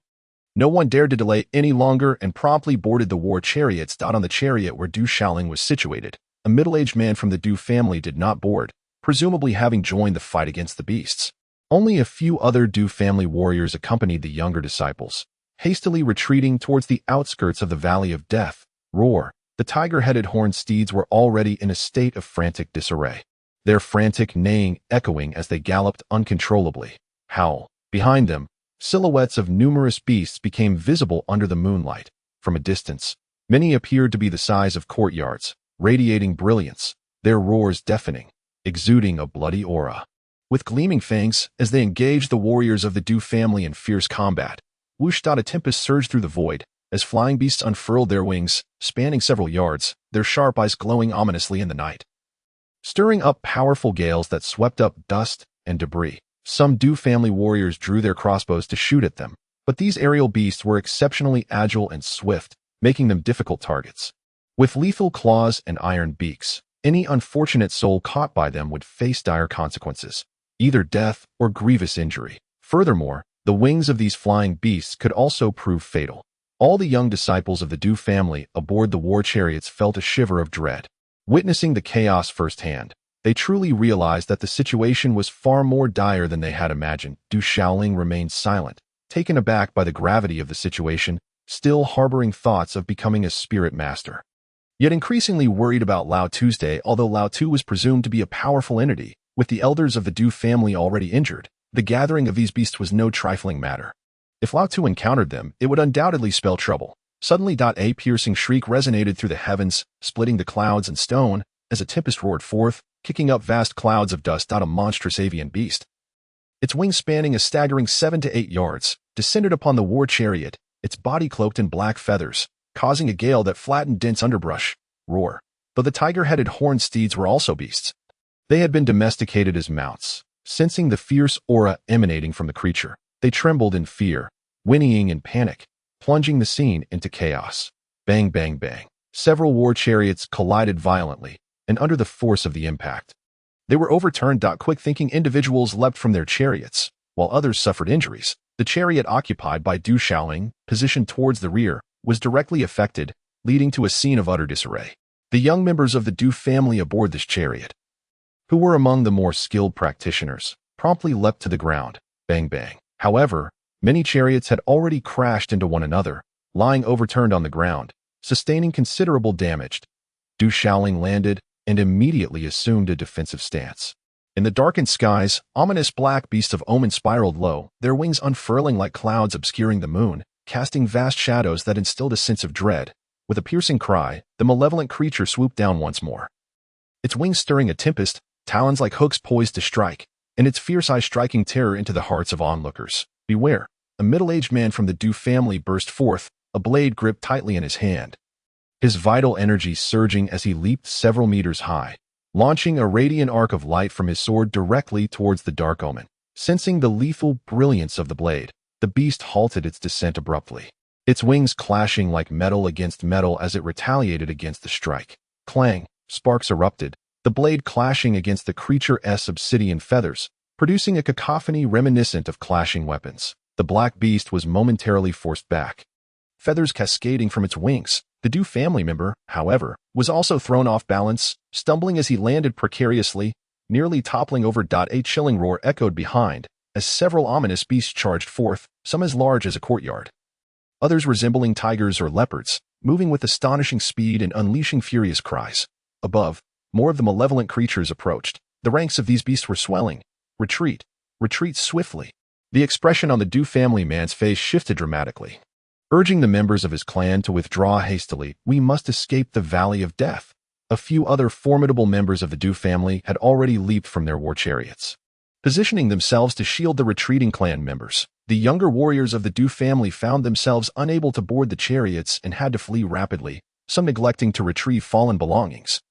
No one dared to delay any longer and promptly boarded the war chariots. On the chariot where Du Shaoling was situated, a middle-aged man from the Du family did not board, presumably having joined the fight against the beasts. Only a few other Du family warriors accompanied the younger disciples, hastily retreating towards the outskirts of the Valley of Death. Roar. The tiger-headed horned steeds were already in a state of frantic disarray, their frantic neighing echoing as they galloped uncontrollably. Howl. Behind them, silhouettes of numerous beasts became visible under the moonlight. From a distance, many appeared to be the size of courtyards, radiating brilliance, their roars deafening, exuding a bloody aura. With gleaming fangs, as they engaged the warriors of the Du family in fierce combat, whoosh! A tempest surged through the void, as flying beasts unfurled their wings, spanning several yards, their sharp eyes glowing ominously in the night, stirring up powerful gales that swept up dust and debris. Some Du family warriors drew their crossbows to shoot at them, but these aerial beasts were exceptionally agile and swift, making them difficult targets. With lethal claws and iron beaks, any unfortunate soul caught by them would face dire consequences, either death or grievous injury. Furthermore, the wings of these flying beasts could also prove fatal. All the young disciples of the Du family aboard the war chariots felt a shiver of dread. Witnessing the chaos firsthand, they truly realized that the situation was far more dire than they had imagined. Du Shaoling remained silent, taken aback by the gravity of the situation, still harboring thoughts of becoming a spirit master. Yet increasingly worried about Lao Tuesday. Although Lao Tu was presumed to be a powerful entity, with the elders of the Du family already injured, the gathering of these beasts was no trifling matter. If Lao Tu encountered them, it would undoubtedly spell trouble. Suddenly, a piercing shriek resonated through the heavens, splitting the clouds and stone, as a tempest roared forth, kicking up vast clouds of dust. A monstrous avian beast, its wings spanning a staggering 7 to 8 yards, descended upon the war chariot, its body cloaked in black feathers, causing a gale that flattened dense underbrush. Roar. Though the tiger-headed horned steeds were also beasts, they had been domesticated as mounts. Sensing the fierce aura emanating from the creature, they trembled in fear, whinnying in panic, plunging the scene into chaos. Bang, bang, bang. Several war chariots collided violently, and under the force of the impact, they were overturned. Quick-thinking individuals leapt from their chariots, while others suffered injuries. The chariot occupied by Du Shaoling, positioned towards the rear, was directly affected, leading to a scene of utter disarray. The young members of the Du family aboard this chariot, who were among the more skilled practitioners, promptly leapt to the ground. Bang, bang. However, many chariots had already crashed into one another, lying overturned on the ground, sustaining considerable damage. Du Shaoling landed and immediately assumed a defensive stance. In the darkened skies, ominous black beasts of omen spiraled low, their wings unfurling like clouds obscuring the moon, casting vast shadows that instilled a sense of dread. With a piercing cry, the malevolent creature swooped down once more. Its wings stirring a tempest, talons like hooks poised to strike, and its fierce eyes striking terror into the hearts of onlookers. Beware! A middle-aged man from the Du family burst forth, a blade gripped tightly in his hand. His vital energy surging as he leaped several meters high, launching a radiant arc of light from his sword directly towards the dark omen. Sensing the lethal brilliance of the blade, the beast halted its descent abruptly, its wings clashing like metal against metal as it retaliated against the strike. Clang! Sparks erupted, the blade clashing against the creature's obsidian feathers, producing a cacophony reminiscent of clashing weapons. The black beast was momentarily forced back, feathers cascading from its wings. The Du family member, however, was also thrown off balance, stumbling as he landed precariously, nearly toppling over. A chilling roar echoed behind, as several ominous beasts charged forth, some as large as a courtyard, others resembling tigers or leopards, moving with astonishing speed and unleashing furious cries. Above, more of the malevolent creatures approached. The ranks of these beasts were swelling. Retreat! Retreat swiftly! The expression on the Du family man's face shifted dramatically, urging the members of his clan to withdraw hastily. We must escape the Valley of Death. A few other formidable members of the Du family had already leaped from their war chariots, positioning themselves to shield the retreating clan members. The younger warriors of the Du family found themselves unable to board the chariots and had to flee rapidly, some neglecting to retrieve fallen belongings.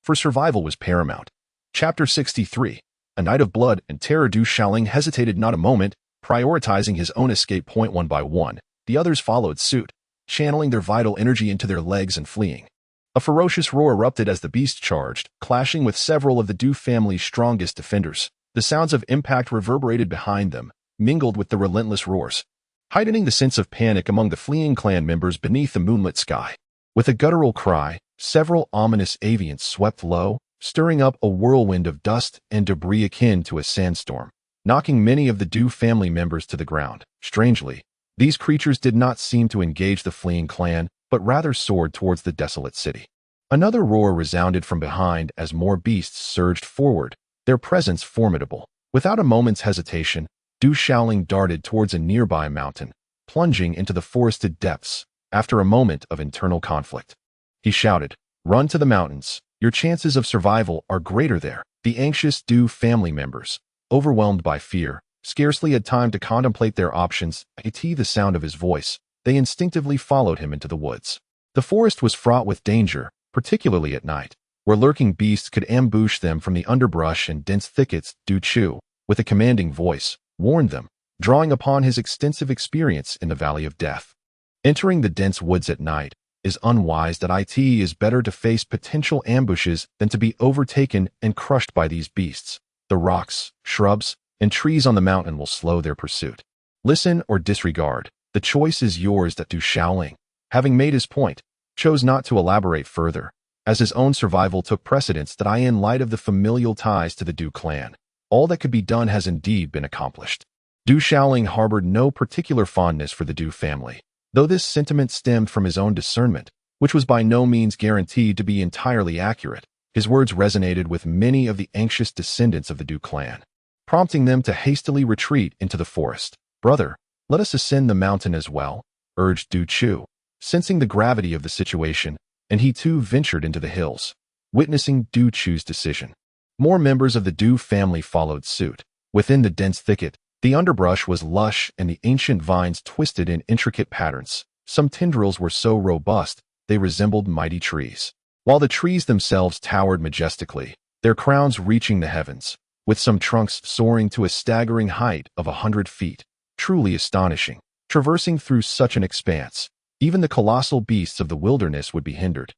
For survival was paramount. Chapter 63. A Night of Blood and Terror. Du Shaoling hesitated not a moment, prioritizing his own escape point one by one. The others followed suit, channeling their vital energy into their legs and fleeing. A ferocious roar erupted as the beast charged, clashing with several of the Du family's strongest defenders. The sounds of impact reverberated behind them, mingled with the relentless roars, heightening the sense of panic among the fleeing clan members beneath the moonlit sky. With a guttural cry, several ominous avians swept low, stirring up a whirlwind of dust and debris akin to a sandstorm, knocking many of the Du family members to the ground. Strangely, these creatures did not seem to engage the fleeing clan, but rather soared towards the desolate city. Another roar resounded from behind as more beasts surged forward, their presence formidable. Without a moment's hesitation, Du Shaoling darted towards a nearby mountain, plunging into the forested depths. After a moment of internal conflict, he shouted, "Run to the mountains. Your chances of survival are greater there." The anxious Du family members, overwhelmed by fear, scarcely had time to contemplate their options. At the sound of his voice, they instinctively followed him into the woods. The forest was fraught with danger, particularly at night, where lurking beasts could ambush them from the underbrush and dense thickets. Du Chu, with a commanding voice, warned them, drawing upon his extensive experience in the Valley of Death. Entering the dense woods at night is unwise. It is better to face potential ambushes than to be overtaken and crushed by these beasts. The rocks, shrubs, and trees on the mountain will slow their pursuit. Listen or disregard. The choice is yours. Du Shaoling, having made his point, chose not to elaborate further, as his own survival took precedence. In light of the familial ties to the Du clan, all that could be done has indeed been accomplished. Du Shaoling harbored no particular fondness for the Du family, though this sentiment stemmed from his own discernment, which was by no means guaranteed to be entirely accurate. His words resonated with many of the anxious descendants of the Du clan, prompting them to hastily retreat into the forest. "Brother, let us ascend the mountain as well," urged Du Chu, sensing the gravity of the situation, and he too ventured into the hills. Witnessing Du Chu's decision, more members of the Du family followed suit. Within the dense thicket, the underbrush was lush and the ancient vines twisted in intricate patterns. Some tendrils were so robust they resembled mighty trees, while the trees themselves towered majestically, their crowns reaching the heavens, with some trunks soaring to a staggering height of 100 feet. Truly astonishing. Traversing through such an expanse, even the colossal beasts of the wilderness would be hindered.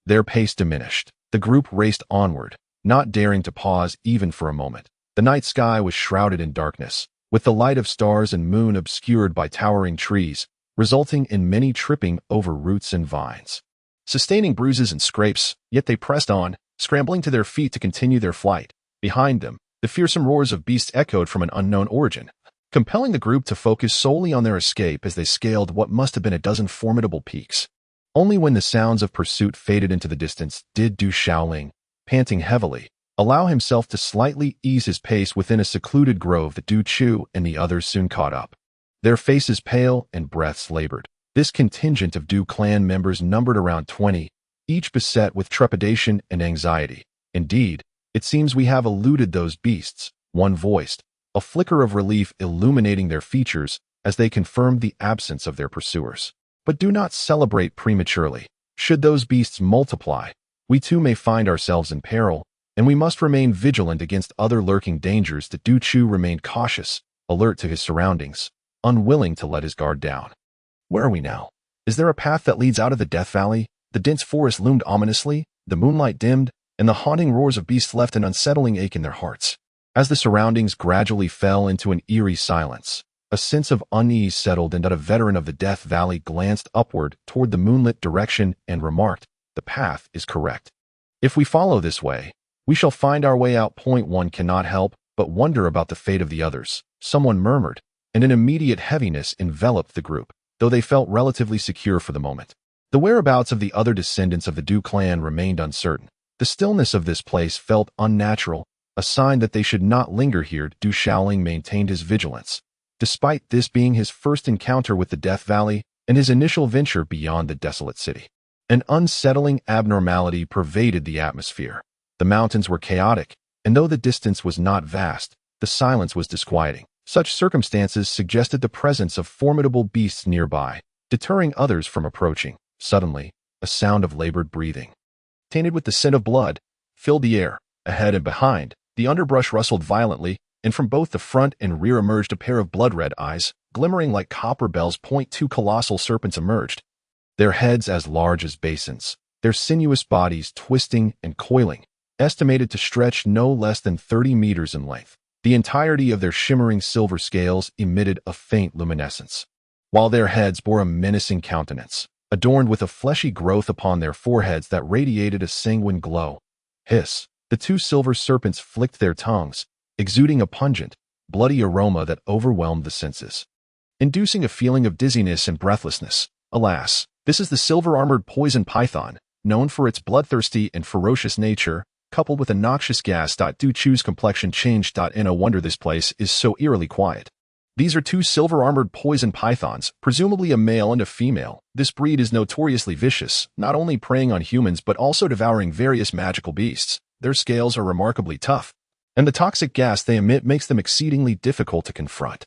Their pace diminished. The group raced onward, not daring to pause even for a moment. The night sky was shrouded in darkness, with the light of stars and moon obscured by towering trees, resulting in many tripping over roots and vines, sustaining bruises and scrapes. Yet they pressed on, scrambling to their feet to continue their flight. Behind them, the fearsome roars of beasts echoed from an unknown origin, compelling the group to focus solely on their escape as they scaled what must have been a dozen formidable peaks. Only when the sounds of pursuit faded into the distance did Du Shaoling, panting heavily, allow himself to slightly ease his pace within a secluded grove that Du Chu and the others soon caught up. Their faces pale and breaths labored. This contingent of Du clan members numbered around 20, each beset with trepidation and anxiety. Indeed, it seems we have eluded those beasts, one voiced, a flicker of relief illuminating their features as they confirmed the absence of their pursuers. But do not celebrate prematurely. Should those beasts multiply, we too may find ourselves in peril, and we must remain vigilant against other lurking dangers. That Du Chu remained cautious, alert to his surroundings, unwilling to let his guard down. Where are we now? Is there a path that leads out of the Death Valley? The dense forest loomed ominously, the moonlight dimmed, and the haunting roars of beasts left an unsettling ache in their hearts. As the surroundings gradually fell into an eerie silence, a sense of unease settled in that a veteran of the Death Valley glanced upward toward the moonlit direction and remarked, "The path is correct. If we follow this way, we shall find our way out." One cannot help but wonder about the fate of the others, someone murmured, and an immediate heaviness enveloped the group, though they felt relatively secure for the moment. The whereabouts of the other descendants of the Du clan remained uncertain. The stillness of this place felt unnatural, a sign that they should not linger here. Du Shaoling maintained his vigilance, despite this being his first encounter with the Death Valley and his initial venture beyond the desolate city. An unsettling abnormality pervaded the atmosphere. The mountains were chaotic, and though the distance was not vast, the silence was disquieting. Such circumstances suggested the presence of formidable beasts nearby, deterring others from approaching. Suddenly, a sound of labored breathing, tainted with the scent of blood, filled the air. Ahead and behind, the underbrush rustled violently, and from both the front and rear emerged a pair of blood-red eyes, glimmering like copper bells. Two colossal serpents emerged, their heads as large as basins, their sinuous bodies twisting and coiling, estimated to stretch no less than 30 meters in length. The entirety of their shimmering silver scales emitted a faint luminescence, while their heads bore a menacing countenance, adorned with a fleshy growth upon their foreheads that radiated a sanguine glow. Hiss! The two silver serpents flicked their tongues, exuding a pungent, bloody aroma that overwhelmed the senses, inducing a feeling of dizziness and breathlessness. Alas, this is the silver-armored poison python, known for its bloodthirsty and ferocious nature, coupled with a noxious gas. Du Chu's complexion changed. No wonder this place is so eerily quiet. These are two silver-armored poison pythons, presumably a male and a female. This breed is notoriously vicious, not only preying on humans but also devouring various magical beasts. Their scales are remarkably tough, and the toxic gas they emit makes them exceedingly difficult to confront.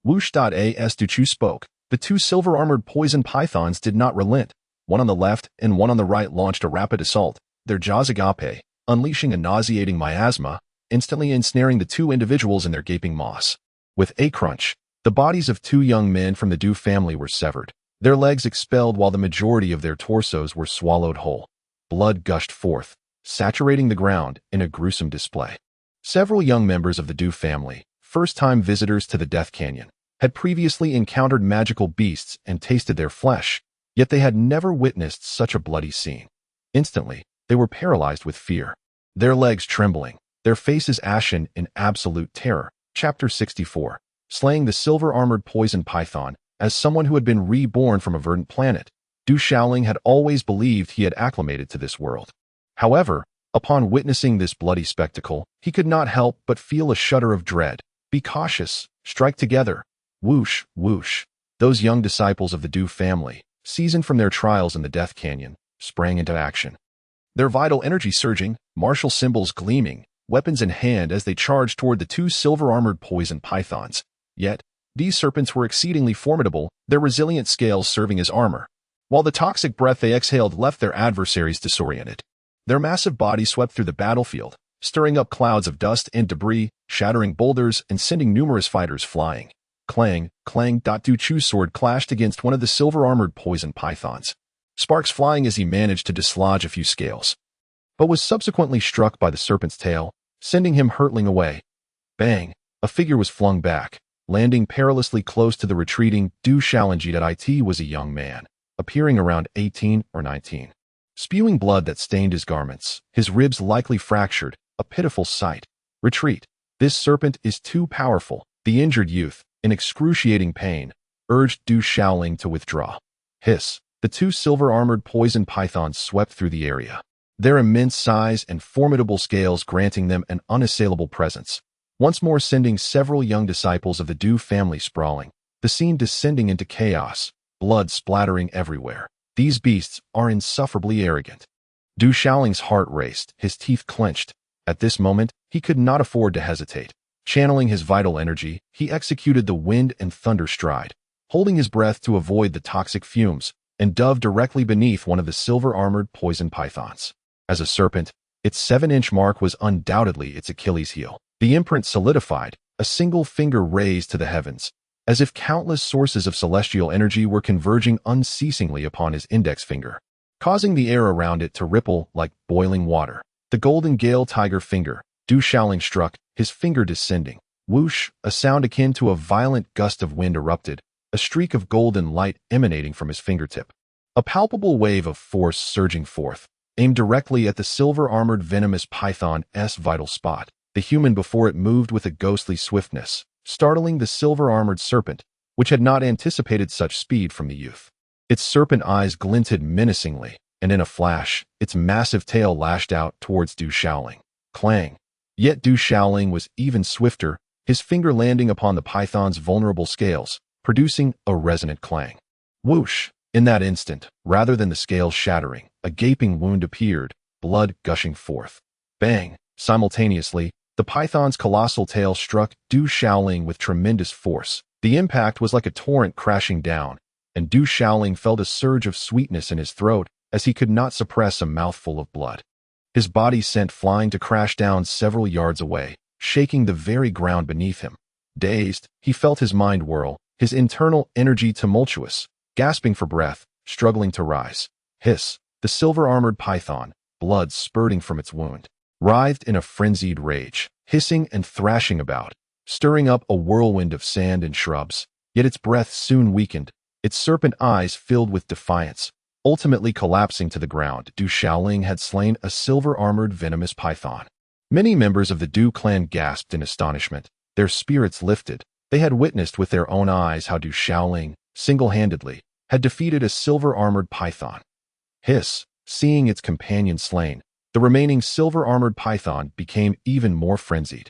Whoosh. As Du Chu spoke, the two silver-armored poison pythons did not relent. One on the left and one on the right launched a rapid assault, their jaws agape, unleashing a nauseating miasma, instantly ensnaring the two individuals in their gaping maws. With a crunch, the bodies of two young men from the Du family were severed, their legs expelled while the majority of their torsos were swallowed whole. Blood gushed forth, saturating the ground in a gruesome display. Several young members of the Du family, first-time visitors to the Death Canyon, had previously encountered magical beasts and tasted their flesh, yet they had never witnessed such a bloody scene. Instantly, they were paralyzed with fear, their legs trembling, their faces ashen in absolute terror. Chapter 64. Slaying the silver-armored poison python. As someone who had been reborn from a verdant planet, Du Shaoling had always believed he had acclimated to this world. However, upon witnessing this bloody spectacle, he could not help but feel a shudder of dread. Be cautious, strike together. Whoosh, whoosh. Those young disciples of the Du family, seasoned from their trials in the Death Canyon, sprang into action, their vital energy surging, martial symbols gleaming, weapons in hand as they charged toward the two silver-armored poison pythons. Yet, these serpents were exceedingly formidable, their resilient scales serving as armor, while the toxic breath they exhaled left their adversaries disoriented. Their massive bodies swept through the battlefield, stirring up clouds of dust and debris, shattering boulders and sending numerous fighters flying. Clang, clang. Du Chu's sword clashed against one of the silver-armored poison pythons, sparks flying as he managed to dislodge a few scales, but was subsequently struck by the serpent's tail, sending him hurtling away. Bang! A figure was flung back, landing perilously close to the retreating Du Shaoling. It was a young man, appearing around 18 or 19. Spewing blood that stained his garments, his ribs likely fractured, a pitiful sight. Retreat. This serpent is too powerful. The injured youth, in excruciating pain, urged Du Shaoling to withdraw. Hiss. The two silver-armored poison pythons swept through the area, their immense size and formidable scales granting them an unassailable presence, once more sending several young disciples of the Du family sprawling, the scene descending into chaos, blood splattering everywhere. These beasts are insufferably arrogant. Du Xiaoling's heart raced, his teeth clenched. At this moment, he could not afford to hesitate. Channeling his vital energy, he executed the wind and thunder stride, holding his breath to avoid the toxic fumes, and dove directly beneath one of the silver-armored poison pythons. As a serpent, its 7-inch mark was undoubtedly its Achilles heel. The imprint solidified, a single finger raised to the heavens, as if countless sources of celestial energy were converging unceasingly upon his index finger, causing the air around it to ripple like boiling water. The golden gale tiger finger, Du Xiaoling struck, his finger descending. Whoosh, a sound akin to a violent gust of wind erupted, a streak of golden light emanating from his fingertip. A palpable wave of force surging forth, aimed directly at the silver-armored venomous python's vital spot. The human before it moved with a ghostly swiftness, startling the silver-armored serpent, which had not anticipated such speed from the youth. Its serpent eyes glinted menacingly, and in a flash, its massive tail lashed out towards Du Xiaoling. Clang! Yet Du Xiaoling was even swifter, his finger landing upon the python's vulnerable scales, producing a resonant clang. Whoosh! In that instant, rather than the scales shattering, a gaping wound appeared, blood gushing forth. Bang! Simultaneously, the python's colossal tail struck Du Xiaoling with tremendous force. The impact was like a torrent crashing down, and Du Xiaoling felt a surge of sweetness in his throat as he could not suppress a mouthful of blood. His body sent flying to crash down several yards away, shaking the very ground beneath him. Dazed, he felt his mind whirl, his internal energy tumultuous, gasping for breath, struggling to rise. Hiss! The silver-armored python, blood spurting from its wound, writhed in a frenzied rage, hissing and thrashing about, stirring up a whirlwind of sand and shrubs. Yet its breath soon weakened, its serpent eyes filled with defiance, ultimately collapsing to the ground. Du Xiaoling had slain a silver-armored venomous python. Many members of the Du clan gasped in astonishment, their spirits lifted. They had witnessed with their own eyes how Du Xiaoling, single-handedly, had defeated a silver-armored python. Hiss! Seeing its companion slain, the remaining silver-armored python became even more frenzied.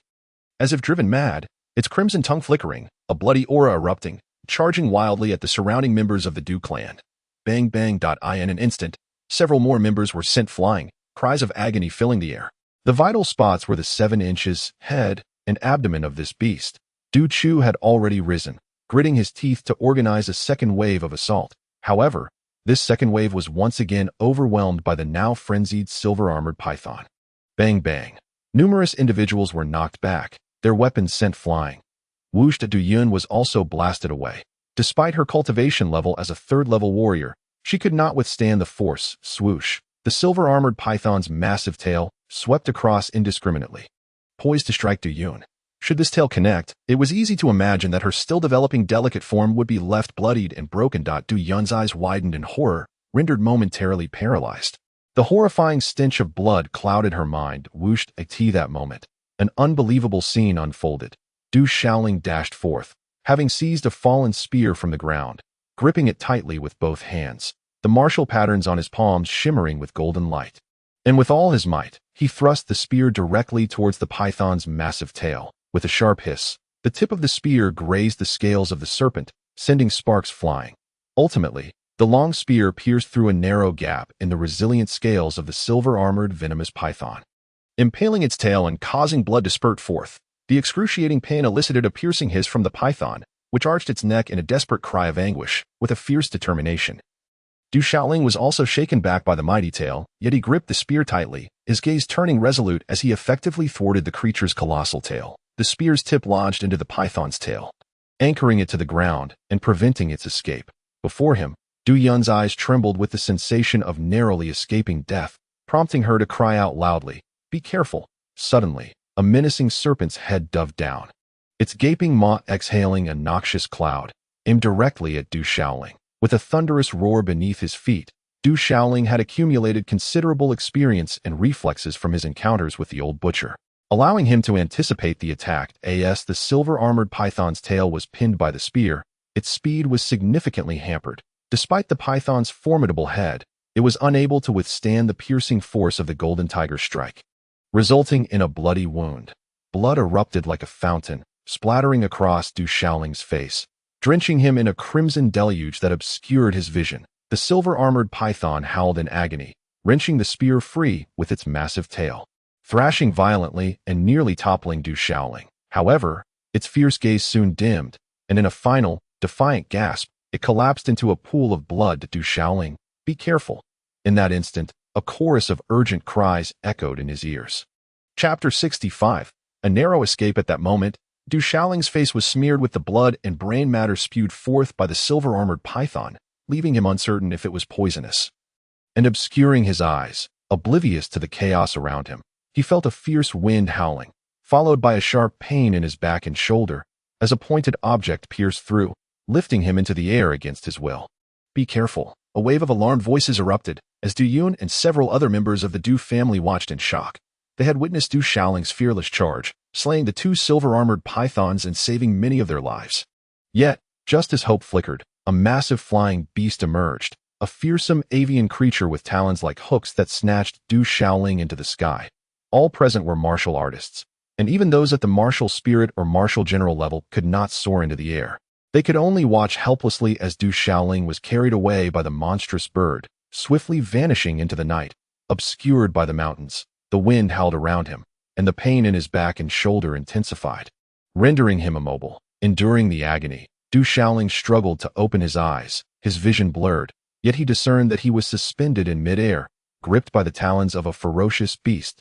As if driven mad, its crimson tongue flickering, a bloody aura erupting, charging wildly at the surrounding members of the Du clan. Bang bang. In an instant, several more members were sent flying, cries of agony filling the air. The vital spots were the 7 inches, head, and abdomen of this beast. Du Chu had already risen, gritting his teeth to organize a second wave of assault. However, this second wave was once again overwhelmed by the now frenzied silver-armored python. Bang bang. Numerous individuals were knocked back, their weapons sent flying. Whoosh! Du Yun was also blasted away. Despite her cultivation level as a 3rd-level warrior, she could not withstand the force. Swoosh! The silver-armored python's massive tail swept across indiscriminately, poised to strike Du Yun. Should this tail connect, it was easy to imagine that her still-developing delicate form would be left bloodied and broken. Du Yun's eyes widened in horror, rendered momentarily paralyzed. The horrifying stench of blood clouded her mind. Whooshed at that moment. An unbelievable scene unfolded. Du Xiaoling dashed forth, having seized a fallen spear from the ground, gripping it tightly with both hands, the martial patterns on his palms shimmering with golden light. And with all his might, he thrust the spear directly towards the python's massive tail. With a sharp hiss, the tip of the spear grazed the scales of the serpent, sending sparks flying. Ultimately, the long spear pierced through a narrow gap in the resilient scales of the silver-armored venomous python, impaling its tail and causing blood to spurt forth. The excruciating pain elicited a piercing hiss from the python, which arched its neck in a desperate cry of anguish, with a fierce determination. Du Xiaoling was also shaken back by the mighty tail, yet he gripped the spear tightly, his gaze turning resolute as he effectively thwarted the creature's colossal tail. The spear's tip lodged into the python's tail, anchoring it to the ground and preventing its escape. Before him, Du Yun's eyes trembled with the sensation of narrowly escaping death, prompting her to cry out loudly, "Be careful!" Suddenly, a menacing serpent's head dove down, its gaping maw exhaling a noxious cloud, aimed directly at Du Xiaoling. With a thunderous roar beneath his feet, Du Xiaoling had accumulated considerable experience and reflexes from his encounters with the old butcher, allowing him to anticipate the attack. As the silver-armored python's tail was pinned by the spear, its speed was significantly hampered. Despite the python's formidable head, it was unable to withstand the piercing force of the golden tiger's strike, resulting in a bloody wound. Blood erupted like a fountain, splattering across Du Xiaoling's face, drenching him in a crimson deluge that obscured his vision. The silver-armored python howled in agony, wrenching the spear free with its massive tail, thrashing violently and nearly toppling Du Xiaoling. However, its fierce gaze soon dimmed, and in a final, defiant gasp, it collapsed into a pool of blood. Du Xiaoling, be careful. In that instant, a chorus of urgent cries echoed in his ears. Chapter 65. A narrow escape. At that moment, Du Xiaoling's face was smeared with the blood and brain matter spewed forth by the silver-armored python, leaving him uncertain if it was poisonous. And obscuring his eyes, oblivious to the chaos around him, he felt a fierce wind howling, followed by a sharp pain in his back and shoulder, as a pointed object pierced through, lifting him into the air against his will. Be careful. A wave of alarmed voices erupted, as Du Yun and several other members of the Du family watched in shock. They had witnessed Du Xiaoling's fearless charge, slaying the two silver-armored pythons and saving many of their lives. Yet, just as hope flickered, a massive flying beast emerged, a fearsome avian creature with talons like hooks that snatched Du Xiaoling into the sky. All present were martial artists, and even those at the martial spirit or martial general level could not soar into the air. They could only watch helplessly as Du Xiaoling was carried away by the monstrous bird, swiftly vanishing into the night. Obscured by the mountains, the wind howled around him, and the pain in his back and shoulder intensified, rendering him immobile. Enduring the agony, Du Xiaoling struggled to open his eyes, his vision blurred, yet he discerned that he was suspended in midair, gripped by the talons of a ferocious beast.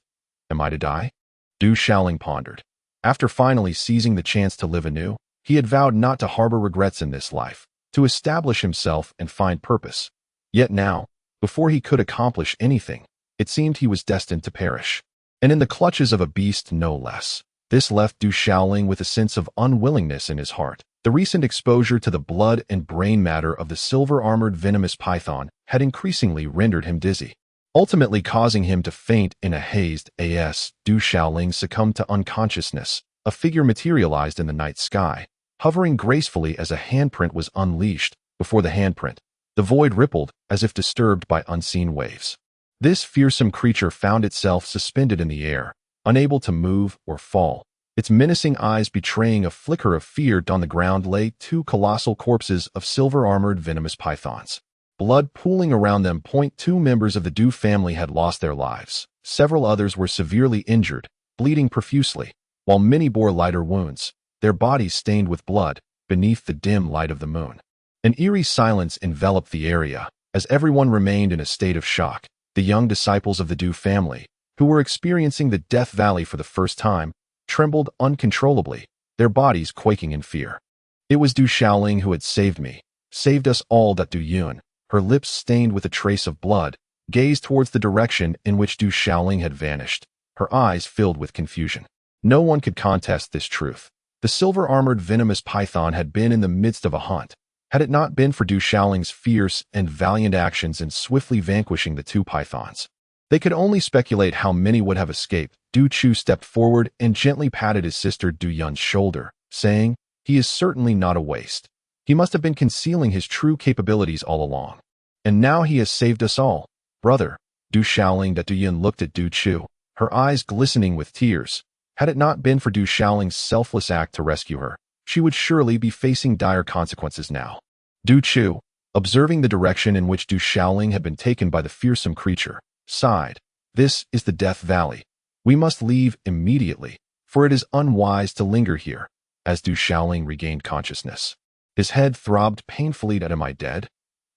Am I to die? Du Xiaoling pondered. After finally seizing the chance to live anew, he had vowed not to harbor regrets in this life, to establish himself and find purpose. Yet now, before he could accomplish anything, it seemed he was destined to perish. And in the clutches of a beast no less. This left Du Xiaoling with a sense of unwillingness in his heart. The recent exposure to the blood and brain matter of the silver-armored venomous python had increasingly rendered him dizzy, ultimately causing him to faint in a hazed as Du Xiaoling succumbed to unconsciousness. A figure materialized in the night sky, hovering gracefully as a handprint was unleashed. Before the handprint, the void rippled as if disturbed by unseen waves. This fearsome creature found itself suspended in the air, unable to move or fall. Its menacing eyes betraying a flicker of fear. On the ground lay two colossal corpses of silver-armored venomous pythons, blood pooling around them. Two members of the Du family had lost their lives. Several others were severely injured, bleeding profusely, while many bore lighter wounds, their bodies stained with blood, beneath the dim light of the moon. An eerie silence enveloped the area, as everyone remained in a state of shock. The young disciples of the Du family, who were experiencing the Death Valley for the first time, trembled uncontrollably, their bodies quaking in fear. It was Du Xiaoling who had saved me, saved us all. Du Yun, her lips stained with a trace of blood, gazed towards the direction in which Du Xiaoling had vanished, her eyes filled with confusion. No one could contest this truth. The silver-armored venomous python had been in the midst of a hunt. Had it not been for Du Xiaoling's fierce and valiant actions in swiftly vanquishing the two pythons, they could only speculate how many would have escaped. Du Chu stepped forward and gently patted his sister Du Yun's shoulder, saying, "He is certainly not a waste. He must have been concealing his true capabilities all along. And now he has saved us all, brother." Du Xiaoling. Du Yun looked at Du Chu, her eyes glistening with tears. Had it not been for Du Xiaoling's selfless act to rescue her, she would surely be facing dire consequences now. Du Chu, observing the direction in which Du Xiaoling had been taken by the fearsome creature, sighed. This is the Death Valley. We must leave immediately, for it is unwise to linger here. As Du Xiaoling regained consciousness, his head throbbed painfully. Am I dead?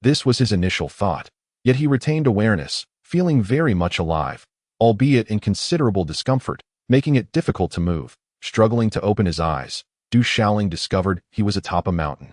This was his initial thought, yet he retained awareness, feeling very much alive, albeit in considerable discomfort, making it difficult to move. Struggling to open his eyes, Du Xiaoling discovered he was atop a mountain.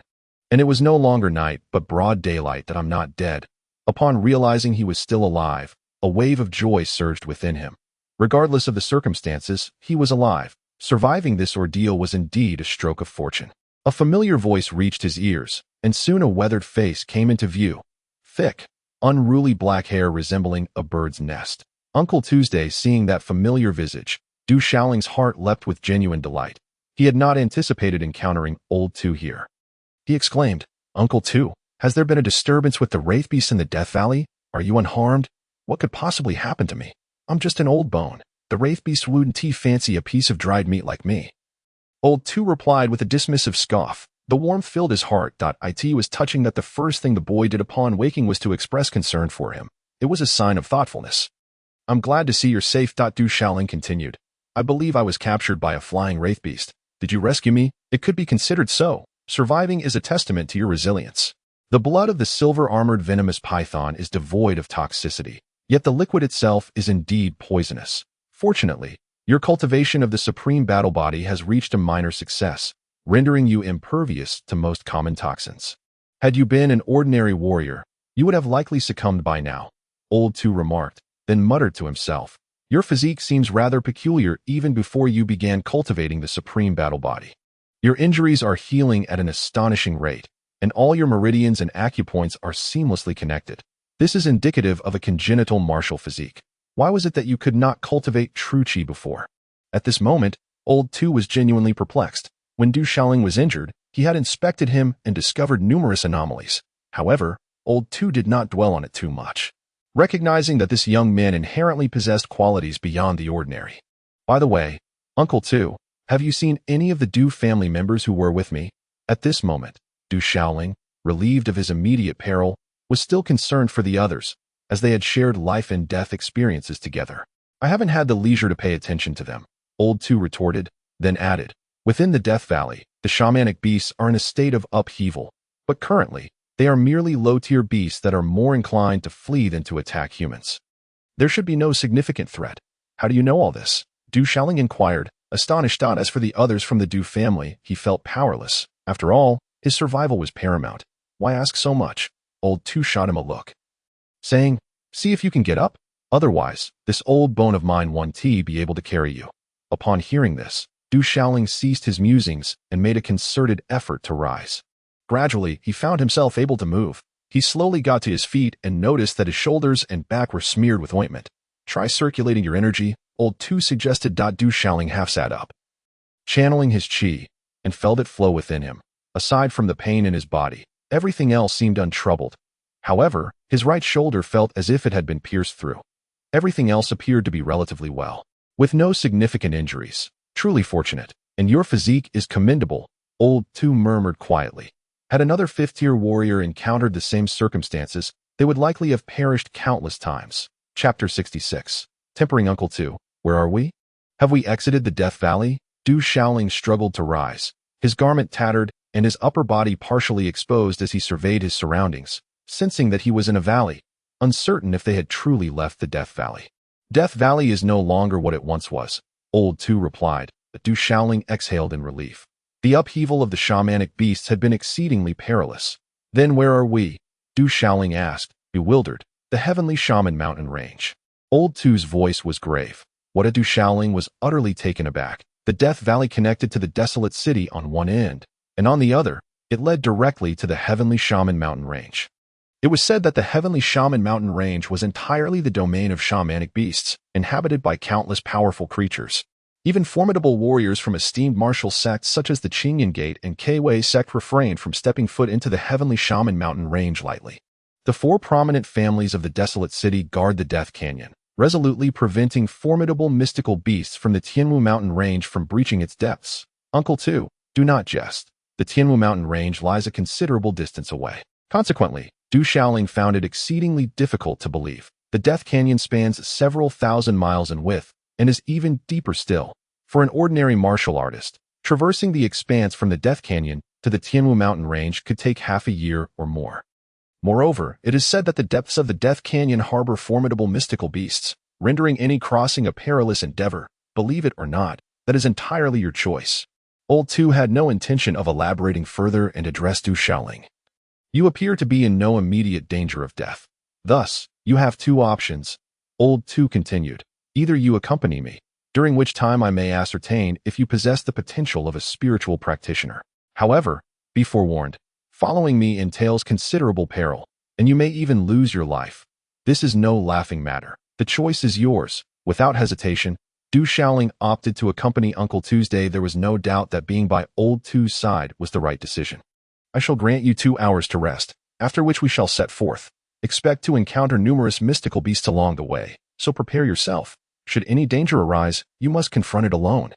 And it was no longer night, but broad daylight. I'm not dead. Upon realizing he was still alive, a wave of joy surged within him. Regardless of the circumstances, he was alive. Surviving this ordeal was indeed a stroke of fortune. A familiar voice reached his ears, and soon a weathered face came into view. Thick, unruly black hair resembling a bird's nest. Uncle Tuesday. Seeing that familiar visage, Du Xiaoling's heart leapt with genuine delight. He had not anticipated encountering old Tu here. He exclaimed, "Uncle Tu, Has there been a disturbance with the Wraith Beasts in the Death Valley? Are you unharmed? What could possibly happen to me? I'm just an old bone. The Wraith Beasts wouldn't fancy a piece of dried meat like me. Old 2 replied with a dismissive scoff. The warmth filled his heart. It was touching that the first thing the boy did upon waking was to express concern for him. It was a sign of thoughtfulness. I'm glad to see you're safe. Du Shaoling continued. I believe I was captured by a flying Wraith Beast. Did you rescue me? It could be considered so. Surviving is a testament to your resilience. The blood of the silver-armored venomous python is devoid of toxicity, yet the liquid itself is indeed poisonous. Fortunately, your cultivation of the supreme battle body has reached a minor success, rendering you impervious to most common toxins. Had you been an ordinary warrior, you would have likely succumbed by now, Old 2 remarked, then muttered to himself. Your physique seems rather peculiar even before you began cultivating the supreme battle body. Your injuries are healing at an astonishing rate, and all your meridians and acupoints are seamlessly connected. This is indicative of a congenital martial physique. Why was it that you could not cultivate true chi before? At this moment, Old 2 was genuinely perplexed. When Du Shaoling was injured, he had inspected him and discovered numerous anomalies. However, Old 2 did not dwell on it too much, recognizing that this young man inherently possessed qualities beyond the ordinary. By the way, Uncle 2, have you seen any of the Du family members who were with me? At this moment, Du Shaoling, relieved of his immediate peril, was still concerned for the others, as they had shared life and death experiences together. I haven't had the leisure to pay attention to them, Old 2 retorted, then added. Within the Death Valley, the shamanic beasts are in a state of upheaval, but currently, they are merely low-tier beasts that are more inclined to flee than to attack humans. There should be no significant threat. How do you know all this? Du Shaoling inquired, astonished. As for the others from the Du family, he felt powerless. After all, his survival was paramount. Why ask so much? Old 2 shot him a look, saying, see if you can get up. Otherwise, this old bone of mine won't be able to carry you. Upon hearing this, Du Shaoling ceased his musings and made a concerted effort to rise. Gradually, he found himself able to move. He slowly got to his feet and noticed that his shoulders and back were smeared with ointment. Try circulating your energy, Old 2 suggested. Du Shaoling half sat up, channeling his chi, and felt it flow within him. Aside from the pain in his body, everything else seemed untroubled. However, his right shoulder felt as if it had been pierced through. Everything else appeared to be relatively well, with no significant injuries. Truly fortunate, and your physique is commendable, Old 2 murmured quietly. Had another fifth-tier warrior encountered the same circumstances, they would likely have perished countless times. Chapter 66. Tempering Uncle 2. Where are we? Have we exited the Death Valley? Du Shaoling struggled to rise, his garment tattered and his upper body partially exposed as he surveyed his surroundings, sensing that he was in a valley, uncertain if they had truly left the Death Valley. Death Valley is no longer what it once was, Old 2 replied, but Du Shaoling exhaled in relief. The upheaval of the shamanic beasts had been exceedingly perilous. Then where are we? Du Shaoling asked, bewildered. The Heavenly Shaman Mountain Range. Old 2's voice was grave. What? Du Shaoling was utterly taken aback. The Death Valley connected to the desolate city on one end, and on the other, it led directly to the Heavenly Shaman Mountain Range. It was said that the Heavenly Shaman Mountain Range was entirely the domain of shamanic beasts, inhabited by countless powerful creatures. Even formidable warriors from esteemed martial sects such as the Qingyan Gate and Kwei sect refrained from stepping foot into the Heavenly Shaman Mountain Range lightly. The four prominent families of the desolate city guard the Death Canyon, resolutely preventing formidable mystical beasts from the Tianwu Mountain Range from breaching its depths. Uncle 2, do not jest. The Tianwu Mountain Range lies a considerable distance away. Consequently, Du Shaoling found it exceedingly difficult to believe. The Death Canyon spans several thousand miles in width and is even deeper still. For an ordinary martial artist, traversing the expanse from the Death Canyon to the Tianwu Mountain Range could take half a year or more. Moreover, it is said that the depths of the Death Canyon harbor formidable mystical beasts, rendering any crossing a perilous endeavor. Believe it or not, that is entirely your choice. Old 2 had no intention of elaborating further and addressed Du Shaoling. You appear to be in no immediate danger of death. Thus, you have two options. Old 2 continued. Either you accompany me, during which time I may ascertain if you possess the potential of a spiritual practitioner. However, be forewarned, following me entails considerable peril, and you may even lose your life. This is no laughing matter. The choice is yours. Without hesitation, Du Shaoling opted to accompany Uncle Tuesday. There was no doubt that being by Old 2's side was the right decision. I shall grant you 2 hours to rest. after which we shall set forth. Expect to encounter numerous mystical beasts along the way, so prepare yourself. Should any danger arise, you must confront it alone.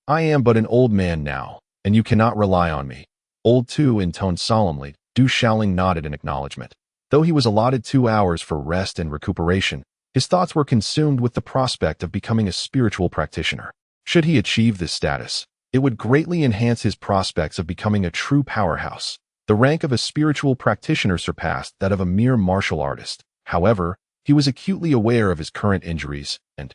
I am but an old man now, and you cannot rely on me. Old Two intoned solemnly. Du Xiaoling nodded in acknowledgement. Though he was allotted 2 hours for rest and recuperation, his thoughts were consumed with the prospect of becoming a spiritual practitioner. Should he achieve this status, it would greatly enhance his prospects of becoming a true powerhouse. The rank of a spiritual practitioner surpassed that of a mere martial artist. However, he was acutely aware of his current injuries, and,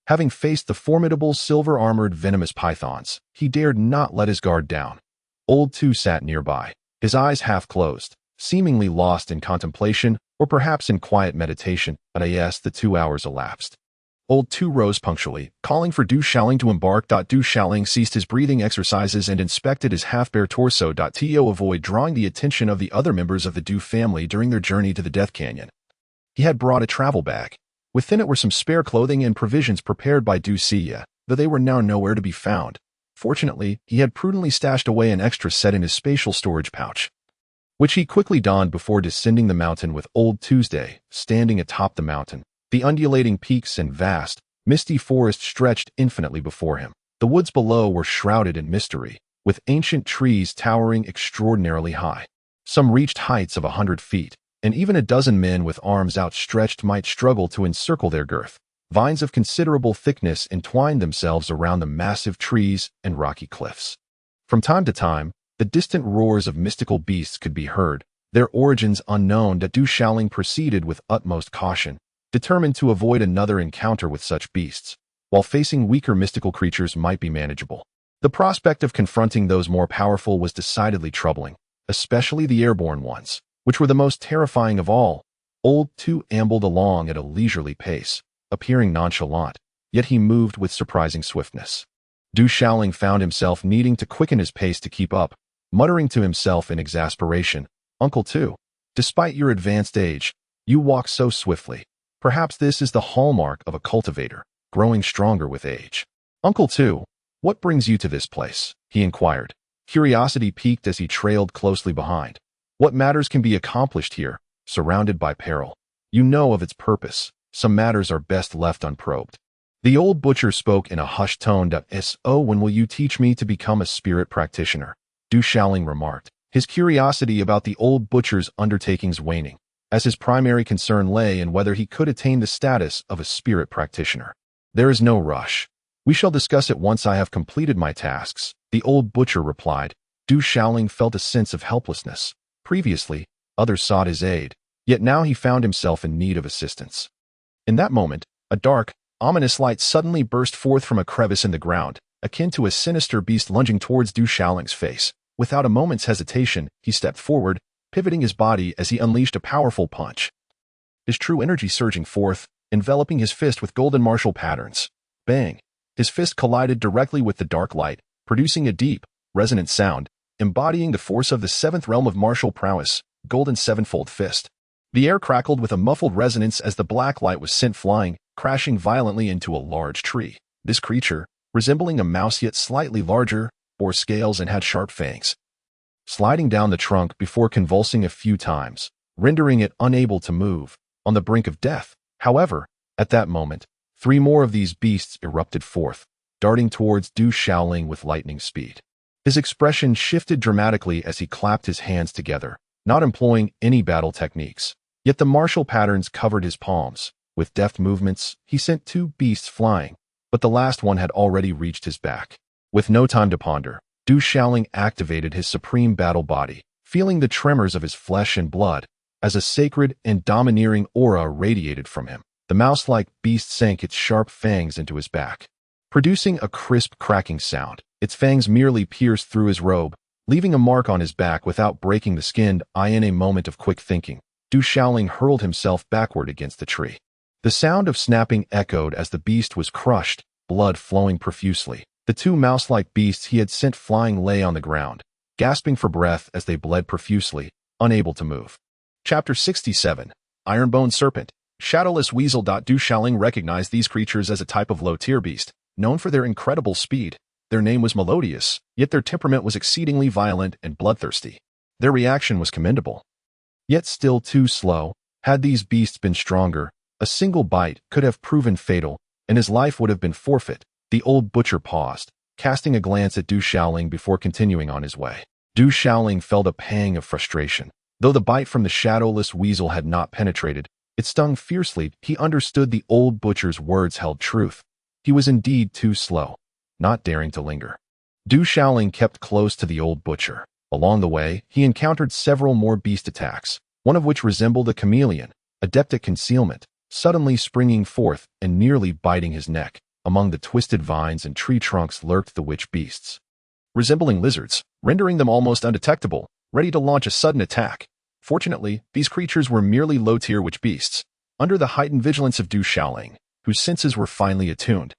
having faced the formidable silver-armored venomous pythons, he dared not let his guard down. Old Two sat nearby, his eyes half closed, seemingly lost in contemplation or perhaps in quiet meditation, but yes, the 2 hours elapsed. Old Two rose punctually, calling for Du Xiaoling to embark. Du Xiaoling ceased his breathing exercises and inspected his half-bare torso. To avoid drawing the attention of the other members of the Du family during their journey to the Death Canyon. He had brought a travel bag. Within it were some spare clothing and provisions prepared by Du Xia, though they were now nowhere to be found. Fortunately, he had prudently stashed away an extra set in his spatial storage pouch, which he quickly donned before descending the mountain with Old Tuesday, standing atop the mountain. The undulating peaks and vast, misty forest stretched infinitely before him. The woods below were shrouded in mystery, with ancient trees towering extraordinarily high. Some reached heights of 100 feet, and even a dozen men with arms outstretched might struggle to encircle their girth. Vines of considerable thickness entwined themselves around the massive trees and rocky cliffs. From time to time, the distant roars of mystical beasts could be heard, their origins unknown. Du Xiaoling proceeded with utmost caution, determined to avoid another encounter with such beasts, while facing weaker mystical creatures might be manageable. The prospect of confronting those more powerful was decidedly troubling, especially the airborne ones, which were the most terrifying of all. Old Two ambled along at a leisurely pace, appearing nonchalant, yet he moved with surprising swiftness. Du Xiaoling found himself needing to quicken his pace to keep up, muttering to himself in exasperation, "Uncle Two, despite your advanced age, you walk so swiftly. Perhaps this is the hallmark of a cultivator, growing stronger with age." "Uncle Two, what brings you to this place?" he inquired. Curiosity piqued as he trailed closely behind. "What matters can be accomplished here, surrounded by peril? You know of its purpose. Some matters are best left unprobed." The old butcher spoke in a hushed tone. "So when will you teach me to become a spirit practitioner?" Du Xiaoling remarked, his curiosity about the old butcher's undertakings waning, as his primary concern lay in whether he could attain the status of a spirit practitioner. "There is no rush. We shall discuss it once I have completed my tasks," the old butcher replied. Du Xiaoling felt a sense of helplessness. Previously, others sought his aid, yet now he found himself in need of assistance. In that moment, a dark, ominous light suddenly burst forth from a crevice in the ground, akin to a sinister beast lunging towards Du Xiaoling's face. Without a moment's hesitation, he stepped forward, pivoting his body as he unleashed a powerful punch, his true energy surging forth, enveloping his fist with golden martial patterns. Bang! His fist collided directly with the dark light, producing a deep, resonant sound, embodying the force of the seventh realm of martial prowess, Golden Sevenfold Fist. The air crackled with a muffled resonance as the black light was sent flying, crashing violently into a large tree. This creature, resembling a mouse yet slightly larger, bore scales and had sharp fangs, sliding down the trunk before convulsing a few times, rendering it unable to move, on the brink of death. However, at that moment, 3 more of these beasts erupted forth, darting towards Du Xiaoling with lightning speed. His expression shifted dramatically as he clapped his hands together, not employing any battle techniques. Yet the martial patterns covered his palms. With deft movements, he sent 2 beasts flying, but the last one had already reached his back. With no time to ponder, Du Xiaoling activated his supreme battle body, feeling the tremors of his flesh and blood, as a sacred and domineering aura radiated from him. The mouse-like beast sank its sharp fangs into his back, producing a crisp cracking sound. Its fangs merely pierced through his robe, leaving a mark on his back without breaking the skin. In a moment of quick thinking, Du Xiaoling hurled himself backward against the tree. The sound of snapping echoed as the beast was crushed, blood flowing profusely. The 2 mouse-like beasts he had sent flying lay on the ground, gasping for breath as they bled profusely, unable to move. Chapter 67. Ironbone Serpent. Shadowless Weasel. Du Xiaoling recognized these creatures as a type of low-tier beast, known for their incredible speed. Their name was melodious, yet their temperament was exceedingly violent and bloodthirsty. Their reaction was commendable. Yet still too slow. Had these beasts been stronger, a single bite could have proven fatal, and his life would have been forfeit. The old butcher paused, casting a glance at Du Shaoling before continuing on his way. Du Shaoling felt a pang of frustration. Though the bite from the shadowless weasel had not penetrated, it stung fiercely. He understood the old butcher's words held truth. He was indeed too slow, not daring to linger. Du Shaoling kept close to the old butcher. Along the way, he encountered several more beast attacks, one of which resembled a chameleon, adept at concealment, suddenly springing forth and nearly biting his neck. Among the twisted vines and tree trunks lurked the witch beasts, resembling lizards, rendering them almost undetectable, ready to launch a sudden attack. Fortunately, these creatures were merely low-tier witch beasts, under the heightened vigilance of Du Shaoling, whose senses were finely attuned.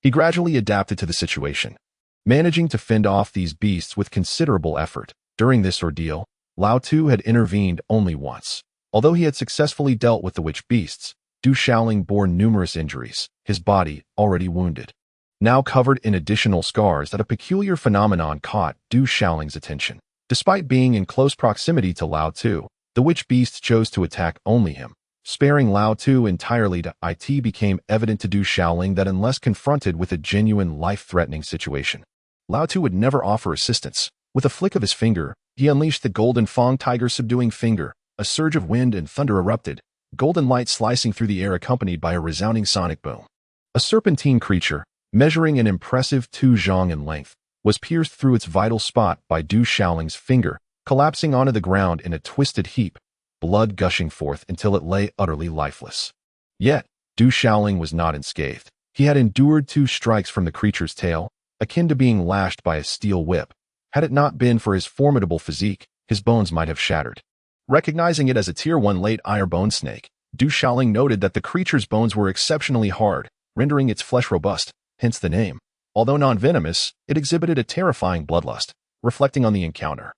He gradually adapted to the situation, managing to fend off these beasts with considerable effort. During this ordeal, Lao Tu had intervened only once. Although he had successfully dealt with the witch beasts, Du Shaoling bore numerous injuries, his body, already wounded, now covered in additional scars. That a peculiar phenomenon caught Du Shaoling's attention. Despite being in close proximity to Lao Tu, the witch beasts chose to attack only him, sparing Lao Tu entirely. It became evident to Du Shaoling that unless confronted with a genuine life-threatening situation, Lao Tu would never offer assistance. With a flick of his finger, he unleashed the golden Fang Tiger subduing finger. A surge of wind and thunder erupted, golden light slicing through the air accompanied by a resounding sonic boom. A serpentine creature, measuring an impressive 2 zhang in length, was pierced through its vital spot by Du Shaoling's finger, collapsing onto the ground in a twisted heap, blood gushing forth until it lay utterly lifeless. Yet, Du Shaoling was not unscathed. He had endured 2 strikes from the creature's tail, akin to being lashed by a steel whip. Had it not been for his formidable physique, his bones might have shattered. Recognizing it as a Tier 1 late iron bone snake, Du Shaoling noted that the creature's bones were exceptionally hard, rendering its flesh robust, hence the name. Although non-venomous, it exhibited a terrifying bloodlust, reflecting on the encounter.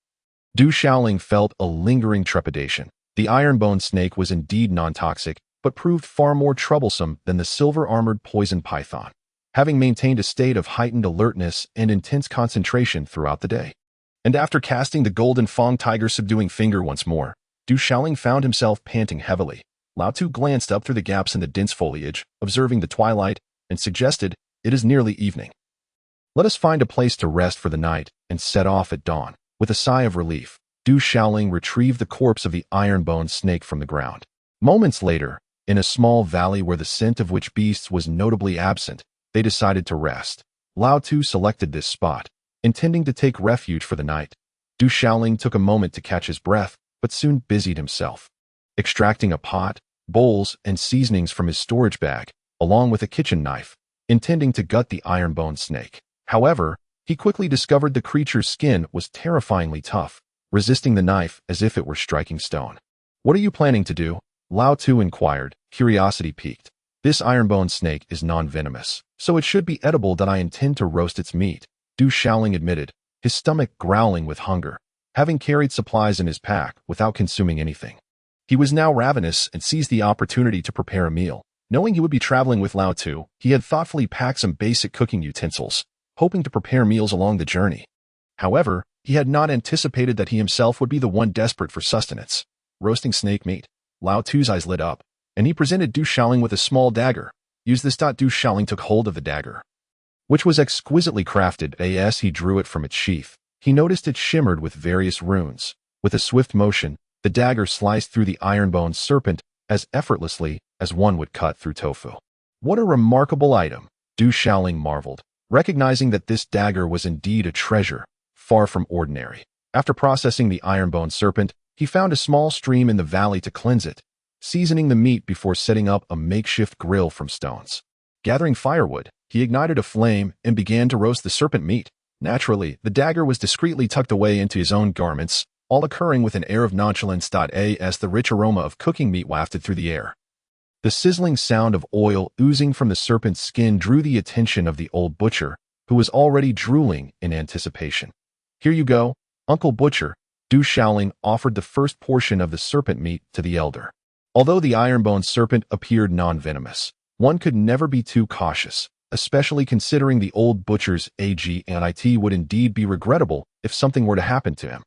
Du Shaoling felt a lingering trepidation. The iron-bone snake was indeed non-toxic, but proved far more troublesome than the silver-armored poison python, having maintained a state of heightened alertness and intense concentration throughout the day. And after casting the golden Fang Tiger subduing finger once more, Du Shaoling found himself panting heavily. Lao Tu glanced up through the gaps in the dense foliage, observing the twilight, and suggested, "It is nearly evening. Let us find a place to rest for the night and set off at dawn." With a sigh of relief, Du Shaoling retrieved the corpse of the iron-bone snake from the ground. Moments later, in a small valley where the scent of witch beasts was notably absent, they decided to rest. Lao Tu selected this spot, intending to take refuge for the night. Du Shaoling took a moment to catch his breath, but soon busied himself, extracting a pot, bowls, and seasonings from his storage bag, along with a kitchen knife, intending to gut the iron-bone snake. However, he quickly discovered the creature's skin was terrifyingly tough, resisting the knife as if it were striking stone. "What are you planning to do?" Lao Tu inquired, curiosity piqued. "This iron-bone snake is non-venomous, so it should be edible. I intend to roast its meat," Du Shaoling admitted, his stomach growling with hunger, having carried supplies in his pack without consuming anything. He was now ravenous and seized the opportunity to prepare a meal. Knowing he would be traveling with Lao Tu, he had thoughtfully packed some basic cooking utensils, hoping to prepare meals along the journey. However, he had not anticipated that he himself would be the one desperate for sustenance. Roasting snake meat. Lao Tu's eyes lit up, and he presented Du Shaoling with a small dagger. "Use this." Du Shaoling took hold of the dagger, which was exquisitely crafted. As he drew it from its sheath, he noticed it shimmered with various runes. With a swift motion, the dagger sliced through the iron-bone serpent as effortlessly as one would cut through tofu. "What a remarkable item," Du Shaoling marveled, recognizing that this dagger was indeed a treasure, far from ordinary. After processing the iron-bone serpent, he found a small stream in the valley to cleanse it, seasoning the meat before setting up a makeshift grill from stones. Gathering firewood, he ignited a flame and began to roast the serpent meat. Naturally, the dagger was discreetly tucked away into his own garments, all occurring with an air of nonchalance. As the rich aroma of cooking meat wafted through the air, the sizzling sound of oil oozing from the serpent's skin drew the attention of the old butcher, who was already drooling in anticipation. "Here you go, Uncle Butcher." Du Shaoling offered the first portion of the serpent meat to the elder. Although the iron-bone serpent appeared non-venomous, one could never be too cautious, especially considering the old butcher's age, and it would indeed be regrettable if something were to happen to him.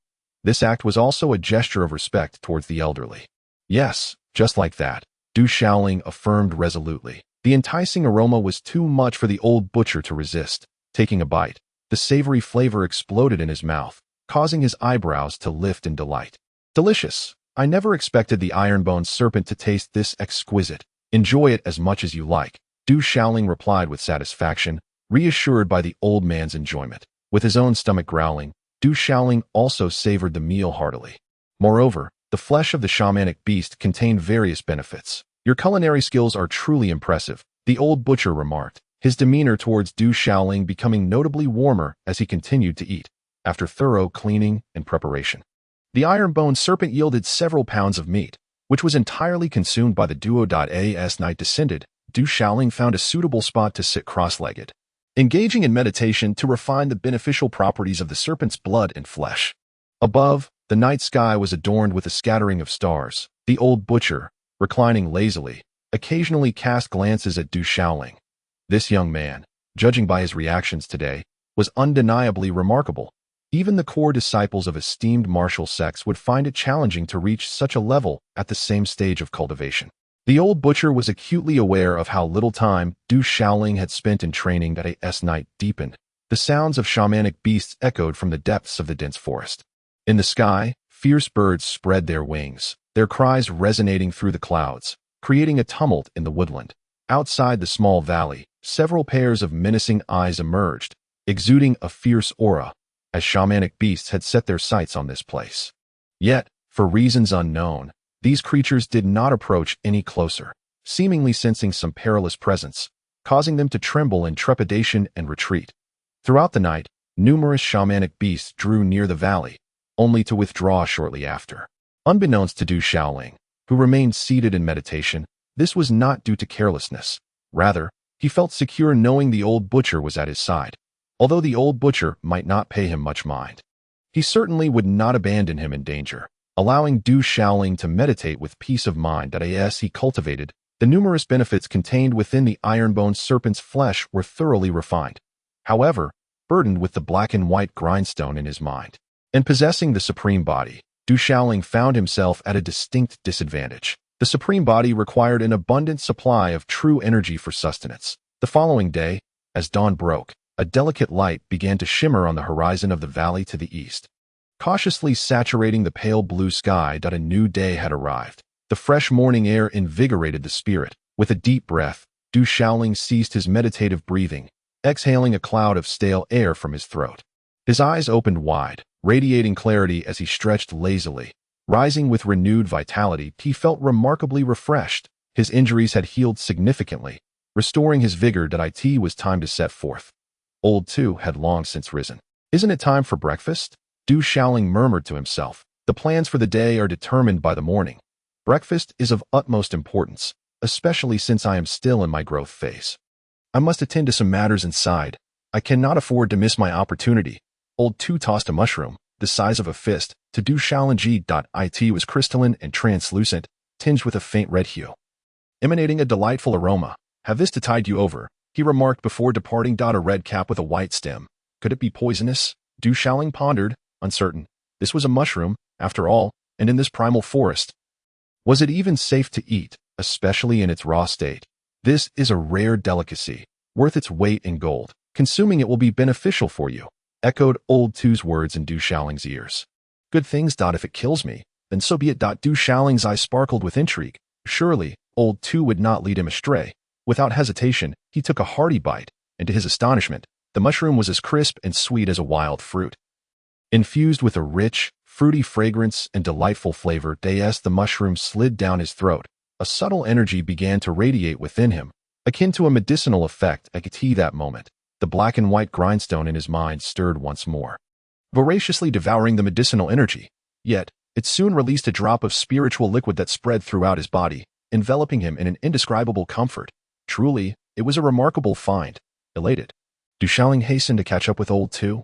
This act was also a gesture of respect towards the elderly. Yes, just like that, Du Xiaoling affirmed resolutely. The enticing aroma was too much for the old butcher to resist. Taking a bite, the savory flavor exploded in his mouth, causing his eyebrows to lift in delight. Delicious. I never expected the iron-boned serpent to taste this exquisite. Enjoy it as much as you like, Du Xiaoling replied with satisfaction, reassured by the old man's enjoyment. With his own stomach growling, Du Xiaoling also savored the meal heartily. Moreover, the flesh of the shamanic beast contained various benefits. Your culinary skills are truly impressive, the old butcher remarked, his demeanor towards Du Xiaoling becoming notably warmer as he continued to eat, after thorough cleaning and preparation. The iron-boned serpent yielded several pounds of meat, which was entirely consumed by the duo. As night descended, Du Xiaoling found a suitable spot to sit cross-legged, engaging in meditation to refine the beneficial properties of the serpent's blood and flesh. Above, the night sky was adorned with a scattering of stars. The old butcher, reclining lazily, occasionally cast glances at Du Xiaoling. This young man, judging by his reactions today, was undeniably remarkable. Even the core disciples of esteemed martial sects would find it challenging to reach such a level at the same stage of cultivation. The old butcher was acutely aware of how little time Du Xiaoling had spent in training that as night deepened. The sounds of shamanic beasts echoed from the depths of the dense forest. In the sky, fierce birds spread their wings, their cries resonating through the clouds, creating a tumult in the woodland. Outside the small valley, several pairs of menacing eyes emerged, exuding a fierce aura, as shamanic beasts had set their sights on this place. Yet, for reasons unknown, these creatures did not approach any closer, seemingly sensing some perilous presence, causing them to tremble in trepidation and retreat. Throughout the night, numerous shamanic beasts drew near the valley, only to withdraw shortly after. Unbeknownst to Du Xiaoling, who remained seated in meditation, this was not due to carelessness. Rather, he felt secure knowing the old butcher was at his side. Although the old butcher might not pay him much mind, he certainly would not abandon him in danger. Allowing Du Xiaoling to meditate with peace of mind as he cultivated, the numerous benefits contained within the iron-boned serpent's flesh were thoroughly refined. However, burdened with the black and white grindstone in his mind, and possessing the supreme body, Du Xiaoling found himself at a distinct disadvantage. The supreme body required an abundant supply of true energy for sustenance. The following day, as dawn broke, a delicate light began to shimmer on the horizon of the valley to the east, cautiously saturating the pale blue sky. A new day had arrived. The fresh morning air invigorated the spirit. With a deep breath, Du Xiaoling ceased his meditative breathing, exhaling a cloud of stale air from his throat. His eyes opened wide, radiating clarity as he stretched lazily. Rising with renewed vitality, he felt remarkably refreshed. His injuries had healed significantly, restoring his vigor. It was time to set forth. Old Tu had long since risen. Isn't it time for breakfast? Du Xiaoling murmured to himself. The plans for the day are determined by the morning. Breakfast is of utmost importance, especially since I am still in my growth phase. I must attend to some matters inside. I cannot afford to miss my opportunity. Old Tu tossed a mushroom, the size of a fist, to Du Xiaoling. It was crystalline and translucent, tinged with a faint red hue, emanating a delightful aroma. Have this to tide you over, he remarked before departing. A red cap with a white stem. Could it be poisonous? Du Xiaoling pondered, uncertain. This was a mushroom, after all, and in this primal forest. Was it even safe to eat, especially in its raw state? This is a rare delicacy, worth its weight in gold. Consuming it will be beneficial for you, echoed Old Tu's words in Du Xiaoling's ears. Good things. If it kills me, then so be it. Du Xiaoling's eyes sparkled with intrigue. Surely, Old Tu would not lead him astray. Without hesitation, he took a hearty bite, and to his astonishment, the mushroom was as crisp and sweet as a wild fruit. Infused with a rich, fruity fragrance and delightful flavor, the mushroom slid down his throat. A subtle energy began to radiate within him, akin to a medicinal effect. That moment, the black and white grindstone in his mind stirred once more, voraciously devouring the medicinal energy. Yet, it soon released a drop of spiritual liquid that spread throughout his body, enveloping him in an indescribable comfort. Truly, it was a remarkable find. Elated, Du Xiaoling hastened to catch up with Old Tu,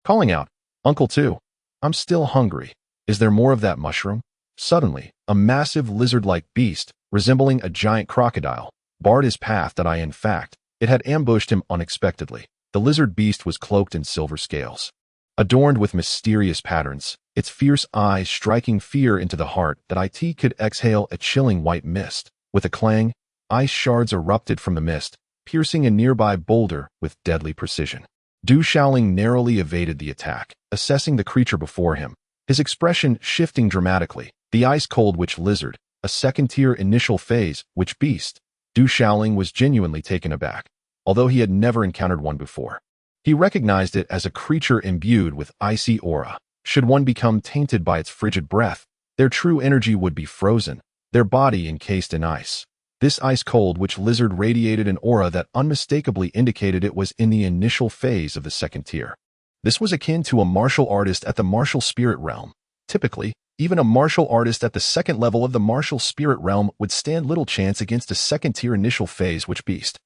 calling out, Uncle Tu, I'm still hungry. Is there more of that mushroom? Suddenly, a massive lizard-like beast, resembling a giant crocodile, barred his path. In fact, it had ambushed him unexpectedly. The lizard beast was cloaked in silver scales, adorned with mysterious patterns, its fierce eyes striking fear into the heart that it could exhale a chilling white mist. With a clang, ice shards erupted from the mist, piercing a nearby boulder with deadly precision. Du Xiaoling narrowly evaded the attack, assessing the creature before him, his expression shifting dramatically. The ice-cold witch lizard, a second-tier initial phase witch beast. Du Xiaoling was genuinely taken aback, although he had never encountered one before. He recognized it as a creature imbued with icy aura. Should one become tainted by its frigid breath, their true energy would be frozen, their body encased in ice. This ice-cold witch lizard radiated an aura that unmistakably indicated it was in the initial phase of the second tier. This was akin to a martial artist at the martial spirit realm. Typically, even a martial artist at the second level of the martial spirit realm would stand little chance against a second-tier initial phase witch beast.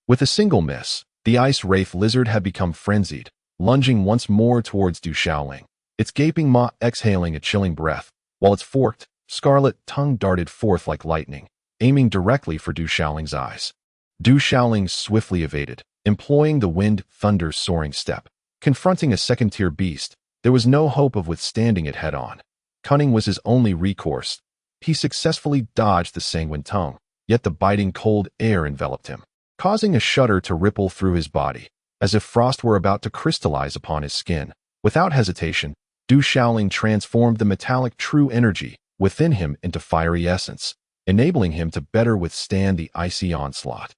With a single miss, the ice wraith lizard had become frenzied, lunging once more towards Du Xiaoling, its gaping maw exhaling a chilling breath, while its forked, scarlet tongue darted forth like lightning, aiming directly for Du Xiaoling's eyes. Du Xiaoling swiftly evaded, employing the wind-thunder soaring step. Confronting a second-tier beast, there was no hope of withstanding it head-on. Cunning was his only recourse. He successfully dodged the sanguine tongue, yet the biting cold air enveloped him, causing a shudder to ripple through his body, as if frost were about to crystallize upon his skin. Without hesitation, Du Xiaoling transformed the metallic true energy within him into fiery essence, enabling him to better withstand the icy onslaught.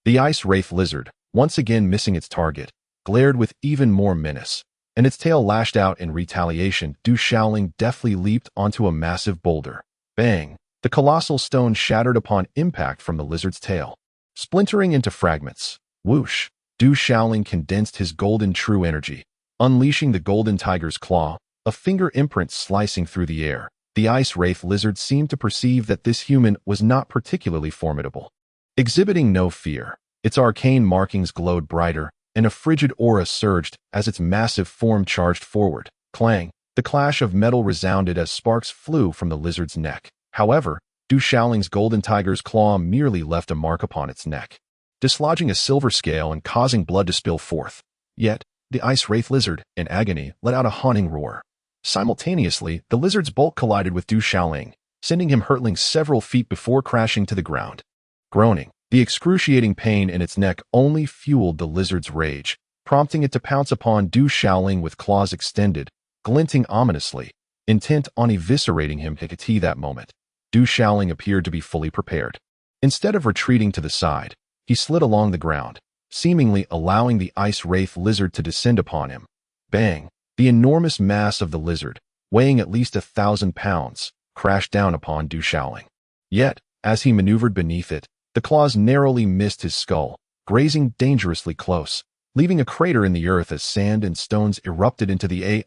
The ice wraith lizard, once again missing its target, glared with even more menace, and its tail lashed out in retaliation. Du Xiaoling deftly leaped onto a massive boulder. Bang! The colossal stone shattered upon impact from the lizard's tail, splintering into fragments. Whoosh! Du Xiaoling condensed his golden true energy, unleashing the golden tiger's claw, a finger imprint slicing through the air. The ice wraith lizard seemed to perceive that this human was not particularly formidable. Exhibiting no fear, its arcane markings glowed brighter, and a frigid aura surged as its massive form charged forward. Clang! The clash of metal resounded as sparks flew from the lizard's neck. However, Du Xiaoling's golden tiger's claw merely left a mark upon its neck, dislodging a silver scale and causing blood to spill forth. Yet, the ice wraith lizard, in agony, let out a haunting roar. Simultaneously, the lizard's bulk collided with Du Xiaoling, sending him hurtling several feet before crashing to the ground. Groaning, the excruciating pain in its neck only fueled the lizard's rage, prompting it to pounce upon Du Xiaoling with claws extended, glinting ominously, intent on eviscerating him. At that moment, Du Xiaoling appeared to be fully prepared. Instead of retreating to the side, he slid along the ground, seemingly allowing the ice wraith lizard to descend upon him. Bang! The enormous mass of the lizard, weighing at least 1,000 pounds, crashed down upon Du Xiaoling. Yet, as he maneuvered beneath it, the claws narrowly missed his skull, grazing dangerously close, leaving a crater in the earth as sand and stones erupted into the air.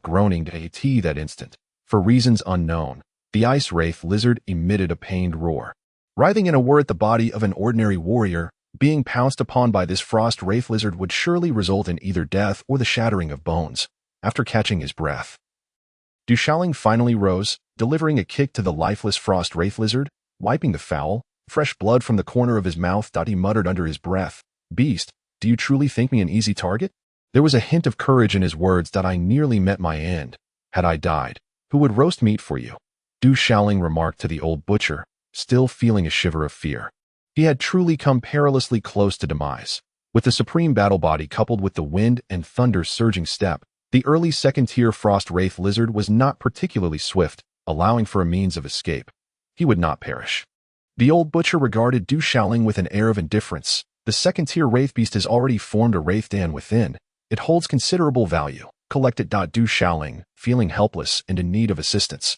Groaning to that instant. For reasons unknown, the ice wraith lizard emitted a pained roar. Writhing in a whir at the body of an ordinary warrior, being pounced upon by this frost wraith lizard would surely result in either death or the shattering of bones. After catching his breath, Du Xiaoling finally rose, delivering a kick to the lifeless frost wraith lizard, wiping the foul, fresh blood from the corner of his mouth. He muttered under his breath, "Beast, do you truly think me an easy target?" There was a hint of courage in his words. "I nearly met my end. Had I died, who would roast meat for you?" Du Xiaoling remarked to the old butcher, still feeling a shiver of fear. He had truly come perilously close to demise. With the supreme battle body coupled with the wind and thunder surging step, the early second-tier frost wraith lizard was not particularly swift, allowing for a means of escape. He would not perish. The old butcher regarded Du Xiaoling with an air of indifference. The second-tier wraith beast has already formed a wraith den within. It holds considerable value. Collected. Du Xiaoling, feeling helpless and in need of assistance,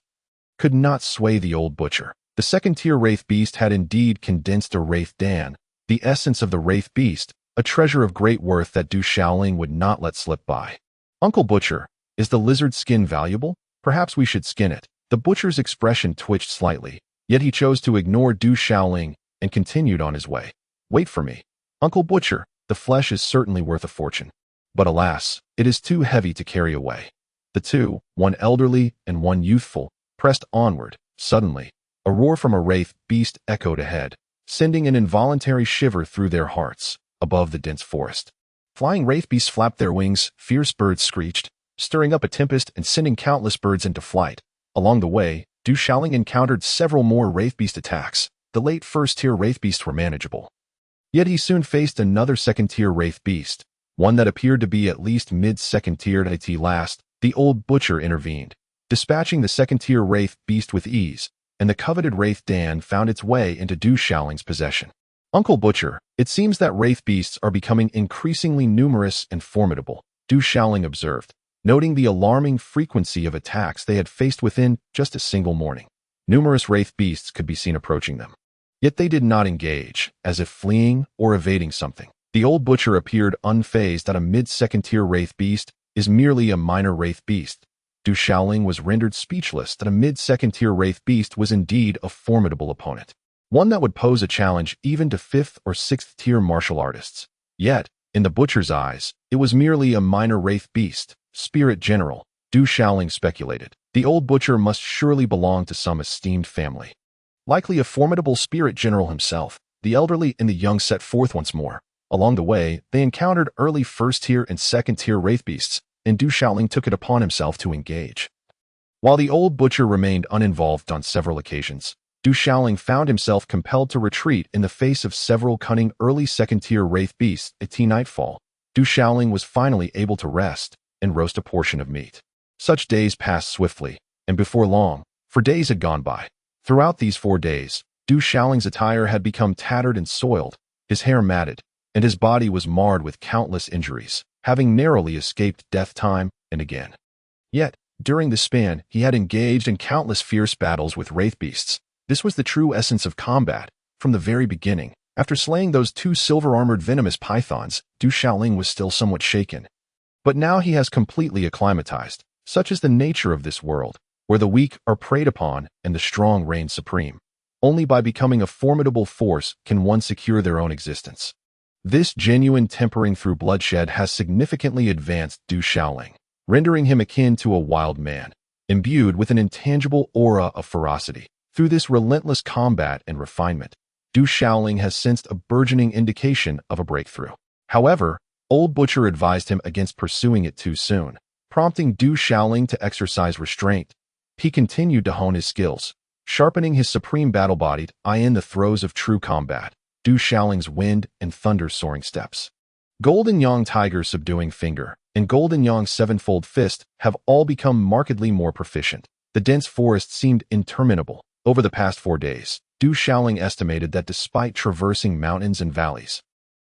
could not sway the old butcher. The second-tier wraith beast had indeed condensed a wraith den, the essence of the wraith beast, a treasure of great worth that Du Xiaoling would not let slip by. "Uncle Butcher, is the lizard's skin valuable? Perhaps we should skin it." The butcher's expression twitched slightly, yet he chose to ignore Du Xiaoling and continued on his way. "Wait for me. Uncle Butcher, the flesh is certainly worth a fortune. But alas, it is too heavy to carry away." The two, one elderly and one youthful, pressed onward. Suddenly, a roar from a wraith beast echoed ahead, sending an involuntary shiver through their hearts. Above the dense forest, Flying wraith beasts flapped their wings, fierce birds screeched, stirring up a tempest and sending countless birds into flight. Along the way, Du Xiaoling encountered several more wraith beast attacks. The late first-tier wraith beasts were manageable. Yet he soon faced another second-tier wraith beast, one that appeared to be at least mid-second tier. At last, the old butcher intervened, dispatching the second-tier wraith beast with ease, and the coveted wraith Dan found its way into Du Xiaoling's possession. Uncle Butcher, it seems that wraith beasts are becoming increasingly numerous and formidable, Du Xiaoling observed, noting the alarming frequency of attacks they had faced within just a single morning. Numerous wraith beasts could be seen approaching them. Yet they did not engage, as if fleeing or evading something. The old butcher appeared unfazed that a mid-second tier wraith beast is merely a minor wraith beast. Du Xiaoling was rendered speechless that a mid-second tier wraith beast was indeed a formidable opponent, one that would pose a challenge even to 5th or 6th tier martial artists. Yet, in the butcher's eyes, it was merely a minor wraith beast. Spirit General, Du Xiaoling speculated. The old butcher must surely belong to some esteemed family. Likely a formidable spirit general himself. The elderly and the young set forth once more. Along the way, they encountered early first-tier and second-tier wraith beasts, and Du Xiaoling took it upon himself to engage. While the old butcher remained uninvolved on several occasions, Du Xiaoling found himself compelled to retreat in the face of several cunning early second-tier wraith beasts. At nightfall, Du Xiaoling was finally able to rest and roast a portion of meat. Such days passed swiftly, and before long, 4 days had gone by. Throughout these 4 days, Du Xiaoling's attire had become tattered and soiled, his hair matted, and his body was marred with countless injuries, having narrowly escaped death time and again. Yet, during this span, he had engaged in countless fierce battles with wraith beasts. This was the true essence of combat. From the very beginning, after slaying those 2 silver-armored venomous pythons, Du Xiaoling was still somewhat shaken. But now he has completely acclimatized. Such is the nature of this world, where the weak are preyed upon and the strong reign supreme. Only by becoming a formidable force can one secure their own existence. This genuine tempering through bloodshed has significantly advanced Du Xiaoling, rendering him akin to a wild man, imbued with an intangible aura of ferocity. Through this relentless combat and refinement, Du Xiaoling has sensed a burgeoning indication of a breakthrough. However, Old Butcher advised him against pursuing it too soon, prompting Du Xiaoling to exercise restraint. He continued to hone his skills, sharpening his supreme battle-body in the throes of true combat. Du Xiaoling's wind and thunder soaring steps, Golden Yang Tiger's subduing finger, and Golden Yang's sevenfold fist have all become markedly more proficient. The dense forest seemed interminable. Over the past 4 days, Du Xiaoling estimated that despite traversing mountains and valleys,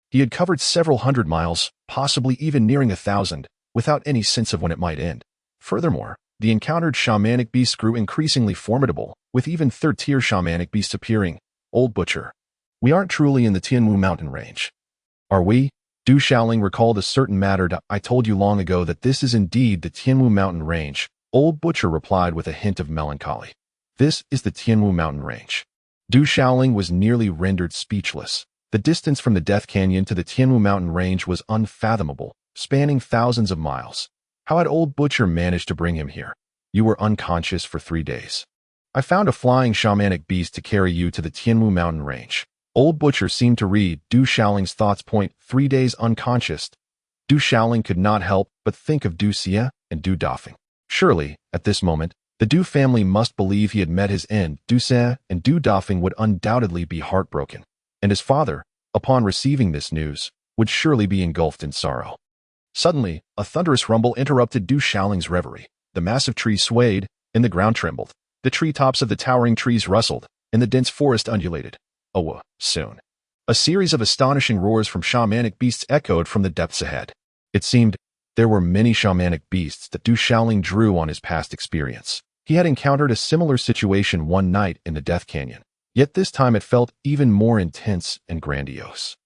he had covered several hundred miles, possibly even nearing 1,000, without any sense of when it might end. Furthermore, the encountered shamanic beasts grew increasingly formidable, with even third-tier shamanic beasts appearing. Old Butcher, we aren't truly in the Tianwu mountain range, are we? Du Xiaoling recalled a certain matter. I told you long ago that this is indeed the Tianwu mountain range. Old Butcher replied with a hint of melancholy. This is the Tianwu mountain range. Du Xiaoling was nearly rendered speechless. The distance from the Death Canyon to the Tianwu mountain range was unfathomable, spanning thousands of miles. How had Old Butcher managed to bring him here? You were unconscious for 3 days. I found a flying shamanic beast to carry you to the Tianwu mountain range. Old Butcher seemed to read Du Xiaoling's thoughts. 3 days unconscious. Du Xiaoling could not help but think of Du Xie and Du Dafeng. Surely, at this moment, the Du family must believe he had met his end. Du Xie and Du Dafeng would undoubtedly be heartbroken, and his father, upon receiving this news, would surely be engulfed in sorrow. Suddenly, a thunderous rumble interrupted Du Xiaoling's reverie. The massive trees swayed, and the ground trembled. The treetops of the towering trees rustled, and the dense forest undulated. Oh, soon. A series of astonishing roars from shamanic beasts echoed from the depths ahead. It seemed there were many shamanic beasts that Du Xiaoling drew on his past experience. He had encountered a similar situation one night in the Death Canyon, yet this time it felt even more intense and grandiose.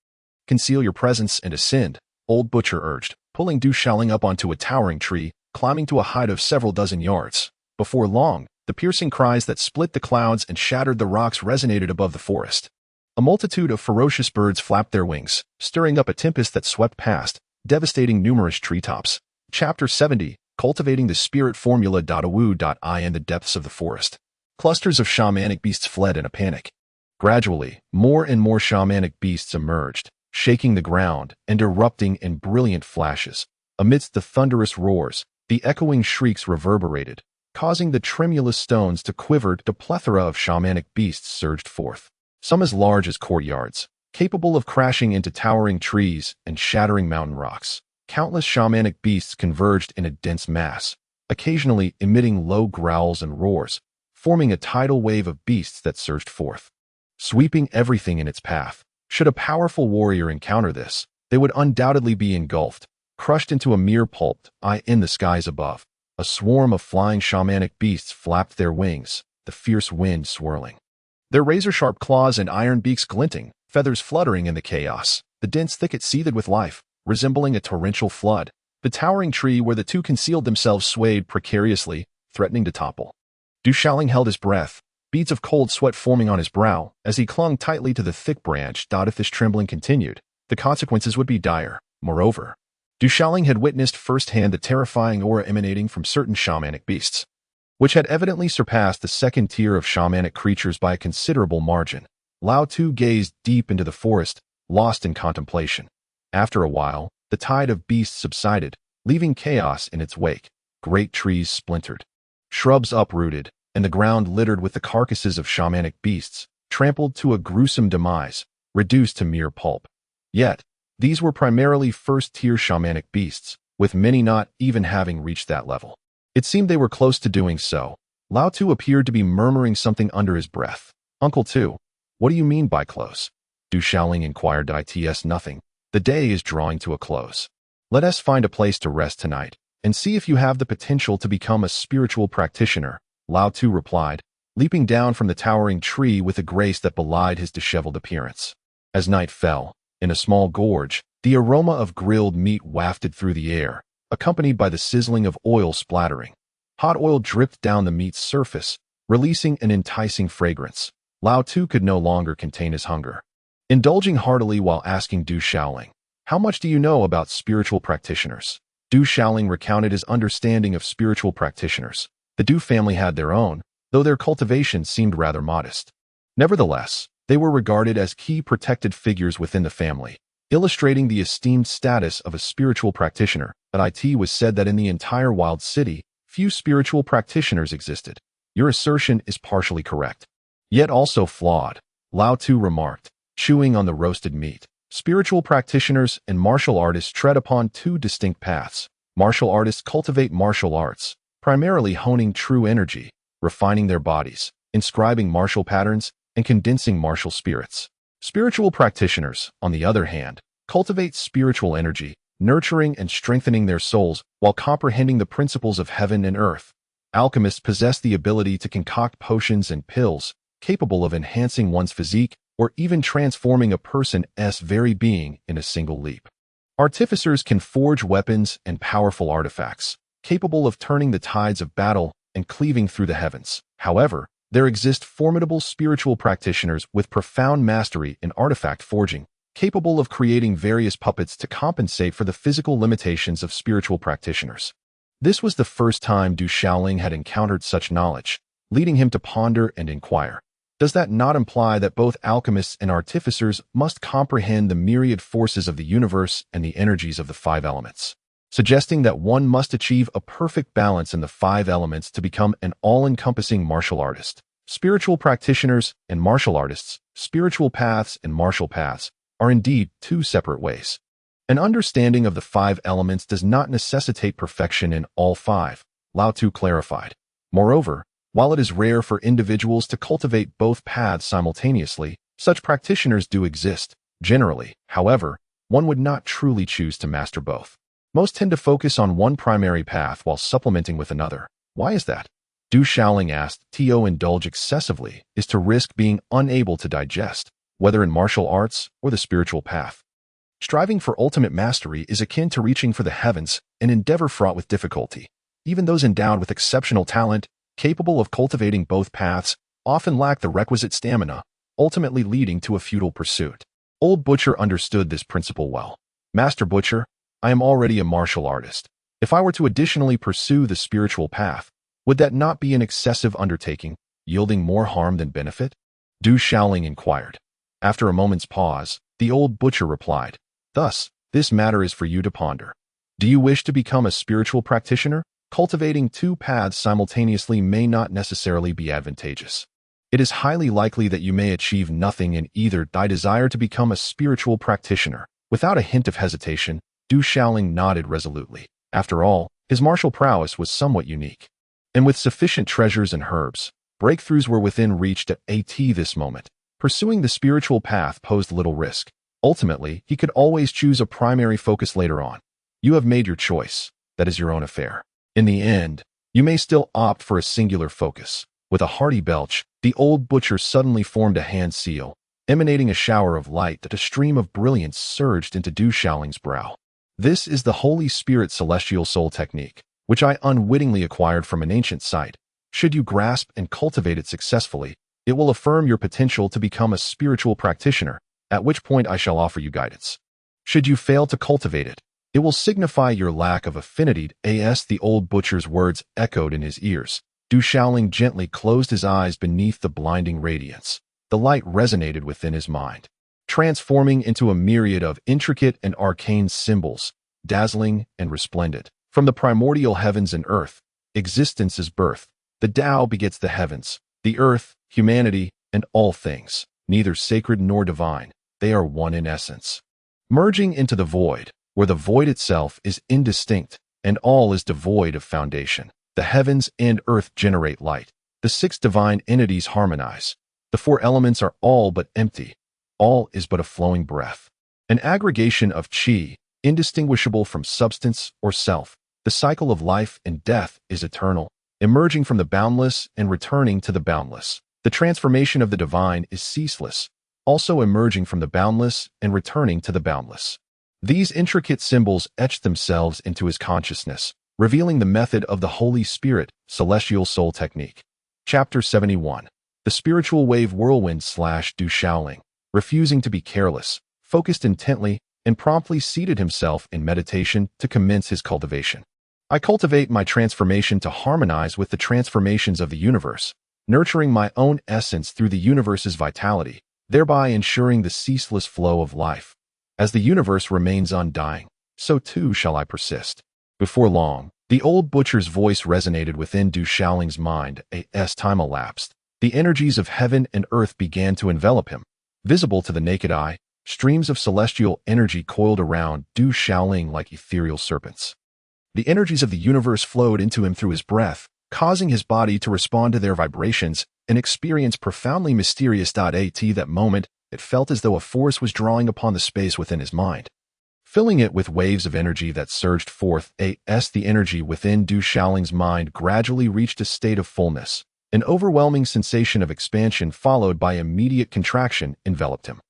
Conceal your presence and ascend, Old Butcher urged, pulling Du Xiaoling up onto a towering tree, climbing to a height of several dozen yards. Before long, the piercing cries that split the clouds and shattered the rocks resonated above the forest. A multitude of ferocious birds flapped their wings, stirring up a tempest that swept past, devastating numerous treetops. Chapter 70, Cultivating the Spirit Formula. In the depths of the forest, clusters of shamanic beasts fled in a panic. Gradually, more and more shamanic beasts emerged, shaking the ground and erupting in brilliant flashes. Amidst the thunderous roars, the echoing shrieks reverberated, causing the tremulous stones to quiver. A plethora of shamanic beasts surged forth, some as large as courtyards, capable of crashing into towering trees and shattering mountain rocks. Countless shamanic beasts converged in a dense mass, occasionally emitting low growls and roars, forming a tidal wave of beasts that surged forth, sweeping everything in its path. Should a powerful warrior encounter this, they would undoubtedly be engulfed, crushed into a mere pulp. In the skies above, a swarm of flying shamanic beasts flapped their wings, the fierce wind swirling, their razor-sharp claws and iron beaks glinting, feathers fluttering in the chaos. The dense thicket seethed with life, resembling a torrential flood. The towering tree where the two concealed themselves swayed precariously, threatening to topple. Du Shaoling held his breath, beads of cold sweat forming on his brow as he clung tightly to the thick branch. If this trembling continued, the consequences would be dire. Moreover, Du Shaoling had witnessed firsthand the terrifying aura emanating from certain shamanic beasts, which had evidently surpassed the second tier of shamanic creatures by a considerable margin. Lao Tu gazed deep into the forest, lost in contemplation. After a while, the tide of beasts subsided, leaving chaos in its wake. Great trees splintered, shrubs uprooted, and the ground littered with the carcasses of shamanic beasts, trampled to a gruesome demise, reduced to mere pulp. Yet, these were primarily first-tier shamanic beasts, with many not even having reached that level. It seemed they were close to doing so. Lao Tu appeared to be murmuring something under his breath. "Uncle Tu, what do you mean by close?" Du Shaoling inquired. "It's nothing. The day is drawing to a close. Let us find a place to rest tonight, and see if you have the potential to become a spiritual practitioner," Lao Tu replied, leaping down from the towering tree with a grace that belied his disheveled appearance. As night fell, in a small gorge, the aroma of grilled meat wafted through the air, accompanied by the sizzling of oil splattering. Hot oil dripped down the meat's surface, releasing an enticing fragrance. Lao Tu could no longer contain his hunger, indulging heartily while asking Du Shaoling, "How much do you know about spiritual practitioners?" Du Shaoling recounted his understanding of spiritual practitioners. The Du family had their own, though their cultivation seemed rather modest. Nevertheless, they were regarded as key protected figures within the family, illustrating the esteemed status of a spiritual practitioner. It was said that in the entire Wild City, few spiritual practitioners existed. Your assertion is partially correct, yet also flawed, Lao Tu remarked, chewing on the roasted meat. Spiritual practitioners and martial artists tread upon two distinct paths. Martial artists cultivate martial arts, primarily honing true energy, refining their bodies, inscribing martial patterns, and condensing martial spirits. Spiritual practitioners, on the other hand, cultivate spiritual energy, nurturing and strengthening their souls while comprehending the principles of heaven and earth. Alchemists possess the ability to concoct potions and pills, capable of enhancing one's physique or even transforming a person's very being in a single leap. Artificers can forge weapons and powerful artifacts, capable of turning the tides of battle and cleaving through the heavens. However, there exist formidable spiritual practitioners with profound mastery in artifact forging, capable of creating various puppets to compensate for the physical limitations of spiritual practitioners. This was the first time Du Shaoling had encountered such knowledge, leading him to ponder and inquire. Does that not imply that both alchemists and artificers must comprehend the myriad forces of the universe and the energies of the five elements, suggesting that one must achieve a perfect balance in the five elements to become an all-encompassing martial artist? Spiritual practitioners and martial artists, spiritual paths and martial paths, are indeed two separate ways. An understanding of the five elements does not necessitate perfection in all five, Lao Tu clarified. Moreover, while it is rare for individuals to cultivate both paths simultaneously, such practitioners do exist. Generally, however, one would not truly choose to master both. Most tend to focus on one primary path while supplementing with another. Why is that? Du Shaoling asked. To indulge excessively is to risk being unable to digest, whether in martial arts or the spiritual path. Striving for ultimate mastery is akin to reaching for the heavens, an endeavor fraught with difficulty. Even those endowed with exceptional talent, capable of cultivating both paths, often lack the requisite stamina, ultimately leading to a futile pursuit. Old Butcher understood this principle well. "Master Butcher, I am already a martial artist. If I were to additionally pursue the spiritual path, would that not be an excessive undertaking, yielding more harm than benefit?" Du Shaoling inquired. After a moment's pause, the old butcher replied. Thus, this matter is for you to ponder. Do you wish to become a spiritual practitioner? Cultivating two paths simultaneously may not necessarily be advantageous. It is highly likely that you may achieve nothing in either. I desire to become a spiritual practitioner. Without a hint of hesitation, Du Shaoling nodded resolutely. After all, his martial prowess was somewhat unique. And with sufficient treasures and herbs, breakthroughs were within reach at this moment. Pursuing the spiritual path posed little risk. Ultimately, he could always choose a primary focus later on. You have made your choice. That is your own affair. In the end, you may still opt for a singular focus. With a hearty belch, the old butcher suddenly formed a hand seal, emanating a shower of light that a stream of brilliance surged into Du Shaoling's brow. This is the Holy Spirit Celestial Soul Technique, which I unwittingly acquired from an ancient site. Should you grasp and cultivate it successfully, it will affirm your potential to become a spiritual practitioner, at which point I shall offer you guidance. Should you fail to cultivate it, it will signify your lack of affinity. As the old butcher's words echoed in his ears, Du Shaoling gently closed his eyes beneath the blinding radiance. The light resonated within his mind, transforming into a myriad of intricate and arcane symbols, dazzling and resplendent. From the primordial heavens and earth, existence is birth. The Tao begets the heavens, the earth, humanity, and all things, neither sacred nor divine. They are one in essence, merging into the void, where the void itself is indistinct, and all is devoid of foundation. The heavens and earth generate light. The six divine entities harmonize. The four elements are all but empty. All is but a flowing breath, an aggregation of qi, indistinguishable from substance or self. The cycle of life and death is eternal, emerging from the boundless and returning to the boundless. The transformation of the divine is ceaseless, also emerging from the boundless and returning to the boundless. These intricate symbols etch themselves into his consciousness, revealing the method of the Holy Spirit Celestial Soul Technique. Chapter 71. The Spiritual Wave Whirlwind / Du Shaoling, refusing to be careless, focused intently, and promptly seated himself in meditation to commence his cultivation. I cultivate my transformation to harmonize with the transformations of the universe, nurturing my own essence through the universe's vitality, thereby ensuring the ceaseless flow of life. As the universe remains undying, so too shall I persist. Before long, the old butcher's voice resonated within Du Shaoling's mind. As time elapsed, the energies of heaven and earth began to envelop him. Visible to the naked eye, streams of celestial energy coiled around Du Shaoling like ethereal serpents. The energies of the universe flowed into him through his breath, causing his body to respond to their vibrations and experience profoundly mysterious. At that moment, it felt as though a force was drawing upon the space within his mind, filling it with waves of energy that surged forth. The energy within Du Shaoling's mind gradually reached a state of fullness. An overwhelming sensation of expansion followed by immediate contraction enveloped him.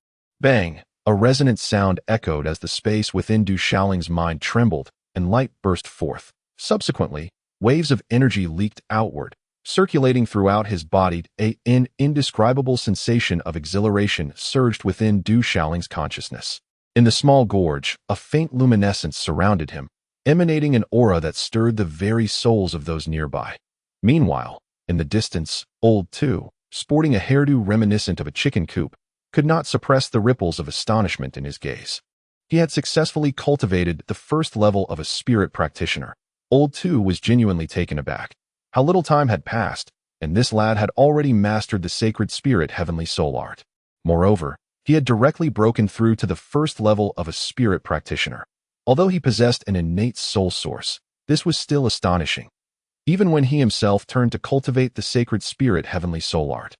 Bang! A resonant sound echoed as the space within Du Shaoling's mind trembled, and light burst forth. Subsequently, waves of energy leaked outward, circulating throughout his body. An indescribable sensation of exhilaration surged within Du Shaoling's consciousness. In the small gorge, a faint luminescence surrounded him, emanating an aura that stirred the very souls of those nearby. Meanwhile, in the distance, old Tu, sporting a hairdo reminiscent of a chicken coop, could not suppress the ripples of astonishment in his gaze. He had successfully cultivated the first level of a spirit practitioner. Old Tu was genuinely taken aback. How little time had passed, and this lad had already mastered the sacred spirit heavenly soul art. Moreover, he had directly broken through to the first level of a spirit practitioner. Although he possessed an innate soul source, this was still astonishing, even when he himself turned to cultivate the sacred spirit heavenly soul art.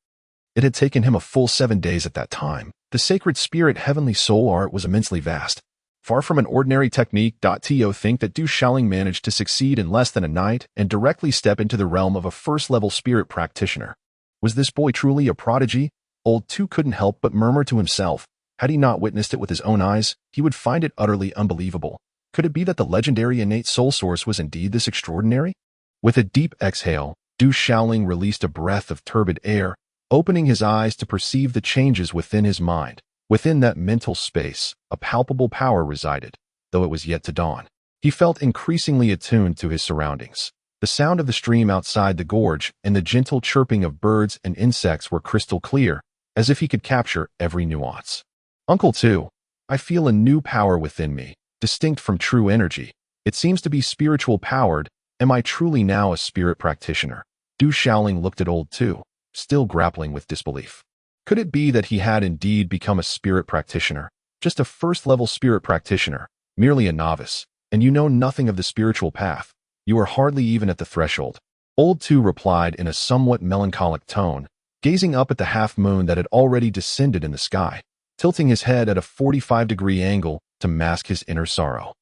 It had taken him a full 7 days at that time. The sacred spirit heavenly soul art was immensely vast. Far from an ordinary technique. To think that Du Shaoling managed to succeed in less than a night and directly step into the realm of a first-level spirit practitioner. Was this boy truly a prodigy? Old Tu couldn't help but murmur to himself. Had he not witnessed it with his own eyes, he would find it utterly unbelievable. Could it be that the legendary innate soul source was indeed this extraordinary? With a deep exhale, Du Shaoling released a breath of turbid air, opening his eyes to perceive the changes within his mind. Within that mental space, a palpable power resided, though it was yet to dawn. He felt increasingly attuned to his surroundings. The sound of the stream outside the gorge and the gentle chirping of birds and insects were crystal clear, as if he could capture every nuance. Uncle Tu, I feel a new power within me, distinct from true energy. It seems to be spiritual powered. Am I truly now a spirit practitioner? Du Shaoling looked at Old Two, still grappling with disbelief. Could it be that he had indeed become a spirit practitioner, just a first-level spirit practitioner, merely a novice, and you know nothing of the spiritual path? You are hardly even at the threshold. Old Two replied in a somewhat melancholic tone, gazing up at the half-moon that had already descended in the sky, tilting his head at a 45-degree angle to mask his inner sorrow.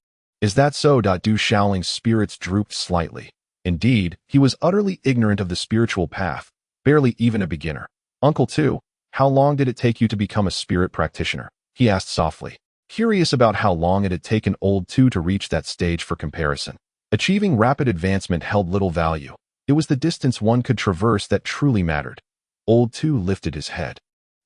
Is that so? Du Shaoling's spirits drooped slightly. Indeed, he was utterly ignorant of the spiritual path, barely even a beginner. Uncle Two, how long did it take you to become a spirit practitioner? He asked softly, curious about how long it had taken Old Two to reach that stage for comparison. Achieving rapid advancement held little value. It was the distance one could traverse that truly mattered. Old Two lifted his head,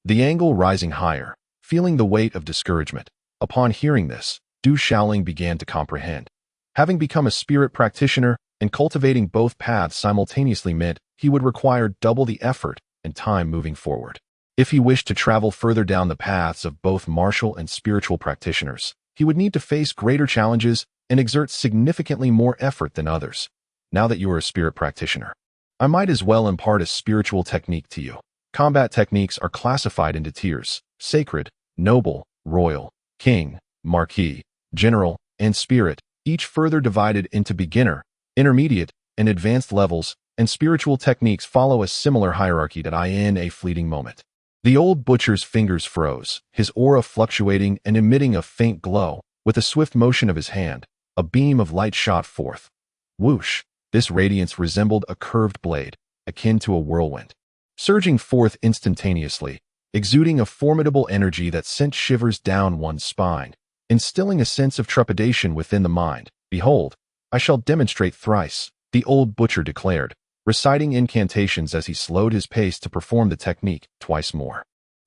the angle rising higher, feeling the weight of discouragement. Upon hearing this, Du Shaoling began to comprehend. Having become a spirit practitioner and cultivating both paths simultaneously meant he would require double the effort and time moving forward. If he wished to travel further down the paths of both martial and spiritual practitioners, he would need to face greater challenges and exert significantly more effort than others. Now that you are a spirit practitioner, I might as well impart a spiritual technique to you. Combat techniques are classified into tiers: sacred, noble, royal, king, marquis, general, and spirit, each further divided into beginner, intermediate, and advanced levels, and spiritual techniques follow a similar hierarchy. In a fleeting moment, the old butcher's fingers froze, his aura fluctuating and emitting a faint glow. With a swift motion of his hand, a beam of light shot forth. Whoosh! This radiance resembled a curved blade, akin to a whirlwind, surging forth instantaneously, exuding a formidable energy that sent shivers down one's spine, instilling a sense of trepidation within the mind. Behold, I shall demonstrate thrice, the old butcher declared, reciting incantations as he slowed his pace to perform the technique twice more.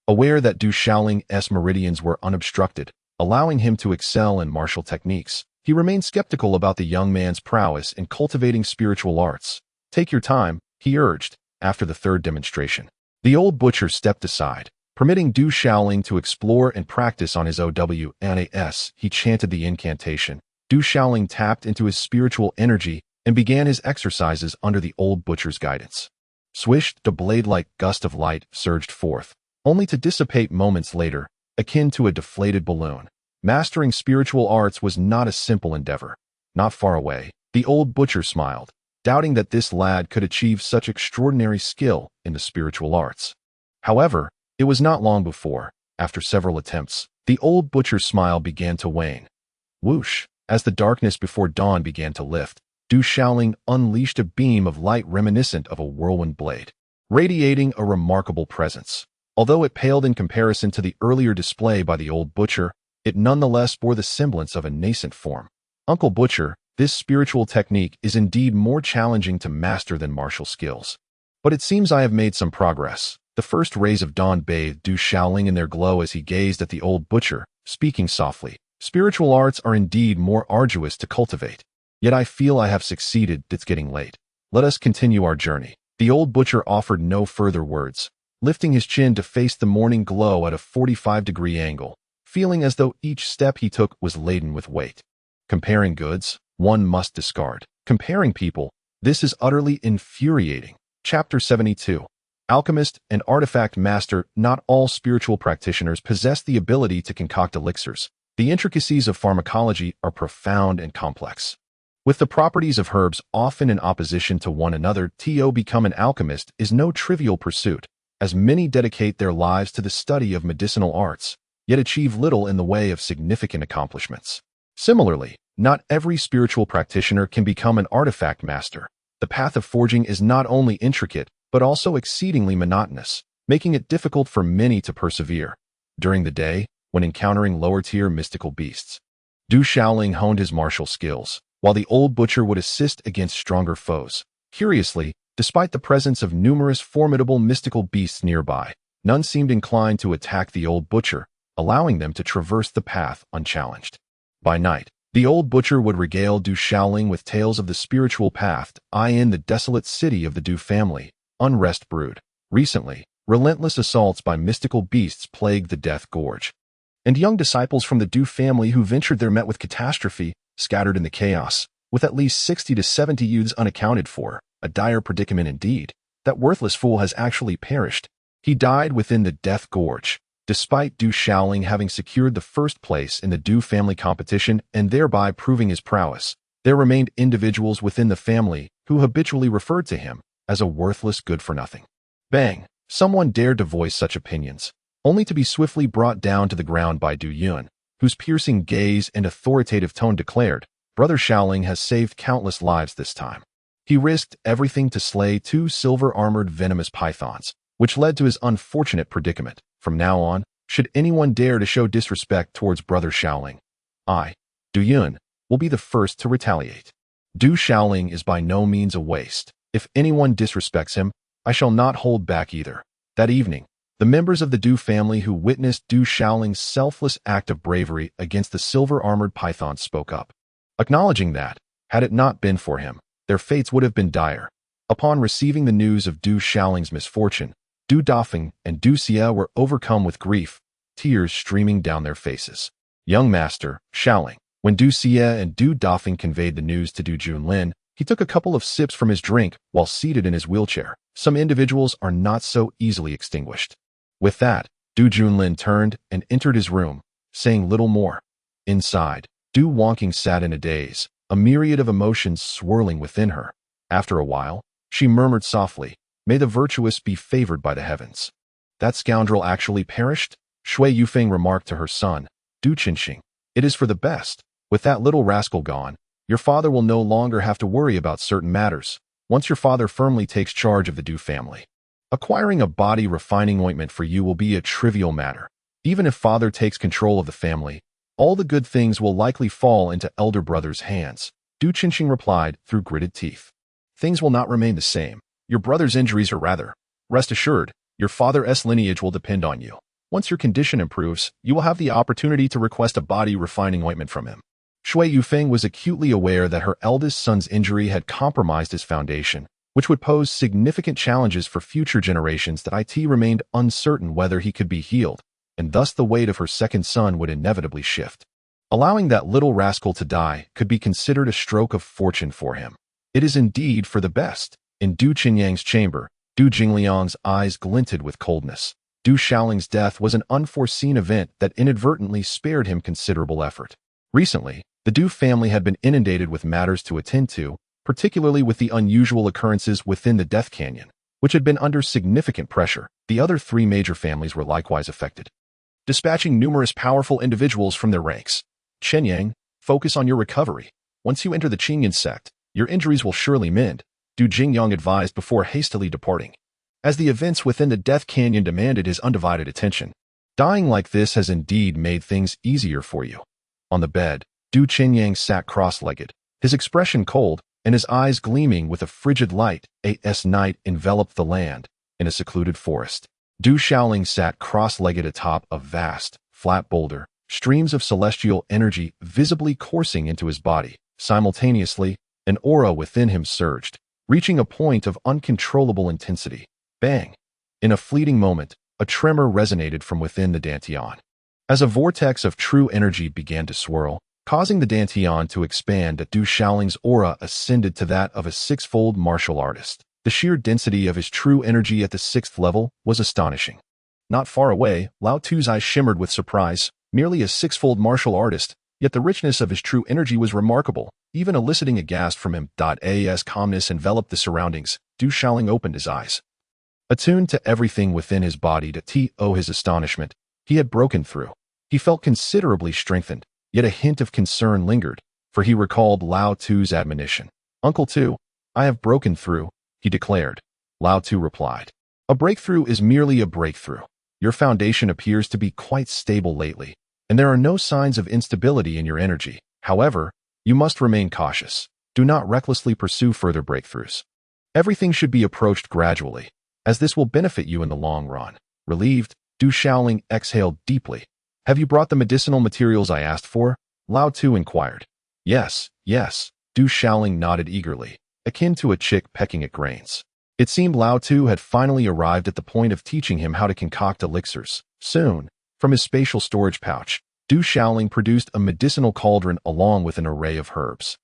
Aware that Du Shaoling's meridians were unobstructed, allowing him to excel in martial techniques, he remained skeptical about the young man's prowess in cultivating spiritual arts. Take your time, he urged, after the third demonstration. The old butcher stepped aside, permitting Du Shaoling to explore and practice on his OWNAS. He chanted the incantation. Du Shaoling tapped into his spiritual energy and began his exercises under the old butcher's guidance. Swish, a blade-like gust of light surged forth, only to dissipate moments later, akin to a deflated balloon. Mastering spiritual arts was not a simple endeavor. Not far away, the old butcher smiled, doubting that this lad could achieve such extraordinary skill in the spiritual arts. However, it was not long before, after several attempts, the old butcher's smile began to wane. Whoosh! As the darkness before dawn began to lift, Du Shaoling unleashed a beam of light reminiscent of a whirlwind blade, radiating a remarkable presence. Although it paled in comparison to the earlier display by the old butcher, it nonetheless bore the semblance of a nascent form. Uncle Butcher, this spiritual technique is indeed more challenging to master than martial skills. But it seems I have made some progress. The first rays of dawn bathed Du Shaoling in their glow as he gazed at the old butcher, speaking softly. Spiritual arts are indeed more arduous to cultivate. Yet I feel I have succeeded. It's getting late. Let us continue our journey. The old butcher offered no further words, lifting his chin to face the morning glow at a 45-degree angle, feeling as though each step he took was laden with weight. Comparing goods, one must discard. Comparing people, this is utterly infuriating. Chapter 72. Alchemist and Artifact Master. Not all spiritual practitioners possess the ability to concoct elixirs. The intricacies of pharmacology are profound and complex. With the properties of herbs often in opposition to one another, to become an alchemist is no trivial pursuit, as many dedicate their lives to the study of medicinal arts, yet achieve little in the way of significant accomplishments. Similarly, not every spiritual practitioner can become an artifact master. The path of forging is not only intricate, but also exceedingly monotonous, making it difficult for many to persevere. During the day, when encountering lower-tier mystical beasts, Du Shaoling honed his martial skills, while the old butcher would assist against stronger foes. Curiously, despite the presence of numerous formidable mystical beasts nearby, none seemed inclined to attack the old butcher, allowing them to traverse the path unchallenged. By night, the old butcher would regale Du Shaoling with tales of the spiritual path in the desolate city of the Du family. Unrest brewed. Recently, relentless assaults by mystical beasts plagued the Death Gorge. and young disciples from the Du family who ventured there met with catastrophe, scattered in the chaos, with at least 60 to 70 youths unaccounted for. A dire predicament indeed. That worthless fool has actually perished. He died within the Death Gorge, despite Du Shaoling having secured the first place in the Du family competition and thereby proving his prowess. There remained individuals within the family who habitually referred to him as a worthless good-for-nothing. Bang! Someone dared to voice such opinions, only to be swiftly brought down to the ground by Du Yun, whose piercing gaze and authoritative tone declared, Brother Shaoling has saved countless lives this time. He risked everything to slay 2 silver-armored venomous pythons, which led to his unfortunate predicament. From now on, should anyone dare to show disrespect towards Brother Shaoling, I, Du Yun, will be the first to retaliate. Du Shaoling is by no means a waste. If anyone disrespects him, I shall not hold back either. That evening, the members of the Du family who witnessed Du Shaoling's selfless act of bravery against the silver-armored pythons spoke up, acknowledging that, had it not been for him, their fates would have been dire. Upon receiving the news of Du Shaoling's misfortune, Du Dafeng and Du Xie were overcome with grief, tears streaming down their faces. Young Master, Shaoling. When Du Xie and Du Dafeng conveyed the news to Du Junlin, he took a couple of sips from his drink while seated in his wheelchair. Some individuals are not so easily extinguished. With that, Du Junlin turned and entered his room, saying little more. Inside, Du Wonking sat in a daze, a myriad of emotions swirling within her. After a while, she murmured softly, May the virtuous be favored by the heavens. That scoundrel actually perished? Shui Yufeng remarked to her son, Du Qinxing. It is for the best. With that little rascal gone, your father will no longer have to worry about certain matters, once your father firmly takes charge of the Du family. Acquiring a body refining ointment for you will be a trivial matter. Even if father takes control of the family, all the good things will likely fall into elder brother's hands, Du Qinxing replied through gritted teeth. Things will not remain the same. Your brother's injuries are rather. Rest assured, your father's lineage will depend on you. Once your condition improves, you will have the opportunity to request a body refining ointment from him. Shui Yufeng was acutely aware that her eldest son's injury had compromised his foundation, which would pose significant challenges for future generations. That it remained uncertain whether he could be healed, and thus the weight of her second son would inevitably shift. Allowing that little rascal to die could be considered a stroke of fortune for him. It is indeed for the best. In Du Qinyang's chamber, Du Jingliang's eyes glinted with coldness. Du Shaoling's death was an unforeseen event that inadvertently spared him considerable effort. Recently, the Du family had been inundated with matters to attend to, particularly with the unusual occurrences within the Death Canyon, which had been under significant pressure. The other 3 major families were likewise affected, dispatching numerous powerful individuals from their ranks. Qinyang, focus on your recovery. Once you enter the Qingyan sect, your injuries will surely mend, Du Jingyang advised before hastily departing, as the events within the Death Canyon demanded his undivided attention. Dying like this has indeed made things easier for you. On the bed, Du Qinyang sat cross-legged, his expression cold and his eyes gleaming with a frigid light. As night enveloped the land in a secluded forest. Du Shaoling sat cross-legged atop a vast, flat boulder, streams of celestial energy visibly coursing into his body. Simultaneously, an aura within him surged, reaching a point of uncontrollable intensity. Bang! In a fleeting moment, a tremor resonated from within the Dantian. As a vortex of true energy began to swirl, causing the Dantian to expand, Du Shaoling's aura ascended to that of a 6-fold martial artist. The sheer density of his true energy at the 6th level was astonishing. Not far away, Lao Tu's eyes shimmered with surprise, merely a 6-fold martial artist, yet the richness of his true energy was remarkable, even eliciting a gasp from him. As calmness enveloped the surroundings, Du Shaoling opened his eyes. Attuned to everything within his body to his astonishment, he had broken through. He felt considerably strengthened, yet a hint of concern lingered, for he recalled Lao Tu's admonition. Uncle Tu, I have broken through, he declared. Lao Tu replied. A breakthrough is merely a breakthrough. Your foundation appears to be quite stable lately, and there are no signs of instability in your energy. However, you must remain cautious. Do not recklessly pursue further breakthroughs. Everything should be approached gradually, as this will benefit you in the long run. Relieved, Du Shaoling exhaled deeply. Have you brought the medicinal materials I asked for? Lao Tu inquired. Yes, Du Shaoling nodded eagerly, akin to a chick pecking at grains. It seemed Lao Tu had finally arrived at the point of teaching him how to concoct elixirs. Soon, From his spatial storage pouch, Du Shaoling produced a medicinal cauldron along with an array of herbs.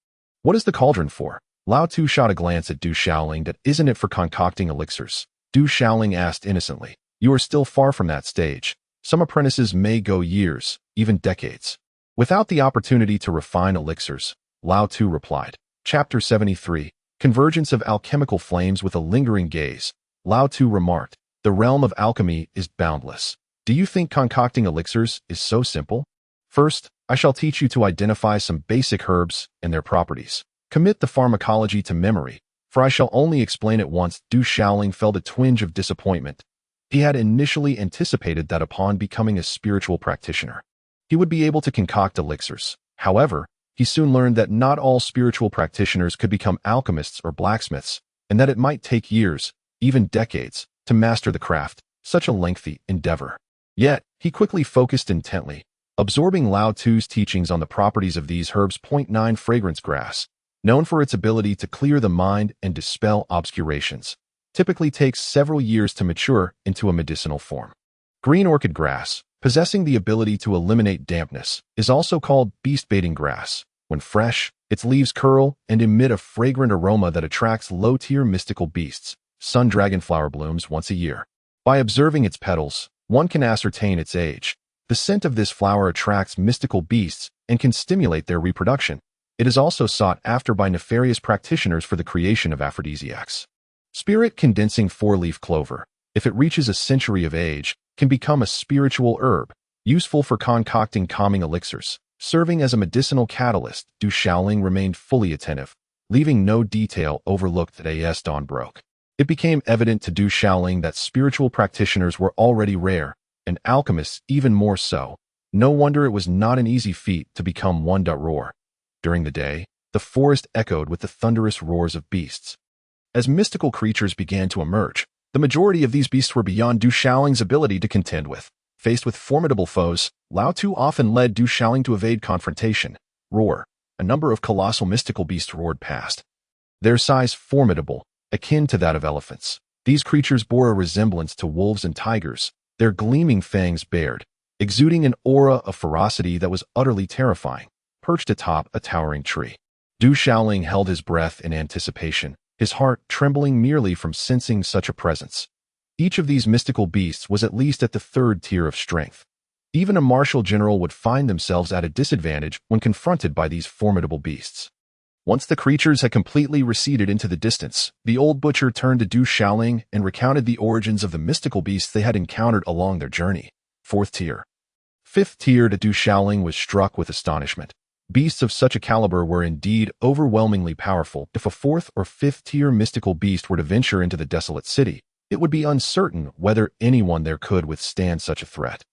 What is the cauldron for? Lao Tu shot a glance at Du Shaoling. That isn't it for concocting elixirs? Du Shaoling asked innocently. You are still far from that stage. Some apprentices may go years, even decades, without the opportunity to refine elixirs, Lao Tu replied. Chapter 73, Convergence of Alchemical Flames with a Lingering Gaze. Lao Tu remarked, the realm of alchemy is boundless. Do you think concocting elixirs is so simple? First, I shall teach you to identify some basic herbs and their properties. Commit the pharmacology to memory, for I shall only explain it once. Du Shaoling felt a twinge of disappointment. He had initially anticipated that upon becoming a spiritual practitioner, he would be able to concoct elixirs. However, he soon learned that not all spiritual practitioners could become alchemists or blacksmiths, and that it might take years, even decades, to master the craft, such a lengthy endeavor. Yet, he quickly focused intently, absorbing Lao Tu's teachings on the properties of these herbs. 9 Fragrance grass, known for its ability to clear the mind and dispel obscurations, typically takes several years to mature into a medicinal form. Green orchid grass, possessing the ability to eliminate dampness, is also called beast-baiting grass. When fresh, its leaves curl and emit a fragrant aroma that attracts low-tier mystical beasts. Sun dragonflower blooms once a year. By observing its petals, one can ascertain its age. The scent of this flower attracts mystical beasts and can stimulate their reproduction. It is also sought after by nefarious practitioners for the creation of aphrodisiacs. Spirit-condensing four-leaf clover, if it reaches a century of age, can become a spiritual herb, useful for concocting calming elixirs. Serving as a medicinal catalyst, Du Shaoling remained fully attentive, leaving no detail overlooked as dawn broke. It became evident to Du Shaoling that spiritual practitioners were already rare, and alchemists even more so. No wonder it was not an easy feat to become one. Roar. During the day, the forest echoed with the thunderous roars of beasts. As mystical creatures began to emerge, the majority of these beasts were beyond Du Shaoling's ability to contend with. Faced with formidable foes, Lao Tu often led Du Shaoling to evade confrontation. Roar. A number of colossal mystical beasts roared past. Their size formidable, akin to that of elephants. These creatures bore a resemblance to wolves and tigers, their gleaming fangs bared, exuding an aura of ferocity that was utterly terrifying. Perched atop a towering tree, Du Shaoling held his breath in anticipation, his heart trembling merely from sensing such a presence. Each of these mystical beasts was at least at the third tier of strength. Even a martial general would find themselves at a disadvantage when confronted by these formidable beasts. Once the creatures had completely receded into the distance, the old butcher turned to Du Shaoling and recounted the origins of the mystical beasts they had encountered along their journey. Fourth tier. Fifth tier. Du Shaoling was struck with astonishment. Beasts of such a caliber were indeed overwhelmingly powerful. If a fourth or fifth tier mystical beast were to venture into the desolate city, it would be uncertain whether anyone there could withstand such a threat.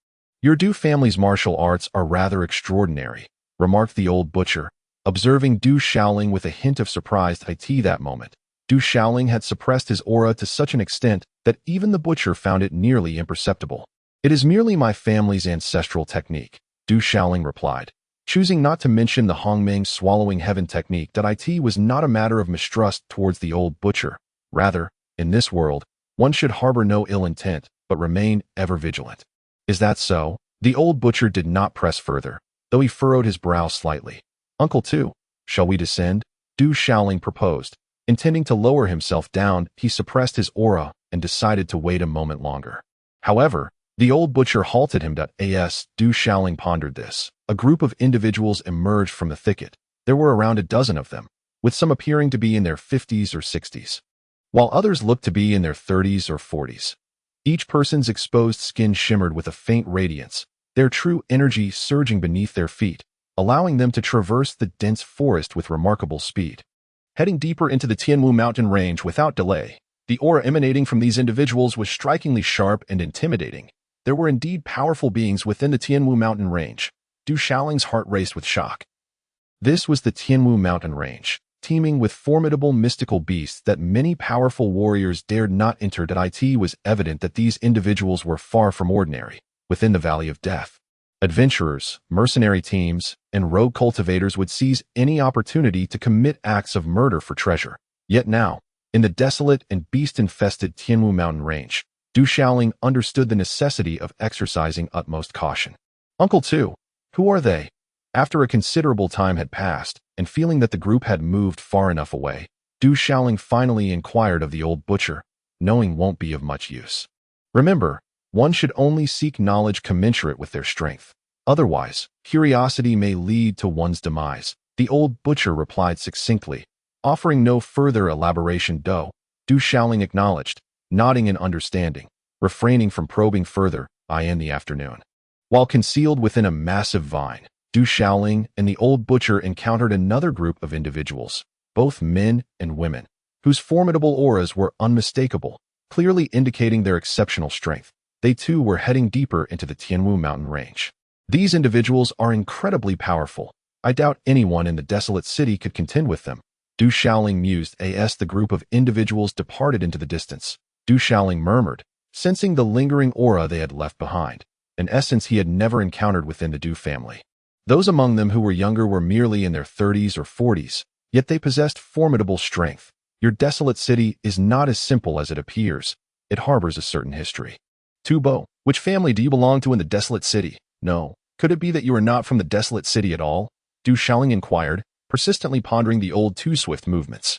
Your Du family's martial arts are rather extraordinary, remarked the old butcher, observing Du Shaoling with a hint of surprise. That moment, Du Shaoling had suppressed his aura to such an extent that even the butcher found it nearly imperceptible. It is merely my family's ancestral technique, Du Shaoling replied, choosing not to mention the Hongmeng swallowing heaven technique. It was not a matter of mistrust towards the old butcher. Rather, in this world, one should harbor no ill intent, but remain ever vigilant. Is that so? The old butcher did not press further, though he furrowed his brow slightly. Uncle Tu, shall we descend? Du Shaoling proposed. Intending to lower himself down, he suppressed his aura and decided to wait a moment longer. However, the old butcher halted him. Du Shaoling pondered this. A group of individuals emerged from the thicket. There were around a dozen of them, with some appearing to be in their 50s or 60s, while others looked to be in their 30s or 40s. Each person's exposed skin shimmered with a faint radiance, their true energy surging beneath their feet, allowing them to traverse the dense forest with remarkable speed. Heading deeper into the Tianwu mountain range without delay, the aura emanating from these individuals was strikingly sharp and intimidating. There were indeed powerful beings within the Tianwu mountain range. Du Shaoling's heart raced with shock. This was the Tianwu mountain range, teeming with formidable mystical beasts that many powerful warriors dared not enter. It was evident that these individuals were far from ordinary. Within the Valley of Death, adventurers, mercenary teams, and rogue cultivators would seize any opportunity to commit acts of murder for treasure. Yet now, in the desolate and beast-infested Tianwu mountain range, Du Xiaoling understood the necessity of exercising utmost caution. Uncle Tu, who are they? After a considerable time had passed, and feeling that the group had moved far enough away, Du Xiaoling finally inquired of the old butcher, knowing won't be of much use. Remember, one should only seek knowledge commensurate with their strength. Otherwise, curiosity may lead to one's demise, the old butcher replied succinctly. Offering no further elaboration, Du Xiaoling acknowledged, nodding in understanding, refraining from probing further, in the afternoon. While concealed within a massive vine, Du Xiaoling and the old butcher encountered another group of individuals, both men and women, whose formidable auras were unmistakable, clearly indicating their exceptional strength. They too were heading deeper into the Tianwu mountain range. These individuals are incredibly powerful. I doubt anyone in the desolate city could contend with them. Du Xiaoling mused as the group of individuals departed into the distance. Du Xiaoling murmured, sensing the lingering aura they had left behind, an essence he had never encountered within the Du family. Those among them who were younger were merely in their 30s or 40s, yet they possessed formidable strength. Your desolate city is not as simple as it appears. It harbors a certain history. Tubo, which family do you belong to in the desolate city? No. Could it be that you are not from the desolate city at all? Du Xiaoling inquired, persistently pondering the old Tu swift movements.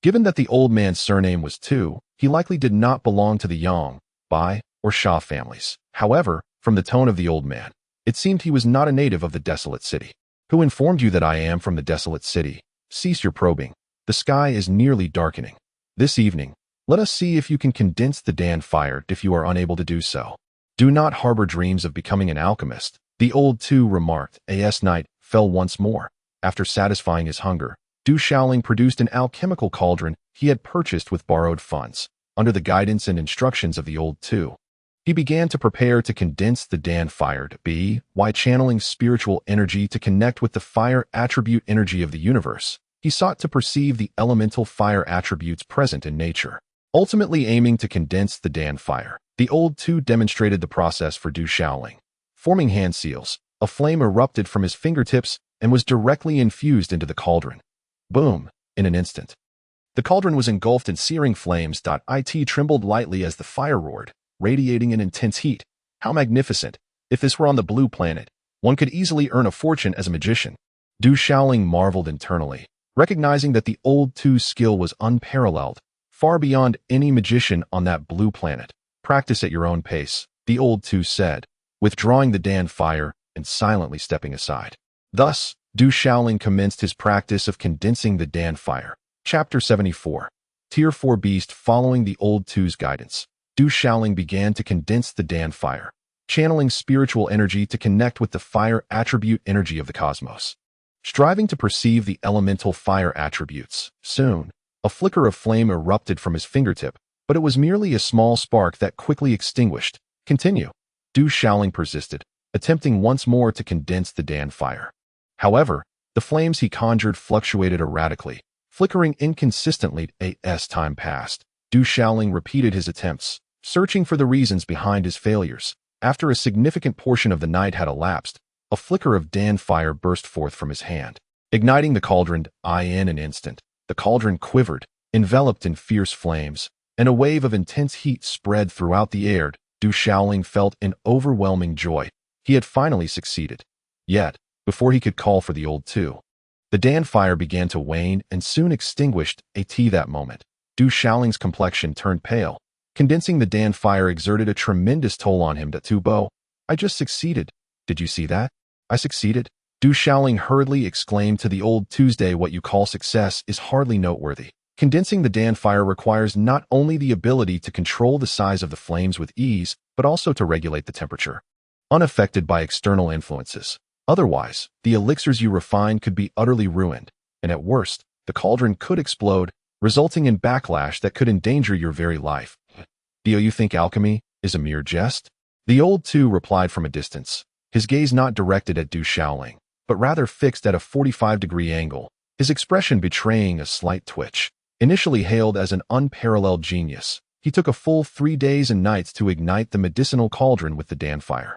Given that the old man's surname was Tu, he likely did not belong to the Yang, Bai, or Sha families. However, from the tone of the old man, it seemed he was not a native of the desolate city. Who informed you that I am from the desolate city? Cease your probing. The sky is nearly darkening. This evening, let us see if you can condense the Dan fire if you are unable to do so. Do not harbor dreams of becoming an alchemist, the old Tu remarked. As night fell once more. After satisfying his hunger, Du Xiaoling produced an alchemical cauldron he had purchased with borrowed funds. Under the guidance and instructions of the old Tu, he began to prepare to condense the Dan fire by channeling spiritual energy to connect with the fire attribute energy of the universe. He sought to perceive the elemental fire attributes present in nature, ultimately aiming to condense the Dan fire. The old Tu demonstrated the process for Du Xiaoling. Forming hand seals, a flame erupted from his fingertips and was directly infused into the cauldron. Boom! In an instant, the cauldron was engulfed in searing flames. It trembled lightly as the fire roared, radiating an intense heat. How magnificent! If this were on the blue planet, one could easily earn a fortune as a magician. Du Xiaoling marveled internally, recognizing that the old Tu's skill was unparalleled, far beyond any magician on that blue planet. Practice at your own pace, the old Tu said, withdrawing the Dan fire and silently stepping aside. Thus, Du Xiaoling commenced his practice of condensing the Dan fire. Chapter 74. Tier 4 Beast. Following the old Tu's guidance, Du Xiaoling began to condense the Dan fire, channeling spiritual energy to connect with the fire attribute energy of the cosmos. Striving to perceive the elemental fire attributes, soon, a flicker of flame erupted from his fingertip, but it was merely a small spark that quickly extinguished. Continue. Du Xiaoling persisted, attempting once more to condense the Dan fire. However, the flames he conjured fluctuated erratically, flickering inconsistently. As time passed, Du Xiaoling repeated his attempts, searching for the reasons behind his failures. After a significant portion of the night had elapsed, a flicker of Dan fire burst forth from his hand, igniting the cauldron. In an instant, the cauldron quivered, enveloped in fierce flames, and a wave of intense heat spread throughout the air. Du Xiaoling felt an overwhelming joy. He had finally succeeded. Yet, before he could call for the old Tu, the Dan fire began to wane and soon extinguished. That moment, Du Xiaoling's complexion turned pale. Condensing the Dan fire exerted a tremendous toll on him. Bo, I just succeeded. Did you see that? I succeeded. Du Xiaoling hurriedly exclaimed to the old Tuesday. What you call success is hardly noteworthy. Condensing the Dan fire requires not only the ability to control the size of the flames with ease, but also to regulate the temperature, unaffected by external influences. Otherwise, the elixirs you refine could be utterly ruined, and at worst, the cauldron could explode, resulting in backlash that could endanger your very life. Do you think alchemy is a mere jest? The old Tu replied from a distance, his gaze not directed at Du Xiaoling, but rather fixed at a 45-degree angle, his expression betraying a slight twitch. Initially hailed as an unparalleled genius, he took a full 3 days and nights to ignite the medicinal cauldron with the Dan fire.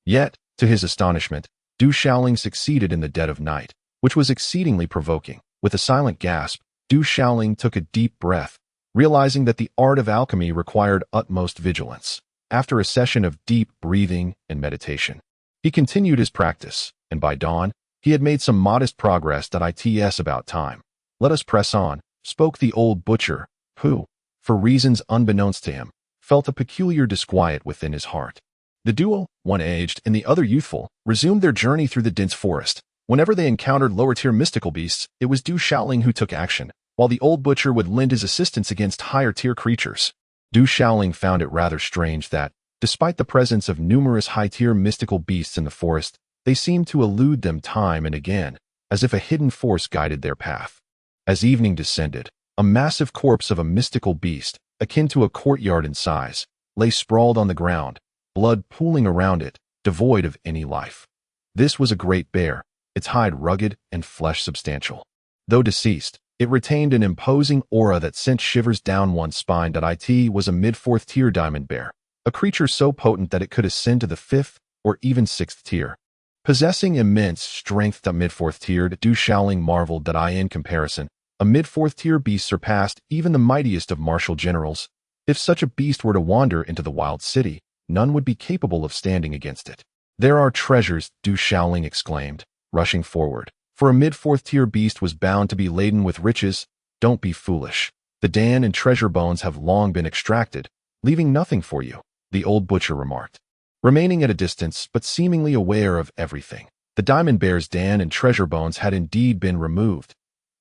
Yet, to his astonishment, Du Xiaoling succeeded in the dead of night, which was exceedingly provoking. With a silent gasp, Du Xiaoling took a deep breath, realizing that the art of alchemy required utmost vigilance. After a session of deep breathing and meditation, he continued his practice, and by dawn, he had made some modest progress. It's about time. Let us press on, spoke the old butcher, who, for reasons unbeknownst to him, felt a peculiar disquiet within his heart. The duo, one aged and the other youthful, resumed their journey through the dense forest. Whenever they encountered lower-tier mystical beasts, it was Du Shaoling who took action, while the old butcher would lend his assistance against higher-tier creatures. Du Shaoling found it rather strange that, despite the presence of numerous high-tier mystical beasts in the forest, they seemed to elude them time and again, as if a hidden force guided their path. As evening descended, a massive corpse of a mystical beast, akin to a courtyard in size, lay sprawled on the ground, blood pooling around it, devoid of any life. This was a great bear, its hide rugged and flesh substantial. Though deceased, it retained an imposing aura that sent shivers down one's spine. It was a mid-4th tier diamond bear, a creature so potent that it could ascend to the 5th or even 6th tier. Possessing immense strength. Mid-4th tier, Du Shaoling marveled that in comparison, a mid-4th tier beast surpassed even the mightiest of martial generals. If such a beast were to wander into the wild city, none would be capable of standing against it. There are treasures, Du Shaoling exclaimed, rushing forward. For a mid-4th tier beast was bound to be laden with riches. Don't be foolish. The Dan and treasure bones have long been extracted, leaving nothing for you, the old butcher remarked. Remaining at a distance, but seemingly aware of everything, the diamond bear's Dan and treasure bones had indeed been removed.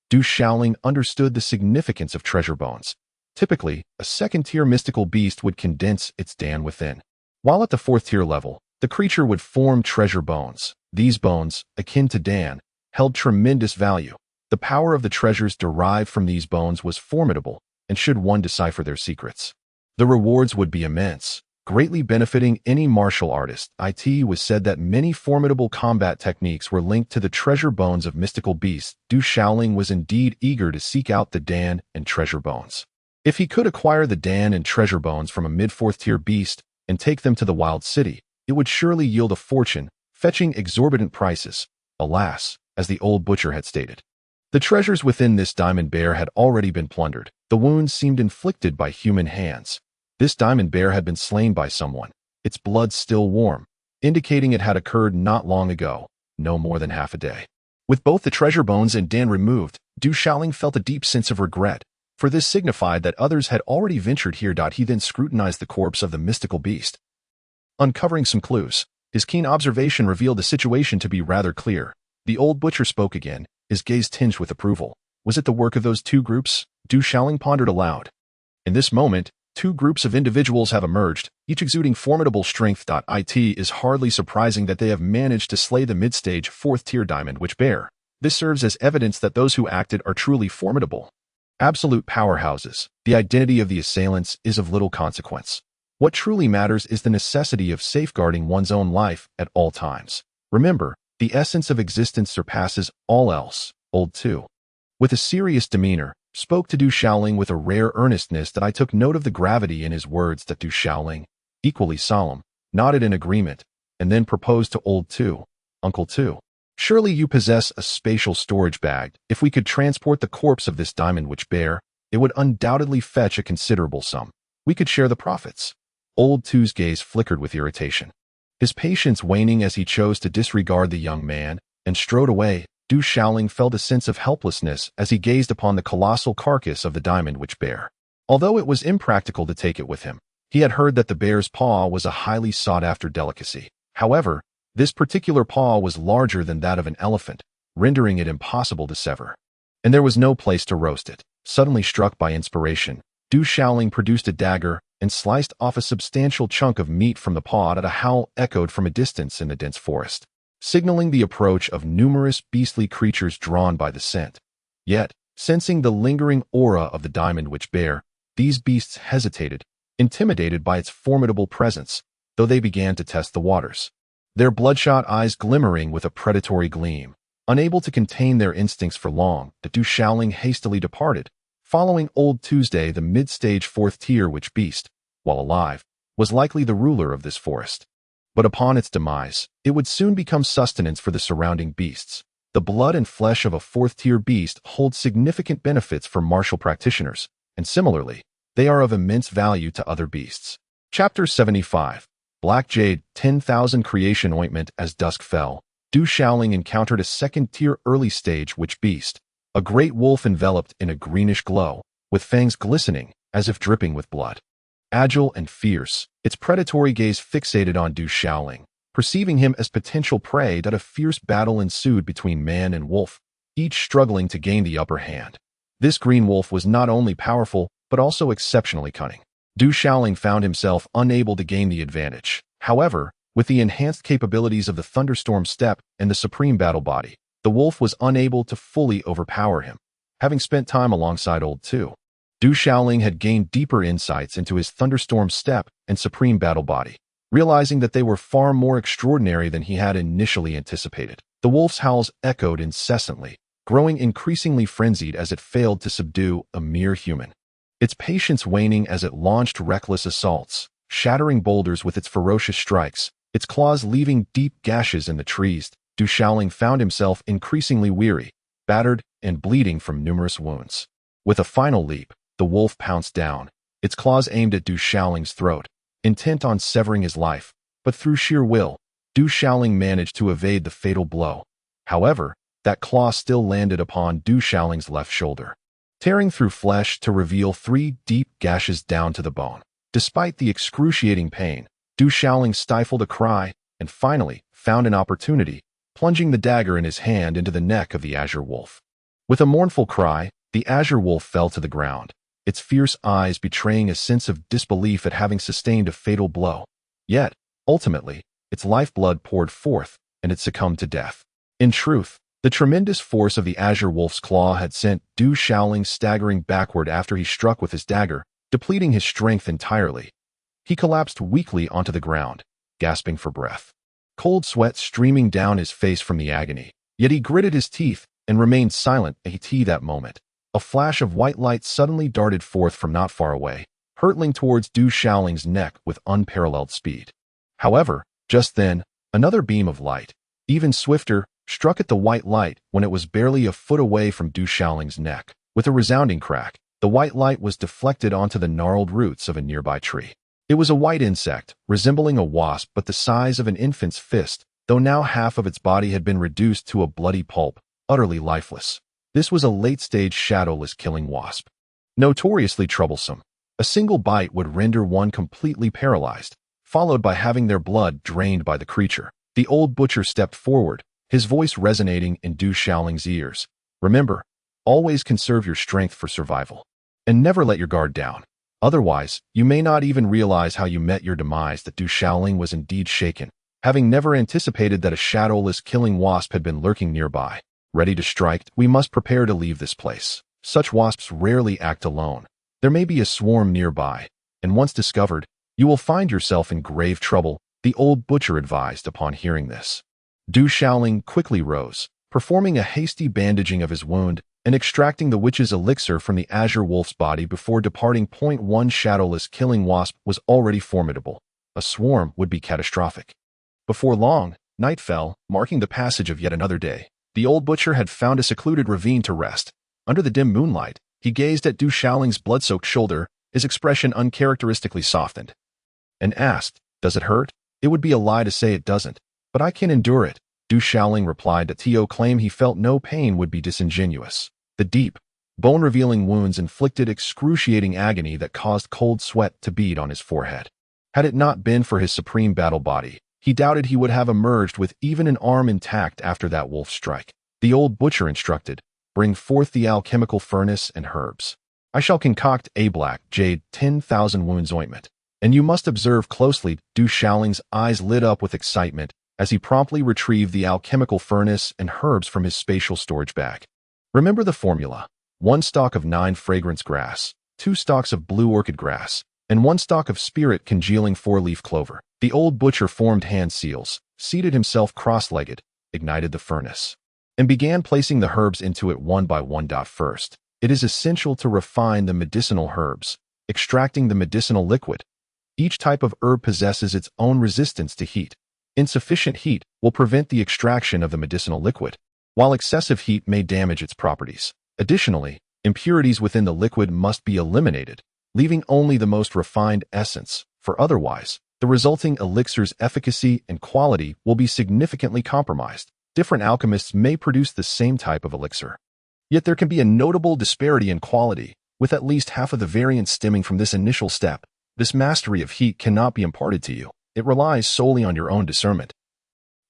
Du Shaoling understood the significance of treasure bones. Typically, a 2nd-tier mystical beast would condense its Dan within, while at the 4th-tier level, the creature would form treasure bones. These bones, akin to Dan, held tremendous value. The power of the treasures derived from these bones was formidable, and should one decipher their secrets, the rewards would be immense, greatly benefiting any martial artist. It was said that many formidable combat techniques were linked to the treasure bones of mystical beasts. Du Shaoling was indeed eager to seek out the Dan and treasure bones. If he could acquire the Dan and treasure bones from a mid-4th tier beast and take them to the wild city, it would surely yield a fortune, fetching exorbitant prices. Alas, as the old butcher had stated, the treasures within this diamond bear had already been plundered. The wounds seemed inflicted by human hands. This diamond bear had been slain by someone, its blood still warm, indicating it had occurred not long ago, no more than half a day. With both the treasure bones and Dan removed, Du Shaoling felt a deep sense of regret, for this signified that others had already ventured here. He then scrutinized the corpse of the mystical beast. Uncovering some clues, his keen observation revealed the situation to be rather clear. The old butcher spoke again, his gaze tinged with approval. Was it the work of those two groups? Du Shaoling pondered aloud. In this moment, two groups of individuals have emerged, each exuding formidable strength. It is hardly surprising that they have managed to slay the mid-stage 4th-tier diamond witch bear. This serves as evidence that those who acted are truly formidable. Absolute powerhouses. The identity of the assailants is of little consequence. What truly matters is the necessity of safeguarding one's own life at all times. Remember, the essence of existence surpasses all else. Old 2. With a serious demeanor, spoke to Du Shaoling with a rare earnestness. I took note of the gravity in his words. Du Shaoling, equally solemn, nodded in agreement, and then proposed to Old 2, Uncle 2. Surely you possess a spatial storage bag. If we could transport the corpse of this diamond witch bear, it would undoubtedly fetch a considerable sum. We could share the profits. Old 2's gaze flickered with irritation, his patience waning as he chose to disregard the young man and strode away. Du Shaoling felt a sense of helplessness as he gazed upon the colossal carcass of the diamond witch bear. Although it was impractical to take it with him, he had heard that the bear's paw was a highly sought-after delicacy. However, this particular paw was larger than that of an elephant, rendering it impossible to sever. And there was no place to roast it. Suddenly struck by inspiration, Du Shaoling produced a dagger and sliced off a substantial chunk of meat from the paw. A howl echoed from a distance in the dense forest, signaling the approach of numerous beastly creatures drawn by the scent. Yet, sensing the lingering aura of the diamond witch bear, these beasts hesitated, intimidated by its formidable presence, though they began to test the waters, their bloodshot eyes glimmering with a predatory gleam. Unable to contain their instincts for long, the Du Shaoling hastily departed, following Old Tuesday. The mid-stage 4th-tier witch beast, while alive, was likely the ruler of this forest. But upon its demise, it would soon become sustenance for the surrounding beasts. The blood and flesh of a 4th-tier beast holds significant benefits for martial practitioners, and similarly, they are of immense value to other beasts. Chapter 75. Black Jade, 10,000 Creation Ointment. As dusk fell, Du Xiaoling encountered a second-tier early-stage witch beast, a great wolf enveloped in a greenish glow, with fangs glistening, as if dripping with blood. Agile and fierce, its predatory gaze fixated on Du Xiaoling. Perceiving him as potential prey, that a fierce battle ensued between man and wolf, each struggling to gain the upper hand. This green wolf was not only powerful, but also exceptionally cunning. Du Xiaoling found himself unable to gain the advantage. However, with the enhanced capabilities of the Thunderstorm Step and the Supreme Battle Body, the wolf was unable to fully overpower him, having spent time alongside Old Two. Du Xiaoling had gained deeper insights into his Thunderstorm Step and Supreme Battle Body, realizing that they were far more extraordinary than he had initially anticipated. The wolf's howls echoed incessantly, growing increasingly frenzied as it failed to subdue a mere human. Its patience waning as it launched reckless assaults, shattering boulders with its ferocious strikes, its claws leaving deep gashes in the trees. Du Xiaoling found himself increasingly weary, battered, and bleeding from numerous wounds. With a final leap, the wolf pounced down, its claws aimed at Du Xiaoling's throat, intent on severing his life, but through sheer will, Du Xiaoling managed to evade the fatal blow. However, that claw still landed upon Du Xiaoling's left shoulder, tearing through flesh to reveal 3 deep gashes down to the bone. Despite the excruciating pain, Du Xiaoling stifled a cry and finally found an opportunity, plunging the dagger in his hand into the neck of the Azure Wolf. With a mournful cry, the Azure Wolf fell to the ground, its fierce eyes betraying a sense of disbelief at having sustained a fatal blow. Yet, ultimately, its lifeblood poured forth, and it succumbed to death. In truth, the tremendous force of the Azure Wolf's claw had sent Du Xiaoling staggering backward after he struck with his dagger, depleting his strength entirely. He collapsed weakly onto the ground, gasping for breath. Cold sweat streaming down his face from the agony, yet he gritted his teeth and remained silent at that moment. A flash of white light suddenly darted forth from not far away, hurtling towards Du Xiaoling's neck with unparalleled speed. However, just then, another beam of light, even swifter, struck at the white light when it was barely a foot away from Du Xiaoling's neck. With a resounding crack, the white light was deflected onto the gnarled roots of a nearby tree. It was a white insect, resembling a wasp but the size of an infant's fist, though now half of its body had been reduced to a bloody pulp, utterly lifeless. This was a late-stage shadowless killing wasp. Notoriously troublesome, a single bite would render one completely paralyzed, followed by having their blood drained by the creature. The old butcher stepped forward, his voice resonating in Du Xiaoling's ears. Remember, always conserve your strength for survival. And never let your guard down. Otherwise, you may not even realize how you met your demise. That Du Xiaoling was indeed shaken, having never anticipated that a shadowless killing wasp had been lurking nearby. Ready to strike, we must prepare to leave this place. Such wasps rarely act alone. There may be a swarm nearby, and once discovered, you will find yourself in grave trouble, the old butcher advised. Upon hearing this, Du Xiaoling quickly rose, performing a hasty bandaging of his wound and extracting the witch's elixir from the Azure Wolf's body before departing. One shadowless killing wasp was already formidable. A swarm would be catastrophic. Before long, night fell, marking the passage of yet another day. The old butcher had found a secluded ravine to rest. Under the dim moonlight, he gazed at Du Xiaoling's blood-soaked shoulder, his expression uncharacteristically softened, and asked, "Does it hurt?" "It would be a lie to say it doesn't, but I can endure it," Du Xiaoling replied. That To claim he felt no pain would be disingenuous. The deep, bone-revealing wounds inflicted excruciating agony that caused cold sweat to bead on his forehead. Had it not been for his supreme battle body, he doubted he would have emerged with even an arm intact after that wolf strike. The old butcher instructed, "Bring forth the alchemical furnace and herbs. I shall concoct a Black Jade 10,000 wounds ointment, and you must observe closely." Du Xiaoling's eyes lit up with excitement as he promptly retrieved the alchemical furnace and herbs from his spatial storage bag. Remember the formula: 1 stalk of 9 fragrance grass, 2 stalks of blue orchid grass, and 1 stalk of spirit congealing 4-leaf clover. The old butcher formed hand seals, seated himself cross-legged, ignited the furnace, and began placing the herbs into it one by one. First, it is essential to refine the medicinal herbs, extracting the medicinal liquid. Each type of herb possesses its own resistance to heat. Insufficient heat will prevent the extraction of the medicinal liquid, while excessive heat may damage its properties. Additionally, Impurities within the liquid must be eliminated, leaving only the most refined essence, for otherwise, the resulting elixir's efficacy and quality will be significantly compromised. Different alchemists may produce the same type of elixir. Yet there can be a notable disparity in quality, with at least half of the variance stemming from this initial step. This mastery of heat cannot be imparted to you. It relies solely on your own discernment,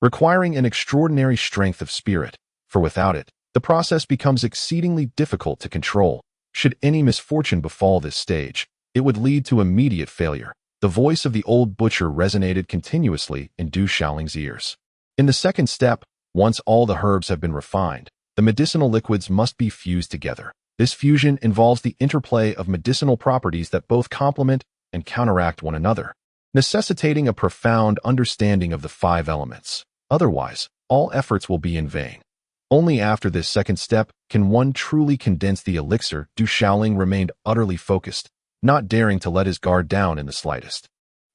requiring an extraordinary strength of spirit, for without it, the process becomes exceedingly difficult to control. Should any misfortune befall this stage, it would lead to immediate failure. The voice of the old butcher resonated continuously in Du Xiaoling's ears. In the second step, once all the herbs have been refined, the medicinal liquids must be fused together. This fusion involves the interplay of medicinal properties that both complement and counteract one another, necessitating a profound understanding of the five elements. Otherwise, all efforts will be in vain. Only after this second step can one truly condense the elixir. Du Xiaoling remained utterly focused, not daring to let his guard down in the slightest.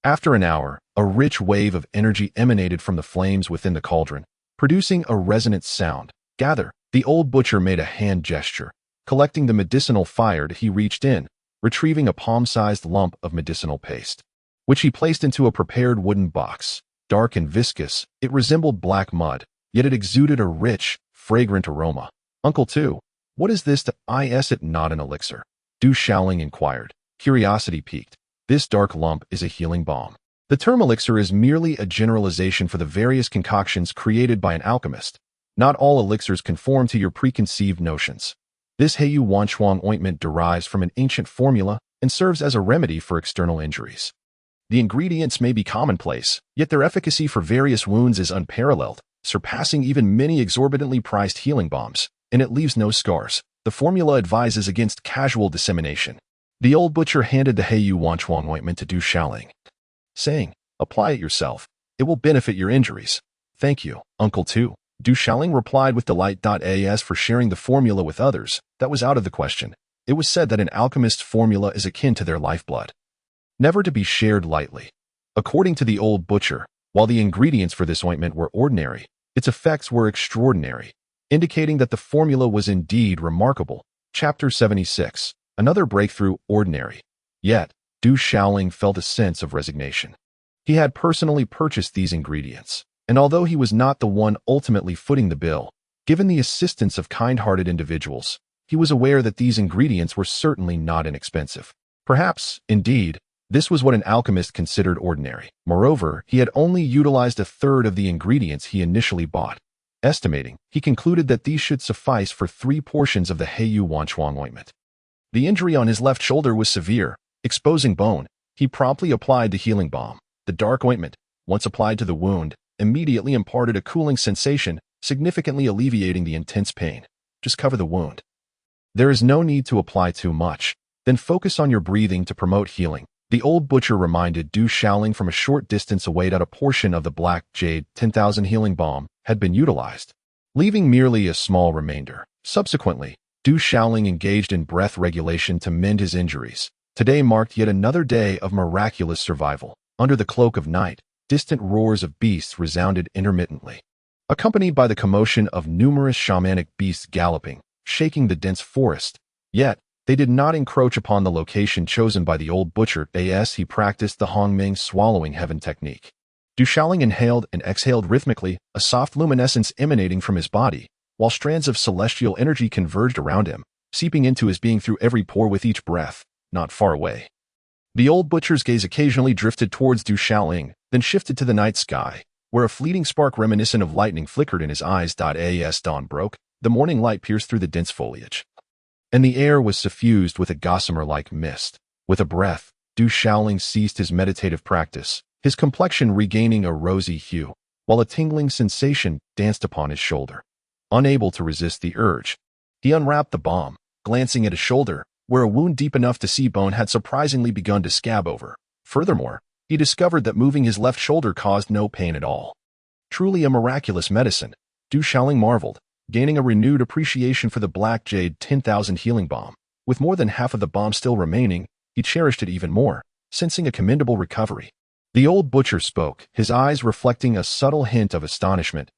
After an hour, a rich wave of energy emanated from the flames within the cauldron, producing a resonant sound. Gather. The old butcher made a hand gesture. Collecting the medicinal fire, he reached in, retrieving a palm-sized lump of medicinal paste, which he placed into a prepared wooden box. Dark and viscous, it resembled black mud, yet it exuded a rich, fragrant aroma. Uncle Tu, what is this? Is it not an elixir? Du Xiaoling inquired. Curiosity piqued. This dark lump is a healing balm. The term elixir is merely a generalization for the various concoctions created by an alchemist. Not all elixirs conform to your preconceived notions. This Heiyu Wanchuang ointment derives from an ancient formula and serves as a remedy for external injuries. The ingredients may be commonplace, yet their efficacy for various wounds is unparalleled, surpassing even many exorbitantly priced healing balms, and it leaves no scars. The formula advises against casual dissemination. The old butcher handed the Heiyu Wanchuang ointment to Du Xiaoling, saying, "Apply it yourself. It will benefit your injuries." "Thank you, Uncle Tu." Du Xiaoling replied with delight. As for sharing the formula with others, that was out of the question. It was said that an alchemist's formula is akin to their lifeblood, never to be shared lightly. According to the old butcher, while the ingredients for this ointment were ordinary, its effects were extraordinary, indicating that the formula was indeed remarkable. Chapter 76. Another breakthrough. Ordinary. Yet, Du Xiaoling felt a sense of resignation. He had personally purchased these ingredients, and although he was not the one ultimately footing the bill, given the assistance of kind-hearted individuals, he was aware that these ingredients were certainly not inexpensive. Perhaps, indeed, this was what an alchemist considered ordinary. Moreover, he had only utilized a third of the ingredients he initially bought. Estimating, he concluded that these should suffice for 3 portions of the Heiyu Wanchuang ointment. The injury on his left shoulder was severe, exposing bone. He promptly applied the healing balm. The dark ointment, once applied to the wound, immediately imparted a cooling sensation, significantly alleviating the intense pain. Just cover the wound. There is no need to apply too much. Then focus on your breathing to promote healing. The old butcher reminded Du Xiaoling from a short distance away that a portion of the black jade 10,000 healing balm had been utilized, leaving merely a small remainder. Subsequently, Du Xiaoling engaged in breath regulation to mend his injuries. Today marked yet another day of miraculous survival. Under the cloak of night, distant roars of beasts resounded intermittently, accompanied by the commotion of numerous shamanic beasts galloping, shaking the dense forest. Yet, they did not encroach upon the location chosen by the old butcher. As he practiced the Hongming swallowing heaven technique, Du Xiaoling inhaled and exhaled rhythmically, a soft luminescence emanating from his body, while strands of celestial energy converged around him, seeping into his being through every pore with each breath. Not far away, the old butcher's gaze occasionally drifted towards Du Xiaoling, then shifted to the night sky, where a fleeting spark reminiscent of lightning flickered in his eyes. As dawn broke, the morning light pierced through the dense foliage, and the air was suffused with a gossamer-like mist. With a breath, Du Xiaoling ceased his meditative practice, his complexion regaining a rosy hue, while a tingling sensation danced upon his shoulder. Unable to resist the urge, he unwrapped the balm, glancing at his shoulder, where a wound deep enough to see bone had surprisingly begun to scab over. Furthermore, he discovered that moving his left shoulder caused no pain at all. Truly a miraculous medicine, Du Xiaoling marveled, gaining a renewed appreciation for the black jade 10,000 healing balm. With more than half of the balm still remaining, he cherished it even more, sensing a commendable recovery. The old butcher spoke, his eyes reflecting a subtle hint of astonishment.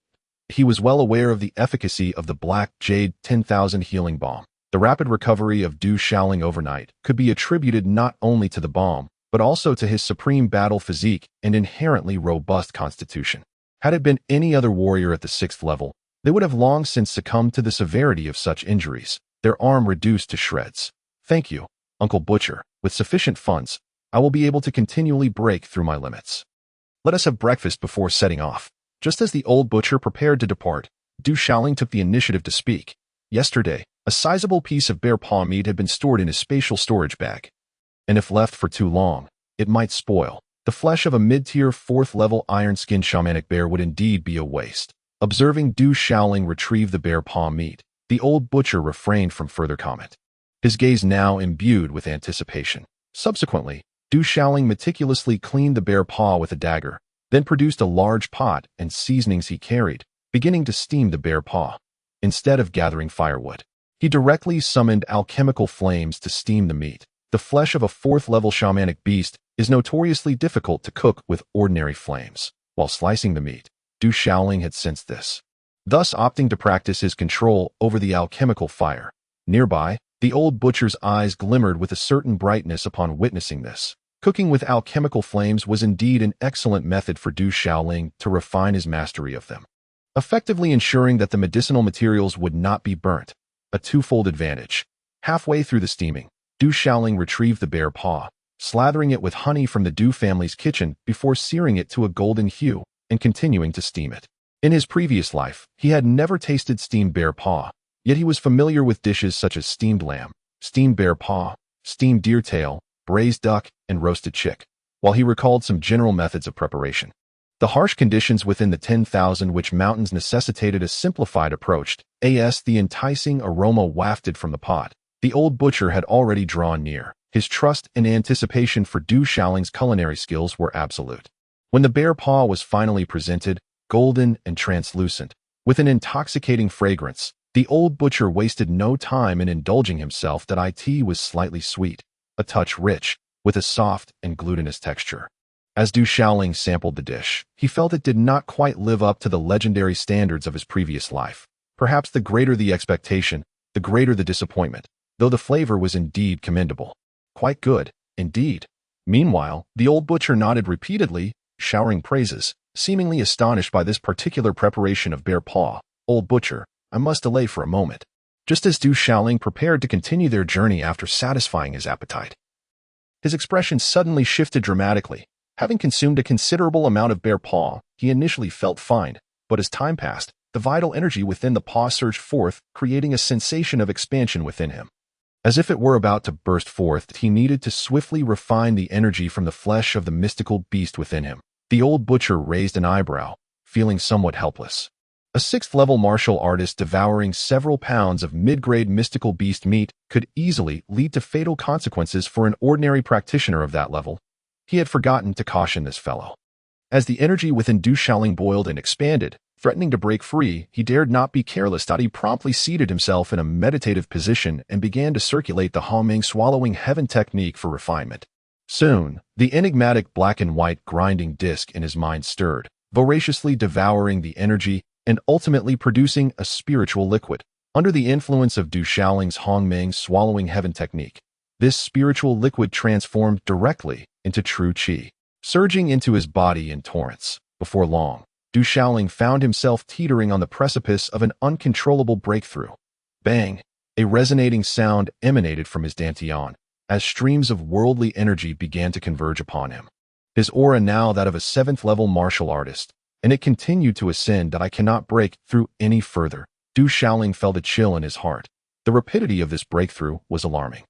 He was well aware of the efficacy of the black jade 10,000 healing balm. The rapid recovery of Du Shaoling overnight could be attributed not only to the balm, but also to his supreme battle physique and inherently robust constitution. Had it been any other warrior at the 6th level, they would have long since succumbed to the severity of such injuries, their arm reduced to shreds. Thank you, Uncle Butcher. With sufficient funds, I will be able to continually break through my limits. Let us have breakfast before setting off. Just as the old butcher prepared to depart, Du Shaoling took the initiative to speak. Yesterday, a sizable piece of bear paw meat had been stored in his spatial storage bag. And if left for too long, it might spoil. The flesh of a mid-tier 4th-level iron-skinned shamanic bear would indeed be a waste. Observing Du Shaoling retrieve the bear paw meat, the old butcher refrained from further comment, his gaze now imbued with anticipation. Subsequently, Du Shaoling meticulously cleaned the bear paw with a dagger, then produced a large pot and seasonings he carried, beginning to steam the bear paw. Instead of gathering firewood, he directly summoned alchemical flames to steam the meat. The flesh of a 4th-level shamanic beast is notoriously difficult to cook with ordinary flames. While slicing the meat, Du Shaoling had sensed this, thus opting to practice his control over the alchemical fire. Nearby, the old butcher's eyes glimmered with a certain brightness upon witnessing this. Cooking with alchemical flames was indeed an excellent method for Du Shaoling to refine his mastery of them, effectively ensuring that the medicinal materials would not be burnt, a twofold advantage. Halfway through the steaming, Du Shaoling retrieved the bear paw, slathering it with honey from the Du family's kitchen before searing it to a golden hue and continuing to steam it. In his previous life, he had never tasted steamed bear paw, yet he was familiar with dishes such as steamed lamb, steamed bear paw, steamed deer tail, braised duck, and roasted chick, while he recalled some general methods of preparation. The harsh conditions within the 10,000 which mountains necessitated a simplified approach, as the enticing aroma wafted from the pot. The old butcher had already drawn near. His trust and anticipation for Du Shaoling's culinary skills were absolute. When the bear paw was finally presented, golden and translucent, with an intoxicating fragrance, the old butcher wasted no time in indulging himself that it was slightly sweet, a touch rich, with a soft and glutinous texture. As Du Shaoling sampled the dish, he felt it did not quite live up to the legendary standards of his previous life. Perhaps the greater the expectation, the greater the disappointment, though the flavor was indeed commendable. Quite good, indeed. Meanwhile, the old butcher nodded repeatedly, showering praises, seemingly astonished by this particular preparation of bear paw. Old butcher, I must delay for a moment. Just as Du Shaoling prepared to continue their journey after satisfying his appetite, his expression suddenly shifted dramatically. Having consumed a considerable amount of bear paw, he initially felt fine, but as time passed, the vital energy within the paw surged forth, creating a sensation of expansion within him. As if it were about to burst forth, he needed to swiftly refine the energy from the flesh of the mystical beast within him. The old butcher raised an eyebrow, feeling somewhat helpless. A 6th-level martial artist devouring several pounds of mid-grade mystical beast meat could easily lead to fatal consequences for an ordinary practitioner of that level. He had forgotten to caution this fellow. As the energy within Du Shaoling boiled and expanded, threatening to break free, he dared not be careless. He promptly seated himself in a meditative position and began to circulate the Homing swallowing heaven technique for refinement. Soon, the enigmatic black and white grinding disc in his mind stirred, voraciously devouring the energy and ultimately producing a spiritual liquid. Under the influence of Du Shaoling's Hongmeng swallowing heaven technique, this spiritual liquid transformed directly into true qi, surging into his body in torrents. Before long, Du Shaoling found himself teetering on the precipice of an uncontrollable breakthrough. Bang! A resonating sound emanated from his dantian, as streams of worldly energy began to converge upon him. His aura now that of a 7th-level martial artist, and it continued to ascend that I cannot break through any further. Du Shaoling felt a chill in his heart. The rapidity of this breakthrough was alarming.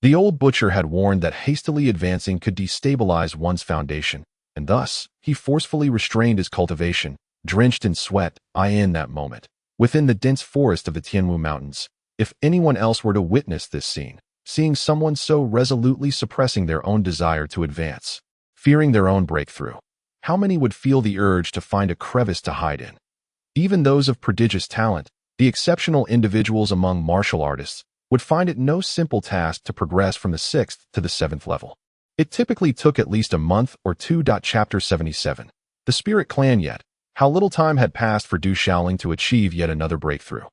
The old butcher had warned that hastily advancing could destabilize one's foundation, and thus, he forcefully restrained his cultivation, drenched in sweat, in that moment. Within the dense forest of the Tianwu Mountains, if anyone else were to witness this scene, seeing someone so resolutely suppressing their own desire to advance, fearing their own breakthrough, how many would feel the urge to find a crevice to hide in? Even those of prodigious talent, the exceptional individuals among martial artists, would find it no simple task to progress from the 6th to the 7th level. It typically took at least a month or two. Chapter 77. The Spirit Clan. Yet, how little time had passed for Du Shaoling to achieve yet another breakthrough.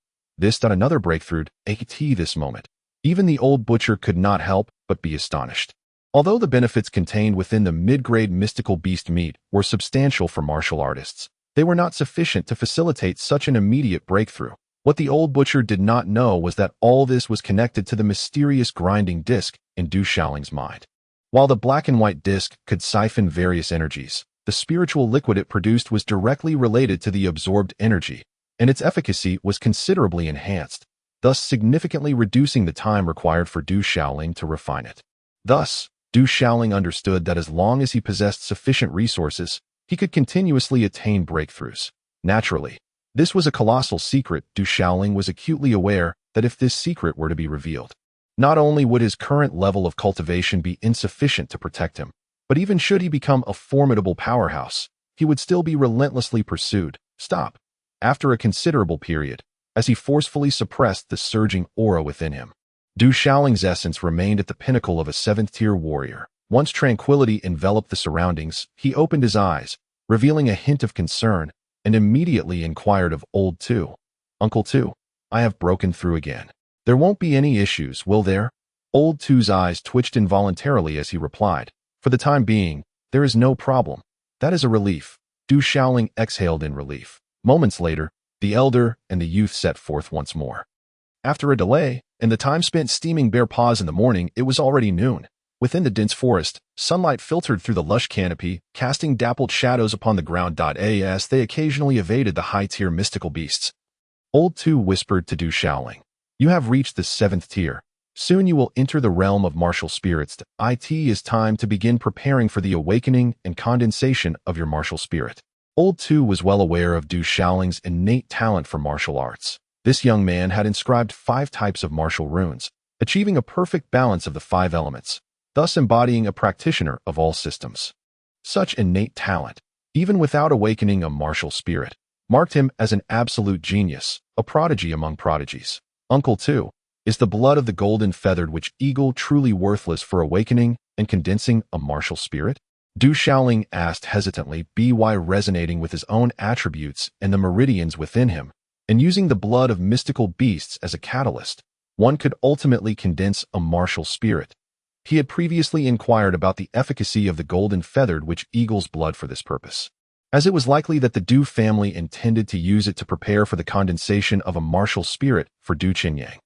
Another breakthrough, this moment. Even the old butcher could not help but be astonished. Although the benefits contained within the mid-grade mystical beast meat were substantial for martial artists, they were not sufficient to facilitate such an immediate breakthrough. What the old butcher did not know was that all this was connected to the mysterious grinding disc in Du Xiaoling's mind. While the black and white disc could siphon various energies, the spiritual liquid it produced was directly related to the absorbed energy, and its efficacy was considerably enhanced, thus significantly reducing the time required for Du Xiaoling to refine it. Thus, Du Xiaoling understood that as long as he possessed sufficient resources, he could continuously attain breakthroughs. Naturally, this was a colossal secret. Du Xiaoling was acutely aware that if this secret were to be revealed, not only would his current level of cultivation be insufficient to protect him, but even should he become a formidable powerhouse, he would still be relentlessly pursued. Stop. After a considerable period, as he forcefully suppressed the surging aura within him, Du Xiaoling's essence remained at the pinnacle of a seventh-tier warrior. Once tranquility enveloped the surroundings, he opened his eyes, revealing a hint of concern, and immediately inquired of Old Two. Uncle Two, I have broken through again. There won't be any issues, will there? Old Two's eyes twitched involuntarily as he replied, for the time being, there is no problem. That is a relief. Du Xiaoling exhaled in relief. Moments later, the elder and the youth set forth once more. After a delay, and the time spent steaming bare paws in the morning, it was already noon. Within the dense forest, sunlight filtered through the lush canopy, casting dappled shadows upon the ground. As they occasionally evaded the high-tier mystical beasts. Old Two whispered to Du Xiaoling, you have reached the 7th tier. Soon you will enter the realm of martial spirits. It is time to begin preparing for the awakening and condensation of your martial spirit. Old Two was well aware of Du Xiaoling's innate talent for martial arts. This young man had inscribed 5 types of martial runes, achieving a perfect balance of the 5 elements, thus embodying a practitioner of all systems. Such innate talent, even without awakening a martial spirit, marked him as an absolute genius, a prodigy among prodigies. Uncle Two, is the blood of the golden feathered witch eagle truly worthless for awakening and condensing a martial spirit? Du Xiaoling asked hesitantly, by resonating with his own attributes and the meridians within him, and using the blood of mystical beasts as a catalyst, one could ultimately condense a martial spirit. He had previously inquired about the efficacy of the golden feathered witch eagle's blood for this purpose, as it was likely that the Du family intended to use it to prepare for the condensation of a martial spirit for Du Qinyang.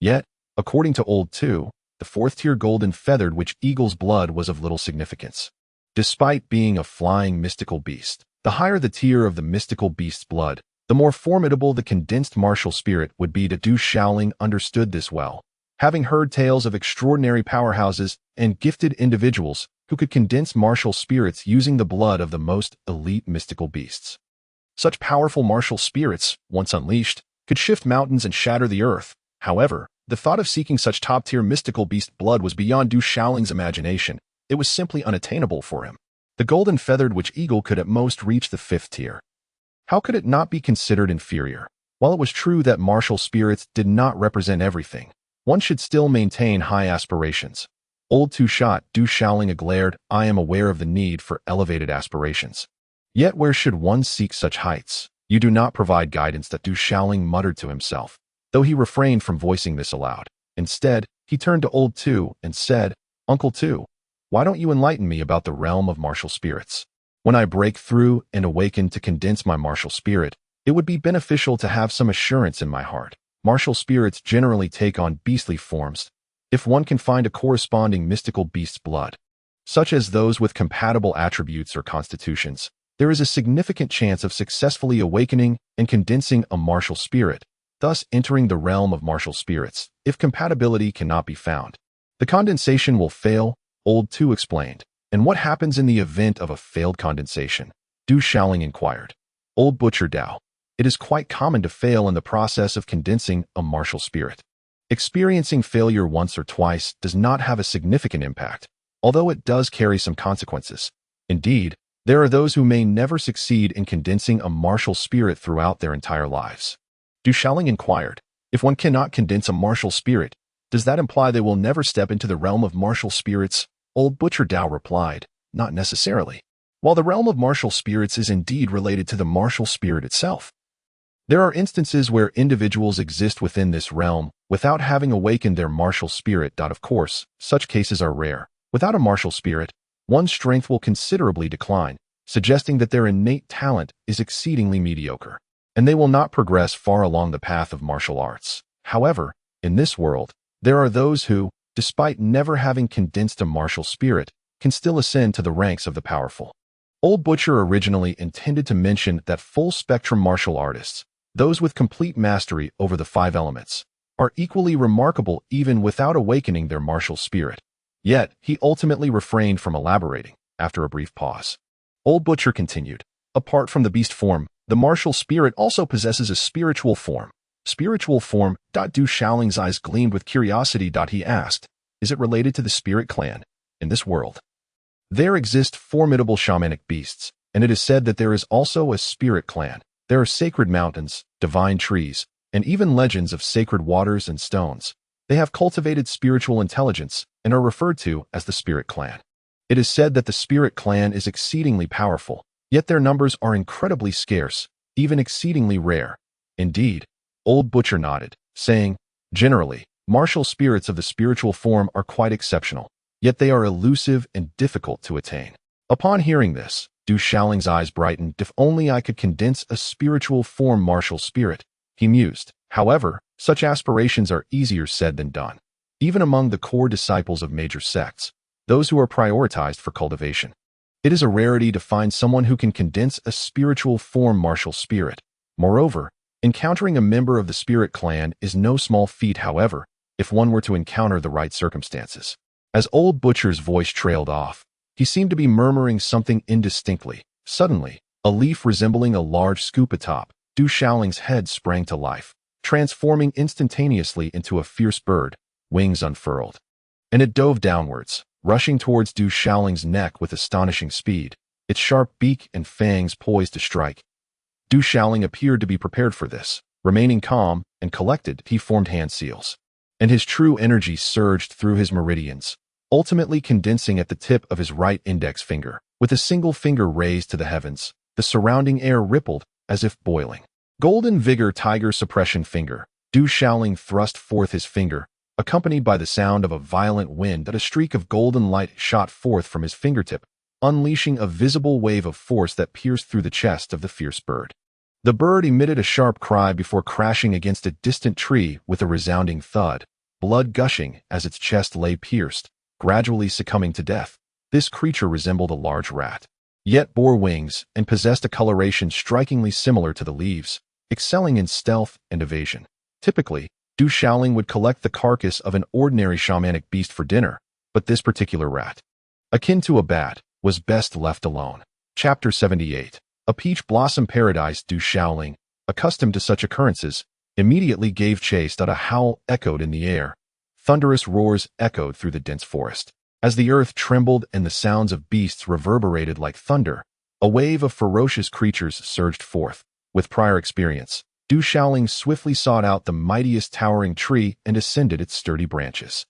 Yet, according to Old Two, the 4th-tier golden feathered witch eagle's blood was of little significance. Despite being a flying mystical beast, the higher the tier of the mystical beast's blood, the more formidable the condensed martial spirit would be. Du Xiaoling understood this well, having heard tales of extraordinary powerhouses and gifted individuals who could condense martial spirits using the blood of the most elite mystical beasts. Such powerful martial spirits, once unleashed, could shift mountains and shatter the earth. However, the thought of seeking such top-tier mystical beast blood was beyond Du Xiaoling's imagination. It was simply unattainable for him. The golden feathered witch eagle could at most reach the 5th tier. How could it not be considered inferior? While it was true that martial spirits did not represent everything, one should still maintain high aspirations. Old Two shot Du Xiaoling glared, I am aware of the need for elevated aspirations. Yet where should one seek such heights? You do not provide guidance. That Du Xiaoling muttered to himself, though he refrained from voicing this aloud. Instead, he turned to Old Two and said, Uncle Two, why don't you enlighten me about the realm of martial spirits? When I break through and awaken to condense my martial spirit, it would be beneficial to have some assurance in my heart. Martial spirits generally take on beastly forms, if one can find a corresponding mystical beast's blood, such as those with compatible attributes or constitutions. There is a significant chance of successfully awakening and condensing a martial spirit, thus entering the realm of martial spirits. If compatibility cannot be found, the condensation will fail, Old Two explained. And what happens in the event of a failed condensation? Du Xiaoling inquired. Old Butcher Dao, it is quite common to fail in the process of condensing a martial spirit. Experiencing failure once or twice does not have a significant impact, although it does carry some consequences. Indeed, there are those who may never succeed in condensing a martial spirit throughout their entire lives. Du Xiaoling inquired, if one cannot condense a martial spirit, does that imply they will never step into the realm of martial spirits? Old Butcher Dao replied, not necessarily. While the realm of martial spirits is indeed related to the martial spirit itself, there are instances where individuals exist within this realm without having awakened their martial spirit. Of course, such cases are rare. Without a martial spirit, one's strength will considerably decline, suggesting that their innate talent is exceedingly mediocre, and they will not progress far along the path of martial arts. However, in this world, there are those who, despite never having condensed a martial spirit, can still ascend to the ranks of the powerful. Old Butcher originally intended to mention that full-spectrum martial artists, those with complete mastery over the 5 elements, are equally remarkable even without awakening their martial spirit. Yet, he ultimately refrained from elaborating, after a brief pause. Old Butcher continued, apart from the beast form, the martial spirit also possesses a spiritual form. Spiritual form. Du Xiaoling's eyes gleamed with curiosity. He asked, is it related to the spirit clan? In this world, there exist formidable shamanic beasts, and it is said that there is also a spirit clan. There are sacred mountains, divine trees, and even legends of sacred waters and stones. They have cultivated spiritual intelligence and are referred to as the spirit clan. It is said that the spirit clan is exceedingly powerful, yet their numbers are incredibly scarce, even exceedingly rare. Indeed, Old Butcher nodded, saying, generally, martial spirits of the spiritual form are quite exceptional, yet they are elusive and difficult to attain. Upon hearing this, Du Xiaoling's eyes brightened. If only I could condense a spiritual form martial spirit, he mused. However, such aspirations are easier said than done, even among the core disciples of major sects, those who are prioritized for cultivation. It is a rarity to find someone who can condense a spiritual form martial spirit. Moreover, encountering a member of the spirit clan is no small feat. However, if one were to encounter the right circumstances. As Old Butcher's voice trailed off, he seemed to be murmuring something indistinctly. Suddenly, a leaf resembling a large scoop atop Du Xiaoling's head sprang to life, transforming instantaneously into a fierce bird, wings unfurled. And it dove downwards, rushing towards Du Xiaoling's neck with astonishing speed, its sharp beak and fangs poised to strike. Du Xiaoling appeared to be prepared for this. Remaining calm and collected, he formed hand seals, and his true energy surged through his meridians, ultimately condensing at the tip of his right index finger. With a single finger raised to the heavens, the surrounding air rippled as if boiling. Golden Vigor Tiger Suppression Finger. Du Xiaoling thrust forth his finger, accompanied by the sound of a violent wind. A streak of golden light shot forth from his fingertip, unleashing a visible wave of force that pierced through the chest of the fierce bird. The bird emitted a sharp cry before crashing against a distant tree with a resounding thud, blood gushing as its chest lay pierced, gradually succumbing to death. This creature resembled a large rat, yet bore wings and possessed a coloration strikingly similar to the leaves, excelling in stealth and evasion. Typically, Du Xiaoling would collect the carcass of an ordinary shamanic beast for dinner, but this particular rat, akin to a bat, was best left alone. Chapter 78. A Peach Blossom Paradise. Du Xiaoling, accustomed to such occurrences, immediately gave chase. A howl echoed in the air. Thunderous roars echoed through the dense forest. As the earth trembled and the sounds of beasts reverberated like thunder, a wave of ferocious creatures surged forth. With prior experience, Du Xiaoling swiftly sought out the mightiest towering tree and ascended its sturdy branches.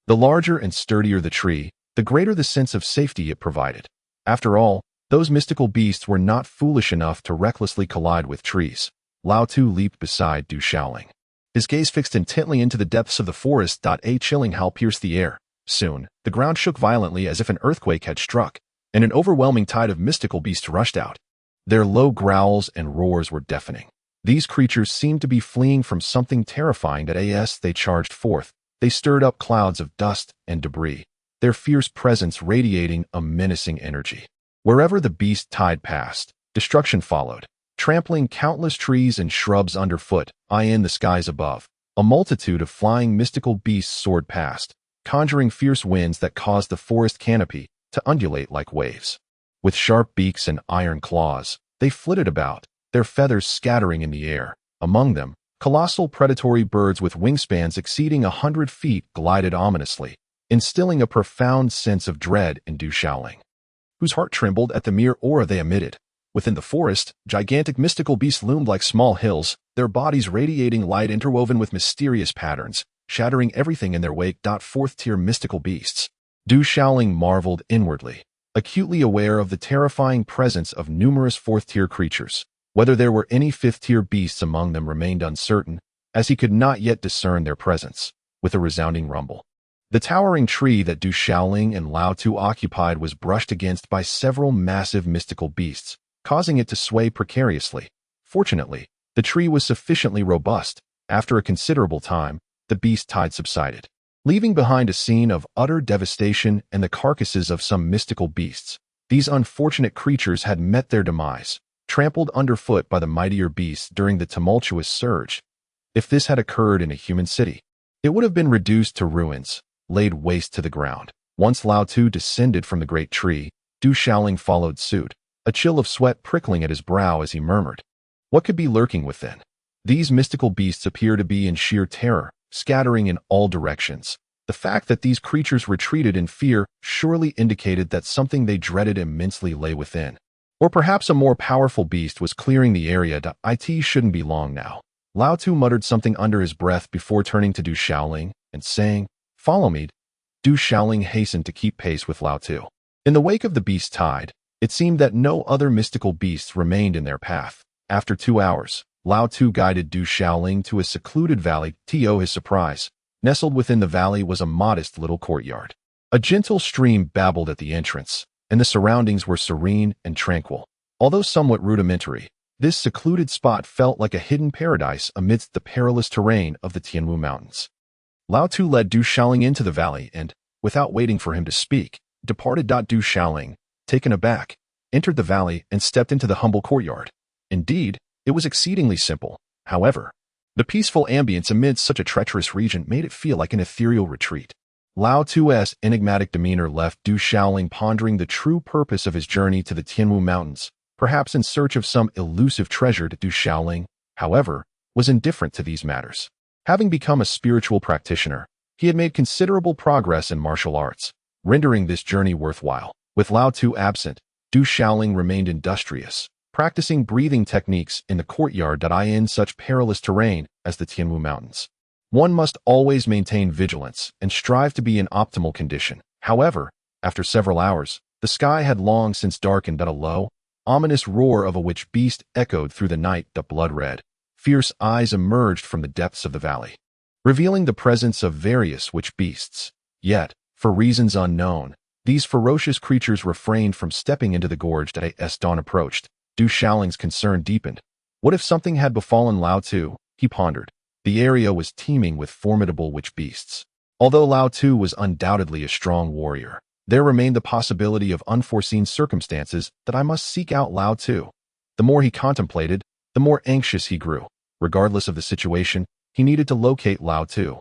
The larger and sturdier the tree, the greater the sense of safety it provided. After all, those mystical beasts were not foolish enough to recklessly collide with trees. Lao Tu leaped beside Du Xiaoling, his gaze fixed intently into the depths of the forest. A chilling howl pierced the air. Soon, the ground shook violently as if an earthquake had struck, and an overwhelming tide of mystical beasts rushed out. Their low growls and roars were deafening. These creatures seemed to be fleeing from something terrifying. As they charged forth, they stirred up clouds of dust and debris, their fierce presence radiating a menacing energy. Wherever the beast tide passed, destruction followed, trampling countless trees and shrubs underfoot. In the skies above, a multitude of flying mystical beasts soared past, conjuring fierce winds that caused the forest canopy to undulate like waves. With sharp beaks and iron claws, they flitted about, their feathers scattering in the air. Among them, colossal predatory birds with wingspans exceeding 100 feet glided ominously, instilling a profound sense of dread in Du Xiaoling, whose heart trembled at the mere aura they emitted. Within the forest, gigantic mystical beasts loomed like small hills, their bodies radiating light interwoven with mysterious patterns, shattering everything in their wake. Fourth-tier mystical beasts. Du Xiaoling marveled inwardly, acutely aware of the terrifying presence of numerous fourth-tier creatures. Whether there were any fifth-tier beasts among them remained uncertain, as he could not yet discern their presence, with a resounding rumble. The towering tree that Du Xiaoling and Lao Tu occupied was brushed against by several massive mystical beasts, causing it to sway precariously. Fortunately, the tree was sufficiently robust. After a considerable time, the beast tide subsided, leaving behind a scene of utter devastation and the carcasses of some mystical beasts. These unfortunate creatures had met their demise, trampled underfoot by the mightier beasts during the tumultuous surge. If this had occurred in a human city, it would have been reduced to ruins, laid waste to the ground. Once Lao Tu descended from the great tree, Du Xiaoling followed suit, a chill of sweat prickling at his brow as he murmured, "What could be lurking within?" These mystical beasts appear to be in sheer terror, scattering in all directions. The fact that these creatures retreated in fear surely indicated that something they dreaded immensely lay within. Or perhaps a more powerful beast was clearing the area. It shouldn't be long now. Lao Tu muttered something under his breath before turning to Du Xiaoling and saying, "Follow me." Du Xiaoling hastened to keep pace with Lao Tu. In the wake of the beast tide, it seemed that no other mystical beasts remained in their path. After 2 hours, Lao Tu guided Du Xiaoling to a secluded valley. To his surprise, nestled within the valley was a modest little courtyard. A gentle stream babbled at the entrance, and the surroundings were serene and tranquil. Although somewhat rudimentary, this secluded spot felt like a hidden paradise amidst the perilous terrain of the Tianwu Mountains. Lao Tu led Du Xiaoling into the valley and, without waiting for him to speak, departed. Du Xiaoling, taken aback, entered the valley and stepped into the humble courtyard. Indeed, it was exceedingly simple. However, the peaceful ambience amid such a treacherous region made it feel like an ethereal retreat. Lao Tu's enigmatic demeanor left Du Xiaoling pondering the true purpose of his journey to the Tianwu Mountains, perhaps in search of some elusive treasure. Du Xiaoling, however, was indifferent to these matters. Having become a spiritual practitioner, he had made considerable progress in martial arts, rendering this journey worthwhile. With Lao Tu absent, Du Xiaoling remained industrious, practicing breathing techniques in the courtyard. In such perilous terrain as the Tianwu Mountains, one must always maintain vigilance and strive to be in optimal condition. However, after several hours, the sky had long since darkened. A low, ominous roar of a witch beast echoed through the night. Blood-red, fierce eyes emerged from the depths of the valley, revealing the presence of various witch beasts. Yet, for reasons unknown, these ferocious creatures refrained from stepping into the gorge. As dawn approached, Du Xiaoling's concern deepened. What if something had befallen Lao Tu? He pondered. The area was teeming with formidable witch beasts. Although Lao Tu was undoubtedly a strong warrior, there remained the possibility of unforeseen circumstances. I must seek out Lao Tu. The more he contemplated, the more anxious he grew. Regardless of the situation, he needed to locate Lao Tu,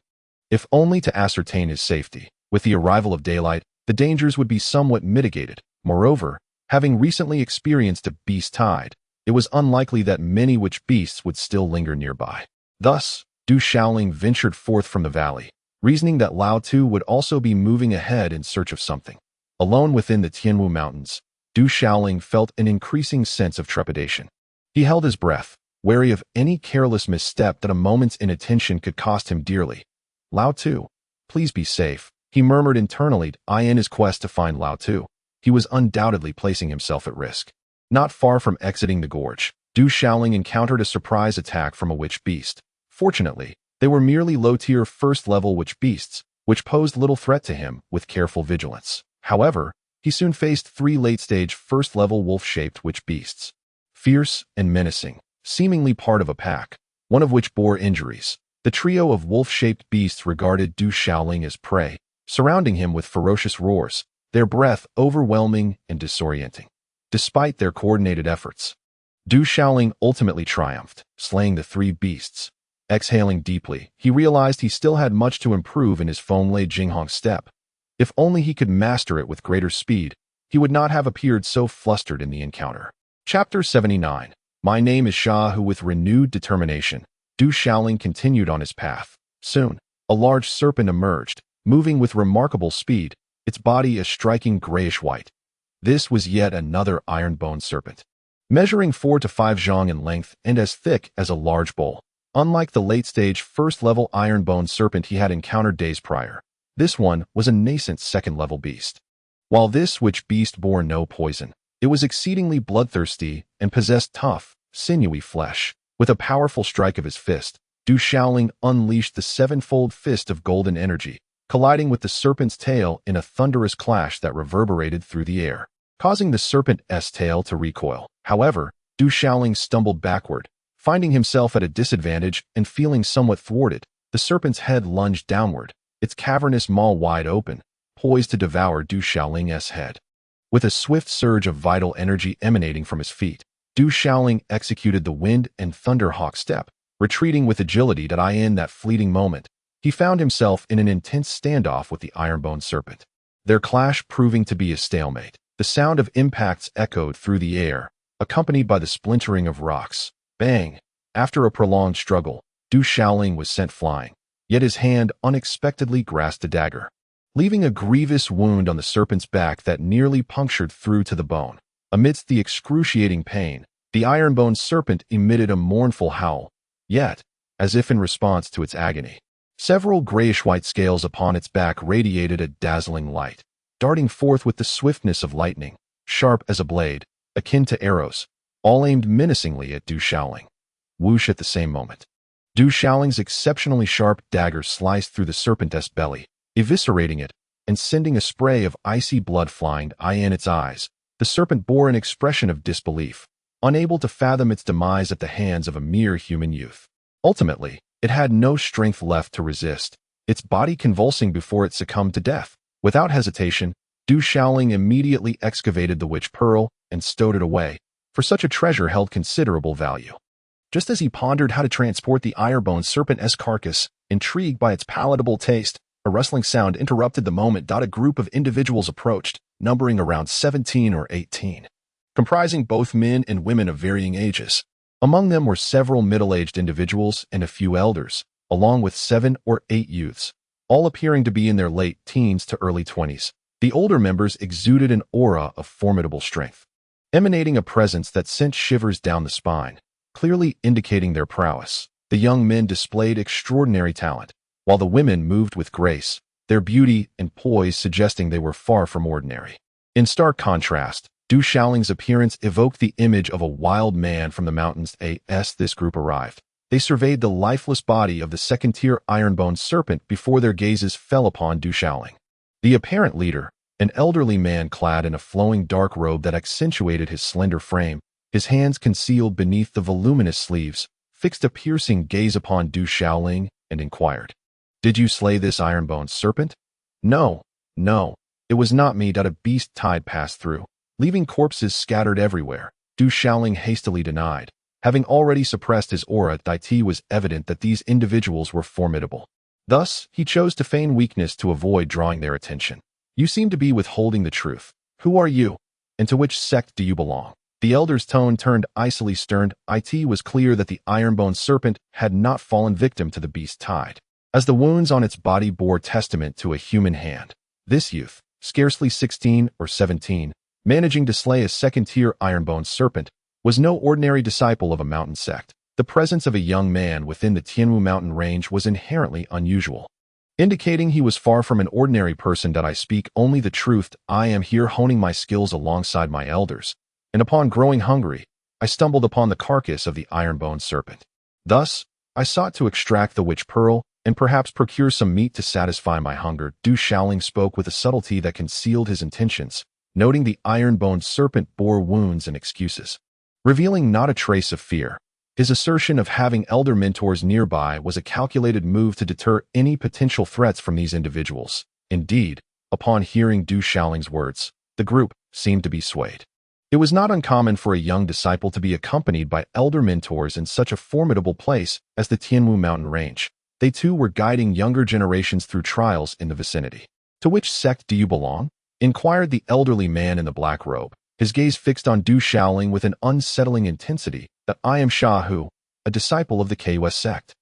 if only to ascertain his safety. With the arrival of daylight, the dangers would be somewhat mitigated. Moreover, having recently experienced a beast tide, it was unlikely that many witch beasts would still linger nearby. Thus, Du Xiaoling ventured forth from the valley, reasoning that Lao Tu would also be moving ahead in search of something. Alone within the Tianwu Mountains, Du Xiaoling felt an increasing sense of trepidation. He held his breath, wary of any careless misstep that a moment's inattention could cost him dearly. Lao Tu, please be safe, he murmured internally. In his quest to find Lao Tu, he was undoubtedly placing himself at risk. Not far from exiting the gorge, Du Xiaoling encountered a surprise attack from a witch beast. Fortunately, they were merely low-tier first-level witch beasts, which posed little threat to him with careful vigilance. However, he soon faced 3 late-stage first-level wolf-shaped witch beasts, fierce and menacing, seemingly part of a pack, one of which bore injuries. The trio of wolf-shaped beasts regarded Du Xiaoling as prey, surrounding him with ferocious roars, their breath overwhelming and disorienting. Despite their coordinated efforts, Du Xiaoling ultimately triumphed, slaying the 3 beasts. Exhaling deeply, he realized he still had much to improve in his Fenglei Jinghong step. If only he could master it with greater speed, he would not have appeared so flustered in the encounter. Chapter 79. My name is Shah. With renewed determination, Du Xiaoling continued on his path. Soon, a large serpent emerged, moving with remarkable speed, its body a striking grayish-white. This was yet another iron-boned serpent, measuring 4 to 5 zhang in length and as thick as a large bowl. Unlike the late-stage first-level iron-boned serpent he had encountered days prior, this one was a nascent second-level beast. While this witch beast bore no poison, it was exceedingly bloodthirsty and possessed tough, sinewy flesh. With a powerful strike of his fist, Du Shaoling unleashed the sevenfold fist of golden energy, colliding with the serpent's tail in a thunderous clash that reverberated through the air, causing the serpent's tail to recoil. However, Du Shaoling stumbled backward, finding himself at a disadvantage and feeling somewhat thwarted. The serpent's head lunged downward, its cavernous maw wide open, poised to devour Du Shaoling's head. With a swift surge of vital energy emanating from his feet, Du Shaoling executed the wind and thunderhawk step, retreating with agility that in that fleeting moment, he found himself in an intense standoff with the iron-boned serpent. Their clash proving to be a stalemate. The sound of impacts echoed through the air, accompanied by the splintering of rocks. Bang! After a prolonged struggle, Du Shaoling was sent flying, yet his hand unexpectedly grasped a dagger, leaving a grievous wound on the serpent's back that nearly punctured through to the bone. Amidst the excruciating pain, the iron-boned serpent emitted a mournful howl, yet, as if in response to its agony, several grayish-white scales upon its back radiated a dazzling light, darting forth with the swiftness of lightning, sharp as a blade, akin to arrows, all aimed menacingly at Du Shaoling. Whoosh! At the same moment, Du Shaoling's exceptionally sharp dagger sliced through the serpent's belly, eviscerating it, and sending a spray of icy blood flying in its eyes. The serpent bore an expression of disbelief, unable to fathom its demise at the hands of a mere human youth. Ultimately, it had no strength left to resist, its body convulsing before it succumbed to death. Without hesitation, Du Shaoling immediately excavated the witch pearl and stowed it away, for such a treasure held considerable value. Just as he pondered how to transport the iron-boned serpent's carcass, intrigued by its palatable taste, a rustling sound interrupted the moment. A group of individuals approached, numbering around 17 or 18, comprising both men and women of varying ages. Among them were several middle-aged individuals and a few elders, along with 7 or 8 youths, all appearing to be in their late teens to early 20s. The older members exuded an aura of formidable strength, emanating a presence that sent shivers down the spine, clearly indicating their prowess. The young men displayed extraordinary talent, while the women moved with grace, their beauty and poise suggesting they were far from ordinary. In stark contrast, Du Shaoling's appearance evoked the image of a wild man from the mountains. As this group arrived, they surveyed the lifeless body of the second-tier iron-boned serpent before their gazes fell upon Du Shaoling. The apparent leader, an elderly man clad in a flowing dark robe that accentuated his slender frame, his hands concealed beneath the voluminous sleeves, fixed a piercing gaze upon Du Shaoling and inquired, "Did you slay this iron-boned serpent?" No, it was not me. A beast tide passed through, leaving corpses scattered everywhere," Du Shaoling hastily denied. Having already suppressed his aura, it was evident that these individuals were formidable. Thus, he chose to feign weakness to avoid drawing their attention. "You seem to be withholding the truth. Who are you? And to which sect do you belong?" The elder's tone turned icily stern. It was clear that the iron-boned serpent had not fallen victim to the beast's tide, as the wounds on its body bore testament to a human hand. This youth, scarcely 16 or 17, managing to slay a second-tier iron-boned serpent, was no ordinary disciple of a mountain sect. The presence of a young man within the Tianwu mountain range was inherently unusual, indicating he was far from an ordinary person. "I speak only the truth. I am here honing my skills alongside my elders, and upon growing hungry, I stumbled upon the carcass of the iron-boned serpent. Thus, I sought to extract the witch pearl and perhaps procure some meat to satisfy my hunger." Du Shaoling spoke with a subtlety that concealed his intentions, noting the iron-boned serpent bore wounds and excuses, revealing not a trace of fear. His assertion of having elder mentors nearby was a calculated move to deter any potential threats from these individuals. Indeed, upon hearing Du Shaoling's words, the group seemed to be swayed. It was not uncommon for a young disciple to be accompanied by elder mentors in such a formidable place as the Tianwu mountain range. They too were guiding younger generations through trials in the vicinity. "To which sect do you belong?" inquired the elderly man in the black robe, his gaze fixed on Du Shaoling with an unsettling intensity. "That I am Shahu, a disciple of the KWS sect."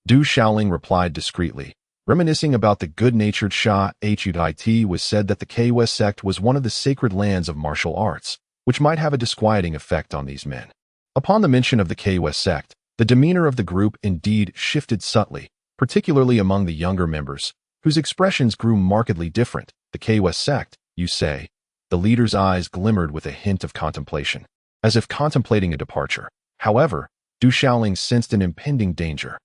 Du Shaoling replied discreetly, reminiscing about the good-natured Shah Hud. Was said that the KWS sect was one of the sacred lands of martial arts, which might have a disquieting effect on these men. Upon the mention of the KWS sect, the demeanor of the group indeed shifted subtly, particularly among the younger members, whose expressions grew markedly different. "The KWS sect, you say?" The leader's eyes glimmered with a hint of contemplation, as if contemplating a departure. However, Du Shaoling sensed an impending danger.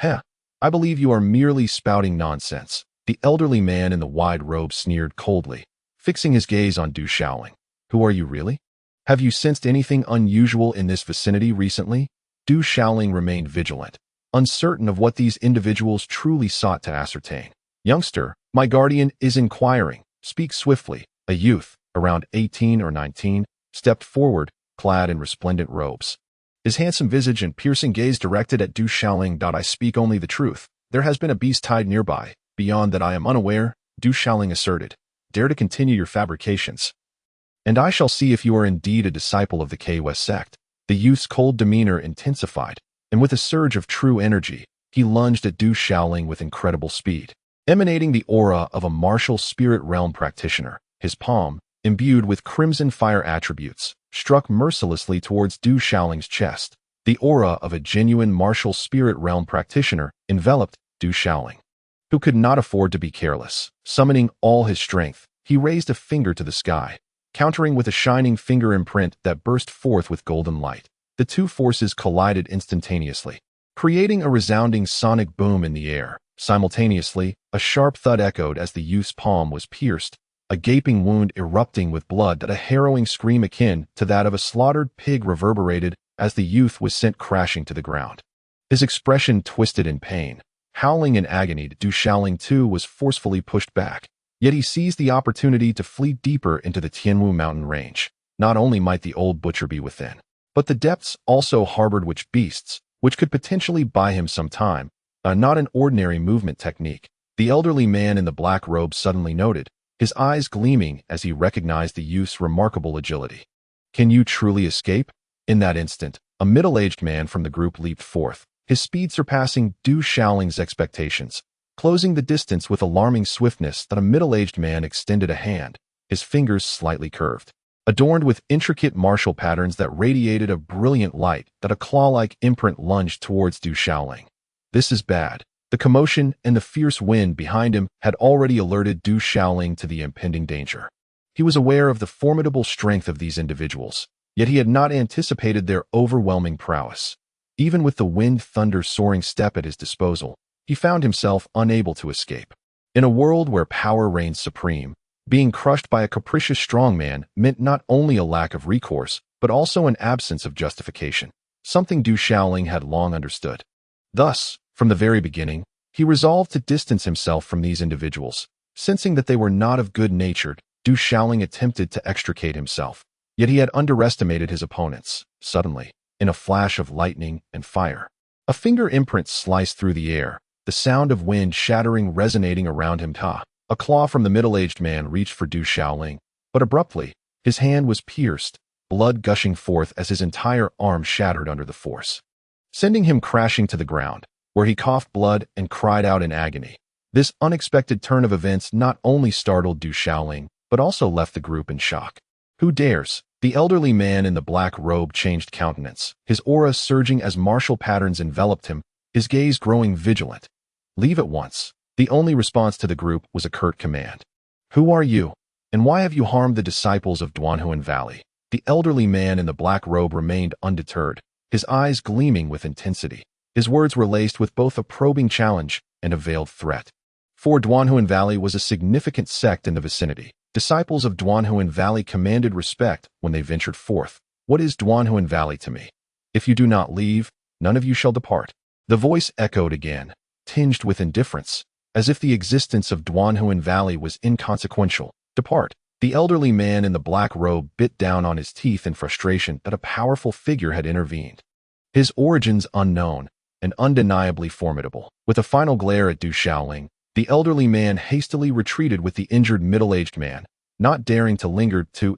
Heh, I believe you are merely spouting nonsense. The elderly man in the wide robe sneered coldly, fixing his gaze on Du Shaoling. Who are you really? Have you sensed anything unusual in this vicinity recently? Du Shaoling remained vigilant, uncertain of what these individuals truly sought to ascertain. Youngster, my guardian is inquiring. Speak swiftly. A youth, around 18 or 19, stepped forward, clad in resplendent robes. His handsome visage and piercing gaze directed at Du Shaoling. I speak only the truth. There has been a beast tied nearby. Beyond that I am unaware, Du Shaoling asserted. Dare to continue your fabrications, and I shall see if you are indeed a disciple of the Kwes sect. The youth's cold demeanor intensified, and with a surge of true energy, he lunged at Du Shaoling with incredible speed. Emanating the aura of a martial spirit realm practitioner, his palm, imbued with crimson fire attributes, struck mercilessly towards Du Shaoling's chest. The aura of a genuine martial spirit realm practitioner enveloped Du Shaoling, who could not afford to be careless. Summoning all his strength, he raised a finger to the sky, countering with a shining finger imprint that burst forth with golden light. The two forces collided instantaneously, creating a resounding sonic boom in the air. Simultaneously, a sharp thud echoed as the youth's palm was pierced, a gaping wound erupting with blood that a harrowing scream akin to that of a slaughtered pig reverberated as the youth was sent crashing to the ground. His expression twisted in pain. Howling in agony, Du Shaoling too was forcefully pushed back. Yet he seized the opportunity to flee deeper into the Tianwu mountain range. Not only might the old butcher be within, but the depths also harbored witch beasts, which could potentially buy him some time. Not an ordinary movement technique, the elderly man in the black robe suddenly noted, his eyes gleaming as he recognized the youth's remarkable agility. Can you truly escape? In that instant, a middle-aged man from the group leaped forth, his speed surpassing Du Shaoling's expectations, closing the distance with alarming swiftness. That a middle-aged man extended a hand, his fingers slightly curved, adorned with intricate martial patterns that radiated a brilliant light. That a claw-like imprint lunged towards Du Shaoling. This is bad. The commotion and the fierce wind behind him had already alerted Du Shaoling to the impending danger. He was aware of the formidable strength of these individuals, yet he had not anticipated their overwhelming prowess. Even with the wind-thunder soaring step at his disposal, he found himself unable to escape. In a world where power reigns supreme, being crushed by a capricious strongman meant not only a lack of recourse, but also an absence of justification, something Du Shaoling had long understood. Thus, from the very beginning, he resolved to distance himself from these individuals. Sensing that they were not of good nature, Du Shaoling attempted to extricate himself, yet he had underestimated his opponents. Suddenly, in a flash of lightning and fire, a finger imprint sliced through the air, the sound of wind shattering resonating around him. A claw from the middle-aged man reached for Du Shaoling, but abruptly, his hand was pierced, blood gushing forth as his entire arm shattered under the force, sending him crashing to the ground, where he coughed blood and cried out in agony. This unexpected turn of events not only startled Du Shaoling, but also left the group in shock. Who dares? The elderly man in the black robe changed countenance, his aura surging as martial patterns enveloped him, his gaze growing vigilant. Leave at once. The only response to the group was a curt command. Who are you? And why have you harmed the disciples of Duanhuan Valley? The elderly man in the black robe remained undeterred, his eyes gleaming with intensity. His words were laced with both a probing challenge and a veiled threat. For Duanhuan Valley was a significant sect in the vicinity. Disciples of Duanhuan Valley commanded respect when they ventured forth. What is Duanhuan Valley to me? If you do not leave, none of you shall depart. The voice echoed again, tinged with indifference, as if the existence of Duanhuan Valley was inconsequential. Depart. The elderly man in the black robe bit down on his teeth in frustration that a powerful figure had intervened. His origins unknown, and undeniably formidable. With a final glare at Du Shaoling, the elderly man hastily retreated with the injured middle-aged man, not daring to linger to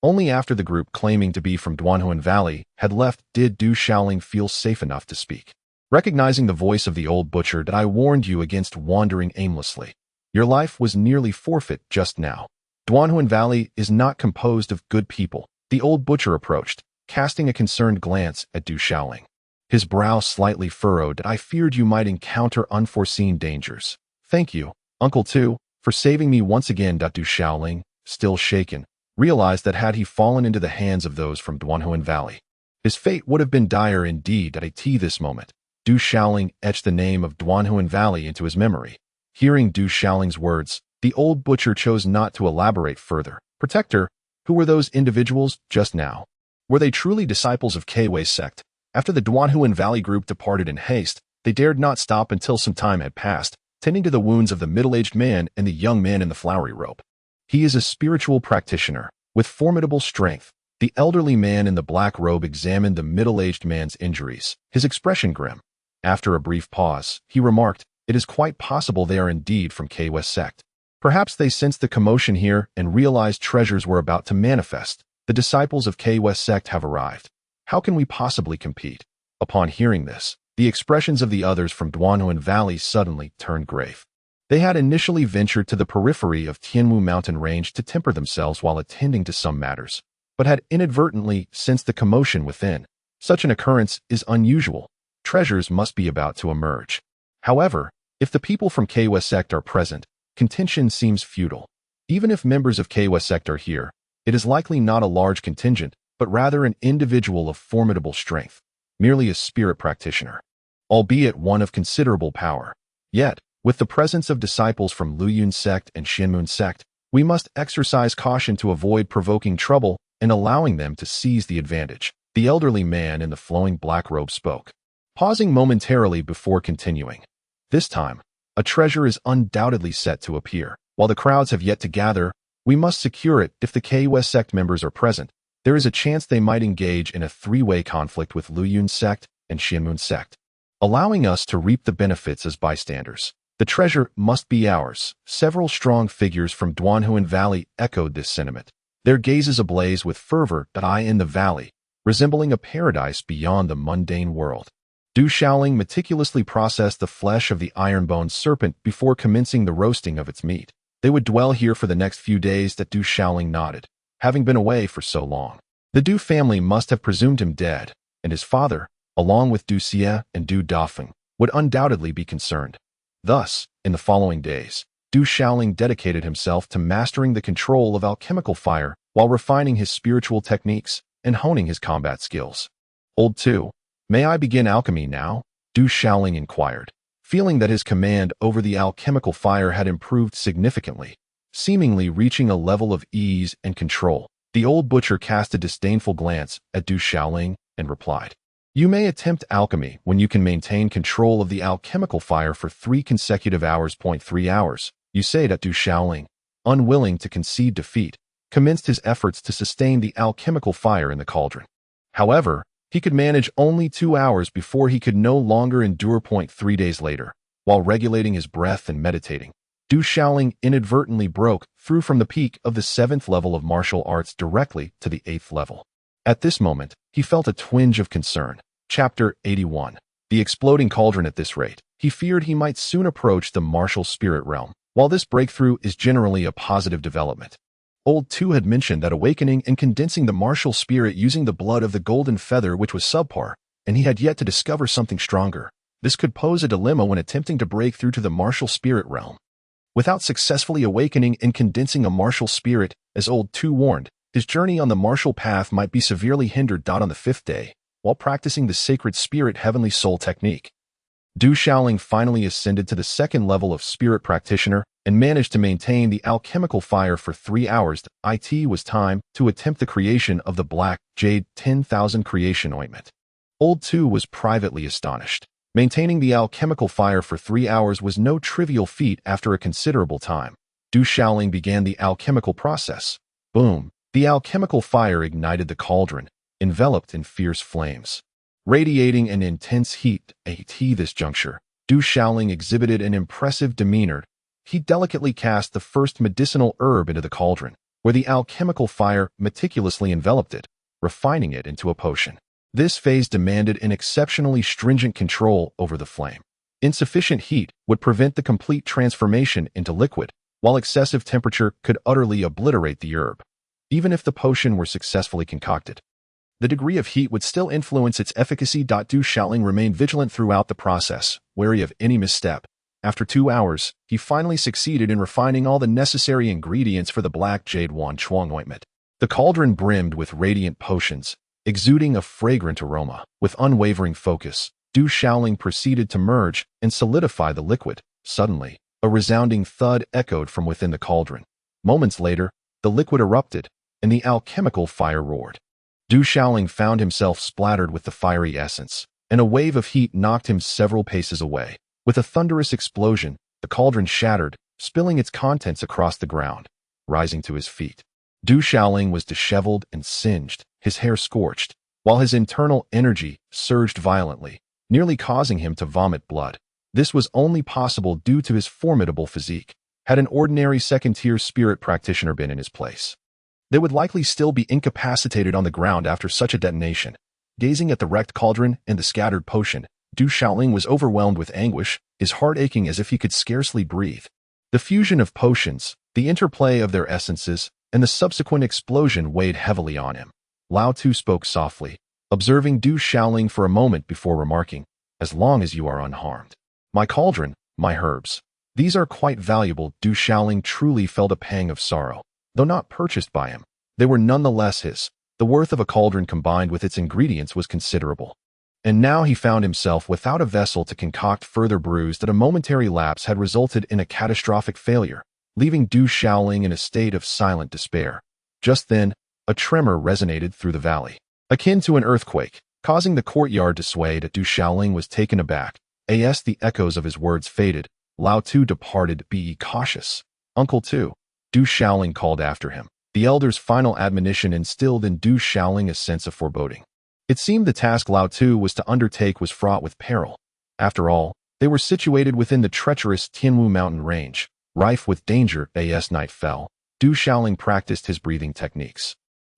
Only after the group claiming to be from Duanhuan Valley had left did Du Shaoling feel safe enough to speak. Recognizing the voice of the old butcher, that I warned you against wandering aimlessly. Your life was nearly forfeit just now. Duanhuan Valley is not composed of good people. The old butcher approached, casting a concerned glance at Du Shaoling. His brow slightly furrowed. I feared you might encounter unforeseen dangers. Thank you, Uncle Tu, for saving me once again. Du Shaoling, still shaken, realized that had he fallen into the hands of those from Duanhuan Valley, his fate would have been dire indeed. At this moment, Du Shaoling etched the name of Duanhuan Valley into his memory. Hearing Du Shaoling's words, the old butcher chose not to elaborate further. Protector, who were those individuals just now? Were they truly disciples of Kwei's sect? After the Duanhuan Valley group departed in haste, they dared not stop until some time had passed, tending to the wounds of the middle-aged man and the young man in the flowery robe. He is a spiritual practitioner, with formidable strength. The elderly man in the black robe examined the middle-aged man's injuries, his expression grim. After a brief pause, he remarked, "It is quite possible they are indeed from Kwei's sect. Perhaps they sensed the commotion here and realized treasures were about to manifest. The disciples of Kwei's sect have arrived. How can we possibly compete?" Upon hearing this, the expressions of the others from Duanhuan Valley suddenly turned grave. They had initially ventured to the periphery of Tianwu mountain range to temper themselves while attending to some matters, but had inadvertently sensed the commotion within. Such an occurrence is unusual. Treasures must be about to emerge. However, if the people from Kwei's sect are present, contention seems futile. Even if members of Kwei's sect are here, it is likely not a large contingent, but rather an individual of formidable strength, merely a spirit practitioner, albeit one of considerable power. Yet, with the presence of disciples from Luyun's sect and Xianmun's sect, we must exercise caution to avoid provoking trouble and allowing them to seize the advantage. The elderly man in the flowing black robe spoke, pausing momentarily before continuing. This time, a treasure is undoubtedly set to appear. While the crowds have yet to gather, we must secure it. If the Kwei's sect members are present, there is a chance they might engage in a three-way conflict with Luyun's sect and Xianmun's sect, allowing us to reap the benefits as bystanders. The treasure must be ours. Several strong figures from Duanhuan Valley echoed this sentiment, their gazes ablaze with fervor. I in the valley, resembling a paradise beyond the mundane world. Du Shaoling meticulously processed the flesh of the iron-boned serpent before commencing the roasting of its meat. They would dwell here for the next few days. That Du Shaoling nodded, having been away for so long. The Du family must have presumed him dead, and his father, along with Du Xie and Du Dafeng, would undoubtedly be concerned. Thus, in the following days, Du Shaoling dedicated himself to mastering the control of alchemical fire while refining his spiritual techniques and honing his combat skills. Old 2, may I begin alchemy now? Du Shaoling inquired, feeling that his command over the alchemical fire had improved significantly, seemingly reaching a level of ease and control. The old butcher cast a disdainful glance at Du Shaoling and replied, "You may attempt alchemy when you can maintain control of the alchemical fire for 3 consecutive hours. 3 hours, you say." That Du Shaoling, unwilling to concede defeat, commenced his efforts to sustain the alchemical fire in the cauldron. However, he could manage only 2 hours before he could no longer endure. 3 days later, while regulating his breath and meditating, Du Shaoling inadvertently broke through from the peak of the 7th level of martial arts directly to the 8th level. At this moment, he felt a twinge of concern. Chapter 81. The exploding cauldron. At this rate, he feared he might soon approach the martial spirit realm. While this breakthrough is generally a positive development, Old 2 had mentioned that awakening and condensing the martial spirit using the blood of the golden feather, which was subpar, and he had yet to discover something stronger. This could pose a dilemma when attempting to break through to the martial spirit realm. Without successfully awakening and condensing a martial spirit, as Old 2 warned, his journey on the martial path might be severely hindered. On the 5th day, while practicing the sacred spirit heavenly soul technique, Du Shaoling finally ascended to the 2nd level of spirit practitioner and managed to maintain the alchemical fire for 3 hours. It was time to attempt the creation of the black jade 10,000 creation ointment. Old 2 was privately astonished. Maintaining the alchemical fire for 3 hours was no trivial feat. After a considerable time, Du Shaoling began the alchemical process. Boom! The alchemical fire ignited the cauldron, enveloped in fierce flames, radiating an intense heat. At this juncture, Du Shaoling exhibited an impressive demeanor. He delicately cast the first medicinal herb into the cauldron, where the alchemical fire meticulously enveloped it, refining it into a potion. This phase demanded an exceptionally stringent control over the flame. Insufficient heat would prevent the complete transformation into liquid, while excessive temperature could utterly obliterate the herb. Even if the potion were successfully concocted, the degree of heat would still influence its efficacy. Du Shaoling remained vigilant throughout the process, wary of any misstep. After 2 hours, he finally succeeded in refining all the necessary ingredients for the black jade Wan Chuang ointment. The cauldron brimmed with radiant potions, exuding a fragrant aroma. With unwavering focus, Du Shaoling proceeded to merge and solidify the liquid. Suddenly, a resounding thud echoed from within the cauldron. Moments later, the liquid erupted, and the alchemical fire roared. Du Shaoling found himself splattered with the fiery essence, and a wave of heat knocked him several paces away. With a thunderous explosion, the cauldron shattered, spilling its contents across the ground. Rising to his feet, Du Shaoling was disheveled and singed, his hair scorched, while his internal energy surged violently, nearly causing him to vomit blood. This was only possible due to his formidable physique. Had an ordinary second-tier spirit practitioner been in his place, they would likely still be incapacitated on the ground after such a detonation. Gazing at the wrecked cauldron and the scattered potion, Du Shaoling was overwhelmed with anguish, his heart aching as if he could scarcely breathe. The fusion of potions, the interplay of their essences, and the subsequent explosion weighed heavily on him. Lao Tu spoke softly, observing Du Shaoling for a moment before remarking, "As long as you are unharmed. My cauldron, my herbs. These are quite valuable." Du Shaoling truly felt a pang of sorrow. Though not purchased by him, they were nonetheless his. The worth of a cauldron combined with its ingredients was considerable. And now he found himself without a vessel to concoct further brews that a momentary lapse had resulted in a catastrophic failure, leaving Du Shaoling in a state of silent despair. Just then, a tremor resonated through the valley, akin to an earthquake, causing the courtyard to sway. Du Shaoling was taken aback. As the echoes of his words faded, Lao Tu departed. "Be cautious, Uncle Tu," Du Shaoling called after him. The elder's final admonition instilled in Du Shaoling a sense of foreboding. It seemed the task Lao Tu was to undertake was fraught with peril. After all, they were situated within the treacherous Tianwu mountain range, rife with danger. As night fell, Du Shaoling practiced his breathing techniques.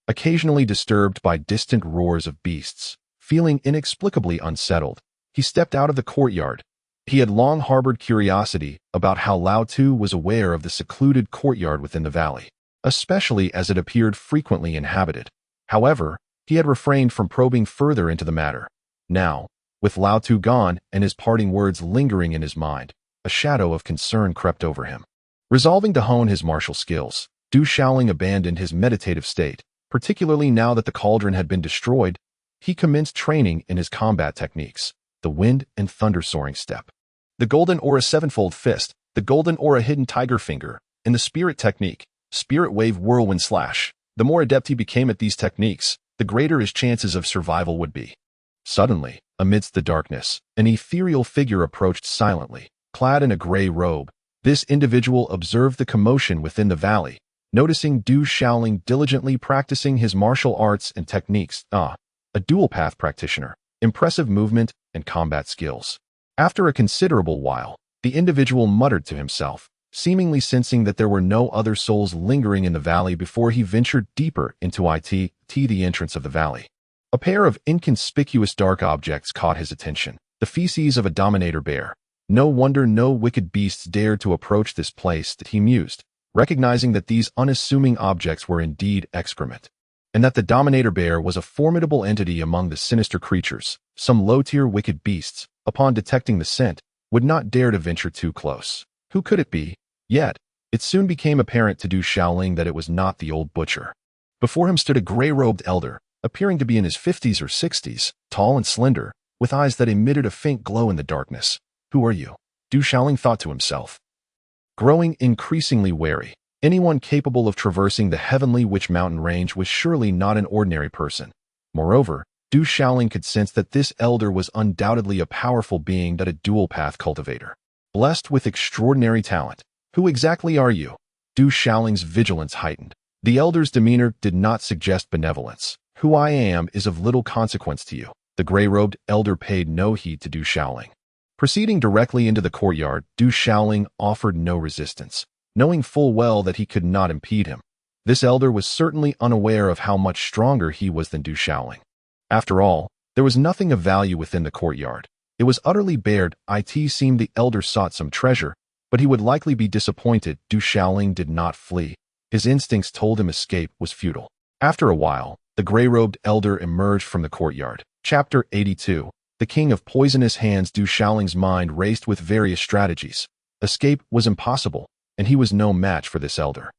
Occasionally disturbed by distant roars of beasts, feeling inexplicably unsettled, he stepped out of the courtyard. He had long harbored curiosity about how Lao Tu was aware of the secluded courtyard within the valley, especially as it appeared frequently inhabited. However, he had refrained from probing further into the matter. Now, with Lao Tu gone and his parting words lingering in his mind, a shadow of concern crept over him. Resolving to hone his martial skills, Du Shaoling abandoned his meditative state, particularly now that the cauldron had been destroyed. He commenced training in his combat techniques, the wind and thunder soaring step, the golden aura sevenfold fist, the golden aura hidden tiger finger, and the spirit technique, spirit wave whirlwind slash. The more adept he became at these techniques, the greater his chances of survival would be. Suddenly, amidst the darkness, an ethereal figure approached silently, clad in a gray robe. This individual observed the commotion within the valley, noticing Du Shaoling diligently practicing his martial arts and techniques. A dual-path practitioner, impressive movement and combat skills. After a considerable while, the individual muttered to himself, seemingly sensing that there were no other souls lingering in the valley before he ventured deeper into the entrance of the valley. A pair of inconspicuous dark objects caught his attention, the feces of a dominator bear. No wonder no wicked beasts dared to approach this place, that he mused, recognizing that these unassuming objects were indeed excrement, and that the dominator bear was a formidable entity among the sinister creatures. Some low-tier wicked beasts, upon detecting the scent, would not dare to venture too close. Who could it be? Yet, it soon became apparent to Du Shaoling that it was not the old butcher. Before him stood a gray-robed elder, appearing to be in his 50s or 60s, tall and slender, with eyes that emitted a faint glow in the darkness. "Who are you?" Du Shaoling thought to himself. Growing increasingly wary, anyone capable of traversing the heavenly Witch Mountain range was surely not an ordinary person. Moreover, Du Shaoling could sense that this elder was undoubtedly a powerful being, that a dual-path cultivator, blessed with extraordinary talent. "Who exactly are you?" Du Shaoling's vigilance heightened. The elder's demeanor did not suggest benevolence. "Who I am is of little consequence to you." The gray-robed elder paid no heed to Du Shaoling. Proceeding directly into the courtyard, Du Shaoling offered no resistance, knowing full well that he could not impede him. This elder was certainly unaware of how much stronger he was than Du Shaoling. After all, there was nothing of value within the courtyard. It was utterly bared. It seemed the elder sought some treasure, but he would likely be disappointed. Du Shaoling did not flee. His instincts told him escape was futile. After a while, the gray-robed elder emerged from the courtyard. Chapter 82. The King of Poisonous Hands. Du Shaoling's mind raced with various strategies. Escape was impossible, and he was no match for this elder.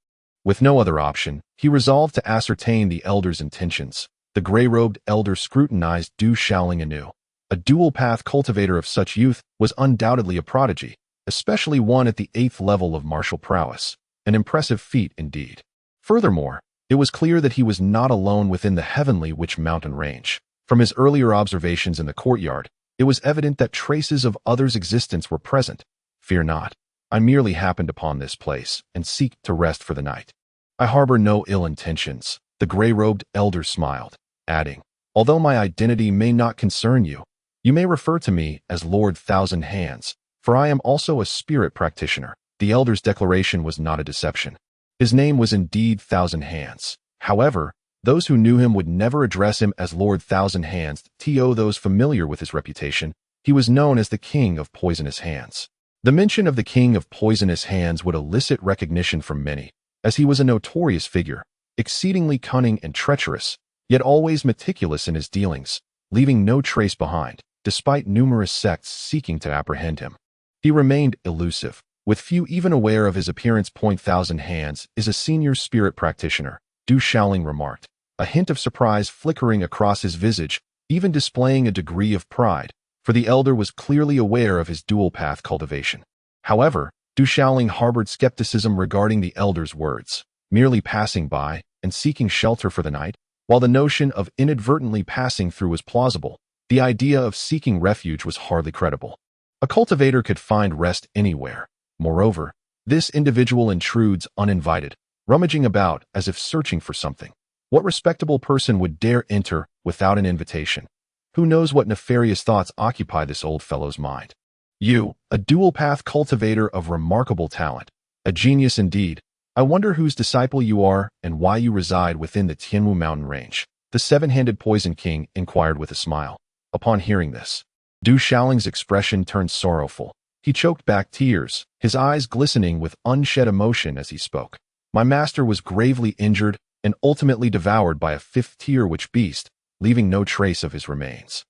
With no other option, he resolved to ascertain the elder's intentions. The gray-robed elder scrutinized Du Shaoling anew. A dual-path cultivator of such youth was undoubtedly a prodigy, especially one at the 8th level of martial prowess. An impressive feat indeed. Furthermore, it was clear that he was not alone within the heavenly Witch Mountain range. From his earlier observations in the courtyard, it was evident that traces of others' existence were present. Fear not. I merely happened upon this place and seek to rest for the night. I harbor no ill intentions. The gray-robed elder smiled, adding, although my identity may not concern you, you may refer to me as Lord Thousand Hands, for I am also a spirit practitioner. The elder's declaration was not a deception. His name was indeed Thousand Hands. However, those who knew him would never address him as Lord Thousand Hands. To those familiar with his reputation, he was known as the King of Poisonous Hands. The mention of the King of Poisonous Hands would elicit recognition from many, as he was a notorious figure, exceedingly cunning and treacherous, yet always meticulous in his dealings, leaving no trace behind, despite numerous sects seeking to apprehend him. He remained elusive, with few even aware of his appearance. Thousand Hands is a senior spirit practitioner, Du Shaoling remarked, a hint of surprise flickering across his visage, even displaying a degree of pride, for the elder was clearly aware of his dual-path cultivation. However, Du Shaoling harbored skepticism regarding the elder's words, merely passing by and seeking shelter for the night. While the notion of inadvertently passing through was plausible, the idea of seeking refuge was hardly credible. A cultivator could find rest anywhere. Moreover, this individual intrudes uninvited, rummaging about as if searching for something. What respectable person would dare enter without an invitation? Who knows what nefarious thoughts occupy this old fellow's mind? You, a dual-path cultivator of remarkable talent, a genius indeed. I wonder whose disciple you are and why you reside within the Tianwu mountain range. The seven-handed Poison King inquired with a smile. Upon hearing this, Du Shaoling's expression turned sorrowful. He choked back tears, his eyes glistening with unshed emotion as he spoke. My master was gravely injured and ultimately devoured by a fifth-tier witch beast, leaving no trace of his remains.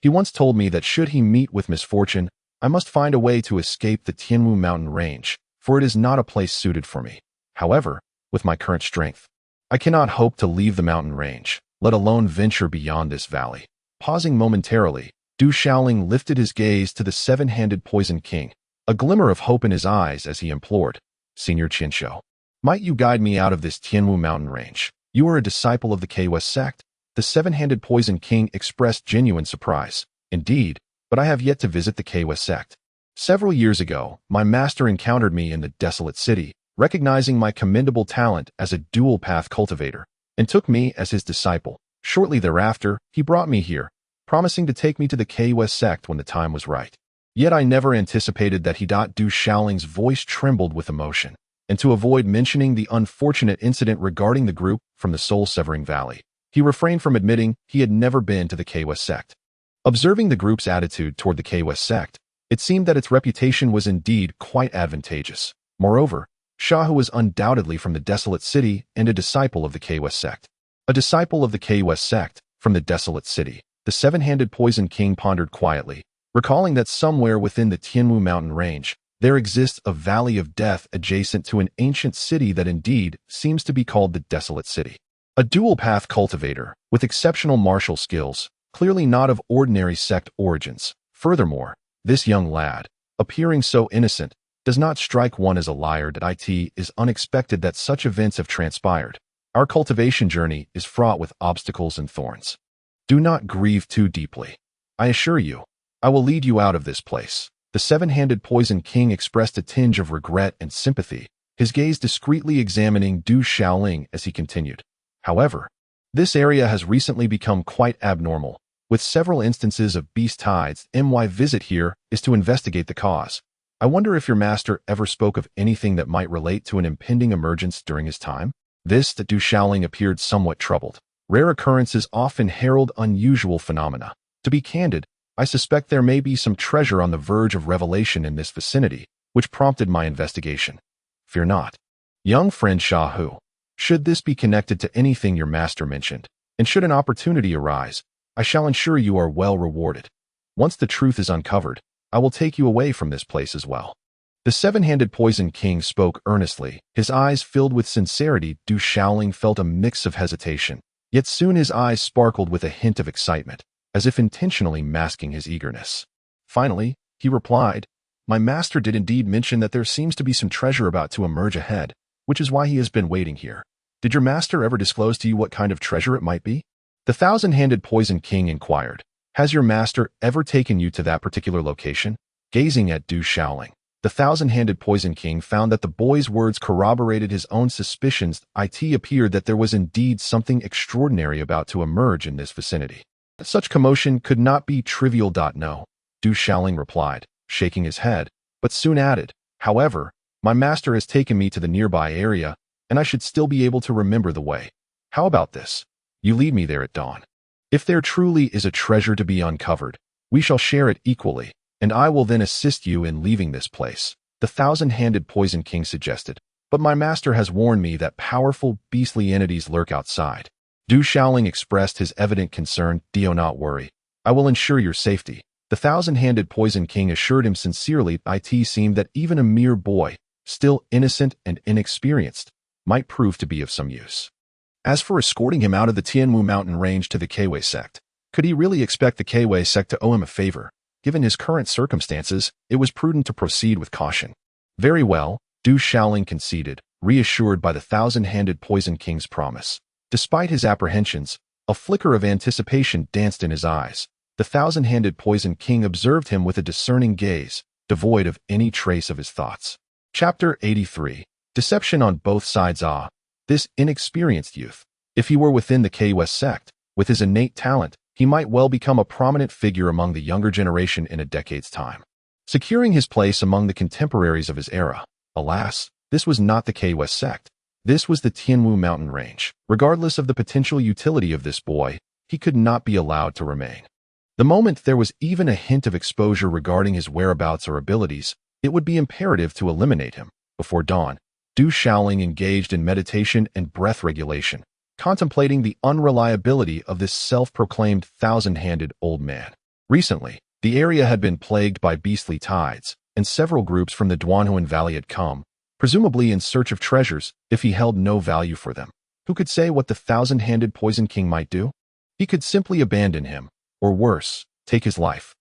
He once told me that should he meet with misfortune, I must find a way to escape the Tianwu mountain range, for it is not a place suited for me. However, with my current strength, I cannot hope to leave the mountain range, let alone venture beyond this valley. Pausing momentarily, Du Shaoling lifted his gaze to the seven-handed Poison King, a glimmer of hope in his eyes as he implored, Senior Qianshou, might you guide me out of this Tianwu mountain range? You are a disciple of the Kwes sect? The seven-handed Poison King expressed genuine surprise. Indeed, but I have yet to visit the Kwes sect. Several years ago, my master encountered me in the desolate city, recognizing my commendable talent as a dual-path cultivator, and took me as his disciple. Shortly thereafter, he brought me here, promising to take me to the Kwes sect when the time was right. Yet I never anticipated that he. Du Shaoling's voice trembled with emotion, and to avoid mentioning the unfortunate incident regarding the group from the soul-severing valley, he refrained from admitting he had never been to the Kwes sect. Observing the group's attitude toward the Kwes sect, it seemed that its reputation was indeed quite advantageous. Moreover, Shahu was undoubtedly from the desolate city and a disciple of the Kwes sect. A disciple of the Kwes sect, from the desolate city, the seven-handed Poison King pondered quietly, recalling that somewhere within the Tianwu mountain range, there exists a valley of death adjacent to an ancient city that indeed seems to be called the Desolate City. A dual-path cultivator, with exceptional martial skills, clearly not of ordinary sect origins. Furthermore, this young lad, appearing so innocent, does not strike one as a liar. It is unexpected that such events have transpired. Our cultivation journey is fraught with obstacles and thorns. Do not grieve too deeply. I assure you, I will lead you out of this place. The seven-handed Poison King expressed a tinge of regret and sympathy, his gaze discreetly examining Du Shaoling as he continued. However, this area has recently become quite abnormal, with several instances of beast tides. My visit here is to investigate the cause. I wonder if your master ever spoke of anything that might relate to an impending emergence during his time? This Du Shaoling appeared somewhat troubled. Rare occurrences often herald unusual phenomena. To be candid, I suspect there may be some treasure on the verge of revelation in this vicinity, which prompted my investigation. Fear not. Young friend Shahu, should this be connected to anything your master mentioned, and should an opportunity arise, I shall ensure you are well rewarded. Once the truth is uncovered, I will take you away from this place as well. The seven-handed Poison King spoke earnestly, his eyes filled with sincerity. Du Shaoling felt a mix of hesitation, yet soon his eyes sparkled with a hint of excitement. as if intentionally masking his eagerness. Finally, he replied, "My master did indeed mention that there seems to be some treasure about to emerge ahead, which is why he has been waiting here. Did your master ever disclose to you what kind of treasure it might be?" The thousand-handed Poison King inquired, "Has your master ever taken you to that particular location?" Gazing at Du Shaoling, the thousand-handed Poison King found that the boy's words corroborated his own suspicions. It appeared that there was indeed something extraordinary about to emerge in this vicinity. Such commotion could not be trivial. No, Du Shaoling replied, shaking his head, but soon added, "However, my master has taken me to the nearby area, and I should still be able to remember the way. How about this? You lead me there at dawn. If there truly is a treasure to be uncovered, we shall share it equally, and I will then assist you in leaving this place," the thousand-handed Poison King suggested. "But my master has warned me that powerful, beastly entities lurk outside." Du Shaoling expressed his evident concern. "Do not worry. I will ensure your safety," the thousand-handed Poison King assured him sincerely. It seemed that even a mere boy, still innocent and inexperienced, might prove to be of some use. As for escorting him out of the Tianwu mountain range to the Kwei sect, could he really expect the Kwei sect to owe him a favor? Given his current circumstances, it was prudent to proceed with caution. "Very well," Du Shaoling conceded, reassured by the thousand-handed Poison King's promise. Despite his apprehensions, a flicker of anticipation danced in his eyes. The thousand-handed Poison King observed him with a discerning gaze, devoid of any trace of his thoughts. Chapter 83. Deception on both sides. This inexperienced youth, if he were within the Kwei sect, with his innate talent, he might well become a prominent figure among the younger generation in a decade's time, securing his place among the contemporaries of his era. Alas, this was not the Kwei sect. This was the Tianwu mountain range. Regardless of the potential utility of this boy, he could not be allowed to remain. The moment there was even a hint of exposure regarding his whereabouts or abilities, it would be imperative to eliminate him. Before dawn, Du Shaoling engaged in meditation and breath regulation, contemplating the unreliability of this self-proclaimed thousand-handed old man. Recently, the area had been plagued by beastly tides, and several groups from the Duanhuan Valley had come, presumably in search of treasures, if he held no value for them. Who could say what the thousand-handed Poison King might do? He could simply abandon him, or worse, take his life.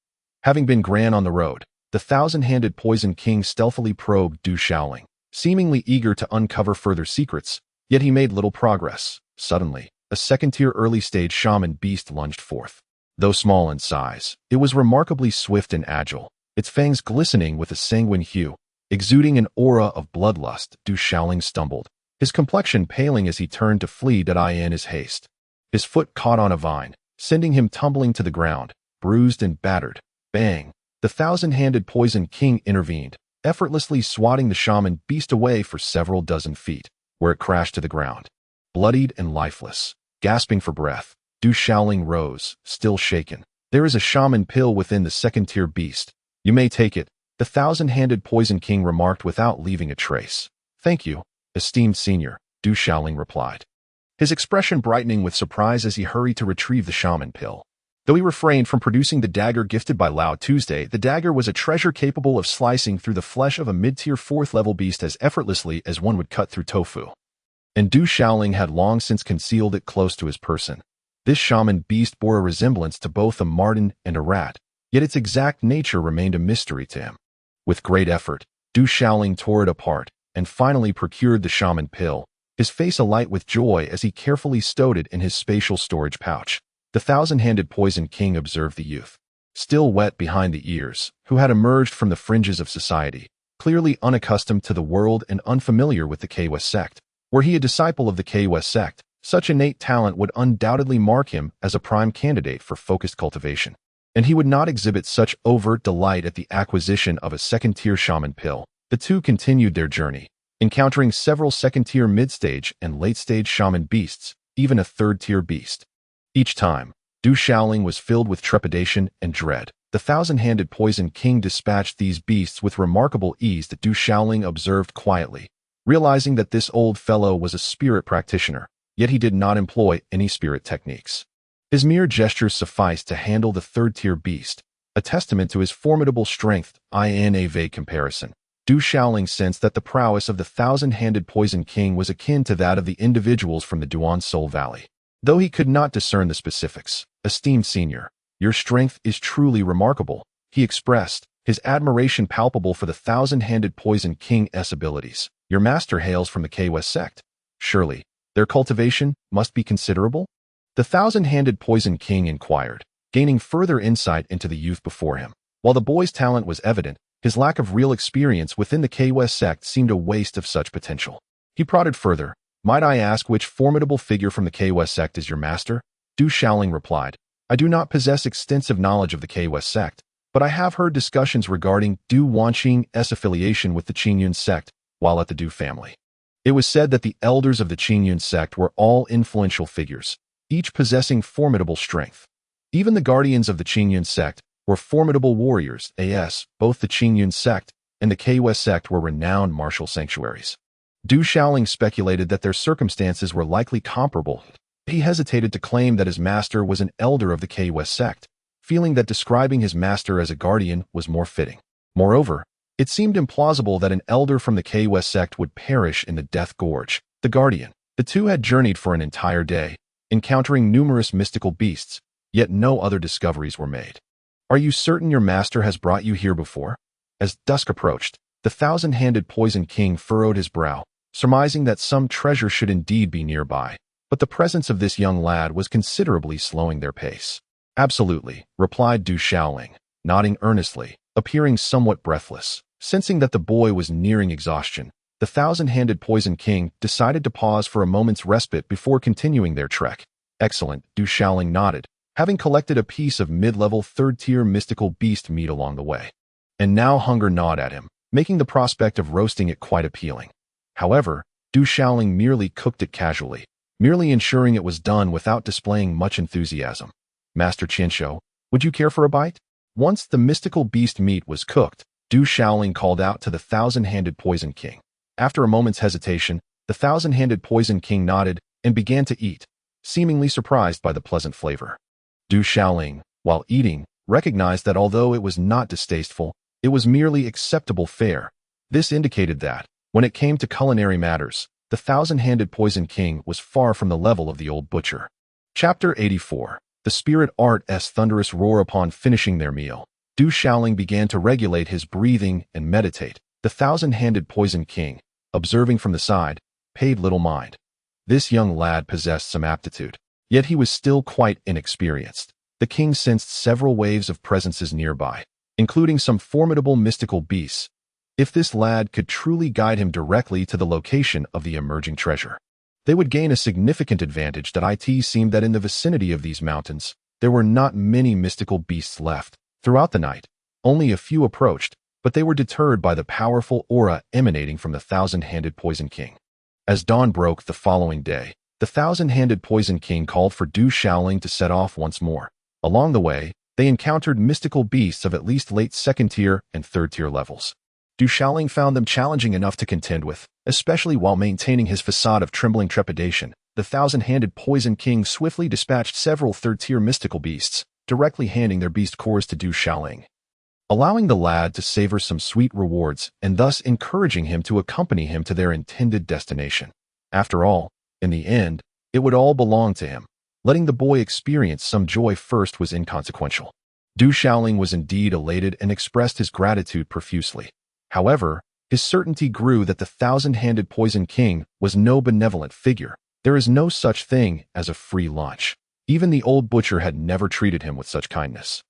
Having been grand on the road, the thousand-handed Poison King stealthily probed Du Shaoling, seemingly eager to uncover further secrets, yet he made little progress. Suddenly, a second-tier early-stage shaman beast lunged forth. Though small in size, it was remarkably swift and agile, its fangs glistening with a sanguine hue, exuding an aura of bloodlust. Du Shaoling stumbled, his complexion paling as he turned to flee in his haste. His foot caught on a vine, sending him tumbling to the ground, bruised and battered. Bang! The thousand-handed Poison King intervened, effortlessly swatting the shaman beast away for several dozen feet, where it crashed to the ground. Bloodied and lifeless, gasping for breath, Du Shaoling rose, still shaken. "There is a shaman pill within the second-tier beast. You may take it," the thousand-handed Poison King remarked without leaving a trace. "Thank you, esteemed senior," Du Shaoling replied, his expression brightening with surprise as he hurried to retrieve the shaman pill. Though he refrained from producing the dagger gifted by Lao Tuesday, the dagger was a treasure capable of slicing through the flesh of a mid-tier fourth-level beast as effortlessly as one would cut through tofu. And Du Shaoling had long since concealed it close to his person. This shaman beast bore a resemblance to both a marten and a rat, yet its exact nature remained a mystery to him. With great effort, Du Shaoling tore it apart, and finally procured the shaman pill, his face alight with joy as he carefully stowed it in his spatial storage pouch. The thousand-handed Poison King observed the youth, still wet behind the ears, who had emerged from the fringes of society, clearly unaccustomed to the world and unfamiliar with the Kwei sect. Were he a disciple of the Kwei sect, such innate talent would undoubtedly mark him as a prime candidate for focused cultivation. And he would not exhibit such overt delight at the acquisition of a second-tier shaman pill. The two continued their journey, encountering several second-tier mid-stage and late-stage shaman beasts, even a third-tier beast. Each time, Du Shaoling was filled with trepidation and dread. The thousand-handed Poison King dispatched these beasts with remarkable ease that Du Shaoling observed quietly, realizing that this old fellow was a spirit practitioner, yet he did not employ any spirit techniques. His mere gestures sufficed to handle the third-tier beast, a testament to his formidable strength. In a vague comparison, Du Shaoling sensed that the prowess of the thousand-handed Poison King was akin to that of the individuals from the Duan Soul Valley. Though he could not discern the specifics, esteemed senior, Your strength is truly remarkable, he expressed, his admiration palpable for the thousand-handed Poison King's abilities. Your master hails from the Kwes sect. Surely, their cultivation must be considerable? The thousand-handed Poison King inquired, gaining further insight into the youth before him. While the boy's talent was evident, his lack of real experience within the Kwes sect seemed a waste of such potential. He prodded further. Might I ask which formidable figure from the Kwes sect is your master? Du Shaoling replied. I do not possess extensive knowledge of the Kwes sect, but I have heard discussions regarding Du Wanqing's affiliation with the Qingyun sect while at the Du family. It was said that the elders of the Qingyun sect were all influential figures, each possessing formidable strength. Even the guardians of the Qingyun sect were formidable warriors, as both the Qingyun sect and the Kwes sect were renowned martial sanctuaries. Du Shaoling speculated that their circumstances were likely comparable. He hesitated to claim that his master was an elder of the Kwes sect, feeling that describing his master as a guardian was more fitting. Moreover, it seemed implausible that an elder from the Kwes sect would perish in the Death Gorge. The guardian. The two had journeyed for an entire day, encountering numerous mystical beasts, yet no other discoveries were made. Are you certain your master has brought you here before? As dusk approached, the thousand-handed Poison King furrowed his brow, surmising that some treasure should indeed be nearby, but the presence of this young lad was considerably slowing their pace. Absolutely, replied Du Shaoling, nodding earnestly, appearing somewhat breathless. Sensing that the boy was nearing exhaustion, the thousand-handed Poison King decided to pause for a moment's respite before continuing their trek. Excellent, Du Shaoling nodded, having collected a piece of mid-level third-tier mystical beast meat along the way. And now hunger gnawed at him, making the prospect of roasting it quite appealing. However, Du Shaoling merely cooked it casually, merely ensuring it was done without displaying much enthusiasm. Master Qianshou, would you care for a bite? Once the mystical beast meat was cooked, Du Shaoling called out to the thousand-handed Poison King. After a moment's hesitation, the thousand-handed Poison King nodded and began to eat, seemingly surprised by the pleasant flavor. Du Shaoling, while eating, recognized that although it was not distasteful, it was merely acceptable fare. This indicated that, when it came to culinary matters, the thousand-handed Poison King was far from the level of the old butcher. Chapter 84. The Spirit Art's thunderous roar. Upon finishing their meal, Du Shaoling began to regulate his breathing and meditate. The thousand-handed Poison King, observing from the side, paid little mind. This young lad possessed some aptitude, yet he was still quite inexperienced. The king sensed several waves of presences nearby, including some formidable mystical beasts. If this lad could truly guide him directly to the location of the emerging treasure, they would gain a significant advantage. It seemed that in the vicinity of these mountains, there were not many mystical beasts left. Throughout the night, only a few approached, but they were deterred by the powerful aura emanating from the thousand-handed Poison King. As dawn broke the following day, the thousand-handed Poison King called for Du Shaoling to set off once more. Along the way, they encountered mystical beasts of at least late second-tier and third-tier levels. Du Shaoling found them challenging enough to contend with, especially while maintaining his facade of trembling trepidation. The thousand-handed Poison King swiftly dispatched several third-tier mystical beasts, directly handing their beast cores to Du Shaoling, allowing the lad to savor some sweet rewards and thus encouraging him to accompany him to their intended destination. After all, in the end, it would all belong to him. Letting the boy experience some joy first was inconsequential. Du Shaoling was indeed elated and expressed his gratitude profusely. However, his certainty grew that the thousand-handed Poison King was no benevolent figure. There is no such thing as a free lunch. Even the old butcher had never treated him with such kindness.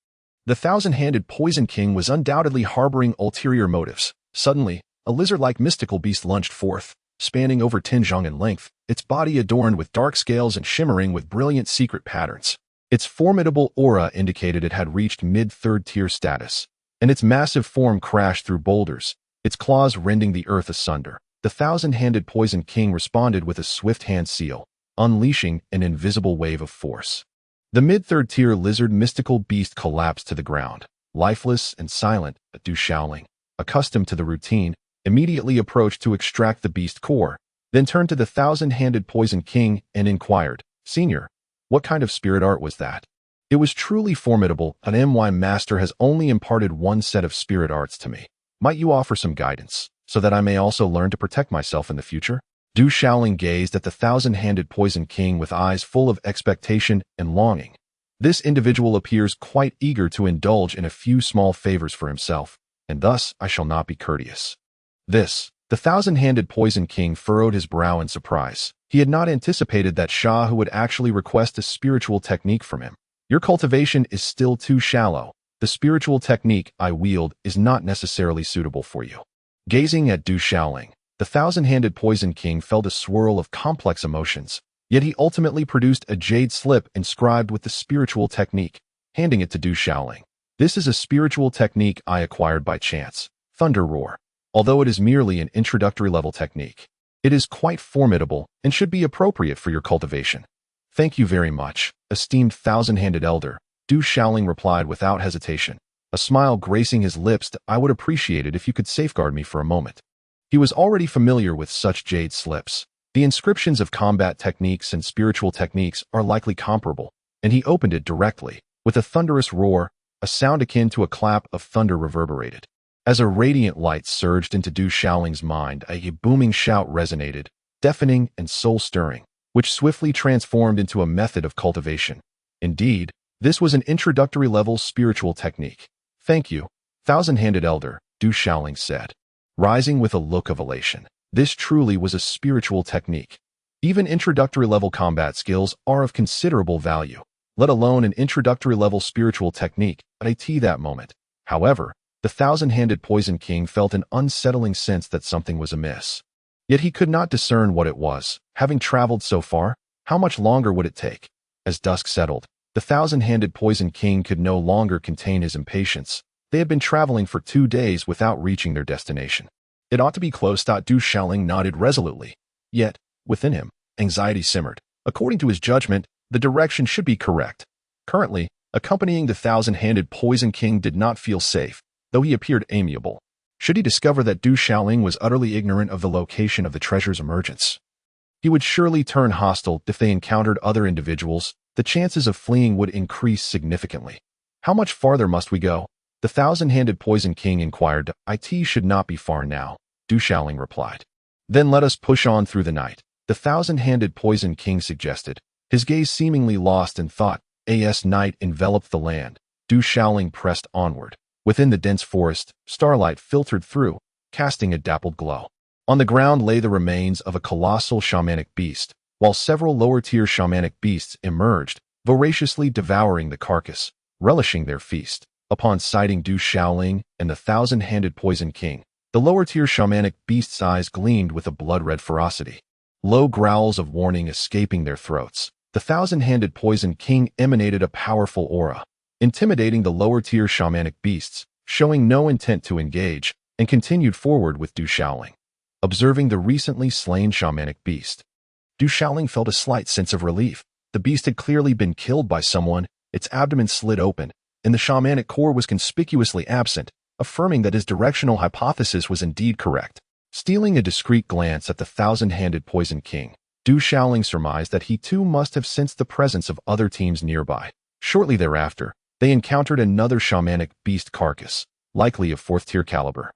The thousand-handed Poison King was undoubtedly harboring ulterior motives. Suddenly, a lizard-like mystical beast lunged forth, spanning over 10 zhang in length, its body adorned with dark scales and shimmering with brilliant secret patterns. Its formidable aura indicated it had reached mid-third-tier status, and its massive form crashed through boulders, its claws rending the earth asunder. The thousand-handed Poison King responded with a swift hand seal, unleashing an invisible wave of force. The mid-third-tier lizard mystical beast collapsed to the ground, lifeless and silent. Du Shaoling, accustomed to the routine, immediately approached to extract the beast core, then turned to the thousand-handed Poison King and inquired, "Senior, what kind of spirit art was that?" It was truly formidable. My master has only imparted one set of spirit arts to me. Might you offer some guidance, so that I may also learn to protect myself in the future? Du Shaoling gazed at the thousand-handed Poison King with eyes full of expectation and longing. This individual appears quite eager to indulge in a few small favors for himself, and thus I shall not be courteous. The thousand-handed Poison King furrowed his brow in surprise. He had not anticipated that Shahu would actually request a spiritual technique from him. Your cultivation is still too shallow. The spiritual technique I wield is not necessarily suitable for you. Gazing at Du Xiaoling, the thousand-handed Poison King felt a swirl of complex emotions, yet he ultimately produced a jade slip inscribed with the spiritual technique, handing it to Du Xiaoling. This is a spiritual technique I acquired by chance, Thunder Roar. Although it is merely an introductory level technique, it is quite formidable and should be appropriate for your cultivation. Thank you very much, esteemed thousand-handed elder, Du Xiaoling replied without hesitation, a smile gracing his lips. I would appreciate it if you could safeguard me for a moment. He was already familiar with such jade slips. The inscriptions of combat techniques and spiritual techniques are likely comparable, and he opened it directly. With a thunderous roar, a sound akin to a clap of thunder reverberated. As a radiant light surged into Du Xiaoling's mind, a booming shout resonated, deafening and soul-stirring, which swiftly transformed into a method of cultivation. Indeed, this was an introductory-level spiritual technique. Thank you, thousand-handed elder, Du Xiaoling said, rising with a look of elation. This truly was a spiritual technique. Even introductory-level combat skills are of considerable value, let alone an introductory-level spiritual technique at that moment. However, the thousand-handed Poison King felt an unsettling sense that something was amiss. Yet he could not discern what it was. Having traveled so far, how much longer would it take? As dusk settled, the thousand-handed Poison King could no longer contain his impatience. They had been traveling for 2 days without reaching their destination. It ought to be close. Du Xiaoling nodded resolutely. Yet, within him, anxiety simmered. According to his judgment, the direction should be correct. Currently, accompanying the thousand-handed Poison King did not feel safe, though he appeared amiable. Should he discover that Du Xiaoling was utterly ignorant of the location of the treasure's emergence, he would surely turn hostile. If they encountered other individuals, the chances of fleeing would increase significantly. How much farther must we go? The thousand-handed Poison King inquired. It should not be far now, Du Xiaoling replied. Then let us push on through the night, the thousand-handed Poison King suggested, his gaze seemingly lost in thought. As night enveloped the land, Du Xiaoling pressed onward. Within the dense forest, starlight filtered through, casting a dappled glow. On the ground lay the remains of a colossal shamanic beast, while several lower-tier shamanic beasts emerged, voraciously devouring the carcass, relishing their feast. Upon sighting Du Xiaoling and the thousand-handed Poison King, the lower-tier shamanic beasts' eyes gleamed with a blood-red ferocity, low growls of warning escaping their throats. The thousand-handed Poison King emanated a powerful aura, intimidating the lower-tier shamanic beasts, showing no intent to engage, and continued forward with Du Xiaoling. Observing the recently slain shamanic beast, Du Xiaoling felt a slight sense of relief. The beast had clearly been killed by someone. Its abdomen slid open, and the shamanic core was conspicuously absent, affirming that his directional hypothesis was indeed correct. Stealing a discreet glance at the thousand-handed Poison King, Du Xiaoling surmised that he too must have sensed the presence of other teams nearby. Shortly thereafter, they encountered another shamanic beast carcass, likely of 4th-tier caliber,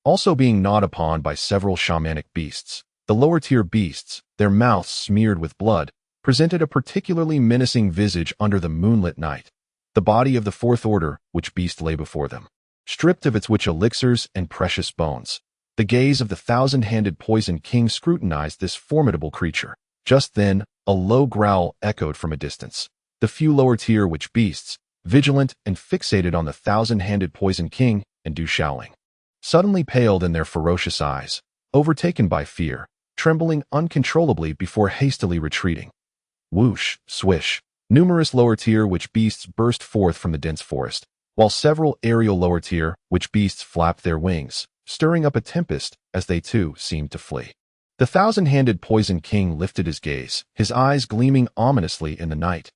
also being gnawed upon by several shamanic beasts. The lower-tier beasts, their mouths smeared with blood, presented a particularly menacing visage under the moonlit night. The body of the 4th Order, which beast lay before them, stripped of its witch elixirs and precious bones. The gaze of the thousand-handed Poison King scrutinized this formidable creature. Just then, a low growl echoed from a distance. The few lower-tier witch beasts, vigilant and fixated on the thousand-handed Poison King and Du Xiaoling, suddenly paled in their ferocious eyes, overtaken by fear, trembling uncontrollably before hastily retreating. Whoosh, swish, numerous lower-tier witch beasts burst forth from the dense forest, while several aerial lower-tier witch beasts flapped their wings, stirring up a tempest as they too seemed to flee. The thousand-handed Poison King lifted his gaze, his eyes gleaming ominously in the night.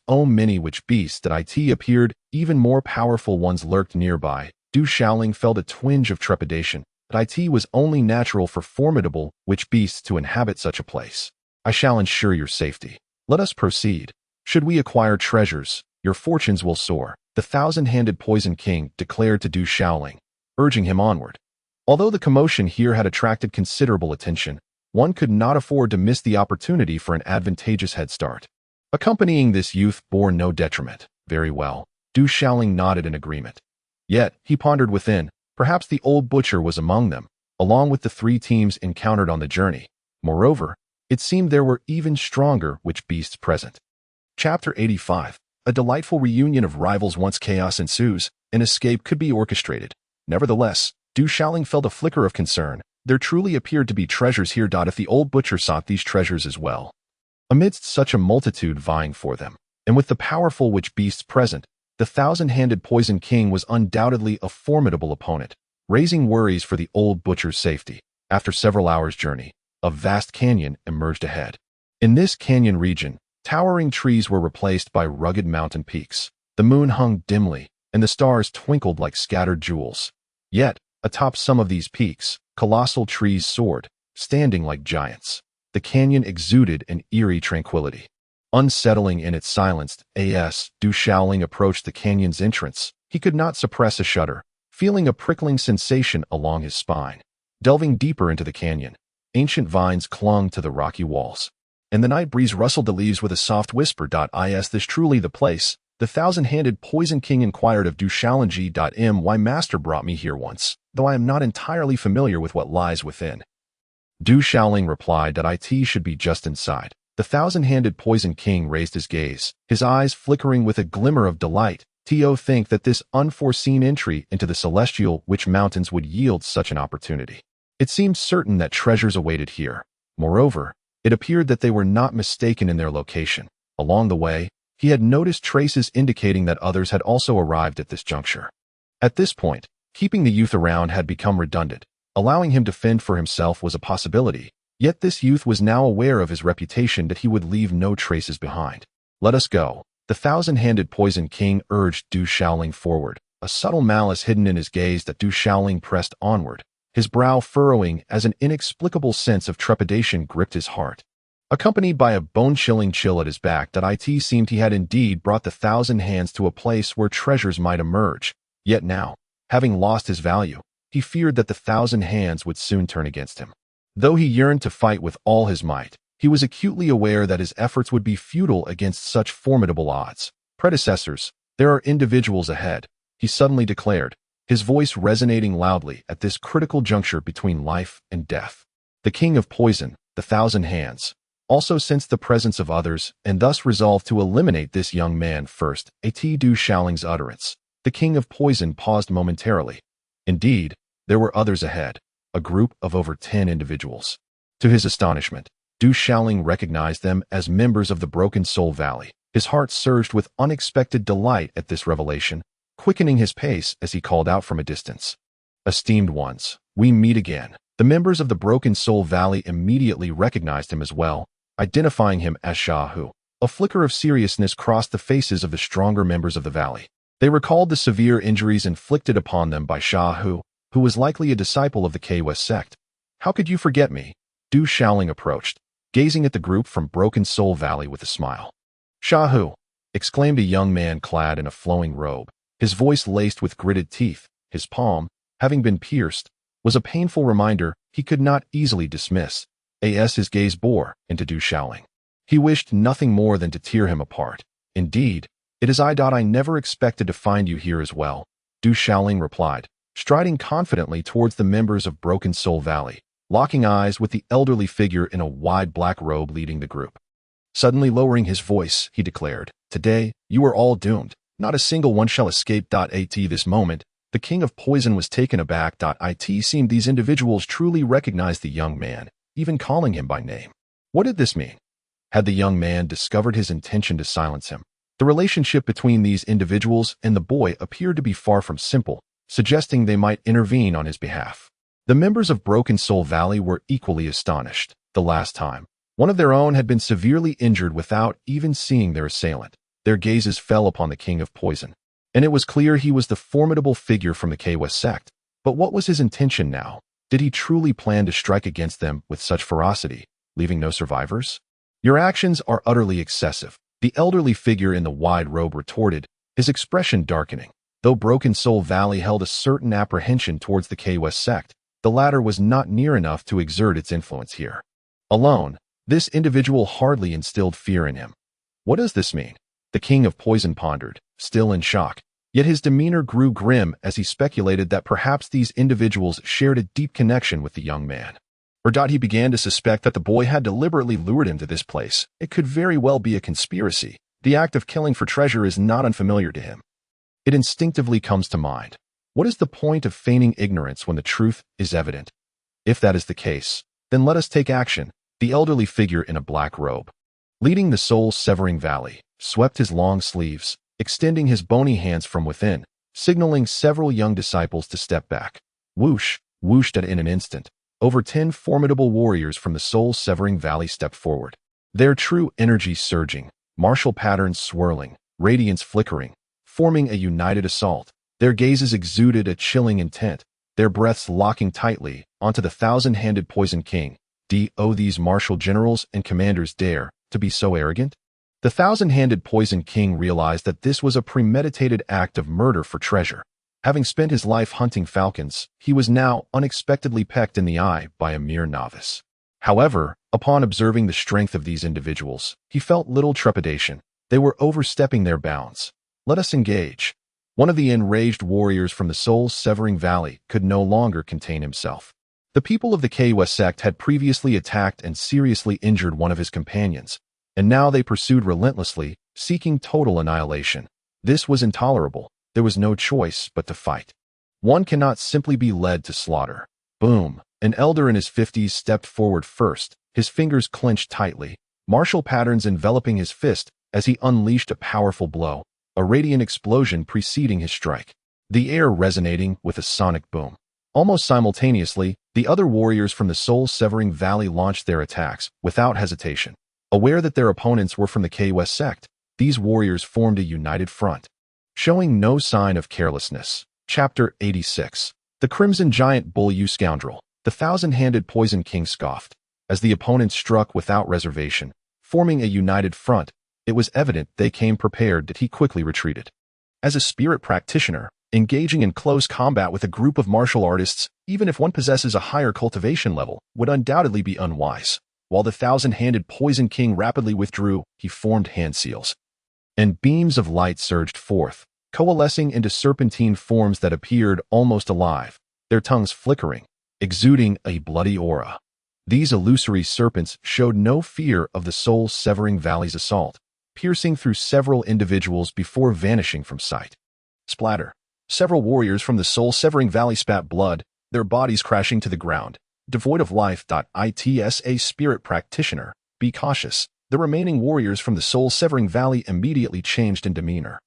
Many witch beasts that appeared, even more powerful ones lurked nearby. Du Xiaoling felt a twinge of trepidation, but it was only natural for formidable witch beasts to inhabit such a place. I shall ensure your safety. Let us proceed. Should we acquire treasures, your fortunes will soar, the thousand-handed Poison King declared to Du Xiaoling, urging him onward. Although the commotion here had attracted considerable attention, one could not afford to miss the opportunity for an advantageous head start. Accompanying this youth bore no detriment. Very well. Du Shaoling nodded in agreement. Yet, he pondered within, perhaps the old butcher was among them, along with the three teams encountered on the journey. Moreover, it seemed there were even stronger witch beasts present. Chapter 85. A delightful reunion of rivals. Once chaos ensues, an escape could be orchestrated. Nevertheless, Du Shaoling felt a flicker of concern. There truly appeared to be treasures here. If the old butcher sought these treasures as well. Amidst such a multitude vying for them, and with the powerful witch beasts present, the thousand-handed Poison King was undoubtedly a formidable opponent, raising worries for the old butcher's safety. After several hours' journey, a vast canyon emerged ahead. In this canyon region, towering trees were replaced by rugged mountain peaks. The moon hung dimly, and the stars twinkled like scattered jewels. Yet, atop some of these peaks, colossal trees soared, standing like giants. The canyon exuded an eerie tranquility. Unsettling in its silence, Du Shaoling approached the canyon's entrance. He could not suppress a shudder, feeling a prickling sensation along his spine. Delving deeper into the canyon, ancient vines clung to the rocky walls, and the night breeze rustled the leaves with a soft whisper. Is this truly the place? The thousand-handed Poison King inquired of Du Shaoling. My master brought me here once, though I am not entirely familiar with what lies within. Du Shaoling replied that it should be just inside. The thousand-handed Poison King raised his gaze, his eyes flickering with a glimmer of delight. Think that this unforeseen entry into the celestial witch mountains would yield such an opportunity. It seemed certain that treasures awaited here. Moreover, it appeared that they were not mistaken in their location. Along the way, he had noticed traces indicating that others had also arrived at this juncture. At this point, keeping the youth around had become redundant. Allowing him to fend for himself was a possibility, yet this youth was now aware of his reputation that he would leave no traces behind. Let us go. The thousand-handed Poison King urged Du Shaoling forward, a subtle malice hidden in his gaze. That Du Shaoling pressed onward, his brow furrowing as an inexplicable sense of trepidation gripped his heart. Accompanied by a bone-chilling chill at his back, it seemed he had indeed brought the thousand hands to a place where treasures might emerge. Yet now, having lost his value, he feared that the thousand hands would soon turn against him. Though he yearned to fight with all his might, he was acutely aware that his efforts would be futile against such formidable odds. Predecessors, there are individuals ahead, he suddenly declared, his voice resonating loudly at this critical juncture between life and death. The King of Poison, the Thousand Hands, also sensed the presence of others and thus resolved to eliminate this young man first. Du Shaoling's utterance. The King of Poison paused momentarily. Indeed, there were others ahead, a group of over 10 individuals. To his astonishment, Du Shaoling recognized them as members of the Broken Soul Valley. His heart surged with unexpected delight at this revelation, quickening his pace as he called out from a distance. Esteemed ones, we meet again. The members of the Broken Soul Valley immediately recognized him as well, identifying him as Sha Hu. A flicker of seriousness crossed the faces of the stronger members of the valley. They recalled the severe injuries inflicted upon them by Sha Hu, who was likely a disciple of the Kwes sect. How could you forget me? Du Shaoling approached, gazing at the group from Broken Soul Valley with a smile. Sha Hu, exclaimed a young man clad in a flowing robe, his voice laced with gritted teeth. His palm, having been pierced, was a painful reminder he could not easily dismiss. His gaze bore into Du Shaoling. He wished nothing more than to tear him apart. Indeed, it is I never expected to find you here as well, Du Shaoling replied, striding confidently towards the members of Broken Soul Valley, locking eyes with the elderly figure in a wide black robe leading the group. Suddenly lowering his voice, he declared, today, you are all doomed. Not a single one shall escape. At this moment, the King of Poison was taken aback. It seemed these individuals truly recognized the young man, even calling him by name. What did this mean? Had the young man discovered his intention to silence him? The relationship between these individuals and the boy appeared to be far from simple, suggesting they might intervene on his behalf. The members of Broken Soul Valley were equally astonished. The last time, one of their own had been severely injured without even seeing their assailant. Their gazes fell upon the King of Poison, and it was clear he was the formidable figure from the Kwes sect. But what was his intention now? Did he truly plan to strike against them with such ferocity, leaving no survivors? Your actions are utterly excessive, the elderly figure in the wide robe retorted, his expression darkening. Though Broken Soul Valley held a certain apprehension towards the Kwes sect, the latter was not near enough to exert its influence here. Alone, this individual hardly instilled fear in him. What does this mean? The king of poison pondered, still in shock. Yet his demeanor grew grim as he speculated that perhaps these individuals shared a deep connection with the young man. Or he began to suspect that the boy had deliberately lured him to this place. It could very well be a conspiracy. The act of killing for treasure is not unfamiliar to him. It instinctively comes to mind. What is the point of feigning ignorance when the truth is evident? If that is the case, then let us take action. The elderly figure in a black robe, leading the soul-severing valley, swept his long sleeves, extending his bony hands from within, signaling several young disciples to step back. Whoosh, whooshed in an instant. Over 10 formidable warriors from the soul-severing valley stepped forward, their true energy surging, martial patterns swirling, radiance flickering, forming a united assault. Their gazes exuded a chilling intent, their breaths locking tightly onto the thousand-handed Poison King. These martial generals and commanders dare to be so arrogant? The thousand-handed Poison King realized that this was a premeditated act of murder for treasure. Having spent his life hunting falcons, he was now unexpectedly pecked in the eye by a mere novice. However, upon observing the strength of these individuals, he felt little trepidation. They were overstepping their bounds. Let us engage. One of the enraged warriors from the soul-severing valley could no longer contain himself. The people of the Kwa sect had previously attacked and seriously injured one of his companions, and now they pursued relentlessly, seeking total annihilation. This was intolerable. There was no choice but to fight. One cannot simply be led to slaughter. Boom! An elder in his 50s stepped forward first, his fingers clenched tightly, martial patterns enveloping his fist as he unleashed a powerful blow, a radiant explosion preceding his strike, the air resonating with a sonic boom. Almost simultaneously, the other warriors from the soul-severing valley launched their attacks without hesitation. Aware that their opponents were from the Kwa sect, these warriors formed a united front, showing no sign of carelessness. Chapter 86. The Crimson Giant Bull, you scoundrel! The thousand-handed Poison King scoffed. As the opponents struck without reservation, forming a united front, it was evident they came prepared that he quickly retreated. As a spirit practitioner, engaging in close combat with a group of martial artists, even if one possesses a higher cultivation level, would undoubtedly be unwise. While the thousand-handed Poison King rapidly withdrew, he formed hand seals, and beams of light surged forth, coalescing into serpentine forms that appeared almost alive, their tongues flickering, exuding a bloody aura. These illusory serpents showed no fear of the soul-severing valley's assault, piercing through several individuals before vanishing from sight. Splatter. Several warriors from the soul-severing valley spat blood, their bodies crashing to the ground, devoid of life. It's a spirit practitioner. Be cautious. The remaining warriors from the soul-severing valley immediately changed in demeanor.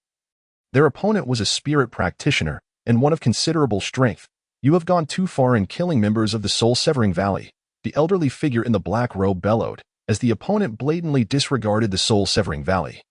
Their opponent was a spirit practitioner, and one of considerable strength. You have gone too far in killing members of the soul-severing valley. The elderly figure in the black robe bellowed, as the opponent blatantly disregarded the soul-severing valley.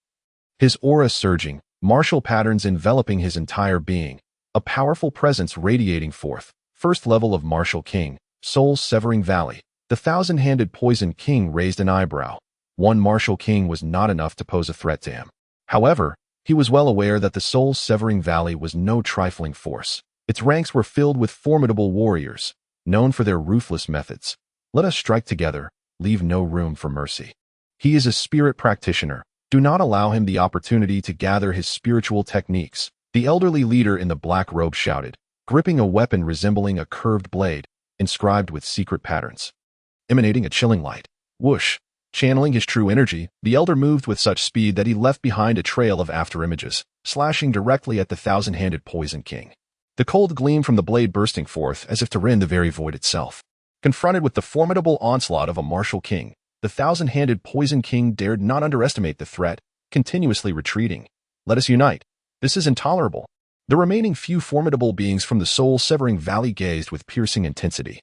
His aura surging, martial patterns enveloping his entire being, a powerful presence radiating forth. First level of Martial King, soul-severing valley. The thousand-handed Poison King raised an eyebrow. One Martial King was not enough to pose a threat to him. However, he was well aware that the soul-severing valley was no trifling force. Its ranks were filled with formidable warriors, known for their ruthless methods. Let us strike together, leave no room for mercy. He is a spirit practitioner. Do not allow him the opportunity to gather his spiritual techniques. The elderly leader in the black robe shouted, gripping a weapon resembling a curved blade, inscribed with secret patterns, emanating a chilling light. Whoosh! Channeling his true energy, the elder moved with such speed that he left behind a trail of afterimages, slashing directly at the thousand-handed Poison King. The cold gleam from the blade bursting forth as if to rend the very void itself. Confronted with the formidable onslaught of a martial king, the thousand-handed Poison King dared not underestimate the threat, continuously retreating. Let us unite. This is intolerable. The remaining few formidable beings from the soul-severing valley gazed with piercing intensity,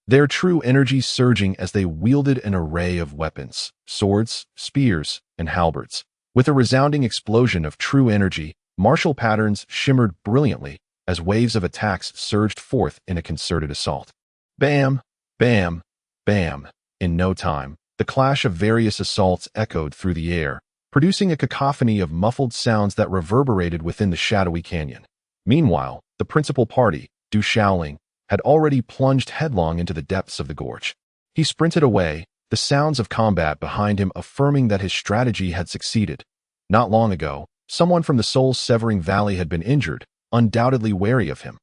their true energy surging as they wielded an array of weapons, swords, spears, and halberds. With a resounding explosion of true energy, martial patterns shimmered brilliantly as waves of attacks surged forth in a concerted assault. Bam! Bam! Bam! In no time, the clash of various assaults echoed through the air, producing a cacophony of muffled sounds that reverberated within the shadowy canyon. Meanwhile, the principal party, Du Shaoling, had already plunged headlong into the depths of the gorge. He sprinted away, the sounds of combat behind him affirming that his strategy had succeeded. Not long ago, someone from the soul-severing valley had been injured, undoubtedly wary of him.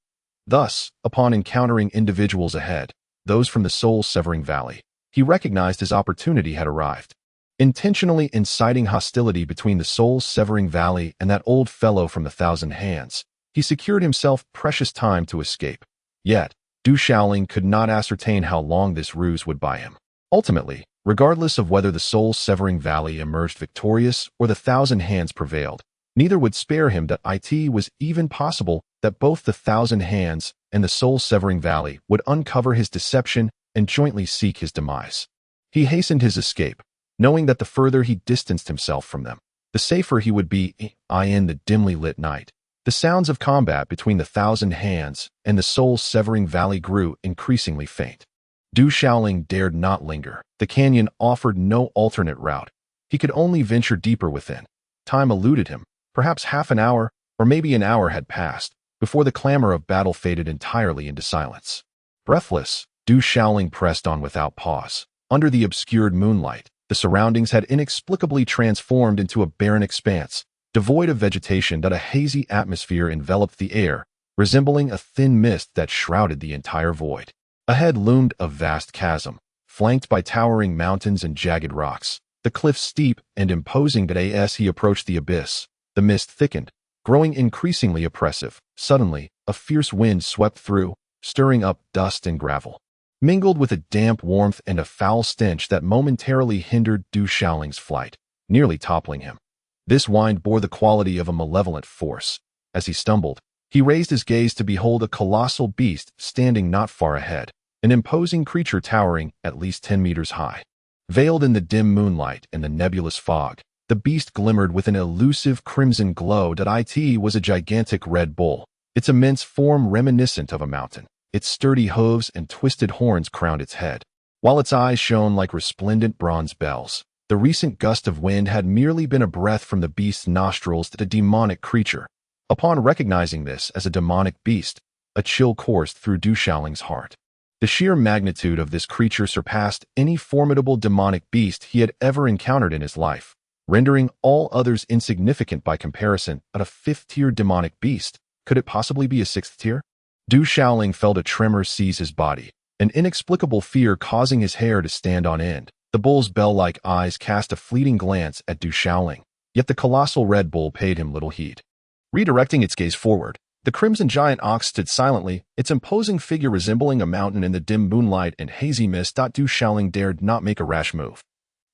Thus, upon encountering individuals ahead, those from the soul-severing valley, he recognized his opportunity had arrived. Intentionally inciting hostility between the soul-severing valley and that old fellow from the Thousand Hands, he secured himself precious time to escape. Yet, Du Shaoling could not ascertain how long this ruse would buy him. Ultimately, regardless of whether the soul-severing valley emerged victorious or the Thousand Hands prevailed, neither would spare him that it was even possible that both the Thousand Hands and the soul-severing valley would uncover his deception and jointly seek his demise. He hastened his escape, knowing that the further he distanced himself from them, the safer he would be in the dimly lit night. The sounds of combat between the Thousand Hands and the soul-severing valley grew increasingly faint. Du Shaoling dared not linger. The canyon offered no alternate route. He could only venture deeper within. Time eluded him. Perhaps half an hour, or maybe an hour had passed, before the clamor of battle faded entirely into silence. Breathless, Du Shaoling pressed on without pause. Under the obscured moonlight, the surroundings had inexplicably transformed into a barren expanse, devoid of vegetation that a hazy atmosphere enveloped the air, resembling a thin mist that shrouded the entire void. Ahead loomed a vast chasm, flanked by towering mountains and jagged rocks. The cliffs steep and imposing that as he approached the abyss, the mist thickened, growing increasingly oppressive. Suddenly, a fierce wind swept through, stirring up dust and gravel, mingled with a damp warmth and a foul stench that momentarily hindered Du Shaoling's flight, nearly toppling him. This wind bore the quality of a malevolent force. As he stumbled, he raised his gaze to behold a colossal beast standing not far ahead, an imposing creature towering at least 10 meters high. Veiled in the dim moonlight and the nebulous fog, the beast glimmered with an elusive crimson glow that it was a gigantic red bull, its immense form reminiscent of a mountain. Its sturdy hooves and twisted horns crowned its head, while its eyes shone like resplendent bronze bells. The recent gust of wind had merely been a breath from the beast's nostrils to the demonic creature. Upon recognizing this as a demonic beast, a chill coursed through Du Shaoling's heart. The sheer magnitude of this creature surpassed any formidable demonic beast he had ever encountered in his life, rendering all others insignificant by comparison. At a fifth-tier demonic beast, could it possibly be a sixth tier? Du Shaoling felt a tremor seize his body, an inexplicable fear causing his hair to stand on end. The bull's bell-like eyes cast a fleeting glance at Du Shaoling, yet the colossal red bull paid him little heed. Redirecting its gaze forward, the crimson giant ox stood silently, its imposing figure resembling a mountain in the dim moonlight and hazy mist. Du Shaoling dared not make a rash move.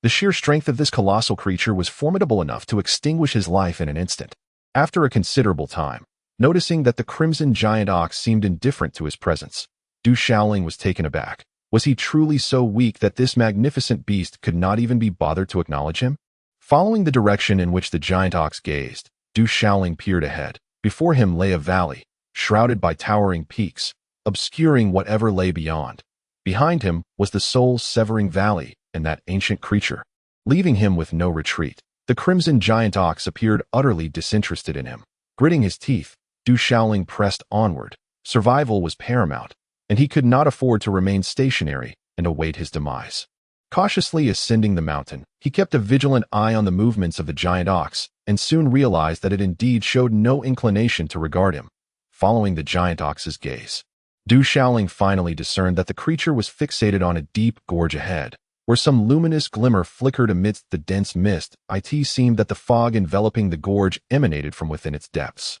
The sheer strength of this colossal creature was formidable enough to extinguish his life in an instant. After a considerable time, noticing that the crimson giant ox seemed indifferent to his presence, Du Shaoling was taken aback. Was he truly so weak that this magnificent beast could not even be bothered to acknowledge him? Following the direction in which the giant ox gazed, Du Shaoling peered ahead. Before him lay a valley, shrouded by towering peaks, obscuring whatever lay beyond. Behind him was the soul-severing valley and that ancient creature, leaving him with no retreat. The crimson giant ox appeared utterly disinterested in him. Gritting his teeth, Du Shaoling pressed onward. Survival was paramount, and he could not afford to remain stationary and await his demise. Cautiously ascending the mountain, he kept a vigilant eye on the movements of the giant ox, and soon realized that it indeed showed no inclination to regard him. Following the giant ox's gaze, Du Shaoling finally discerned that the creature was fixated on a deep gorge ahead, where some luminous glimmer flickered amidst the dense mist. It seemed that the fog enveloping the gorge emanated from within its depths.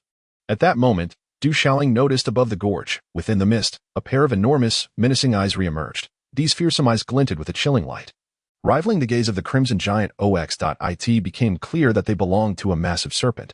At that moment, Du Shaoling noticed above the gorge, within the mist, a pair of enormous, menacing eyes re-emerged. These fearsome eyes glinted with a chilling light. Rivaling the gaze of the crimson giant it became clear that they belonged to a massive serpent.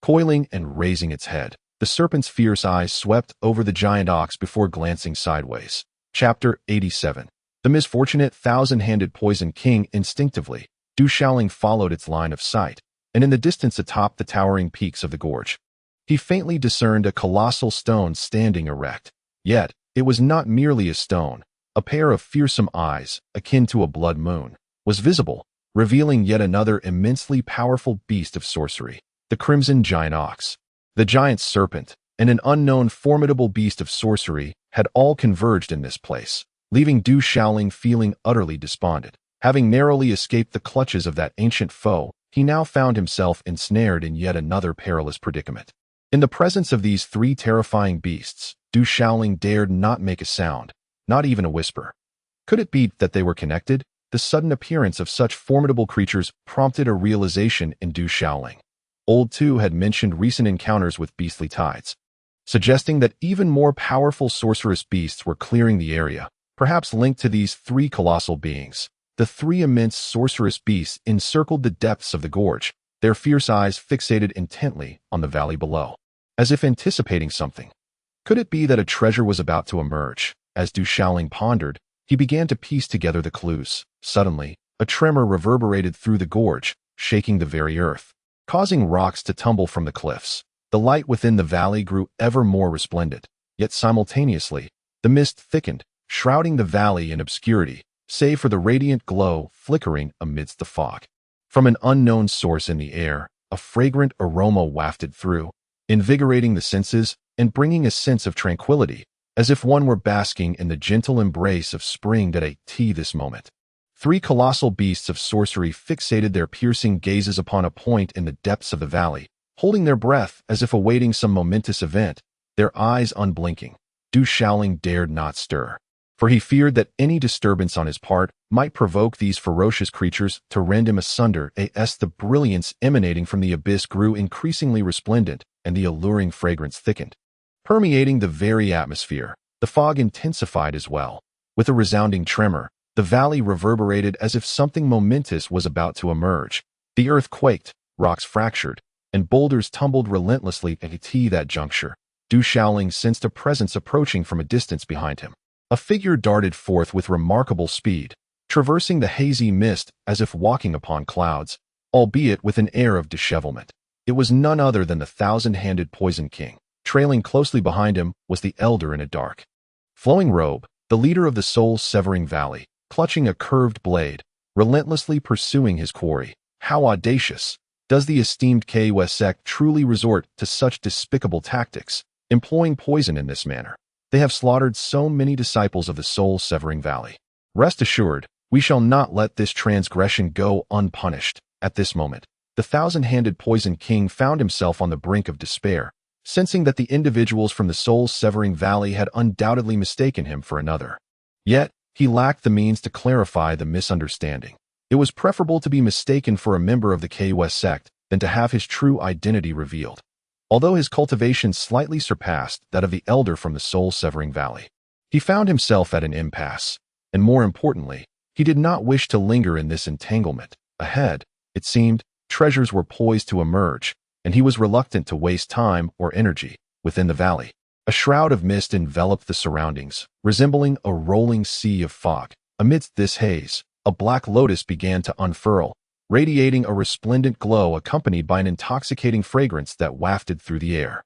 Coiling and raising its head, the serpent's fierce eyes swept over the giant ox before glancing sideways. Chapter 87. The misfortunate thousand-handed poison king. Instinctively, Du Shaoling followed its line of sight, and in the distance atop the towering peaks of the gorge, he faintly discerned a colossal stone standing erect. Yet, it was not merely a stone. A pair of fearsome eyes, akin to a blood moon, was visible, revealing yet another immensely powerful beast of sorcery, the crimson giant ox. The giant serpent, and an unknown formidable beast of sorcery had all converged in this place, leaving Du Shaoling feeling utterly despondent. Having narrowly escaped the clutches of that ancient foe, he now found himself ensnared in yet another perilous predicament. In the presence of these three terrifying beasts, Du Shaoling dared not make a sound, not even a whisper. Could it be that they were connected? The sudden appearance of such formidable creatures prompted a realization in Du Shaoling. Old Tu had mentioned recent encounters with beastly tides, suggesting that even more powerful sorcerous beasts were clearing the area, perhaps linked to these three colossal beings. The three immense sorcerous beasts encircled the depths of the gorge, their fierce eyes fixated intently on the valley below, as if anticipating something. Could it be that a treasure was about to emerge? As Du Shaoling pondered, he began to piece together the clues. Suddenly, a tremor reverberated through the gorge, shaking the very earth, causing rocks to tumble from the cliffs. The light within the valley grew ever more resplendent, yet simultaneously, the mist thickened, shrouding the valley in obscurity, save for the radiant glow flickering amidst the fog. From an unknown source in the air, a fragrant aroma wafted through, invigorating the senses and bringing a sense of tranquility, as if one were basking in the gentle embrace of spring at this moment. Three colossal beasts of sorcery fixated their piercing gazes upon a point in the depths of the valley, holding their breath as if awaiting some momentous event, their eyes unblinking. Du Shaoling dared not stir, for he feared that any disturbance on his part might provoke these ferocious creatures to rend him asunder. As the brilliance emanating from the abyss grew increasingly resplendent and the alluring fragrance thickened, permeating the very atmosphere, the fog intensified as well. With a resounding tremor, the valley reverberated as if something momentous was about to emerge. The earth quaked, rocks fractured, and boulders tumbled relentlessly at that juncture. Du Shaoling sensed a presence approaching from a distance behind him. A figure darted forth with remarkable speed, traversing the hazy mist as if walking upon clouds, albeit with an air of dishevelment. It was none other than the thousand-handed Poison King. Trailing closely behind him was the Elder in a dark, flowing robe, the leader of the soul-severing valley, clutching a curved blade, relentlessly pursuing his quarry. How audacious! Does the esteemed KOS sect truly resort to such despicable tactics, employing poison in this manner? They have slaughtered so many disciples of the soul-severing valley. Rest assured, we shall not let this transgression go unpunished. At this moment, the thousand-handed Poison King found himself on the brink of despair, sensing that the individuals from the soul-severing valley had undoubtedly mistaken him for another. Yet, he lacked the means to clarify the misunderstanding. It was preferable to be mistaken for a member of the KOS sect than to have his true identity revealed. Although his cultivation slightly surpassed that of the Elder from the soul-severing valley, he found himself at an impasse, and more importantly, he did not wish to linger in this entanglement. Ahead, it seemed, treasures were poised to emerge, and he was reluctant to waste time or energy within the valley. A shroud of mist enveloped the surroundings, resembling a rolling sea of fog. Amidst this haze, a black lotus began to unfurl, radiating a resplendent glow accompanied by an intoxicating fragrance that wafted through the air.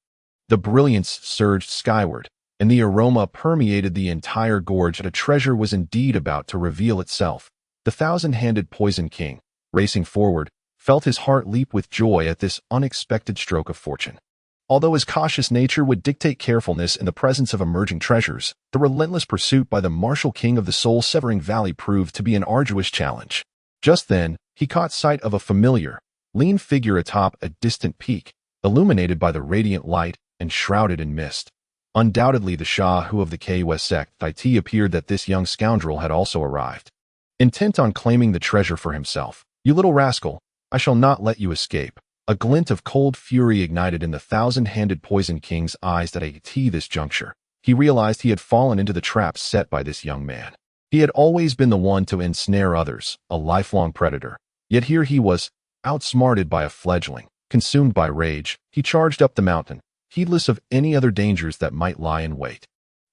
The brilliance surged skyward, and the aroma permeated the entire gorge. A treasure was indeed about to reveal itself. The thousand-handed Poison King, racing forward, felt his heart leap with joy at this unexpected stroke of fortune. Although his cautious nature would dictate carefulness in the presence of emerging treasures, the relentless pursuit by the martial king of the soul-severing valley proved to be an arduous challenge. Just then, he caught sight of a familiar, lean figure atop a distant peak, illuminated by the radiant light and shrouded in mist. Undoubtedly the Shahu of the KOS sect. It appeared that this young scoundrel had also arrived. Intent on claiming the treasure for himself. "You little rascal, I shall not let you escape." A glint of cold fury ignited in the thousand-handed Poison King's eyes at this juncture. He realized he had fallen into the trap set by this young man. He had always been the one to ensnare others, a lifelong predator. Yet here he was, outsmarted by a fledgling. Consumed by rage, he charged up the mountain, heedless of any other dangers that might lie in wait.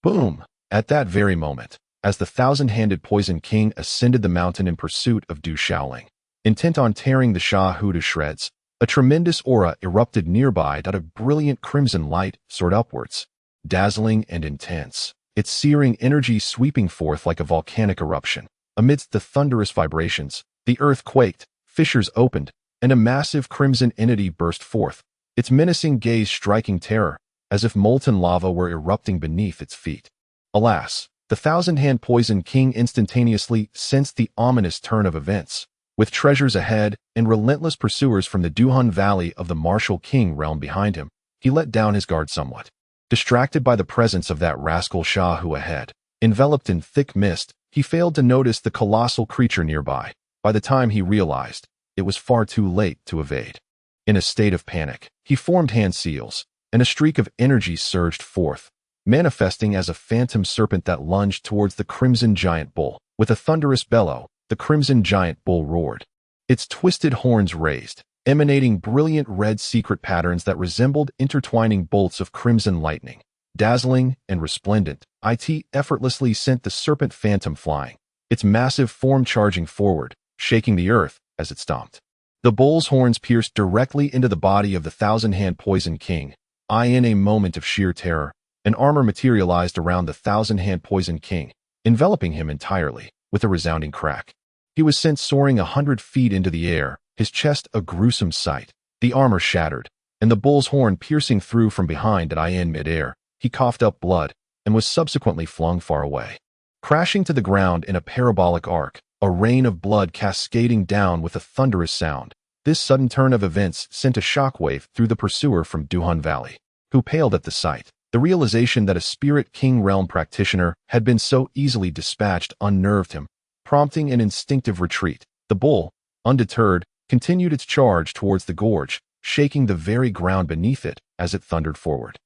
Boom! At that very moment, as the thousand-handed Poison King ascended the mountain in pursuit of Du Shaoling, intent on tearing the Shahu to shreds, a tremendous aura erupted nearby that a brilliant crimson light soared upwards, dazzling and intense, its searing energy sweeping forth like a volcanic eruption. Amidst the thunderous vibrations, the earth quaked, fissures opened, and a massive crimson entity burst forth, its menacing gaze striking terror, as if molten lava were erupting beneath its feet. Alas, The thousand-hand poison king instantaneously sensed the ominous turn of events. With treasures ahead and relentless pursuers from the Duhun Valley of the martial king realm behind him, he let down his guard somewhat. Distracted by the presence of that rascal Shahu ahead, enveloped in thick mist, he failed to notice the colossal creature nearby. By the time he realized, it was far too late to evade. In a state of panic, he formed hand seals, and a streak of energy surged forth, manifesting as a phantom serpent that lunged towards the crimson giant bull. With a thunderous bellow, the crimson giant bull roared. Its twisted horns raised, emanating brilliant red secret patterns that resembled intertwining bolts of crimson lightning. Dazzling and resplendent, it effortlessly sent the serpent phantom flying, its massive form charging forward, shaking the earth as it stomped. The bull's horns pierced directly into the body of the thousand-hand poison king. In a moment of sheer terror, an armor materialized around the thousand-hand poison king, enveloping him entirely. With a resounding crack, he was sent soaring 100 feet into the air, his chest a gruesome sight. The armor shattered, and the bull's horn piercing through from behind in midair. He coughed up blood and was subsequently flung far away, crashing to the ground in a parabolic arc, a rain of blood cascading down with a thunderous sound. This sudden turn of events sent a shockwave through the pursuer from Duhun Valley, who paled at the sight. The realization that a Spirit King realm practitioner had been so easily dispatched unnerved him, prompting an instinctive retreat. The bull, undeterred, continued its charge towards the gorge, shaking the very ground beneath it as it thundered forward.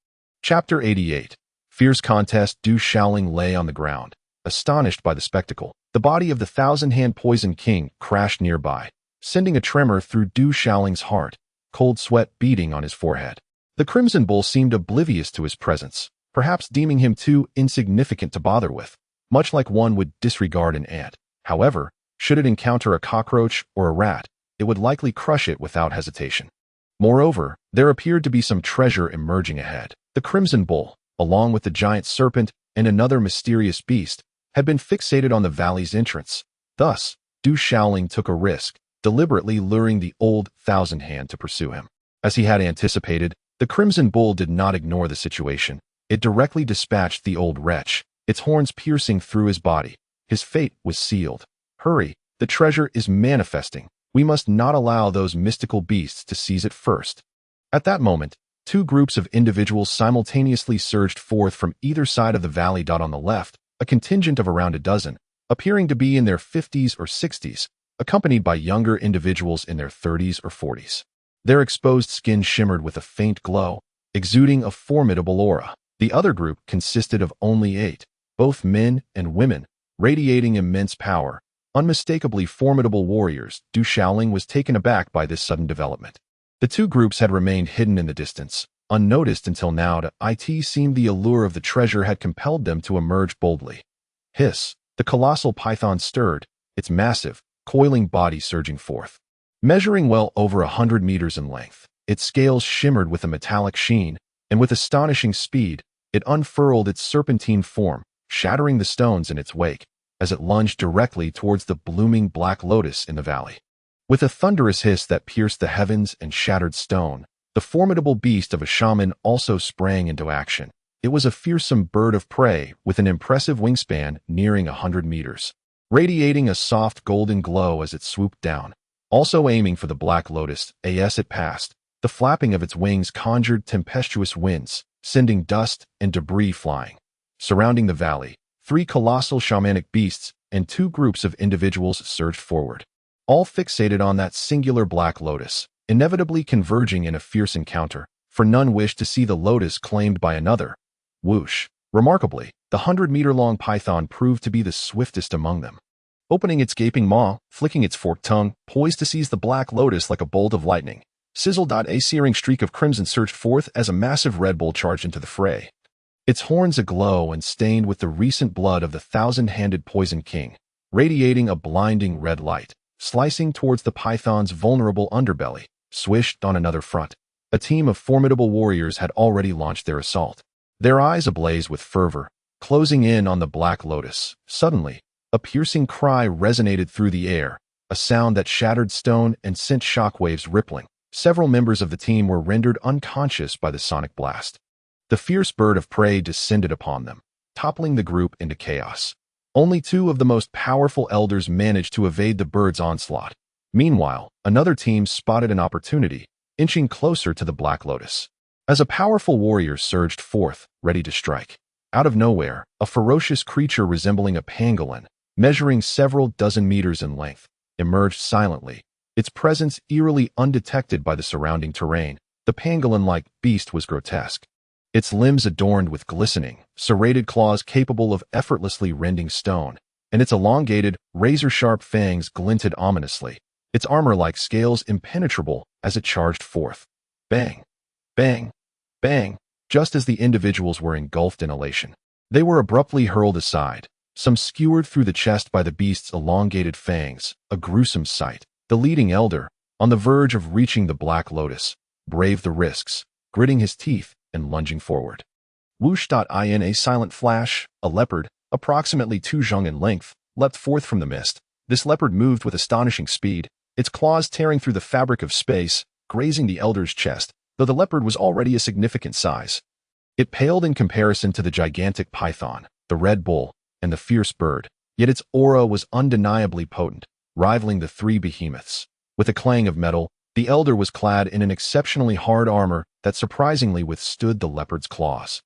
Chapter 88. Fierce contest. Du Shaoling lay on the ground, astonished by the spectacle. The body of the thousand-hand poison king crashed nearby, sending a tremor through Du Shaoling's heart, cold sweat beading on his forehead. The Crimson Bull seemed oblivious to his presence, perhaps deeming him too insignificant to bother with, much like one would disregard an ant. However, should it encounter a cockroach or a rat, it would likely crush it without hesitation. Moreover, there appeared to be some treasure emerging ahead. The Crimson Bull, along with the giant serpent and another mysterious beast, had been fixated on the valley's entrance. Thus, Du Shaoling took a risk, deliberately luring the old thousand-hand to pursue him. As he had anticipated, the Crimson Bull did not ignore the situation. It directly dispatched the old wretch, its horns piercing through his body. His fate was sealed. Hurry, the treasure is manifesting. We must not allow those mystical beasts to seize it first. At that moment, two groups of individuals simultaneously surged forth from either side of the valley. On the left, a contingent of around a dozen, appearing to be in their 50s or 60s, accompanied by younger individuals in their 30s or 40s. Their exposed skin shimmered with a faint glow, exuding a formidable aura. The other group consisted of only 8, both men and women, radiating immense power, unmistakably formidable warriors. Du Shaoling was taken aback by this sudden development. The two groups had remained hidden in the distance, unnoticed until now. It seemed the allure of the treasure had compelled them to emerge boldly. Hiss! The colossal python stirred, its massive, coiling body surging forth. Measuring well over 100 meters in length, its scales shimmered with a metallic sheen, and with astonishing speed, it unfurled its serpentine form, shattering the stones in its wake, as it lunged directly towards the blooming black lotus in the valley. With a thunderous hiss that pierced the heavens and shattered stone, the formidable beast of a shaman also sprang into action. It was a fearsome bird of prey with an impressive wingspan nearing 100 meters, radiating a soft golden glow as it swooped down. Also aiming for the black lotus, as it passed, the flapping of its wings conjured tempestuous winds, sending dust and debris flying. Surrounding the valley, 3 colossal shamanic beasts and 2 groups of individuals surged forward, all fixated on that singular black lotus, inevitably converging in a fierce encounter, for none wished to see the lotus claimed by another. Whoosh! Remarkably, the 100-meter-long python proved to be the swiftest among them. Opening its gaping maw, flicking its forked tongue, poised to seize the black lotus like a bolt of lightning. Sizzled. A searing streak of crimson surged forth as a massive red bull charged into the fray. Its horns aglow and stained with the recent blood of the thousand-handed poison king, radiating a blinding red light, slicing towards the python's vulnerable underbelly. Swished. On another front, a team of formidable warriors had already launched their assault, their eyes ablaze with fervor, closing in on the black lotus. Suddenly, a piercing cry resonated through the air, a sound that shattered stone and sent shockwaves rippling. Several members of the team were rendered unconscious by the sonic blast. The fierce bird of prey descended upon them, toppling the group into chaos. Only two of the most powerful elders managed to evade the bird's onslaught. Meanwhile, another team spotted an opportunity, inching closer to the Black Lotus. As a powerful warrior surged forth, ready to strike. Out of nowhere, a ferocious creature resembling a pangolin, measuring several dozen meters in length, emerged silently, its presence eerily undetected by the surrounding terrain. The pangolin-like beast was grotesque. Its limbs adorned with glistening, serrated claws capable of effortlessly rending stone, and its elongated, razor-sharp fangs glinted ominously, its armor like scales impenetrable as it charged forth. Bang! Bang! Bang! Just as the individuals were engulfed in elation, they were abruptly hurled aside, some skewered through the chest by the beast's elongated fangs, a gruesome sight. The leading elder, on the verge of reaching the Black Lotus, braved the risks, gritting his teeth and lunging forward. Whoosh! In a silent flash, a leopard, approximately 2 zhang in length, leapt forth from the mist. This leopard moved with astonishing speed, its claws tearing through the fabric of space, grazing the elder's chest, though the leopard was already a significant size. It paled in comparison to the gigantic python, the red bull, and the fierce bird, yet its aura was undeniably potent, rivaling the 3 behemoths. With a clang of metal, the elder was clad in an exceptionally hard armor that surprisingly withstood the leopard's claws.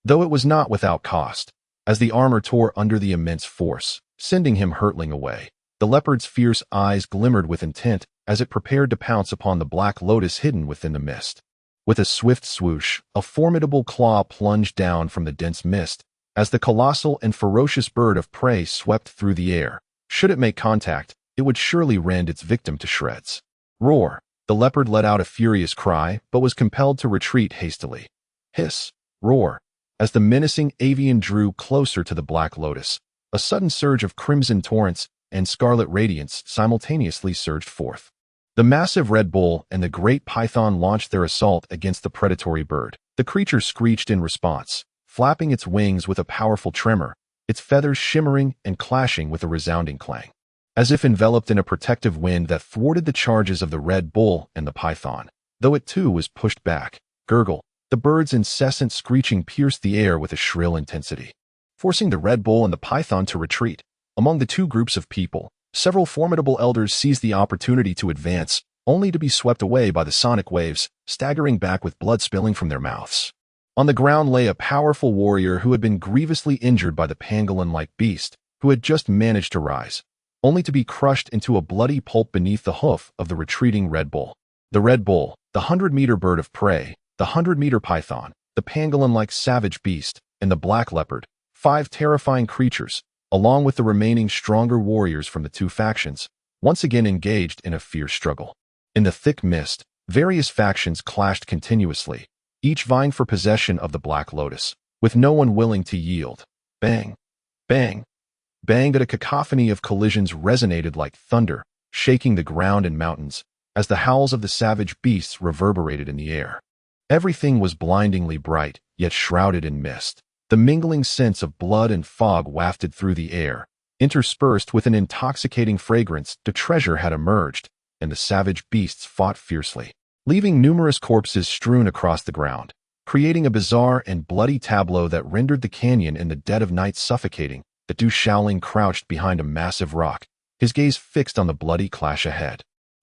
Though it was not without cost, as the armor tore under the immense force, sending him hurtling away. The leopard's fierce eyes glimmered with intent as it prepared to pounce upon the Black Lotus hidden within the mist. With a swift swoosh, a formidable claw plunged down from the dense mist as the colossal and ferocious bird of prey swept through the air. Should it make contact, it would surely rend its victim to shreds. Roar! The leopard let out a furious cry, but was compelled to retreat hastily. Hiss! Roar! As the menacing avian drew closer to the Black Lotus, a sudden surge of crimson torrents and scarlet radiance simultaneously surged forth. The massive red bull and the great python launched their assault against the predatory bird. The creature screeched in response, flapping its wings with a powerful tremor, its feathers shimmering and clashing with a resounding clang. As if enveloped in a protective wind that thwarted the charges of the red bull and the python, though it too was pushed back. Gurgle! The bird's incessant screeching pierced the air with a shrill intensity, forcing the red bull and the python to retreat. Among the two groups of people, several formidable elders seized the opportunity to advance, only to be swept away by the sonic waves, staggering back with blood spilling from their mouths. On the ground lay a powerful warrior who had been grievously injured by the pangolin-like beast, who had just managed to rise, only to be crushed into a bloody pulp beneath the hoof of the retreating red bull. The red bull, the 100-meter bird of prey, the 100-meter python, the pangolin-like savage beast, and the black leopard, 5 terrifying creatures, along with the remaining stronger warriors from the 2 factions, once again engaged in a fierce struggle. In the thick mist, various factions clashed continuously, each vying for possession of the Black Lotus, with no one willing to yield. Bang! Bang! Bang! A cacophony of collisions resonated like thunder, shaking the ground and mountains, as the howls of the savage beasts reverberated in the air. Everything was blindingly bright, yet shrouded in mist. The mingling scents of blood and fog wafted through the air, interspersed with an intoxicating fragrance. The treasure had emerged, and the savage beasts fought fiercely, leaving numerous corpses strewn across the ground, creating a bizarre and bloody tableau that rendered the canyon in the dead of night suffocating. The Du Shaoling crouched behind a massive rock, his gaze fixed on the bloody clash ahead,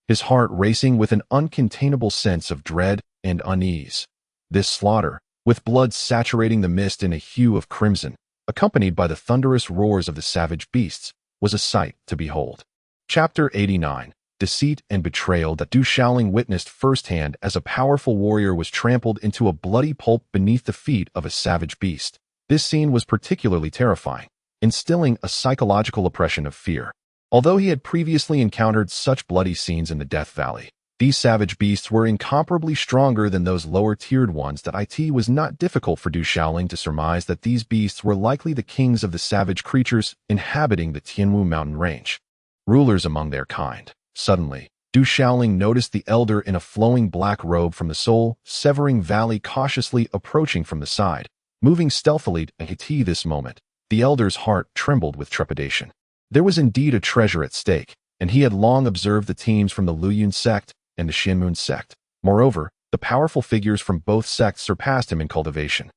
his heart racing with an uncontainable sense of dread and unease. This slaughter, with blood saturating the mist in a hue of crimson, accompanied by the thunderous roars of the savage beasts, was a sight to behold. Chapter 89. Deceit and betrayal. That Du Shaoling witnessed firsthand as a powerful warrior was trampled into a bloody pulp beneath the feet of a savage beast. This scene was particularly terrifying, instilling a psychological oppression of fear. Although he had previously encountered such bloody scenes in the Death Valley, these savage beasts were incomparably stronger than those lower-tiered ones. That it was not difficult for Du Shaoling to surmise that these beasts were likely the kings of the savage creatures inhabiting the Tianwu mountain range, rulers among their kind. Suddenly, Du Shaoling noticed the elder in a flowing black robe from the soul-severing valley cautiously approaching from the side, moving stealthily to it. This moment, the elder's heart trembled with trepidation. There was indeed a treasure at stake, and he had long observed the teams from the Luyun sect and the Xinmun sect. Moreover, the powerful figures from both sects surpassed him in cultivation.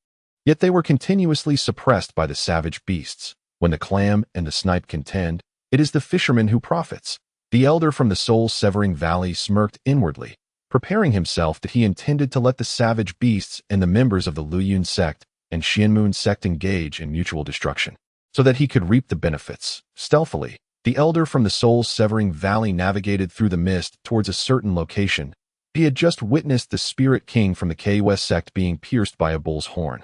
Yet they were continuously suppressed by the savage beasts. When the clam and the snipe contend, it is the fisherman who profits. The elder from the soul-severing valley smirked inwardly, preparing himself that he intended to let the savage beasts and the members of the Luyun sect and Xianmun sect engage in mutual destruction, so that he could reap the benefits. Stealthily, the elder from the soul-severing valley navigated through the mist towards a certain location. He had just witnessed the spirit king from the KWS sect being pierced by a bull's horn,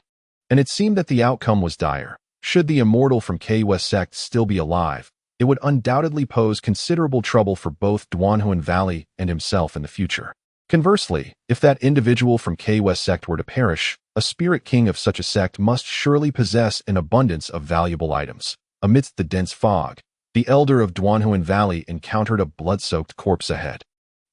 and it seemed that the outcome was dire. Should the immortal from KWS sect still be alive, it would undoubtedly pose considerable trouble for both Duanhuan Valley and himself in the future. Conversely, if that individual from KWS sect were to perish, a spirit king of such a sect must surely possess an abundance of valuable items. Amidst the dense fog, the elder of Duanhuan Valley encountered a blood-soaked corpse ahead.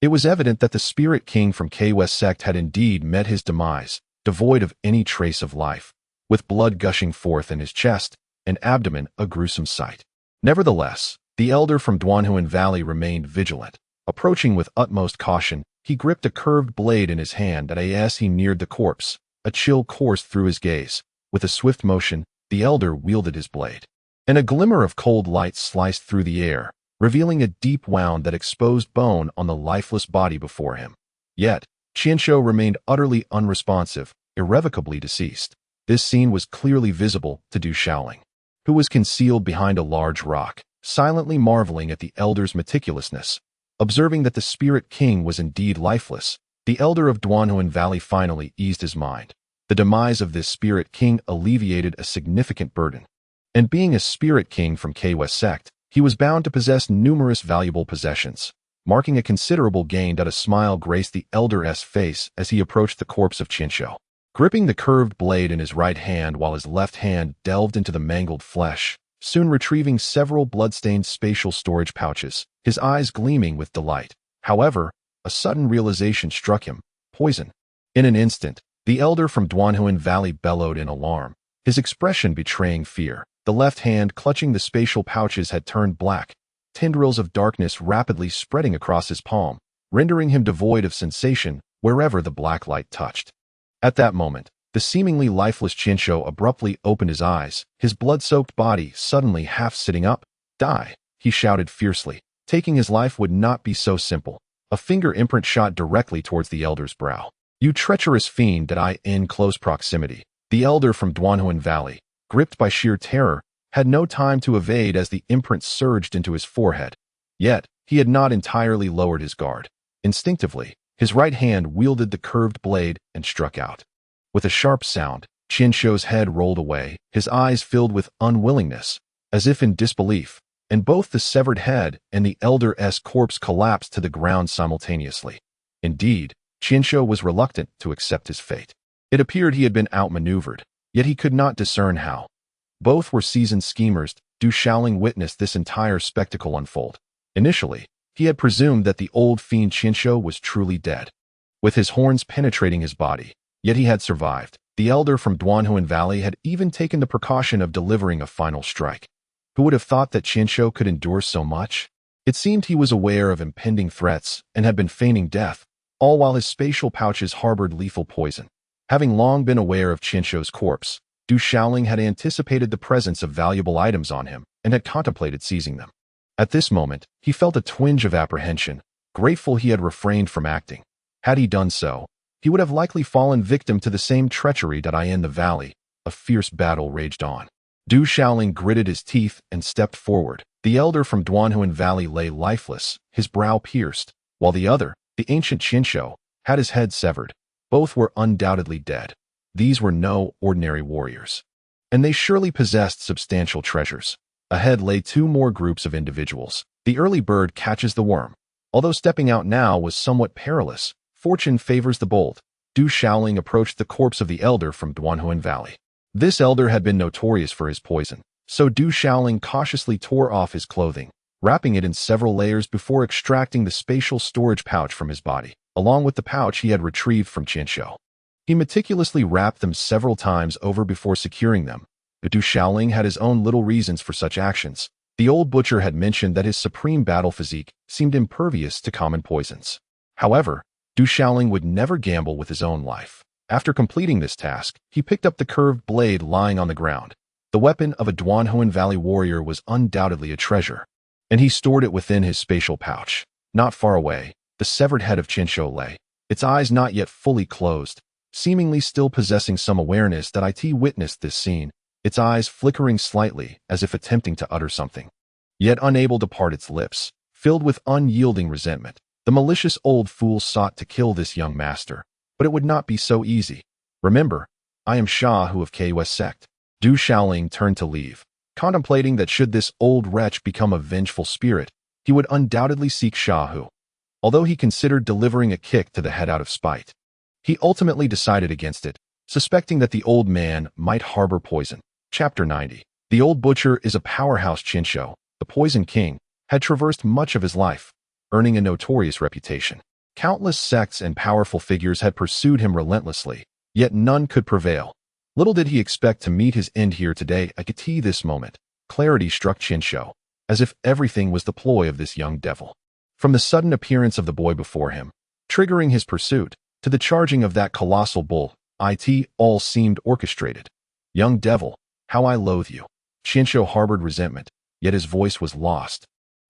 It was evident that the spirit king from KWS sect had indeed met his demise, devoid of any trace of life, with blood gushing forth in his chest and abdomen, a gruesome sight. Nevertheless, the elder from Duanhuan Valley remained vigilant. Approaching with utmost caution, he gripped a curved blade in his hand, and as he neared the corpse, a chill coursed through his gaze. With a swift motion, the elder wielded his blade, and a glimmer of cold light sliced through the air, revealing a deep wound that exposed bone on the lifeless body before him. Yet, Qianshou remained utterly unresponsive, irrevocably deceased. This scene was clearly visible to Du Shaoling, who was concealed behind a large rock, silently marveling at the elder's meticulousness. Observing that the spirit king was indeed lifeless, the elder of Duanhuan Valley finally eased his mind. The demise of this spirit king alleviated a significant burden. And being a spirit king from KWS sect, he was bound to possess numerous valuable possessions, marking a considerable gain. A smile graced the elder's face as he approached the corpse of Qianshou. Gripping the curved blade in his right hand while his left hand delved into the mangled flesh, soon retrieving several blood-stained spatial storage pouches, his eyes gleaming with delight. However, a sudden realization struck him: poison. In an instant, the elder from Duanhuan Valley bellowed in alarm, his expression betraying fear. The left hand clutching the spatial pouches had turned black, tendrils of darkness rapidly spreading across his palm, rendering him devoid of sensation wherever the black light touched. At that moment, the seemingly lifeless Qianshou abruptly opened his eyes, his blood-soaked body suddenly half sitting up. "Die!" he shouted fiercely. Taking his life would not be so simple. A finger imprint shot directly towards the elder's brow. "You treacherous fiend!" that I in close proximity. The elder from Duanhuan Valley, gripped by sheer terror, had no time to evade as the imprint surged into his forehead. Yet, he had not entirely lowered his guard. Instinctively, his right hand wielded the curved blade and struck out. With a sharp sound, Qianshou's head rolled away, his eyes filled with unwillingness, as if in disbelief, and both the severed head and the elder's corpse collapsed to the ground simultaneously. Indeed, Qianshou was reluctant to accept his fate. It appeared he had been outmaneuvered, yet he could not discern how. Both were seasoned schemers. Du Shaoling witnessed this entire spectacle unfold. Initially, he had presumed that the old fiend Qianshou was truly dead, with his horns penetrating his body, yet he had survived. The elder from Duanhuan Valley had even taken the precaution of delivering a final strike. Who would have thought that Qianshou could endure so much? It seemed he was aware of impending threats and had been feigning death, all while his spatial pouches harbored lethal poison. Having long been aware of Qianshou's corpse, Du Shaoling had anticipated the presence of valuable items on him and had contemplated seizing them. At this moment, he felt a twinge of apprehension, grateful he had refrained from acting. Had he done so, he would have likely fallen victim to the same treachery that I in the valley. A fierce battle raged on. Du Shaoling gritted his teeth and stepped forward. The elder from Duanhuan Valley lay lifeless, his brow pierced, while the other, the ancient Qianshou, had his head severed. Both were undoubtedly dead. These were no ordinary warriors, and they surely possessed substantial treasures. Ahead lay two more groups of individuals. The early bird catches the worm. Although stepping out now was somewhat perilous, fortune favors the bold. Du Shaoling approached the corpse of the elder from Duanhuan Valley. This elder had been notorious for his poison, so Du Shaoling cautiously tore off his clothing, wrapping it in several layers before extracting the spatial storage pouch from his body, along with the pouch he had retrieved from Qianshou. He meticulously wrapped them several times over before securing them. But Du Shaoling had his own little reasons for such actions. The old butcher had mentioned that his supreme battle physique seemed impervious to common poisons. However, Du Shaoling would never gamble with his own life. After completing this task, he picked up the curved blade lying on the ground. The weapon of a Duanhuan Valley warrior was undoubtedly a treasure, and he stored it within his spatial pouch. Not far away, the severed head of Qinshu lay, its eyes not yet fully closed, seemingly still possessing some awareness that it witnessed this scene, its eyes flickering slightly as if attempting to utter something, yet unable to part its lips. Filled with unyielding resentment, the malicious old fool sought to kill this young master, but it would not be so easy. Remember, I am Shahu of Kw's sect. Du Shaoling turned to leave, contemplating that should this old wretch become a vengeful spirit, he would undoubtedly seek Shahu. Although he considered delivering a kick to the head out of spite, he ultimately decided against it, suspecting that the old man might harbor poison. Chapter 90. The old butcher is a powerhouse. Qinshu, the Poison King, had traversed much of his life, earning a notorious reputation. Countless sects and powerful figures had pursued him relentlessly, yet none could prevail. Little did he expect to meet his end here today. At this moment, clarity struck Qinshu, as if everything was the ploy of this young devil. From the sudden appearance of the boy before him, triggering his pursuit, to the charging of that colossal bull, it all seemed orchestrated. Young devil, how I loathe you. Qinshu harbored resentment, yet his voice was lost.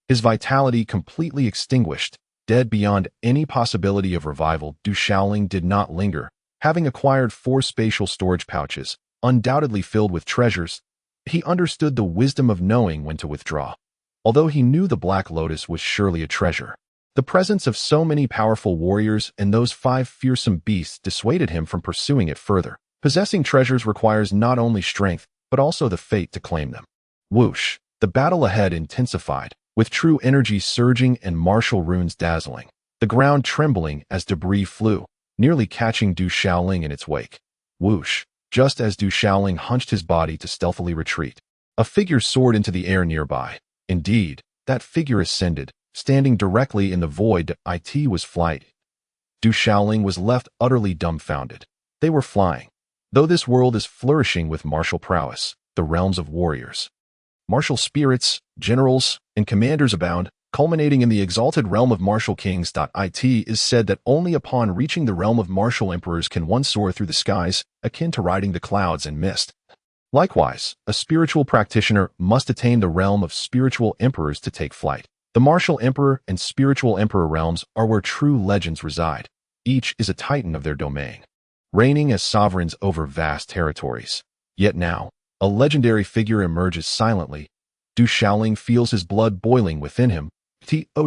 His vitality completely extinguished, dead beyond any possibility of revival. Du Shaoling did not linger, having acquired 4 spatial storage pouches, undoubtedly filled with treasures. He understood the wisdom of knowing when to withdraw. Although he knew the Black Lotus was surely a treasure, the presence of so many powerful warriors and those 5 fearsome beasts dissuaded him from pursuing it further. Possessing treasures requires not only strength, but also the fate to claim them. Whoosh! The battle ahead intensified, with true energy surging and martial runes dazzling, the ground trembling as debris flew, nearly catching Du Shaoling in its wake. Whoosh! Just as Du Shaoling hunched his body to stealthily retreat, a figure soared into the air nearby. Indeed, that figure ascended, standing directly in the void. It was flight. Du Shaoling was left utterly dumbfounded. They were flying. Though this world is flourishing with martial prowess, the realms of warriors, martial spirits, generals, and commanders abound, culminating in the exalted realm of martial kings. It is said that only upon reaching the realm of martial emperors can one soar through the skies, akin to riding the clouds and mist. Likewise, a spiritual practitioner must attain the realm of spiritual emperors to take flight. The martial emperor and spiritual emperor realms are where true legends reside. Each is a titan of their domain, reigning as sovereigns over vast territories. Yet now, a legendary figure emerges silently. Du Shaoling feels his blood boiling within him.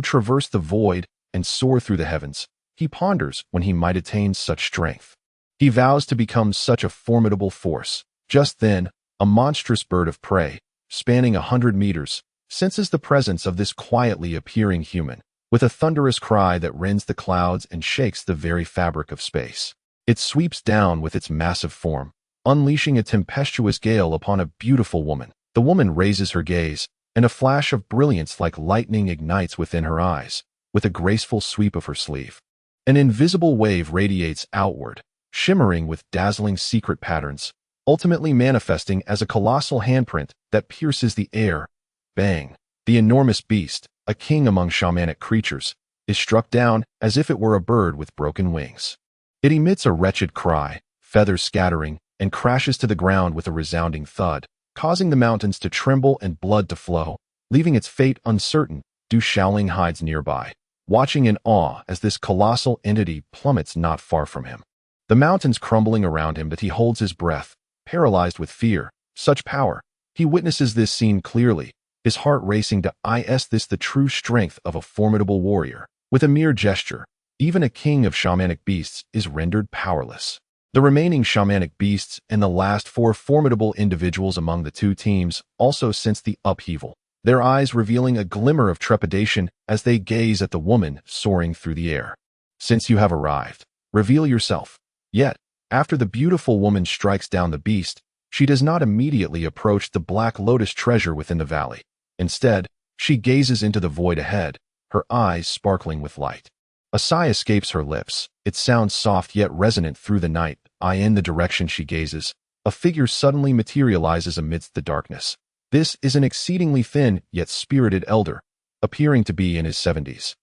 Traverse the void and soar through the heavens. He ponders when he might attain such strength. He vows to become such a formidable force. Just then, a monstrous bird of prey, spanning 100 meters, senses the presence of this quietly appearing human, with a thunderous cry that rends the clouds and shakes the very fabric of space. It sweeps down with its massive form, unleashing a tempestuous gale upon a beautiful woman. The woman raises her gaze, and a flash of brilliance like lightning ignites within her eyes, with a graceful sweep of her sleeve. An invisible wave radiates outward, shimmering with dazzling secret patterns, ultimately manifesting as a colossal handprint that pierces the air. Bang! The enormous beast, a king among shamanic creatures, is struck down as if it were a bird with broken wings. It emits a wretched cry, feathers scattering, and crashes to the ground with a resounding thud, causing the mountains to tremble and blood to flow, leaving its fate uncertain. Du Shaoling hides nearby, watching in awe as this colossal entity plummets not far from him. The mountains crumbling around him, but he holds his breath, paralyzed with fear. Such power! He witnesses this scene clearly, his heart racing to this the true strength of a formidable warrior. With a mere gesture, even a king of shamanic beasts is rendered powerless. The remaining shamanic beasts and the last 4 formidable individuals among the 2 teams also sense the upheaval, their eyes revealing a glimmer of trepidation as they gaze at the woman soaring through the air. Since you have arrived, reveal yourself. Yet, after the beautiful woman strikes down the beast, she does not immediately approach the Black Lotus treasure within the valley. Instead, she gazes into the void ahead, her eyes sparkling with light. A sigh escapes her lips. It sounds soft yet resonant through the night. In the direction she gazes, a figure suddenly materializes amidst the darkness. This is an exceedingly thin yet spirited elder, appearing to be in his 70s.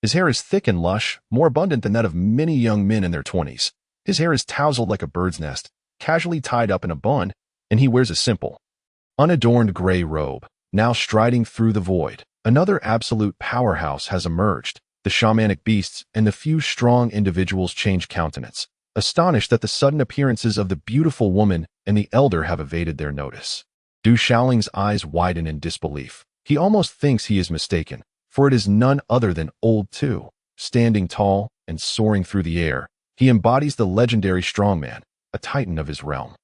His hair is thick and lush, more abundant than that of many young men in their 20s. His hair is tousled like a bird's nest, casually tied up in a bun, and he wears a simple, unadorned gray robe. Now striding through the void, another absolute powerhouse has emerged. The shamanic beasts and the few strong individuals change countenance, astonished that the sudden appearances of the beautiful woman and the elder have evaded their notice. Du Xiaoling's eyes widen in disbelief. He almost thinks he is mistaken, for it is none other than Old Tu. Standing tall and soaring through the air, he embodies the legendary strongman, a titan of his realm,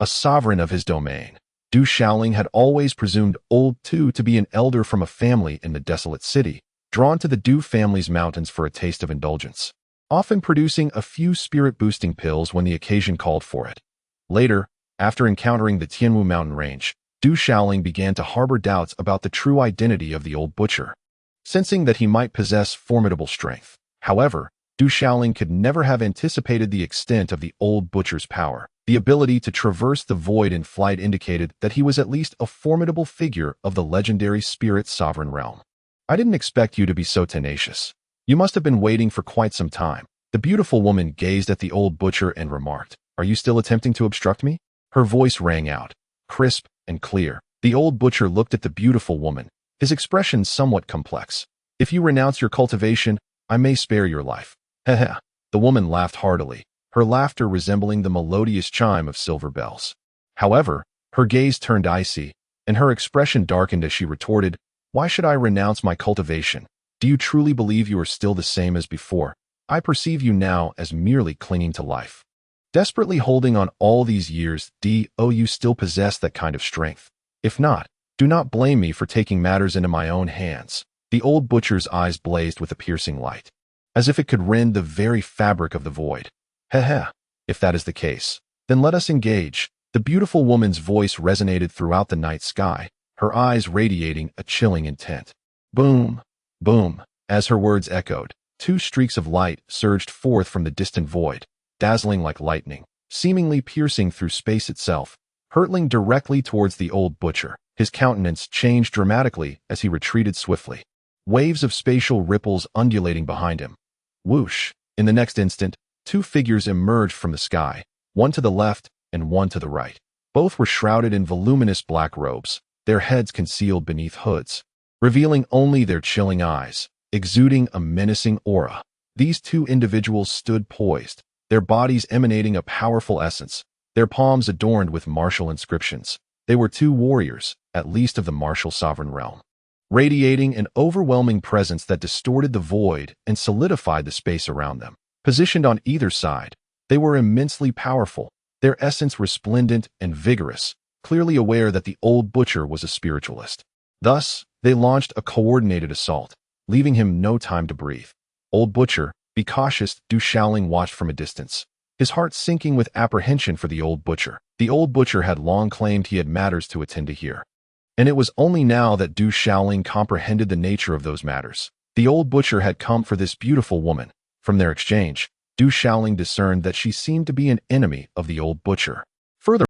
a sovereign of his domain. Du Xiaoling had always presumed Old Tu to be an elder from a family in the desolate city, drawn to the Du family's mountains for a taste of indulgence, often producing a few spirit-boosting pills when the occasion called for it. Later, after encountering the Tianwu mountain range, Du Xiaoling began to harbor doubts about the true identity of the old butcher, sensing that he might possess formidable strength. However, Du Xiaoling could never have anticipated the extent of the old butcher's power. The ability to traverse the void in flight indicated that he was at least a formidable figure of the legendary spirit sovereign realm. I didn't expect you to be so tenacious. You must have been waiting for quite some time. The beautiful woman gazed at the old butcher and remarked, "Are you still attempting to obstruct me?" Her voice rang out, crisp and clear. The old butcher looked at the beautiful woman, his expression somewhat complex. "If you renounce your cultivation, I may spare your life." Heh. The woman laughed heartily, her laughter resembling the melodious chime of silver bells. However, her gaze turned icy, and her expression darkened as she retorted, "Why should I renounce my cultivation? Do you truly believe you are still the same as before? I perceive you now as merely clinging to life, desperately holding on all these years. You still possess that kind of strength? If not, do not blame me for taking matters into my own hands." The old butcher's eyes blazed with a piercing light, as if it could rend the very fabric of the void. Heh. If that is the case, then let us engage. The beautiful woman's voice resonated throughout the night sky, her eyes radiating a chilling intent. Boom, boom. As her words echoed, two streaks of light surged forth from the distant void, dazzling like lightning, seemingly piercing through space itself, hurtling directly towards the old butcher. His countenance changed dramatically as he retreated swiftly, waves of spatial ripples undulating behind him. Whoosh! In the next instant, two figures emerged from the sky, one to the left and one to the right. Both were shrouded in voluminous black robes, their heads concealed beneath hoods, revealing only their chilling eyes, exuding a menacing aura. These two individuals stood poised, their bodies emanating a powerful essence, their palms adorned with martial inscriptions. They were two warriors, at least of the martial sovereign realm, radiating an overwhelming presence that distorted the void and solidified the space around them. Positioned on either side, they were immensely powerful, their essence resplendent and vigorous, clearly aware that the old butcher was a spiritualist. Thus, they launched a coordinated assault, leaving him no time to breathe. "Old butcher, be cautious," Du Xiaoling watched from a distance, his heart sinking with apprehension for the old butcher. The old butcher had long claimed he had matters to attend to here, and it was only now that Du Xiaoling comprehended the nature of those matters. The old butcher had come for this beautiful woman. From their exchange, Du Xiaoling discerned that she seemed to be an enemy of the old butcher.